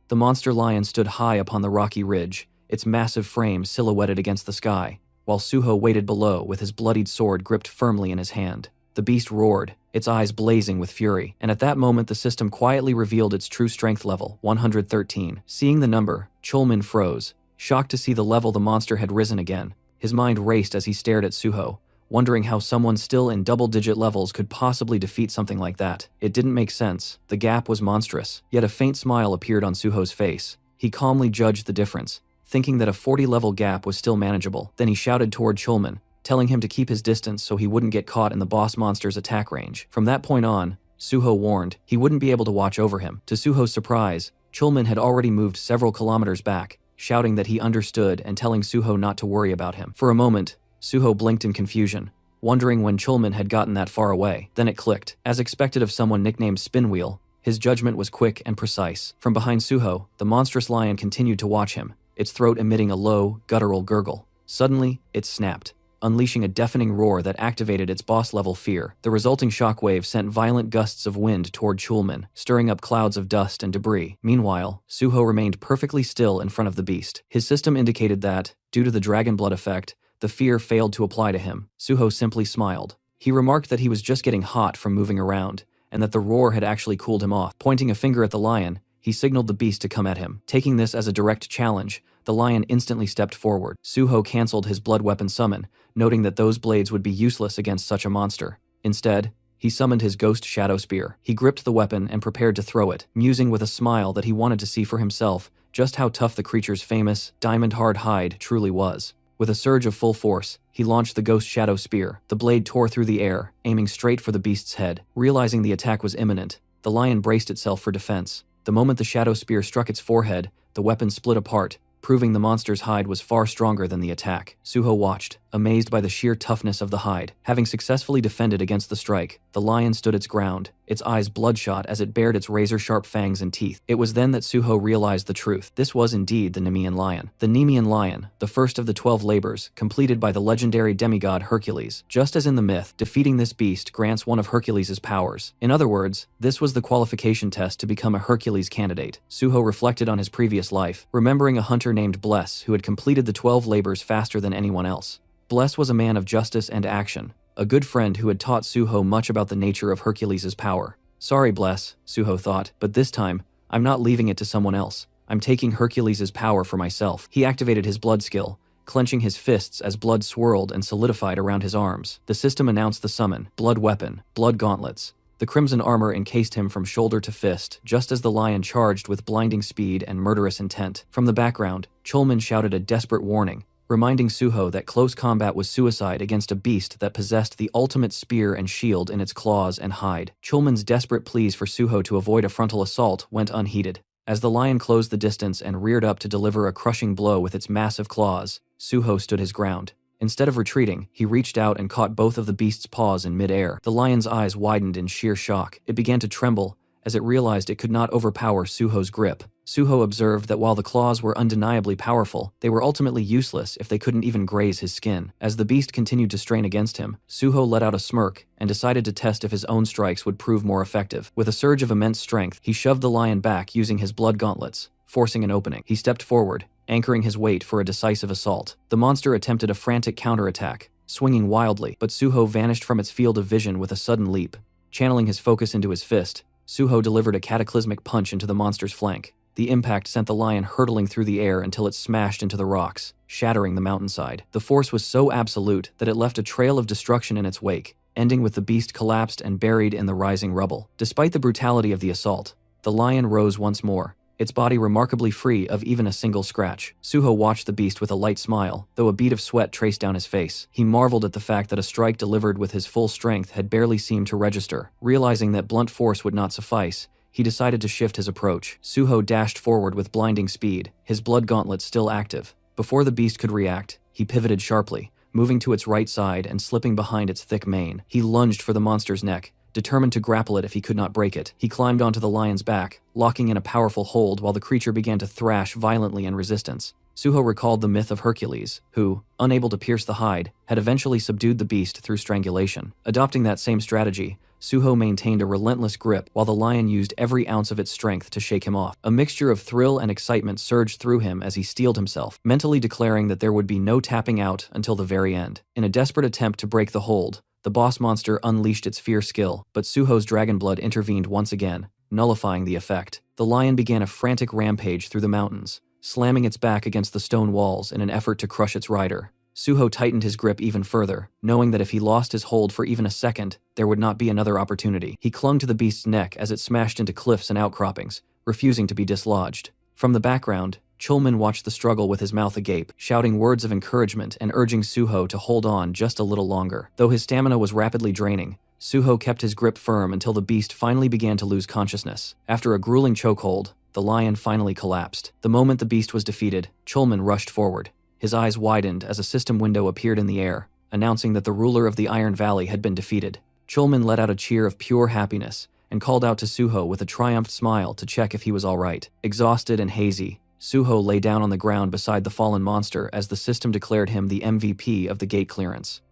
The monster lion stood high upon the rocky ridge, its massive frame silhouetted against the sky, while Suho waited below with his bloodied sword gripped firmly in his hand. The beast roared, its eyes blazing with fury, and at that moment the system quietly revealed its true strength level, 113. Seeing the number, Chulman froze, shocked to see the level the monster had risen again. His mind raced as he stared at Suho, wondering how someone still in double-digit levels could possibly defeat something like that. It didn't make sense. The gap was monstrous, yet a faint smile appeared on Suho's face. He calmly judged the difference, thinking that a 40-level gap was still manageable. Then he shouted toward Chulman, telling him to keep his distance so he wouldn't get caught in the boss monster's attack range. From that point on, Suho warned he wouldn't be able to watch over him. To Suho's surprise, Chulman had already moved several kilometers back, shouting that he understood and telling Suho not to worry about him. For a moment, Suho blinked in confusion, wondering when Chulman had gotten that far away. Then it clicked. As expected of someone nicknamed Spinwheel, his judgment was quick and precise. From behind Suho, the monstrous lion continued to watch him, its throat emitting a low, guttural gurgle. Suddenly, it snapped, unleashing a deafening roar that activated its boss-level fear. The resulting shockwave sent violent gusts of wind toward Chulman, stirring up clouds of dust and debris. Meanwhile, Suho remained perfectly still in front of the beast. His system indicated that, due to the dragon blood effect, the fear failed to apply to him. Suho simply smiled. He remarked that he was just getting hot from moving around, and that the roar had actually cooled him off. Pointing a finger at the lion, he signaled the beast to come at him. Taking this as a direct challenge, the lion instantly stepped forward. Suho cancelled his blood weapon summon, noting that those blades would be useless against such a monster. Instead, he summoned his ghost shadow spear. He gripped the weapon and prepared to throw it, musing with a smile that he wanted to see for himself just how tough the creature's famous, diamond-hard hide truly was. With a surge of full force, he launched the ghost shadow spear. The blade tore through the air, aiming straight for the beast's head. Realizing the attack was imminent, the lion braced itself for defense. The moment the shadow spear struck its forehead, the weapon split apart, proving the monster's hide was far stronger than the attack. Suho watched, amazed by the sheer toughness of the hide. Having successfully defended against the strike, the lion stood its ground, its eyes bloodshot as it bared its razor-sharp fangs and teeth. It was then that Suho realized the truth. This was indeed the Nemean lion. The Nemean lion, the first of the 12 labors, completed by the legendary demigod Hercules. Just as in the myth, defeating this beast grants one of Hercules' powers. In other words, this was the qualification test to become a Hercules candidate. Suho reflected on his previous life, remembering a hunter named Bless who had completed the 12 labors faster than anyone else. Bless was a man of justice and action, a good friend who had taught Suho much about the nature of Hercules' power. Sorry, Bless, Suho thought, but this time, I'm not leaving it to someone else. I'm taking Hercules' power for myself. He activated his blood skill, clenching his fists as blood swirled and solidified around his arms. The system announced the summon: blood weapon, blood gauntlets. The crimson armor encased him from shoulder to fist, just as the lion charged with blinding speed and murderous intent. From the background, Chulman shouted a desperate warning, reminding Suho that close combat was suicide against a beast that possessed the ultimate spear and shield in its claws and hide. Chulman's desperate pleas for Suho to avoid a frontal assault went unheeded. As the lion closed the distance and reared up to deliver a crushing blow with its massive claws, Suho stood his ground. Instead of retreating, he reached out and caught both of the beast's paws in midair. The lion's eyes widened in sheer shock. It began to tremble as it realized it could not overpower Suho's grip. Suho observed that while the claws were undeniably powerful, they were ultimately useless if they couldn't even graze his skin. As the beast continued to strain against him, Suho let out a smirk and decided to test if his own strikes would prove more effective. With a surge of immense strength, he shoved the lion back using his blood gauntlets, forcing an opening. He stepped forward, anchoring his weight for a decisive assault. The monster attempted a frantic counterattack, swinging wildly, but Suho vanished from its field of vision with a sudden leap. Channeling his focus into his fist, Suho delivered a cataclysmic punch into the monster's flank. The impact sent the lion hurtling through the air until it smashed into the rocks, shattering the mountainside. The force was so absolute that it left a trail of destruction in its wake, ending with the beast collapsed and buried in the rising rubble. Despite the brutality of the assault, the lion rose once more, its body remarkably free of even a single scratch. Suho watched the beast with a light smile, though a bead of sweat traced down his face. He marveled at the fact that a strike delivered with his full strength had barely seemed to register. Realizing that blunt force would not suffice, he decided to shift his approach. Suho dashed forward with blinding speed, his blood gauntlet still active. Before the beast could react, he pivoted sharply, moving to its right side and slipping behind its thick mane. He lunged for the monster's neck, determined to grapple it if he could not break it. He climbed onto the lion's back, locking in a powerful hold while the creature began to thrash violently in resistance. Suho recalled the myth of Hercules, who, unable to pierce the hide, had eventually subdued the beast through strangulation. Adopting that same strategy, Suho maintained a relentless grip while the lion used every ounce of its strength to shake him off. A mixture of thrill and excitement surged through him as he steeled himself, mentally declaring that there would be no tapping out until the very end. In a desperate attempt to break the hold, the boss monster unleashed its fierce skill, but Suho's dragon blood intervened once again, nullifying the effect. The lion began a frantic rampage through the mountains, slamming its back against the stone walls in an effort to crush its rider. Suho tightened his grip even further, knowing that if he lost his hold for even a second, there would not be another opportunity. He clung to the beast's neck as it smashed into cliffs and outcroppings, refusing to be dislodged. From the background, Chulman watched the struggle with his mouth agape, shouting words of encouragement and urging Suho to hold on just a little longer. Though his stamina was rapidly draining, Suho kept his grip firm until the beast finally began to lose consciousness. After a grueling chokehold, the lion finally collapsed. The moment the beast was defeated, Chulman rushed forward. His eyes widened as a system window appeared in the air, announcing that the ruler of the Iron Valley had been defeated. Chulman let out a cheer of pure happiness and called out to Suho with a triumphant smile to check if he was all right. Exhausted and hazy, Suho lay down on the ground beside the fallen monster as the system declared him the MVP of the gate clearance.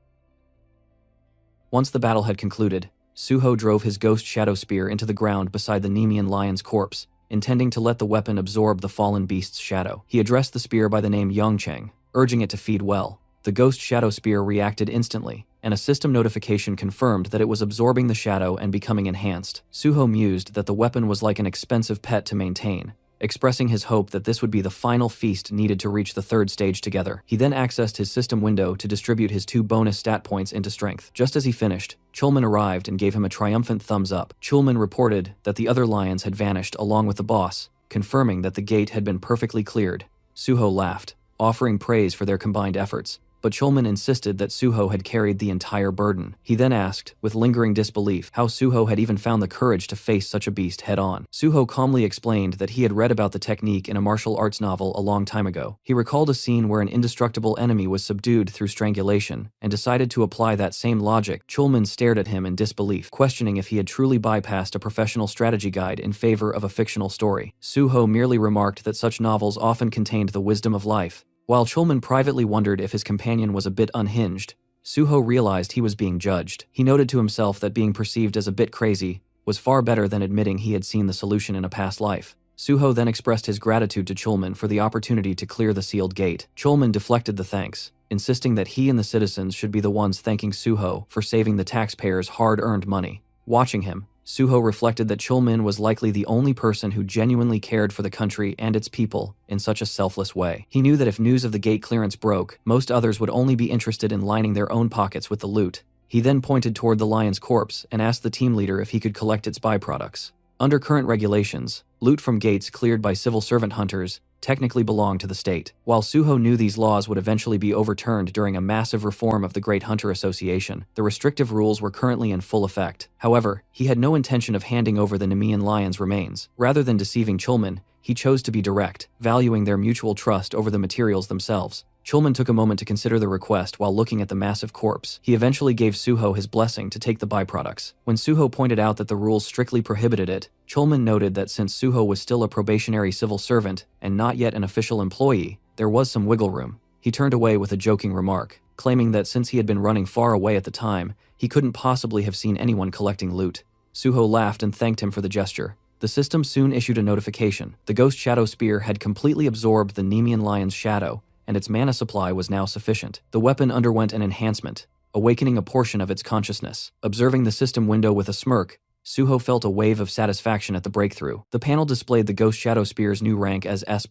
Once the battle had concluded, Suho drove his ghost shadow spear into the ground beside the Nemean lion's corpse, intending to let the weapon absorb the fallen beast's shadow. He addressed the spear by the name Yongcheng, urging it to feed well. The ghost shadow spear reacted instantly, and a system notification confirmed that it was absorbing the shadow and becoming enhanced. Suho mused that the weapon was like an expensive pet to maintain, expressing his hope that this would be the final feast needed to reach the third stage together. He then accessed his system window to distribute his 2 bonus stat points into strength. Just as he finished, Chulman arrived and gave him a triumphant thumbs up. Chulman reported that the other lions had vanished along with the boss, confirming that the gate had been perfectly cleared. Suho laughed, offering praise for their combined efforts. but Chulman insisted that Suho had carried the entire burden. He then asked, with lingering disbelief, how Suho had even found the courage to face such a beast head-on. Suho calmly explained that he had read about the technique in a martial arts novel a long time ago. He recalled a scene where an indestructible enemy was subdued through strangulation, and decided to apply that same logic. Chulman stared at him in disbelief, questioning if he had truly bypassed a professional strategy guide in favor of a fictional story. Suho merely remarked that such novels often contained the wisdom of life. While Chulman privately wondered if his companion was a bit unhinged, Suho realized he was being judged. He noted to himself that being perceived as a bit crazy was far better than admitting he had seen the solution in a past life. Suho then expressed his gratitude to Chulman for the opportunity to clear the sealed gate. Chulman deflected the thanks, insisting that he and the citizens should be the ones thanking Suho for saving the taxpayers' hard-earned money. Watching him, Suho reflected that Chulman was likely the only person who genuinely cared for the country and its people in such a selfless way. He knew that if news of the gate clearance broke, most others would only be interested in lining their own pockets with the loot. He then pointed toward the lion's corpse and asked the team leader if he could collect its byproducts. Under current regulations, loot from gates cleared by civil servant hunters technically belonged to the state. While Suho knew these laws would eventually be overturned during a massive reform of the Great Hunter Association, the restrictive rules were currently in full effect. However, he had no intention of handing over the Nemean lion's remains. Rather than deceiving Chulman, he chose to be direct, valuing their mutual trust over the materials themselves. Chulman took a moment to consider the request while looking at the massive corpse. He eventually gave Suho his blessing to take the byproducts. When Suho pointed out that the rules strictly prohibited it, Chulman noted that since Suho was still a probationary civil servant and not yet an official employee, there was some wiggle room. He turned away with a joking remark, claiming that since he had been running far away at the time, he couldn't possibly have seen anyone collecting loot. Suho laughed and thanked him for the gesture. The system soon issued a notification. The Ghost Shadow Spear had completely absorbed the Nemean lion's shadow, and its mana supply was now sufficient. The weapon underwent an enhancement, awakening a portion of its consciousness. Observing the system window with a smirk, Suho felt a wave of satisfaction at the breakthrough. The panel displayed the Ghost Shadow Spear's new rank as S+,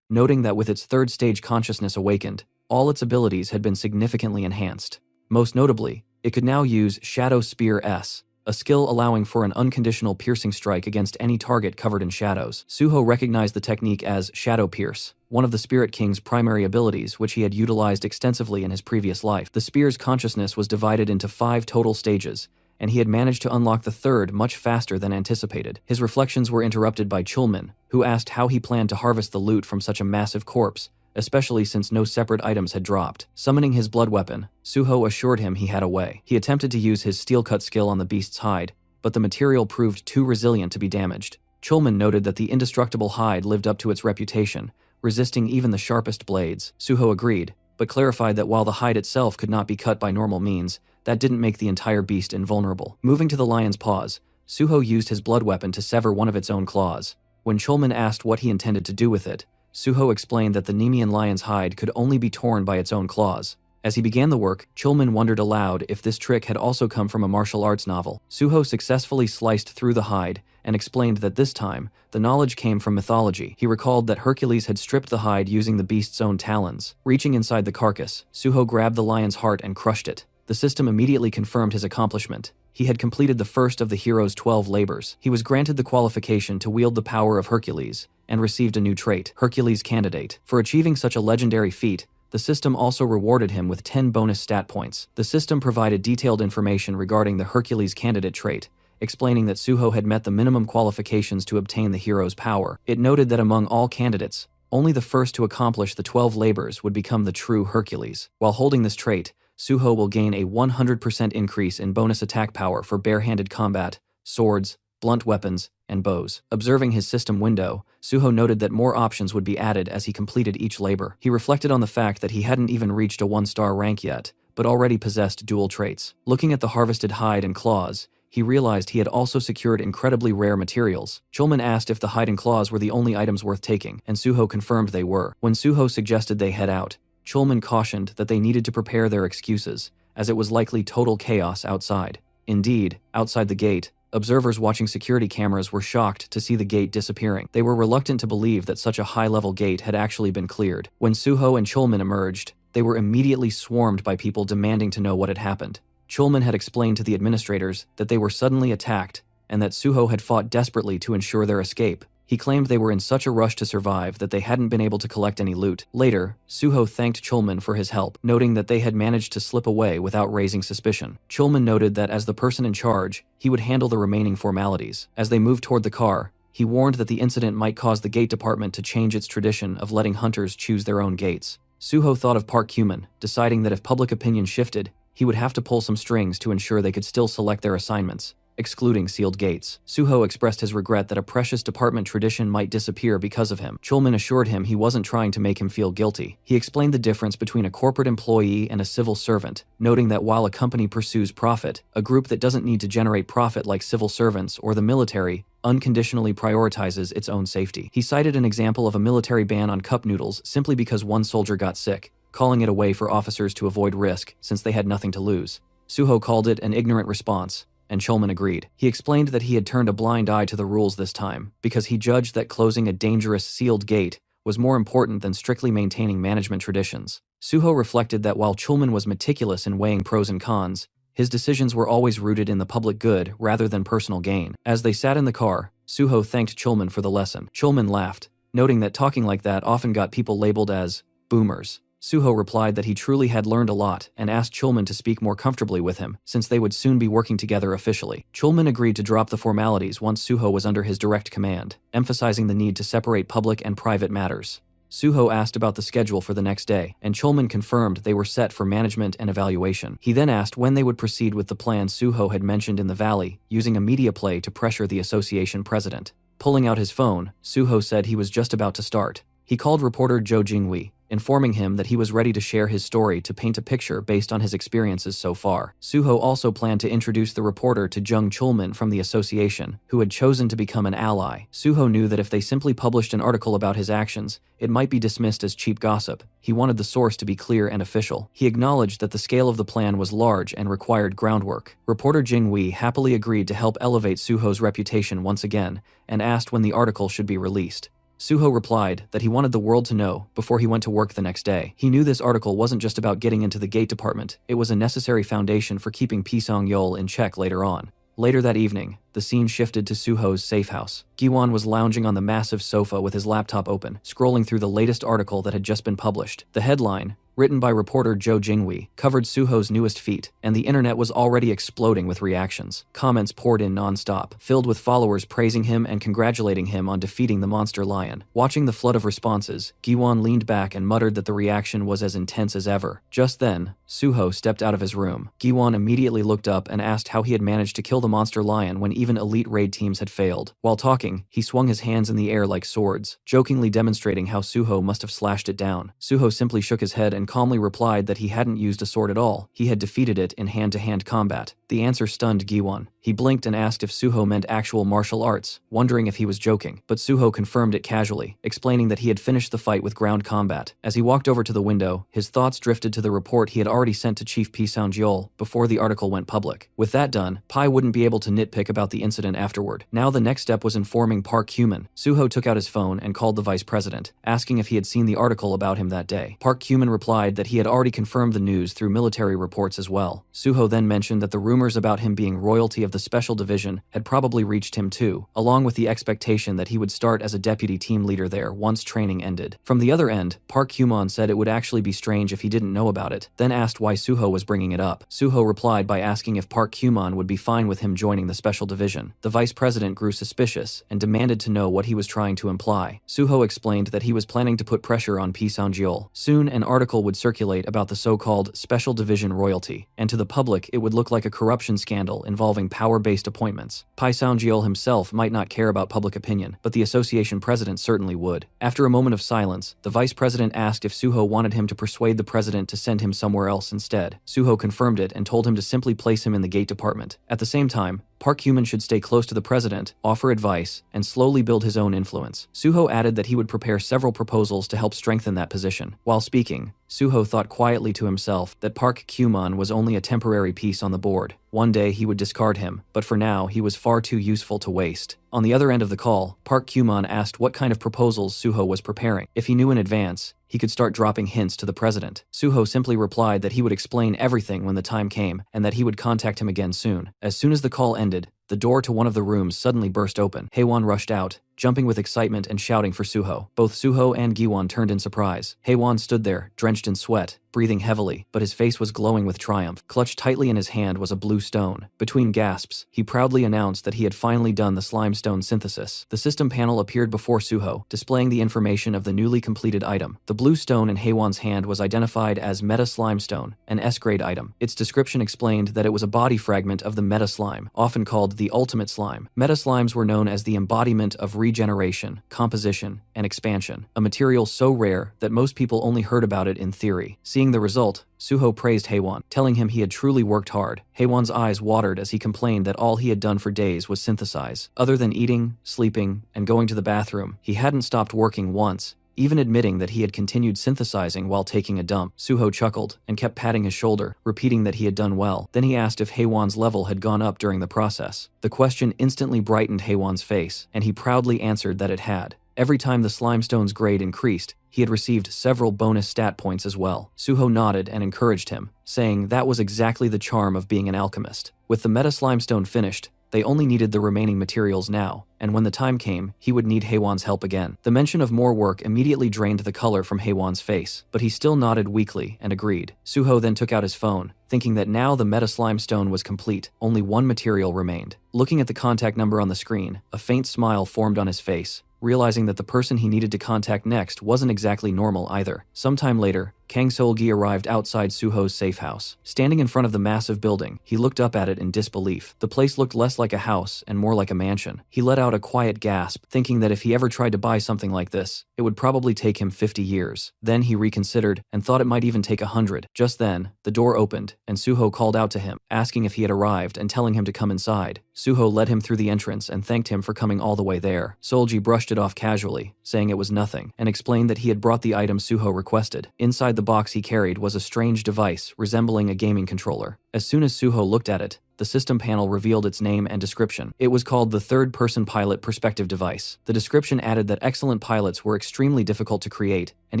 noting that with its third stage consciousness awakened, all its abilities had been significantly enhanced. Most notably, it could now use Shadow Spear S, a skill allowing for an unconditional piercing strike against any target covered in shadows. Suho recognized the technique as Shadow Pierce, one of the Spirit King's primary abilities which he had utilized extensively in his previous life. The spear's consciousness was divided into 5 total stages, and he had managed to unlock the third much faster than anticipated. His reflections were interrupted by Chulman, who asked how he planned to harvest the loot from such a massive corpse, especially since no separate items had dropped. Summoning his blood weapon, Suho assured him he had a way. He attempted to use his steel cut skill on the beast's hide, but the material proved too resilient to be damaged. Chulman noted that the indestructible hide lived up to its reputation, resisting even the sharpest blades. Suho agreed, but clarified that while the hide itself could not be cut by normal means, that didn't make the entire beast invulnerable. Moving to the lion's paws, Suho used his blood weapon to sever one of its own claws. When Chulman asked what he intended to do with it, Suho explained that the Nemean lion's hide could only be torn by its own claws. As he began the work, Chulman wondered aloud if this trick had also come from a martial arts novel. Suho successfully sliced through the hide and explained that this time, the knowledge came from mythology. He recalled that Hercules had stripped the hide using the beast's own talons. Reaching inside the carcass, Suho grabbed the lion's heart and crushed it. The system immediately confirmed his accomplishment. He had completed the first of the hero's 12 labors. He was granted the qualification to wield the power of Hercules, and received a new trait, Hercules Candidate. For achieving such a legendary feat, the system also rewarded him with 10 bonus stat points. The system provided detailed information regarding the Hercules Candidate trait, explaining that Suho had met the minimum qualifications to obtain the hero's power. It noted that among all candidates, only the first to accomplish the 12 labors would become the true Hercules. While holding this trait, Suho will gain a 100% increase in bonus attack power for bare-handed combat, swords, blunt weapons, and bows. Observing his system window, Suho noted that more options would be added as he completed each labor. He reflected on the fact that he hadn't even reached a 1-star rank yet, but already possessed dual traits. Looking at the harvested hide and claws, he realized he had also secured incredibly rare materials. Chulman asked if the hide and claws were the only items worth taking, and Suho confirmed they were. When Suho suggested they head out, Chulman cautioned that they needed to prepare their excuses, as it was likely total chaos outside. Indeed, outside the gate, observers watching security cameras were shocked to see the gate disappearing. They were reluctant to believe that such a high-level gate had actually been cleared. When Suho and Chulman emerged, they were immediately swarmed by people demanding to know what had happened. Chulman had explained to the administrators that they were suddenly attacked and that Suho had fought desperately to ensure their escape. He claimed they were in such a rush to survive that they hadn't been able to collect any loot. Later, Suho thanked Chulman for his help, noting that they had managed to slip away without raising suspicion. Chulman noted that as the person in charge, he would handle the remaining formalities. As they moved toward the car, he warned that the incident might cause the gate department to change its tradition of letting hunters choose their own gates. Suho thought of Park Kyuman, deciding that if public opinion shifted, he would have to pull some strings to ensure they could still select their assignments, excluding sealed gates. Suho expressed his regret that a precious department tradition might disappear because of him. Chulman assured him he wasn't trying to make him feel guilty. He explained the difference between a corporate employee and a civil servant, noting that while a company pursues profit, a group that doesn't need to generate profit like civil servants or the military unconditionally prioritizes its own safety. He cited an example of a military ban on cup noodles simply because one soldier got sick, calling it a way for officers to avoid risk since they had nothing to lose. Suho called it an ignorant response, and Chulman agreed. He explained that he had turned a blind eye to the rules this time, because he judged that closing a dangerous sealed gate was more important than strictly maintaining management traditions. Suho reflected that while Chulman was meticulous in weighing pros and cons, his decisions were always rooted in the public good rather than personal gain. As they sat in the car, Suho thanked Chulman for the lesson. Chulman laughed, noting that talking like that often got people labeled as boomers. Suho replied that he truly had learned a lot and asked Chulman to speak more comfortably with him, since they would soon be working together officially. Chulman agreed to drop the formalities once Suho was under his direct command, emphasizing the need to separate public and private matters. Suho asked about the schedule for the next day, and Chulman confirmed they were set for management and evaluation. He then asked when they would proceed with the plan Suho had mentioned in the valley, using a media play to pressure the association president. Pulling out his phone, Suho said he was just about to start. He called reporter Jo Jingwei, informing him that he was ready to share his story to paint a picture based on his experiences so far. Suho also planned to introduce the reporter to Jung Chulman from the association, who had chosen to become an ally. Suho knew that if they simply published an article about his actions, it might be dismissed as cheap gossip. He wanted the source to be clear and official. He acknowledged that the scale of the plan was large and required groundwork. Reporter Jingwei happily agreed to help elevate Suho's reputation once again, and asked when the article should be released. Suho replied that he wanted the world to know before he went to work the next day. He knew this article wasn't just about getting into the gate department, it was a necessary foundation for keeping Pisang-yeol in check later on. Later that evening, the scene shifted to Suho's safe house. Giwon was lounging on the massive sofa with his laptop open, scrolling through the latest article that had just been published. The headline, written by reporter Jo Jingwei, covered Suho's newest feat, and the internet was already exploding with reactions. Comments poured in non-stop, filled with followers praising him and congratulating him on defeating the monster lion. Watching the flood of responses, Giwon leaned back and muttered that the reaction was as intense as ever. Just then, Suho stepped out of his room. Giwon immediately looked up and asked how he had managed to kill the monster lion when even elite raid teams had failed. While talking, he swung his hands in the air like swords, jokingly demonstrating how Suho must have slashed it down. Suho simply shook his head and calmly replied that he hadn't used a sword at all. He had defeated it in hand-to-hand combat. The answer stunned Giwon. He blinked and asked if Suho meant actual martial arts, wondering if he was joking, but Suho confirmed it casually, explaining that he had finished the fight with ground combat. As he walked over to the window, his thoughts drifted to the report he had already sent to Chief Pisang-yeol before the article went public. With that done, Pai wouldn't be able to nitpick about the incident afterward. Now the next step was informing Park Kyuman. Suho took out his phone and called the vice president, asking if he had seen the article about him that day. Park Kyuman replied that he had already confirmed the news through military reports as well. Suho then mentioned that the rumors about him being royalty of the special division had probably reached him too, along with the expectation that he would start as a deputy team leader there once training ended. From the other end, Park Kyuman said it would actually be strange if he didn't know about it, then asked why Suho was bringing it up. Suho replied by asking if Park Kyuman would be fine with him joining the special division. The vice president grew suspicious and demanded to know what he was trying to imply. Suho explained that he was planning to put pressure on Pisang-yeol. Soon an article would circulate about the so-called special division royalty, and to the public it would look like a corruption scandal involving power-based appointments. Pisang-yeol himself might not care about public opinion, but the association president certainly would. After a moment of silence, the vice president asked if Suho wanted him to persuade the president to send him somewhere else instead. Suho confirmed it and told him to simply place him in the gate department. At the same time, Park Kyuman should stay close to the president, offer advice, and slowly build his own influence. Suho added that he would prepare several proposals to help strengthen that position. While speaking, Suho thought quietly to himself that Park Kyuman was only a temporary piece on the board. One day he would discard him, but for now he was far too useful to waste. On the other end of the call, Park Kyuman asked what kind of proposals Suho was preparing. If he knew in advance, he could start dropping hints to the president. Suho simply replied that he would explain everything when the time came, and that he would contact him again soon. As soon as the call ended, the door to one of the rooms suddenly burst open. Haewon rushed out, jumping with excitement and shouting for Suho. Both Suho and Giwon turned in surprise. Haewon stood there, drenched in sweat, breathing heavily, but his face was glowing with triumph. Clutched tightly in his hand was a blue stone. Between gasps, he proudly announced that he had finally done the slime stone synthesis. The system panel appeared before Suho, displaying the information of the newly completed item. The blue stone in Haewon's hand was identified as Meta Slime Stone, an S-grade item. Its description explained that it was a body fragment of the Meta Slime, often called the Ultimate Slime. Meta Slimes were known as the embodiment of regeneration, composition, and expansion, a material so rare that most people only heard about it in theory. Seeing the result, Suho praised Haewon, telling him he had truly worked hard. Haewon's eyes watered as he complained that all he had done for days was synthesize. Other than eating, sleeping, and going to the bathroom, he hadn't stopped working once, even admitting that he had continued synthesizing while taking a dump. Suho chuckled and kept patting his shoulder, repeating that he had done well. Then he asked if Haewon's level had gone up during the process. The question instantly brightened Haewon's face, and he proudly answered that it had. Every time the slimestone's grade increased, he had received several bonus stat points as well. Suho nodded and encouraged him, saying that was exactly the charm of being an alchemist. With the Meta Slimestone finished, they only needed the remaining materials now, and when the time came, he would need Haewon's help again. The mention of more work immediately drained the color from Haewon's face, but he still nodded weakly and agreed. Suho then took out his phone, thinking that now the Meta Slime Stone was complete. Only one material remained. Looking at the contact number on the screen, a faint smile formed on his face, realizing that the person he needed to contact next wasn't exactly normal either. Sometime later, Kang Seol-gi arrived outside Suho's safe house. Standing in front of the massive building, he looked up at it in disbelief. The place looked less like a house and more like a mansion. He let out a quiet gasp, thinking that if he ever tried to buy something like this, it would probably take him 50 years. Then he reconsidered and thought it might even take 100. Just then, the door opened and Suho called out to him, asking if he had arrived and telling him to come inside. Suho led him through the entrance and thanked him for coming all the way there. Seol-gi brushed it off casually, saying it was nothing, and explained that he had brought the item Suho requested. Inside the box he carried was a strange device resembling a gaming controller. As soon as Suho looked at it, the system panel revealed its name and description. It was called the Third-Person Pilot Perspective Device. The description added that excellent pilots were extremely difficult to create and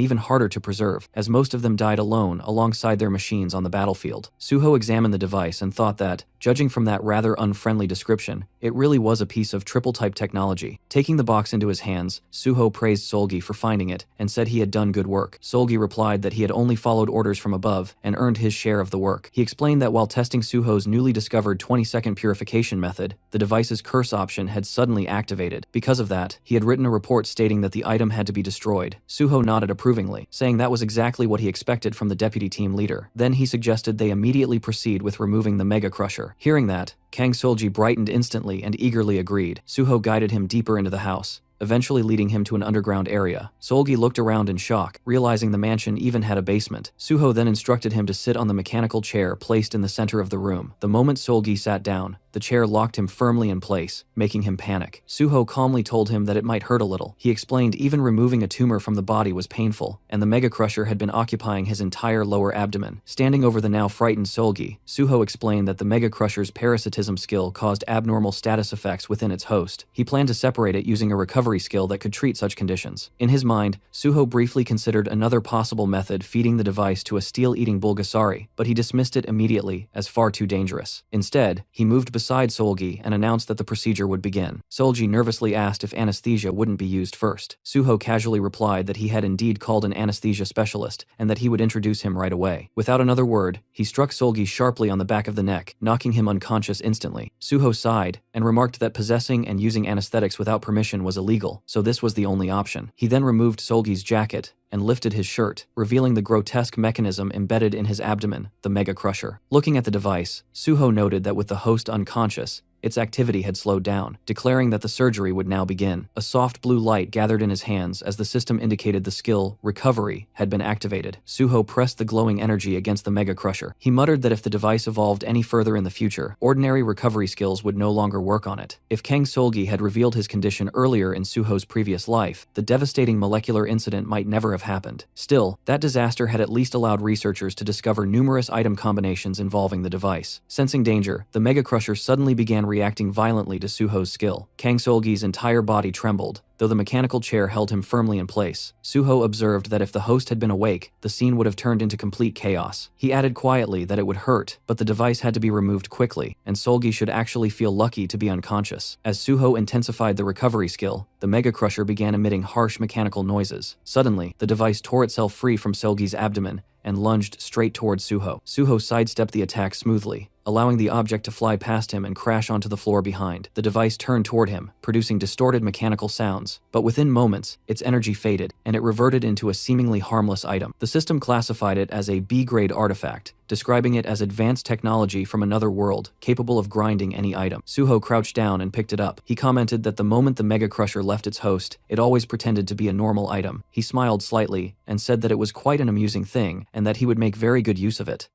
even harder to preserve, as most of them died alone alongside their machines on the battlefield. Suho examined the device and thought that, judging from that rather unfriendly description, it really was a piece of triple-type technology. Taking the box into his hands, Suho praised Seol-gi for finding it and said he had done good work. Seol-gi replied that he had only followed orders from above and earned his share of the work. He explained that while testing Suho's newly discovered 20-second purification method, the device's curse option had suddenly activated. Because of that, he had written a report stating that the item had to be destroyed. Suho nodded approvingly, saying that was exactly what he expected from the deputy team leader. Then he suggested they immediately proceed with removing the Mega Crusher. Hearing that, Kang Seol-gi brightened instantly and eagerly agreed. Suho guided him deeper into the house, eventually leading him to an underground area. Seol-gi looked around in shock, realizing the mansion even had a basement. Suho then instructed him to sit on the mechanical chair placed in the center of the room. The moment Seol-gi sat down, the chair locked him firmly in place, making him panic. Suho calmly told him that it might hurt a little. He explained even removing a tumor from the body was painful, and the Mega Crusher had been occupying his entire lower abdomen. Standing over the now frightened Seol-gi, Suho explained that the Mega Crusher's parasitism skill caused abnormal status effects within its host. He planned to separate it using a recovery skill that could treat such conditions. In his mind, Suho briefly considered another possible method, feeding the device to a steel-eating Bulgasari, but he dismissed it immediately as far too dangerous. Instead, he moved beside Seol-gi and announced that the procedure would begin. Seol-gi nervously asked if anesthesia wouldn't be used first. Suho casually replied that he had indeed called an anesthesia specialist and that he would introduce him right away. Without another word, he struck Seol-gi sharply on the back of the neck, knocking him unconscious instantly. Suho sighed and remarked that possessing and using anesthetics without permission was illegal, so this was the only option. He then removed Seol-gi's jacket and lifted his shirt, revealing the grotesque mechanism embedded in his abdomen, the Mega Crusher. Looking at the device, Suho noted that with the host unconscious, its activity had slowed down, declaring that the surgery would now begin. A soft blue light gathered in his hands as the system indicated the skill, Recovery, had been activated. Suho pressed the glowing energy against the Mega Crusher. He muttered that if the device evolved any further in the future, ordinary recovery skills would no longer work on it. If Kang Seol-gi had revealed his condition earlier in Suho's previous life, the devastating molecular incident might never have happened. Still, that disaster had at least allowed researchers to discover numerous item combinations involving the device. Sensing danger, the Mega Crusher suddenly began reacting violently to Suho's skill. Kang Seol-gi's entire body trembled, though the mechanical chair held him firmly in place. Suho observed that if the host had been awake, the scene would have turned into complete chaos. He added quietly that it would hurt, but the device had to be removed quickly, and Solgi should actually feel lucky to be unconscious. As Suho intensified the recovery skill, the Mega Crusher began emitting harsh mechanical noises. Suddenly, the device tore itself free from Solgi's abdomen and lunged straight towards Suho. Suho sidestepped the attack smoothly, allowing the object to fly past him and crash onto the floor behind. The device turned toward him, producing distorted mechanical sounds, but within moments, its energy faded, and it reverted into a seemingly harmless item. The system classified it as a B-grade artifact, describing it as advanced technology from another world, capable of grinding any item. Suho crouched down and picked it up. He commented that the moment the Mega Crusher left its host, it always pretended to be a normal item. He smiled slightly and said that it was quite an amusing thing and that he would make very good use of it.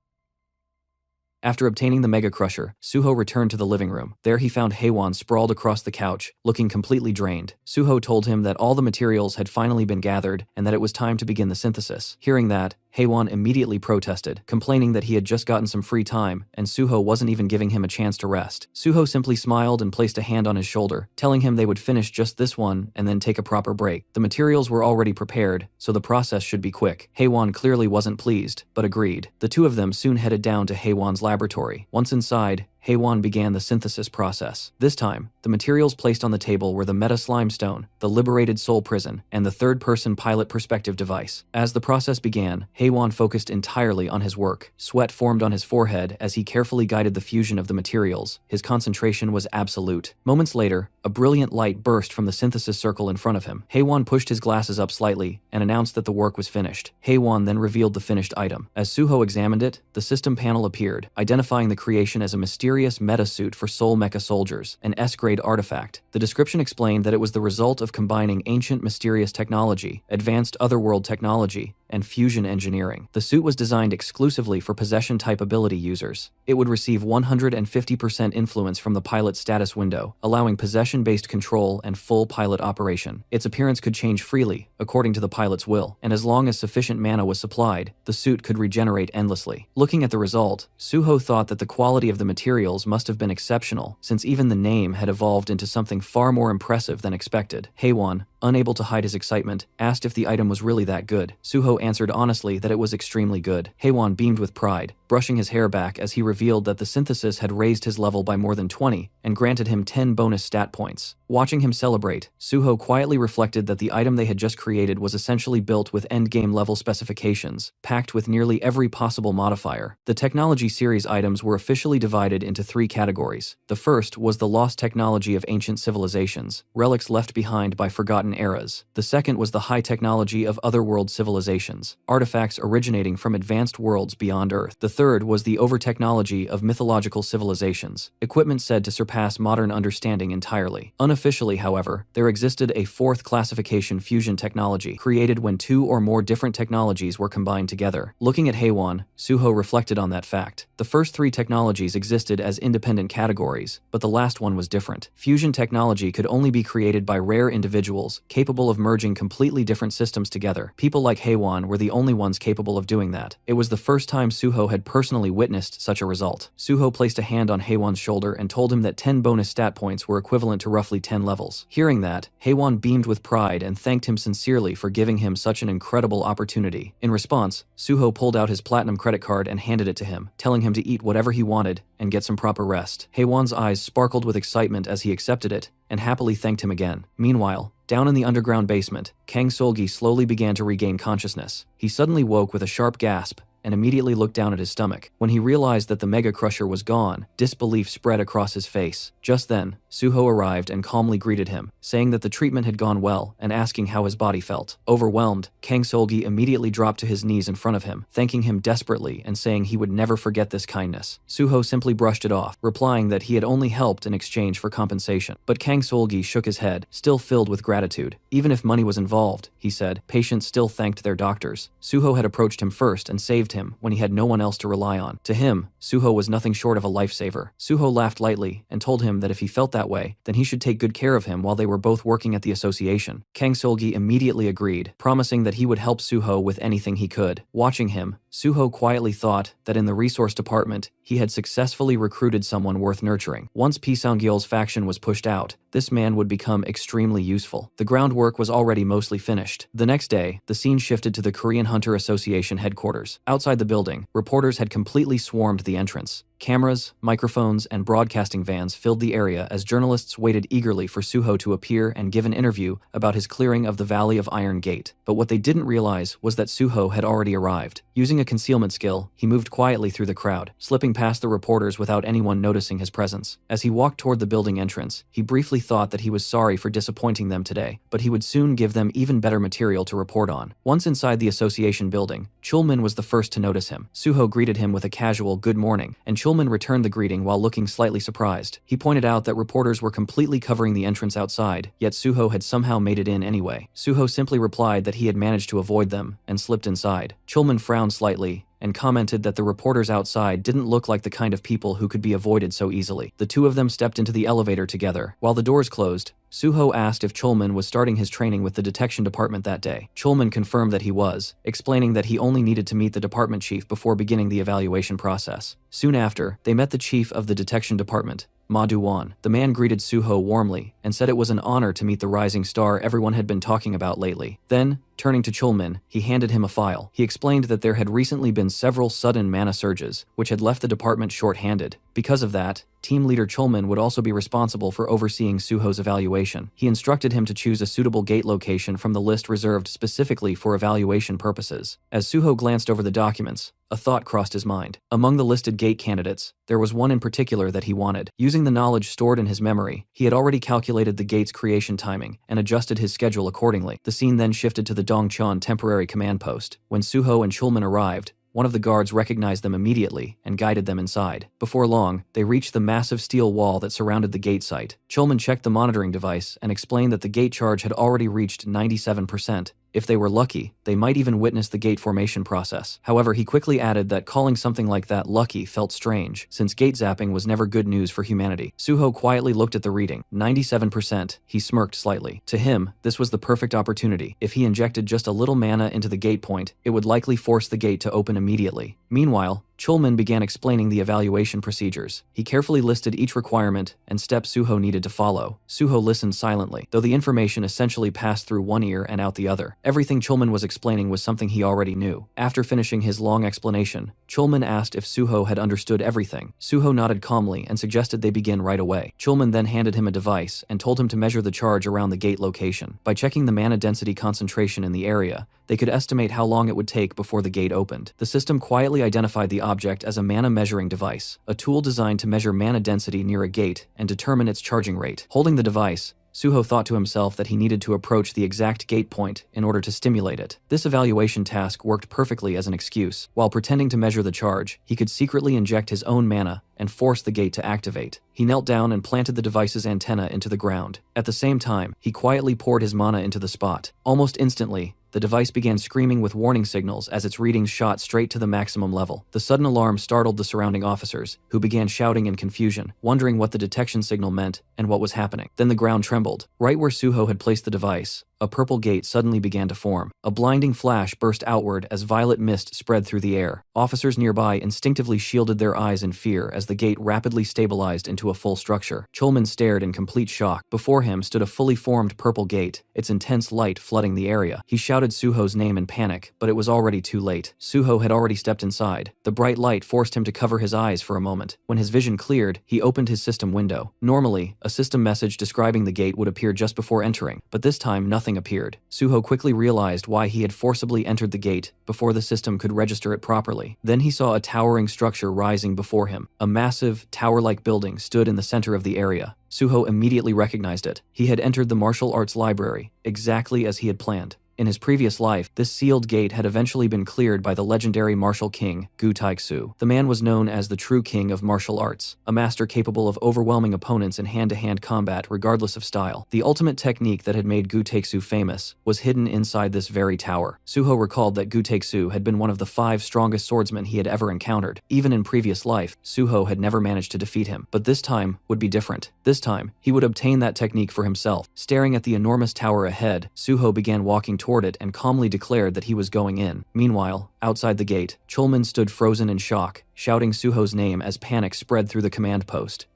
After obtaining the Mega Crusher, Suho returned to the living room. There he found Haewon sprawled across the couch, looking completely drained. Suho told him that all the materials had finally been gathered and that it was time to begin the synthesis. Hearing that, Haewon immediately protested, complaining that he had just gotten some free time and Suho wasn't even giving him a chance to rest. Suho simply smiled and placed a hand on his shoulder, telling him they would finish just this one and then take a proper break. The materials were already prepared, so the process should be quick. Haewon clearly wasn't pleased, but agreed. The two of them soon headed down to Haewon's laboratory. Once inside, Haewon began the synthesis process. This time, the materials placed on the table were the Meta Slime Stone, the Liberated Soul Prison, and the third-person pilot perspective device. As the process began, Haewon focused entirely on his work. Sweat formed on his forehead as he carefully guided the fusion of the materials. His concentration was absolute. Moments later, a brilliant light burst from the synthesis circle in front of him. Haewon pushed his glasses up slightly and announced that the work was finished. Haewon then revealed the finished item. As Suho examined it, the system panel appeared, identifying the creation as a mysterious meta suit for soul mecha soldiers, an S-grade artifact. The description explained that it was the result of combining ancient mysterious technology, advanced otherworld technology, and fusion engineering. The suit was designed exclusively for possession-type ability users. It would receive 150% influence from the pilot status window, allowing possession-based control and full pilot operation. Its appearance could change freely, according to the pilot's will, and as long as sufficient mana was supplied, the suit could regenerate endlessly. Looking at the result, Suho thought that the quality of the materials must have been exceptional, since even the name had evolved into something far more impressive than expected. Haewon, unable to hide his excitement, asked if the item was really that good. Suho answered honestly that it was extremely good. Haewon beamed with pride, brushing his hair back as he revealed that the synthesis had raised his level by more than 20 and granted him 10 bonus stat points. Watching him celebrate, Suho quietly reflected that the item they had just created was essentially built with endgame level specifications, packed with nearly every possible modifier. The technology series items were officially divided into 3 categories. The first was the lost technology of ancient civilizations, relics left behind by forgotten eras. The second was the high technology of otherworld civilizations, artifacts originating from advanced worlds beyond Earth. The third was the over-technology of mythological civilizations, equipment said to surpass modern understanding entirely. Unofficially, however, there existed a fourth classification, fusion technology, created when 2 or more different technologies were combined together. Looking at Haewon, Suho reflected on that fact. The first 3 technologies existed as independent categories, but the last one was different. Fusion technology could only be created by rare individuals capable of merging completely different systems together. People like Haewon were the only ones capable of doing that. It was the first time Suho had personally witnessed such a result. Suho placed a hand on Haewon's shoulder and told him that 10 bonus stat points were equivalent to roughly 10 levels. Hearing that, Haewon beamed with pride and thanked him sincerely for giving him such an incredible opportunity. In response, Suho pulled out his platinum credit card and handed it to him, telling him to eat whatever he wanted and get some proper rest. Haewon's eyes sparkled with excitement as he accepted it and happily thanked him again. Meanwhile, down in the underground basement, Kang Solgi slowly began to regain consciousness. He suddenly woke with a sharp gasp and immediately looked down at his stomach. When he realized that the Mega Crusher was gone, disbelief spread across his face. Just then, Suho arrived and calmly greeted him, saying that the treatment had gone well and asking how his body felt. Overwhelmed, Kang Solgi immediately dropped to his knees in front of him, thanking him desperately and saying he would never forget this kindness. Suho simply brushed it off, replying that he had only helped in exchange for compensation. But Kang Solgi shook his head, still filled with gratitude. Even if money was involved, he said, patients still thanked their doctors. Suho had approached him first and saved him when he had no one else to rely on. To him, Suho was nothing short of a lifesaver. Suho laughed lightly and told him that if he felt that way, then he should take good care of him while they were both working at the association. Kang Solgi immediately agreed, promising that he would help Suho with anything he could. Watching him, Suho quietly thought that in the resource department, he had successfully recruited someone worth nurturing. Once Pisangyeol's faction was pushed out, this man would become extremely useful. The groundwork was already mostly finished. The next day, the scene shifted to the Korean Hunter Association headquarters. Outside the building, reporters had completely swarmed the entrance. Cameras, microphones, and broadcasting vans filled the area as journalists waited eagerly for Suho to appear and give an interview about his clearing of the Valley of Iron Gate. But what they didn't realize was that Suho had already arrived. Using a concealment skill, he moved quietly through the crowd, slipping past the reporters without anyone noticing his presence. As he walked toward the building entrance, he briefly thought that he was sorry for disappointing them today, but he would soon give them even better material to report on. Once inside the association building, Chulman was the first to notice him. Suho greeted him with a casual good morning, and Chulman returned the greeting while looking slightly surprised. He pointed out that reporters were completely covering the entrance outside, yet Suho had somehow made it in anyway. Suho simply replied that he had managed to avoid them and slipped inside. Chulman frowned slightly and commented that the reporters outside didn't look like the kind of people who could be avoided so easily. The two of them stepped into the elevator together. While the doors closed, Suho asked if Chulman was starting his training with the detection department that day. Chulman confirmed that he was, explaining that he only needed to meet the department chief before beginning the evaluation process. Soon after, they met the chief of the detection department, Ma Du-won. The man greeted Suho warmly and said it was an honor to meet the rising star everyone had been talking about lately. Then, turning to Chulman, he handed him a file. He explained that there had recently been several sudden mana surges, which had left the department short-handed. Because of that, team leader Chulman would also be responsible for overseeing Suho's evaluation. He instructed him to choose a suitable gate location from the list reserved specifically for evaluation purposes. As Suho glanced over the documents, a thought crossed his mind. Among the listed gate candidates, there was one in particular that he wanted. Using the knowledge stored in his memory, he had already calculated the gate's creation timing and adjusted his schedule accordingly. The scene then shifted to the Dongcheon temporary command post. When Suho and Chulman arrived, one of the guards recognized them immediately and guided them inside. Before long, they reached the massive steel wall that surrounded the gate site. Chulman checked the monitoring device and explained that the gate charge had already reached 97%. If they were lucky, they might even witness the gate formation process. However, he quickly added that calling something like that lucky felt strange, since gate zapping was never good news for humanity. Suho quietly looked at the reading. 97%. He smirked slightly. To him, this was the perfect opportunity. If he injected just a little mana into the gate point, it would likely force the gate to open immediately. Meanwhile, Chulman began explaining the evaluation procedures. He carefully listed each requirement and steps Suho needed to follow. Suho listened silently, though the information essentially passed through one ear and out the other. Everything Chulman was explaining was something he already knew. After finishing his long explanation, Chulman asked if Suho had understood everything. Suho nodded calmly and suggested they begin right away. Chulman then handed him a device and told him to measure the charge around the gate location. By checking the mana density concentration in the area, they could estimate how long it would take before the gate opened. The system quietly identified the object as a mana measuring device, a tool designed to measure mana density near a gate and determine its charging rate. Holding the device, Suho thought to himself that he needed to approach the exact gate point in order to stimulate it. This evaluation task worked perfectly as an excuse. While pretending to measure the charge, he could secretly inject his own mana and force the gate to activate. He knelt down and planted the device's antenna into the ground. At the same time, he quietly poured his mana into the spot. Almost instantly, the device began screaming with warning signals as its readings shot straight to the maximum level. The sudden alarm startled the surrounding officers, who began shouting in confusion, wondering what the detection signal meant and what was happening. Then the ground trembled. Right where Suho had placed the device, a purple gate suddenly began to form. A blinding flash burst outward as violet mist spread through the air. Officers nearby instinctively shielded their eyes in fear as the gate rapidly stabilized into a full structure. Chulman stared in complete shock. Before him stood a fully formed purple gate, its intense light flooding the area. He shouted Suho's name in panic, but it was already too late. Suho had already stepped inside. The bright light forced him to cover his eyes for a moment. When his vision cleared, he opened his system window. Normally, a system message describing the gate would appear just before entering, but this time nothing appeared. Suho quickly realized why he had forcibly entered the gate before the system could register it properly. Then he saw a towering structure rising before him. A massive, tower-like building stood in the center of the area. Suho immediately recognized it. He had entered the martial arts library, exactly as he had planned. In his previous life, this sealed gate had eventually been cleared by the legendary martial king, Gu Taixu. The man was known as the true king of martial arts, a master capable of overwhelming opponents in hand-to-hand combat regardless of style. The ultimate technique that had made Gu Taixu famous was hidden inside this very tower. Suho recalled that Gu Taixu had been one of the 5 strongest swordsmen he had ever encountered. Even in previous life, Suho had never managed to defeat him, but this time would be different. This time, he would obtain that technique for himself. Staring at the enormous tower ahead, Suho began walking toward it and calmly declared that he was going in. Meanwhile, outside the gate, Chulman stood frozen in shock, shouting Suho's name as panic spread through the command post.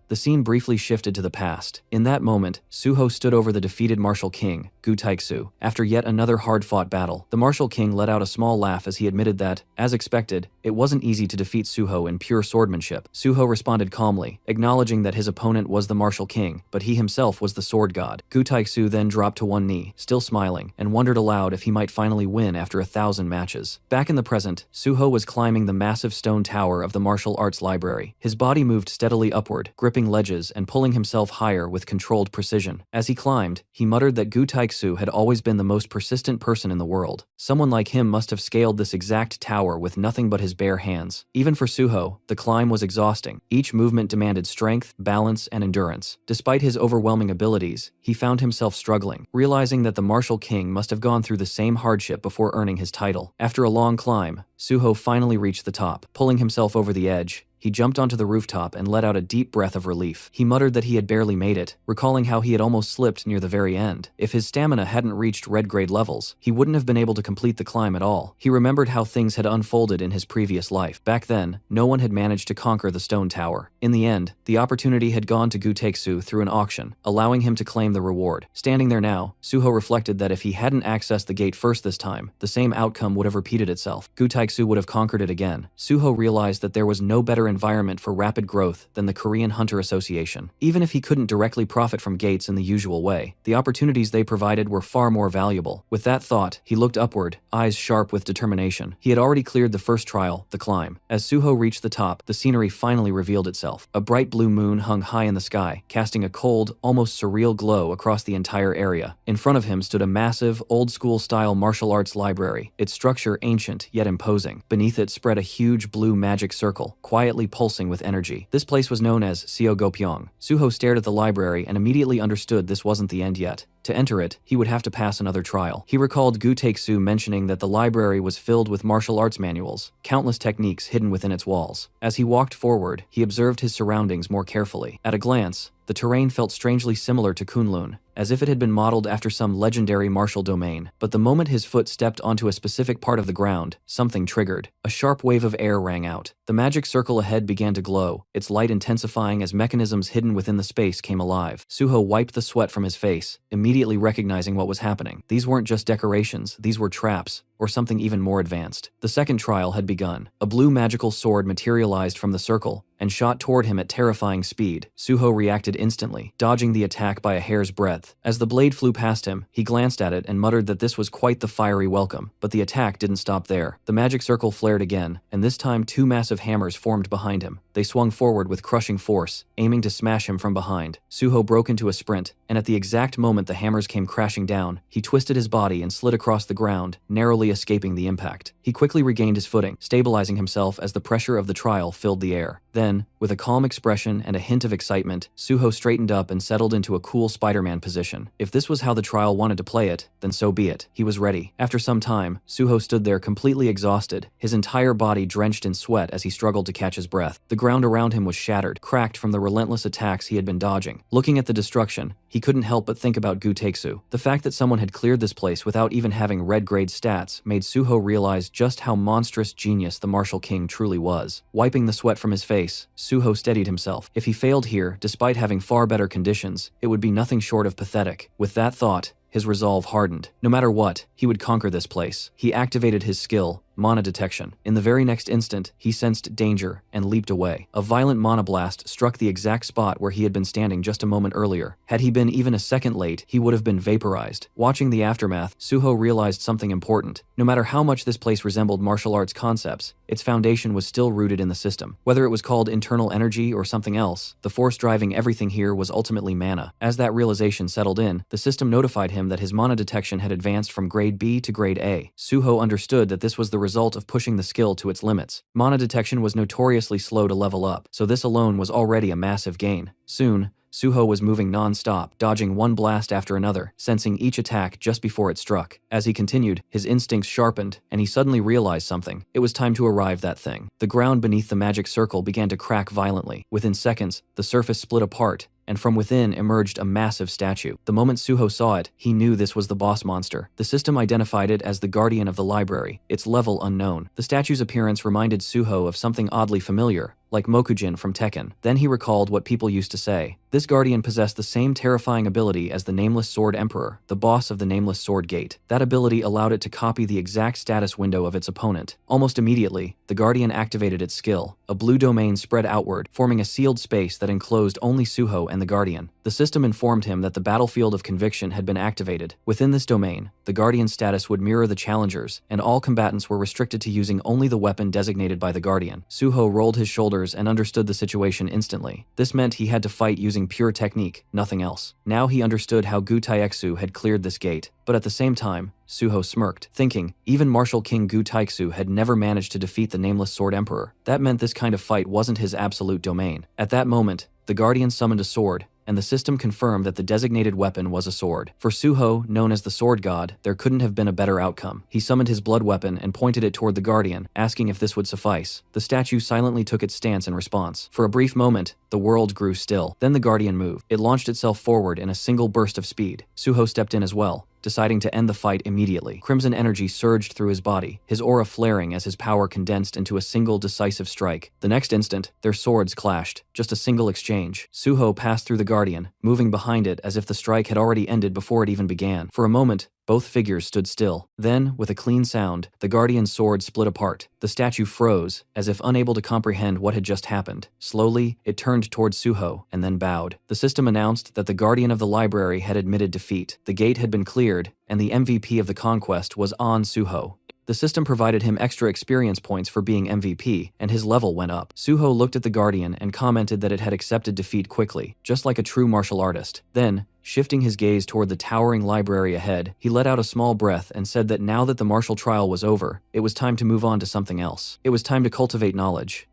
The scene briefly shifted to the past. In that moment, Suho stood over the defeated martial king, Gu Taixu. After yet another hard-fought battle, the martial king let out a small laugh as he admitted that, as expected, it wasn't easy to defeat Suho in pure swordsmanship. Suho responded calmly, acknowledging that his opponent was the martial king, but he himself was the sword god. Gu Taixu then dropped to one knee, still smiling, and wondered aloud if he might finally win after 1,000 matches. Back in the present, Suho was climbing the massive stone tower of the martial arts library. His body moved steadily upward, gripping ledges and pulling himself higher with controlled precision. As he climbed, he muttered that Gu Taixu had always been the most persistent person in the world. Someone like him must have scaled this exact tower with nothing but his bare hands. Even for Suho, the climb was exhausting. Each movement demanded strength, balance, and endurance. Despite his overwhelming abilities, he found himself struggling, realizing that the martial king must have gone through the same hardship before earning his title. After a long climb, Suho finally reached the top. Pulling himself over the edge, he jumped onto the rooftop and let out a deep breath of relief. He muttered that he had barely made it, recalling how he had almost slipped near the very end. If his stamina hadn't reached red grade levels, he wouldn't have been able to complete the climb at all. He remembered how things had unfolded in his previous life. Back then, no one had managed to conquer the stone tower. In the end, the opportunity had gone to Gu Taixu through an auction, allowing him to claim the reward. Standing there now, Suho reflected that if he hadn't accessed the gate first this time, the same outcome would have repeated itself. Gu Taixu would have conquered it again. Suho realized that there was no better environment for rapid growth than the Korean Hunter Association. Even if he couldn't directly profit from gates in the usual way, the opportunities they provided were far more valuable. With that thought, he looked upward, eyes sharp with determination. He had already cleared the first trial, the climb. As Suho reached the top, the scenery finally revealed itself. A bright blue moon hung high in the sky, casting a cold, almost surreal glow across the entire area. In front of him stood a massive, old-school style martial arts library, its structure ancient yet imposing. Beneath it spread a huge blue magic circle, quietly pulsing with energy. This place was known as Seogopyeong. Suho stared at the library and immediately understood this wasn't the end yet. To enter it, he would have to pass another trial. He recalled Gu Taixu mentioning that the library was filled with martial arts manuals, countless techniques hidden within its walls. As he walked forward, he observed his surroundings more carefully. At a glance, the terrain felt strangely similar to Kunlun, as if it had been modeled after some legendary martial domain. But the moment his foot stepped onto a specific part of the ground, something triggered. A sharp wave of air rang out. The magic circle ahead began to glow, its light intensifying as mechanisms hidden within the space came alive. Suho wiped the sweat from his face, immediately recognizing what was happening. These weren't just decorations, these were traps, or something even more advanced. The second trial had begun. A blue magical sword materialized from the circle and shot toward him at terrifying speed. Suho reacted instantly, dodging the attack by a hair's breadth. As the blade flew past him, he glanced at it and muttered that this was quite the fiery welcome. But the attack didn't stop there. The magic circle flared again, and this time 2 massive hammers formed behind him. They swung forward with crushing force, aiming to smash him from behind. Suho broke into a sprint, and at the exact moment the hammers came crashing down, he twisted his body and slid across the ground, narrowly escaping the impact. He quickly regained his footing, stabilizing himself as the pressure of the trial filled the air. Then, with a calm expression and a hint of excitement, Suho straightened up and settled into a cool Spider-Man position. If this was how the trial wanted to play it, then so be it. He was ready. After some time, Suho stood there completely exhausted, his entire body drenched in sweat as he struggled to catch his breath. The ground around him was shattered, cracked from the relentless attacks he had been dodging. Looking at the destruction, he couldn't help but think about Gu Taixu. The fact that someone had cleared this place without even having red-grade stats made Suho realize just how monstrous genius the martial king truly was. Wiping the sweat from his face, Suho steadied himself. If he failed here, despite having far better conditions, it would be nothing short of pathetic. With that thought, his resolve hardened. No matter what, he would conquer this place. He activated his skill, mana detection. In the very next instant, he sensed danger and leaped away. A violent mana blast struck the exact spot where he had been standing just a moment earlier. Had he been even a second late, he would have been vaporized. Watching the aftermath, Suho realized something important. No matter how much this place resembled martial arts concepts, its foundation was still rooted in the system. Whether it was called internal energy or something else, the force driving everything here was ultimately mana. As that realization settled in, the system notified him that his mana detection had advanced from grade B to grade A. Suho understood that this was the result of pushing the skill to its limits. Mana detection was notoriously slow to level up, so this alone was already a massive gain. Soon, Suho was moving non-stop, dodging one blast after another, sensing each attack just before it struck. As he continued, his instincts sharpened, and he suddenly realized something. It was time to arrive that thing. The ground beneath the magic circle began to crack violently. Within seconds, the surface split apart, and from within emerged a massive statue. The moment Suho saw it, he knew this was the boss monster. The system identified it as the guardian of the library, its level unknown. The statue's appearance reminded Suho of something oddly familiar, like Mokujin from Tekken. Then he recalled what people used to say. This guardian possessed the same terrifying ability as the Nameless Sword Emperor, the boss of the Nameless Sword Gate. That ability allowed it to copy the exact status window of its opponent. Almost immediately, the guardian activated its skill. A blue domain spread outward, forming a sealed space that enclosed only Suho and the guardian. The system informed him that the battlefield of conviction had been activated. Within this domain, the guardian's status would mirror the challenger's, and all combatants were restricted to using only the weapon designated by the guardian. Suho rolled his shoulders and understood the situation instantly. This meant he had to fight using pure technique, nothing else. Now he understood how Gu Taixu had cleared this gate, but at the same time, Suho smirked, thinking, even Martial King Gu Taixu had never managed to defeat the Nameless Sword Emperor. That meant this kind of fight wasn't his absolute domain. At that moment, the guardian summoned a sword, and the system confirmed that the designated weapon was a sword. For Suho, known as the Sword God, there couldn't have been a better outcome. He summoned his blood weapon and pointed it toward the guardian, asking if this would suffice. The statue silently took its stance in response. For a brief moment, the world grew still. Then the guardian moved. It launched itself forward in a single burst of speed. Suho stepped in as well, deciding to end the fight immediately. Crimson energy surged through his body, his aura flaring as his power condensed into a single decisive strike. The next instant, their swords clashed. Just a single exchange. Suho passed through the guardian, moving behind it as if the strike had already ended before it even began. For a moment, both figures stood still. Then, with a clean sound, the guardian's sword split apart. The statue froze, as if unable to comprehend what had just happened. Slowly, it turned towards Suho, and then bowed. The system announced that the guardian of the library had admitted defeat. The gate had been cleared, and the MVP of the conquest was on Suho. The system provided him extra experience points for being MVP, and his level went up. Suho looked at the Guardian and commented that it had accepted defeat quickly, just like a true martial artist. Then, shifting his gaze toward the towering library ahead, he let out a small breath and said that now that the martial trial was over, it was time to move on to something else. It was time to cultivate knowledge.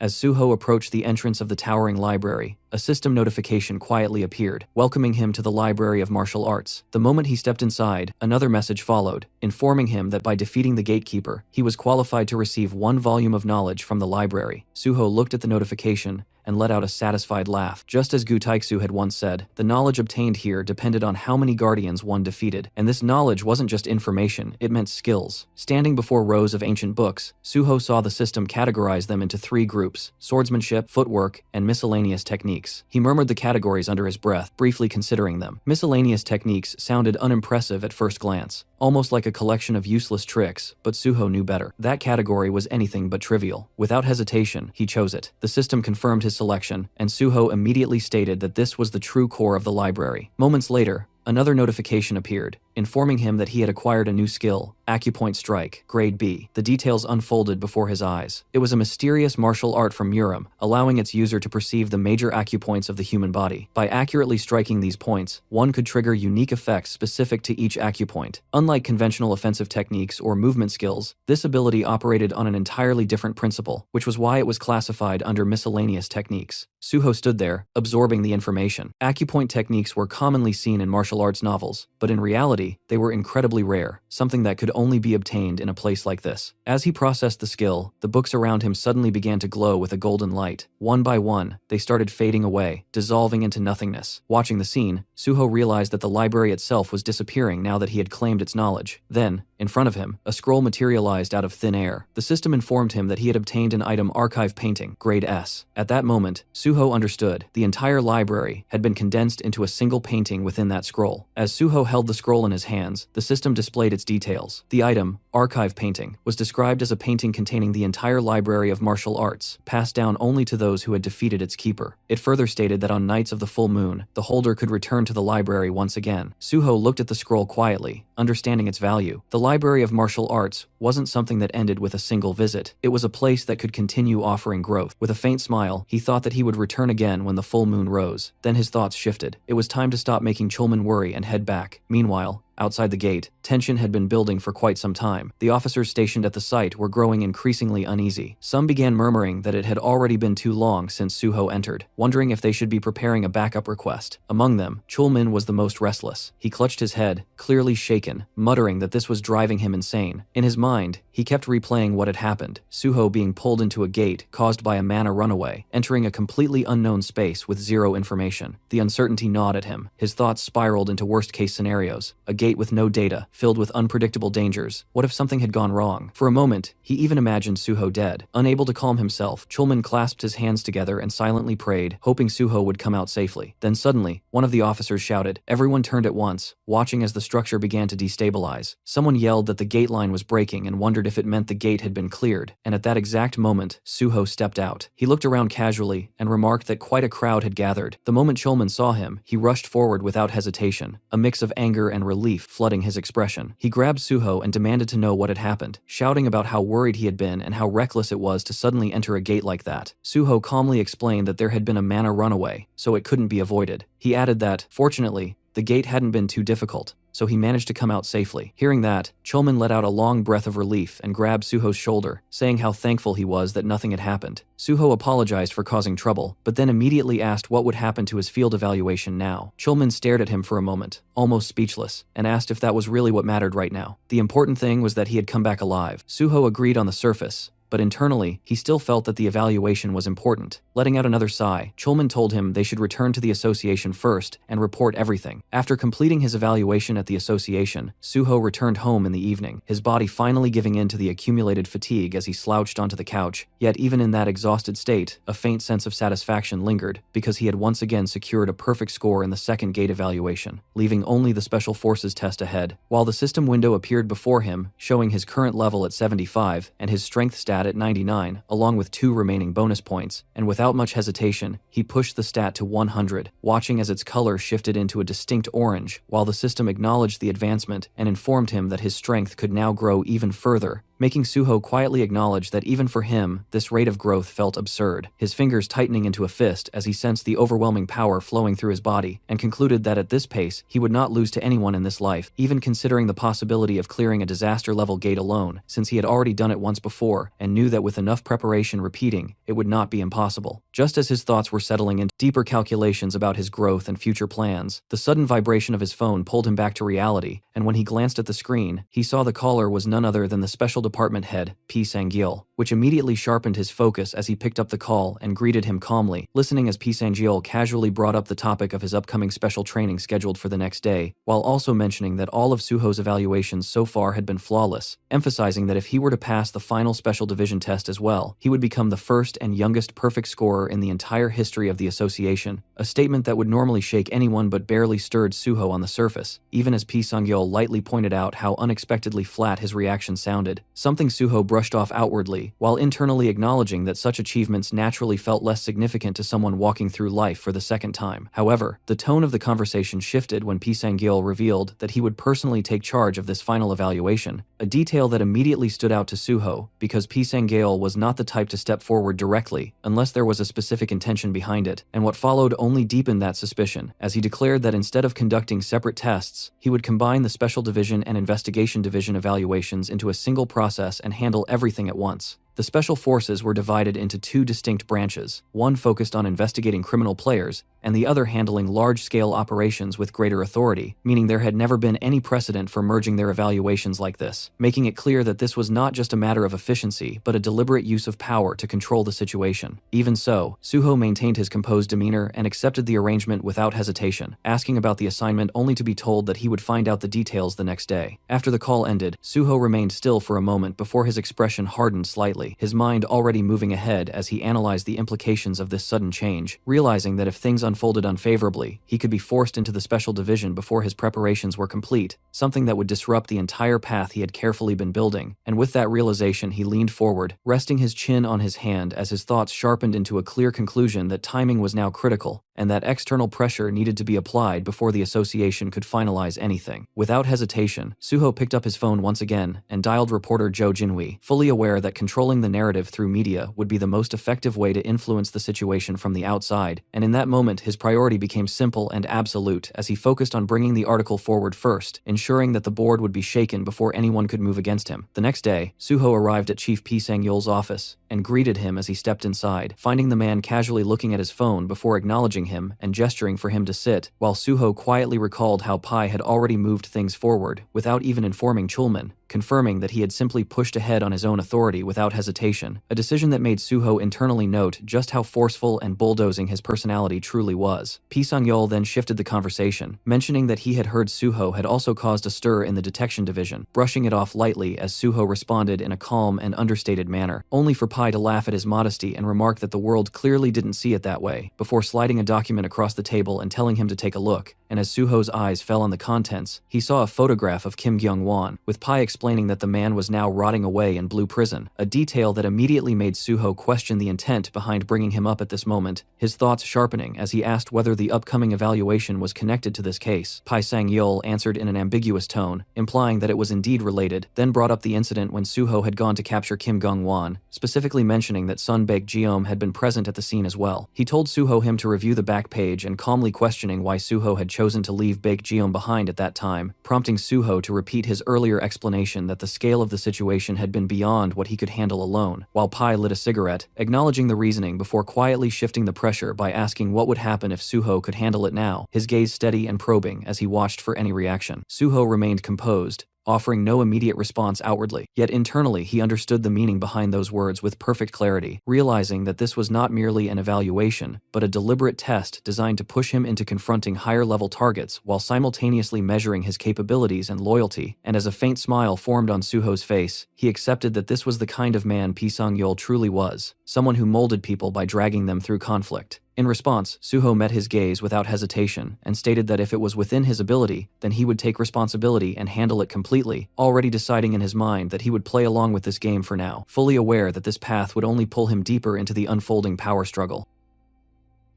As Suho approached the entrance of the towering library, a system notification quietly appeared, welcoming him to the Library of Martial Arts. The moment he stepped inside, another message followed, informing him that by defeating the gatekeeper, he was qualified to receive 1 volume of knowledge from the library. Suho looked at the notification and let out a satisfied laugh. Just as Gu Taixu had once said, the knowledge obtained here depended on how many guardians one defeated. And this knowledge wasn't just information, it meant skills. Standing before rows of ancient books, Suho saw the system categorize them into 3 groups: swordsmanship, footwork, and miscellaneous techniques. He murmured the categories under his breath, briefly considering them. Miscellaneous techniques sounded unimpressive at first glance, almost like a collection of useless tricks, but Suho knew better. That category was anything but trivial. Without hesitation, he chose it. The system confirmed his selection, and Suho immediately stated that this was the true core of the library. Moments later, another notification appeared, informing him that he had acquired a new skill, Acupoint Strike, Grade B. The details unfolded before his eyes. It was a mysterious martial art from Muram, allowing its user to perceive the major acupoints of the human body. By accurately striking these points, one could trigger unique effects specific to each acupoint. Unlike conventional offensive techniques or movement skills, this ability operated on an entirely different principle, which was why it was classified under miscellaneous techniques. Suho stood there, absorbing the information. Acupoint techniques were commonly seen in martial arts novels, but in reality, they were incredibly rare, something that could only be obtained in a place like this. As he processed the skill, the books around him suddenly began to glow with a golden light. One by one, they started fading away, dissolving into nothingness. Watching the scene, Suho realized that the library itself was disappearing now that he had claimed its knowledge. Then, in front of him, a scroll materialized out of thin air. The system informed him that he had obtained an item Archive Painting, Grade S. At that moment, Suho understood. The entire library had been condensed into a single painting within that scroll. As Suho held the scroll in his hands, the system displayed its details. The item, Archive Painting, was described as a painting containing the entire library of martial arts, passed down only to those who had defeated its keeper. It further stated that on nights of the full moon, the holder could return to the library once again. Suho looked at the scroll quietly, understanding its value. The Library of Martial Arts wasn't something that ended with a single visit. It was a place that could continue offering growth. With a faint smile, he thought that he would return again when the full moon rose. Then his thoughts shifted. It was time to stop making Chulman worry and head back. Meanwhile, Outside the gate, tension had been building for quite some time. The officers stationed at the site were growing increasingly uneasy. Some began murmuring that it had already been too long since Suho entered, wondering if they should be preparing a backup request. Among them, Chulmin was the most restless. He clutched his head, clearly shaken, muttering that this was driving him insane. In his mind, he kept replaying what had happened, Suho being pulled into a gate caused by a mana runaway, entering a completely unknown space with zero information. The uncertainty gnawed at him. His thoughts spiraled into worst-case scenarios. A gate with no data, filled with unpredictable dangers. What if something had gone wrong? For a moment, he even imagined Suho dead. Unable to calm himself, Chulmin clasped his hands together and silently prayed, hoping Suho would come out safely. Then suddenly, one of the officers shouted. Everyone turned at once, watching as the structure began to destabilize. Someone yelled that the gate line was breaking and wondered if it meant the gate had been cleared, and at that exact moment, Suho stepped out. He looked around casually and remarked that quite a crowd had gathered. The moment Chulmin saw him, he rushed forward without hesitation, a mix of anger and relief flooding his expression. He grabbed Suho and demanded to know what had happened, shouting about how worried he had been and how reckless it was to suddenly enter a gate like that. Suho calmly explained that there had been a mana runaway, so it couldn't be avoided. He added that, fortunately, the gate hadn't been too difficult, so he managed to come out safely. Hearing that, Chulmin let out a long breath of relief and grabbed Suho's shoulder, saying how thankful he was that nothing had happened. Suho apologized for causing trouble, but then immediately asked what would happen to his field evaluation now. Chulmin stared at him for a moment, almost speechless, and asked if that was really what mattered right now. The important thing was that he had come back alive. Suho agreed on the surface, but internally, he still felt that the evaluation was important. Letting out another sigh, Chulmin told him they should return to the association first and report everything. After completing his evaluation at the association, Suho returned home in the evening, his body finally giving in to the accumulated fatigue as he slouched onto the couch. Yet even in that exhausted state, a faint sense of satisfaction lingered, because he had once again secured a perfect score in the second gate evaluation, leaving only the Special Forces test ahead. While the system window appeared before him, showing his current level at 75 and his strength stat at 99, along with 2 remaining bonus points, and without much hesitation, he pushed the stat to 100, watching as its color shifted into a distinct orange, while the system acknowledged the advancement and informed him that his strength could now grow even further, making Suho quietly acknowledge that even for him, this rate of growth felt absurd, his fingers tightening into a fist as he sensed the overwhelming power flowing through his body, and concluded that at this pace, he would not lose to anyone in this life, even considering the possibility of clearing a disaster-level gate alone, since he had already done it once before, and knew that with enough preparation repeating, it would not be impossible. Just as his thoughts were settling into deeper calculations about his growth and future plans, the sudden vibration of his phone pulled him back to reality, and when he glanced at the screen, he saw the caller was none other than the Special Department head, P. Sangyil, which immediately sharpened his focus as he picked up the call and greeted him calmly, listening as P. Sangyil casually brought up the topic of his upcoming special training scheduled for the next day, while also mentioning that all of Suho's evaluations so far had been flawless, emphasizing that if he were to pass the final Special Division test as well, he would become the first and youngest perfect scorer in the entire history of the association, a statement that would normally shake anyone but barely stirred Suho on the surface, even as P. Sangyil lightly pointed out how unexpectedly flat his reaction sounded, something Suho brushed off outwardly, while internally acknowledging that such achievements naturally felt less significant to someone walking through life for the second time. However, the tone of the conversation shifted when P. Sangyil revealed that he would personally take charge of this final evaluation, a detail that immediately stood out to Suho, because P. Sangyil was not the type to step forward directly, unless there was a specific intention behind it, and what followed only deepened that suspicion, as he declared that instead of conducting separate tests, he would combine the Special Division and Investigation Division evaluations into a single process and handle everything at once. The Special Forces were divided into 2 distinct branches, one focused on investigating criminal players, and the other handling large-scale operations with greater authority, meaning there had never been any precedent for merging their evaluations like this, making it clear that this was not just a matter of efficiency, but a deliberate use of power to control the situation. Even so, Suho maintained his composed demeanor and accepted the arrangement without hesitation, asking about the assignment only to be told that he would find out the details the next day. After the call ended, Suho remained still for a moment before his expression hardened slightly, his mind already moving ahead as he analyzed the implications of this sudden change, realizing that if things unfolded unfavorably, he could be forced into the Special Division before his preparations were complete, something that would disrupt the entire path he had carefully been building. And with that realization, he leaned forward, resting his chin on his hand as his thoughts sharpened into a clear conclusion that timing was now critical, and that external pressure needed to be applied before the association could finalize anything. Without hesitation, Suho picked up his phone once again and dialed reporter Joe Jinwei, fully aware that controlling the narrative through media would be the most effective way to influence the situation from the outside, and in that moment moment, his priority became simple and absolute as he focused on bringing the article forward first, ensuring that the board would be shaken before anyone could move against him. The next day, Suho arrived at Chief P. Sang-yeol's office and greeted him as he stepped inside, finding the man casually looking at his phone before acknowledging him and gesturing for him to sit, while Suho quietly recalled how Pai had already moved things forward without even informing Chulman, confirming that he had simply pushed ahead on his own authority without hesitation, a decision that made Suho internally note just how forceful and bulldozing his personality truly was. P. Sang-yeol then shifted the conversation, mentioning that he had heard Suho had also caused a stir in the detection division, brushing it off lightly as Suho responded in a calm and understated manner, only for Pai to laugh at his modesty and remark that the world clearly didn't see it that way, before sliding a document across the table and telling him to take a look. And as Suho's eyes fell on the contents, he saw a photograph of Kim Kyung-won, with Pai explaining that the man was now rotting away in Blue Prison, a detail that immediately made Suho question the intent behind bringing him up at this moment, his thoughts sharpening as he asked whether the upcoming evaluation was connected to this case. Pai Sang-yeol answered in an ambiguous tone, implying that it was indeed related, then brought up the incident when Suho had gone to capture Kim Kyung-won, specifically mentioning that Sun Baek-jeom had been present at the scene as well. He told Suho him to review the back page and calmly questioning why Suho had chosen to leave Baek-jeom behind at that time, prompting Suho to repeat his earlier explanation that the scale of the situation had been beyond what he could handle alone, while Pai lit a cigarette, acknowledging the reasoning before quietly shifting the pressure by asking what would happen if Suho could handle it now, his gaze steady and probing as he watched for any reaction. Suho remained composed, offering no immediate response outwardly. Yet internally he understood the meaning behind those words with perfect clarity, realizing that this was not merely an evaluation, but a deliberate test designed to push him into confronting higher-level targets while simultaneously measuring his capabilities and loyalty. And as a faint smile formed on Suho's face, he accepted that this was the kind of man P. Sang-yeol truly was, someone who molded people by dragging them through conflict. In response, Suho met his gaze without hesitation and stated that if it was within his ability, then he would take responsibility and handle it completely, already deciding in his mind that he would play along with this game for now, fully aware that this path would only pull him deeper into the unfolding power struggle.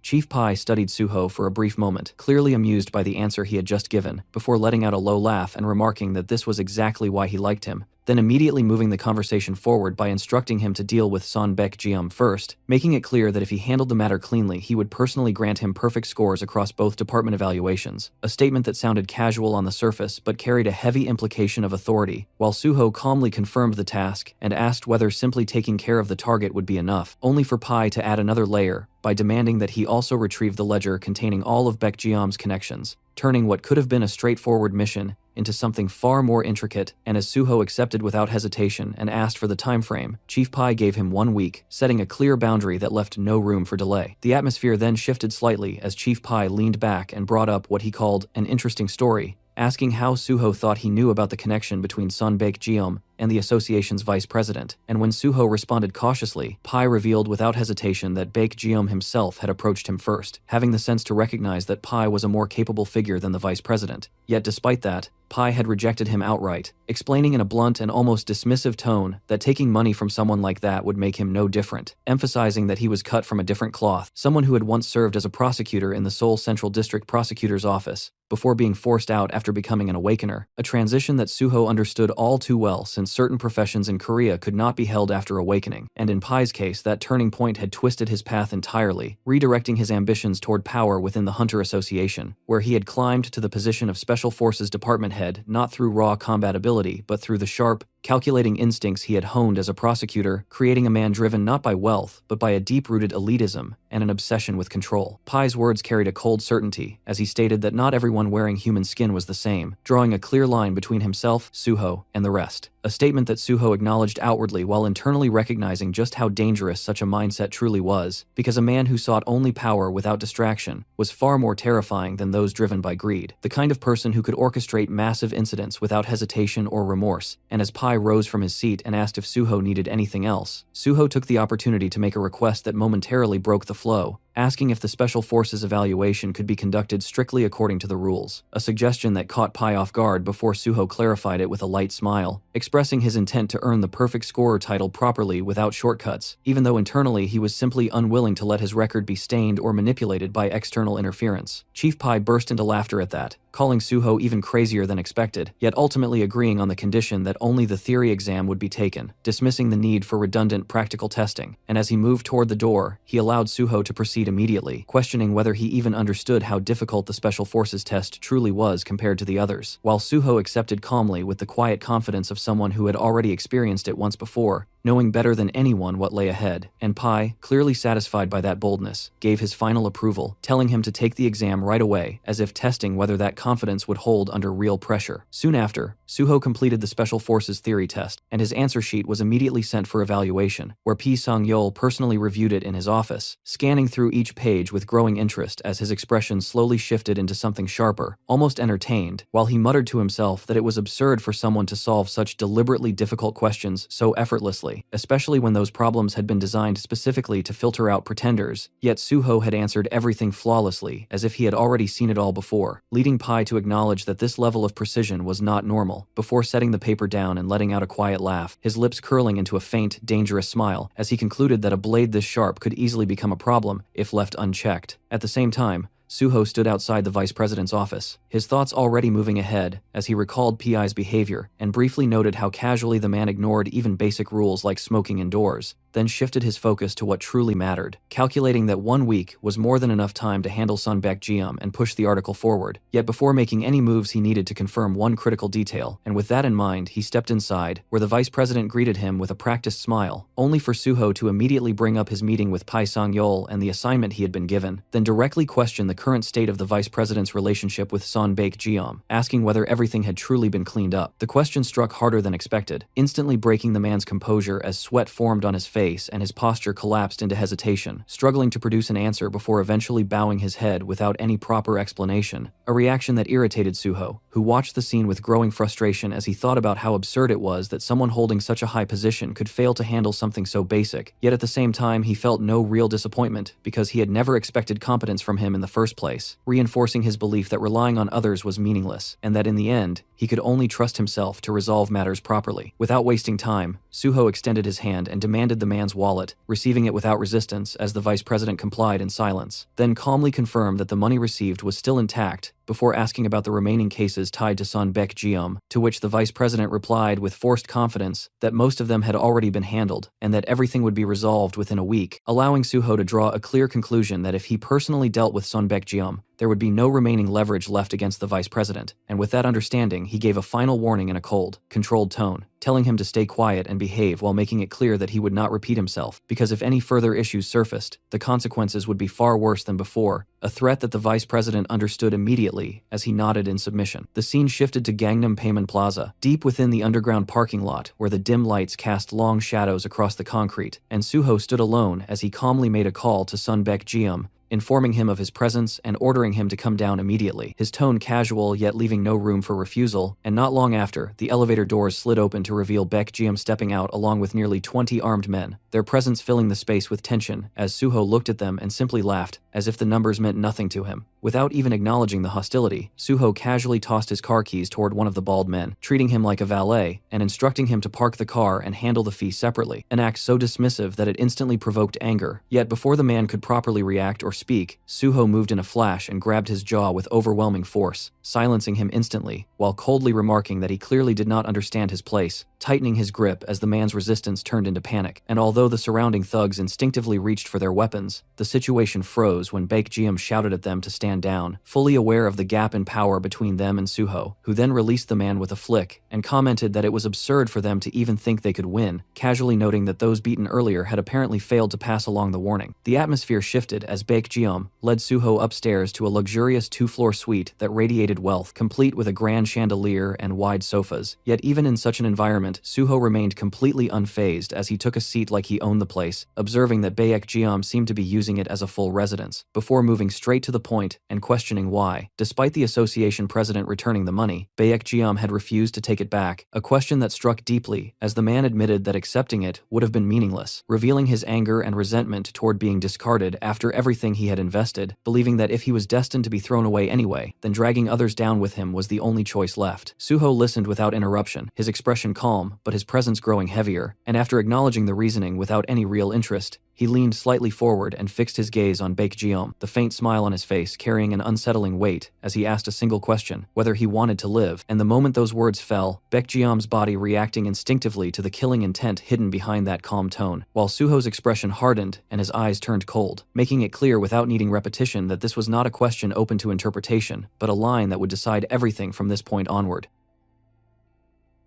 Chief Pai studied Suho for a brief moment, clearly amused by the answer he had just given, before letting out a low laugh and remarking that this was exactly why he liked him, then immediately moving the conversation forward by instructing him to deal with Sun Baek-jeom first, making it clear that if he handled the matter cleanly he would personally grant him perfect scores across both department evaluations, a statement that sounded casual on the surface but carried a heavy implication of authority, while Suho calmly confirmed the task and asked whether simply taking care of the target would be enough, only for Pai to add another layer, by demanding that he also retrieve the ledger containing all of Baek-jeom's connections, turning what could have been a straightforward mission into something far more intricate. And as Suho accepted without hesitation and asked for the time frame, Chief Pai gave him 1 week, setting a clear boundary that left no room for delay. The atmosphere then shifted slightly as Chief Pai leaned back and brought up what he called an interesting story, asking how Suho thought he knew about the connection between Sun Baek-jeom and the association's vice president, and when Suho responded cautiously, Pai revealed without hesitation that Baek-jeom himself had approached him first, having the sense to recognize that Pai was a more capable figure than the vice president. Yet despite that, Pai had rejected him outright, explaining in a blunt and almost dismissive tone that taking money from someone like that would make him no different, emphasizing that he was cut from a different cloth, someone who had once served as a prosecutor in the Seoul Central District Prosecutor's Office, before being forced out after becoming an awakener, a transition that Suho understood all too well since certain professions in Korea could not be held after awakening, and in Pai's case that turning point had twisted his path entirely, redirecting his ambitions toward power within the Hunter Association, where he had climbed to the position of Special Forces Department Head not through raw combat ability but through the sharp, calculating instincts he had honed as a prosecutor, creating a man driven not by wealth but by a deep-rooted elitism and an obsession with control. Pai's words carried a cold certainty as he stated that not everyone wearing human skin was the same, drawing a clear line between himself, Suho, and the rest. A statement that Suho acknowledged outwardly while internally recognizing just how dangerous such a mindset truly was, because a man who sought only power without distraction was far more terrifying than those driven by greed, the kind of person who could orchestrate massive incidents without hesitation or remorse. And as Pai rose from his seat and asked if Suho needed anything else, Suho took the opportunity to make a request that momentarily broke the flow, asking if the Special Forces evaluation could be conducted strictly according to the rules, a suggestion that caught Pai off guard before Suho clarified it with a light smile, expressing his intent to earn the perfect scorer title properly without shortcuts, even though internally he was simply unwilling to let his record be stained or manipulated by external interference. Chief Pai burst into laughter at that, calling Suho even crazier than expected, yet ultimately agreeing on the condition that only the theory exam would be taken, dismissing the need for redundant practical testing, and as he moved toward the door, he allowed Suho to proceed sheet immediately, questioning whether he even understood how difficult the Special Forces test truly was compared to the others, while Suho accepted calmly with the quiet confidence of someone who had already experienced it once before, knowing better than anyone what lay ahead. And Pai, clearly satisfied by that boldness, gave his final approval, telling him to take the exam right away, as if testing whether that confidence would hold under real pressure. Soon after, Suho completed the Special Forces theory test, and his answer sheet was immediately sent for evaluation, where Pi Sang-yeol personally reviewed it in his office, scanning through each page with growing interest as his expression slowly shifted into something sharper, almost entertained, while he muttered to himself that it was absurd for someone to solve such deliberately difficult questions so effortlessly, especially when those problems had been designed specifically to filter out pretenders. Yet Suho had answered everything flawlessly, as if he had already seen it all before, leading Pai to acknowledge that this level of precision was not normal, before setting the paper down and letting out a quiet laugh, his lips curling into a faint, dangerous smile, as he concluded that a blade this sharp could easily become a problem if left unchecked. At the same time, Suho stood outside the vice president's office, his thoughts already moving ahead as he recalled Pi's behavior and briefly noted how casually the man ignored even basic rules like smoking indoors, then shifted his focus to what truly mattered, calculating that 1 week was more than enough time to handle Sunbaek Jeom and push the article forward. Yet before making any moves, he needed to confirm one critical detail, and with that in mind, he stepped inside, where the vice president greeted him with a practiced smile, only for Suho to immediately bring up his meeting with Pai Sang-yeol and the assignment he had been given, then directly question the current state of the vice president's relationship with Sunbaek Jeom, asking whether everything had truly been cleaned up. The question struck harder than expected, instantly breaking the man's composure as sweat formed on his face and his posture collapsed into hesitation, struggling to produce an answer before eventually bowing his head without any proper explanation, a reaction that irritated Suho, who watched the scene with growing frustration as he thought about how absurd it was that someone holding such a high position could fail to handle something so basic. Yet at the same time, he felt no real disappointment because he had never expected competence from him in the first place, reinforcing his belief that relying on others was meaningless, and that in the end, he could only trust himself to resolve matters properly. Without wasting time, Suho extended his hand and demanded the man's wallet, receiving it without resistance as the vice president complied in silence, then calmly confirmed that the money received was still intact, before asking about the remaining cases tied to Sunbaek Jeom, to which the vice president replied with forced confidence that most of them had already been handled and that everything would be resolved within a week, allowing Suho to draw a clear conclusion that if he personally dealt with Sunbaek Jeom, there would be no remaining leverage left against the vice president, and with that understanding, he gave a final warning in a cold, controlled tone, telling him to stay quiet and behave while making it clear that he would not repeat himself, because if any further issues surfaced, the consequences would be far worse than before, a threat that the vice president understood immediately as he nodded in submission. The scene shifted to Gangnam Payment Plaza, deep within the underground parking lot where the dim lights cast long shadows across the concrete, and Suho stood alone as he calmly made a call to Sunbaek Jeom, informing him of his presence and ordering him to come down immediately, his tone casual yet leaving no room for refusal, and not long after, the elevator doors slid open to reveal Baek Jeom stepping out along with nearly 20 armed men, their presence filling the space with tension as Suho looked at them and simply laughed, as if the numbers meant nothing to him. Without even acknowledging the hostility, Suho casually tossed his car keys toward one of the bald men, treating him like a valet and instructing him to park the car and handle the fee separately, an act so dismissive that it instantly provoked anger. Yet before the man could properly react or speak, Suho moved in a flash and grabbed his jaw with overwhelming force, silencing him instantly, while coldly remarking that he clearly did not understand his place, tightening his grip as the man's resistance turned into panic. And although the surrounding thugs instinctively reached for their weapons, the situation froze when Baek Jeom shouted at them to stand down, fully aware of the gap in power between them and Suho, who then released the man with a flick and commented that it was absurd for them to even think they could win, casually noting that those beaten earlier had apparently failed to pass along the warning. The atmosphere shifted as Baek Jeom led Suho upstairs to a luxurious 2-floor suite that radiated wealth, complete with a grand chandelier and wide sofas. Yet even in such an environment, Suho remained completely unfazed as he took a seat like he owned the place, observing that Baek Jeom seemed to be using it as a full residence, before moving straight to the point and questioning why, despite the association president returning the money, Baek Jeom had refused to take it back, a question that struck deeply as the man admitted that accepting it would have been meaningless, revealing his anger and resentment toward being discarded after everything he had invested, believing that if he was destined to be thrown away anyway, then dragging others down with him was the only choice left. Suho listened without interruption, his expression calm, but his presence growing heavier, and after acknowledging the reasoning without any real interest, He leaned slightly forward and fixed his gaze on Baekjeom, the faint smile on his face carrying an unsettling weight as he asked a single question, whether he wanted to live. And the moment those words fell, Baekjeom's body reacting instinctively to the killing intent hidden behind that calm tone, while Suho's expression hardened and his eyes turned cold, making it clear without needing repetition that this was not a question open to interpretation, but a line that would decide everything from this point onward.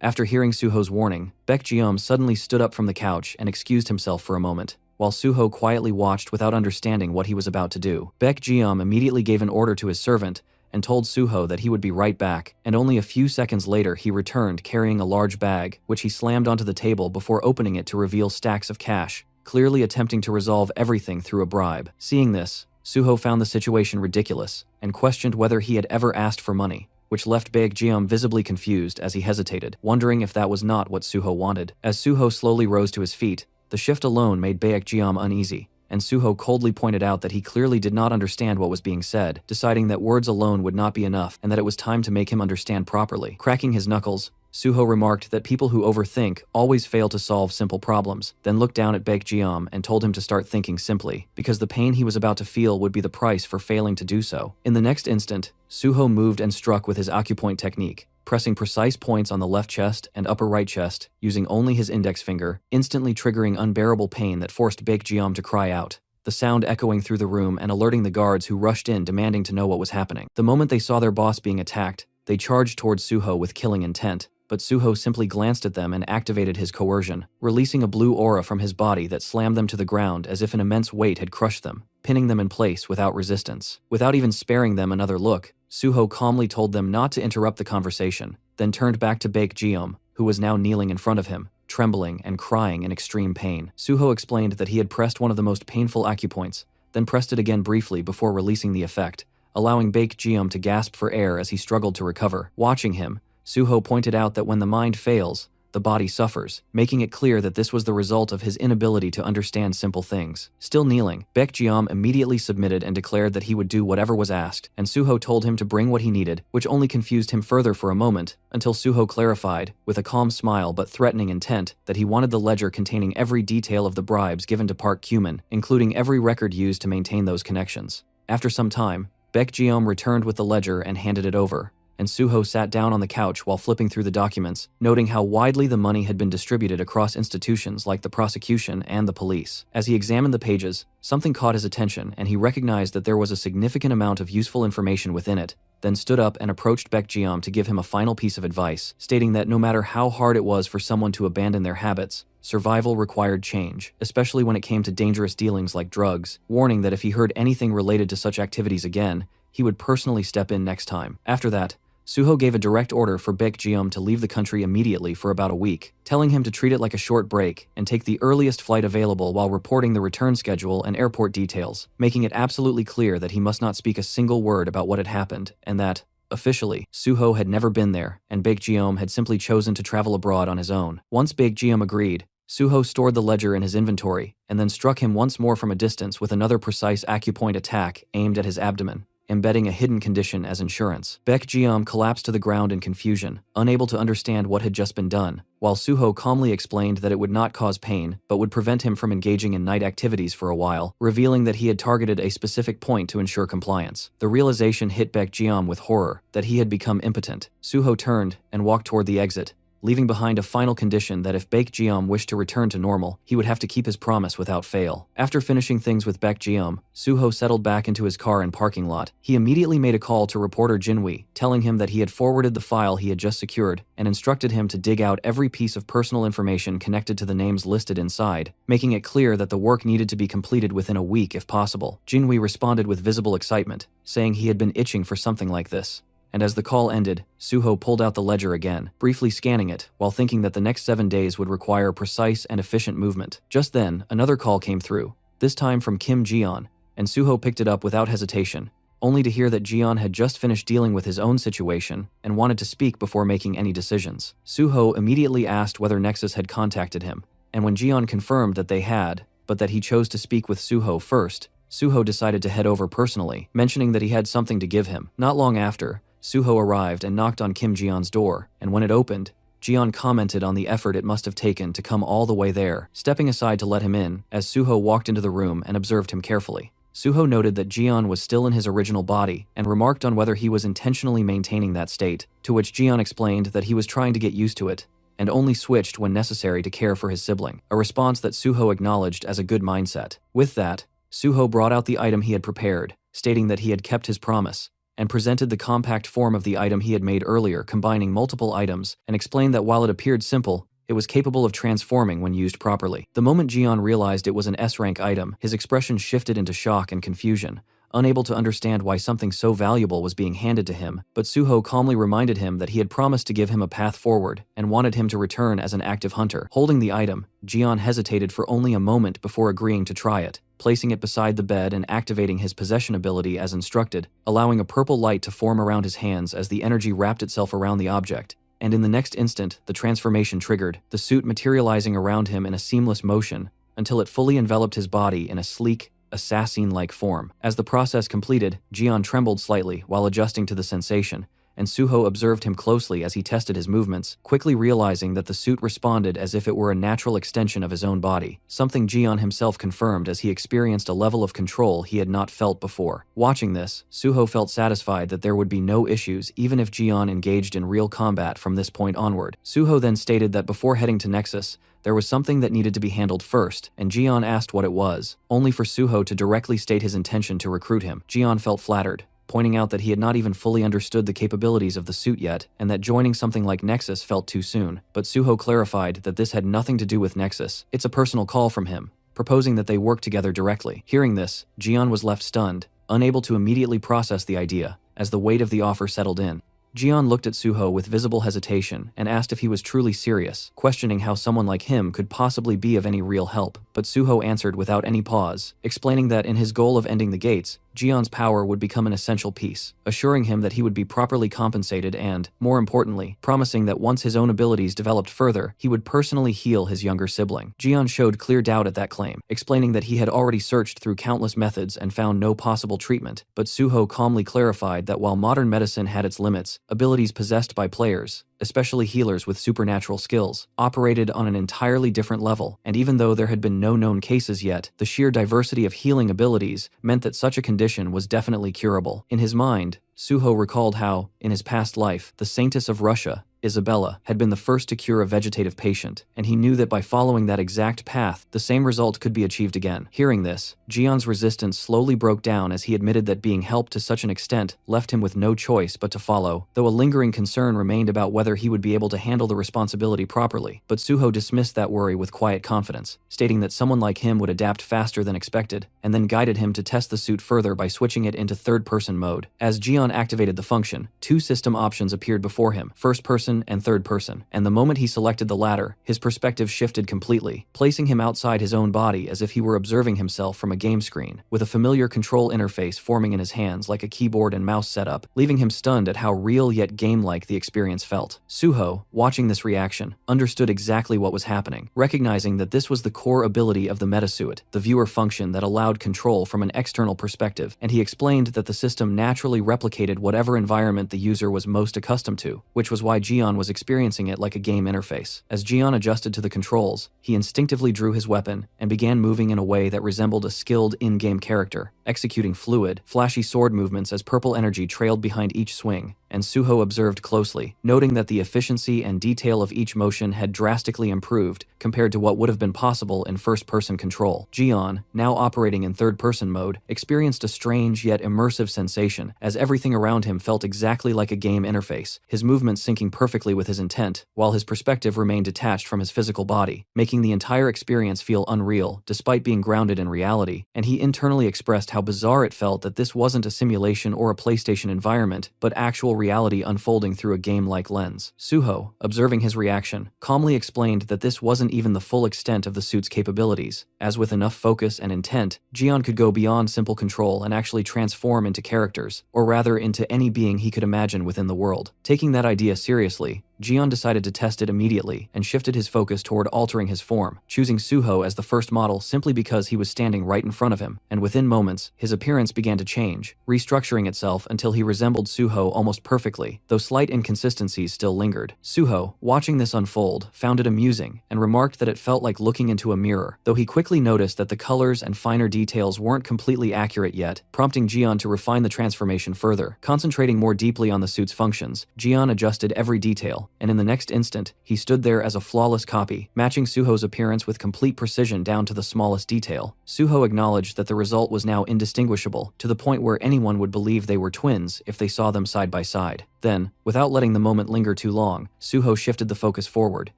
After hearing Suho's warning, Baekjeom suddenly stood up from the couch and excused himself for a moment, while Suho quietly watched without understanding what he was about to do. Baekjeom immediately gave an order to his servant and told Suho that he would be right back, and only a few seconds later he returned carrying a large bag, which he slammed onto the table before opening it to reveal stacks of cash, clearly attempting to resolve everything through a bribe. Seeing this, Suho found the situation ridiculous and questioned whether he had ever asked for money, which left Baekjeom visibly confused as he hesitated, wondering if that was not what Suho wanted. As Suho slowly rose to his feet, the shift alone made Baekjeom uneasy, and Suho coldly pointed out that he clearly did not understand what was being said, deciding that words alone would not be enough and that it was time to make him understand properly. Cracking his knuckles, Suho remarked that people who overthink always fail to solve simple problems, then looked down at Baekjeom and told him to start thinking simply, because the pain he was about to feel would be the price for failing to do so. In the next instant, Suho moved and struck with his acupoint technique, pressing precise points on the left chest and upper right chest, using only his index finger, instantly triggering unbearable pain that forced Baekjeom to cry out, the sound echoing through the room and alerting the guards who rushed in demanding to know what was happening. The moment they saw their boss being attacked, they charged towards Suho with killing intent, but Suho simply glanced at them and activated his coercion, releasing a blue aura from his body that slammed them to the ground as if an immense weight had crushed them, pinning them in place without resistance. Without even sparing them another look, Suho calmly told them not to interrupt the conversation, then turned back to Baekjeom, who was now kneeling in front of him, trembling and crying in extreme pain. Suho explained that he had pressed one of the most painful acupoints, then pressed it again briefly before releasing the effect, allowing Baekjeom to gasp for air as he struggled to recover. Watching him, Suho pointed out that when the mind fails, the body suffers, making it clear that this was the result of his inability to understand simple things. Still kneeling, Baekjeom immediately submitted and declared that he would do whatever was asked, and Suho told him to bring what he needed, which only confused him further for a moment, until Suho clarified, with a calm smile but threatening intent, that he wanted the ledger containing every detail of the bribes given to Park Cumin, including every record used to maintain those connections. After some time, Baekjeom returned with the ledger and handed it over, and Suho sat down on the couch while flipping through the documents, noting how widely the money had been distributed across institutions like the prosecution and the police. As he examined the pages, something caught his attention and he recognized that there was a significant amount of useful information within it, then stood up and approached Baekjeom to give him a final piece of advice, stating that no matter how hard it was for someone to abandon their habits, survival required change, especially when it came to dangerous dealings like drugs, warning that if he heard anything related to such activities again, he would personally step in next time. After that, Suho gave a direct order for Baekjeom to leave the country immediately for about a week, telling him to treat it like a short break and take the earliest flight available while reporting the return schedule and airport details, making it absolutely clear that he must not speak a single word about what had happened, and that, officially, Suho had never been there, and Baekjeom had simply chosen to travel abroad on his own. Once Baekjeom agreed, Suho stored the ledger in his inventory, and then struck him once more from a distance with another precise acupoint attack aimed at his abdomen, embedding a hidden condition as insurance. Baekjeom collapsed to the ground in confusion, unable to understand what had just been done, while Suho calmly explained that it would not cause pain, but would prevent him from engaging in night activities for a while, revealing that he had targeted a specific point to ensure compliance. The realization hit Baekjeom with horror, that he had become impotent. Suho turned and walked toward the exit, leaving behind a final condition that if Baekjeom wished to return to normal, he would have to keep his promise without fail. After finishing things with Baekjeom, Suho settled back into his car and parking lot. He immediately made a call to reporter Jinwi, telling him that he had forwarded the file he had just secured and instructed him to dig out every piece of personal information connected to the names listed inside, making it clear that the work needed to be completed within a week if possible. Jinwi responded with visible excitement, saying he had been itching for something like this. And as the call ended, Suho pulled out the ledger again, briefly scanning it, while thinking that the next 7 days would require precise and efficient movement. Just then, another call came through, this time from Kim Jeon, and Suho picked it up without hesitation, only to hear that Jeon had just finished dealing with his own situation and wanted to speak before making any decisions. Suho immediately asked whether Nexus had contacted him, and when Jeon confirmed that they had, but that he chose to speak with Suho first, Suho decided to head over personally, mentioning that he had something to give him. Not long after, Suho arrived and knocked on Kim Jeon's door, and when it opened, Jian commented on the effort it must have taken to come all the way there, stepping aside to let him in as Suho walked into the room and observed him carefully. Suho noted that Jian was still in his original body and remarked on whether he was intentionally maintaining that state, to which Jian explained that he was trying to get used to it and only switched when necessary to care for his sibling, a response that Suho acknowledged as a good mindset. With that, Suho brought out the item he had prepared, stating that he had kept his promise, and presented the compact form of the item he had made earlier, combining multiple items, and explained that while it appeared simple, it was capable of transforming when used properly. The moment Jian realized it was an S-rank item, his expression shifted into shock and confusion, unable to understand why something so valuable was being handed to him, but Suho calmly reminded him that he had promised to give him a path forward and wanted him to return as an active hunter. Holding the item, Jian hesitated for only a moment before agreeing to try it, placing it beside the bed and activating his possession ability as instructed, allowing a purple light to form around his hands as the energy wrapped itself around the object. And in the next instant, the transformation triggered, the suit materializing around him in a seamless motion until it fully enveloped his body in a sleek, assassin-like form. As the process completed, Jian trembled slightly while adjusting to the sensation, and Suho observed him closely as he tested his movements, quickly realizing that the suit responded as if it were a natural extension of his own body, something Jian himself confirmed as he experienced a level of control he had not felt before. Watching this, Suho felt satisfied that there would be no issues even if Jian engaged in real combat from this point onward. Suho then stated that before heading to Nexus, there was something that needed to be handled first, and Jian asked what it was, only for Suho to directly state his intention to recruit him. Jian felt flattered, pointing out that he had not even fully understood the capabilities of the suit yet, and that joining something like Nexus felt too soon. But Suho clarified that this had nothing to do with Nexus. It's a personal call from him, proposing that they work together directly. Hearing this, Jian was left stunned, unable to immediately process the idea, as the weight of the offer settled in. Jian looked at Suho with visible hesitation and asked if he was truly serious, questioning how someone like him could possibly be of any real help. But Suho answered without any pause, explaining that in his goal of ending the gates, Jian's power would become an essential piece, assuring him that he would be properly compensated and, more importantly, promising that once his own abilities developed further, he would personally heal his younger sibling. Jian showed clear doubt at that claim, explaining that he had already searched through countless methods and found no possible treatment, but Suho calmly clarified that while modern medicine had its limits, abilities possessed by players, especially healers with supernatural skills, operated on an entirely different level, and even though there had been no known cases yet, the sheer diversity of healing abilities meant that such a condition was definitely curable. In his mind, Suho recalled how, in his past life, the Saintess of Russia, Isabella, had been the first to cure a vegetative patient, and he knew that by following that exact path, the same result could be achieved again. Hearing this, Jian's resistance slowly broke down as he admitted that being helped to such an extent left him with no choice but to follow, though a lingering concern remained about whether he would be able to handle the responsibility properly. But Suho dismissed that worry with quiet confidence, stating that someone like him would adapt faster than expected, and then guided him to test the suit further by switching it into third-person mode. As Jian activated the function, two system options appeared before him, first person and third person, and the moment he selected the latter, his perspective shifted completely, placing him outside his own body as if he were observing himself from a game screen, with a familiar control interface forming in his hands like a keyboard and mouse setup, leaving him stunned at how real yet game-like the experience felt. Suho, watching this reaction, understood exactly what was happening, recognizing that this was the core ability of the metasuit, the viewer function that allowed control from an external perspective, and he explained that the system naturally replicated whatever environment the user was most accustomed to, which was why Jian was experiencing it like a game interface. As Jian adjusted to the controls, he instinctively drew his weapon and began moving in a way that resembled a skilled in-game character, executing fluid, flashy sword movements as purple energy trailed behind each swing, and Suho observed closely, noting that the efficiency and detail of each motion had drastically improved compared to what would have been possible in first-person control. Jian, now operating in third-person mode, experienced a strange yet immersive sensation as everything around him felt exactly like a game interface, his movements syncing perfectly with his intent, while his perspective remained detached from his physical body, making the entire experience feel unreal despite being grounded in reality, and he internally expressed how bizarre it felt that this wasn't a simulation or a PlayStation environment, but actual reality unfolding through a game-like lens. Suho, observing his reaction, calmly explained that this wasn't even the full extent of the suit's capabilities, as with enough focus and intent, Jian could go beyond simple control and actually transform into characters, or rather into any being he could imagine within the world. Taking that idea seriously, Jian decided to test it immediately and shifted his focus toward altering his form, choosing Suho as the first model simply because he was standing right in front of him, and within moments, his appearance began to change, restructuring itself until he resembled Suho almost perfectly, though slight inconsistencies still lingered. Suho, watching this unfold, found it amusing and remarked that it felt like looking into a mirror, though he quickly noticed that the colors and finer details weren't completely accurate yet, prompting Jian to refine the transformation further. Concentrating more deeply on the suit's functions, Jian adjusted every detail, and in the next instant, he stood there as a flawless copy, matching Suho's appearance with complete precision down to the smallest detail. Suho acknowledged that the result was now indistinguishable, to the point where anyone would believe they were twins if they saw them side by side. Then, without letting the moment linger too long, Suho shifted the focus forward,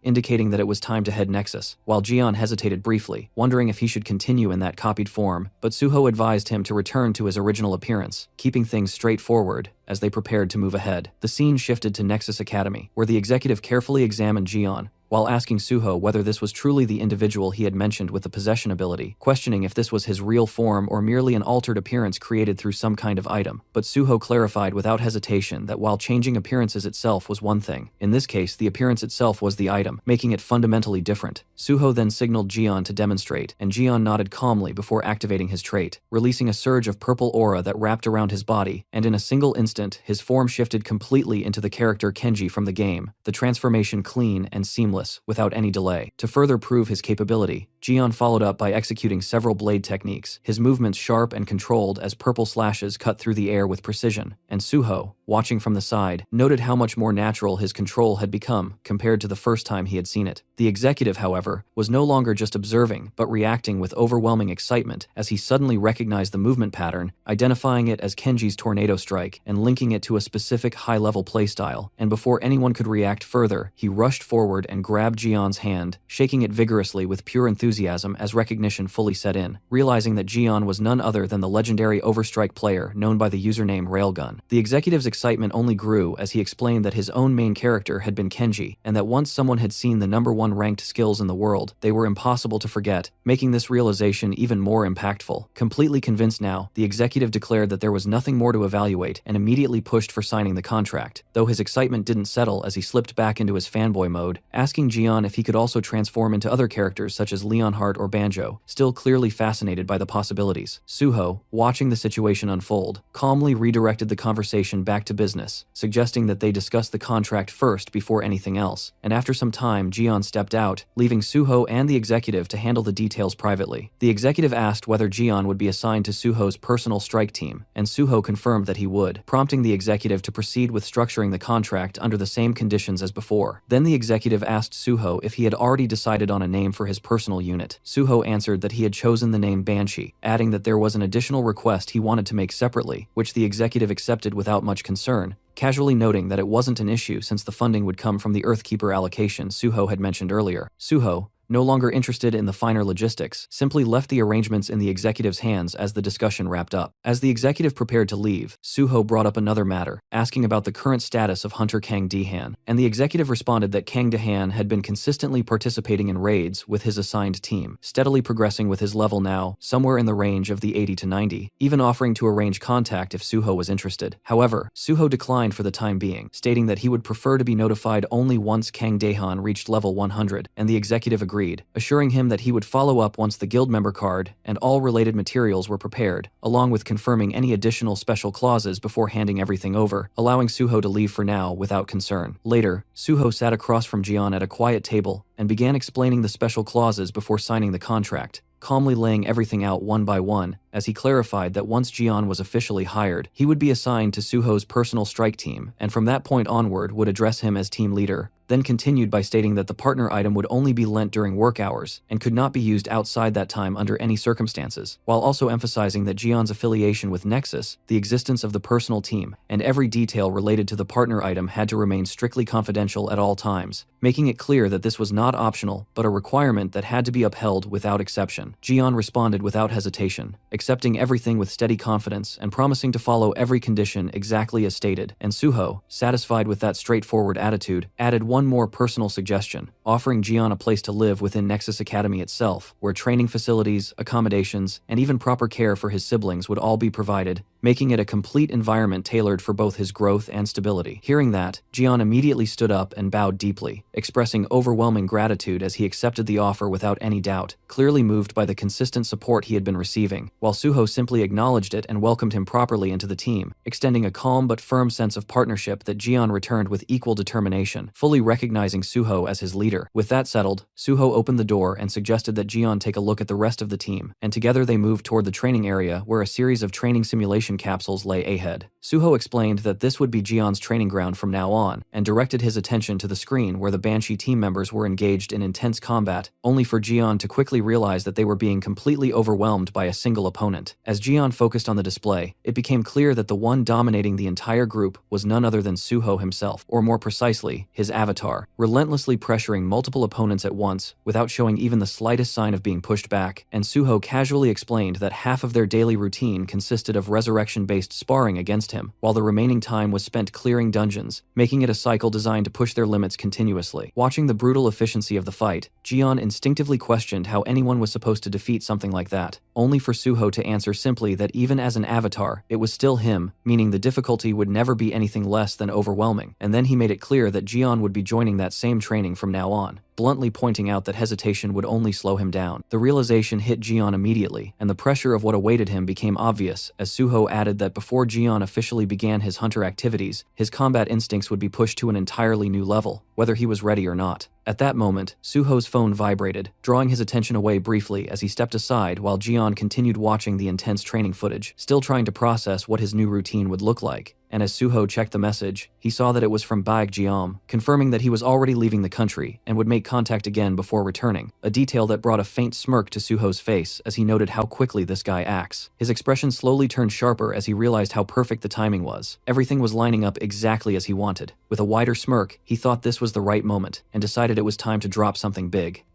indicating that it was time to head Nexus, while Jian hesitated briefly, wondering if he should continue in that copied form, but Suho advised him to return to his original appearance, keeping things straightforward as they prepared to move ahead. The scene shifted to Nexus Academy, where the executive carefully examined Jian, while asking Suho whether this was truly the individual he had mentioned with the possession ability, questioning if this was his real form or merely an altered appearance created through some kind of item. But Suho clarified without hesitation that while changing appearances itself was one thing, in this case the appearance itself was the item, making it fundamentally different. Suho then signaled Jian to demonstrate, and Jian nodded calmly before activating his trait, releasing a surge of purple aura that wrapped around his body, and in a single instant, his form shifted completely into the character Kenji from the game, the transformation clean and seamless without any delay. To further prove his capability, Jian followed up by executing several blade techniques, his movements sharp and controlled as purple slashes cut through the air with precision, and Suho, watching from the side, noted how much more natural his control had become compared to the first time he had seen it. The executive, however, was no longer just observing, but reacting with overwhelming excitement as he suddenly recognized the movement pattern, identifying it as Kenji's tornado strike and linking it to a specific high-level playstyle, and before anyone could react further, he rushed forward and grabbed Jian's hand, shaking it vigorously with pure enthusiasm as recognition fully set in, realizing that Jian was none other than the legendary Overstrike player known by the username Railgun. The executive's excitement only grew as he explained that his own main character had been Kenji, and that once someone had seen the #1 ranked skills in the world, they were impossible to forget, making this realization even more impactful. Completely convinced now, the executive declared that there was nothing more to evaluate and immediately pushed for signing the contract, though his excitement didn't settle as he slipped back into his fanboy mode, asking Jian if he could also transform into other characters such as Leonhardt or Banjo, still clearly fascinated by the possibilities. Suho, watching the situation unfold, calmly redirected the conversation back to business, suggesting that they discuss the contract first before anything else, and after some time Jian stepped out, leaving Suho and the executive to handle the details privately. The executive asked whether Jian would be assigned to Suho's personal strike team, and Suho confirmed that he would, prompting the executive to proceed with structuring the contract under the same conditions as before. Then the executive asked Suho if he had already decided on a name for his personal unit. Suho answered that he had chosen the name Banshee, adding that there was an additional request he wanted to make separately, which the executive accepted without much concern, casually noting that it wasn't an issue since the funding would come from the Earthkeeper allocation Suho had mentioned earlier. Suho, no longer interested in the finer logistics, simply left the arrangements in the executive's hands as the discussion wrapped up. As the executive prepared to leave, Suho brought up another matter, asking about the current status of Hunter Kang Dehan, and the executive responded that Kang Dehan had been consistently participating in raids with his assigned team, steadily progressing with his level now somewhere in the range of the 80 to 90, even offering to arrange contact if Suho was interested. However, Suho declined for the time being, stating that he would prefer to be notified only once Kang Dehan reached level 100, and the executive agreed, assuring him that he would follow up once the guild member card and all related materials were prepared, along with confirming any additional special clauses before handing everything over, allowing Suho to leave for now without concern. Later, Suho sat across from Jian at a quiet table and began explaining the special clauses before signing the contract, calmly laying everything out one by one, as he clarified that once Jian was officially hired, he would be assigned to Suho's personal strike team, and from that point onward would address him as team leader, then continued by stating that the partner item would only be lent during work hours and could not be used outside that time under any circumstances, while also emphasizing that Jian's affiliation with Nexus, the existence of the personal team, and every detail related to the partner item had to remain strictly confidential at all times, making it clear that this was not optional, but a requirement that had to be upheld without exception. Jian responded without hesitation, accepting everything with steady confidence and promising to follow every condition exactly as stated, and Suho, satisfied with that straightforward attitude, added one more personal suggestion, offering Jian a place to live within Nexus Academy itself, where training facilities, accommodations, and even proper care for his siblings would all be provided, making it a complete environment tailored for both his growth and stability. Hearing that, Jian immediately stood up and bowed deeply, expressing overwhelming gratitude as he accepted the offer without any doubt, clearly moved by the consistent support he had been receiving, while Suho simply acknowledged it and welcomed him properly into the team, extending a calm but firm sense of partnership that Jian returned with equal determination, fully recognizing Suho as his leader. With that settled, Suho opened the door and suggested that Jian take a look at the rest of the team, and together they moved toward the training area where a series of training simulation capsules lay ahead. Suho explained that this would be Jian's training ground from now on, and directed his attention to the screen where the Banshee team members were engaged in intense combat, only for Jian to quickly realize that they were being completely overwhelmed by a single opponent. As Jian focused on the display, it became clear that the one dominating the entire group was none other than Suho himself, or more precisely, his avatar, relentlessly pressuring multiple opponents at once without showing even the slightest sign of being pushed back, and Suho casually explained that half of their daily routine consisted of resurrection-based sparring against him, while the remaining time was spent clearing dungeons, making it a cycle designed to push their limits continuously. Watching the brutal efficiency of the fight, Jian instinctively questioned how anyone was supposed to defeat something like that, only for Suho to answer simply that even as an avatar, it was still him, meaning the difficulty would never be anything less than overwhelming, and then he made it clear that Jian would be joining that same training from now on, bluntly pointing out that hesitation would only slow him down. The realization hit Jian immediately, and the pressure of what awaited him became obvious as Suho added that before Jian officially began his hunter activities, his combat instincts would be pushed to an entirely new level, whether he was ready or not. At that moment, Suho's phone vibrated, drawing his attention away briefly as he stepped aside while Jian continued watching the intense training footage, still trying to process what his new routine would look like. And as Suho checked the message, he saw that it was from Baek Jiam, confirming that he was already leaving the country and would make contact again before returning, a detail that brought a faint smirk to Suho's face as he noted how quickly this guy acts. His expression slowly turned sharper as he realized how perfect the timing was. Everything was lining up exactly as he wanted. With a wider smirk, he thought this was the right moment, and decided it was time to drop something big.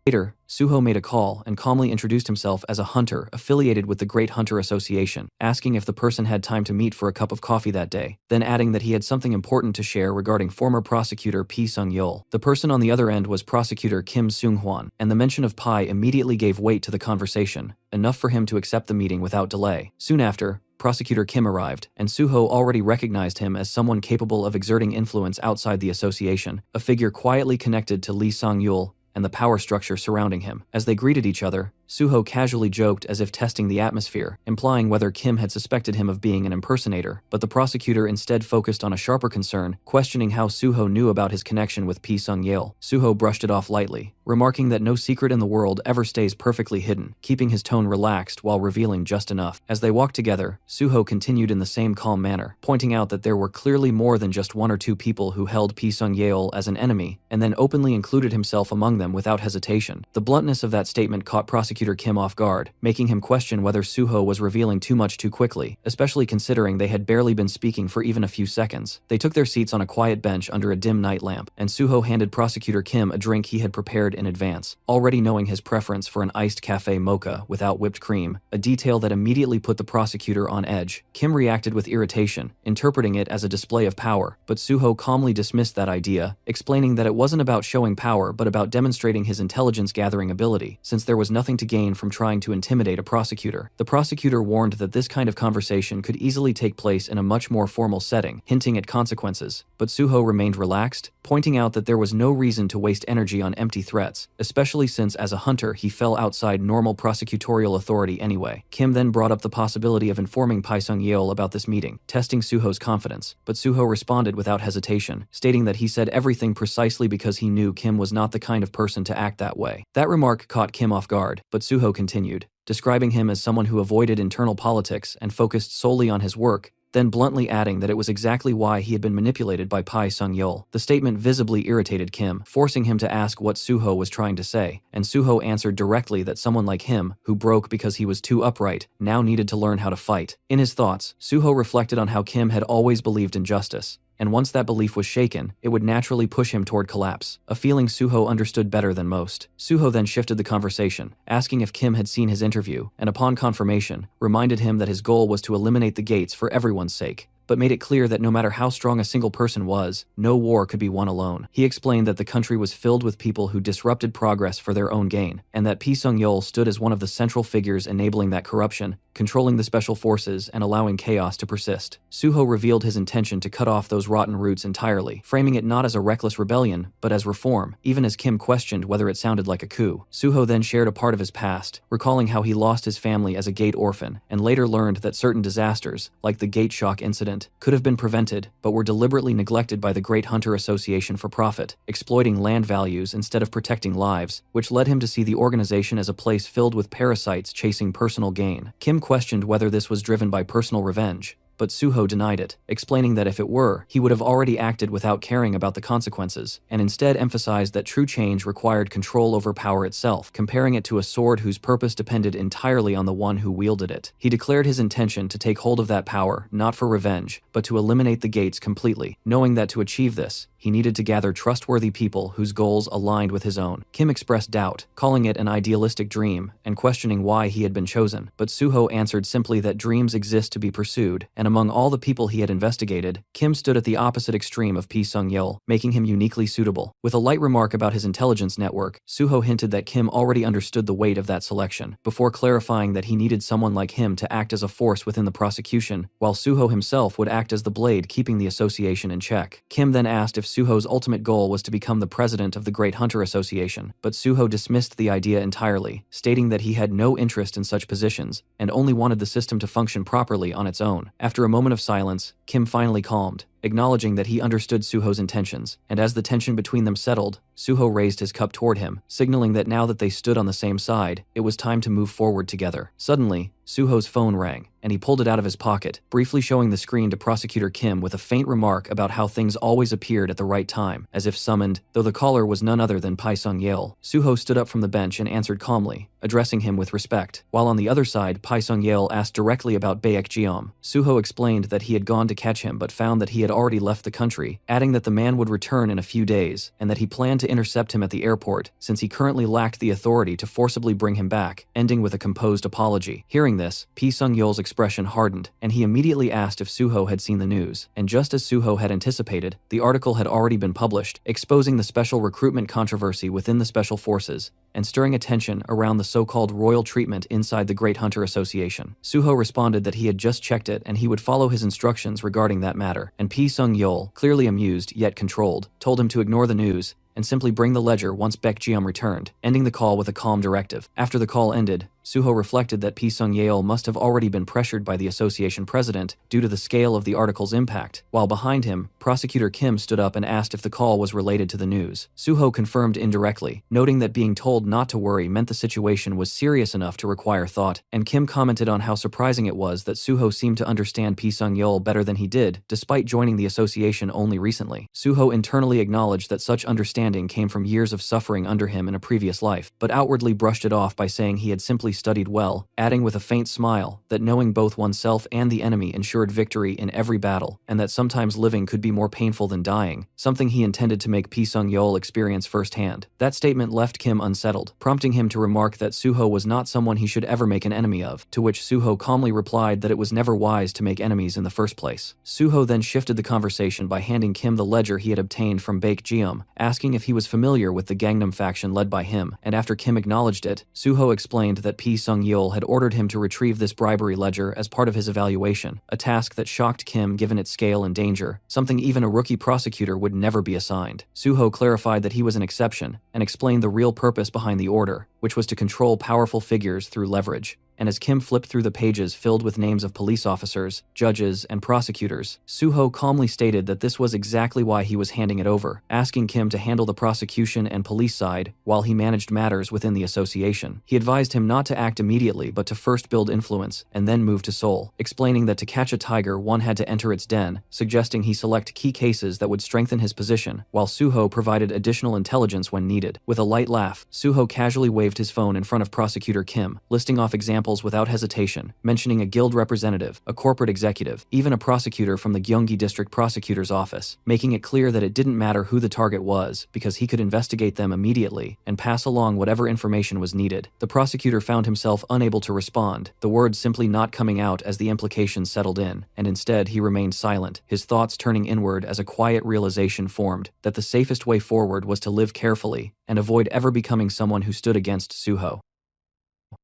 Later, Suho made a call and calmly introduced himself as a hunter affiliated with the Great Hunter Association, asking if the person had time to meet for a cup of coffee that day, then adding that he had something important to share regarding former prosecutor Pi Sung-yeol. The person on the other end was prosecutor Kim Seung-hwan, and the mention of Pi immediately gave weight to the conversation, enough for him to accept the meeting without delay. Soon after, Prosecutor Kim arrived, and Suho already recognized him as someone capable of exerting influence outside the association, a figure quietly connected to Lee Sang-yeol and the power structure surrounding him. As they greeted each other, Suho casually joked as if testing the atmosphere, implying whether Kim had suspected him of being an impersonator, but the prosecutor instead focused on a sharper concern, questioning how Suho knew about his connection with Pi Sung-yeol. Suho brushed it off lightly, remarking that no secret in the world ever stays perfectly hidden, keeping his tone relaxed while revealing just enough. As they walked together, Suho continued in the same calm manner, pointing out that there were clearly more than just one or two people who held Pi Sung-yeol as an enemy, and then openly included himself among them without hesitation. The bluntness of that statement caught Prosecutor Kim off guard, making him question whether Suho was revealing too much too quickly, especially considering they had barely been speaking for even a few seconds. They took their seats on a quiet bench under a dim night lamp, and Suho handed Prosecutor Kim a drink he had prepared in advance, already knowing his preference for an iced cafe mocha without whipped cream, a detail that immediately put the prosecutor on edge. Kim reacted with irritation, interpreting it as a display of power, but Suho calmly dismissed that idea, explaining that it wasn't about showing power but about demonstrating his intelligence-gathering ability, since there was nothing to gain from trying to intimidate a prosecutor. The prosecutor warned that this kind of conversation could easily take place in a much more formal setting, hinting at consequences, but Suho remained relaxed, pointing out that there was no reason to waste energy on empty threats, especially since as a hunter he fell outside normal prosecutorial authority anyway. Kim then brought up the possibility of informing Pi Sung-yeol about this meeting, testing Suho's confidence, but Suho responded without hesitation, stating that he said everything precisely because he knew Kim was not the kind of person to act that way. That remark caught Kim off guard, but Suho continued, describing him as someone who avoided internal politics and focused solely on his work, then bluntly adding that it was exactly why he had been manipulated by Pi Sung-yeol. The statement visibly irritated Kim, forcing him to ask what Suho was trying to say, and Suho answered directly that someone like him, who broke because he was too upright, now needed to learn how to fight. In his thoughts, Suho reflected on how Kim had always believed in justice, and once that belief was shaken, it would naturally push him toward collapse, a feeling Suho understood better than most. Suho then shifted the conversation, asking if Kim had seen his interview, and upon confirmation, reminded him that his goal was to eliminate the gates for everyone's sake. but made it clear that no matter how strong a single person was, no war could be won alone. He explained that the country was filled with people who disrupted progress for their own gain, and that Pi Sung-yeol stood as one of the central figures enabling that corruption, controlling the special forces and allowing chaos to persist. Suho revealed his intention to cut off those rotten roots entirely, framing it not as a reckless rebellion, but as reform, even as Kim questioned whether it sounded like a coup. Suho then shared a part of his past, recalling how he lost his family as a gate orphan, and later learned that certain disasters, like the gate shock incident, could have been prevented, but were deliberately neglected by the Great Hunter Association for profit, exploiting land values instead of protecting lives, which led him to see the organization as a place filled with parasites chasing personal gain. Kim questioned whether this was driven by personal revenge, but Suho denied it, explaining that if it were, he would have already acted without caring about the consequences, and instead emphasized that true change required control over power itself, comparing it to a sword whose purpose depended entirely on the one who wielded it. He declared his intention to take hold of that power, not for revenge, but to eliminate the gates completely, knowing that to achieve this, he needed to gather trustworthy people whose goals aligned with his own. Kim expressed doubt, calling it an idealistic dream, and questioning why he had been chosen, but Suho answered simply that dreams exist to be pursued, and among all the people he had investigated, Kim stood at the opposite extreme of Pi Sung-yeol, making him uniquely suitable. With a light remark about his intelligence network, Suho hinted that Kim already understood the weight of that selection, before clarifying that he needed someone like him to act as a force within the prosecution, while Suho himself would act as the blade keeping the association in check. Kim then asked if Suho's ultimate goal was to become the president of the Great Hunter Association, but Suho dismissed the idea entirely, stating that he had no interest in such positions, and only wanted the system to function properly on its own. After a moment of silence, Kim finally calmed, acknowledging that he understood Suho's intentions, and as the tension between them settled, Suho raised his cup toward him, signaling that now that they stood on the same side, it was time to move forward together. Suddenly, Suho's phone rang, and he pulled it out of his pocket, briefly showing the screen to Prosecutor Kim with a faint remark about how things always appeared at the right time, as if summoned, though the caller was none other than Pi Sung-yeol. Suho stood up from the bench and answered calmly, addressing him with respect, while on the other side Pi Sung-yeol asked directly about Baekjeom. Suho explained that he had gone to catch him but found that he had already left the country, adding that the man would return in a few days, and that he planned to intercept him at the airport, since he currently lacked the authority to forcibly bring him back, ending with a composed apology. Hearing this, Pi Sung-yeol's expression hardened, and he immediately asked if Suho had seen the news, and just as Suho had anticipated, the article had already been published, exposing the special recruitment controversy within the Special Forces, and stirring attention around the so-called royal treatment inside the Great Hunter Association. Suho responded that he had just checked it and he would follow his instructions regarding that matter, and Pi Sung-yeol, clearly amused yet controlled, told him to ignore the news and simply bring the ledger once Baekjeom returned, ending the call with a calm directive. After the call ended, Suho reflected that Pi Sung-yeol must have already been pressured by the association president due to the scale of the article's impact, while behind him, Prosecutor Kim stood up and asked if the call was related to the news. Suho confirmed indirectly, noting that being told not to worry meant the situation was serious enough to require thought, and Kim commented on how surprising it was that Suho seemed to understand Pi Sung-yeol better than he did, despite joining the association only recently. Suho internally acknowledged that such understanding came from years of suffering under him in a previous life, but outwardly brushed it off by saying he had simply studied well, adding with a faint smile that knowing both oneself and the enemy ensured victory in every battle, and that sometimes living could be more painful than dying, something he intended to make Pi Sung-yeol experience firsthand. That statement left Kim unsettled, prompting him to remark that Suho was not someone he should ever make an enemy of, to which Suho calmly replied that it was never wise to make enemies in the first place. Suho then shifted the conversation by handing Kim the ledger he had obtained from Baekjeom, asking if he was familiar with the Gangnam faction led by him, and after Kim acknowledged it, Suho explained that Pi Sung-yeol had ordered him to retrieve this bribery ledger as part of his evaluation, a task that shocked Kim given its scale and danger, something even a rookie prosecutor would never be assigned. Suho clarified that he was an exception, and explained the real purpose behind the order, which was to control powerful figures through leverage. And as Kim flipped through the pages filled with names of police officers, judges, and prosecutors, Suho calmly stated that this was exactly why he was handing it over, asking Kim to handle the prosecution and police side while he managed matters within the association. He advised him not to act immediately but to first build influence and then move to Seoul, explaining that to catch a tiger one had to enter its den, suggesting he select key cases that would strengthen his position, while Suho provided additional intelligence when needed. With a light laugh, Suho casually waved waved his phone in front of Prosecutor Kim, listing off examples without hesitation, mentioning a guild representative, a corporate executive, even a prosecutor from the Gyeonggi District Prosecutor's office, making it clear that it didn't matter who the target was because he could investigate them immediately and pass along whatever information was needed. The prosecutor found himself unable to respond, the words simply not coming out as the implications settled in, and instead he remained silent, his thoughts turning inward as a quiet realization formed that the safest way forward was to live carefully and avoid ever becoming someone who stood against Suho.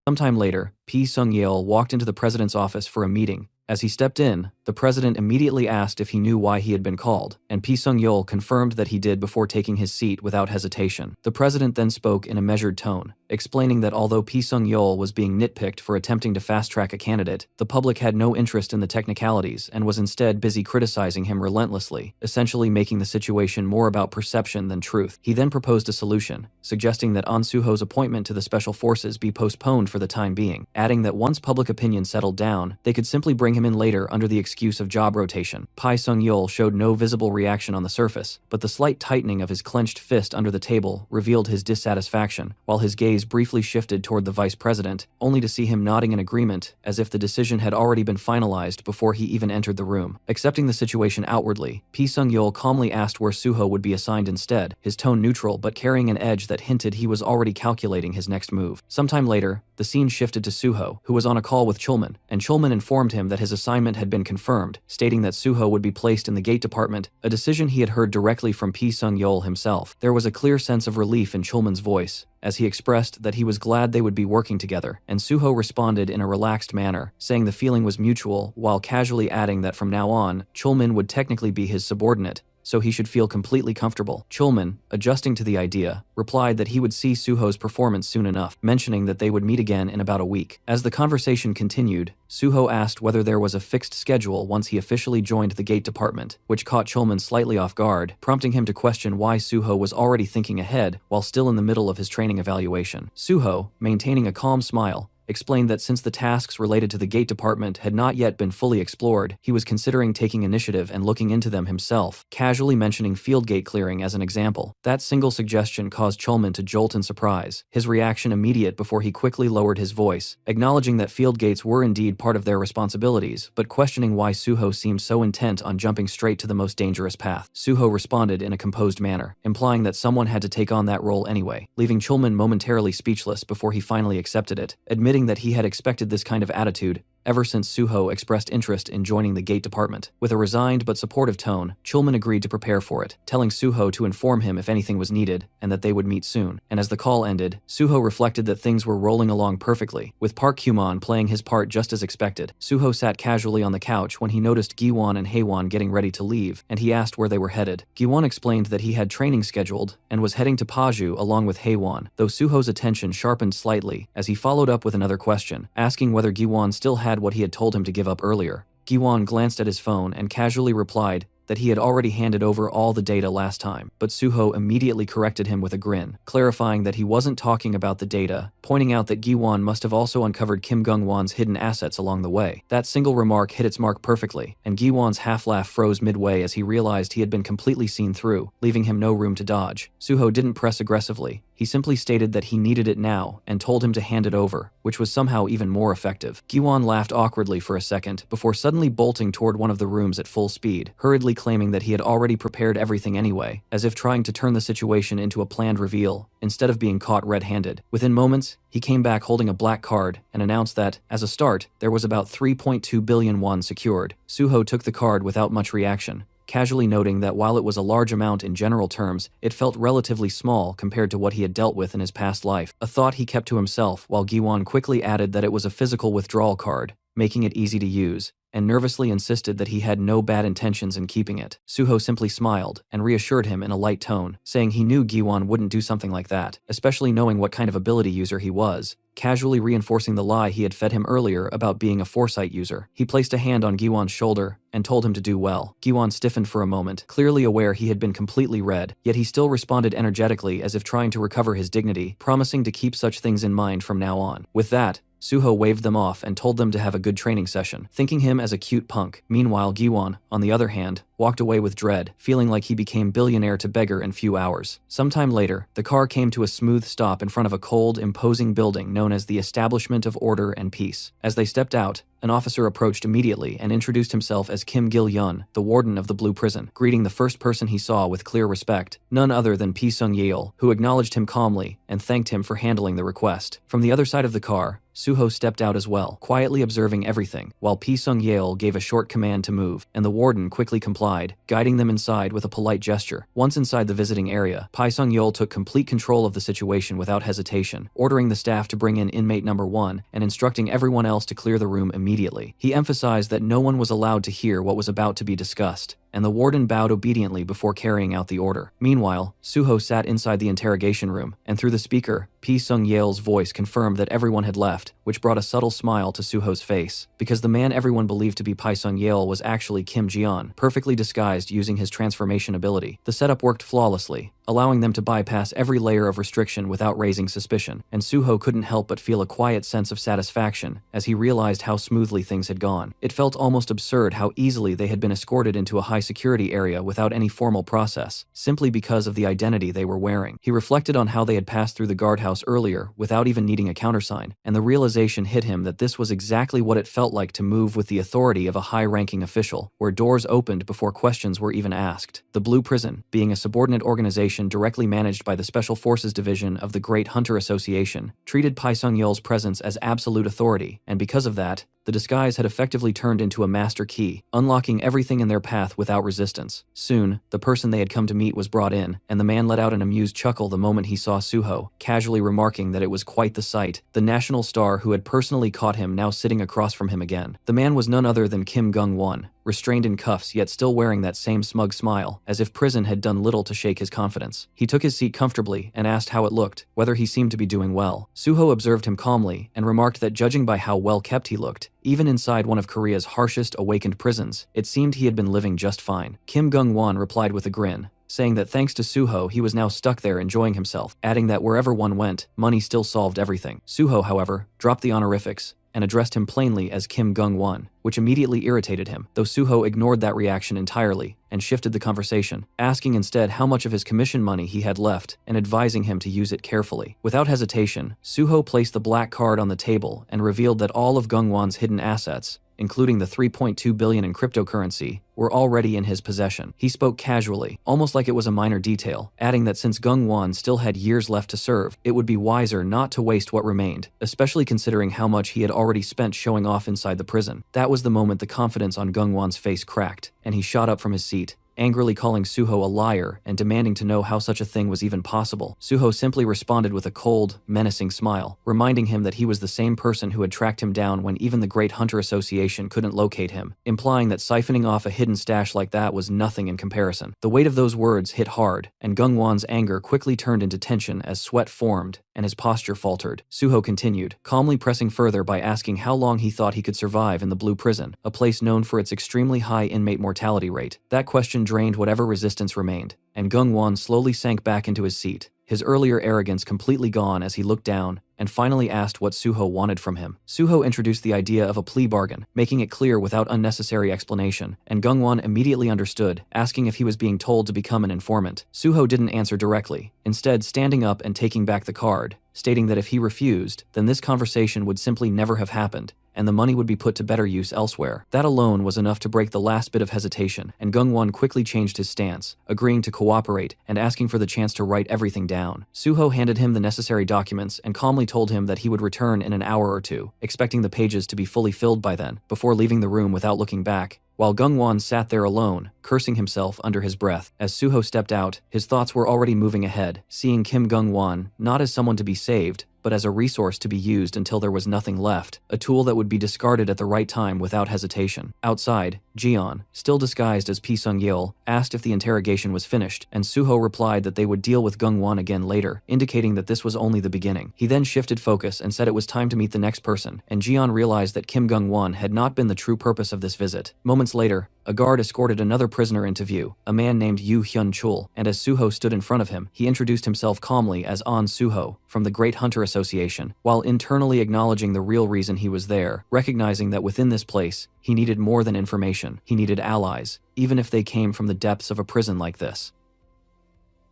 Sometime later, P. Sung-yeol walked into the president's office for a meeting. As he stepped in, the president immediately asked if he knew why he had been called, and P. Sung-yeol confirmed that he did before taking his seat without hesitation. The president then spoke in a measured tone, explaining that although P. Sung-yeol was being nitpicked for attempting to fast-track a candidate, the public had no interest in the technicalities and was instead busy criticizing him relentlessly, essentially making the situation more about perception than truth. He then proposed a solution, suggesting that An Suho's appointment to the Special Forces be postponed for the time being, adding that once public opinion settled down, they could simply bring him in later under the excuse of job rotation. Pi Sung-yeol showed no visible reaction on the surface, but the slight tightening of his clenched fist under the table revealed his dissatisfaction, while his gaze briefly shifted toward the vice president, only to see him nodding in agreement, as if the decision had already been finalized before he even entered the room. Accepting the situation outwardly, Pi Sung-yeol calmly asked where Suho would be assigned instead, his tone neutral but carrying an edge that hinted he was already calculating his next move. Sometime later, the scene shifted to Suho, who was on a call with Chulman, and Chulman informed him that his assignment had been confirmed, stating that Suho would be placed in the gate department, a decision he had heard directly from P. Sung-yeol himself. There was a clear sense of relief in Chulman's voice, as he expressed that he was glad they would be working together, and Suho responded in a relaxed manner, saying the feeling was mutual, while casually adding that from now on, Chulman would technically be his subordinate, so he should feel completely comfortable. Chulman, adjusting to the idea, replied that he would see Suho's performance soon enough, mentioning that they would meet again in about a week. As the conversation continued, Suho asked whether there was a fixed schedule once he officially joined the gate department, which caught Chulman slightly off guard, prompting him to question why Suho was already thinking ahead while still in the middle of his training evaluation. Suho, maintaining a calm smile, explained that since the tasks related to the gate department had not yet been fully explored, he was considering taking initiative and looking into them himself, casually mentioning field gate clearing as an example. That single suggestion caused Chulman to jolt in surprise, his reaction immediate before he quickly lowered his voice, acknowledging that field gates were indeed part of their responsibilities, but questioning why Suho seemed so intent on jumping straight to the most dangerous path. Suho responded in a composed manner, implying that someone had to take on that role anyway, leaving Chulman momentarily speechless before he finally accepted it, admitting that he had expected this kind of attitude ever since Suho expressed interest in joining the gate department. With a resigned but supportive tone, Chulman agreed to prepare for it, telling Suho to inform him if anything was needed and that they would meet soon. And as the call ended, Suho reflected that things were rolling along perfectly, with Park Kyumon playing his part just as expected. Suho sat casually on the couch when he noticed Giwon and Haewon getting ready to leave, and he asked where they were headed. Giwon explained that he had training scheduled and was heading to Paju along with Haewon, though Suho's attention sharpened slightly as he followed up with another question, asking whether Giwon still had what he had told him to give up earlier. Giwon glanced at his phone and casually replied that he had already handed over all the data last time, but Suho immediately corrected him with a grin, clarifying that he wasn't talking about the data, pointing out that Giwon must have also uncovered Kim Gung-won's hidden assets along the way. That single remark hit its mark perfectly, and Giwon's half-laugh froze midway as he realized he had been completely seen through, leaving him no room to dodge. Suho didn't press aggressively. He simply stated that he needed it now and told him to hand it over, which was somehow even more effective. Giwon laughed awkwardly for a second before suddenly bolting toward one of the rooms at full speed, hurriedly claiming that he had already prepared everything anyway, as if trying to turn the situation into a planned reveal, instead of being caught red-handed. Within moments, he came back holding a black card and announced that, as a start, there was about 3.2 billion won secured. Suho took the card without much reaction, casually noting that while it was a large amount in general terms, it felt relatively small compared to what he had dealt with in his past life, a thought he kept to himself while Giwon quickly added that it was a physical withdrawal card, making it easy to use, and nervously insisted that he had no bad intentions in keeping it. Suho simply smiled and reassured him in a light tone, saying he knew Giwon wouldn't do something like that, especially knowing what kind of ability user he was, casually reinforcing the lie he had fed him earlier about being a foresight user. He placed a hand on Giwon's shoulder and told him to do well. Giwon stiffened for a moment, clearly aware he had been completely red, yet he still responded energetically as if trying to recover his dignity, promising to keep such things in mind from now on. With that, Suho waved them off and told them to have a good training session, thinking him as a cute punk. Meanwhile, Giwon, on the other hand, walked away with dread, feeling like he became billionaire to beggar in few hours. Sometime later, the car came to a smooth stop in front of a cold, imposing building known as the Establishment of Order and Peace. As they stepped out, an officer approached immediately and introduced himself as Kim Gil-yeon, the warden of the Blue Prison, greeting the first person he saw with clear respect, none other than Pi Sung-yeol, who acknowledged him calmly and thanked him for handling the request. From the other side of the car, Suho stepped out as well, quietly observing everything, while Pi Sung-yeol gave a short command to move, and the warden quickly complied, guiding them inside with a polite gesture. Once inside the visiting area, Pi Sung-yeol took complete control of the situation without hesitation, ordering the staff to bring in inmate number 1 and instructing everyone else to clear the room immediately. He emphasized that no one was allowed to hear what was about to be discussed, and the warden bowed obediently before carrying out the order. Meanwhile, Suho sat inside the interrogation room, and through the speaker, Pi Sung-yeol's voice confirmed that everyone had left, which brought a subtle smile to Suho's face, because the man everyone believed to be Pi Sung-yeol was actually Kim Ji-yeon, perfectly disguised using his transformation ability. The setup worked flawlessly, allowing them to bypass every layer of restriction without raising suspicion, and Suho couldn't help but feel a quiet sense of satisfaction as he realized how smoothly things had gone. It felt almost absurd how easily they had been escorted into a high-security area without any formal process, simply because of the identity they were wearing. He reflected on how they had passed through the guardhouse earlier without even needing a countersign, and the realization hit him that this was exactly what it felt like to move with the authority of a high-ranking official, where doors opened before questions were even asked. The Blue Prison, being a subordinate organization directly managed by the Special Forces Division of the Great Hunter Association, treated Pi Sung-yeol's presence as absolute authority, and because of that, the disguise had effectively turned into a master key, unlocking everything in their path without resistance. Soon, the person they had come to meet was brought in, and the man let out an amused chuckle the moment he saw Suho, casually remarking that it was quite the sight, the national star who had personally caught him now sitting across from him again. The man was none other than Kim Gung-won, restrained in cuffs yet still wearing that same smug smile, as if prison had done little to shake his confidence. He took his seat comfortably and asked how it looked, whether he seemed to be doing well. Suho observed him calmly and remarked that judging by how well kept he looked, even inside one of Korea's harshest awakened prisons, it seemed he had been living just fine. Kim Gung-won replied with a grin, saying that thanks to Suho he was now stuck there enjoying himself, adding that wherever one went, money still solved everything. Suho, however, dropped the honorifics and addressed him plainly as Kim Gung-won, which immediately irritated him, though Suho ignored that reaction entirely and shifted the conversation, asking instead how much of his commission money he had left and advising him to use it carefully. Without hesitation, Suho placed the black card on the table and revealed that all of Gung-won's hidden assets, including the 3.2 billion in cryptocurrency, were already in his possession. He spoke casually, almost like it was a minor detail, adding that since Gung-won still had years left to serve, it would be wiser not to waste what remained, especially considering how much he had already spent showing off inside the prison. That was the moment the confidence on Gung-won's face cracked, and he shot up from his seat, angrily calling Suho a liar and demanding to know how such a thing was even possible. Suho simply responded with a cold, menacing smile, reminding him that he was the same person who had tracked him down when even the Great Hunter Association couldn't locate him, implying that siphoning off a hidden stash like that was nothing in comparison. The weight of those words hit hard, and Gung-won's anger quickly turned into tension as sweat formed and his posture faltered. Suho continued, calmly pressing further by asking how long he thought he could survive in the Blue Prison, a place known for its extremely high inmate mortality rate. That question drained whatever resistance remained, and Gung-won slowly sank back into his seat, his earlier arrogance completely gone as he looked down and finally asked what Suho wanted from him. Suho introduced the idea of a plea bargain, making it clear without unnecessary explanation, and Gung-won immediately understood, asking if he was being told to become an informant. Suho didn't answer directly, instead standing up and taking back the card, stating that if he refused, then this conversation would simply never have happened, and the money would be put to better use elsewhere. That alone was enough to break the last bit of hesitation, and Gung-won quickly changed his stance, agreeing to cooperate and asking for the chance to write everything down. Suho handed him the necessary documents and calmly told him that he would return in an hour or two, expecting the pages to be fully filled by then, before leaving the room without looking back, while Gung-won sat there alone, cursing himself under his breath. As Suho stepped out, his thoughts were already moving ahead, seeing Kim Gung-won not as someone to be saved, but as a resource to be used until there was nothing left, a tool that would be discarded at the right time without hesitation. Outside, Jiyeon, still disguised as Pi Sung-yeol, asked if the interrogation was finished, and Suho replied that they would deal with Gung-won again later, indicating that this was only the beginning. He then shifted focus and said it was time to meet the next person, and Jiyeon realized that Kim Gung-won had not been the true purpose of this visit. Moments Moments later, a guard escorted another prisoner into view, a man named Yu Hyun-chul, and as Suho stood in front of him, he introduced himself calmly as An Suho from the Great Hunter Association, while internally acknowledging the real reason he was there, recognizing that within this place, he needed more than information, he needed allies, even if they came from the depths of a prison like this.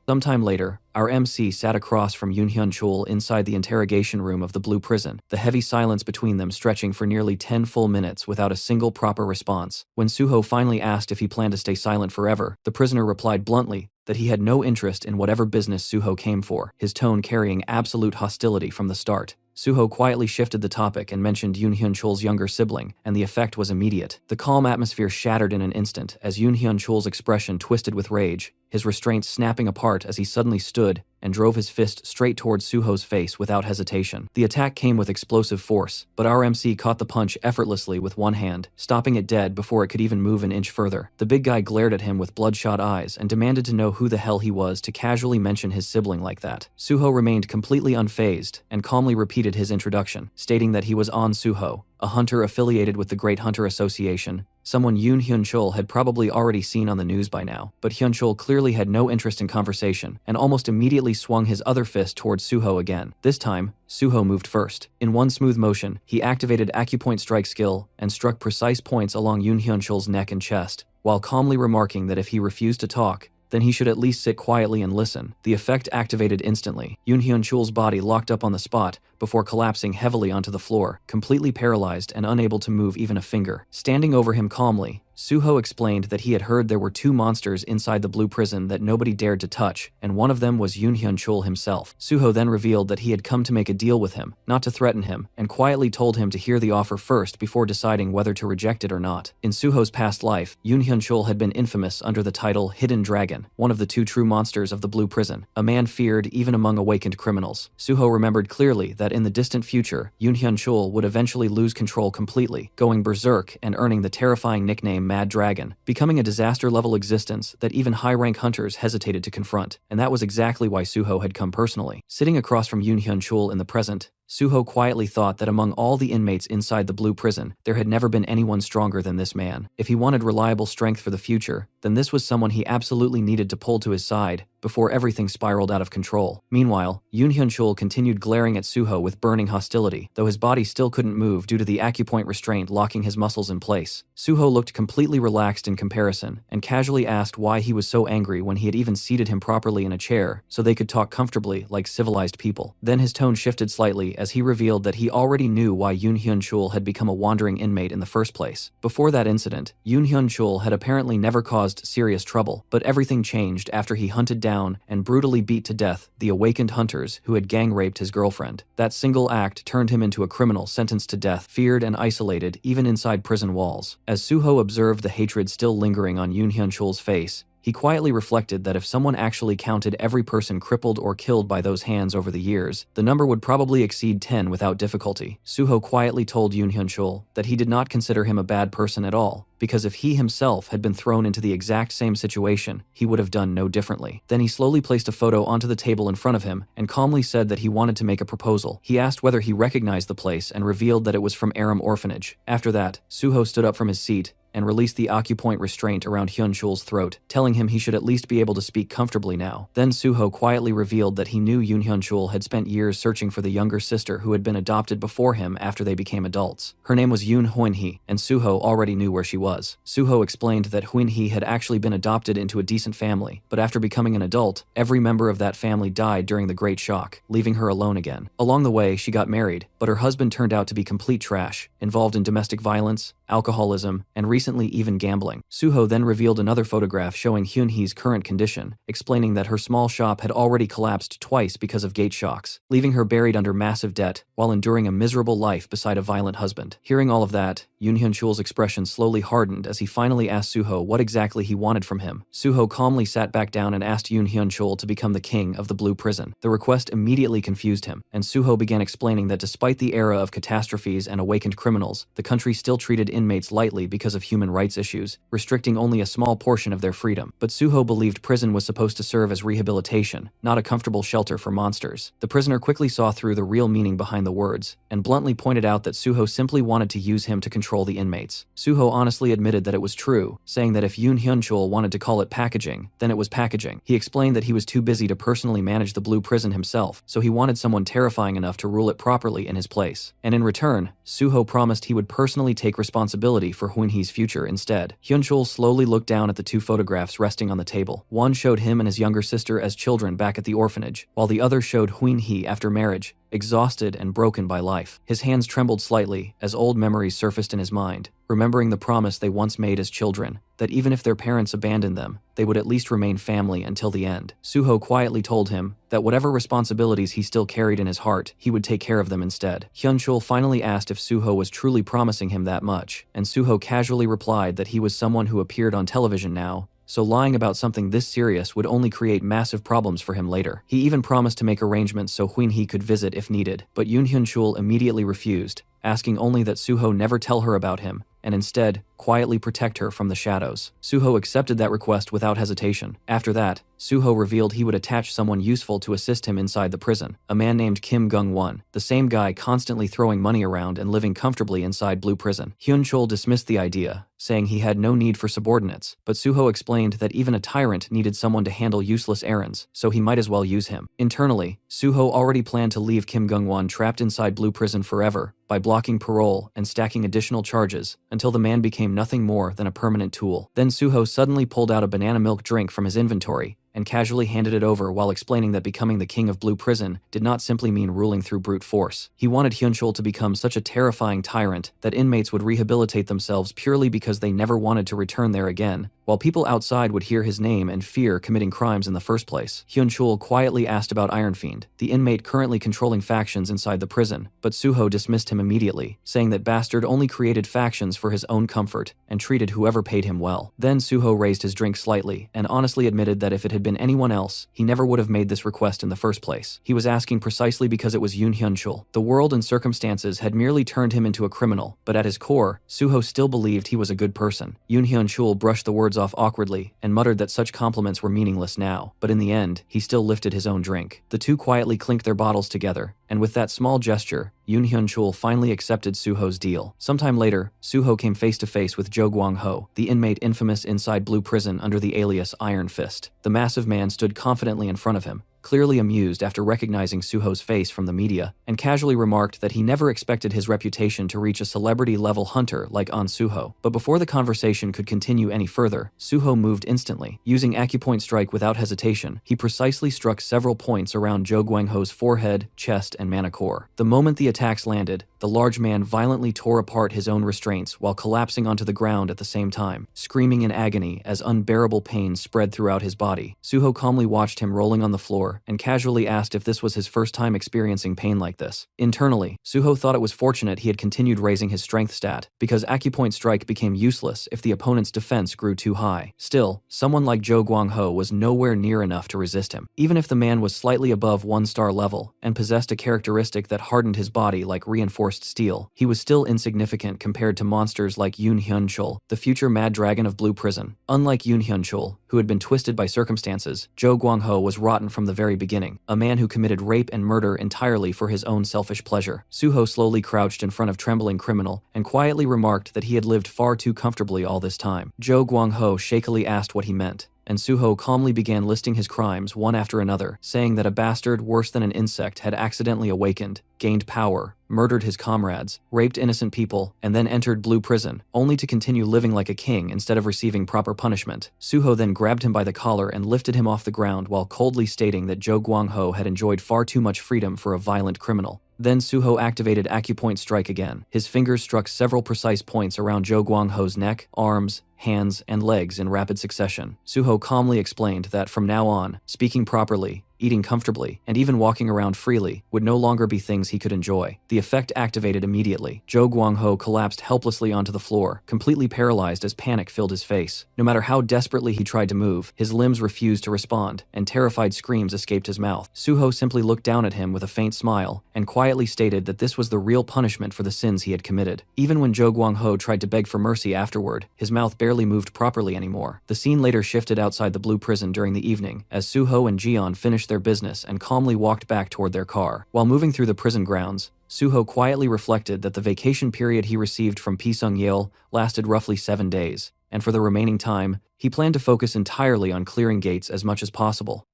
Sometime later, our MC sat across from Yoon Hyun-chul inside the interrogation room of the Blue Prison, the heavy silence between them stretching for nearly 10 full minutes without a single proper response. When Suho finally asked if he planned to stay silent forever, the prisoner replied bluntly that he had no interest in whatever business Suho came for, his tone carrying absolute hostility from the start. Suho quietly shifted the topic and mentioned Yoon Hyun-chul's younger sibling, and the effect was immediate. The calm atmosphere shattered in an instant as Yoon Hyun-chul's expression twisted with rage, his restraints snapping apart as he suddenly stood and drove his fist straight towards Suho's face without hesitation. The attack came with explosive force, but our MC caught the punch effortlessly with one hand, stopping it dead before it could even move an inch further. The big guy glared at him with bloodshot eyes and demanded to know who the hell he was to casually mention his sibling like that. Suho remained completely unfazed and calmly repeated his introduction, stating that he was An Suho, a hunter affiliated with the Great Hunter Association, someone Yoon Hyun-chul had probably already seen on the news by now. But Hyun-chul clearly had no interest in conversation and almost immediately swung his other fist towards Suho again. This time, Suho moved first. In one smooth motion, he activated acupoint strike skill and struck precise points along Yoon Hyun-chul's neck and chest, while calmly remarking that if he refused to talk, then he should at least sit quietly and listen. The effect activated instantly. Yoon Hyun-chul's body locked up on the spot before collapsing heavily onto the floor, completely paralyzed and unable to move even a finger. Standing over him calmly, Suho explained that he had heard there were two monsters inside the Blue Prison that nobody dared to touch, and one of them was Yoon Hyun-chul himself. Suho then revealed that he had come to make a deal with him, not to threaten him, and quietly told him to hear the offer first before deciding whether to reject it or not. In Suho's past life, Yoon Hyun-chul had been infamous under the title Hidden Dragon, one of the two true monsters of the Blue Prison, a man feared even among awakened criminals. Suho remembered clearly that in the distant future, Yoon Hyun-chul would eventually lose control completely, going berserk and earning the terrifying nickname Mad Dragon, becoming a disaster-level existence that even high-rank hunters hesitated to confront, and that was exactly why Suho had come personally. Sitting across from Yoon Hyun-chul in the present, Suho quietly thought that among all the inmates inside the Blue Prison, there had never been anyone stronger than this man. If he wanted reliable strength for the future, then this was someone he absolutely needed to pull to his side before everything spiraled out of control. Meanwhile, Yoon Hyun-chul continued glaring at Suho with burning hostility, though his body still couldn't move due to the acupoint restraint locking his muscles in place. Suho looked completely relaxed in comparison, and casually asked why he was so angry when he had even seated him properly in a chair so they could talk comfortably like civilized people. Then his tone shifted slightly as he revealed that he already knew why Yoon Hyun-chul had become a wandering inmate in the first place. Before that incident, Yoon Hyun-chul had apparently never caused serious trouble, but everything changed after he hunted down and brutally beat to death the awakened hunters who had gang raped his girlfriend. That single act turned him into a criminal sentenced to death, feared and isolated even inside prison walls. As Suho observed the hatred still lingering on Yoon Hyun-chul's face, he quietly reflected that if someone actually counted every person crippled or killed by those hands over the years, the number would probably exceed 10 without difficulty. Suho quietly told Yoon Hyun-chul that he did not consider him a bad person at all, because if he himself had been thrown into the exact same situation, he would have done no differently. Then he slowly placed a photo onto the table in front of him and calmly said that he wanted to make a proposal. He asked whether he recognized the place and revealed that it was from Aram Orphanage. After that, Suho stood up from his seat and released the acupoint restraint around Hyun-chul's throat, telling him he should at least be able to speak comfortably now. Then Suho quietly revealed that he knew Yoon Hyun-chul had spent years searching for the younger sister who had been adopted before him after they became adults. Her name was Yoon Hoin-hee, and Suho already knew where she was. Suho explained that Hoin-hee had actually been adopted into a decent family, but after becoming an adult, every member of that family died during the Great Shock, leaving her alone again. Along the way, she got married, but her husband turned out to be complete trash, involved in domestic violence, alcoholism, and recently even gambling. Suho then revealed another photograph showing Hyun-hee's current condition, explaining that her small shop had already collapsed twice because of gate shocks, leaving her buried under massive debt while enduring a miserable life beside a violent husband. Hearing all of that, Yoon Hyun-chul's expression slowly hardened as he finally asked Suho what exactly he wanted from him. Suho calmly sat back down and asked Yoon Hyun-chul to become the king of the Blue Prison. The request immediately confused him, and Suho began explaining that despite the era of catastrophes and awakened criminals, the country still treated inmates lightly because of human rights issues, restricting only a small portion of their freedom. But Suho believed prison was supposed to serve as rehabilitation, not a comfortable shelter for monsters. The prisoner quickly saw through the real meaning behind the words, and bluntly pointed out that Suho simply wanted to use him to control control the inmates. Suho honestly admitted that it was true, saying that if Yoon Hyun-chul wanted to call it packaging, then it was packaging. He explained that he was too busy to personally manage the blue prison himself, so he wanted someone terrifying enough to rule it properly in his place. And in return, Suho promised he would personally take responsibility for Hoon-hee's future instead. Hyun-chul slowly looked down at the two photographs resting on the table. One showed him and his younger sister as children back at the orphanage, while the other showed Hoon-hee after marriage, exhausted and broken by life. His hands trembled slightly as old memories surfaced in his mind, remembering the promise they once made as children, that even if their parents abandoned them, they would at least remain family until the end. Suho quietly told him that whatever responsibilities he still carried in his heart, he would take care of them instead. Hyun-chul finally asked if Suho was truly promising him that much, and Suho casually replied that he was someone who appeared on television now, so lying about something this serious would only create massive problems for him later. He even promised to make arrangements so Hoon-hee could visit if needed, but Yoon Hyun-chul immediately refused, asking only that Suho never tell her about him, and instead, quietly protect her from the shadows. Suho accepted that request without hesitation. After that, Suho revealed he would attach someone useful to assist him inside the prison, a man named Kim Gung-won, the same guy constantly throwing money around and living comfortably inside Blue Prison. Hyun-chul dismissed the idea, saying he had no need for subordinates, but Suho explained that even a tyrant needed someone to handle useless errands, so he might as well use him. Internally, Suho already planned to leave Kim Gung-won trapped inside Blue Prison forever, by blocking parole and stacking additional charges, until the man became nothing more than a permanent tool. Then Suho suddenly pulled out a banana milk drink from his inventory, and casually handed it over while explaining that becoming the king of Blue Prison did not simply mean ruling through brute force. He wanted Hyun-chul to become such a terrifying tyrant that inmates would rehabilitate themselves purely because they never wanted to return there again, while people outside would hear his name and fear committing crimes in the first place. Hyun-chul quietly asked about Iron Fiend, the inmate currently controlling factions inside the prison, but Suho dismissed him immediately, saying that bastard only created factions for his own comfort and treated whoever paid him well. Then Suho raised his drink slightly and honestly admitted that if it had been anyone else, he never would have made this request in the first place. He was asking precisely because it was Yoon Hyun-chul. The world and circumstances had merely turned him into a criminal, but at his core, Suho still believed he was a good person. Yoon Hyun-chul brushed the words off awkwardly and muttered that such compliments were meaningless now, but in the end, he still lifted his own drink. The two quietly clinked their bottles together, and with that small gesture, Yoon Hyun-chul finally accepted Suho's deal. Sometime later, Suho came face to face with Jo Gwang-ho, the inmate infamous inside Blue Prison under the alias Iron Fist. The massive man stood confidently in front of him, clearly amused after recognizing Suho's face from the media, and casually remarked that he never expected his reputation to reach a celebrity-level hunter like An Suho. But before the conversation could continue any further, Suho moved instantly. Using acupoint strike without hesitation, he precisely struck several points around Jo Gwang-ho's forehead, chest, and manicore. The moment the attacks landed, the large man violently tore apart his own restraints while collapsing onto the ground at the same time, screaming in agony as unbearable pain spread throughout his body. Suho calmly watched him rolling on the floor and casually asked if this was his first time experiencing pain like this. Internally, Suho thought it was fortunate he had continued raising his strength stat, because acupoint strike became useless if the opponent's defense grew too high. Still, someone like Jo Gwang-ho was nowhere near enough to resist him. Even if the man was slightly above 1-star level and possessed a characteristic that hardened his body like reinforced steel, he was still insignificant compared to monsters like Yoon Hyun-chul, the future Mad Dragon of Blue Prison. Unlike Yoon Hyun-chul, who had been twisted by circumstances, Jo Gwang-ho was rotten from the very beginning, a man who committed rape and murder entirely for his own selfish pleasure. Suho slowly crouched in front of trembling criminal and quietly remarked that he had lived far too comfortably all this time. Jo Gwang-ho shakily asked what he meant, and Suho calmly began listing his crimes one after another, saying that a bastard worse than an insect had accidentally awakened, gained power, murdered his comrades, raped innocent people, and then entered Blue Prison, only to continue living like a king instead of receiving proper punishment. Suho then grabbed him by the collar and lifted him off the ground while coldly stating that Jo Gwang-ho had enjoyed far too much freedom for a violent criminal. Then Suho activated acupoint strike again. His fingers struck several precise points around Jo Gwang-ho's neck, arms, hands, and legs in rapid succession. Suho calmly explained that from now on, speaking properly, eating comfortably, and even walking around freely would no longer be things he could enjoy. The effect activated immediately. Jo Gwang-ho collapsed helplessly onto the floor, completely paralyzed as panic filled his face. No matter how desperately he tried to move, his limbs refused to respond, and terrified screams escaped his mouth. Suho simply looked down at him with a faint smile, and quietly stated that this was the real punishment for the sins he had committed. Even when Jo Gwang-ho tried to beg for mercy afterward, his mouth barely moved properly anymore. The scene later shifted outside the Blue Prison during the evening, as Suho and Jiyeon finished their business and calmly walked back toward their car. While moving through the prison grounds, Suho quietly reflected that the vacation period he received from Pisung Yale lasted roughly 7 days, and for the remaining time, he planned to focus entirely on clearing gates as much as possible.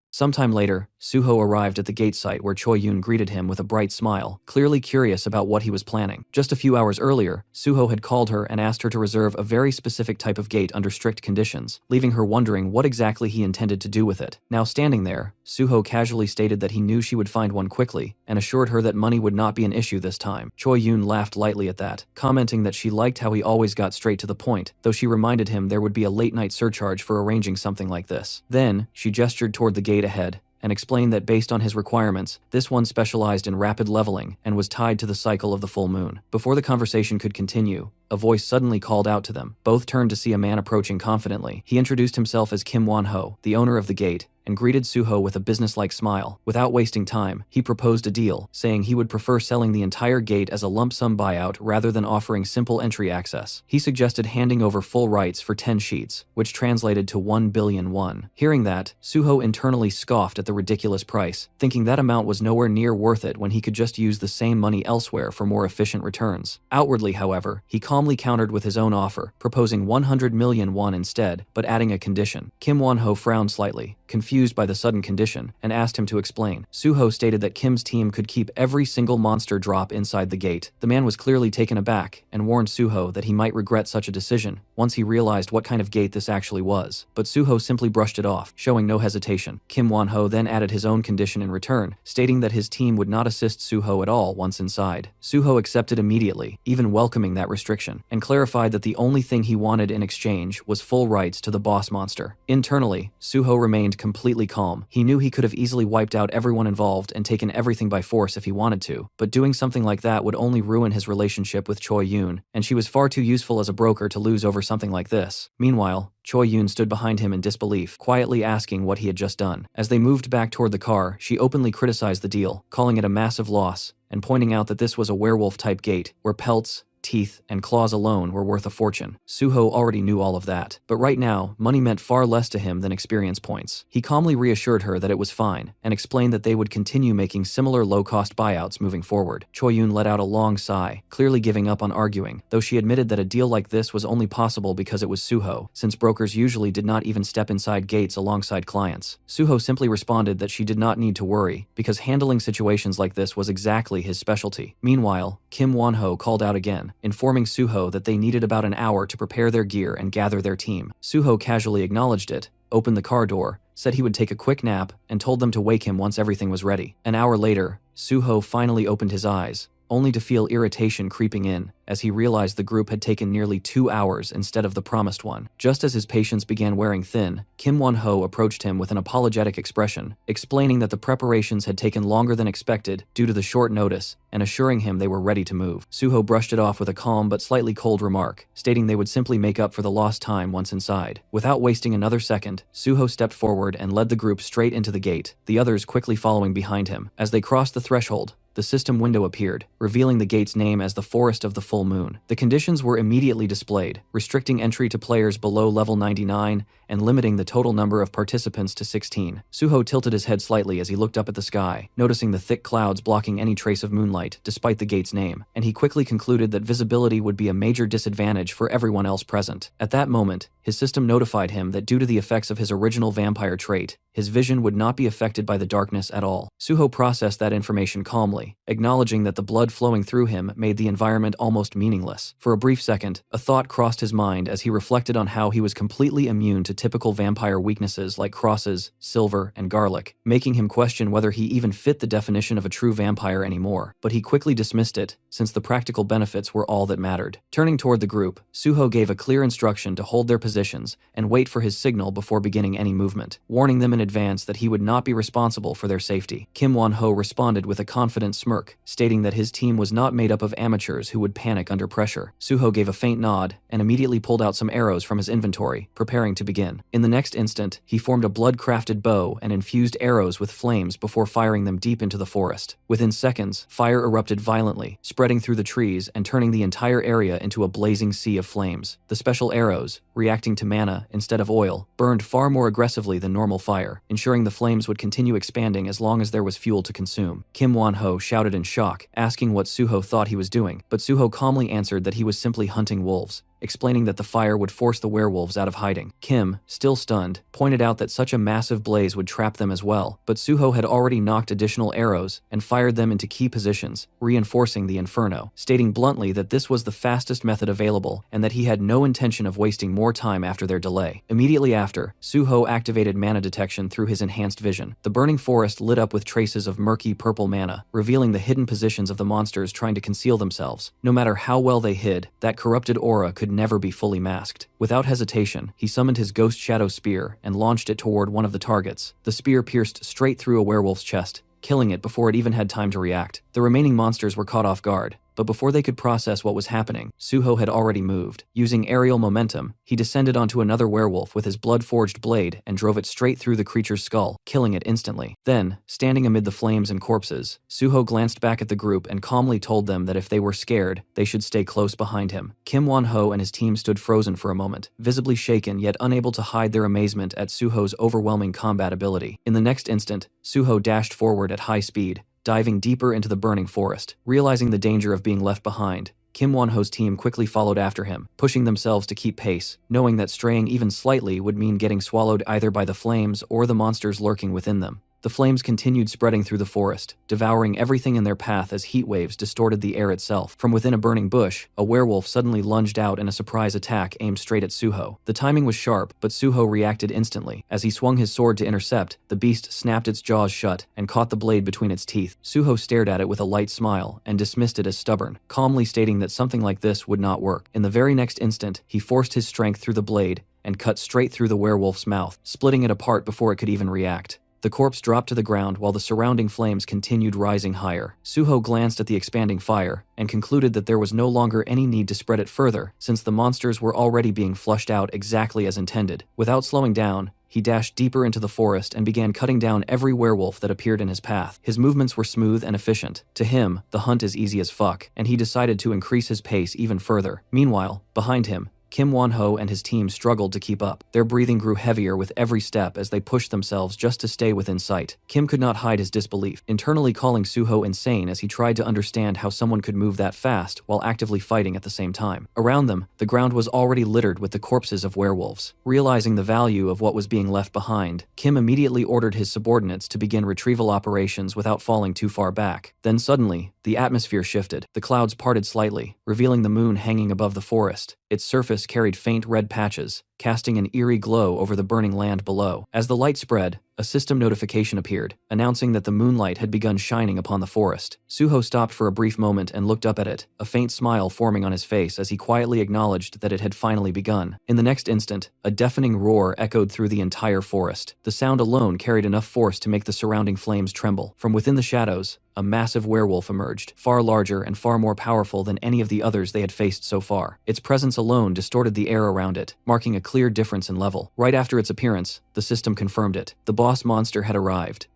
Sometime later, Suho arrived at the gate site where Choi Yoon greeted him with a bright smile, clearly curious about what he was planning. Just a few hours earlier, Suho had called her and asked her to reserve a very specific type of gate under strict conditions, leaving her wondering what exactly he intended to do with it. Now standing there, Suho casually stated that he knew she would find one quickly, and assured her that money would not be an issue this time. Choi Yoon laughed lightly at that, commenting that she liked how he always got straight to the point, though she reminded him there would be a late-night surcharge for arranging something like this. Then, she gestured toward the gate ahead, and explained that based on his requirements, this one specialized in rapid leveling and was tied to the cycle of the full moon. Before the conversation could continue, a voice suddenly called out to them. Both turned to see a man approaching confidently. He introduced himself as Kim Won-ho, the owner of the gate, and greeted Suho with a businesslike smile. Without wasting time, he proposed a deal, saying he would prefer selling the entire gate as a lump sum buyout rather than offering simple entry access. He suggested handing over full rights for 10 sheets, which translated to 1 billion won. Hearing that, Suho internally scoffed at the ridiculous price, thinking that amount was nowhere near worth it when he could just use the same money elsewhere for more efficient returns. Outwardly, however, he calmly countered with his own offer, proposing 100 million won instead, but adding a condition. Kim Won-ho frowned slightly, confused by the sudden condition, and asked him to explain. Suho stated that Kim's team could keep every single monster drop inside the gate. The man was clearly taken aback, and warned Suho that he might regret such a decision once he realized what kind of gate this actually was. But Suho simply brushed it off, showing no hesitation. Kim Won-ho then added his own condition in return, stating that his team would not assist Suho at all once inside. Suho accepted immediately, even welcoming that restriction, and clarified that the only thing he wanted in exchange was full rights to the boss monster. Internally, Suho remained completely calm. He knew he could have easily wiped out everyone involved and taken everything by force if he wanted to, but doing something like that would only ruin his relationship with Choi Yoon, and she was far too useful as a broker to lose over something like this. Meanwhile, Choi Yoon stood behind him in disbelief, quietly asking what he had just done. As they moved back toward the car, she openly criticized the deal, calling it a massive loss, and pointing out that this was a werewolf-type gate, where pelts, teeth, and claws alone were worth a fortune. Suho already knew all of that, but right now, money meant far less to him than experience points. He calmly reassured her that it was fine, and explained that they would continue making similar low-cost buyouts moving forward. Choi Yoon let out a long sigh, clearly giving up on arguing, though she admitted that a deal like this was only possible because it was Suho, since brokers usually did not even step inside gates alongside clients. Suho simply responded that she did not need to worry, because handling situations like this was exactly his specialty. Meanwhile, Kim Won-ho called out again, informing Suho that they needed about an hour to prepare their gear and gather their team. Suho casually acknowledged it, opened the car door, said he would take a quick nap, and told them to wake him once everything was ready. An hour later, Suho finally opened his eyes, only to feel irritation creeping in as he realized the group had taken nearly 2 hours instead of the promised one. Just as his patience began wearing thin, Kim Won-ho approached him with an apologetic expression, explaining that the preparations had taken longer than expected due to the short notice, and assuring him they were ready to move. Suho brushed it off with a calm but slightly cold remark, stating they would simply make up for the lost time once inside. Without wasting another second, Suho stepped forward and led the group straight into the gate, the others quickly following behind him. As they crossed the threshold, the system window appeared, revealing the gate's name as the Forest of the Full Moon. The conditions were immediately displayed, restricting entry to players below level 99 and limiting the total number of participants to 16. Suho tilted his head slightly as he looked up at the sky, noticing the thick clouds blocking any trace of moonlight, despite the gate's name, and he quickly concluded that visibility would be a major disadvantage for everyone else present. At that moment, his system notified him that due to the effects of his original vampire trait, his vision would not be affected by the darkness at all. Suho processed that information calmly, acknowledging that the blood flowing through him made the environment almost meaningless. For a brief second, a thought crossed his mind as he reflected on how he was completely immune to typical vampire weaknesses like crosses, silver, and garlic, making him question whether he even fit the definition of a true vampire anymore. But he quickly dismissed it, since the practical benefits were all that mattered. Turning toward the group, Suho gave a clear instruction to hold their positions and wait for his signal before beginning any movement, warning them in advance that he would not be responsible for their safety. Kim Won-ho responded with a confident smirk, stating that his team was not made up of amateurs who would panic under pressure. Suho gave a faint nod and immediately pulled out some arrows from his inventory, preparing to begin. In the next instant, he formed a blood-crafted bow and infused arrows with flames before firing them deep into the forest. Within seconds, fire erupted violently, spreading through the trees and turning the entire area into a blazing sea of flames. The special arrows, reacting reacting to mana instead of oil, burned far more aggressively than normal fire, ensuring the flames would continue expanding as long as there was fuel to consume. Kim Won-ho shouted in shock, asking what Suho thought he was doing, but Suho calmly answered that he was simply hunting wolves, explaining that the fire would force the werewolves out of hiding. Kim, still stunned, pointed out that such a massive blaze would trap them as well, but Suho had already knocked additional arrows and fired them into key positions, reinforcing the inferno, stating bluntly that this was the fastest method available and that he had no intention of wasting more time after their delay. Immediately after, Suho activated mana detection through his enhanced vision. The burning forest lit up with traces of murky purple mana, revealing the hidden positions of the monsters trying to conceal themselves. No matter how well they hid, that corrupted aura could never be fully masked. Without hesitation, he summoned his Ghost Shadow Spear and launched it toward one of the targets. The spear pierced straight through a werewolf's chest, killing it before it even had time to react. The remaining monsters were caught off guard, but before they could process what was happening, Suho had already moved. Using aerial momentum, he descended onto another werewolf with his blood-forged blade and drove it straight through the creature's skull, killing it instantly. Then, standing amid the flames and corpses, Suho glanced back at the group and calmly told them that if they were scared, they should stay close behind him. Kim Won-ho and his team stood frozen for a moment, visibly shaken yet unable to hide their amazement at Suho's overwhelming combat ability. In the next instant, Suho dashed forward at high speed, diving deeper into the burning forest. Realizing the danger of being left behind, Kim Won-ho's team quickly followed after him, pushing themselves to keep pace, knowing that straying even slightly would mean getting swallowed either by the flames or the monsters lurking within them. The flames continued spreading through the forest, devouring everything in their path as heat waves distorted the air itself. From within a burning bush, a werewolf suddenly lunged out in a surprise attack aimed straight at Suho. The timing was sharp, but Suho reacted instantly. As he swung his sword to intercept, the beast snapped its jaws shut and caught the blade between its teeth. Suho stared at it with a light smile and dismissed it as stubborn, calmly stating that something like this would not work. In the very next instant, he forced his strength through the blade and cut straight through the werewolf's mouth, splitting it apart before it could even react. The corpse dropped to the ground while the surrounding flames continued rising higher. Suho glanced at the expanding fire and concluded that there was no longer any need to spread it further, since the monsters were already being flushed out exactly as intended. Without slowing down, he dashed deeper into the forest and began cutting down every werewolf that appeared in his path. His movements were smooth and efficient. To him, the hunt is easy as fuck, and he decided to increase his pace even further. Meanwhile, behind him, Kim Won-ho and his team struggled to keep up. Their breathing grew heavier with every step as they pushed themselves just to stay within sight. Kim could not hide his disbelief, internally calling Suho insane as he tried to understand how someone could move that fast while actively fighting at the same time. Around them, the ground was already littered with the corpses of werewolves. Realizing the value of what was being left behind, Kim immediately ordered his subordinates to begin retrieval operations without falling too far back. Then suddenly, the atmosphere shifted. The clouds parted slightly, revealing the moon hanging above the forest. Its surface carried faint red patches, casting an eerie glow over the burning land below. As the light spread, a system notification appeared, announcing that the moonlight had begun shining upon the forest. Suho stopped for a brief moment and looked up at it, a faint smile forming on his face as he quietly acknowledged that it had finally begun. In the next instant, a deafening roar echoed through the entire forest. The sound alone carried enough force to make the surrounding flames tremble. From within the shadows, a massive werewolf emerged, far larger and far more powerful than any of the others they had faced so far. Its presence alone distorted the air around it, marking a clear difference in level. Right after its appearance, the system confirmed it. The boss monster had arrived.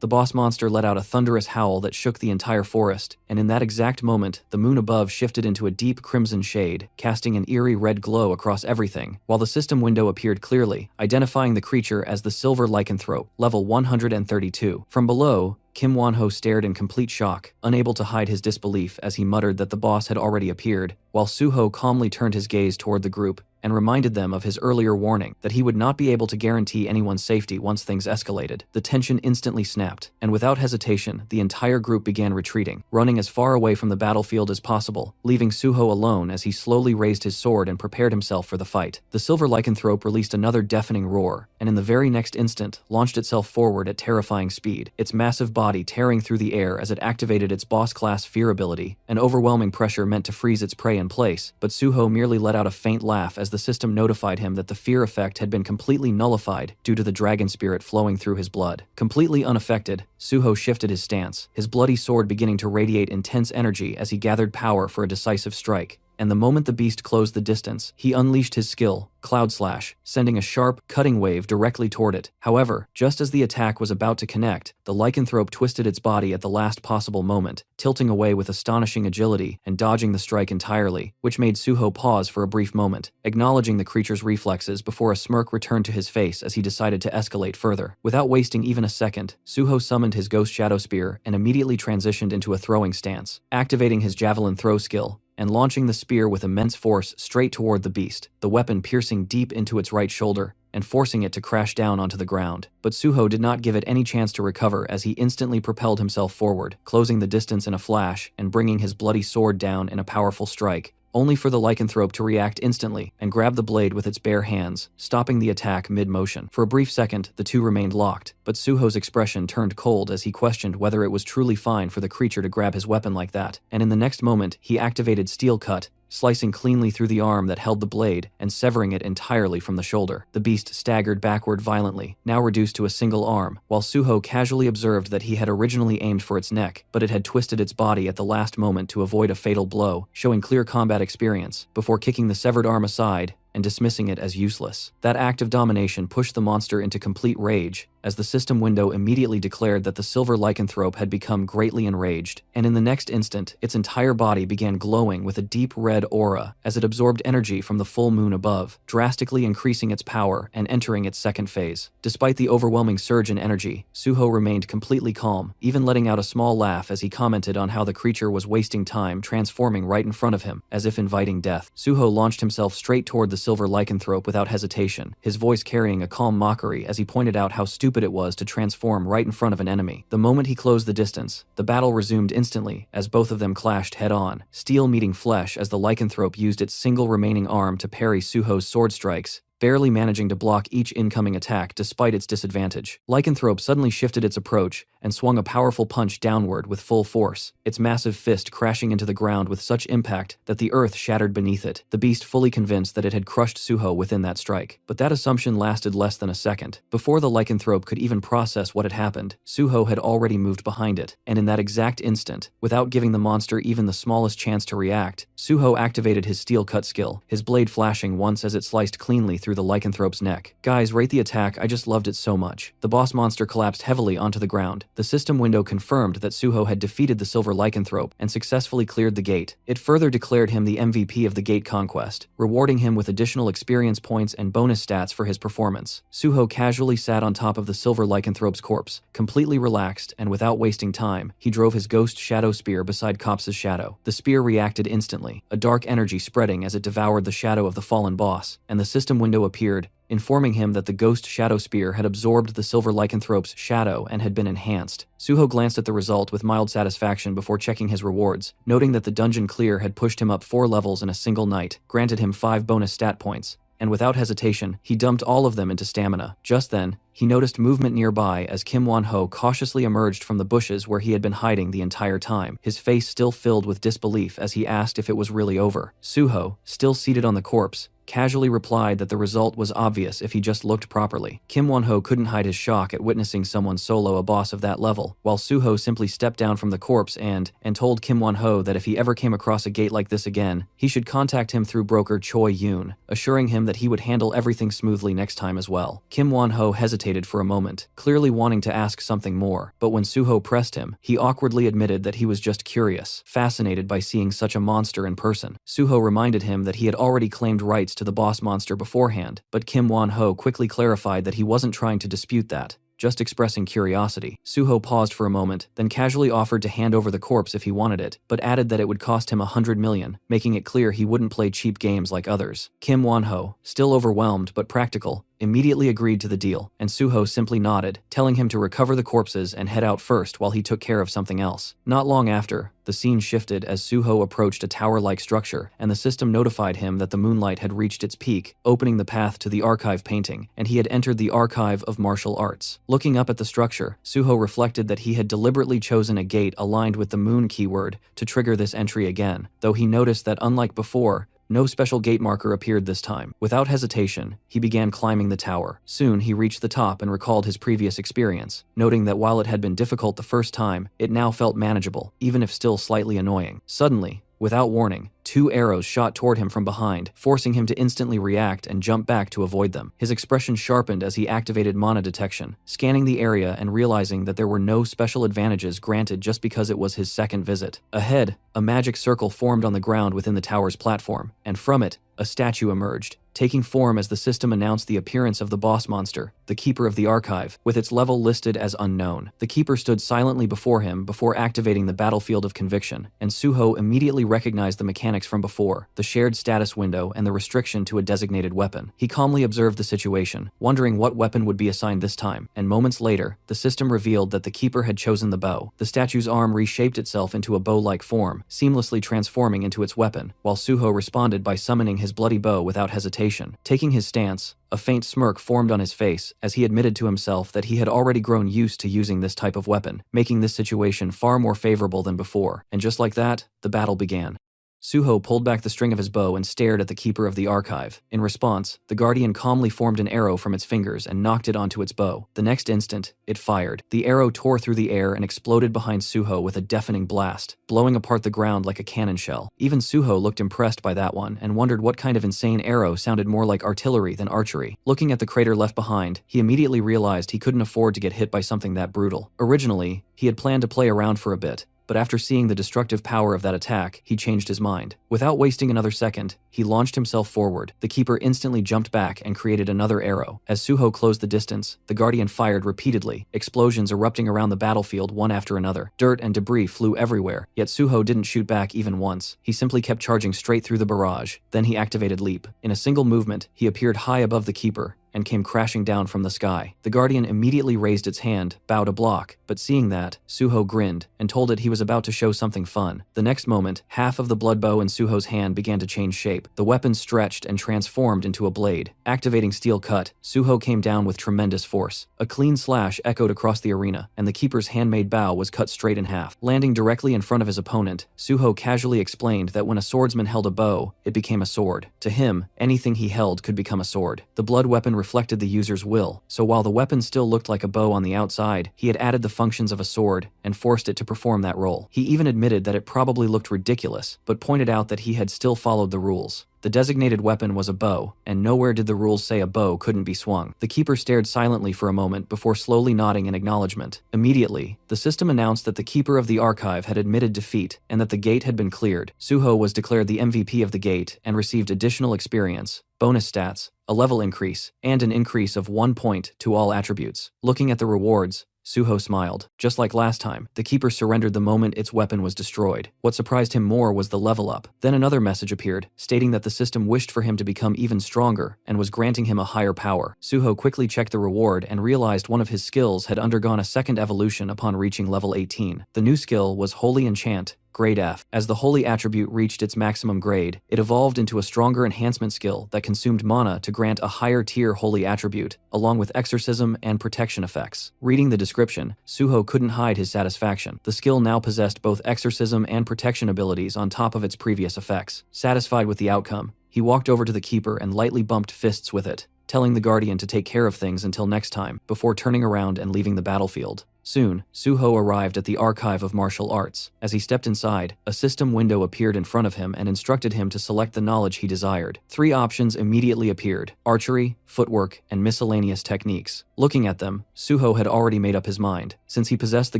The boss monster let out a thunderous howl that shook the entire forest, and in that exact moment, the moon above shifted into a deep crimson shade, casting an eerie red glow across everything, while the system window appeared clearly, identifying the creature as the Silver Lycanthrope, level 132. From below, Kim Won-ho stared in complete shock, unable to hide his disbelief as he muttered that the boss had already appeared, while Suho calmly turned his gaze toward the group and reminded them of his earlier warning that he would not be able to guarantee anyone's safety once things escalated. The tension instantly snapped, and without hesitation, the entire group began retreating, running as far away from the battlefield as possible, leaving Suho alone as he slowly raised his sword and prepared himself for the fight. The Silver Lycanthrope released another deafening roar, and in the very next instant, launched itself forward at terrifying speed, its massive body tearing through the air as it activated its boss-class fear ability. An overwhelming pressure meant to freeze its prey in place, but Suho merely let out a faint laugh as the system notified him that the fear effect had been completely nullified due to the dragon spirit flowing through his blood. Completely unaffected, Suho shifted his stance, his bloody sword beginning to radiate intense energy as he gathered power for a decisive strike. and the moment the beast closed the distance, he unleashed his skill, Cloud Slash, sending a sharp, cutting wave directly toward it. However, just as the attack was about to connect, the lycanthrope twisted its body at the last possible moment, tilting away with astonishing agility and dodging the strike entirely, which made Suho pause for a brief moment, acknowledging the creature's reflexes before a smirk returned to his face as he decided to escalate further. Without wasting even a second, Suho summoned his Ghost Shadow Spear and immediately transitioned into a throwing stance, activating his javelin throw skill and launching the spear with immense force straight toward the beast, the weapon piercing deep into its right shoulder and forcing it to crash down onto the ground. But Suho did not give it any chance to recover as he instantly propelled himself forward, closing the distance in a flash and bringing his bloody sword down in a powerful strike, only for the lycanthrope to react instantly and grab the blade with its bare hands, stopping the attack mid-motion. For a brief second, the two remained locked, but Suho's expression turned cold as he questioned whether it was truly fine for the creature to grab his weapon like that, and in the next moment, he activated Steel Cut, slicing cleanly through the arm that held the blade and severing it entirely from the shoulder. The beast staggered backward violently, now reduced to a single arm, while Suho casually observed that he had originally aimed for its neck, but it had twisted its body at the last moment to avoid a fatal blow, showing clear combat experience, before kicking the severed arm aside and dismissing it as useless. That act of domination pushed the monster into complete rage, as the system window immediately declared that the silver lycanthrope had become greatly enraged, and in the next instant, its entire body began glowing with a deep red aura as it absorbed energy from the full moon above, drastically increasing its power and entering its second phase. Despite the overwhelming surge in energy, Suho remained completely calm, even letting out a small laugh as he commented on how the creature was wasting time transforming right in front of him, as if inviting death. Suho launched himself straight toward the silver lycanthrope without hesitation, his voice carrying a calm mockery as he pointed out how stupid it was to transform right in front of an enemy. The moment he closed the distance, the battle resumed instantly as both of them clashed head-on, steel meeting flesh as the lycanthrope used its single remaining arm to parry Suho's sword strikes, barely managing to block each incoming attack despite its disadvantage. Lycanthrope suddenly shifted its approach and swung a powerful punch downward with full force, its massive fist crashing into the ground with such impact that the earth shattered beneath it, the beast fully convinced that it had crushed Suho within that strike. But that assumption lasted less than a second. Before the lycanthrope could even process what had happened, Suho had already moved behind it, and in that exact instant, without giving the monster even the smallest chance to react, Suho activated his steel cut skill, his blade flashing once as it sliced cleanly through the lycanthrope's neck. Guys, rate the attack, I just loved it so much. The boss monster collapsed heavily onto the ground. The system window confirmed that Suho had defeated the silver lycanthrope and successfully cleared the gate. It further declared him the MVP of the gate conquest, rewarding him with additional experience points and bonus stats for his performance. Suho casually sat on top of the silver lycanthrope's corpse, completely relaxed, and without wasting time, he drove his ghost shadow spear beside Kops's shadow. The spear reacted instantly, a dark energy spreading as it devoured the shadow of the fallen boss, and the system window appeared, informing him that the ghost shadow spear had absorbed the silver lycanthrope's shadow and had been enhanced. Suho glanced at the result with mild satisfaction before checking his rewards, noting that the dungeon clear had pushed him up 4 levels in a single night, granted him 5 bonus stat points, and without hesitation, he dumped all of them into stamina. Just then, he noticed movement nearby as Kim Won-ho cautiously emerged from the bushes where he had been hiding the entire time, his face still filled with disbelief as he asked if it was really over. Suho, still seated on the corpse, casually replied that the result was obvious if he just looked properly. Kim Won-ho couldn't hide his shock at witnessing someone solo a boss of that level, while Suho simply stepped down from the corpse and told Kim Won-ho that if he ever came across a gate like this again, he should contact him through broker Choi Yoon, assuring him that he would handle everything smoothly next time as well. Kim Won-ho hesitated for a moment, clearly wanting to ask something more, but when Suho pressed him, he awkwardly admitted that he was just curious, fascinated by seeing such a monster in person. Suho reminded him that he had already claimed rights to the boss monster beforehand, but Kim Won-ho quickly clarified that he wasn't trying to dispute that, just expressing curiosity. Suho paused for a moment, then casually offered to hand over the corpse if he wanted it, but added that it would cost him 100 million, making it clear he wouldn't play cheap games like others. Kim Won-ho, still overwhelmed but practical, immediately agreed to the deal, and Suho simply nodded, telling him to recover the corpses and head out first while he took care of something else. Not long after, the scene shifted as Suho approached a tower-like structure, and the system notified him that the moonlight had reached its peak, opening the path to the archive painting, and he had entered the archive of martial arts. Looking up at the structure, Suho reflected that he had deliberately chosen a gate aligned with the moon keyword to trigger this entry again, though he noticed that unlike before, no special gate marker appeared this time. Without hesitation, he began climbing the tower. Soon, he reached the top and recalled his previous experience, noting that while it had been difficult the first time, it now felt manageable, even if still slightly annoying. Suddenly, without warning, 2 arrows shot toward him from behind, forcing him to instantly react and jump back to avoid them. His expression sharpened as he activated mana detection, scanning the area and realizing that there were no special advantages granted just because it was his second visit. Ahead, a magic circle formed on the ground within the tower's platform, and from it, a statue emerged, taking form as the system announced the appearance of the boss monster, the Keeper of the Archive, with its level listed as unknown. The Keeper stood silently before him before activating the battlefield of conviction, and Suho immediately recognized the mechanics from before, the shared status window and the restriction to a designated weapon. He calmly observed the situation, wondering what weapon would be assigned this time, and moments later, the system revealed that the Keeper had chosen the bow. The statue's arm reshaped itself into a bow-like form, seamlessly transforming into its weapon, while Suho responded by summoning his bloody bow without hesitation. Taking his stance, a faint smirk formed on his face as he admitted to himself that he had already grown used to using this type of weapon, making this situation far more favorable than before. And just like that, the battle began. Suho pulled back the string of his bow and stared at the Keeper of the Archive. In response, the Guardian calmly formed an arrow from its fingers and knocked it onto its bow. The next instant, it fired. The arrow tore through the air and exploded behind Suho with a deafening blast, blowing apart the ground like a cannon shell. Even Suho looked impressed by that one and wondered what kind of insane arrow sounded more like artillery than archery. Looking at the crater left behind, he immediately realized he couldn't afford to get hit by something that brutal. Originally, he had planned to play around for a bit, but after seeing the destructive power of that attack, he changed his mind. Without wasting another second, he launched himself forward. The Keeper instantly jumped back and created another arrow. As Suho closed the distance, the Guardian fired repeatedly, explosions erupting around the battlefield one after another. Dirt and debris flew everywhere, yet Suho didn't shoot back even once. He simply kept charging straight through the barrage. Then he activated Leap. In a single movement, he appeared high above the Keeper and came crashing down from the sky. The Guardian immediately raised its hand, bowed to block, but seeing that, Suho grinned and told it he was about to show something fun. The next moment, half of the blood bow in Suho's hand began to change shape. The weapon stretched and transformed into a blade. Activating Steel Cut, Suho came down with tremendous force. A clean slash echoed across the arena, and the Keeper's handmade bow was cut straight in half. Landing directly in front of his opponent, Suho casually explained that when a swordsman held a bow, it became a sword. To him, anything he held could become a sword. The blood weapon reflected the user's will, so while the weapon still looked like a bow on the outside, he had added the functions of a sword and forced it to perform that role. He even admitted that it probably looked ridiculous, but pointed out that he had still followed the rules. The designated weapon was a bow, and nowhere did the rules say a bow couldn't be swung. The Keeper stared silently for a moment before slowly nodding in acknowledgement. Immediately, the system announced that the Keeper of the Archive had admitted defeat and that the gate had been cleared. Suho was declared the MVP of the gate and received additional experience, bonus stats, a level increase, and an increase of 1 point to all attributes. Looking at the rewards, Suho smiled. Just like last time, the Keeper surrendered the moment its weapon was destroyed. What surprised him more was the level up. Then another message appeared, stating that the system wished for him to become even stronger and was granting him a higher power. Suho quickly checked the reward and realized one of his skills had undergone a second evolution upon reaching level 18. The new skill was Holy Enchant, Grade F. As the Holy attribute reached its maximum grade, it evolved into a stronger enhancement skill that consumed mana to grant a higher tier Holy attribute, along with exorcism and protection effects. Reading the description, Suho couldn't hide his satisfaction. The skill now possessed both exorcism and protection abilities on top of its previous effects. Satisfied with the outcome, he walked over to the Keeper and lightly bumped fists with it, telling the Guardian to take care of things until next time, before turning around and leaving the battlefield. Soon, Suho arrived at the Archive of Martial Arts. As he stepped inside, a system window appeared in front of him and instructed him to select the knowledge he desired. 3 options immediately appeared: archery, footwork, and miscellaneous techniques. Looking at them, Suho had already made up his mind. Since he possessed the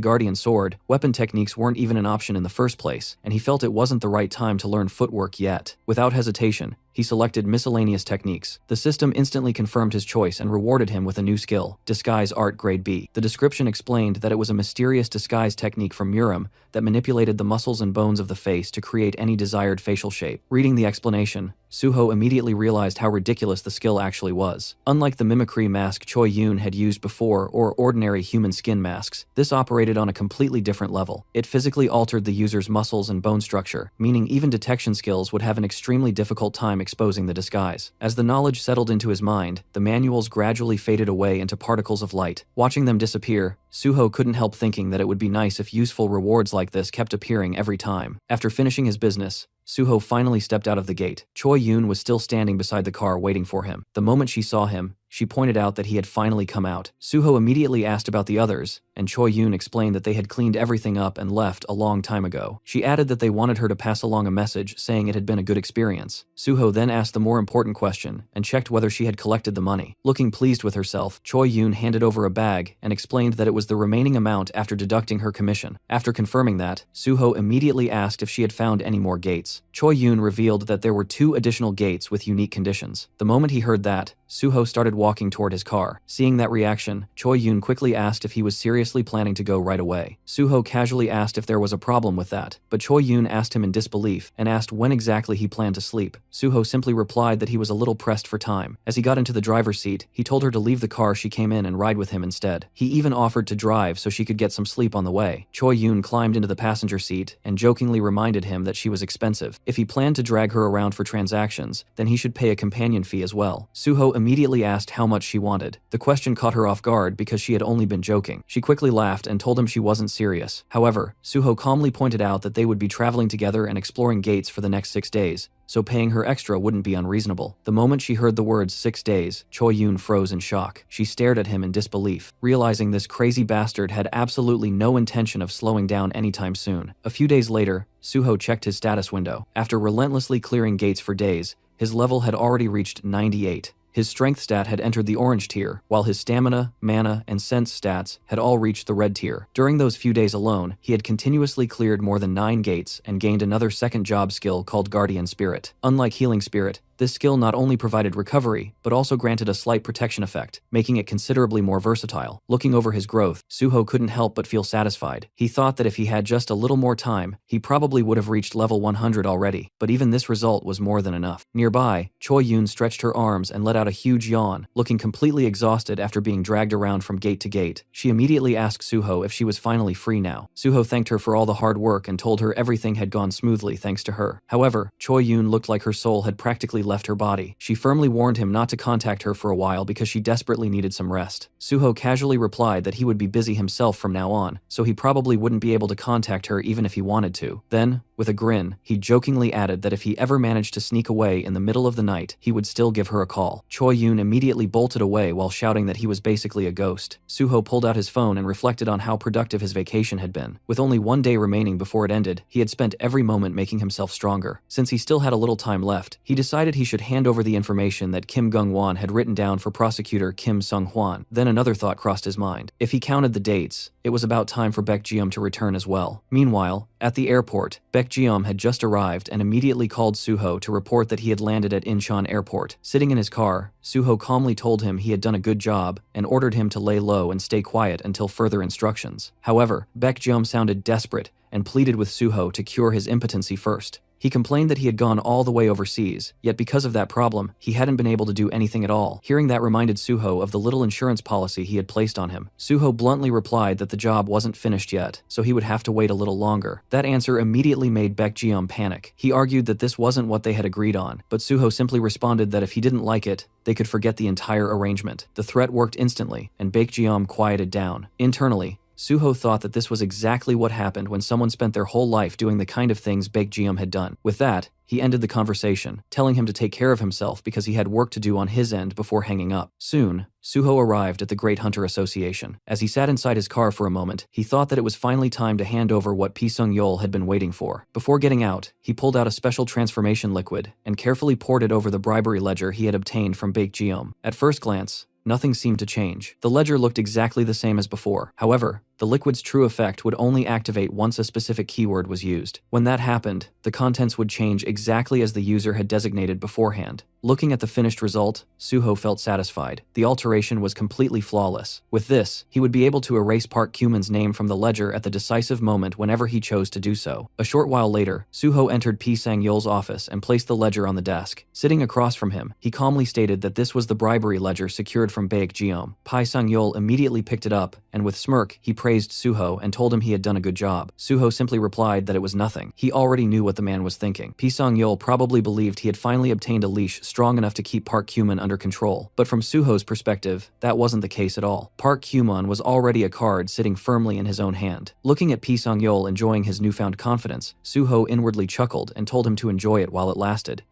Guardian Sword, weapon techniques weren't even an option in the first place, and he felt it wasn't the right time to learn footwork yet. Without hesitation, he selected miscellaneous techniques. The system instantly confirmed his choice and rewarded him with a new skill, Disguise Art Grade B. The description explained that it was a mysterious disguise technique from Muram that manipulated the muscles and bones of the face to create any desired facial shape. Reading the explanation, Suho immediately realized how ridiculous the skill actually was. Unlike the mimicry mask Choi Yoon had used before or ordinary human skin masks, this operated on a completely different level. It physically altered the user's muscles and bone structure, meaning even detection skills would have an extremely difficult time exposing the disguise. As the knowledge settled into his mind, the manuals gradually faded away into particles of light. Watching them disappear, Suho couldn't help thinking that it would be nice if useful rewards like this kept appearing every time. After finishing his business, Suho finally stepped out of the gate. Choi Yoon was still standing beside the car waiting for him. The moment she saw him, She pointed out that he had finally come out. Suho immediately asked about the others, and Choi Yoon explained that they had cleaned everything up and left a long time ago. She added that they wanted her to pass along a message saying it had been a good experience. Suho then asked the more important question and checked whether she had collected the money. Looking pleased with herself, Choi Yoon handed over a bag and explained that it was the remaining amount after deducting her commission. After confirming that, Suho immediately asked if she had found any more gates. Choi Yoon revealed that there were 2 additional gates with unique conditions. The moment he heard that, Suho started walking toward his car. Seeing that reaction, Choi Yoon quickly asked if he was seriously planning to go right away. Suho casually asked if there was a problem with that, but Choi Yoon asked him in disbelief and asked when exactly he planned to sleep. Suho simply replied that he was a little pressed for time. As he got into the driver's seat, he told her to leave the car she came in and ride with him instead. He even offered to drive so she could get some sleep on the way. Choi Yoon climbed into the passenger seat and jokingly reminded him that she was expensive. If he planned to drag her around for transactions, then he should pay a companion fee as well. Suho immediately asked how much she wanted. The question caught her off guard because she had only been joking. She quickly laughed and told him she wasn't serious. However, Suho calmly pointed out that they would be traveling together and exploring gates for the next 6 days, so paying her extra wouldn't be unreasonable. The moment she heard the words 6 days, Choi Yoon froze in shock. She stared at him in disbelief, realizing this crazy bastard had absolutely no intention of slowing down anytime soon. A few days later, Suho checked his status window. After relentlessly clearing gates for days, his level had already reached 98. His strength stat had entered the orange tier, while his stamina, mana, and sense stats had all reached the red tier. During those few days alone, he had continuously cleared more than 9 gates and gained another second job skill called Guardian Spirit. Unlike Healing Spirit, this skill not only provided recovery, but also granted a slight protection effect, making it considerably more versatile. Looking over his growth, Suho couldn't help but feel satisfied. He thought that if he had just a little more time, he probably would have reached level 100 already, but even this result was more than enough. Nearby, Choi Yoon stretched her arms and let out a huge yawn, looking completely exhausted after being dragged around from gate to gate. She immediately asked Suho if she was finally free now. Suho thanked her for all the hard work and told her everything had gone smoothly thanks to her. However, Choi Yoon looked like her soul had practically left her body. She firmly warned him not to contact her for a while because she desperately needed some rest. Suho casually replied that he would be busy himself from now on, so he probably wouldn't be able to contact her even if he wanted to. Then, with a grin, he jokingly added that if he ever managed to sneak away in the middle of the night, he would still give her a call. Choi Yoon immediately bolted away while shouting that he was basically a ghost. Suho pulled out his phone and reflected on how productive his vacation had been. With only 1 day remaining before it ended, he had spent every moment making himself stronger. Since he still had a little time left, he decided he should hand over the information that Kim Gung-won had written down for prosecutor Kim Sung-hwan. Then another thought crossed his mind. If he counted the dates, it was about time for Baek Ji-yeom to return as well. Meanwhile, at the airport, Baek Ji-yeom had just arrived and immediately called Suho to report that he had landed at Incheon Airport. Sitting in his car, Suho calmly told him he had done a good job and ordered him to lay low and stay quiet until further instructions. However, Baek Ji-yeom sounded desperate and pleaded with Suho to cure his impotency first. He complained that he had gone all the way overseas, yet because of that problem, he hadn't been able to do anything at all. Hearing that reminded Suho of the little insurance policy he had placed on him. Suho bluntly replied that the job wasn't finished yet, so he would have to wait a little longer. That answer immediately made Baek Ji-yeom panic. He argued that this wasn't what they had agreed on, but Suho simply responded that if he didn't like it, they could forget the entire arrangement. The threat worked instantly, and Baek Ji-yeom quieted down. Internally, Suho thought that this was exactly what happened when someone spent their whole life doing the kind of things Baek Ji-yeom had done. With that, he ended the conversation, telling him to take care of himself because he had work to do on his end before hanging up. Soon, Suho arrived at the Great Hunter Association. As he sat inside his car for a moment, he thought that it was finally time to hand over what Pi Sung-yeol had been waiting for. Before getting out, he pulled out a special transformation liquid and carefully poured it over the bribery ledger he had obtained from Baek Ji-yeom. At first glance, nothing seemed to change. The ledger looked exactly the same as before. However, the liquid's true effect would only activate once a specific keyword was used. When that happened, the contents would change exactly as the user had designated beforehand. Looking at the finished result, Suho felt satisfied. The alteration was completely flawless. With this, he would be able to erase Park Kyu-man's name from the ledger at the decisive moment whenever he chose to do so. A short while later, Suho entered Pi Sang-yeol's office and placed the ledger on the desk. Sitting across from him, he calmly stated that this was the bribery ledger secured from Baek Ji-yeom. Pi Sang-yeol immediately picked it up, and with smirk, he praised Suho and told him he had done a good job. Suho simply replied that it was nothing. He already knew what the man was thinking. Pi Sang-yeol probably believed he had finally obtained a leash strong enough to keep Park Kyu-man under control. But from Suho's perspective, that wasn't the case at all. Park Kyu-man was already a card sitting firmly in his own hand. Looking at Pi Sang-yeol enjoying his newfound confidence, Suho inwardly chuckled and told him to enjoy it while it lasted.